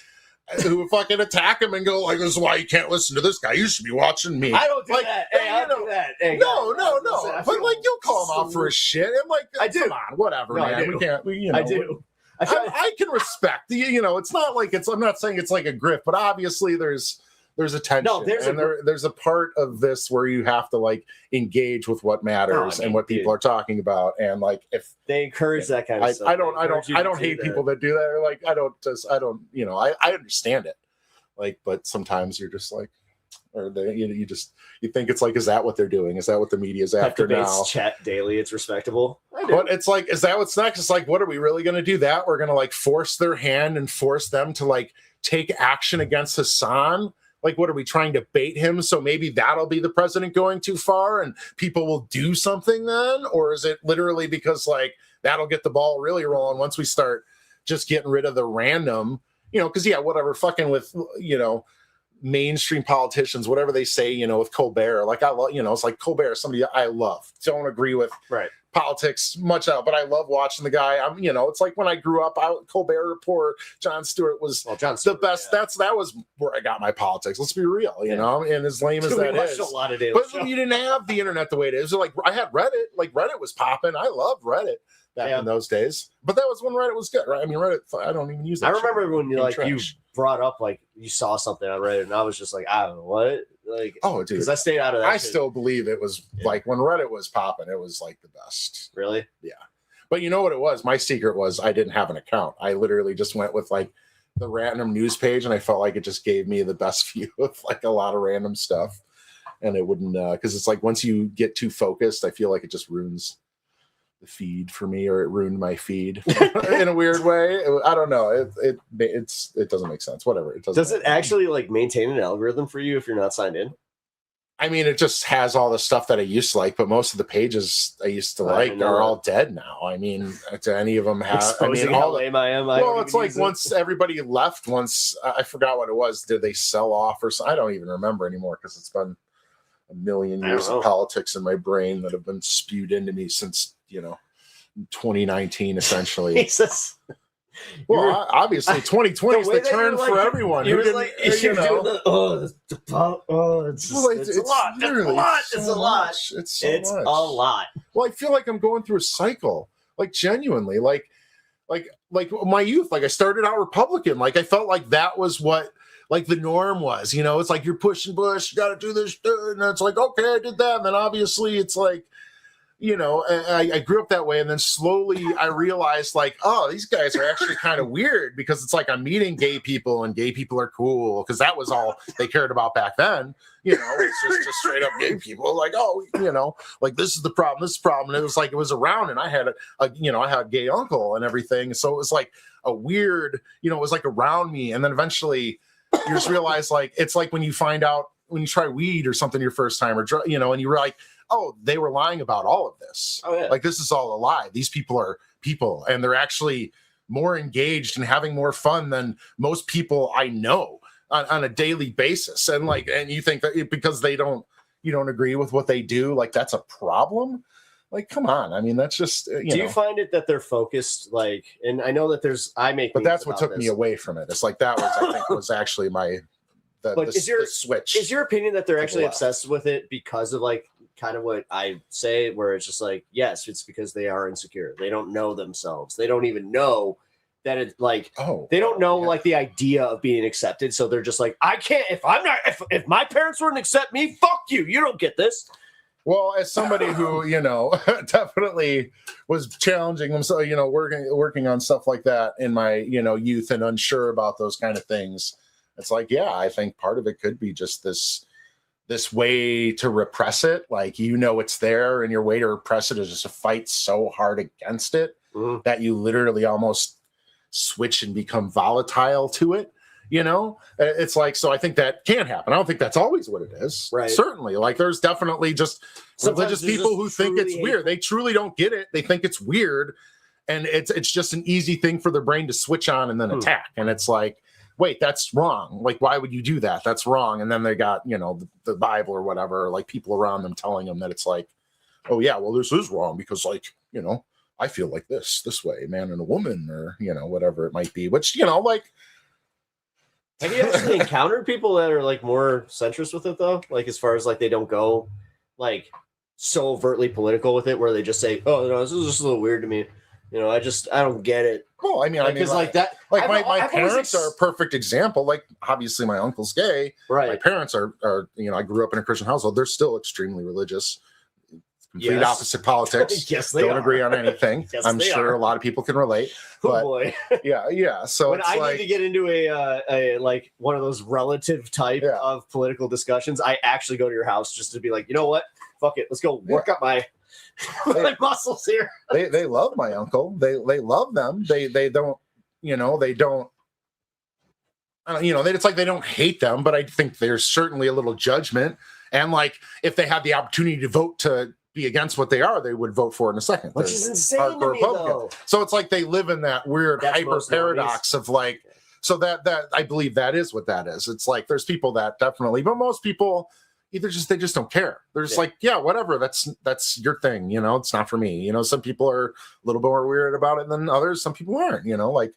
who fucking attack him and go like, "This is why you can't listen to this guy. You should be watching me." I don't do that. Hey, I don't do that. Hey, no. But like, you'll call him out for his shit. I'm like, I do. Come on, whatever, man. I do. I do. I can respect it's not like I'm not saying it's like a grift, but obviously there's a tension. No, there's a part of this where you have to like engage with what matters and what people are talking about, and like if they encourage that kind of stuff. I don't hate people that do that. Or like I understand it, like, but sometimes you're just like, or you think it's like, is that what they're doing? Is that what the media is after now? Chat daily, it's respectable. But it's like, is that what's next? It's like, what are we really going to do? That we're going to like force their hand and force them to like take action against Hassan? Like, what are we trying to bait him? So maybe that'll be the president going too far and people will do something then? Or is it literally because like that'll get the ball really rolling once we start just getting rid of the random, because whatever, fucking with, mainstream politicians, whatever they say, with Colbert, like I love, it's like Colbert, somebody I love, don't agree with politics much out, but I love watching the guy. It's like when I grew up, Colbert Report, Jon Stewart was the best. Yeah. That was where I got my politics. Let's be real, and as lame as that is, a lot of but you didn't have the internet the way it is. Like I had Reddit, like Reddit was popping. I loved Reddit back in those days, but that was when Reddit was good, right? I mean, Reddit, I don't even use that. I remember when you brought up like you saw something on Reddit, and I was just like, I don't know what, like, oh, dude, because I stayed out of that. I still believe it was like when Reddit was popping, it was like the best. Really? Yeah. But you know what it was? My secret was I didn't have an account. I literally just went with like the random news page, and I felt like it just gave me the best view of like a lot of random stuff, and it wouldn't because it's like once you get too focused, I feel like it just ruins the feed for me, or it ruined my feed in a weird way. I don't know. It doesn't make sense. Whatever. It doesn't. Does it actually like maintain an algorithm for you if you're not signed in? I mean, it just has all the stuff that I used to like, but most of the pages I used to like are all dead now. I mean, do any of them have? Exposing how lame I am. Well, it's like once everybody left, I forgot what it was. Did they sell off or something? I don't even remember anymore because it's been a million years of politics in my brain that have been spewed into me since 2019 essentially. Jesus. Well, obviously 2020 is the turn for everyone. It's a lot. It's a lot. Well, I feel like I'm going through a cycle, like genuinely, like my youth. Like I started out Republican. Like I felt like that was what like the norm was. It's like you're pushing Bush, you got to do this, and it's like okay, I did that, and then obviously it's like. I grew up that way, and then slowly I realized, like, oh, these guys are actually kind of weird because it's like I'm meeting gay people, and gay people are cool because that was all they cared about back then. It's just straight up gay people, like, oh, like this is the problem, this is the problem. And it was like it was around, and I had I had a gay uncle and everything, so it was like a weird, it was like around me, and then eventually you just realize, like, it's like when you find out when you try weed or something your first time, or and you were like. Oh, they were lying about all of this. Oh, yeah. Like this is all a lie. These people are people, and they're actually more engaged and having more fun than most people I know on a daily basis. And you think that because you don't agree with what they do, like that's a problem. Like, come on. I mean, that's just, Do you find it that they're focused? Like, and I know that but that's what took me away from it. It's like, that was, I think was actually the switch. Is your opinion that they're actually obsessed with it because of like, kind of what I say, where it's just like, yes, it's because they are insecure. They don't know themselves. They don't even know that it's like, they don't know like the idea of being accepted. So they're just like, I can't, if my parents wouldn't accept me, fuck you. You don't get this. Well, as somebody who, definitely was challenging themselves, working on stuff like that in my, youth and unsure about those kind of things. It's like, yeah, I think part of it could be just this way to repress it. Like, it's there, and your way to repress it is just to fight so hard against it that you literally almost switch and become volatile to it. It's like, so I think that can happen. I don't think that's always what it is. Right. Certainly. Like, there's definitely just religious people who think it's weird. They truly don't get it. They think it's weird. And it's just an easy thing for their brain to switch on and then attack. And it's like, wait, that's wrong. Like, why would you do that? That's wrong. And then they got, the Bible or whatever, like people around them telling them that it's like, oh yeah, well, this is wrong because I feel like this way, man and a woman, or, whatever it might be, which, like, have you actually encountered people that are like more centrist with it though? Like, as far as like they don't go like so overtly political with it, where they just say, "Oh no, this is just a little weird to me." I don't get it. Well, I mean, like that. Like my parents are a perfect example. Like, obviously, my uncle's gay. Right. My parents are. I grew up in a Christian household. They're still extremely religious. Complete opposite politics. Yes, they don't are. agree on anything. Yes, I'm they sure are. a lot of people can relate. Oh But boy. yeah. So when it's I need to get into a like one of those relative type of political discussions, I actually go to your house just to be like, you know what? Fuck it. Let's go work up my muscles here. They love my uncle. They love them. They don't. They don't. It's like they don't hate them, but I think there's certainly a little judgment. And like, if they had the opportunity to vote to be against what they are, they would vote for it in a second. Which is insane to me, though. So it's like they live in that weird hyper paradox of like, so that I believe that is what that is. It's like there's people that definitely, but most people they just don't care. They're just like, yeah, whatever. That's your thing. It's not for me. Some people are a little more weird about it than others. Some people aren't. Like,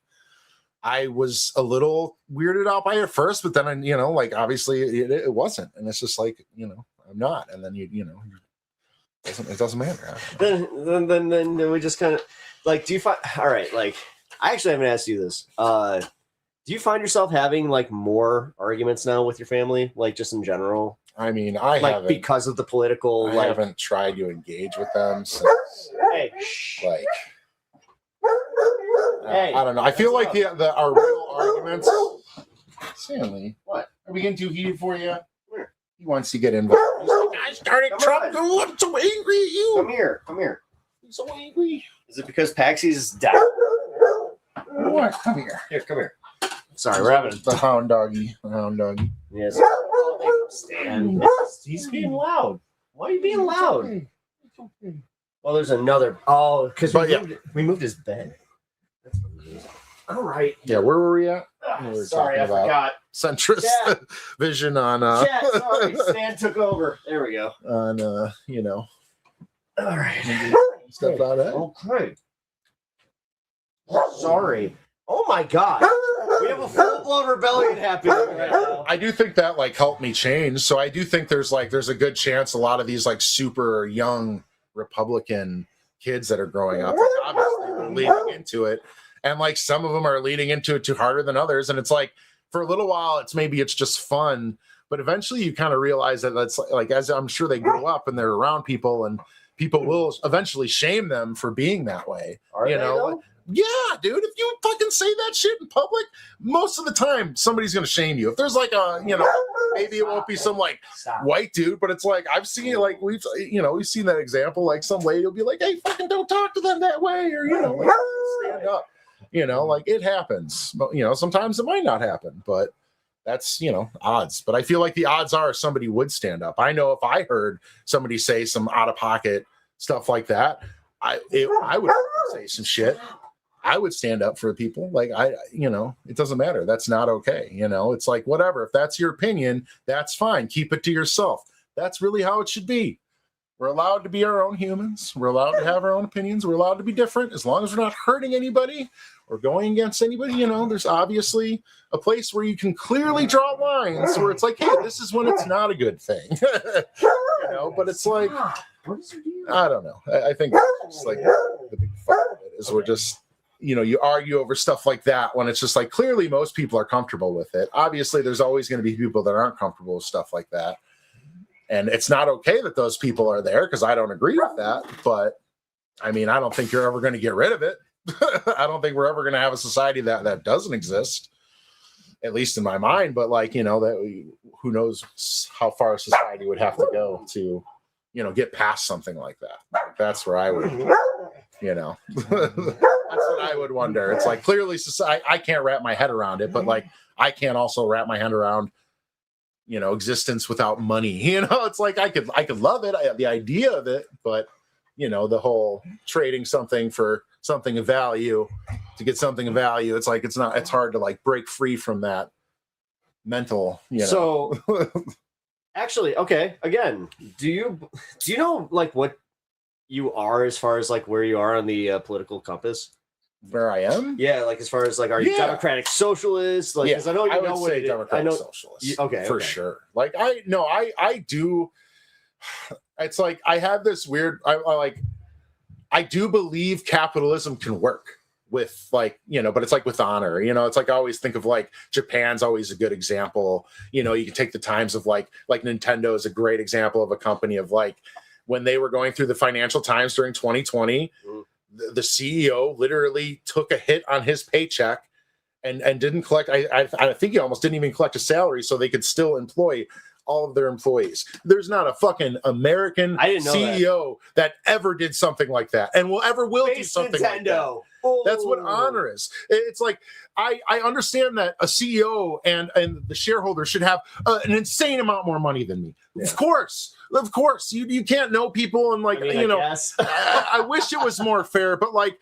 I was a little weirded out by it first, but then like obviously it wasn't, and it's just like I'm not, and then it doesn't matter. Then we just kind of like, do you find, all right, like, I actually haven't asked you this. Do you find yourself having like more arguments now with your family, like just in general? I mean, I haven't, because of the political. I haven't tried to engage with them since. Hey, like, hey, I don't know. I feel like our real arguments. Stanley, what? Are we getting too heated for you? He wants to get involved. He's like, I started Trump. I'm so angry at you. Come here. I'm so angry. Is it because Paxy's down? What? Come here. Come here. Sorry, we're having the hound doggy. Yes. Stan. He's being loud. Why are you being loud? Well, there's another. Oh, because we moved his bed. That's what it is. All right. Yeah, where were we at? Sorry, I forgot. Centrist vision on. Sorry, Stan took over. There we go. On All right. Step out of it. Okay. Sorry. Oh my God. We have a full-blown rebellion happening right now. I do think that like helped me change. So I do think there's a good chance a lot of these like super young Republican kids that are growing up, like, obviously they're leading into it. And like some of them are leading into it too harder than others. And it's like for a little while, it's just fun. But eventually you kind of realize that that's like, as I'm sure they grow up and they're around people and people will eventually shame them for being that way. Are they, though? Yeah, dude, if you fucking say that shit in public, most of the time somebody's going to shame you. If there's like a, maybe it won't be some like white dude, but it's like, I've seen like, we've seen that example, like some lady will be like, hey, fucking don't talk to them that way. Or, like, stand up, like it happens, sometimes it might not happen, but that's, odds. But I feel like the odds are somebody would stand up. I know if I heard somebody say some out of pocket stuff like that, I would say some shit. I would stand up for people. Like it doesn't matter. That's not okay. It's like, whatever. If that's your opinion, that's fine. Keep it to yourself. That's really how it should be. We're allowed to be our own humans. We're allowed to have our own opinions. We're allowed to be different as long as we're not hurting anybody or going against anybody. There's obviously a place where you can clearly draw lines where it's like, hey, this is when it's not a good thing. But it's like, I don't know. I think it's like the big fuck of it is we're just, you argue over stuff like that when it's just like clearly most people are comfortable with it. Obviously, there's always going to be people that aren't comfortable with stuff like that. And it's not okay that those people are there because I don't agree with that. But I mean, I don't think you're ever going to get rid of it. I don't think we're ever going to have a society that doesn't exist, at least in my mind. But like, you know, who knows how far society would have to go to, you know, get past something like that. That's where I would, you know, that's what I would wonder. It's like, clearly society, I can't wrap my head around it, but like, I can't also wrap my head around, you know, existence without money. You know, it's like, I could love it. The idea of it, but you know, the whole trading something for something of value to get something of value. It's like, it's hard to like break free from that mental, you know. So actually, okay, again, do you know like what you are as far as like where you are on the political compass? Where I am? Yeah, like as far as like, are you Democratic Socialist? Like, because I know you know what it is. Democratic Socialist. Okay, for sure. Like I do. It's like I have this weird. I do believe capitalism can work with like, you know, but it's like with honor. You know, it's like I always think of like Japan's always a good example. You know, you can take the times of like Nintendo is a great example of a company of like when they were going through the financial times during 2020. The CEO literally took a hit on his paycheck and didn't collect. I think he almost didn't even collect a salary so they could still employ all of their employees. There's not a fucking American CEO that ever did something like that and will do something like that. That's what honor is. It's like I understand that a CEO and the shareholders should have an insane amount more money than me. Yeah. Of course, you can't know people and like, I mean, you know. I wish it was more fair, but like,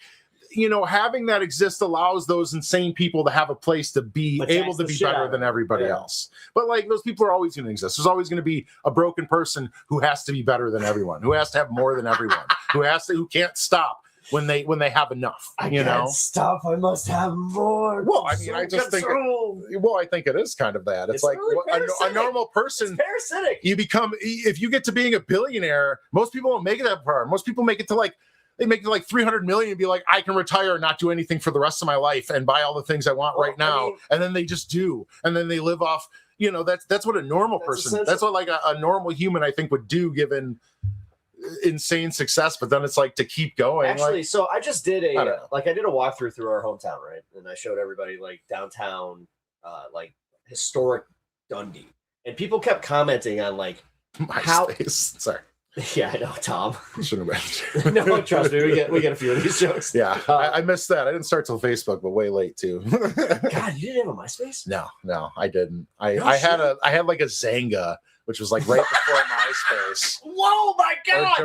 you know, having that exist allows those insane people to have a place to be able to be better than everybody else. But like, those people are always going to exist. There's always going to be a broken person who has to be better than everyone, who has to have more than everyone, who can't stop when they have enough. I can't stop. I must have more. Well, I mean, I just think. I think it is kind of that. It's like really a normal person. It's parasitic. You become, if you get to being a billionaire. Most people don't make it that far. Most people make it to like. They make it like 300 million and be like, I can retire and not do anything for the rest of my life and buy all the things I want right now. I mean, and then they just do. And then they live off, you know, that's what a normal person, that's what like a normal human, I think, would do given insane success. But then it's like to keep going. Actually, like, so I just did I did a walkthrough through our hometown, right? And I showed everybody like downtown, like historic Dundee. And people kept commenting on like Sorry. Yeah, I know, Tom. Shouldn't have been. No, trust me, we get a few of these jokes. Yeah, I missed that. I didn't start till Facebook, but way late too. God, you didn't have a MySpace? No, I didn't. I had like a Zanga, which was like right before MySpace. Whoa, my God!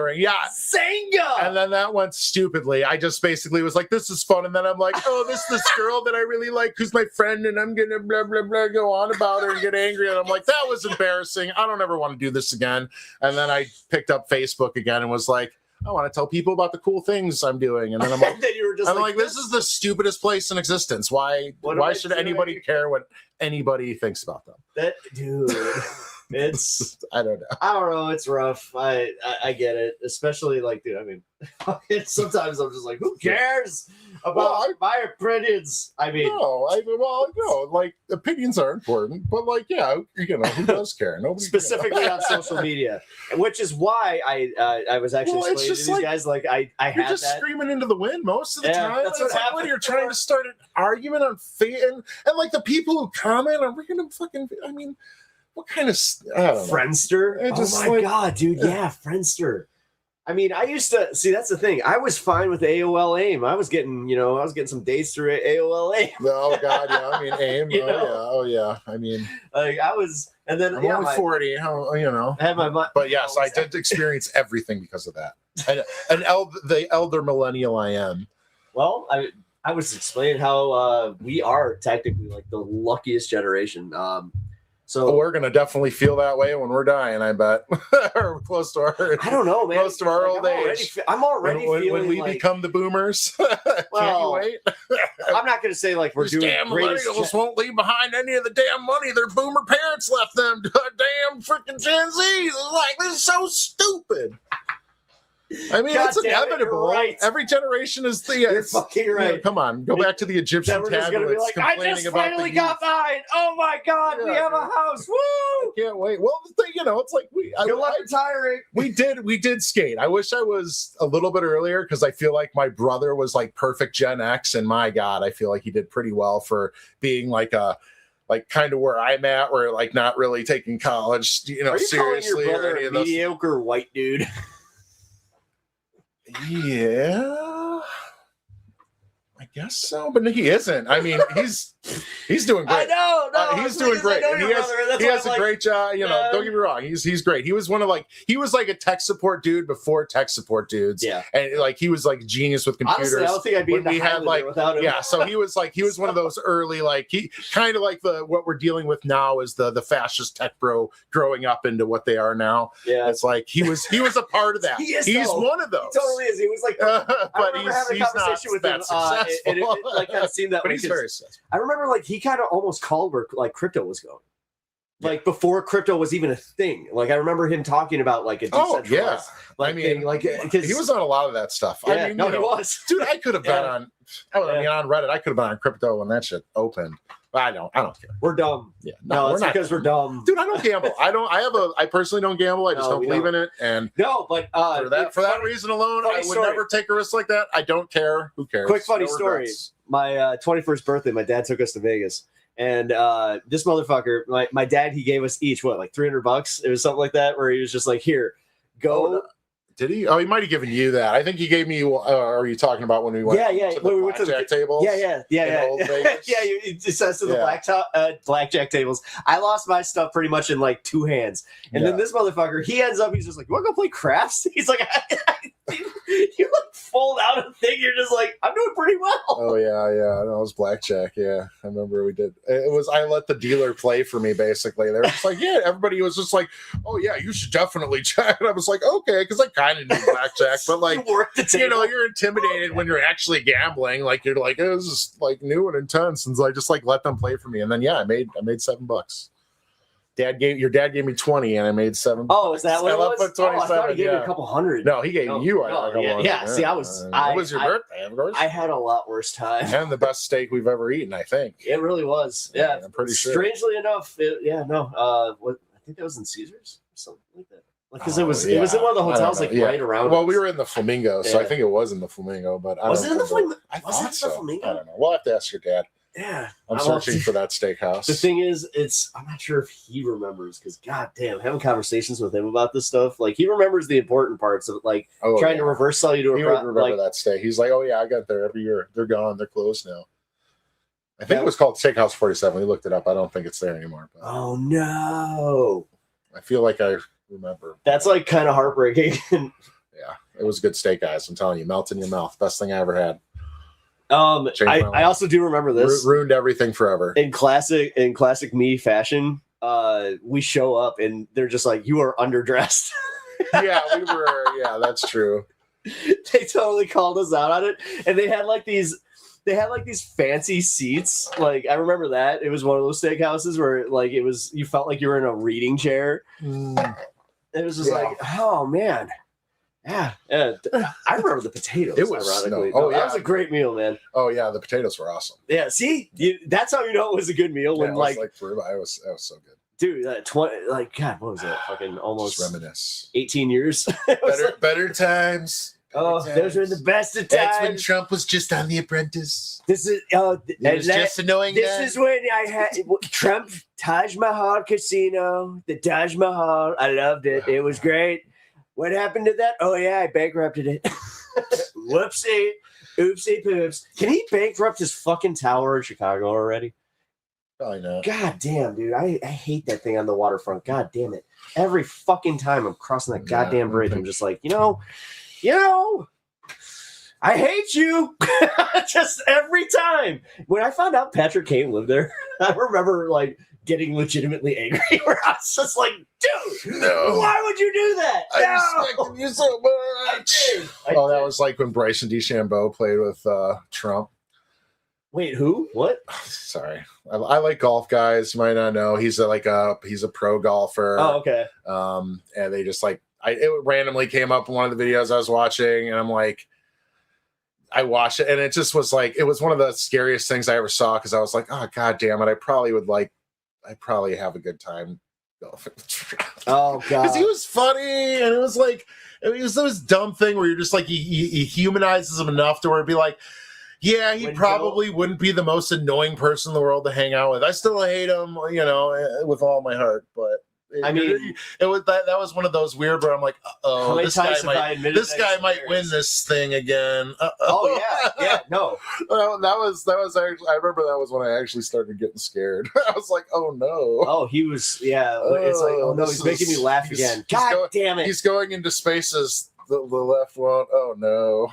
Zanga! And then that went stupidly. I just basically was like, this is fun. And then I'm like, oh, this girl that I really like who's my friend, and I'm gonna blah blah blah go on about her and get angry. And I'm like, that was embarrassing. I don't ever want to do this again. And then I picked up Facebook again and was like, I want to tell people about the cool things I'm doing. And then I'm like, then you were just like, this is the stupidest place in existence. Why should anybody care what anybody thinks about them? That dude. It's I don't know. It's rough. I get it, especially like, dude. I mean, sometimes I'm just like, who cares about my opinions? I mean, like opinions are important, but like, yeah, you know, who does care? Nobody. Specifically on social media, which is why I was actually explaining to these guys like I you're just screaming into the wind most of the time. That's what happens when you're trying to start an argument on and like the people who comment on random fucking. I mean. What kind of Friendster? Oh my God, dude! Yeah, Friendster. I mean, I used to see. That's the thing. I was fine with AOL AIM. I was getting some dates through AOL AIM. Oh God, yeah. I mean, AIM. Oh yeah. I mean, like I was, and then I'm only 40. How you know? I had my but yes, I did experience everything because of that. And the elder millennial I am. Well, I was explaining how we are technically like the luckiest generation. So we're gonna definitely feel that way when we're dying, I bet, or close to our. I don't know, man. Close to our old age. I'm already feeling when we become the boomers. Can't you wait? I'm not gonna say like we're doing. Damn millennials won't leave behind any of the damn money their boomer parents left them. Damn freaking Gen Zs. Like this is so stupid. I mean, it's inevitable. Right. Every generation is You're fucking right. You know, come on, go back to the Egyptian tablets. Like, I just finally got mine. Oh my God, we have a house. Woo! can't wait. Well, the thing, it's like Good luck retiring. We did skate. I wish I was a little bit earlier because I feel like my brother was like perfect Gen X, and my God, I feel like he did pretty well for being like kind of where I'm at, where like not really taking college, Are you seriously. calling your brother a mediocre white dude? Yeah, I guess so, but he isn't. I mean, he's doing great. I know, no, he's doing great. And he has a great job. Don't get me wrong. He's great. He was like a tech support dude before tech support dudes. Yeah, and like he was like genius with computers. Honestly, I don't think I'd be in the Highlander without him. Yeah, so he was one of those early, like he kind of like what we're dealing with now is the fascist tech bro growing up into what they are now. Yeah, it's like he was a part of that. He's one of those. He totally is. He was like, I remember having a conversation with him, and it like kind of seemed that but way. He's very successful. I remember like he kind of almost called where like crypto was going. Like before crypto was even a thing. Like I remember him talking about like a decentralized thing. Like because he was on a lot of that stuff. Yeah, I mean, he was. Dude, I could have been on. On Reddit, I could have been on crypto when that shit opened. But I don't care. We're dumb. Yeah, no, it's because we're dumb. Dude, I don't gamble. I personally don't gamble. I just don't believe in it. And but for that reason alone, I would never take a risk like that. I don't care. Who cares? Quick funny story. My 21st birthday, my dad took us to Vegas. And this motherfucker, my dad, he gave us each like $300. It was something like that, where he was just like, "Here, go." Did he? Oh, he might have given you that. I think he gave me. Are you talking about when we went? To the blackjack tables? Yeah. Old Vegas? Yeah, it says to the blackjack tables. I lost my stuff pretty much in like two hands, and then this motherfucker, he ends up. He's just like, "You want to go play craps?" He's like, "You like fold out a thing. You're just like, I'm doing pretty well." Oh yeah. No, it was blackjack. Yeah, I remember we did. It was. I let the dealer play for me. Basically, they were just like, yeah. Everybody was just like, oh yeah, you should definitely check. And I was like, okay, because I kind of knew blackjack, but like, you're intimidated when you're actually gambling. Like you're like, it was just like new and intense, and so I just like let them play for me, and then I made $7. Your dad gave me 20 and I made $7. Oh, is that what it was? I thought he gave me a couple hundred. No, he gave you. Yeah. See, it was your birthday, of course. I had a lot worse time. And the best steak we've ever eaten, I think. It really was. Yeah, I'm pretty sure. Strangely enough, I think that was in Caesars or something like that. Because it was in one of the hotels right around. Well, we were in the Flamingo, so I think it was in the Flamingo. But was it in the Flamingo? I thought so. I don't know. We'll have to ask your dad. Yeah, I'm searching for that steakhouse. The thing is, I'm not sure if he remembers because goddamn, having conversations with him about this stuff, like he remembers the important parts of like trying to reverse sell you to a He would remember that steak. He's like, oh yeah, I got there every year. They're gone. They're closed now. I think it was called Steakhouse 47. We looked it up. I don't think it's there anymore. But oh no! I feel like I remember. That's like kind of heartbreaking. Yeah, it was good steak, guys. I'm telling you, melt in your mouth. Best thing I ever had. I also do remember this. Ruined everything forever. In classic me fashion, we show up and they're just like, "You are underdressed." Yeah, we were. Yeah, that's true. They totally called us out on it, and they had like these fancy seats. Like I remember that it was one of those steakhouses where like you felt like you were in a reading chair. It was just like, oh man. Yeah. I remember the potatoes. It was ironically. That was a great meal, man. Oh yeah, the potatoes were awesome. Yeah, see, that's how you know it was a good meal when it was like it was so good. Dude, God, what was that? Fucking almost just reminisce. 18 years. better times. Those were the best of times. That's when Trump was just on The Apprentice. This is just annoying. This is when I had Trump Taj Mahal Casino, the Taj Mahal. I loved it. It was great. What happened to that? Oh, yeah, I bankrupted it. Whoopsie. Oopsie poops. Can he bankrupt his fucking tower in Chicago already? Probably not. God damn, dude. I hate that thing on the waterfront. God damn it. Every fucking time I'm crossing that goddamn bridge, I'm just like, you know, I hate you. Just every time. When I found out Patrick Kane lived there, I remember like getting legitimately angry where I was just like, dude, why would you do that? I respect you so much. That was like when Bryson DeChambeau played with Trump. Wait, who? What? Sorry. I like golf guys. You might not know. He's a pro golfer. Oh, okay. And they just like, it randomly came up in one of the videos I was watching, and I'm like, I watched it, and it just was like, it was one of the scariest things I ever saw, because I was like, oh god damn it, I probably have a good time Oh god, because he was funny, and it was like it was this dumb thing where you're just like he humanizes him enough to where it'd be like, yeah, he probably wouldn't be the most annoying person in the world to hang out with. I still hate him, with all my heart, but. It was that was one of those weird where I'm like, oh, this guy might win this thing again. Oh yeah, no. That was actually. I remember that was when I actually started getting scared. I was like, oh no. Oh, he was. Yeah, it's like, oh no, he's making me laugh again. God damn it! He's going into spaces. The left won't. Oh no.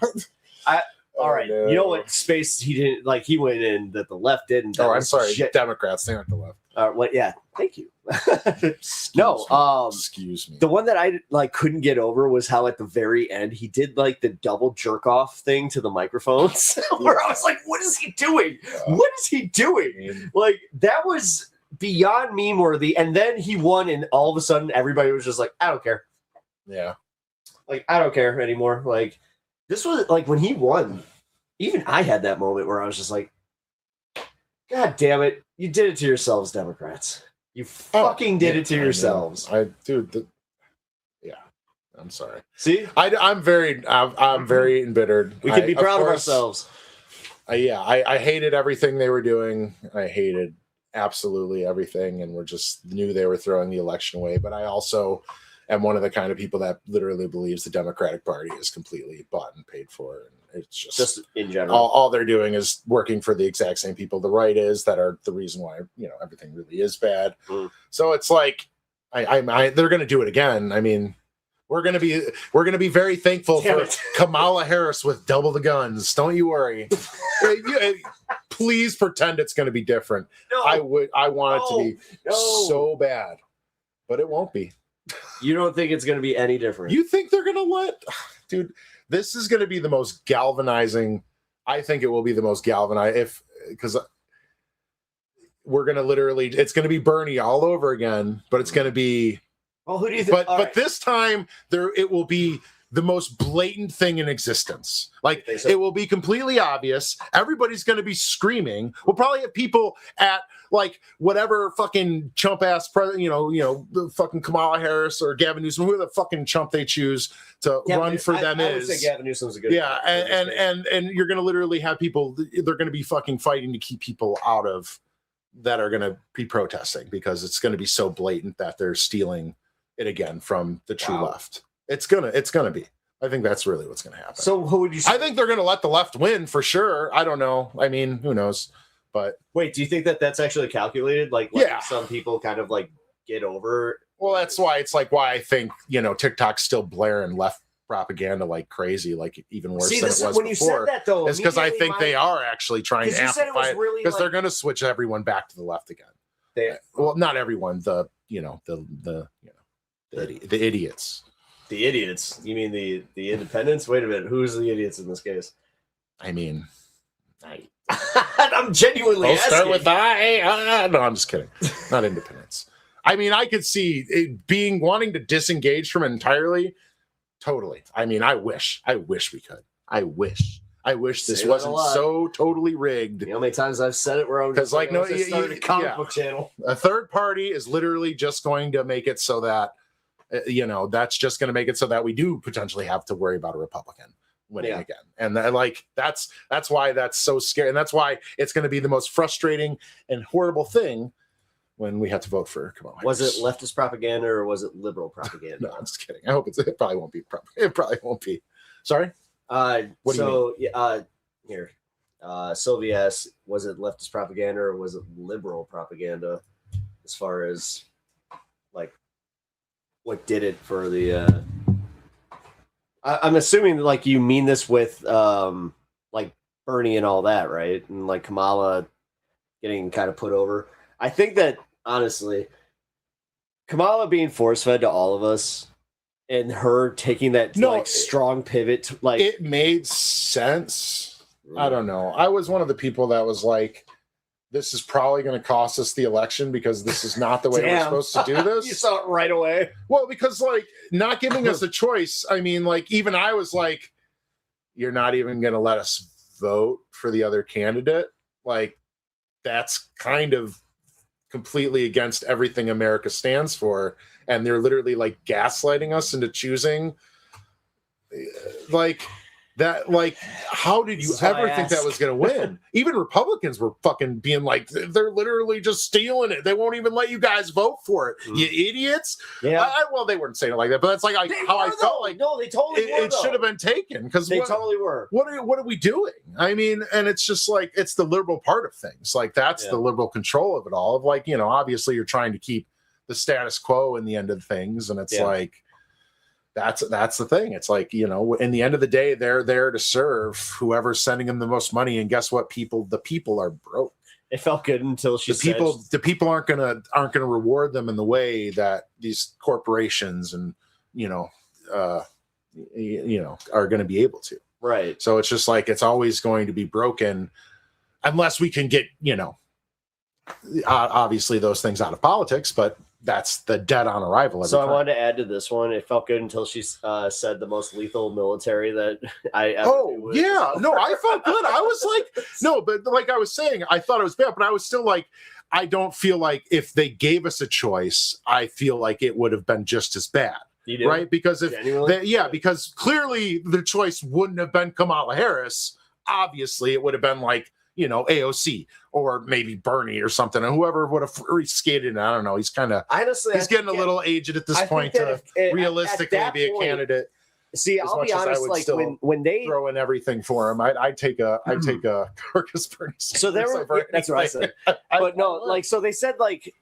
All right, you know what space he didn't like? He went in that the left didn't. I'm sorry, Democrats. They aren't the left. What? Yeah, thank you. Excuse me. The one that I couldn't get over was how at the very end he did like the double jerk off thing to the microphones, where I was like, "What is he doing? What is he doing?" Like that was beyond meme worthy. And then he won, and all of a sudden everybody was just like, "I don't care." Yeah, like I don't care anymore. Like this was like when he won. Even I had that moment where I was just like, God damn it. You did it to yourselves, Democrats. You fucking did it to yourselves. I'm sorry. See? I'm very embittered. We can be proud of ourselves. I hated everything they were doing. I hated absolutely everything, and knew they were throwing the election away. But I also am one of the kind of people that literally believes the Democratic Party is completely bought and paid for. And it's just in general. All they're doing is working for the exact same people the right is that are the reason why, everything really is bad. So it's like, they're going to do it again. I mean, we're going to be very thankful for Kamala Harris with double the guns. Don't you worry. Please pretend it's going to be different. No. I want it to be so bad, but it won't be. You don't think it's going to be any different? You think they're going to dude, this is going to be the most galvanizing. I think it will be the most galvanizing because we're going to it's going to be Bernie all over again, but it's going to be. Well, who do you think? But this time it will be the most blatant thing in existence. Like it will be completely obvious. Everybody's going to be screaming. We'll probably have people at whatever fucking chump ass president, the fucking Kamala Harris or Gavin Newsom, who the fucking chump they choose to run for them I would say Gavin Newsom's a good. Yeah, and you're going to literally have people. They're going to be fucking fighting to keep people out of that are going to be protesting because it's going to be so blatant that they're stealing it again from the true left. It's gonna be. I think that's really what's gonna happen. So who would you say? I think they're gonna let the left win for sure. I don't know. I mean, who knows? But wait, do you think that that's actually calculated? Some people kind of get over. Well, that's why why I think TikTok's still blaring left propaganda like crazy, even worse than it was when before. You said that though, it's because I think they are actually trying to amplify it because they're gonna switch everyone back to the left again. Well, not everyone. The idiots. The idiots? You mean the independents? Wait a minute. Who's the idiots in this case? I mean, I'm genuinely asking. Start with I. No, I'm just kidding. Not independents. I mean, I could see it wanting to disengage from it entirely. Totally. I mean, I wish we could. I wish this wasn't so totally rigged. You know how many times I've said it where I'm just started a comic book channel. A third party is literally just going to make it so that that's just going to make it so that we do potentially have to worry about a Republican winning again. And that's why that's so scary. And that's why it's going to be the most frustrating and horrible thing when we have to vote for Kamala Harris. Was it leftist propaganda or was it liberal propaganda? No, I'm just kidding. I hope it probably won't be. It probably won't be. Sorry? What do you mean? Here. Sylvia asks, was it leftist propaganda or was it liberal propaganda as far as what did it for the I'm assuming you mean this with Bernie and all that, right? And Kamala getting kind of put over. I think that honestly Kamala being force fed to all of us and her taking that strong pivot to, it made sense. I don't know. I was one of the people that was this is probably going to cost us the election because this is not the way we're supposed to do this. You saw it right away. Well, because not giving us a choice. I mean, even I was you're not even going to let us vote for the other candidate. That's kind of completely against everything America stands for, and they're literally like gaslighting us into choosing like that. Like, how did you ever think that was going to win? Even Republicans were fucking being like, they're literally just stealing it. They won't even let you guys vote for it. You idiots. Yeah. Well, they weren't saying it like that, but that's like how I felt. Like, no, they totally were. It should have been taken because they totally were. What are we doing? I mean, and it's just like, it's the liberal part of things. Like, that's the liberal control of it all. Of like, obviously you're trying to keep the status quo in the end of things, and it's like, that's the thing. It's like, in the end of the day, they're there to serve whoever's sending them the most money. And guess what? The people are broke. It felt good until the people aren't gonna reward them in the way that these corporations and are gonna be able to. Right. So it's just like, it's always going to be broken unless we can get, obviously those things out of politics, but that's the dead on arrival. So I wanted to add to this one. It felt good until she said the most lethal military that I ever knew. No, I felt good. I was like, no, but like I was saying, I thought it was bad, but I was still like, I don't feel like if they gave us a choice, I feel like it would have been just as bad. You do? Right? Because because clearly the choice wouldn't have been Kamala Harris. Obviously, it would have been like, AOC or maybe Bernie or something, and whoever would have skated. I don't know. He's kind of he's getting a little aged at this point to realistically be a candidate. See, I'll be honest. Like when they throw in everything for him, I'd take a Marcus Bernie. So there were. That's what I said. But no, like so they said like.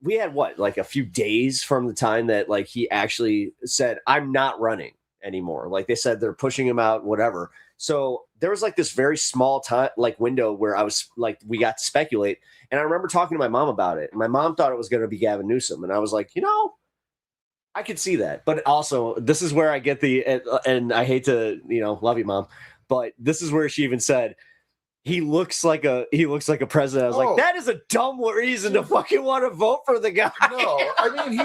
We had like a few days from the time that like he actually said, I'm not running anymore. Like they said, they're pushing him out, whatever. So there was like this very small time, like window where I was like, we got to speculate. And I remember talking to my mom about it. And my mom thought it was going to be Gavin Newsom. And I was like, I could see that. But also this is where I get and I hate to, love you, Mom, but this is where she even said, he looks like a president. I was like, that is a dumb reason to fucking want to vote for the guy. No, I mean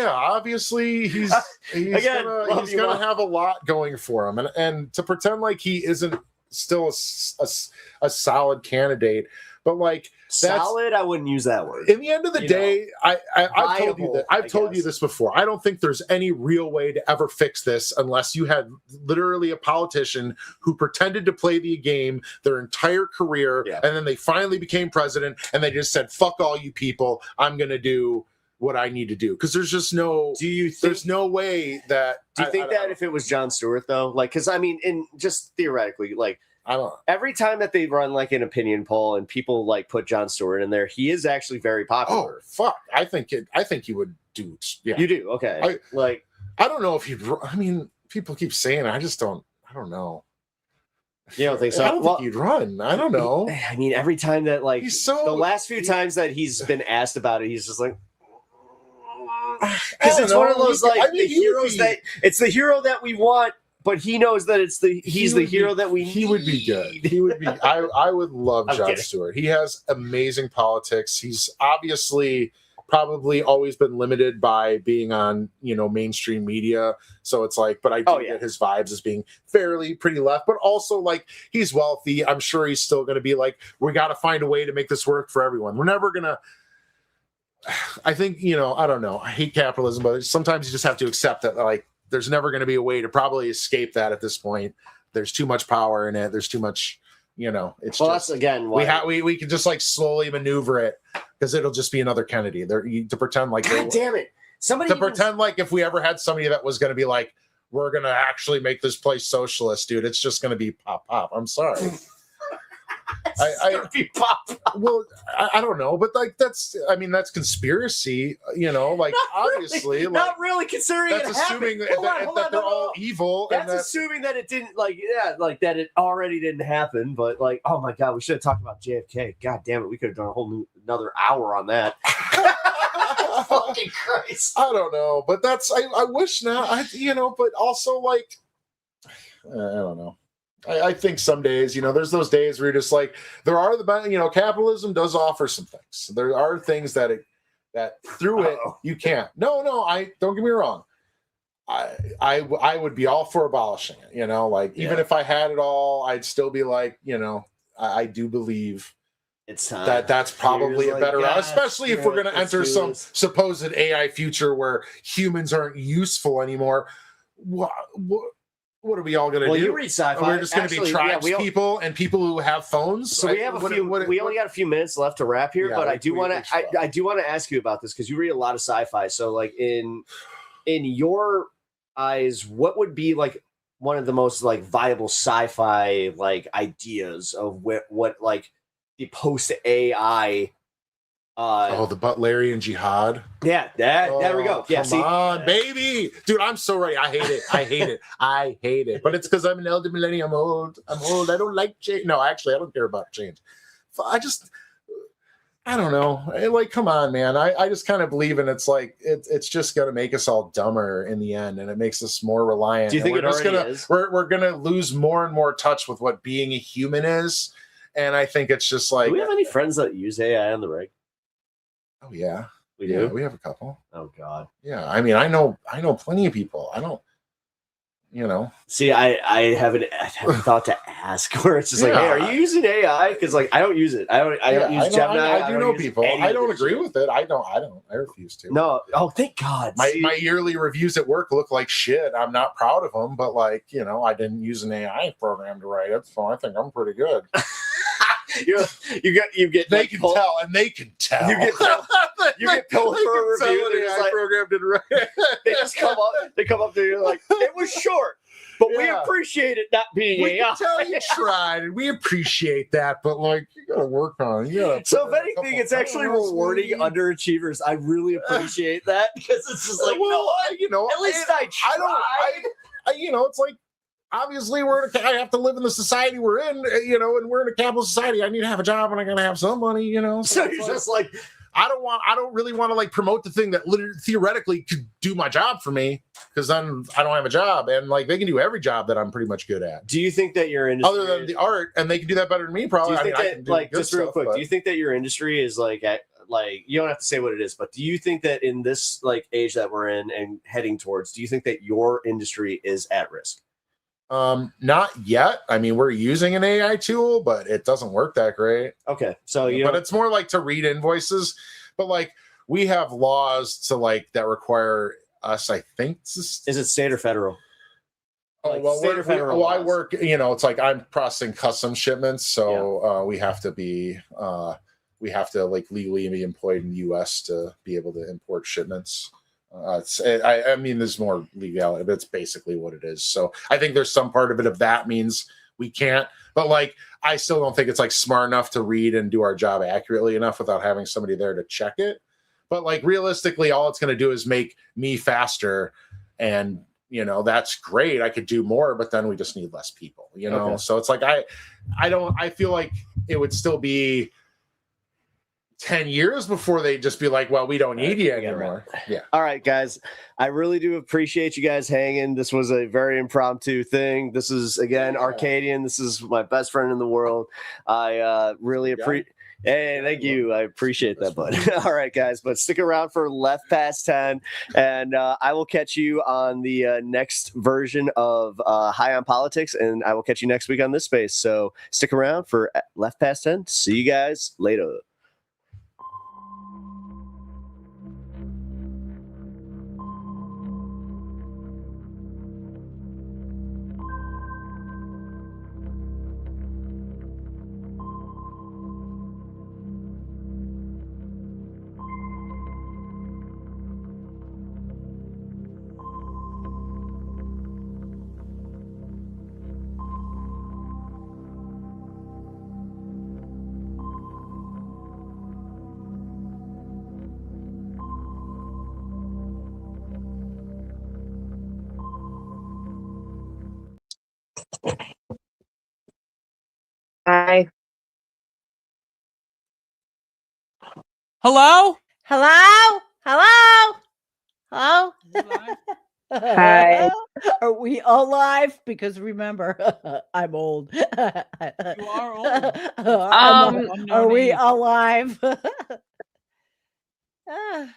obviously he's gonna have a lot going for him, and to pretend like he isn't still a solid candidate, but like solid, I wouldn't use that word. In the end of the day, I've told you this before. I don't think there's any real way to ever fix this unless you had literally a politician who pretended to play the game their entire career, and then they finally became president, and they just said, "Fuck all you people, I'm going to do what I need to do." Because there's just no. There's no way that. Do you think that if it was Jon Stewart though, like, because I mean, in just theoretically, like. I don't know. Every time that they run like an opinion poll and people like put Jon Stewart in there, he is actually very popular. Oh fuck! I think he would do. Yeah, you do. Okay. I don't know if he'd. I mean, people keep saying it. I just don't. I don't know. You don't think so? I don't think he'd run. I don't know. I mean, every time that like the last few times that he's been asked about it, he's just like. Because it's one of those the heroes that it's the hero that we want. But he knows that he's the hero that we need. He would be good. He would be. I would love Jon Stewart. He has amazing politics. He's obviously probably always been limited by being on mainstream media. So it's like, but I do get his vibes as being pretty left. But also like he's wealthy. I'm sure he's still going to be like, we got to find a way to make this work for everyone. We're never gonna. I think I don't know. I hate capitalism, but sometimes you just have to accept that like. There's never going to be a way to probably escape that at this point. There's too much power in it. There's too much, it's that's again why we can just like slowly maneuver it because it'll just be another Kennedy. To pretend like God damn it. Pretend like if we ever had somebody that was going to be like, we're going to actually make this place socialist, dude. It's just going to be pop. I'm sorry. Well, I don't know, but like that's conspiracy, like obviously, really, not really considering that's it assuming that they're all evil. That's assuming that it didn't that it already didn't happen. But like, oh my god, we should have talked about JFK. God damn it, we could have done another hour on that. Fucking Christ! I don't know, but I wish not. But also like, I don't know. I think some days, there's those days where you're just like, there are capitalism does offer some things. There are things that through it you can't. No, I don't get me wrong. I would be all for abolishing it. Even if I had it all, I'd still be like, I do believe it's time. That's probably a better route, yes, especially if we're going to enter some supposed AI future where humans aren't useful anymore. What are we all going to do? You read sci-fi. We're just going to be tribes people and people who have phones. So we have we only got a few minutes left to wrap here, but I do want to ask you about this because you read a lot of sci-fi. So like in your eyes, what would be like one of the most like viable sci-fi like ideas of what like the post AI? The Butlerian Jihad. Yeah, there we go. Yeah, come on, baby, dude, I'm so right. I hate it. But it's because I'm an elder millennium. I'm old. I don't like change. No, actually, I don't care about change. I don't know. Like, come on, man. I just kind of believe in it's like it's just gonna make us all dumber in the end, and it makes us more reliant. Do you think we're gonna lose more and more touch with what being a human is? And I think it's just like. Do we have any friends that use AI on the rig? Oh yeah, we do. Yeah, we have a couple. Oh God. Yeah, I mean, I know plenty of people. I don't, See, I haven't thought to ask where it's just like, hey, are you using AI? Because like I don't use it. I don't use Gemini. I do know people. I don't agree with it. I don't. I refuse to. No. Oh, thank God. My yearly reviews at work look like shit. I'm not proud of them, but like I didn't use an AI program to write it, so I think I'm pretty good. You get they can tell, and they can tell. You get pulled for a review. The AI program did right. They just come up to you like it was short, but we appreciate it not being we AI. Can tell you tried, and we appreciate that. But like, you gotta work on it. So if anything, it's actually rewarding underachievers. I really appreciate that because it's just like, at least I tried. It's like. Obviously, I have to live in the society we're in, and we're in a capitalist society. I need to have a job, and I gotta have some money, So you're just like, I don't really want to like promote the thing that theoretically could do my job for me, because then I don't have a job, and like they can do every job that I'm pretty much good at. Do you think that your industry, other than the art, and they can do that better than me, probably? Do you think just real quick, do you think that your industry is like you don't have to say what it is, but do you think that in this like age that we're in and heading towards, do you think that your industry is at risk? Not yet. I mean, we're using an AI tool, but it doesn't work that great. Okay. So but it's more like to read invoices, but like we have laws to like that require us, I think. Is it state or federal? Oh, well, I work, it's like I'm processing custom shipments. So, we have to like legally be employed in the US to be able to import shipments. I mean, there's more legality, but it's basically what it is. So I think there's some part of it of that means we can't, but like, I still don't think it's like smart enough to read and do our job accurately enough without having somebody there to check it. But like, realistically, all it's going to do is make me faster. And, that's great. I could do more, but then we just need less people, Okay. So it's like, I feel like it would still be 10 years before they just be like, well, we don't need you anymore. Yeah. All right, guys. I really do appreciate you guys hanging. This was a very impromptu thing. This is, again, Arcadian. This is my best friend in the world. I really appreciate. Hey, thank you. I appreciate that, bud. All right, guys. But stick around for Left Past 10. And I will catch you on the next version of High on Politics. And I will catch you next week on this space. So stick around for Left Past 10. See you guys later. Hi. Hello? Hello? Hello? Hello? Hi. Are we alive? Because remember, I'm old. You are old. Are we alive?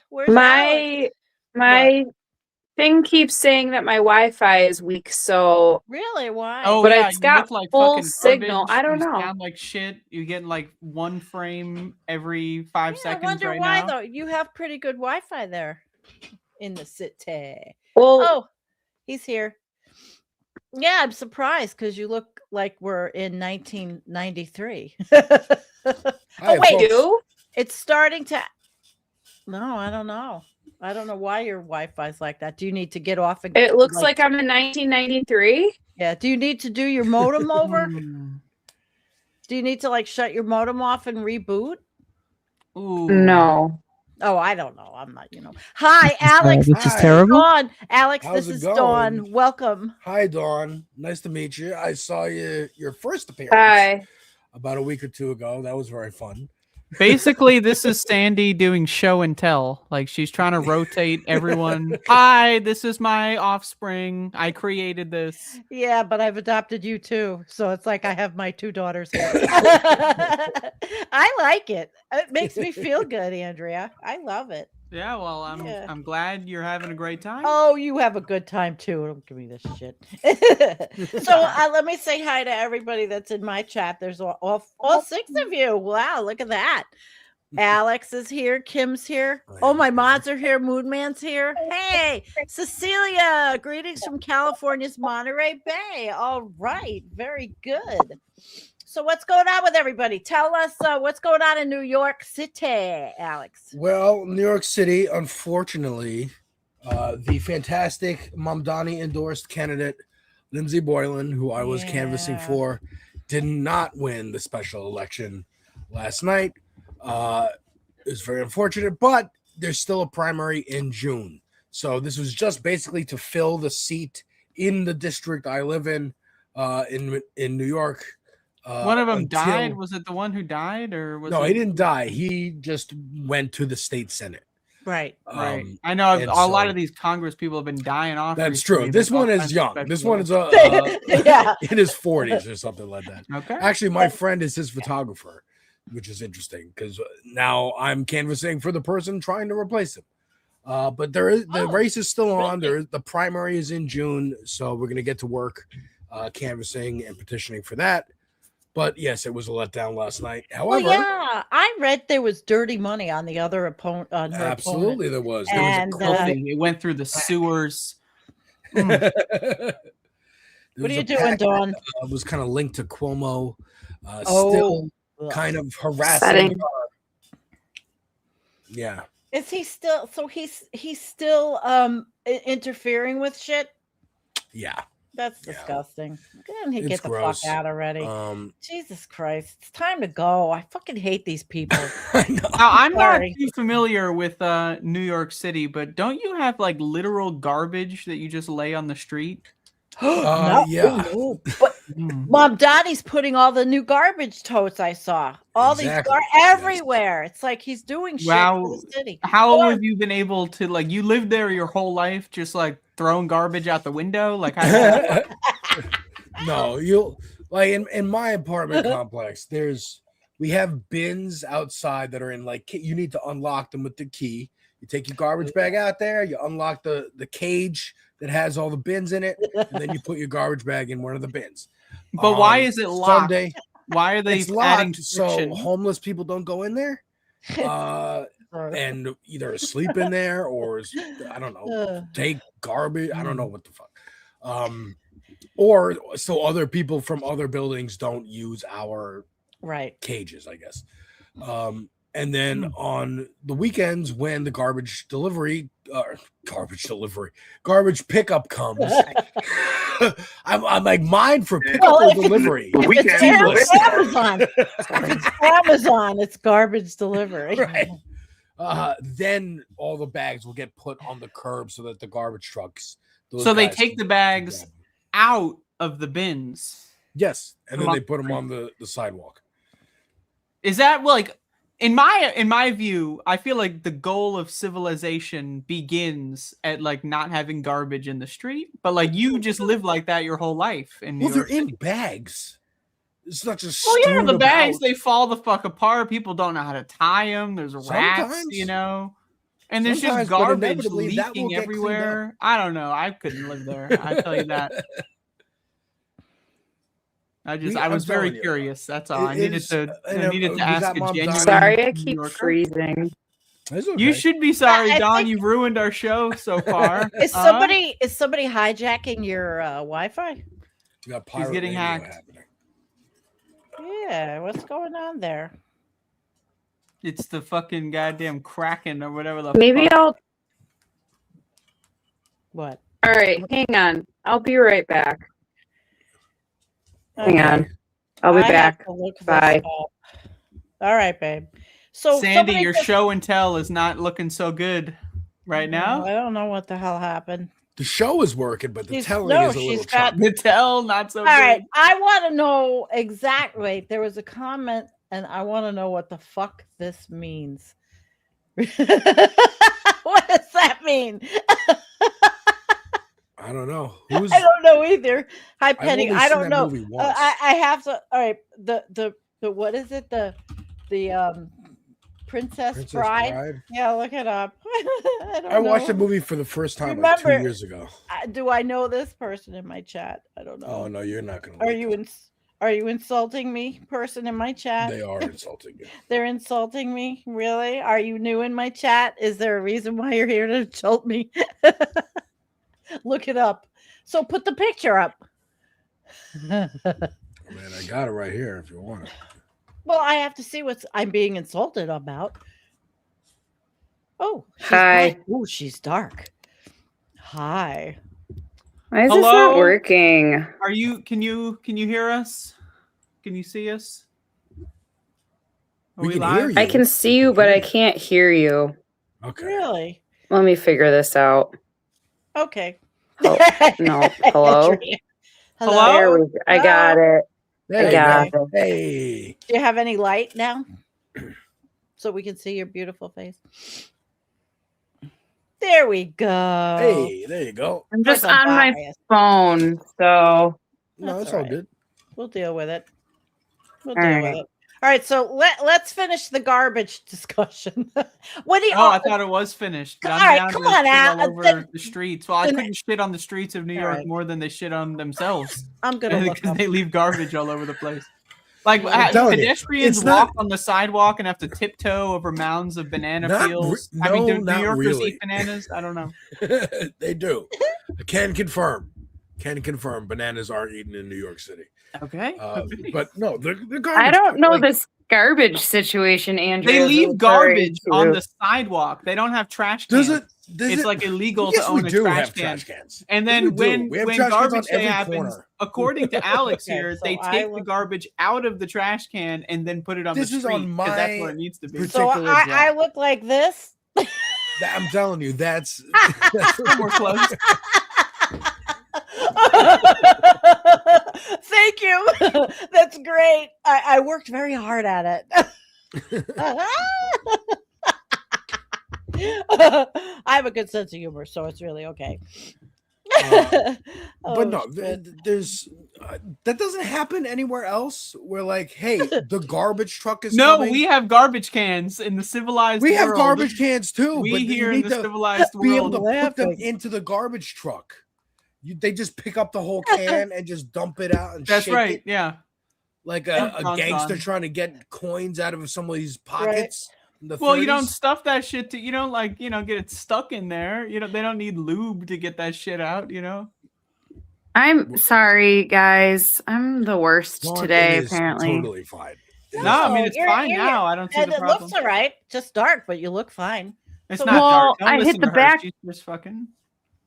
Where's Alex? my thing keeps saying that my Wi-Fi is weak, so Really? Why? Oh but yeah, it's you got look like full fucking signal. garbage. I don't You know. sound like shit. You get like one frame every 5 I seconds wonder right why now. though. You have pretty good Wi-Fi there in the city. Well, oh, he's here. Yeah, I'm surprised because you look like we're in 1993. Oh wait, it's starting to. No, I don't know. I don't know why your Wi-Fi's like that. Do you need to get off? And it looks like I'm in 1993. Yeah. Do you need to do your modem over? Do you need to like shut your modem off and reboot? No. Oh, I don't know. I'm not, Hi, Alex. this is terrible. Dawn. Alex, How's this it is going? Dawn. Welcome. Hi, Dawn. Nice to meet you. I saw your first appearance. Hi. About a week or two ago. That was very fun. Basically, this is Sandee doing show and tell. Like she's trying to rotate everyone. Hi, this is my offspring. I created this. Yeah, but I've adopted you too. So it's like I have my 2 daughters here. I like it. It makes me feel good, Andrea. I love it. Yeah, well, I'm glad you're having a great time. Oh, you have a good time too. Don't give me this shit. So let me say hi to everybody that's in my chat. There's all 6 of you. Wow, look at that. Alex is here. Kim's here. Oh, my mods are here. Moonman's here. Hey, Cecilia. Greetings from California's Monterey Bay. All right. Very good. So what's going on with everybody? Tell us what's going on in New York City, Alex. Well, New York City, unfortunately, the fantastic Mamdani endorsed candidate, Lindsey Boylan, who I was canvassing for, did not win the special election last night. It was very unfortunate, but there's still a primary in June. So this was just basically to fill the seat in the district I live in New York. One of them died. Was it the one who died, or was no? it... He didn't die. He just went to the state senate. Right. Right. I know a lot of these Congress people have been dying off. That's recently. true. This There's all one is kinds of young. special This one is Yeah. in his 40s or something like that. Okay. Actually, my friend is his photographer, which is interesting because now I'm canvassing for the person trying to replace him. But the race is still on. The primary is in June, so we're gonna get to work canvassing and petitioning for that. But yes, it was a letdown last night. However, well, yeah, I read there was dirty money on the other opponent. On her absolutely, opponent. there was. And, There was it went through the sewers. What are you doing, Dawn? It was kind of linked to Cuomo. Oh, still kind of harassing. Yeah. Is he still? So he's still interfering with shit? Yeah. That's disgusting. Couldn't he It's get the gross. fuck out already? Jesus Christ. It's time to go. I fucking hate these people. Now, I'm not Sorry. too familiar with New York City, but don't you have like literal garbage that you just lay on the street? No, yeah. no. But Mom Dottie's putting all the new garbage totes I saw. All Exactly. these everywhere. It's like he's doing shit Wow. for the city. How have you been able to, like, you lived there your whole life, just like throwing garbage out the window? Like, how No, you'll like in my apartment complex, we have bins outside that are in like you need to unlock them with the key. You take your garbage bag out there, you unlock the cage that has all the bins in it, and then you put your garbage bag in one of the bins. But why is it locked? Someday, Why are they it's adding locked so friction? homeless people don't go in there and either sleep in there or I don't know, take garbage. I don't know what the fuck. Or so other people from other buildings don't use our cages, I guess. And then on the weekends when the garbage pickup comes, I'm like mine for pickup or delivery. If it's Amazon. If it's Amazon, it's garbage delivery. Right. Then all the bags will get put on the curb so that the garbage trucks. So they guys take can the bags out of the bins. Yes, and then they put them on the sidewalk. Is that like in my view? I feel like the goal of civilization begins at like not having garbage in the street, but like you just live like that your whole life. In Well, they're in bags. It's not just. Well, yeah, strewn the bags about. they fall the fuck apart. People don't know how to tie them. There's rats, Sometimes. you know. And there's Sometimes, just but garbage inevitably, that will leaking get cleaned up. everywhere. I don't know. I couldn't live there. I tell you that. I was very curious. That's all. I needed to ask a genuine Sorry, I New keep Yorker. freezing. You should be sorry, I Don. think- You've ruined our show so far. Is somebody hijacking your Wi-Fi? You got He's pirate getting radio hacked. happening. Yeah, what's going on there? It's the fucking goddamn Kraken or whatever the Maybe fuck. I'll. What? All right, hang on. I'll be right back. Hang on. I'll be I have back. to look this Bye. up. All right, babe. So Sandee, somebody your just- show and tell is not looking so good right now. I don't know what the hell happened. The show is working, but the She's- telling no, is a little she's got- choppy. The tell not so All good. right, I want to know exactly. There was a comment, and I want to know what the fuck this means. What does that mean? I don't know. Who's I don't know either. Hi, Penny. only I seen don't that know. movie once. I have to. All right. The what is it? The Princess Bride. Yeah, look it up. I don't I watched know. the movie for the first time Remember- like 2 years ago. Do I know this person in my chat? I don't know. Oh no, you're not gonna. Are you insulting me, person in my chat? They are insulting you. They're insulting me. Really? Are you new in my chat? Is there a reason why you're here to insult me? Look it up. So put the picture up. Man, I got it right here if you want it. Well, I have to see what I'm being insulted about. Oh, Hi. Oh, she's dark. Hi. Why is this not working? Are you? Can you hear us? Can you see us? Are we live? I can see you, but I can't hear you. Okay. Really? Let me figure this out. Okay. Oh, no. Hello? Hello? There we go. I got it. There I you got go. it. Hey. Do you have any light now? So we can see your beautiful face. There we go. Hey, there you go. I'm just Like a on my bias. phone, so No, That's it's all right. good. We'll deal with it. We'll All deal right. with it. All right, so let's finish the garbage discussion. What do you? Oh, I thought it was finished. But I'm All right, down come to on, shit Al. all over the streets. Well, I then- couldn't shit on the streets of New All York right. more than they shit on themselves. I'm gonna look Because up. they leave garbage all over the place. Like I'm telling you, pedestrians it's walk not- on the sidewalk and have to tiptoe over mounds of banana Not peels. re- I mean, no, do New not Yorkers really. eat bananas? I don't know. They do. I can confirm. Can confirm. Bananas aren't eaten in New York City. Okay. But no, the garbage. I don't know like, this garbage situation, Andrea. They is leave referring garbage on to. the sidewalk. They don't have trash Does cans. it? Does It's it? like illegal Yes, to we own a do trash have can. trash cans. And Yes, then we do. when We have when trash cans on garbage day every happens, corner. according to Alex Okay, here, so they I take the look- garbage out of the trash can and then put it on This the is street on because that's where my it needs to be. So particular I block. look like this. I'm telling you, that's We're close. Thank you. That's great. I worked very hard at it. I have a good sense of humor, so it's really okay. Oh, but no, shit. there's that doesn't happen anywhere else. Where like, hey, the garbage truck is No, coming. we have garbage cans in the civilized We have world. garbage cans too. We but here you in need the to civilized be able world. to put them Laughing. into the garbage truck. They just pick up the whole can and just dump it out and That's shake right. it Yeah. like Yeah, a Ron gangster Son. trying to get coins out of some of these pockets. In the Well, you don't 30s. stuff that shit to you don't like, get it stuck in there. They don't need lube to get that shit out, I'm sorry, guys. I'm the worst Dawn, today, it is apparently. totally fine. No, I mean it's you're- fine you're- now. I don't see And the it problem. looks all right. Just dark, but you look fine. It's So- not Well, dark. Don't I hit listen the to her. back- She's just fucking.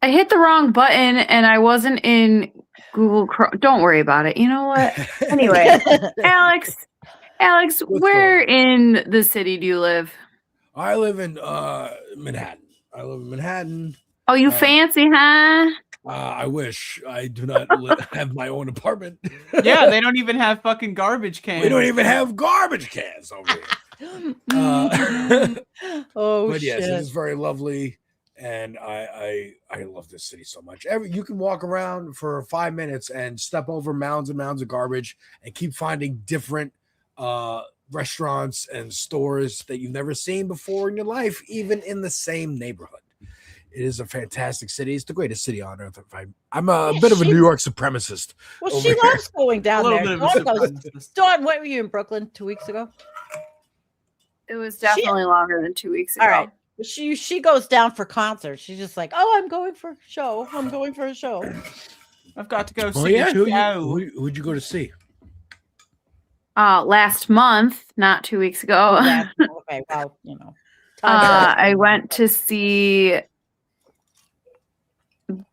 I hit the wrong button and I wasn't in Google Chrome. Don't worry about it. You know what? Anyway, Alex, where in the city do you live? I live in Manhattan. Oh, you fancy, huh? I wish I do not have my own apartment. Yeah, they don't even have fucking garbage cans. We don't even have garbage cans over here. Oh But yes, shit. it is very lovely, and I love this city so much. You can walk around for 5 minutes and step over mounds and mounds of garbage, and keep finding different restaurants and stores that you've never seen before in your life, even in the same neighborhood. It is a fantastic city. It's the greatest city on earth. I'm a bit of a New York supremacist. Well, she loves going down there. bit of a Dawn, what were you in Brooklyn 2 weeks ago? It was definitely longer than 2 weeks ago. All right. She goes down for concerts. She's just like, oh, I'm going for a show. I'm going for a show. I've got to go Oh see yeah, a show. who'd you go to see? Last month, not 2 weeks ago. Okay, well, you know. I went to see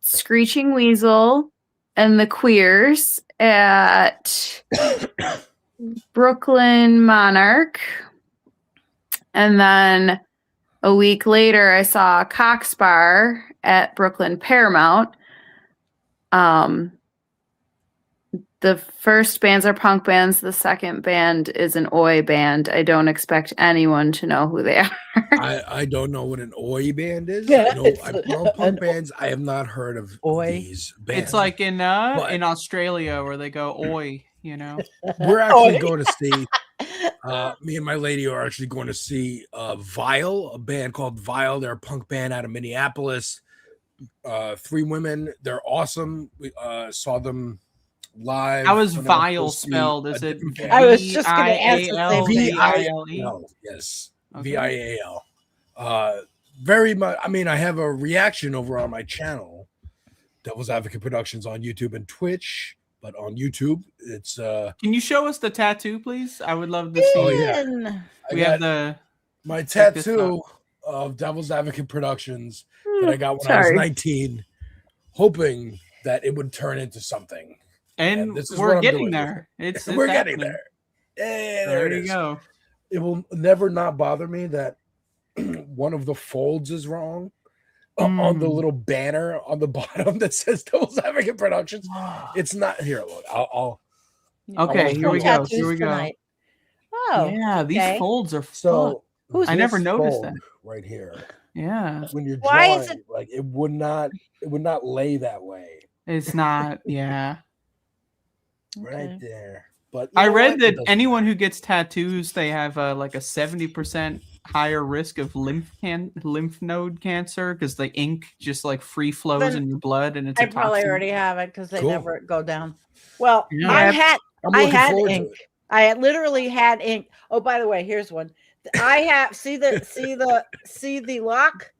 Screeching Weasel and the Queers at Brooklyn Monarch. And then a week later, I saw Cox Bar at Brooklyn Paramount. The first bands are punk bands. The second band is an oi band. I don't expect anyone to know who they are. I don't know what an oi band is. Yeah, I know punk bands. I have not heard of these bands. It's like in Australia where they go oi, you know. We're actually going to see. Me and my lady are actually going to see Vile, a band called Vile. They're a punk band out of Minneapolis. 3 women. They're awesome. We saw them live. How is vile spelled? Is it I was just going to ask the V-I-A-L? Yes. V-I-A-L. Very much. I mean, I have a reaction over on my channel, Devil's Advocate Productions, on YouTube and Twitch. But on YouTube, it's Can you show us the tattoo, please? I would love to see. Oh yeah, We have my check this tattoo of Devil's Advocate Productions that I got when I was 19, hoping that it would turn into something. And this is we're what I'm getting doing there. with It's we're happening. getting there. Yeah, There it you is. go. It will never not bother me that one of the folds is wrong on the little banner on the bottom that says Devil's Advocate Productions. It's not here. Look, I'll Okay, here we go. Here we go. Tonight. Oh, Yeah, these okay. folds are So I never this noticed fold that. right here. Yeah. When you're Why drawing, is it- like it would not lay that way. It's not, yeah. Right there. But I you know read what? that It doesn't anyone who gets tattoos, they have like a 70% higher risk of lymph node cancer because the ink just like free flows Then in your blood and it's I a probably toxin. already have it because they Cool. never go down. Well, Yeah. I I'm had looking forward to ink. it. I literally had ink. Oh, by the way, here's one. I have see the lock.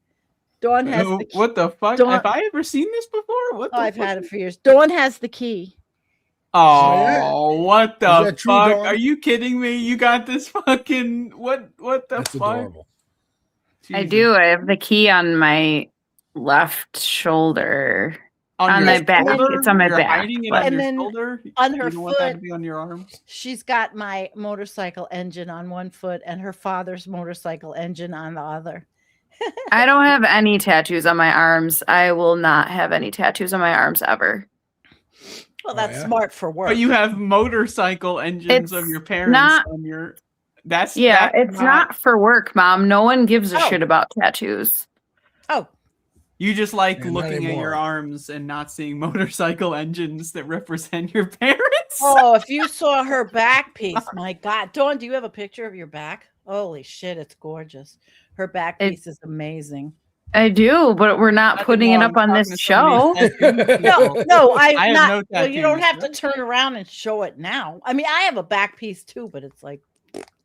Dawn has the key. What the fuck? Dawn- Have I ever seen this before? What the I've fuck? had it for years. Dawn has the key. Oh, what the that true, fuck? Dawn? Are you kidding me? You got this fucking what the That's fuck? adorable. I do. I have the key on my left shoulder. On my your back. shoulder? It's on my You're back, hiding it but- on And your then shoulder? on her You don't want that to foot- be on your arms? She's got my motorcycle engine on one foot and her father's motorcycle engine on the other. I don't have any tattoos on my arms. I will not have any tattoos on my arms ever. Well, that's yeah? smart for work. But you have motorcycle engines of It's your parents not- on your. That's It's not for work, Mom. No one gives a Oh. shit about tattoos. Oh, You just like Yeah, not looking at your anymore. arms and not seeing motorcycle engines that represent your parents. oh! If you saw her back piece, my God, Dawn, do you have a picture of your back? Holy shit, it's gorgeous. Her back piece is amazing. I do, but we're not Nothing putting it wrong up on talking this to show. somebody who's tattooed. No, I have not. no well, you don't tattoos. have to turn around and show it now. I mean, I have a back piece too, but it's like,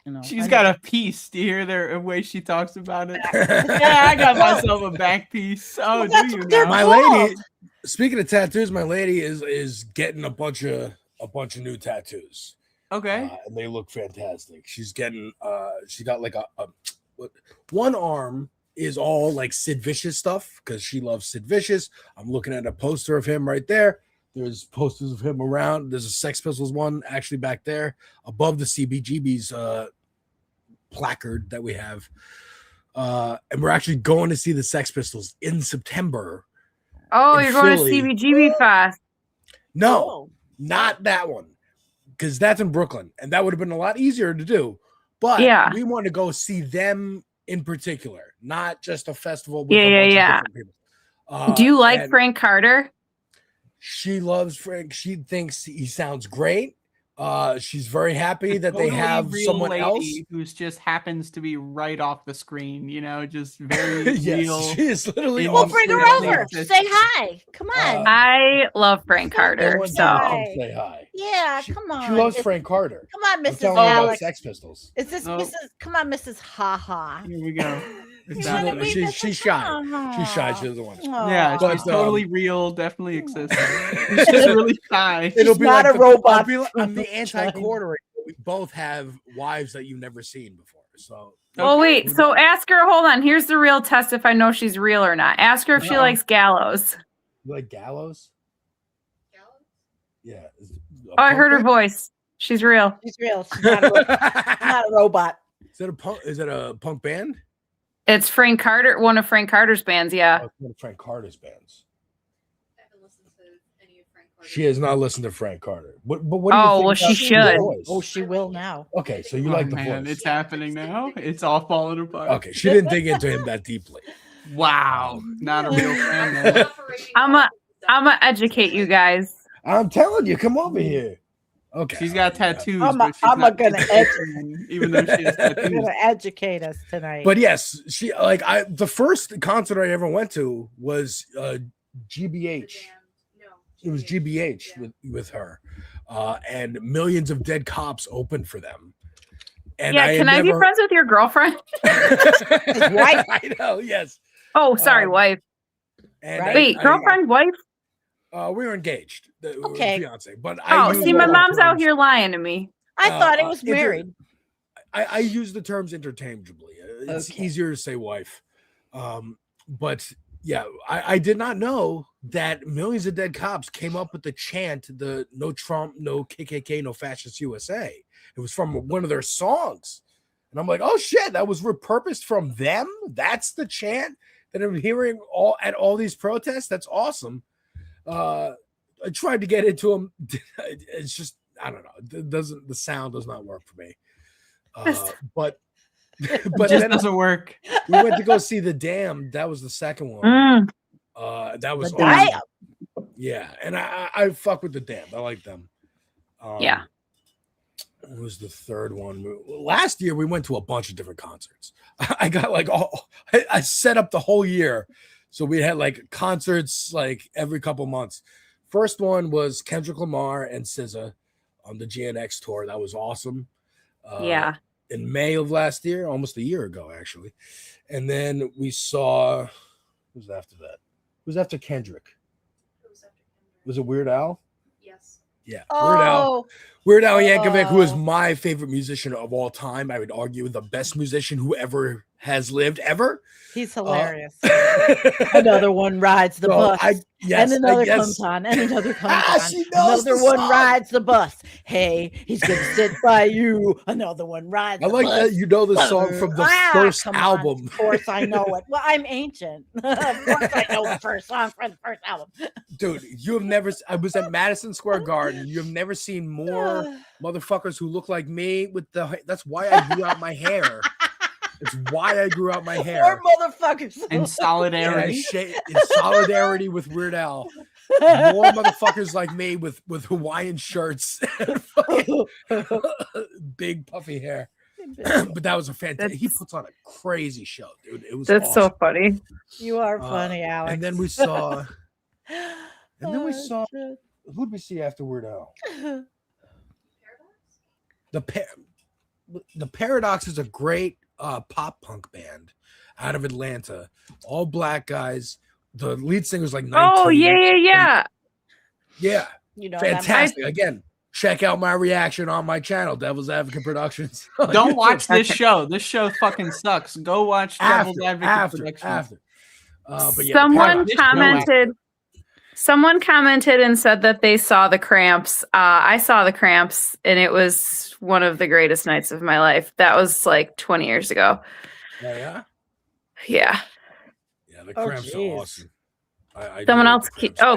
you know, She's got a piece. Do you hear the way she talks about it? Yeah, I got myself a back piece. Oh, Well, that's do you what they're now? My called. lady, speaking of tattoos, my lady is getting a bunch of new tattoos. Okay. And they look fantastic. She's getting she got like one arm is all like Sid Vicious stuff because she loves Sid Vicious. I'm looking at a poster of him right there. There's posters of him around. There's a Sex Pistols one actually back there above the CBGB's placard that we have. And we're actually going to see the Sex Pistols in September. Oh, in you're going Philly. to CBGB Fest. No, not that one. Because that's in Brooklyn. And that would have been a lot easier to do. But Yeah. we want to go see them in particular, not just a festival with Yeah, a bunch yeah, of different people. Do you like and Frank Carter? She loves Frank. She thinks he sounds great, She's very happy that they Totally have real someone lady else. who's just happens to be right off the screen, just very Yes, real. she is literally Well, bring her over. Say hi. Come on. I love Frank Carter. Everyone So say hi. Yeah, come on. She loves Frank Carter. Come on, I'm Mrs. telling her about Alex. Sex Pistols. Is this Mrs. Come on, Mrs. Ha Ha. Here we go. She's shy. She's shy. She doesn't want to. Yeah, But, she's totally real. Definitely exists. She's just really shy. It'll be not like a robot. I'm the anti-quartering. We both have wives that you've never seen before. So. well, wait. So ask her. Hold on. Here's the real test if I know she's real or not. Ask her if she likes Gallows. You like Gallows? Yeah. Oh, I heard her voice. She's real. She's real. She's not a robot. Is that a punk? Is that a punk band? It's Frank Carter, one of Frank Carter's bands. Yeah. Oh, one of Frank Carter's bands. She has not listened to Frank Carter. But what do you think well, about she the should. voice? Oh, she will now. Okay, so you like the man, voice. it's happening now. It's all falling apart. Okay, she didn't dig into him that deeply. Wow, not a real fan. Man. I'm educate you guys. I'm telling you, come over here. Okay. She's got tattoos. I'm but she's not gonna even though she has tattoos. Gonna educate us tonight. But yes, she the first concert I ever went to was GBH. It was GBH with her, and Millions of Dead Cops opened for them. And yeah, can I be friends with your girlfriend? Wife. I know. Yes. Oh, sorry, wife. And wait, girlfriend, wife. We were engaged. Okay. Fiance. But See, my mom's out here lying to me. I thought it was married. I use the terms interchangeably. It's easier to say wife. But yeah, I did not know that Millions of Dead Cops came up with the chant, the no Trump, no KKK, no fascist USA. It was from one of their songs. And I'm like, oh shit, that was repurposed from them? That's the chant that I'm hearing at all these protests? That's awesome. I tried to get into them. It's just, I don't know. The sound does not work for me. But it just doesn't work. We went to go see The Damned. That was the second one. That was awesome. Yeah, and I fuck with The Damned. I like them. Yeah. What was the third one? Last year we went to a bunch of different concerts. I got I set up the whole year. So we had concerts every couple months. First one was Kendrick Lamar and SZA on the GNX tour. That was awesome. Yeah. In May of last year, almost a year ago, actually. And then we saw, who was after that? Who was after Kendrick? Was it Weird Al? Yes. Yeah. Oh. Weird Al Yankovic, who is my favorite musician of all time. I would argue the best musician who ever has lived ever. He's hilarious. Another one rides the bus. And another comes on. And another comes on. Another one rides the bus. Hey, he's going to sit by you. Another one rides the bus. I like that you know the song from the first album. Of course I know it. Well, I'm ancient. Of course I know the first song from the first album. Dude, you have never, I was at Madison Square Garden. You have never seen more motherfuckers who look like me with that's why I grew out my hair. It's why I grew out my hair. More motherfuckers. In solidarity. In solidarity with Weird Al. More motherfuckers like me with Hawaiian shirts and big puffy hair. But that was a fantastic. He puts on a crazy show, dude. It was That's awesome. so funny. You are funny, Alex. And then we saw. Who did we see after Weird Al? The Paradox is a great pop punk band out of Atlanta. All black guys. The lead singer's 19. Oh, yeah. Yeah. You know, fantastic. Again, check out my reaction on my channel, Devil's Advocate Productions. Don't watch this show. This show fucking sucks. Go watch Devil's Advocate Productions. But yeah, Someone commented and said that they saw the Cramps. I saw the Cramps, and it was one of the greatest nights of my life. That was 20 years ago. Oh, yeah? Yeah. Yeah, the Cramps are awesome. Someone else.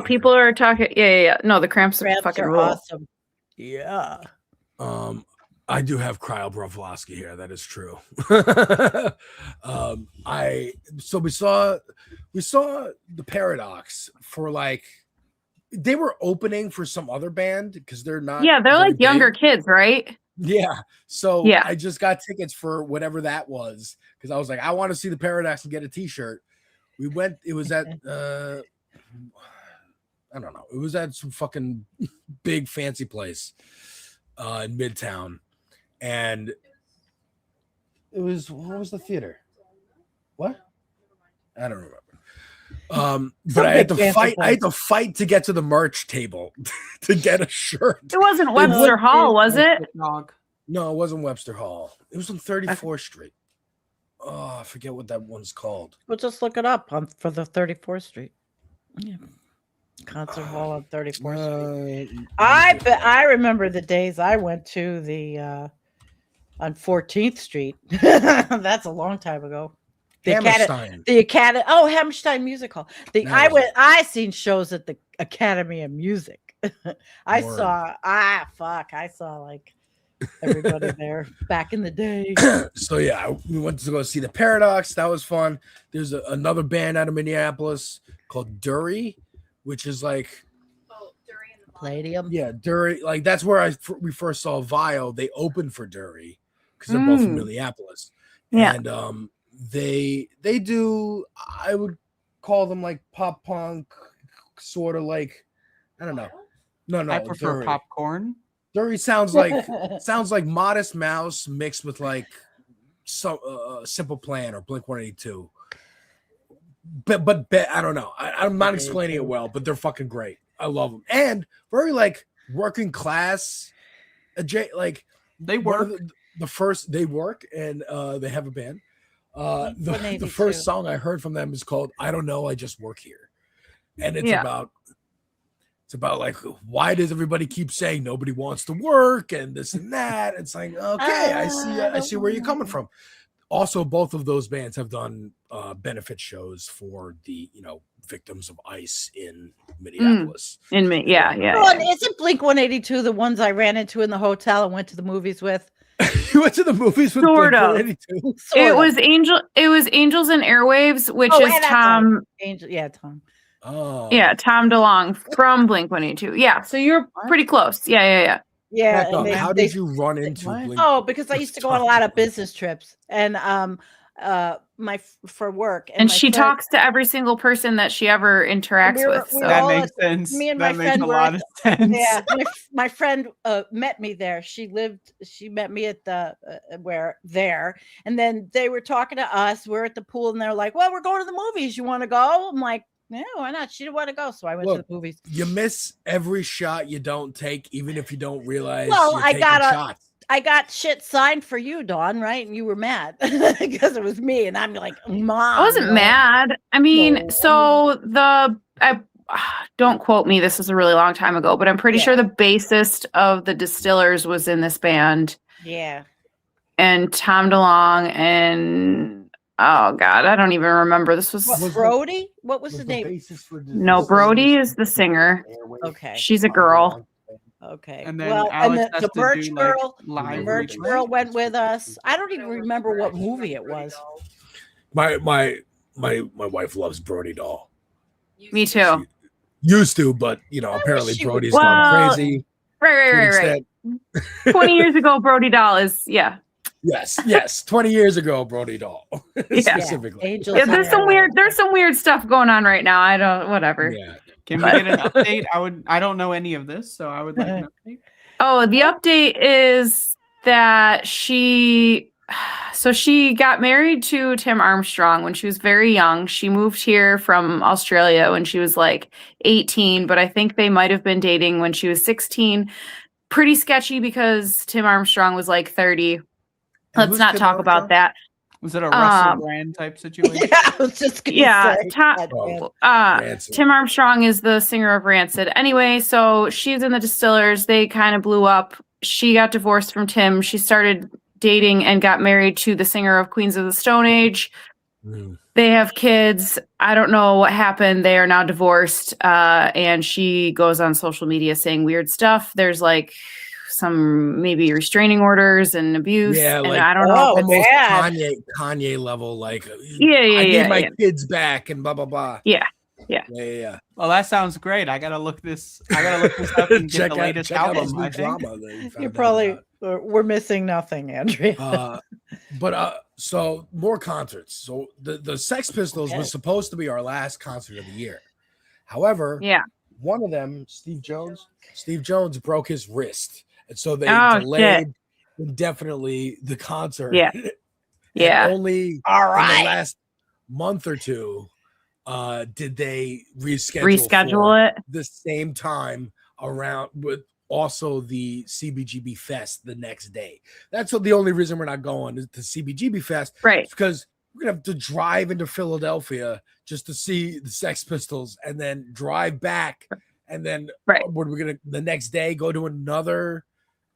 People are talking. Yeah. No, the Cramps are fucking awesome. Yeah. I do have Cryo Broflovsky here. That is true. We saw the Paradox for they were opening for some other band because they're not. Yeah, they're very like younger big. kids, right? Yeah. So Yeah. I just got tickets for whatever that was because I was like, I want to see the Paradox and get a T-shirt. We went. It was at I don't know. It was at some fucking big fancy place in Midtown, and it was what was the theater? What? I don't remember. But I had to fight. I had to fight to get to the merch table to get a shirt. It wasn't Webster Hall, was it? No, it wasn't Webster Hall. It was on 34th Street. Oh, I forget what that one's called. We'll just look it up for the 34th Street. Yeah. Concert hall on 34th Street. I remember the days I went to the on 14th Street. That's a long time ago. Hammerstein. The Academy. Oh, Hammerstein Music Hall. I seen shows at the Academy of Music. I saw like everybody there back in the day. So yeah, we went to go see the Paradox. That was fun. There's another band out of Minneapolis called Dury, which is like Palladium. Yeah, Dury. Like that's where we first saw Vile. They opened for Dury because they're both from Minneapolis. Yeah. And they do, I would call them like pop punk, sort of like, I don't know. No, I prefer Dury. popcorn. Dury sounds like Modest Mouse mixed with like some Simple Plan or Blink 182. But I don't know. I'm not explaining it well, but they're fucking great. I love them and very like working class. Like they work. The first they work and they have a band. The first song I heard from them is called "I Don't Know, I Just Work Here," and it's about like why does everybody keep saying nobody wants to work and this and that? It's like okay, I see where you're coming from. Also, both of those bands have done benefit shows for the victims of ICE in Minneapolis. Isn't Blink 182 the ones I ran into in the hotel and went to the movies with? You went to the movies with sort Blink of. 182? It was Angels and Airwaves, which is Tom. Tom. Oh. Yeah, Tom DeLonge from Blink 182. Yeah, so you're pretty close. Yeah. Yeah. How did you run into Blink? Oh, because I used to go on a lot of business trips and for work. And she talks to every single person that she ever interacts with. So. That makes sense. Me and that my makes friend a lot of sense. Yeah, my friend met me there. She met me at the there, and then they were talking to us. We're at the pool, and they're like, "Well, we're going to the movies. You want to go?" I'm like, "No, why not?" She didn't want to go, so I went to the movies. You miss every shot you don't take, even if you don't realize. Well, you're taking shots. I got shit signed for you, Dawn, right? And you were mad because it was me, and I'm like, Mom. I wasn't mad. I mean, don't quote me. This is a really long time ago, but I'm pretty sure the bassist of the Distillers was in this band. Yeah. And Tom DeLonge and oh god, I don't even remember. This was Brody. What was the name? No, Brody is the singer. Okay. She's a girl. Okay. And then Alex has the to Birch do, Girl, like, the Birch Girl went with us. I don't even remember what movie it was. My wife loves Brody Doll. Me too. Used to, but apparently Brody's gone crazy. Right. 20 years ago, Brody Doll is Yes. 20 years ago, Brody Doll. Specifically. Yeah, there's some weird stuff going on right now. I don't whatever. Yeah. Can we get an update? I don't know any of this, so I would like an update. Oh, the update is that she got married to Tim Armstrong when she was very young. She moved here from Australia when she was like 18, but I think they might have been dating when she was 16. Pretty sketchy because Tim Armstrong was like 30. Let's not talk about that. Was it a Russell Brand type situation? Yeah, I was just gonna say. Tim Armstrong is the singer of Rancid. Anyway, so she's in the Distillers. They kind of blew up. She got divorced from Tim. She started dating and got married to the singer of Queens of the Stone Age. They have kids. I don't know what happened. They are now divorced. And she goes on social media saying weird stuff. There's like some maybe restraining orders and abuse. Yeah, and like I don't know. Almost Kanye level, like I need my kids back and blah blah blah. Yeah. Yeah. Well, that sounds great. I gotta look this up and get the latest check out this album. new I think. drama that you found You're out probably about. we're missing nothing, Andrea. So more concerts. So the Sex Pistols Okay. was supposed to be our last concert of the year. However, one of them, Steve Jones broke his wrist, and so they delayed indefinitely the concert. Yeah. And only in the right. last month or two did they reschedule for it the same time around with also the CBGB Fest the next day. That's the only reason we're not going is the CBGB Fest, right? Because we're gonna have to drive into Philadelphia just to see the Sex Pistols, and then drive back, and then we're gonna the next day go to another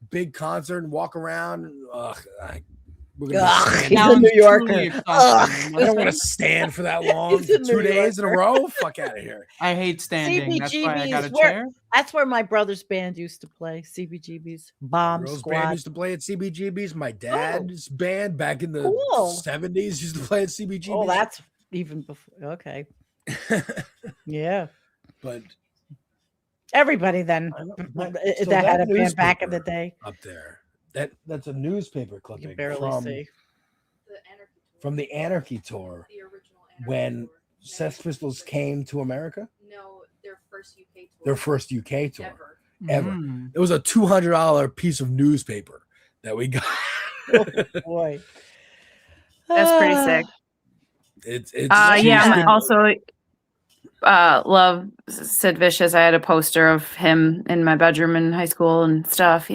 big concert and walk around. We're gonna he's a New Yorker. I don't want to stand for that long. He's a 2 New days in a Yorker. row. Fuck out of here. I hate standing. That's why I got a CBGBs, chair. that's where my brother's band used to play. CBGBs, Bomb Girls' Squad. band used to play at CBGB's. My dad's band back in the Cool. 70s used to play at CBGB's. Oh, that's even before. Okay. Yeah. But everybody then So that had a band newspaper back in the day. up there. That's a newspaper clipping barely from, see. from the Anarchy Tour when Sex Pistols came to America. No, their first UK tour. Their first UK tour ever. Mm. It was a $200 piece of newspaper that we got. Oh boy, That's pretty sick. It's yeah. Also, love Sid Vicious. I had a poster of him in my bedroom in high school and stuff.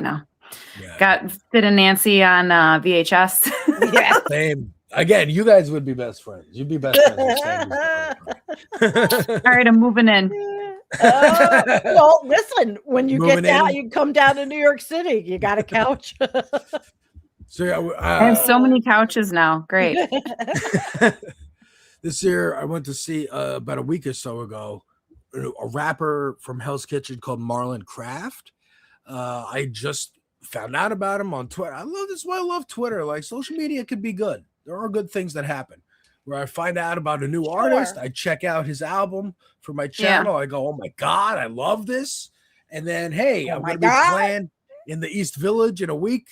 Got Sid and Nancy on VHS. Yeah. Same. Again, you guys would be best friends. You'd be best friends. All right, I'm moving in. Well, listen, when you Moving get down, in. you come down to New York City. You got a couch. So yeah, I have so many couches now. Great. This year, I went to see about a week or so ago a rapper from Hell's Kitchen called Marlon Craft. I just found out about him on Twitter. This is why I love Twitter. Like, social media could be good. There are good things that happen. Where I find out about a new artist, I check out his album for my channel. I go, oh my God, I love this. And then, hey, I'm going to be playing in the East Village in a week.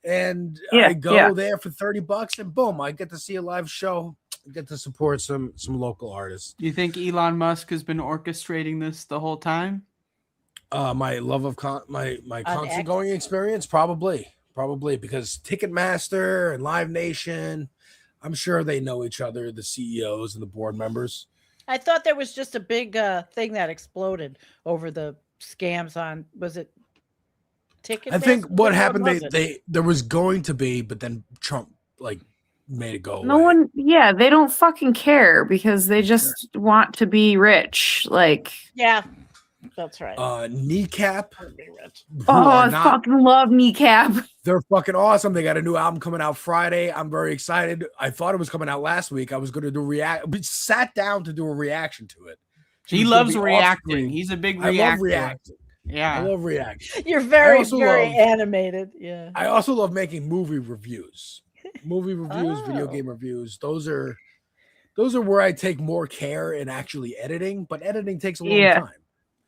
And I go there for $30 and boom, I get to see a live show. I get to support some local artists. Do you think Elon Musk has been orchestrating this the whole time? My love of my concert going experience, probably because Ticketmaster and Live Nation, I'm sure they know each other, the CEOs and the board members. I thought there was just a big thing that exploded over the scams on. Was it Ticket? I think what happened, there was going to be, but then Trump made it go away. No one, they don't fucking care because they just want to be rich. Yeah, that's right. Kneecap. I fucking love Kneecap. They're fucking awesome. They got a new album coming out Friday. I'm very excited. I thought it was coming out last week. I was going to do we sat down to do a reaction to it. He loves reacting. He's a big reactor. I love reacting. Yeah, I love reacting. You're very animated. Yeah. I also love making movie reviews. Video game reviews. Those are where I take more care in actually editing, but editing takes a long time.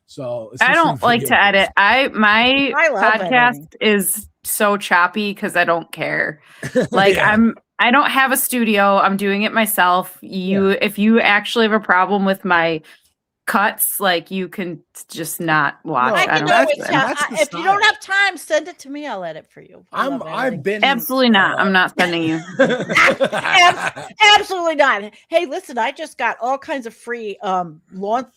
So I don't like to edit. My podcast is so choppy because I don't care. I don't have a studio. I'm doing it myself. If you actually have a problem with my cuts, you can just not watch. If you don't have time, send it to me. I'll edit for you. I've been absolutely not. I'm not sending you. Absolutely not. Hey, listen, I just got all kinds of free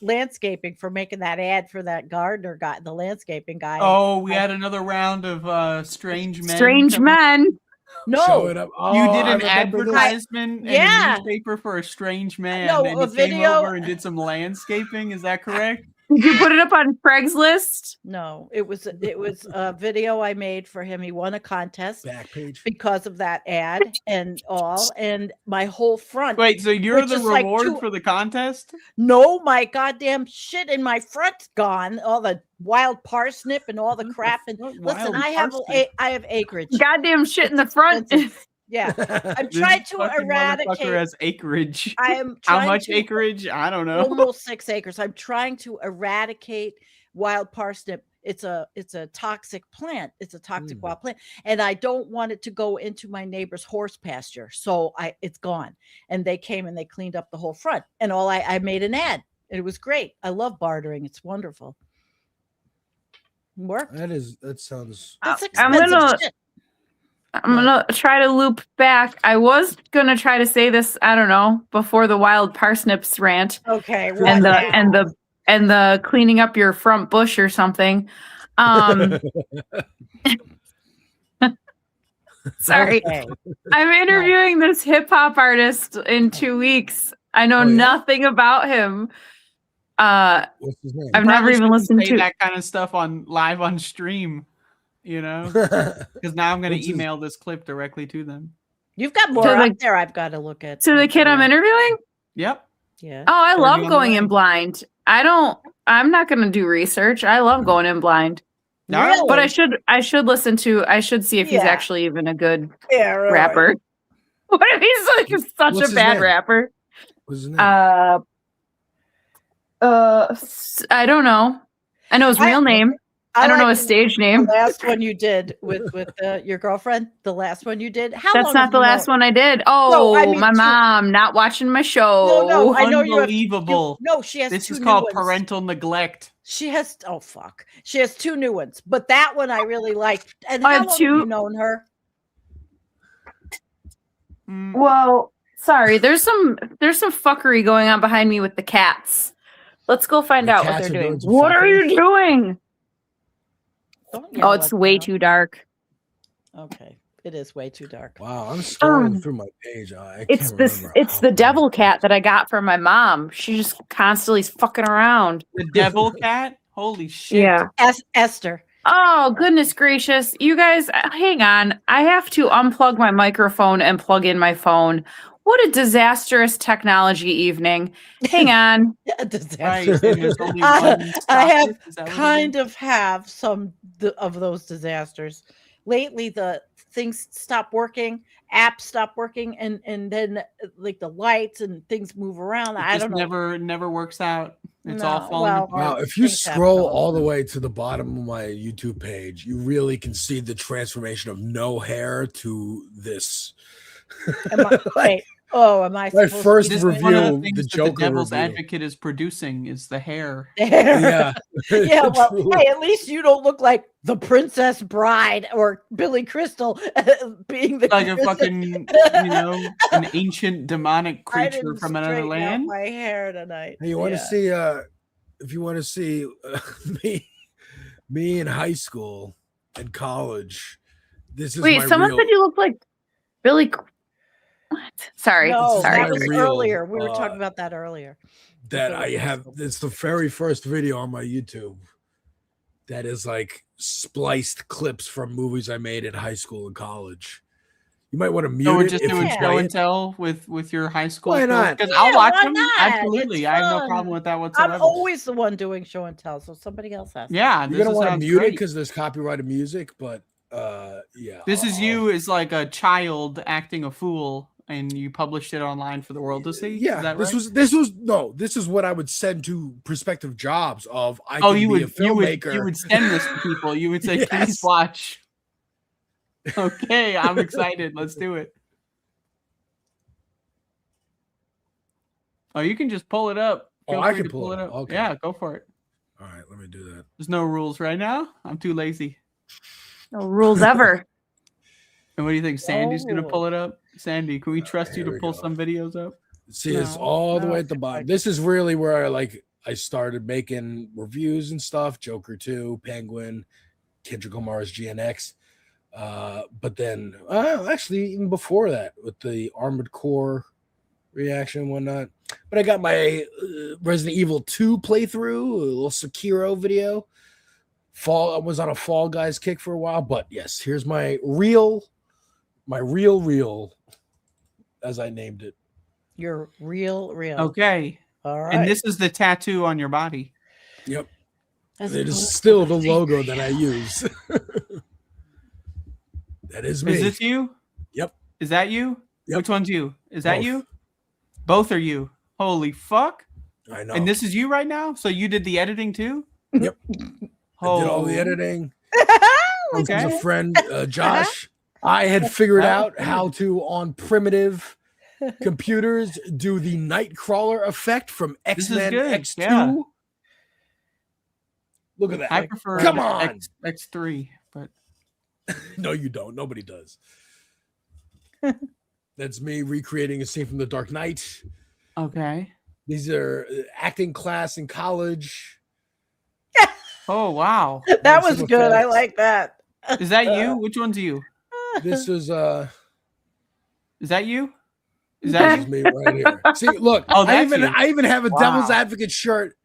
landscaping for making that ad for that gardener guy, the landscaping guy. Oh, we had another round of strange men. Strange men. No, you did an advertisement in a newspaper for a strange man. No, and a he came video over and did some landscaping. Is that correct? Did you put it up on Craigslist? No, it was a video I made for him. He won a contest because of that ad and all, and my whole front. Wait, so you're the reward for the contest? No, my goddamn shit in my front's gone. All the wild parsnip and all the crap. And listen, I have acreage. Goddamn shit in the front. Yeah, I'm This trying to fucking eradicate. motherfucker has acreage. I am How trying much to- acreage? I don't know. Almost 6 acres. I'm trying to eradicate wild parsnip. It's a toxic plant. It's a toxic wild plant, and I don't want it to go into my neighbor's horse pasture. So it's gone. And they came and they cleaned up the whole front. And I made an ad. And it was great. I love bartering. It's wonderful. Worked. That sounds. That's I'm expensive shit. gonna try to loop back. I was gonna try to say this, I don't know, before the wild parsnips rant. Okay. And the cleaning up your front bush or something. Sorry. Okay. I'm interviewing this hip hop artist in 2 weeks. I know nothing about him. What's his name? I've never even listened say to that kind of stuff on live on stream, you know, because now I'm going to email this clip directly to them. You've got more out there I've got to look at. To the kid I'm interviewing? Yep. Yeah. Oh, I love on the going way. in blind. I'm not going to do research. I love going in blind. Really? But I should listen to, I should see if he's Yeah. actually even a good Yeah, right. rapper. What if he's like such What's a his bad name? rapper? What's his name? I don't know. I know his real name. I don't know his stage name. The last one you did with your girlfriend. The last one you did. How long That's not have the you last known- one I did. No, Oh, I mean, my mom not watching my show. No, I know you have. Unbelievable. No, she has. This two is new called ones. parental neglect. She has. Oh fuck. She has 2 new ones, but that one I really liked. And I how have long 2 have you known her? Well, sorry. There's some fuckery going on behind me with the cats. Let's go find out what cats they're are doing. doing some What are fucking- you doing? Don't Oh, yell it's at way them. too dark. Okay, it is way too dark. Wow, I'm scrolling Um, through my page. I It's can't this. remember It's how the many. devil cat that I got from my mom. She just constantly is fucking around. The devil cat? Holy shit. Yeah. Esther. Oh, goodness gracious. You guys, hang on. I have to unplug my microphone and plug in my phone. What a disastrous technology evening. Hang on. A disaster. Right. And there's only I one have socket? Is that what it kind is? of have some of those disasters. Lately, the things stop working, apps stop working, and then like the lights and things move around. It I just don't know. never works out. It's No, all falling well, apart. Wow, if you Things happen scroll all all the the way to the bottom of my YouTube page, you really can see the transformation of no hair to this. Wait. Oh, am I? My supposed first to This be is one of the review, things the that the Joker devil's review. advocate is producing is the hair. Yeah. Yeah, well, True. hey, at least you don't look like the Princess Bride or Billy Crystal being the Like a Princess- fucking, an ancient demonic I creature didn't from another straighten out land. my hair tonight. Hey, you want to Yeah. see? If you want to see me in high school and college, this is Wait, my someone real. said you look like Billy. What? Sorry. No, Sorry. that was real, earlier. We were talking about that earlier. that I have. It's the very first video on my YouTube. That is like spliced clips from movies I made in high school and college. You might want to mute So we're it just if doing you show play and it. tell with your high school. Why not? Because Yeah, I'll watch why them. not? Absolutely, It's I have no fun. problem with that whatsoever. I'm always the one doing show and tell, so somebody else has. to. Yeah, You're this gonna is- want to sounds mute it great. because there's copyrighted music, but yeah. This is you as like a child acting a fool, and you published it online for the world to see. Yeah, is that this right? this is what I would send to prospective jobs of I Oh, can you be would a filmmaker. you would send this to people. You would say, Yes. "Please watch." Okay, I'm excited. Let's do it. Oh, you can just pull it up. Oh, Feel I free can to pull it up. Okay. Yeah, go for it. All right, let me do that. There's no rules right now. I'm too lazy. No rules ever. And what do you think? Sandy's gonna Oh. pull it up. Sandy, can we trust you here to we pull go. some videos up? See, it's No, all the no, way I at the think bottom. This is really where I started making reviews and stuff. Joker 2, Penguin, Kendrick Lamar's GNX. But then actually even before that with the Armored Core reaction and whatnot. But I got my Resident Evil 2 playthrough, a little Sekiro video. I was on a Fall Guys kick for a while, but yes, here's my real, as I named it. You're real. Okay. All right. And this is the tattoo on your body. Yep. As It is opposed still to the logo that I use. That is me. Is this you? Yep. Is that you? Yep. Which one's you? Is that Both. you? Both are you. Holy fuck. I know. And this is you right now? So you did the editing too? Yep. I did all the editing. This is a friend, Josh. I had figured out how to, on primitive computers, do the Nightcrawler effect from X-Men X2. Yeah. Look at that. I prefer Come on. X3, but no, you don't. Nobody does. That's me recreating a scene from The Dark Knight. Okay. These are acting class in college. Oh wow. That was good. I like that. Is that you? Which one's you? This is Is that you? Is This that is you? me right here. See, look, Oh, I that's even you. have a Wow. Devil's Advocate shirt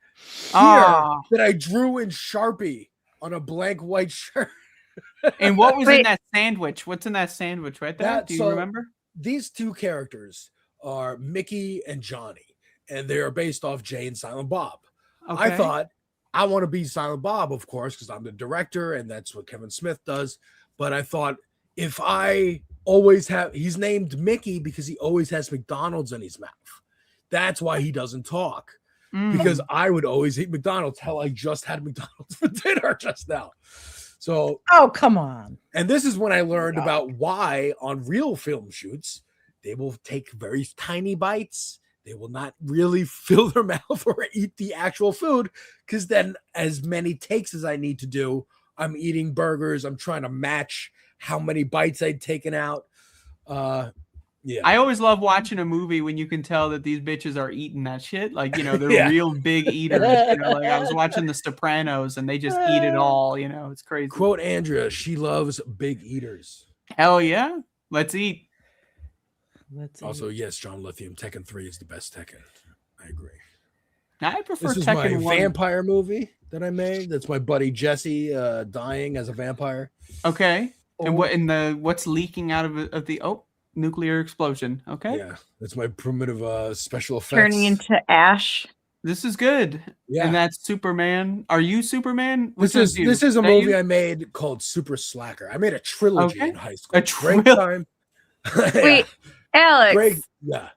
here Ah. that I drew in Sharpie on a blank white shirt. And what was in that sandwich? What's in that sandwich right there? Do you so remember? These two characters are Mickey and Johnny, and they are based off Jay and Silent Bob. I Okay. thought I want to be Silent Bob, of course, because I'm the director and that's what Kevin Smith does. But I thought if I always have, he's named Mickey because he always has McDonald's in his mouth. That's why he doesn't talk. Because I would always eat McDonald's. Hell, I just had McDonald's for dinner just now. So, oh, come on. And this is when I learned about why on real film shoots, they will take very tiny bites. They will not really fill their mouth or eat the actual food, because then as many takes as I need to do, I'm eating burgers. I'm trying to match how many bites I'd taken out. Yeah. I always love watching a movie when you can tell that these bitches are eating that shit. Like, you know, they're Yeah. real big eaters. You know, like I was watching The Sopranos and they just eat it all. You know, it's crazy. Quote Andrea, she loves big eaters. Hell yeah. Let's eat. Also, yes, John Lithium, Tekken 3 is the best Tekken. I agree. I prefer This is my Tekken 1. vampire movie that I made. That's my buddy Jesse dying as a vampire. Okay. And what in the what's leaking out of the nuclear explosion? Okay. Yeah, that's my primitive special effects. Turning into ash. This is good. Yeah. And that's Superman. Are you Superman? This Which is one's you? this is a that movie you? I made called Super Slacker. I made a trilogy Okay. in high school. A Break time. Wait, Alex. Yeah.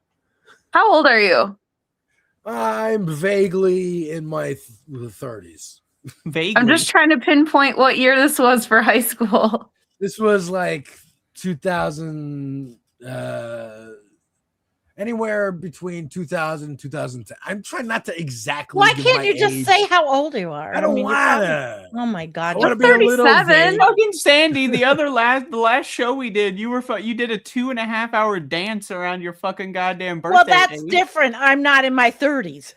How old are you? I'm vaguely in my 30s. Vaguely. I'm just trying to pinpoint what year this was for high school. This was like 2000, anywhere between 2000 and 2010. I'm trying not to exactly. Why give can't my you just age. say how old you are? I don't you're wanna. probably- Oh my God. I wanna you're be a little 37. vague. Fucking Sandy, the last show we did, you did a 2.5-hour dance around your fucking goddamn birthday. Well, that's date. different. I'm not in my 30s.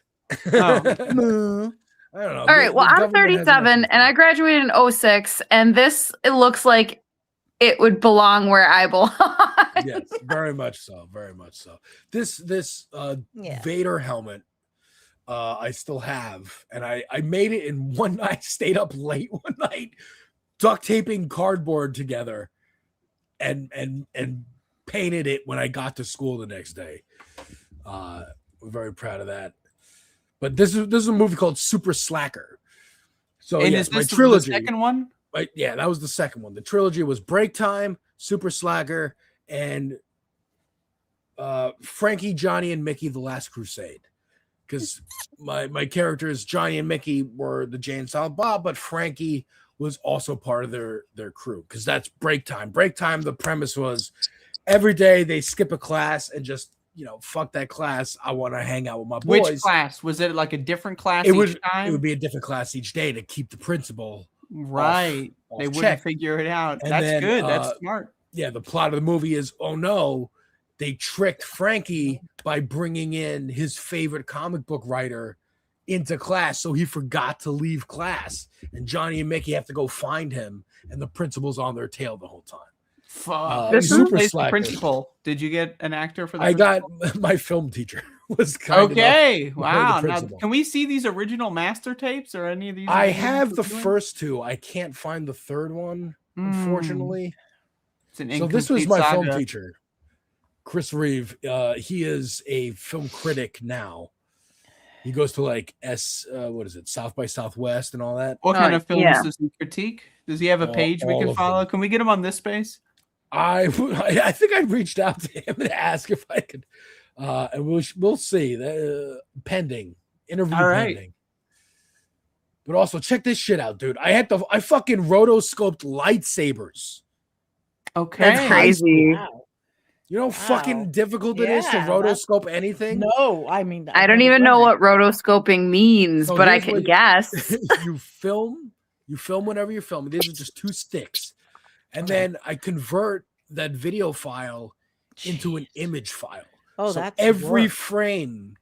Oh. I don't know. All right. Well, I'm 37 and I graduated in 06, and it looks like it would belong where I belong. Yes, very much so. Very much so. This Yeah. Vader helmet I still have, and I made it in one night. Stayed up late one night, duct taping cardboard together, and painted it when I got to school the next day. I'm very proud of that. But this is a movie called Super Slacker. So And yes, is my this trilogy. the second one? Yeah, that was the second one. The trilogy was Break Time, Super Slacker, and Frankie, Johnny, and Mickey: The Last Crusade. Because my characters, Johnny and Mickey, were the Jay and Silent Bob, but Frankie was also part of their crew. Because that's Break Time. Break Time. The premise was every day they skip a class and just fuck that class. I want to hang out with my boys. Which class? Was it like a different class It each would time? it would be a different class each day to keep the principal Right. off They wouldn't check. figure it out. And That's then, good. That's smart. Yeah, the plot of the movie is, oh no, they tricked Frankie by bringing in his favorite comic book writer into class, so he forgot to leave class, and Johnny and Mickey have to go find him, and the principal's on their tail the whole time. Fuck. This Who is plays the Slacker. principal? Did you get an actor for the I got principal? my film teacher was kind Okay. enough to play Wow. the Now, principal. can we see these original master tapes or any of these? I original have the ones? first two. I can't find the third one, unfortunately. It's an So this was incomplete my film saga. teacher, Chris Reeve. He is a film critic now. He goes to like South by Southwest and all that. What kind of films yeah. does he critique? Does he have a page we all can of follow? them. Can we get him on this space? I think I reached out to him and asked if I could, and we'll see. Pending interview pending. But also check this shit out, dude. I fucking rotoscoped lightsabers. Okay, that's crazy. Wow. You know how fucking difficult it is to rotoscope anything? No, I mean, I don't even know what rotoscoping means, So but I here's can what- guess. You film whatever you're filming. These are just two sticks. And then I convert that video file into an image file. Oh, so that's every work. frame,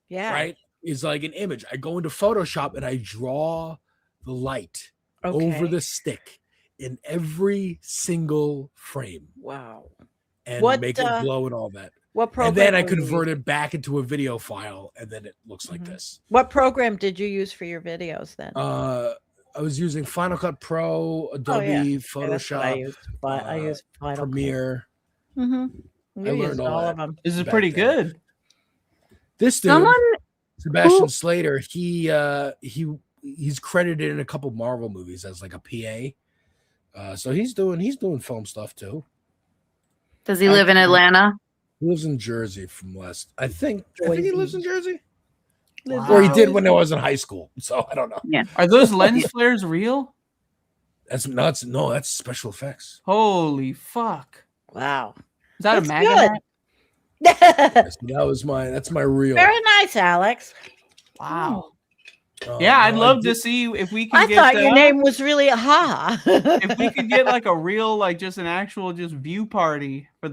Yeah. is like an image. I go into Photoshop and I draw the light over the stick in every single frame. Wow. And What, make it glow and all that. What program? And then I were you convert using? it back into a video file, and then it looks like this. What program did you use for your videos then? I was using Final Cut Pro, Adobe, Yeah, Photoshop, that's what I used. But I used Final Cut. Premiere. Mm-hmm. I learned all of that. them. This is back pretty then. good. This dude, Someone Sebastian Slater, he's credited in a couple Marvel movies as like a PA. So he's doing film stuff too. Does he live in Atlanta? He lives in Jersey from West. I think he lives in Jersey. Lives Or he in did Jersey. when I was in high school. So I don't know. Yeah. Are those lens flares real? That's nuts. No, that's special effects. Holy fuck! Wow. Is that That's a magnet? Yes, that's my real. Very nice, Alex. Wow. Yeah, I'd love to see if we can I get thought your name was really Ha. if we could get like a real, like just an actual just view party for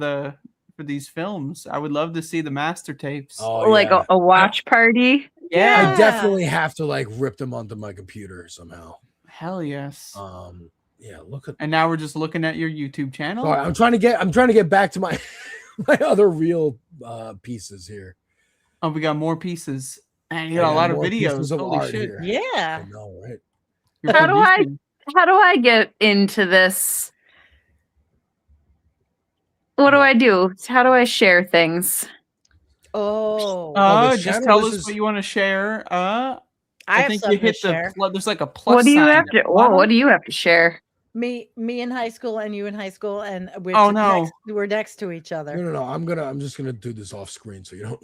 these films. I would love to see the master tapes. Oh, Like a watch party? Yeah. I definitely have to like rip them onto my computer somehow. Hell yes. Yeah, look at. And now we're just looking at your YouTube channel. Sorry, I'm trying to get back to my my other real pieces here. Oh, we got more pieces. And you I got a got lot of more videos. pieces of Holy art shit. here. Yeah. I know, right? You're How producing. do I get into this? What do I do? How do I share things? Oh. Just tell us what you want to share. I have think you something to hit share. there's like a plus. What do you sign have at to? the Well, bottom. what do you have to share? Me in high school and you in high school, and we're Oh, no. we're next to each other. No. I'm just gonna do this off screen so you don't.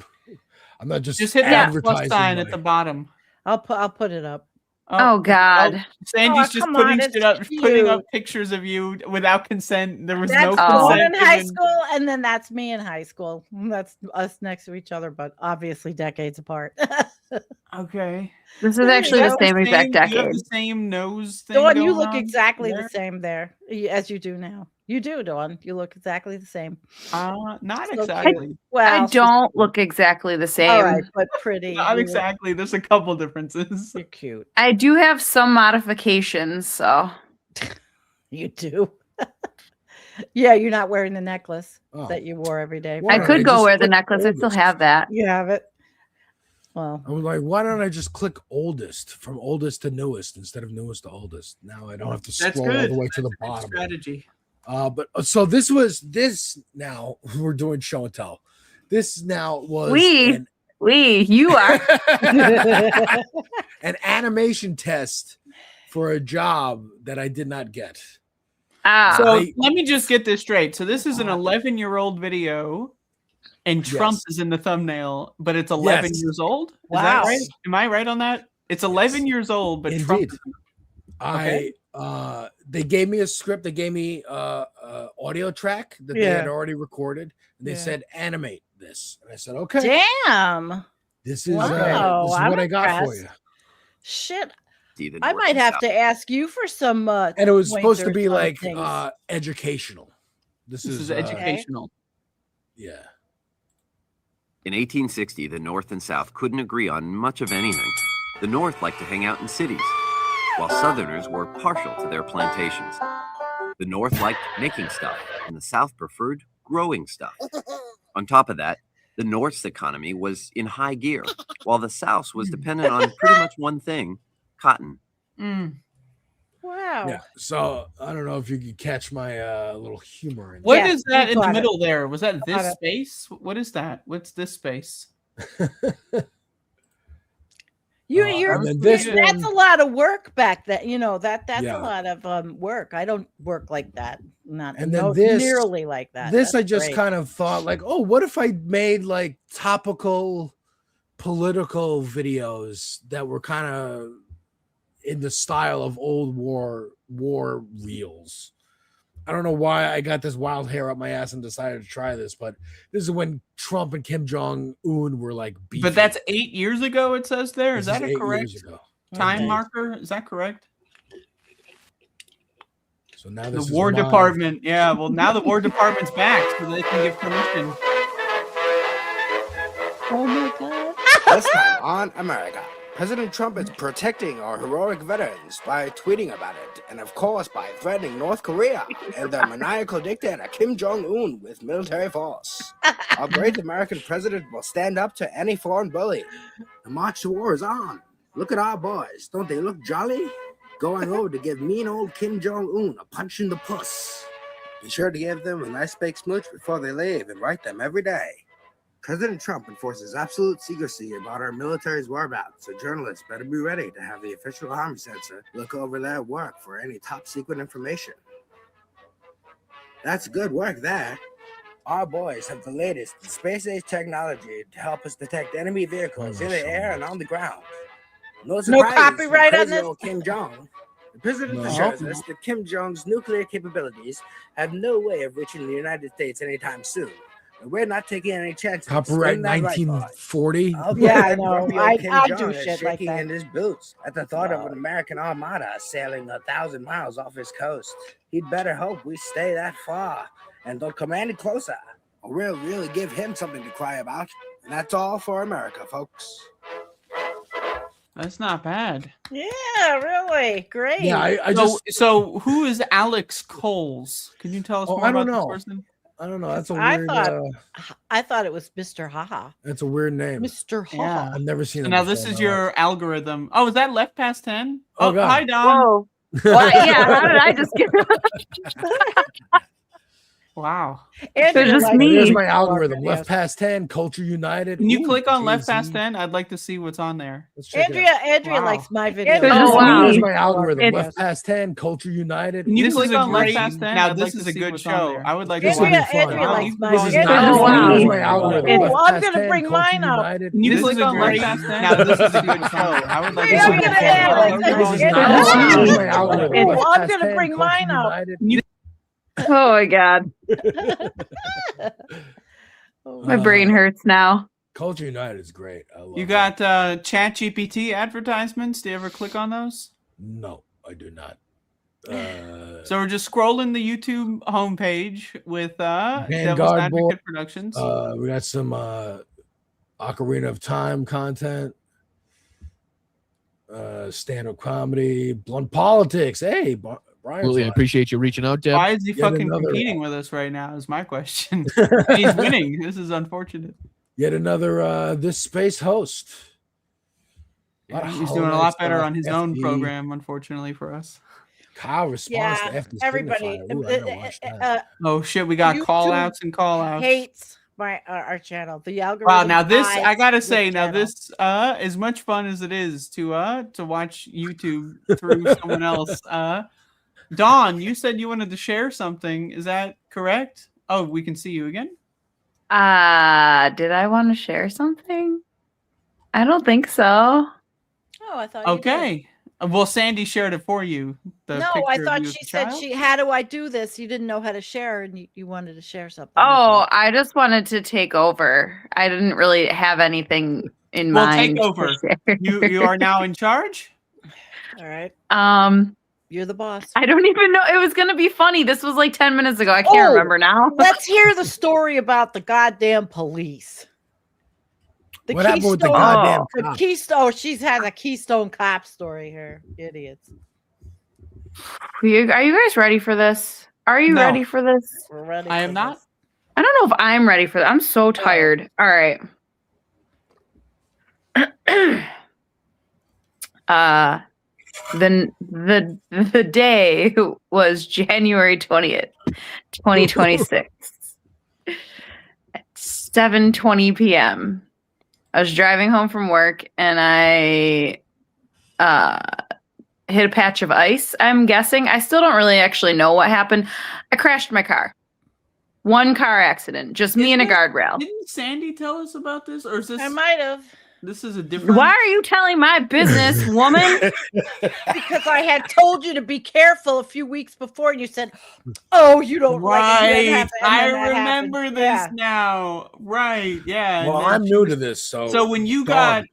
I'm not just Just hit that advertising. plus sign at my- the bottom. I'll put it up. Oh, God. Sandy's just come on, putting it's shit up, putting up cute. pictures of you without consent. There was That's no the one consent. in high given. school, and then that's me in high school. That's us next to each other, but obviously decades apart. Okay. This is actually the same exact You have decade. the same nose thing. Dawn, you going look on exactly there? the same there as you do now. You do, Dawn. You look exactly the same. Not So exactly. cute. Well, I don't look exactly the same. all right, but pretty. Not You look- exactly. There's a couple differences. You're cute. I do have some modifications, so You do. Yeah, you're not wearing the necklace Oh. that you wore every day. I don't could I go just wear the click necklace. I still oldest? have that. You have it. Well, I was like, why don't I just click oldest from oldest to newest instead of newest to oldest? Now I don't have to That's scroll all good. the way to the That's a good bottom. strategy. But so this now we're doing show and tell. This now was You are. an animation test for a job that I did not get. Ah. So I- let me just get this straight. So this is an 11-year-old video, and Trump Yes. is in the thumbnail, but it's 11 Yes. years old. Is Wow. that right? Am I right on that? It's 11 years old, but Trump. Indeed. They gave me a script. They gave me audio track that they had Yeah. already recorded. And they Yeah. said animate this, and I said okay. damn. This is Wow, this is I'm what I got for impressed. you. Shit. See the I North might and have South. to ask you for some. And it was supposed to pointers be on like things. educational. This is educational. Yeah. In 1860, the North and South couldn't agree on much of anything. The North liked to hang out in cities, while Southerners were partial to their plantations. The North liked making stuff, and the South preferred growing stuff. On top of that, the North's economy was in high gear, while the South's was dependent on pretty much one thing, cotton. Wow. Yeah. So I don't know if you could catch my little humor. What Yeah, is that you in the got it. middle there? Was that Got this it. space? What is that? What's this space? That's a lot of work back then. That's Yeah. a lot of work. I don't work like that. Not And then this nearly like that. This That's I just great. kind of thought like, oh, what if I made like topical political videos that were kind of in the style of old war reels. I don't know why I got this wild hair up my ass and decided to try this, but this is when Trump and Kim Jong-un were like beefing. But that's 8 years ago, it says there. Is This that is a 8 correct years ago. time Okay. marker? Is that correct? So now The this is War live. Department. Yeah, well, now the War Department's back, so they can give permission. Oh my God. This time on America, President Trump is protecting our heroic veterans by tweeting about it, and of course by threatening North Korea and the maniacal dictator Kim Jong-un with military force. Our great American president will stand up to any foreign bully. The march to war is on. Look at our boys. Don't they look jolly? Going over to give mean old Kim Jong-un a punch in the puss. Be sure to give them a nice big smooch before they leave and write them every day. President Trump enforces absolute secrecy about our military's whereabouts, so journalists better be ready to have the official army censor look over their work for any top secret information. That's good work there. Our boys have the latest space-age technology to help us detect enemy vehicles in the air and on the ground. No surprises copyright from on crazy this? old Kim Jong. The president No. assures us that Kim Jong's nuclear capabilities have no way of reaching the United States anytime soon. And we're not taking any chances. Copyright Isn't that right, boys? 1940. Yeah, I bet know. Romeo Kim I Jong do is shit like shaking that. in his boots at the thought of an American armada sailing 1,000 miles off his coast. He'd better hope we stay that far and don't come any closer, or we'll really give him something to cry about. And that's all for America, folks. That's not bad. Yeah, really great. Yeah, I so, just so who is Alex Coles? Can you tell us Oh, more I don't about know. this person? I don't know. That's a I weird. thought it was Mr. Haha. That's a weird name. Mr. Haha. Yeah. I've never seen So it. now before this in is my your life. algorithm. Oh, is that left past 10? Oh, God. Hi, Don. Whoa. Well, yeah, how did I just get Wow. Andrea just likes me. Here's these my algorithm. videos. Left past 10, Culture United. Can you Ooh, click on left Jay-Z. past 10? I'd like to see what's on there. Let's check it Andrea Wow. likes my videos. There's out. just Oh, me. here's my algorithm. It's- Left past 10, Culture United. Can you This click is on left great. past 10? Now, I'd this like to is a see good what's on show. there. I would like to This will be Andrea, fun. Andrea Wow. likes my This is videos. not Oh, wow. Here's my algorithm. Oh, Left I'm past gonna 10, bring Culture mine up. United. Can you This click is a on great. left past 10? Now, this is a good show. I would like Hey, to I'm see gonna what's add on it. there. This is Andrea, not Andrea. here's my algorithm. It's- Left I'm past gonna 10, bring Culture mine up. United. Oh my god. My brain hurts now. Culture United is great. I love You it. got ChatGPT advertisements. Do you ever click on those? No, I do not. So we're just scrolling the YouTube homepage with Devil's Vanguard Boy. Advocate Productions. We got some Ocarina of Time content, stand-up comedy, blunt politics. Hey, Brian's Absolutely, I on. appreciate you reaching out, Deb. Why is he Yet fucking another- competing with us right now? Is my question. He's winning. This is unfortunate. Yet another This Space host. Yeah, of he's Hollow doing a Knight lot better stuff, on his own FD. program, unfortunately for us. Kyle responds Yeah, to FD everybody Signifier. Ooh, I gotta watch that. Oh shit, we got YouTube call outs and call outs. hates my our channel. The algorithm. Wow, now this I hides gotta this say, now channel. this as much fun as it is to watch YouTube through someone else. Dawn, you said you wanted to share something. Is that correct? Oh, we can see you again. Did I want to share something? I don't think so. Oh, I thought. you did. Okay. Well, Sandee shared it for you. The No, I picture of thought you as she a said child. how do I do this? You didn't know how to share, and you wanted to share something. Oh, I just wanted to take over. I didn't really have anything in Well, mind. take to over. share. You are now in charge. All right, Um, you're the boss. I don't even know. It was gonna be funny. This was like 10 minutes ago. I can't Oh, remember now. Let's hear the story about the goddamn police. The What happened with the Keystone- goddamn the cop? Keystone. She has a Keystone Cop story here. Idiots. Are you guys ready for this? Are you No. ready for this? We're ready. I for am not. this. I don't know if I'm ready for that. I'm so tired. All right. The day was January 20th, 2026 at 7:20 p.m. I was driving home from work and I hit a patch of ice, I'm guessing. I still don't really actually know what happened. I crashed my car. One car accident, just me and a guardrail. Didn't Sandee tell us about this? Or is this... I might have. This is a different... Why are you telling my business, woman? Because I had told you to be careful a few weeks before, and you said, "Oh, you don't right." I remember this now. Right? Yeah. Well, I'm new to this, so when you got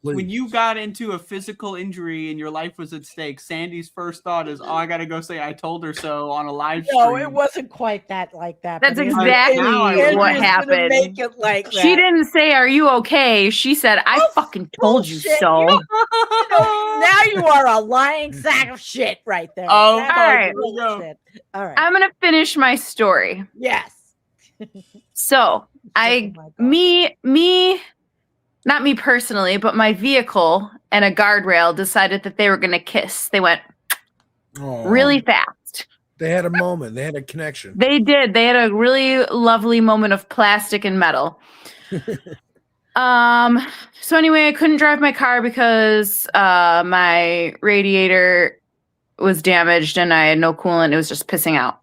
into a physical injury and your life was at stake, Sandee's first thought is, "Oh, I got to go say I told her so on a live stream." No, it wasn't quite that like that. That's exactly what happened. Make it like that. She didn't say, "Are you okay?" She said, "I fucking told you so." You know, now you are a lying sack of shit right there. Oh, That's all right. bullshit. All right. I'm gonna finish my story. Yes. So not me personally, but my vehicle and a guardrail decided that they were gonna kiss. They went really fast. They had a moment. They had a connection. They did. They had a really lovely moment of plastic and metal. So anyway, I couldn't drive my car because my radiator was damaged and I had no coolant. It was just pissing out.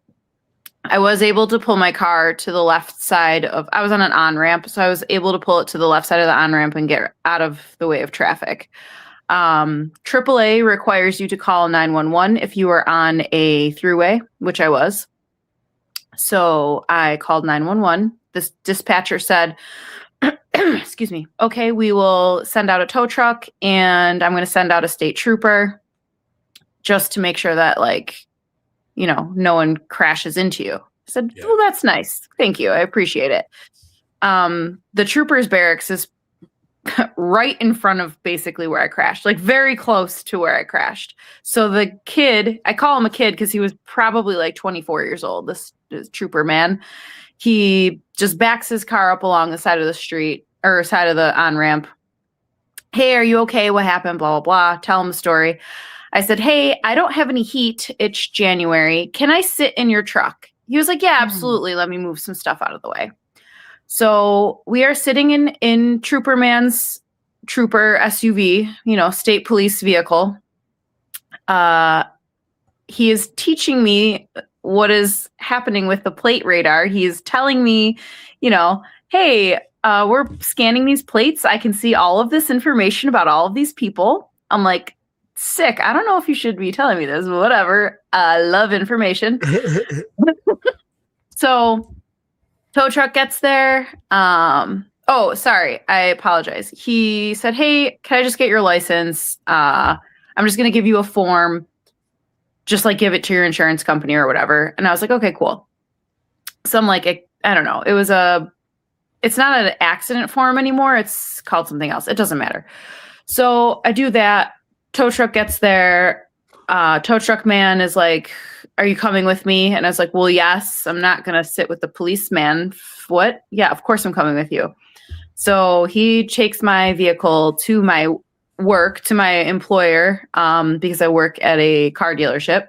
I was able to pull my car to the left side I was on an on-ramp, so I was able to pull it to the left side of the on-ramp and get out of the way of traffic. AAA requires you to call 911 if you are on a throughway, which I was. So I called 911. This dispatcher said, excuse me, okay, we will send out a tow truck and I'm going to send out a state trooper just to make sure that, no one crashes into you. I said, well, that's nice. Thank you. I appreciate it. The trooper's barracks is right in front of basically where I crashed, like very close to where I crashed. So the kid, I call him a kid because he was probably like 24 years old, this trooper man. He just backs his car up along the side of the street or side of the on-ramp. Hey, are you okay? What happened? Blah, blah, blah. Tell him the story. I said, hey, I don't have any heat. It's January. Can I sit in your truck? He was like, yeah, absolutely. Let me move some stuff out of the way. So we are sitting in Trooper Man's Trooper SUV, state police vehicle. He is teaching me what is happening with the plate radar. He is telling me, hey, we're scanning these plates. I can see all of this information about all of these people. I'm like, sick. I don't know if you should be telling me this, but whatever. I love information. So tow truck gets there. Oh, sorry. I apologize. He said, hey, can I just get your license? I'm just going to give you a form. Just give it to your insurance company or whatever. And I was like, okay, cool. So I'm like, I don't know. It's not an accident form anymore. It's called something else. It doesn't matter. So I do that. Tow truck gets there. Tow truck man is like, are you coming with me? And I was like, well, yes, I'm not going to sit with the policeman. What? Yeah, of course I'm coming with you. So he takes my vehicle to my work, to my employer, because I work at a car dealership.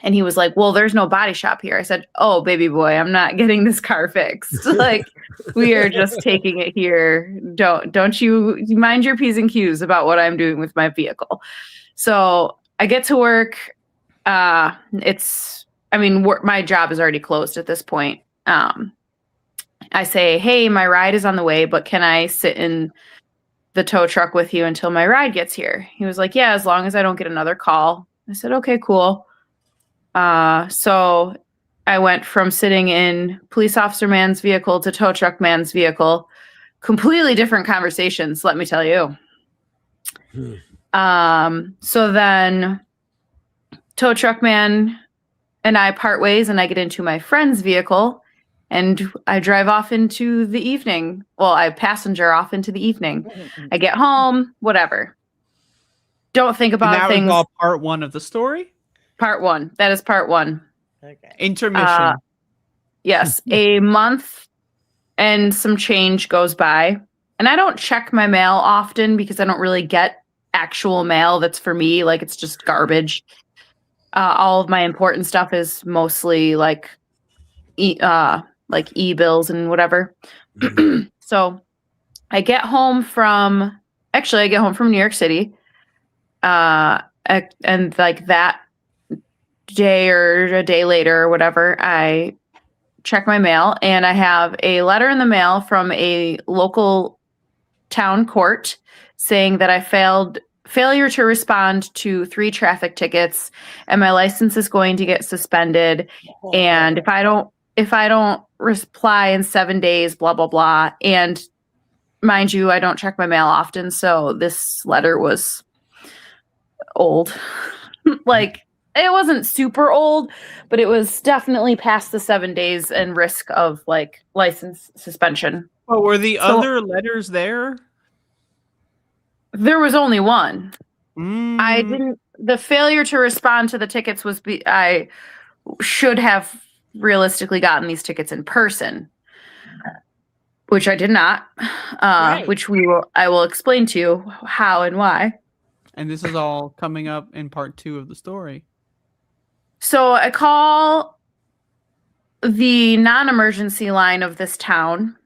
And he was like, well, there's no body shop here. I said, oh, baby boy, I'm not getting this car fixed. We are just taking it here. Don't you mind your P's and Q's about what I'm doing with my vehicle. So I get to work. My job is already closed at this point. I say, hey, my ride is on the way, but can I sit in the tow truck with you until my ride gets here? He was like, yeah, as long as I don't get another call. I said, okay, cool. So I went from sitting in police officer man's vehicle to tow truck man's vehicle. Completely different conversations, let me tell you. So then tow truck man and I part ways and I get into my friend's vehicle and I drive off into the evening. Well, I passenger off into the evening. I get home, whatever. Don't think about things. That was all part one of the story? Part one. That is part one. Okay. Intermission. Yes. A month and some change goes by. And I don't check my mail often because I don't really get actual mail that's for me. It's just garbage. All of my important stuff is mostly e-bills and whatever. So I get home from New York City. And like that day or a day later or whatever, I check my mail and I have a letter in the mail from a local town court saying that I failure to respond to 3 traffic tickets and my license is going to get suspended. And if I don't reply in 7 days, blah, blah, blah. And mind you, I don't check my mail often. So this letter was old. Like, it wasn't super old, but it was definitely past the 7 days and risk of like license suspension. Oh, were the other letters there? There was only one. The failure to respond to the tickets I should have realistically gotten these tickets in person, which I did not, which I will explain to you how and why. And this is all coming up in part 2 of the story. So I call the non-emergency line of this town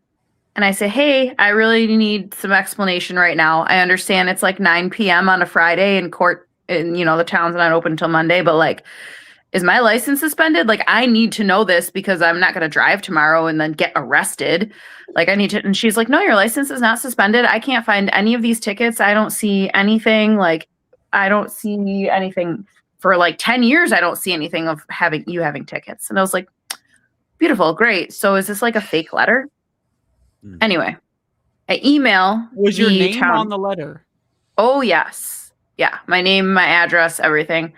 and I say, hey, I really need some explanation right now. I understand it's like 9 p.m. on a Friday and court, and the town's not open until Monday, but like, is my license suspended? Like, I need to know this because I'm not going to drive tomorrow and then get arrested. Like, I need to. And she's like, no, your license is not suspended. I can't find any of these tickets. I don't see anything. Like, I don't see anything for like 10 years. I don't see anything of having tickets. And I was like, beautiful. Great. So is this like a fake letter? Anyway, I email. Was your name on the letter? Oh, yes. Yeah. My name, my address, everything.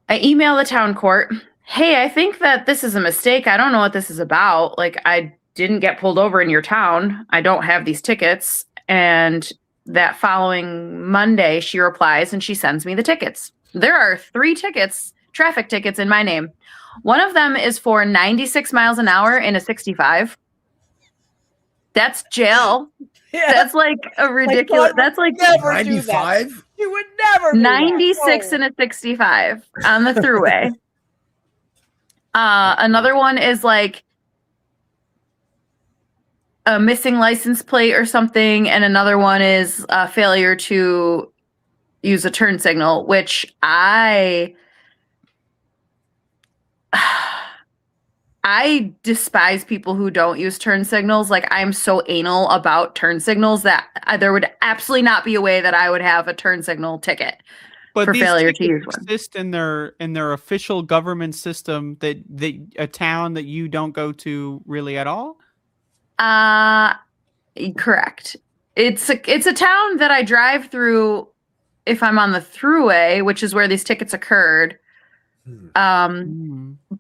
I email the town court. Hey, I think that this is a mistake. I don't know what this is about. Like, I didn't get pulled over in your town. I don't have these tickets. And that following Monday, she replies and she sends me the tickets. There are 3 tickets, traffic tickets in my name. One of them is for 96 miles an hour in a 65. That's jail. Yeah. That's like a ridiculous. That's like 95. You would never. 96 and a 65 on the thruway. Another one is like a missing license plate or something, and another one is a failure to use a turn signal, which I despise people who don't use turn signals. Like, I'm so anal about turn signals that there would absolutely not be a way that I would have a turn signal ticket for failure to use one. Exist in their official government system that a town that you don't go to really at all? Correct. It's a town that I drive through if I'm on the thruway, which is where these tickets occurred.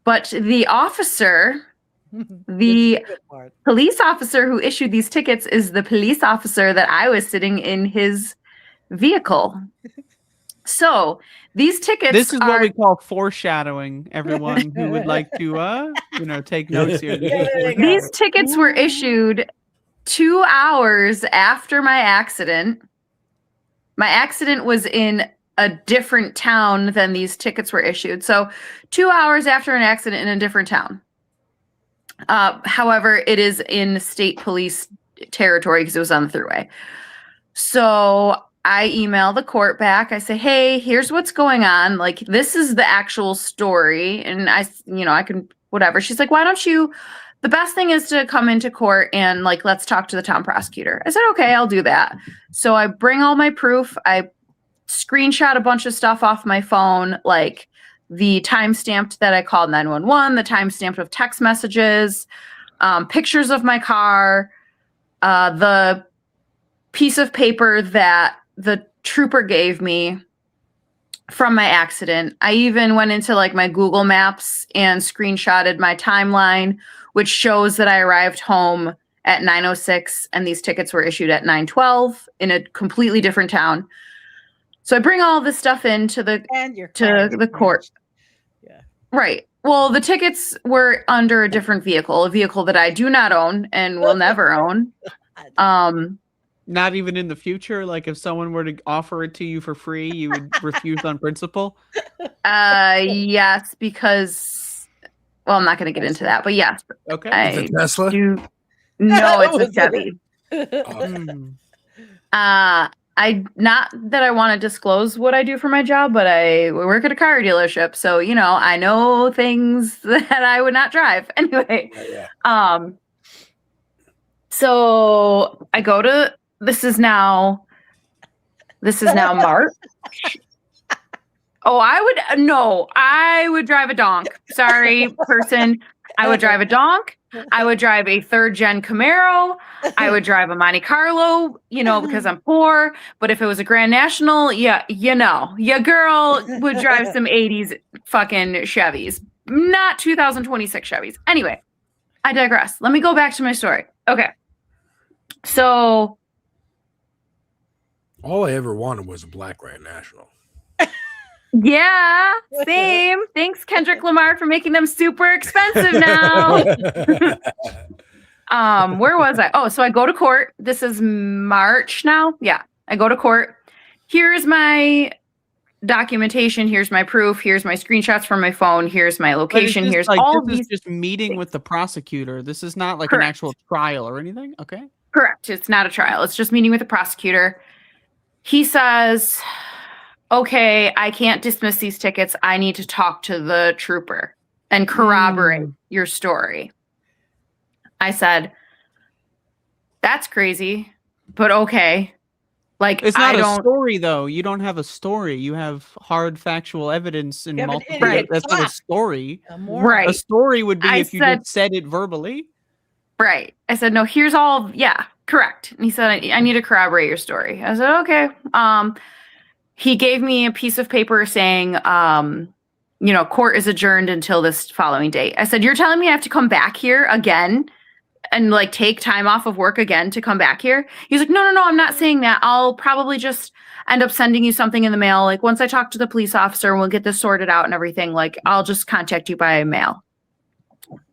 But the officer, the police officer who issued these tickets is the police officer that I was sitting in his vehicle. So these tickets This is what we call foreshadowing, everyone who would like to take notes here. These tickets were issued 2 hours after my accident. My accident was in a different town than these tickets were issued. So 2 hours after an accident in a different town. However, it is in state police territory because it was on the thruway. So I email the court back. I say, hey, here's what's going on. Like, this is the actual story. And I can, whatever. She's like, why don't you, the best thing is to come into court and like, let's talk to the town prosecutor. I said, okay, I'll do that. So I bring all my proof. I screenshot a bunch of stuff off my phone, like the timestamped that I called 911, the timestamped of text messages, pictures of my car, the piece of paper that the trooper gave me from my accident. I even went into like my Google Maps and screenshotted my timeline, which shows that I arrived home at 9:06 and these tickets were issued at 9:12 in a completely different town. So I bring all this stuff into the court. Yeah. Right. Well, the tickets were under a different vehicle, a vehicle that I do not own and will never own. Not even in the future? Like, if someone were to offer it to you for free, you would refuse on principle? Yes, because, well, I'm not going to get into that, but yes. Okay. Is it Tesla? No, it's a Chevy. I not that I want to disclose what I do for my job, but I work at a car dealership, so I know things that I would not drive anyway. So I go to this is now March. Oh, I would drive a donk. Sorry, person. I would drive a donk. I would drive a 3rd-gen Camaro. I would drive a Monte Carlo, because I'm poor. But if it was a Grand National, your girl would drive some 80s fucking Chevys, not 2026 Chevys. Anyway, I digress. Let me go back to my story. Okay. So. All I ever wanted was a black Grand National. Yeah, same. Thanks, Kendrick Lamar, for making them super expensive now. Where was I? Oh, so I go to court. This is March now. Yeah, I go to court. Here's my documentation. Here's my proof. Here's my screenshots from my phone. Here's my location. Here's all this these. is just meeting with the prosecutor. This is not like an actual trial or anything. Okay. Correct. It's not a trial. It's just meeting with the prosecutor. He says, okay, I can't dismiss these tickets. I need to talk to the trooper and corroborate your story. I said, that's crazy, but okay. Like, it's not a story, though. You don't have a story. You have hard factual evidence and multiple. That's not a story. Right. A story would be if you just said it verbally. Right. I said, no, here's all. Yeah, correct. And he said, I need to corroborate your story. I said, okay. He gave me a piece of paper saying, court is adjourned until this following date. I said, you're telling me I have to come back here again and take time off of work again to come back here? He's like, no, I'm not saying that. I'll probably just end up sending you something in the mail. Once I talk to the police officer, we'll get this sorted out and everything. I'll just contact you by mail.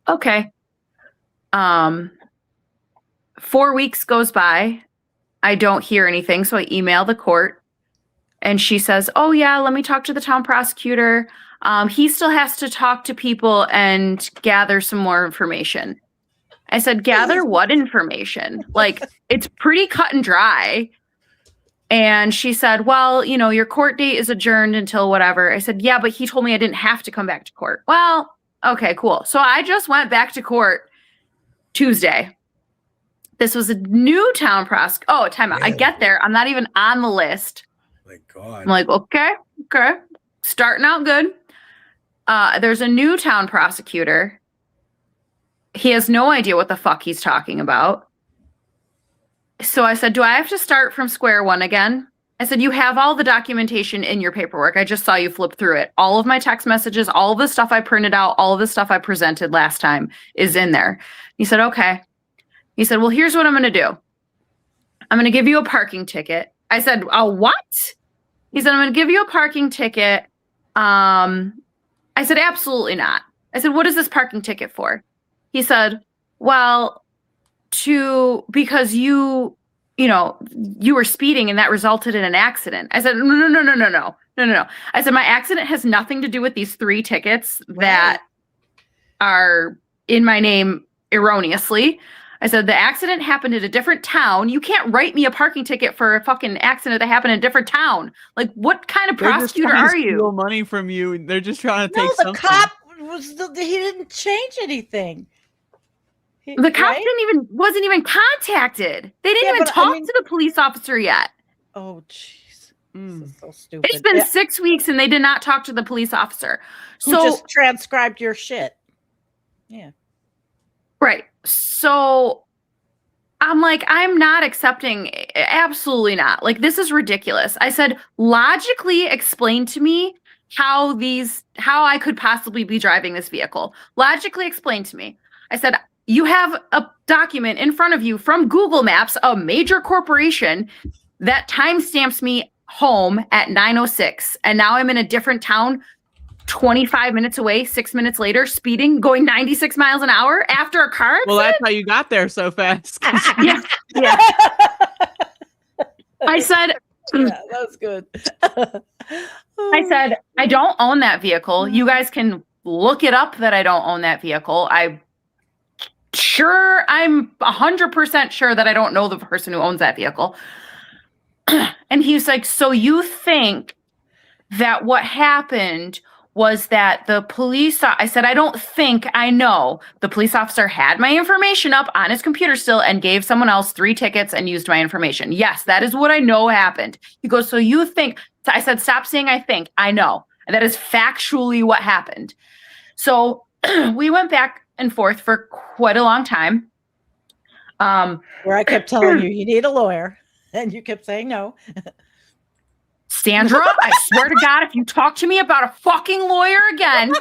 Okay. 4 weeks goes by. I don't hear anything. So I email the court. And she says, oh, yeah, let me talk to the town prosecutor. He still has to talk to people and gather some more information. I said, gather what information? It's pretty cut and dry. And she said, well, your court date is adjourned until whatever. I said, yeah, but he told me I didn't have to come back to court. Well, okay, cool. So I just went back to court Tuesday. This was a new town prosecutor. Oh, timeout. I get there. I'm not even on the list. My God. I'm like, okay. Starting out good. There's a new town prosecutor. He has no idea what the fuck he's talking about. So I said, do I have to start from square one again? I said, you have all the documentation in your paperwork. I just saw you flip through it. All of my text messages, all of the stuff I printed out, all of the stuff I presented last time is in there. He said, okay. He said, well, here's what I'm going to do. I'm going to give you a parking ticket. I said, oh, what? He said, I'm going to give you a parking ticket. I said, absolutely not. I said, what is this parking ticket for? He said, well, because you were speeding and that resulted in an accident. I said, no. I said, my accident has nothing to do with these 3 tickets that are in my name erroneously. I said, the accident happened in a different town. You can't write me a parking ticket for a fucking accident that happened in a different town. What kind of prosecutor are you? Steal money from you. They're just trying to take something. The cop he didn't change anything. The cop wasn't even contacted. They didn't even talk to the police officer yet. Oh, jeez. This is so stupid. It's been 6 weeks and they did not talk to the police officer. Who just transcribed your shit. Yeah. Right. So I'm like, I'm not accepting. Absolutely not. This is ridiculous. I said, logically explain to me how I could possibly be driving this vehicle. Logically explain to me. I said, you have a document in front of you from Google Maps, a major corporation that timestamps me home at 9:06. And now I'm in a different town 25 minutes away, 6 minutes later, speeding, going 96 miles an hour after a car accident? Well, that's how you got there so fast. Yeah. I said... Yeah, that was good. I said, I don't own that vehicle. You guys can look it up that I don't own that vehicle. I I'm 100% sure that I don't know the person who owns that vehicle. And he's like, so you think that what happened was that the police, I said, I don't think, I know. The police officer had my information up on his computer still and gave someone else 3 tickets and used my information. Yes, that is what I know happened. He goes, so you think, I said, stop saying I think, I know. And that is factually what happened. So we went back and forth for quite a long time. Where I kept telling you need a lawyer, and you kept saying no. Sandra, I swear to God, if you talk to me about a fucking lawyer again,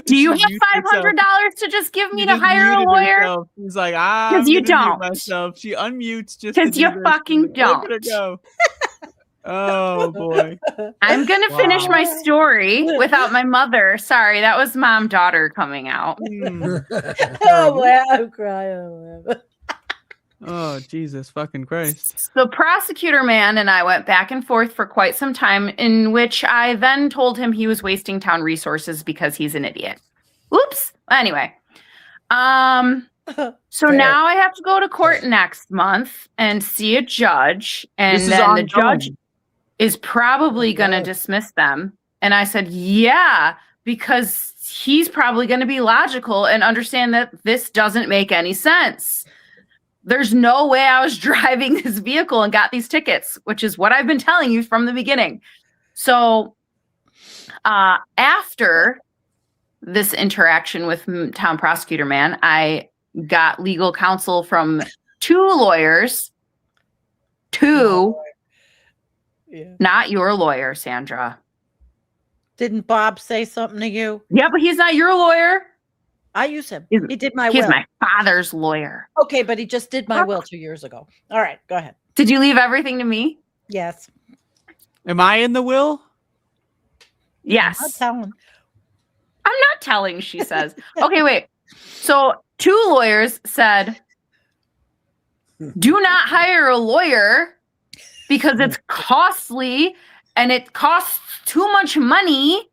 do you have $500 to just give me to hire a lawyer? Herself. He's like, because you don't. Myself. She unmutes just because you fucking don't. Look at her go. Oh boy. I'm gonna finish my story without my mother. Sorry, that was mom-daughter coming out. Oh wow, I'm crying. Oh, Jesus fucking Christ. The prosecutor man and I went back and forth for quite some time, in which I then told him he was wasting town resources because he's an idiot. Oops. Anyway. So now I have to go to court next month and see a judge, and then the judge is probably going to dismiss them. And I said, yeah, because he's probably going to be logical and understand that this doesn't make any sense. There's no way I was driving this vehicle and got these tickets, which is what I've been telling you from the beginning. So after this interaction with town prosecutor man, I got legal counsel from 2 lawyers. 2. Yeah. Not your lawyer, Sandra. Didn't Bob say something to you? Yeah, but he's not your lawyer. I use him. He did my will. He's my father's lawyer. Okay, but he just did my will 2 years ago. All right, go ahead. Did you leave everything to me? Yes. Am I in the will? Yes. I'm telling. I'm not telling, she says. Okay, wait. So 2 lawyers said, do not hire a lawyer because it's costly and it costs too much money.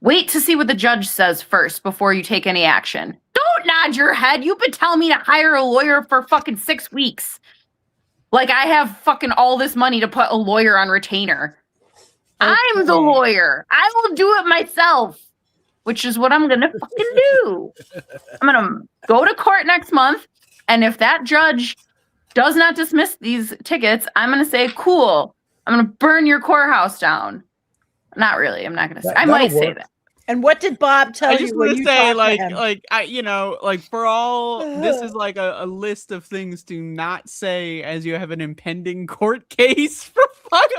Wait to see what the judge says first before you take any action. Don't nod your head. You've been telling me to hire a lawyer for fucking 6 weeks. Like I have fucking all this money to put a lawyer on retainer. Okay. I'm the lawyer. I will do it myself, which is what I'm going to fucking do. I'm going to go to court next month. And if that judge does not dismiss these tickets, I'm going to say, cool. I'm going to burn your courthouse down. Not really. I'm not going to say. I might say that. And what did Bob tell you? I just want to say, like, for all this is like a list of things to not say as you have an impending court case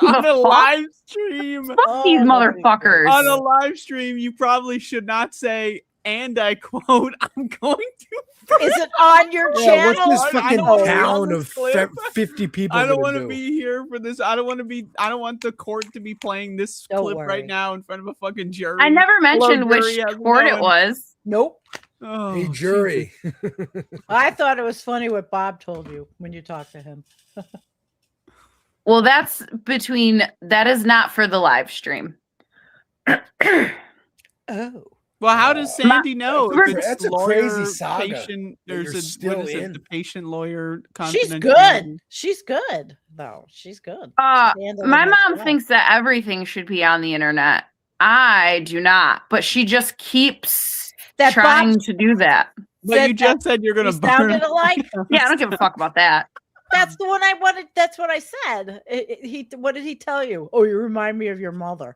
on a live stream. Fuck these motherfuckers. On a live stream, you probably should not say, and I quote, I'm going to. Is it on your channel? What's this fucking town of 50 people? I don't want to be here for this. I don't want the court to be playing this clip right now in front of a fucking jury. I never mentioned which court it was. Nope. Oh, hey, jury. I thought it was funny what Bob told you when you talked to him. Well, that is not for the live stream. Oh. Well, how does Sandee know? If it's that's a lawyer, crazy saga. Patient, You're there's still in. the patient lawyer. She's good. She's good, though. She's good. My mom thinks that everything should be on the internet. I do not, but she just keeps trying to do that. But you just said you're going to burn. Sounded alike. Yeah, I don't give a fuck about that. That's the one I wanted. That's what I said. What did he tell you? Oh, you remind me of your mother.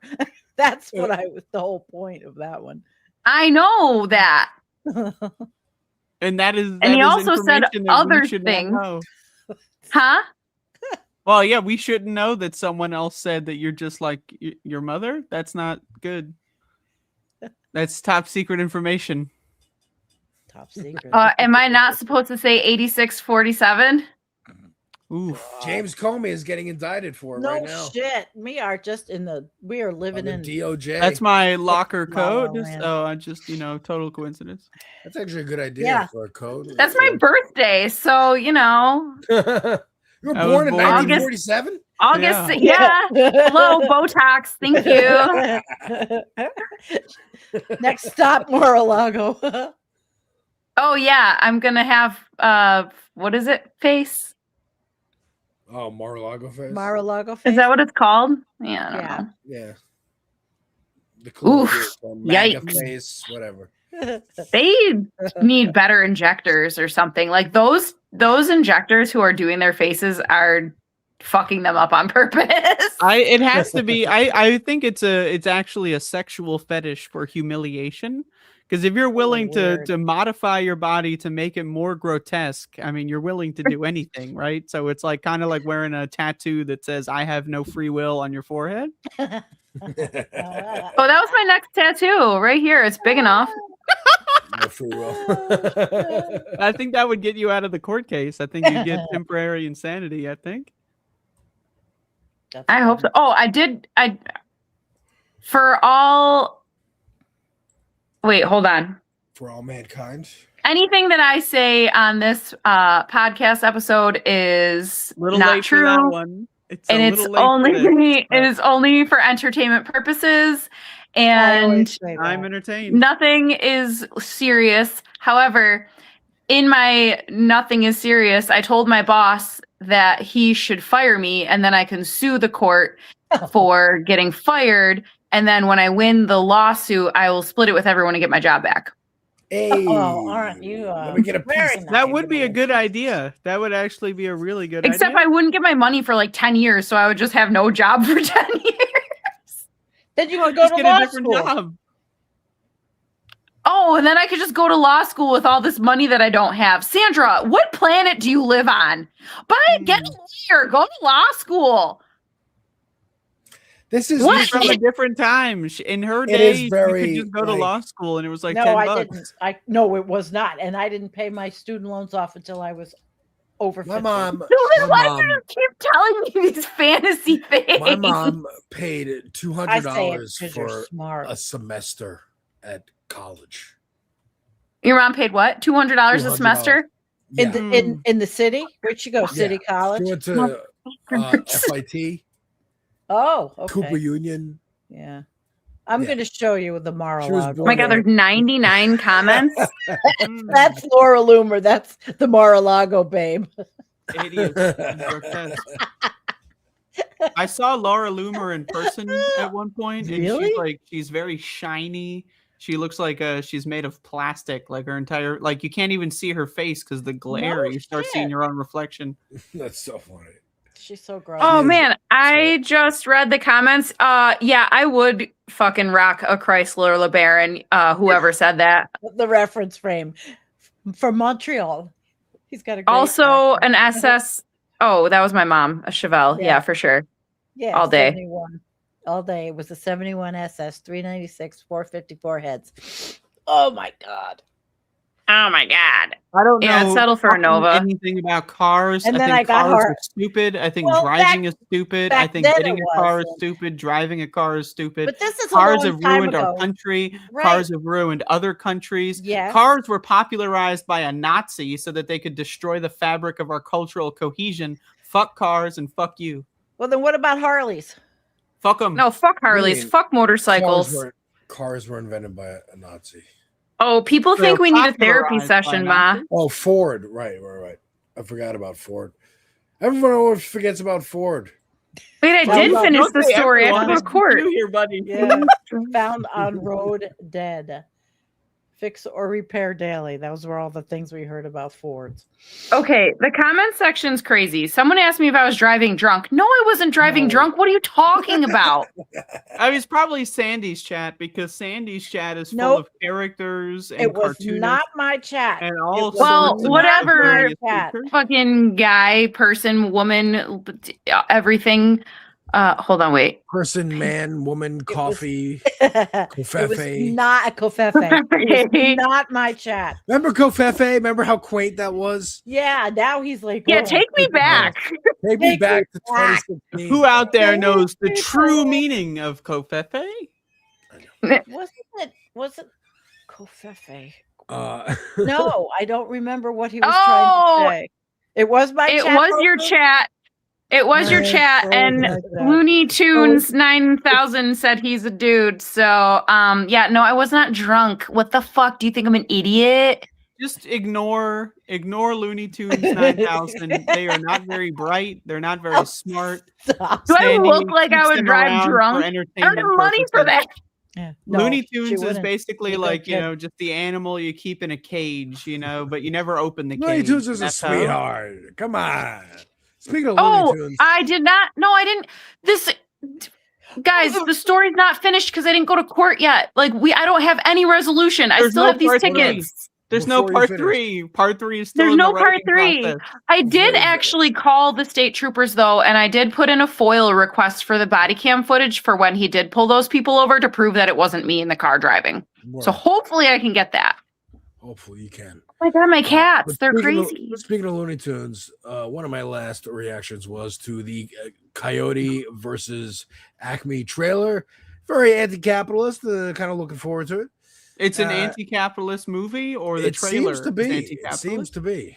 That's what the whole point of that one. I know that. And that is. And he also said other things. Huh? Well, yeah, we shouldn't know that someone else said that you're just like your mother. That's not good. That's top secret information. Top secret. Am I not supposed to say 8647? Oof. James Comey is getting indicted for it right now. No shit. We are living in DOJ. That's my locker code. So I just, total coincidence. That's actually a good idea for a code. That's my birthday. So, You were born in 1947? August, yeah. Hello, Botox. Thank you. Next stop, Mar-a-Lago. Oh yeah, I'm gonna have what is it? Face? Oh, Mar-a-Lago face. Mar-a-Lago face. Is that what it's called? Yeah, I don't know. Yeah. The Oof. MAGA Yikes. face, whatever. They need better injectors or something. Like those injectors who are doing their faces are fucking them up on purpose. It has to be. I think it's actually a sexual fetish for humiliation. Because if you're willing to modify your body to make it more grotesque, I mean, you're willing to do anything, right? So it's like kind of like wearing a tattoo that says "I have no free will" on your forehead. Oh, that was my next tattoo right here. It's big enough. No free will. I think that would get you out of the court case. I think you'd get temporary insanity. I think. I hope so. Oh, for all. Wait, hold on. For all mankind. Anything that I say on this podcast episode is not true. For that one. It is only for entertainment purposes, and I'm entertained. Nothing is serious. However, in my nothing is serious, I told my boss that he should fire me, and then I can sue the court for getting fired. And then when I win the lawsuit, I will split it with everyone and get my job back. Hey, aren't you? Let me get a piece. That would be a good idea. That would actually be a really good idea. Except I wouldn't get my money for like 10 years, so I would just have no job for 10 years. Then you would go to get law a different school. job. Oh, and then I could just go to law school with all this money that I don't have. Sandra, what planet do you live on? Get a lawyer. Go to law school. This is from a different time. In her day, you could just go to law school, and it was like no, $10. I didn't. No, it was not, and I didn't pay my student loans off until I was over 50. My mom. Why do you keep telling me these fantasy things? My mom paid I say it $200 because you're for smart. a semester at college. Your mom paid what? $200 a semester? Yeah. In the city? Where'd she go? City College? She went to FIT. Oh, okay. Cooper Union. Yeah. I'm going to show you the Mar-a-Lago. Oh my God, there's 99 comments. That's Laura Loomer. That's the Mar-a-Lago babe. I saw Laura Loomer in person at one point, and Really? she's very shiny. She looks like she's made of plastic, like her entire, like you can't even see her face because the glare. No You start shit. seeing your own reflection. That's so funny. She's so gross. Oh man, I just read the comments. Yeah, I would fucking rock a Chrysler LeBaron. Whoever said that. The reference frame from Montreal. He's got a great Also an SS. Oh, that was my mom, a Chevelle. Yeah, for sure. Yeah, all day. 71. All day. It was a 71 SS, 396, 454 heads. Oh my God. Oh my God. I don't know. Yeah, I'd settle for a Nova. Anything about cars. And I then think I got cars her- are stupid. I think Well, driving is stupid. I back think then getting it a car is was. stupid. Driving a car is stupid. But this is a cars long have time ruined our ago. country. Right. Cars have ruined other countries. Yes. Cars were popularized by a Nazi so that they could destroy the fabric of our cultural cohesion. Fuck cars and fuck you. Well, then what about Harleys? Fuck them. No, fuck Harleys. mean, Fuck motorcycles. Cars were invented by a Nazi. Oh, people think we need a therapy popularized by session, a Ma. Nazi. Oh, Ford. Right. I forgot about Ford. Everyone always forgets about Ford. Wait, I did finish the story. I have to go to court. You here, buddy. Yeah. Found on road dead. Fix or repair daily. Those were all the things we heard about Fords. Okay, the comment section's crazy. Someone asked me if I was driving drunk. No, I wasn't driving drunk. What are you talking about? I mean, it's probably Sandee's chat because Sandee's chat is full Nope. of characters and It was cartoonists not my chat. and all It was Well, sorts of whatever. various Chat. creatures. Fucking guy, person, woman, everything. Hold on, wait. Person, man, woman, coffee, It was Kofefe. not a Kofefe. It was not my chat. Remember Kofefe? Remember how quaint that was? Yeah, now he's like, Yeah, oh, take me back. Take me Take back me to back. 2016. Who out there Take knows the me true back. meaning of Kofefe? Was it Kofefe? Uh, No, I don't remember what he was Oh, trying to say. It was my It chat. was your Rosa? chat. It was your chat, and Looney Tunes 9000 said he's a dude. So, yeah, no, I was not drunk. What the fuck? Do you think I'm an idiot? Just ignore Looney Tunes 9000. They are not very bright. They're not very smart. Do I look like I would drive drunk? I don't have money for that. Yeah. Looney Tunes is basically like, just the animal you keep in a cage, but you never open the cage. Looney Tunes is a sweetheart. Come on. Speaking of Looney Tunes. I did not. No, I didn't. Guys, the story's not finished because I didn't go to court yet. I don't have any resolution. I still have these tickets. There's no part 3. Part 3 is still There's in no the part writing 3. process. I did actually call the state troopers though, and I did put in a FOIL request for the body cam footage for when he did pull those people over to prove that it wasn't me in the car driving. So hopefully I can get that. Hopefully you can. Oh my God, my cats, they're crazy. Speaking of Looney Tunes, one of my last reactions was to the Coyote versus Acme trailer. Very anti-capitalist, kind of looking forward to it. It's an anti-capitalist movie, or the trailer seems to be. is It anti-capitalist? seems to be.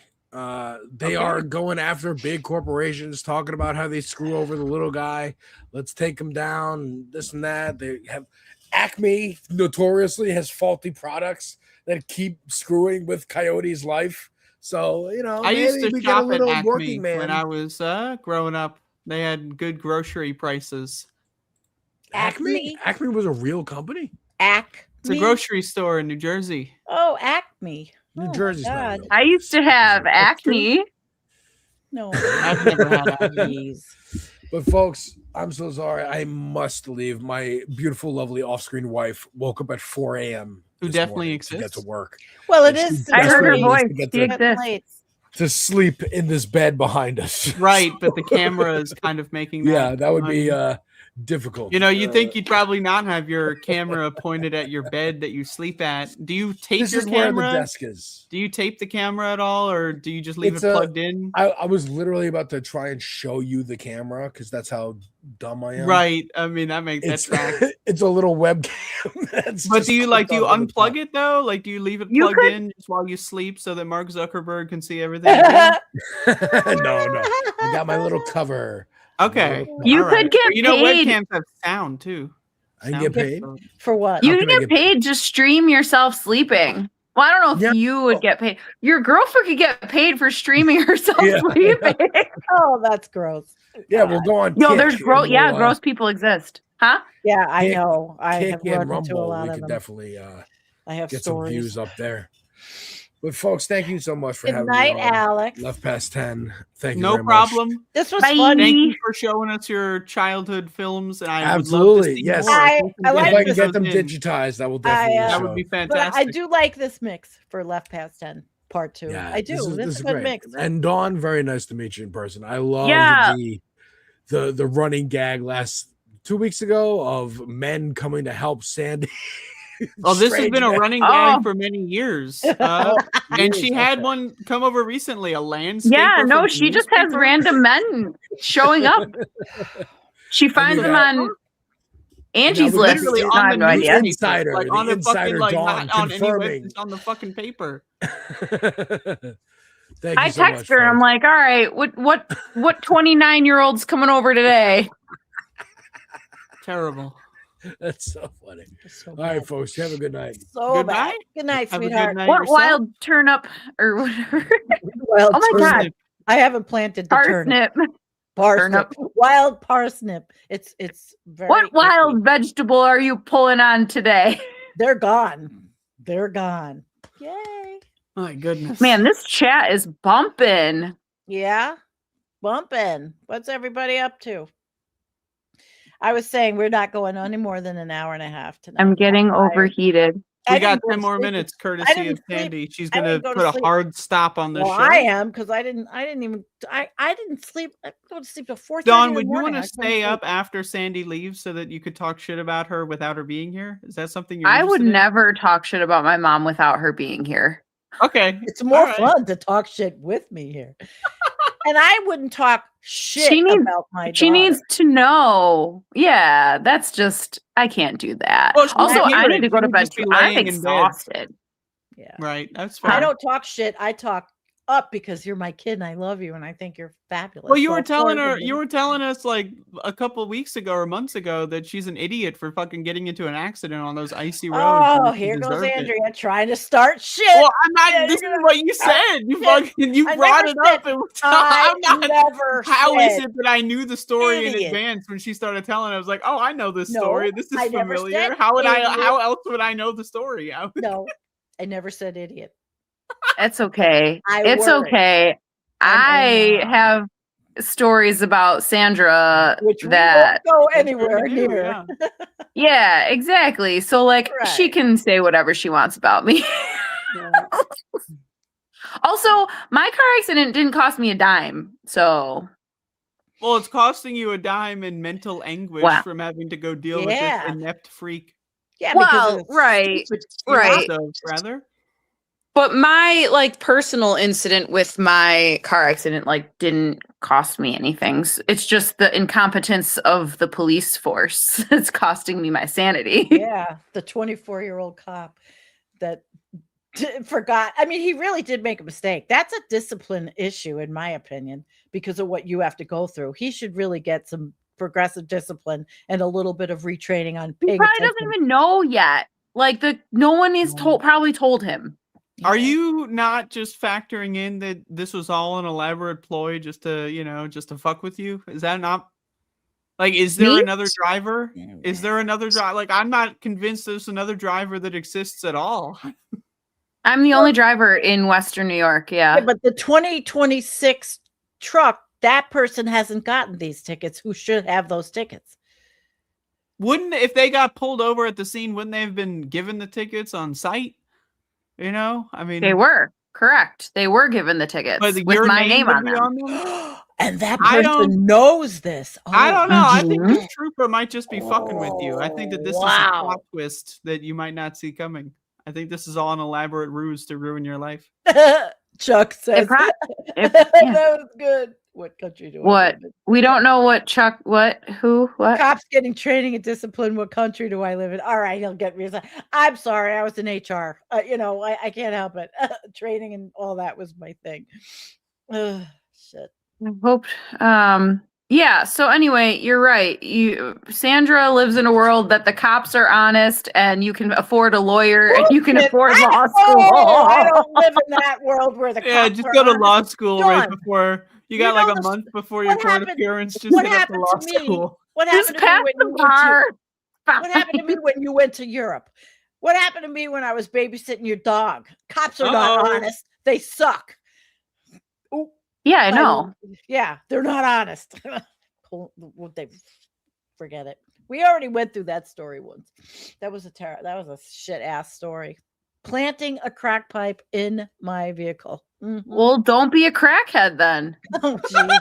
They are going after big corporations, talking about how they screw over the little guy. Let's take him down, this and that. They have Acme notoriously has faulty products that keep screwing with Coyote's life. So I used to shop at Acme working man. when I was growing up. They had good grocery prices. Acme was a real company. It's a grocery store in New Jersey. Oh, Acme. New Jersey's not real. I used to have acne. No, I've never had Acme's. But folks, I'm so sorry. I must leave. My beautiful, lovely off-screen wife woke up at 4 a.m. Who this definitely morning exists. to get to work. Well, it And is. she I heard her desperately voice. needs to get She exists. to sleep in this bed behind us. Right, but the camera is kind of making that. Yeah, that would be difficult. You'd think you'd probably not have your camera pointed at your bed that you sleep at. Do you tape This your is where camera? the desk is. Do you tape the camera at all, or do you just leave It's it plugged in? I was literally about to try and show you the camera because that's how dumb I am. Right. I mean, that tracks. It's a little webcam. But do you unplug it though? Like, do you leave it plugged in just while you sleep so that Mark Zuckerberg can see everything? No. I got my little cover. Okay. You All could right. get You know, paid. webcams have sound too. I can get paid for what? You can get paid to stream yourself sleeping. Well, I don't know if you would get paid. Your girlfriend could get paid for streaming herself sleeping. Oh, that's gross. Yeah, we'll go on. No, Kick there's and gross. Yeah, we'll, gross people exist, huh? Yeah, I Kick- know. I Kick have and run into a Rumble, lot we of could them. definitely I have get stories. some views up there. But folks, thank you so much for Good having night, me on. Alex. Left past 10. Thank you. No very problem. Much. This was Bye. fun. Thank you for showing us your childhood films, and I Absolutely, would love to see yes. more. I If I like can this. get them in. digitized, that will definitely That show. would be But fantastic. I do like this mix for Left Past 10 Part 2. Yeah, I do. This is a good great. mix. And Dawn, very nice to meet you in person. I love Yeah. the running gag last 2 weeks ago of men coming to help Sandee. Oh, this has been a Strange running Oh. gag for many years. And she had one come over recently, a landscaper. Yeah, no, from she just has newspaper. random men showing up. She finds them on Angie's was list. Literally No, on I have the no idea. newspaper, Insider, like the on the insider fucking, like Dawn not on any web, confirming. it's on the fucking paper. Thank I you so text much, her. I'm folks. like, all right, what 29-year-old's coming over today? Terrible. That's so funny. So All right, bad. folks, you have a good night. So Good bad. night. Good night, Have a good sweetheart. night What yourself. wild turnip or whatever? Wild Oh my turnip. God. I haven't planted the turnip. Parsnip. Parsnip. Wild parsnip. It's very What wild vegetable are you pulling on today? They're gone. They're gone. Yay. My goodness. Man, this chat is bumping. Yeah. Bumping. What's everybody up to? I was saying we're not going any more than an hour and a half tonight. I'm getting tired. overheated. I We got didn't go 10 to more sleep. minutes, I courtesy didn't of sleep. Sandy. She's I gonna didn't go to put a sleep. hard stop on this Well, show. I am because I didn't sleep. I go to sleep till 4:30. Dawn, in the would you morning. want I to couldn't stay sleep. up after Sandy leaves so that you could talk shit about her without her being here? Is that something you're I would interested in? never talk shit about my mom without her being here. Okay. It's more All right. fun to talk shit with me here. And I wouldn't talk shit She needs- about my She daughter. needs to know. Yeah, that's just I can't do that. Well, she Also, would hear I it. need to go She to would bed just be too. I'm laying in bed. exhausted. Yeah. Right. That's fine. I don't talk shit. I talk up because you're my kid and I love you and I think you're fabulous. Well, you So were of telling course her, I'm you gonna- were telling us like a couple of weeks ago or months ago that she's an idiot for fucking getting into an accident on those icy roads. Oh, and she here goes deserved it. Andrea trying to start shit. Well, I'm not. Yeah, This you're is gonna what you start said. You shit. fucking you I brought never it up. said- And I I'm not. never How is said it that I knew the story in idiot. advance when she started telling? I was like, oh, I know this No, story. This is I never familiar. said How would I? idiot. How else would I know the story? No, I never said idiot. It's okay. It's worry. okay. I have stories about Sandra Which we that won't go anywhere do, near. yeah. yeah, exactly. So like she can say whatever she wants about me. Also, my car accident didn't cost me a dime. So Well, it's costing you a dime in mental anguish Wow. from having to go deal Yeah. with this inept freak. Yeah, because well, of the right. stupid Right. So, rather. But my like personal incident with my car accident like didn't cost me anything. It's just the incompetence of the police force that's costing me my sanity. Yeah, the 24-year-old cop that forgot. I mean, he really did make a mistake. That's a discipline issue, in my opinion, because of what you have to go through. He should really get some progressive discipline and a little bit of retraining on He paying probably attention. doesn't even know yet. Like no one is probably told him. Are you not just factoring in that this was all an elaborate ploy just to, just to fuck with you? Is that not like, is there Me? another driver? Is there another driver? Like, I'm not convinced there's another driver that exists at all. I'm the only driver in Western New York. Yeah. Yeah, but the 2026 truck, that person hasn't gotten these tickets who should have those tickets. Wouldn't, if they got pulled over at the scene, wouldn't they have been given the tickets on site? I mean, They were correct. They were given the tickets but with your my name would on be them. them? And that I person knows this. I don't know. I think Mhm. this trooper might just be fucking with you. I think that this is a plot twist that you might not see coming. I think this is all an elaborate ruse to ruin your life. Chuck says yeah. that was good. What country do I What? live in? We don't know what Chuck, what, who, what? Cops getting training and discipline. What country do I live in? All right, he'll get me. I'm sorry, I was in HR. I can't help it. Training and all that was my thing. Shit. I hoped. Yeah. So anyway, you're right. Sandra lives in a world that the cops are honest, and you can afford a lawyer, and you can afford law school. I don't live in that world where the cops Just are go to honest. law school right Dawn, before you got like a month before your court appearance. Just what get up to happened law to me? school. What Just happened to me pass when the you went bar. to? What happened to me when you went to Europe? What happened to me when I was babysitting your dog? Cops are not honest. They suck. Ooh, Yeah, I know. Yeah, they're not honest. They forget it. We already went through that story once. That was a shit ass story. Planting a crack pipe in my vehicle. Mm-hmm. Well, don't be a crackhead then. Oh, geez.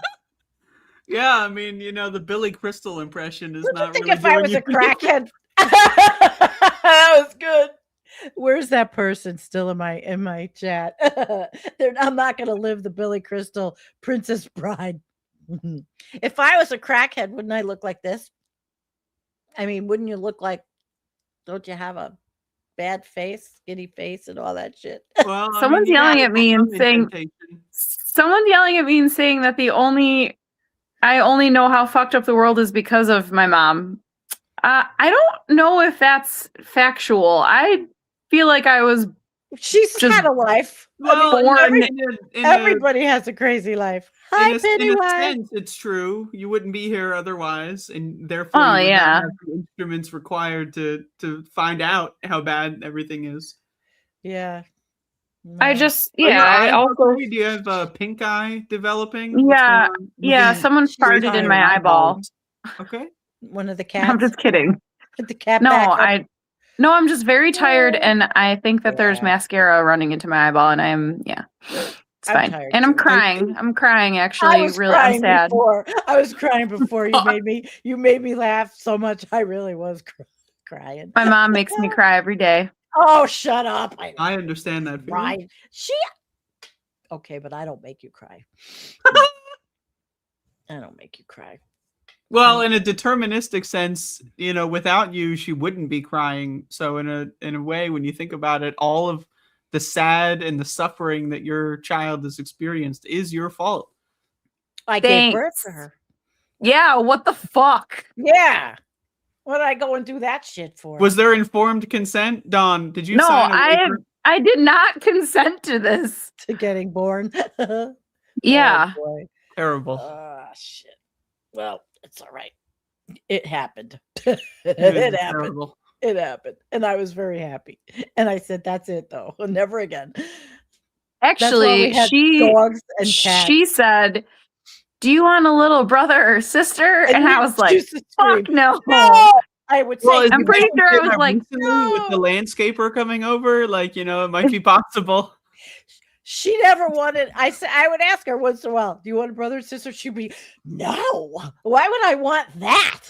Yeah, I mean, the Billy Crystal impression is not think really if I doing was you a crackhead. That was good. Where's that person still in my chat? I'm not gonna live the Billy Crystal Princess Bride. If I was a crackhead, wouldn't I look like this? I mean, wouldn't you look like? Don't you have a bad face, skinny face, and all that shit? Well, Someone's yelling at me and saying. Someone's yelling at me and saying that I only know how fucked up the world is because of my mom. I don't know if that's factual. I feel like I was. She's had a life. Well, born. in Everybody has a crazy life. Hi, in a Pennywise. sense, it's true. You wouldn't be here otherwise, and therefore, Oh, you would yeah. not have the instruments required to find out how bad everything is. Yeah. I just, Are your yeah. I eyes also. okay? Do you have a pink eye developing? What's Yeah, going on? yeah. Maybe Someone she's farted in tired my eyeball. eyeballs. Okay. One of the cats. I'm just kidding. Put the cat No, back up. No, I'm just very tired, and I think that there's mascara running into my eyeball, and it's fine. tired And I'm too. crying. I'm crying. I Actually, was really, I'm crying sad. before. I was crying before you made me laugh so much. I really was crying. My mom makes me cry every day. Oh, shut up! I understand that feeling. Right? Okay, but I don't make you cry. I don't make you cry. Well, in a deterministic sense, without you, she wouldn't be crying. So in a way, when you think about it, all of the sad and the suffering that your child has experienced is your fault. I gave birth to her. Yeah, what the fuck? Yeah. What did I go and do that shit for? Was there informed consent? Dawn, did you No, sign a waiver? I did not consent to this. To getting born. Yeah. Oh, boy. Terrible. Shit. Well, it's all right. It happened. It It is happened. terrible. It happened. And I was very happy. And I said, that's it though. Never again. That's why Actually, we had she dogs and cats. she said, "Do you want a little brother or sister?" And I you was like, used to scream, "Fuck no." No! I would say, Well, is I'm it pretty because sure we I did was that like, recently with the landscaper coming over, like, it might be possible. She never wanted. I would ask her once in a while, "Do you want a brother or sister?" She'd be, "No. Why would I want that?"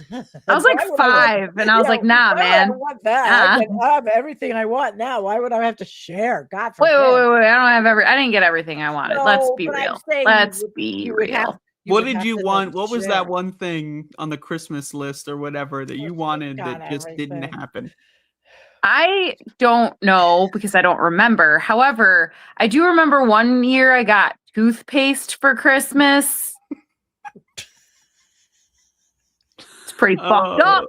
I was like Why would I want- 5, and I was like, "Nah, why would man. I want that. Uh-uh. I have everything I want now. Why would I have to share? God Wait, forbid. wait. I don't have I didn't get everything I wanted. Let's No, be but I'm real. saying Let's you would- be you would have- real. What would did have you to want? then What was share. that one thing on the Christmas list or whatever that you wanted got that just didn't everything. happen? I don't know because I don't remember. However, I do remember one year I got toothpaste for Christmas. It's pretty fucked up.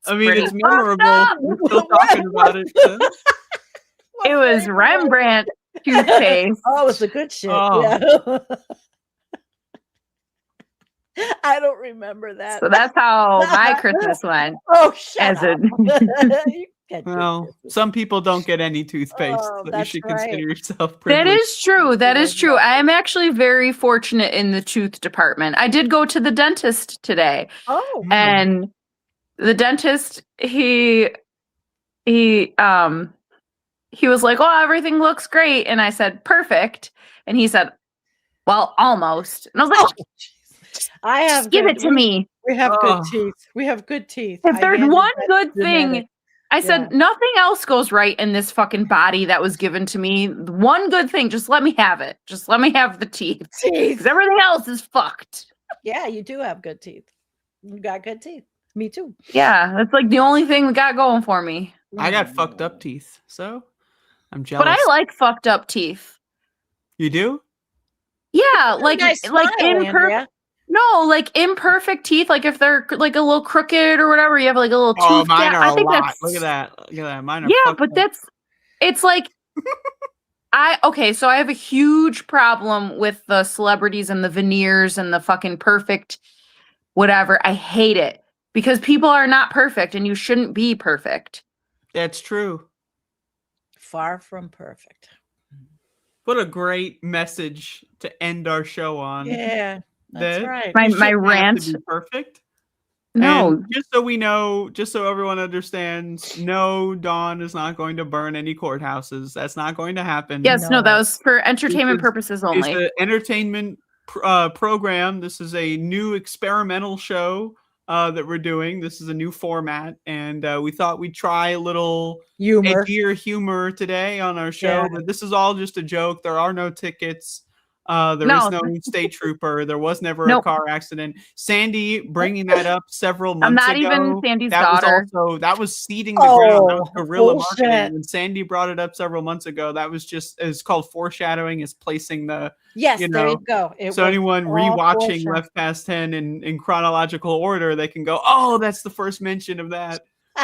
I mean, it's pretty fucked memorable. up. We're still talking about it. So. It was Rembrandt toothpaste. Oh, it's a good shit. Oh. Yeah. I don't remember that. So that's how my Christmas went. Oh, shut as up. a You can't do Well, some people don't get any toothpaste, Oh, so you that's should right. consider yourself That privileged. is true. That is true. I am actually very fortunate in the tooth department. I did go to the dentist today. Oh. And the dentist, he was like, "Oh, everything looks great." And I said, "Perfect." And he said, "Well, almost." And I was like, I have "Just give good- it to me." We have good Oh. teeth. We have good teeth. If I there's handed one that good genetic. thing, I said, nothing else goes right in this fucking body that was given to me. One good thing, just let me have it. Just let me have the teeth. Because everything else is fucked. Yeah, you do have good teeth. You got good teeth. Me too. Yeah, that's like the only thing we got going for me. I got fucked up teeth, so I'm jealous. But I like fucked up teeth. You do? Yeah, like nice like smile, Andrea. imperfect teeth. Like if they're like a little crooked or whatever, you have like a little Oh, tooth mine gap. are I a think lot. that's Look at that. Look at that. Mine are yeah, fucked but up. it's like so I have a huge problem with the celebrities and the veneers and the fucking perfect whatever. I hate it because people are not perfect and you shouldn't be perfect. That's true. Far from perfect. What a great message to end our show on. Yeah, that's That right. you My shouldn't have to rant. be perfect. No. And just so we know, just so everyone understands, no, Dawn is not going to burn any courthouses. That's not going to happen. Yes, no, that was for entertainment This is- purposes It's only. an entertainment program. This is a new experimental show that we're doing. This is a new format, and we thought we'd try a little Humor. edgier humor today on our show. Yeah. But this is all just a joke. There are no tickets. There is No. no state trooper. There was never a Nope. car accident. Sandee bringing that up several months I'm not ago. even Sandee's that daughter. that was seeding the ground. That was Oh, guerrilla bullshit. marketing. When Sandee brought it up several months ago, that was it's called foreshadowing. Is placing the Yes, you there know. you go. It So was anyone all rewatching bullshit. Left Past 10 in chronological order, they can go, "Oh, that's the first mention of that."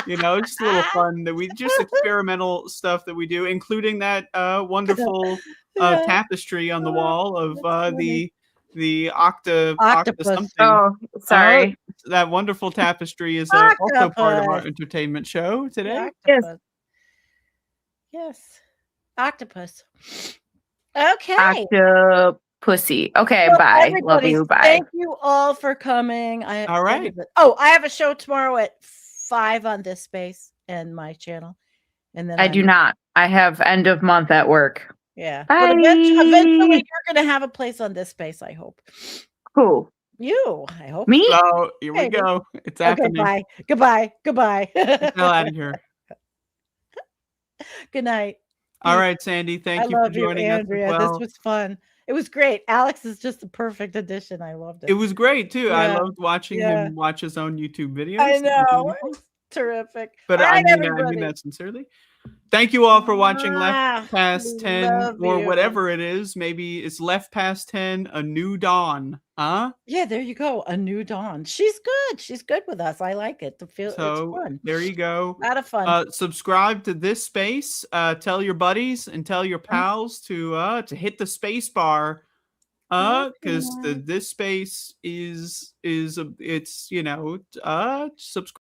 Just a little fun that we just experimental stuff that we do, including that wonderful tapestry on the wall of the Octopus. something. Oh, sorry. That wonderful tapestry is also part of our Octopus. entertainment show today. Yes. Yes. Octopus. Okay. Octopussy. Okay, Well, bye. Love everybody, you. Bye. Thank you all for coming. All right. I have a show tomorrow at 5 on this space and my channel. And then I do not. I have end of month at work. Yeah. Bye. But eventually you're going to have a place on this space, I hope. Who? You, I hope. Me? So here we Maybe. go. It's Okay, happening. bye. Goodbye. Goodbye. Get the hell out of here. Good night. All right, Sandee. Thank I you for love you, joining Andrea. us as well. This was fun. It was great. Alex is just the perfect addition. I loved it. It was great too. I Yeah. loved watching Yeah. him watch his own YouTube videos. I It was know. wonderful. Terrific. But All right, I everybody. mean that sincerely. Thank you all for watching Left Past 10 love or you. whatever it is. Maybe it's Left Past 10, A New Dawn. Huh? Yeah, there you go. A new dawn. She's good. She's good with us. I like it. It's So fun. there you go. A lot of fun. Subscribe to this space. Tell your buddies and tell your pals to hit the space bar. Because this space is subscribe.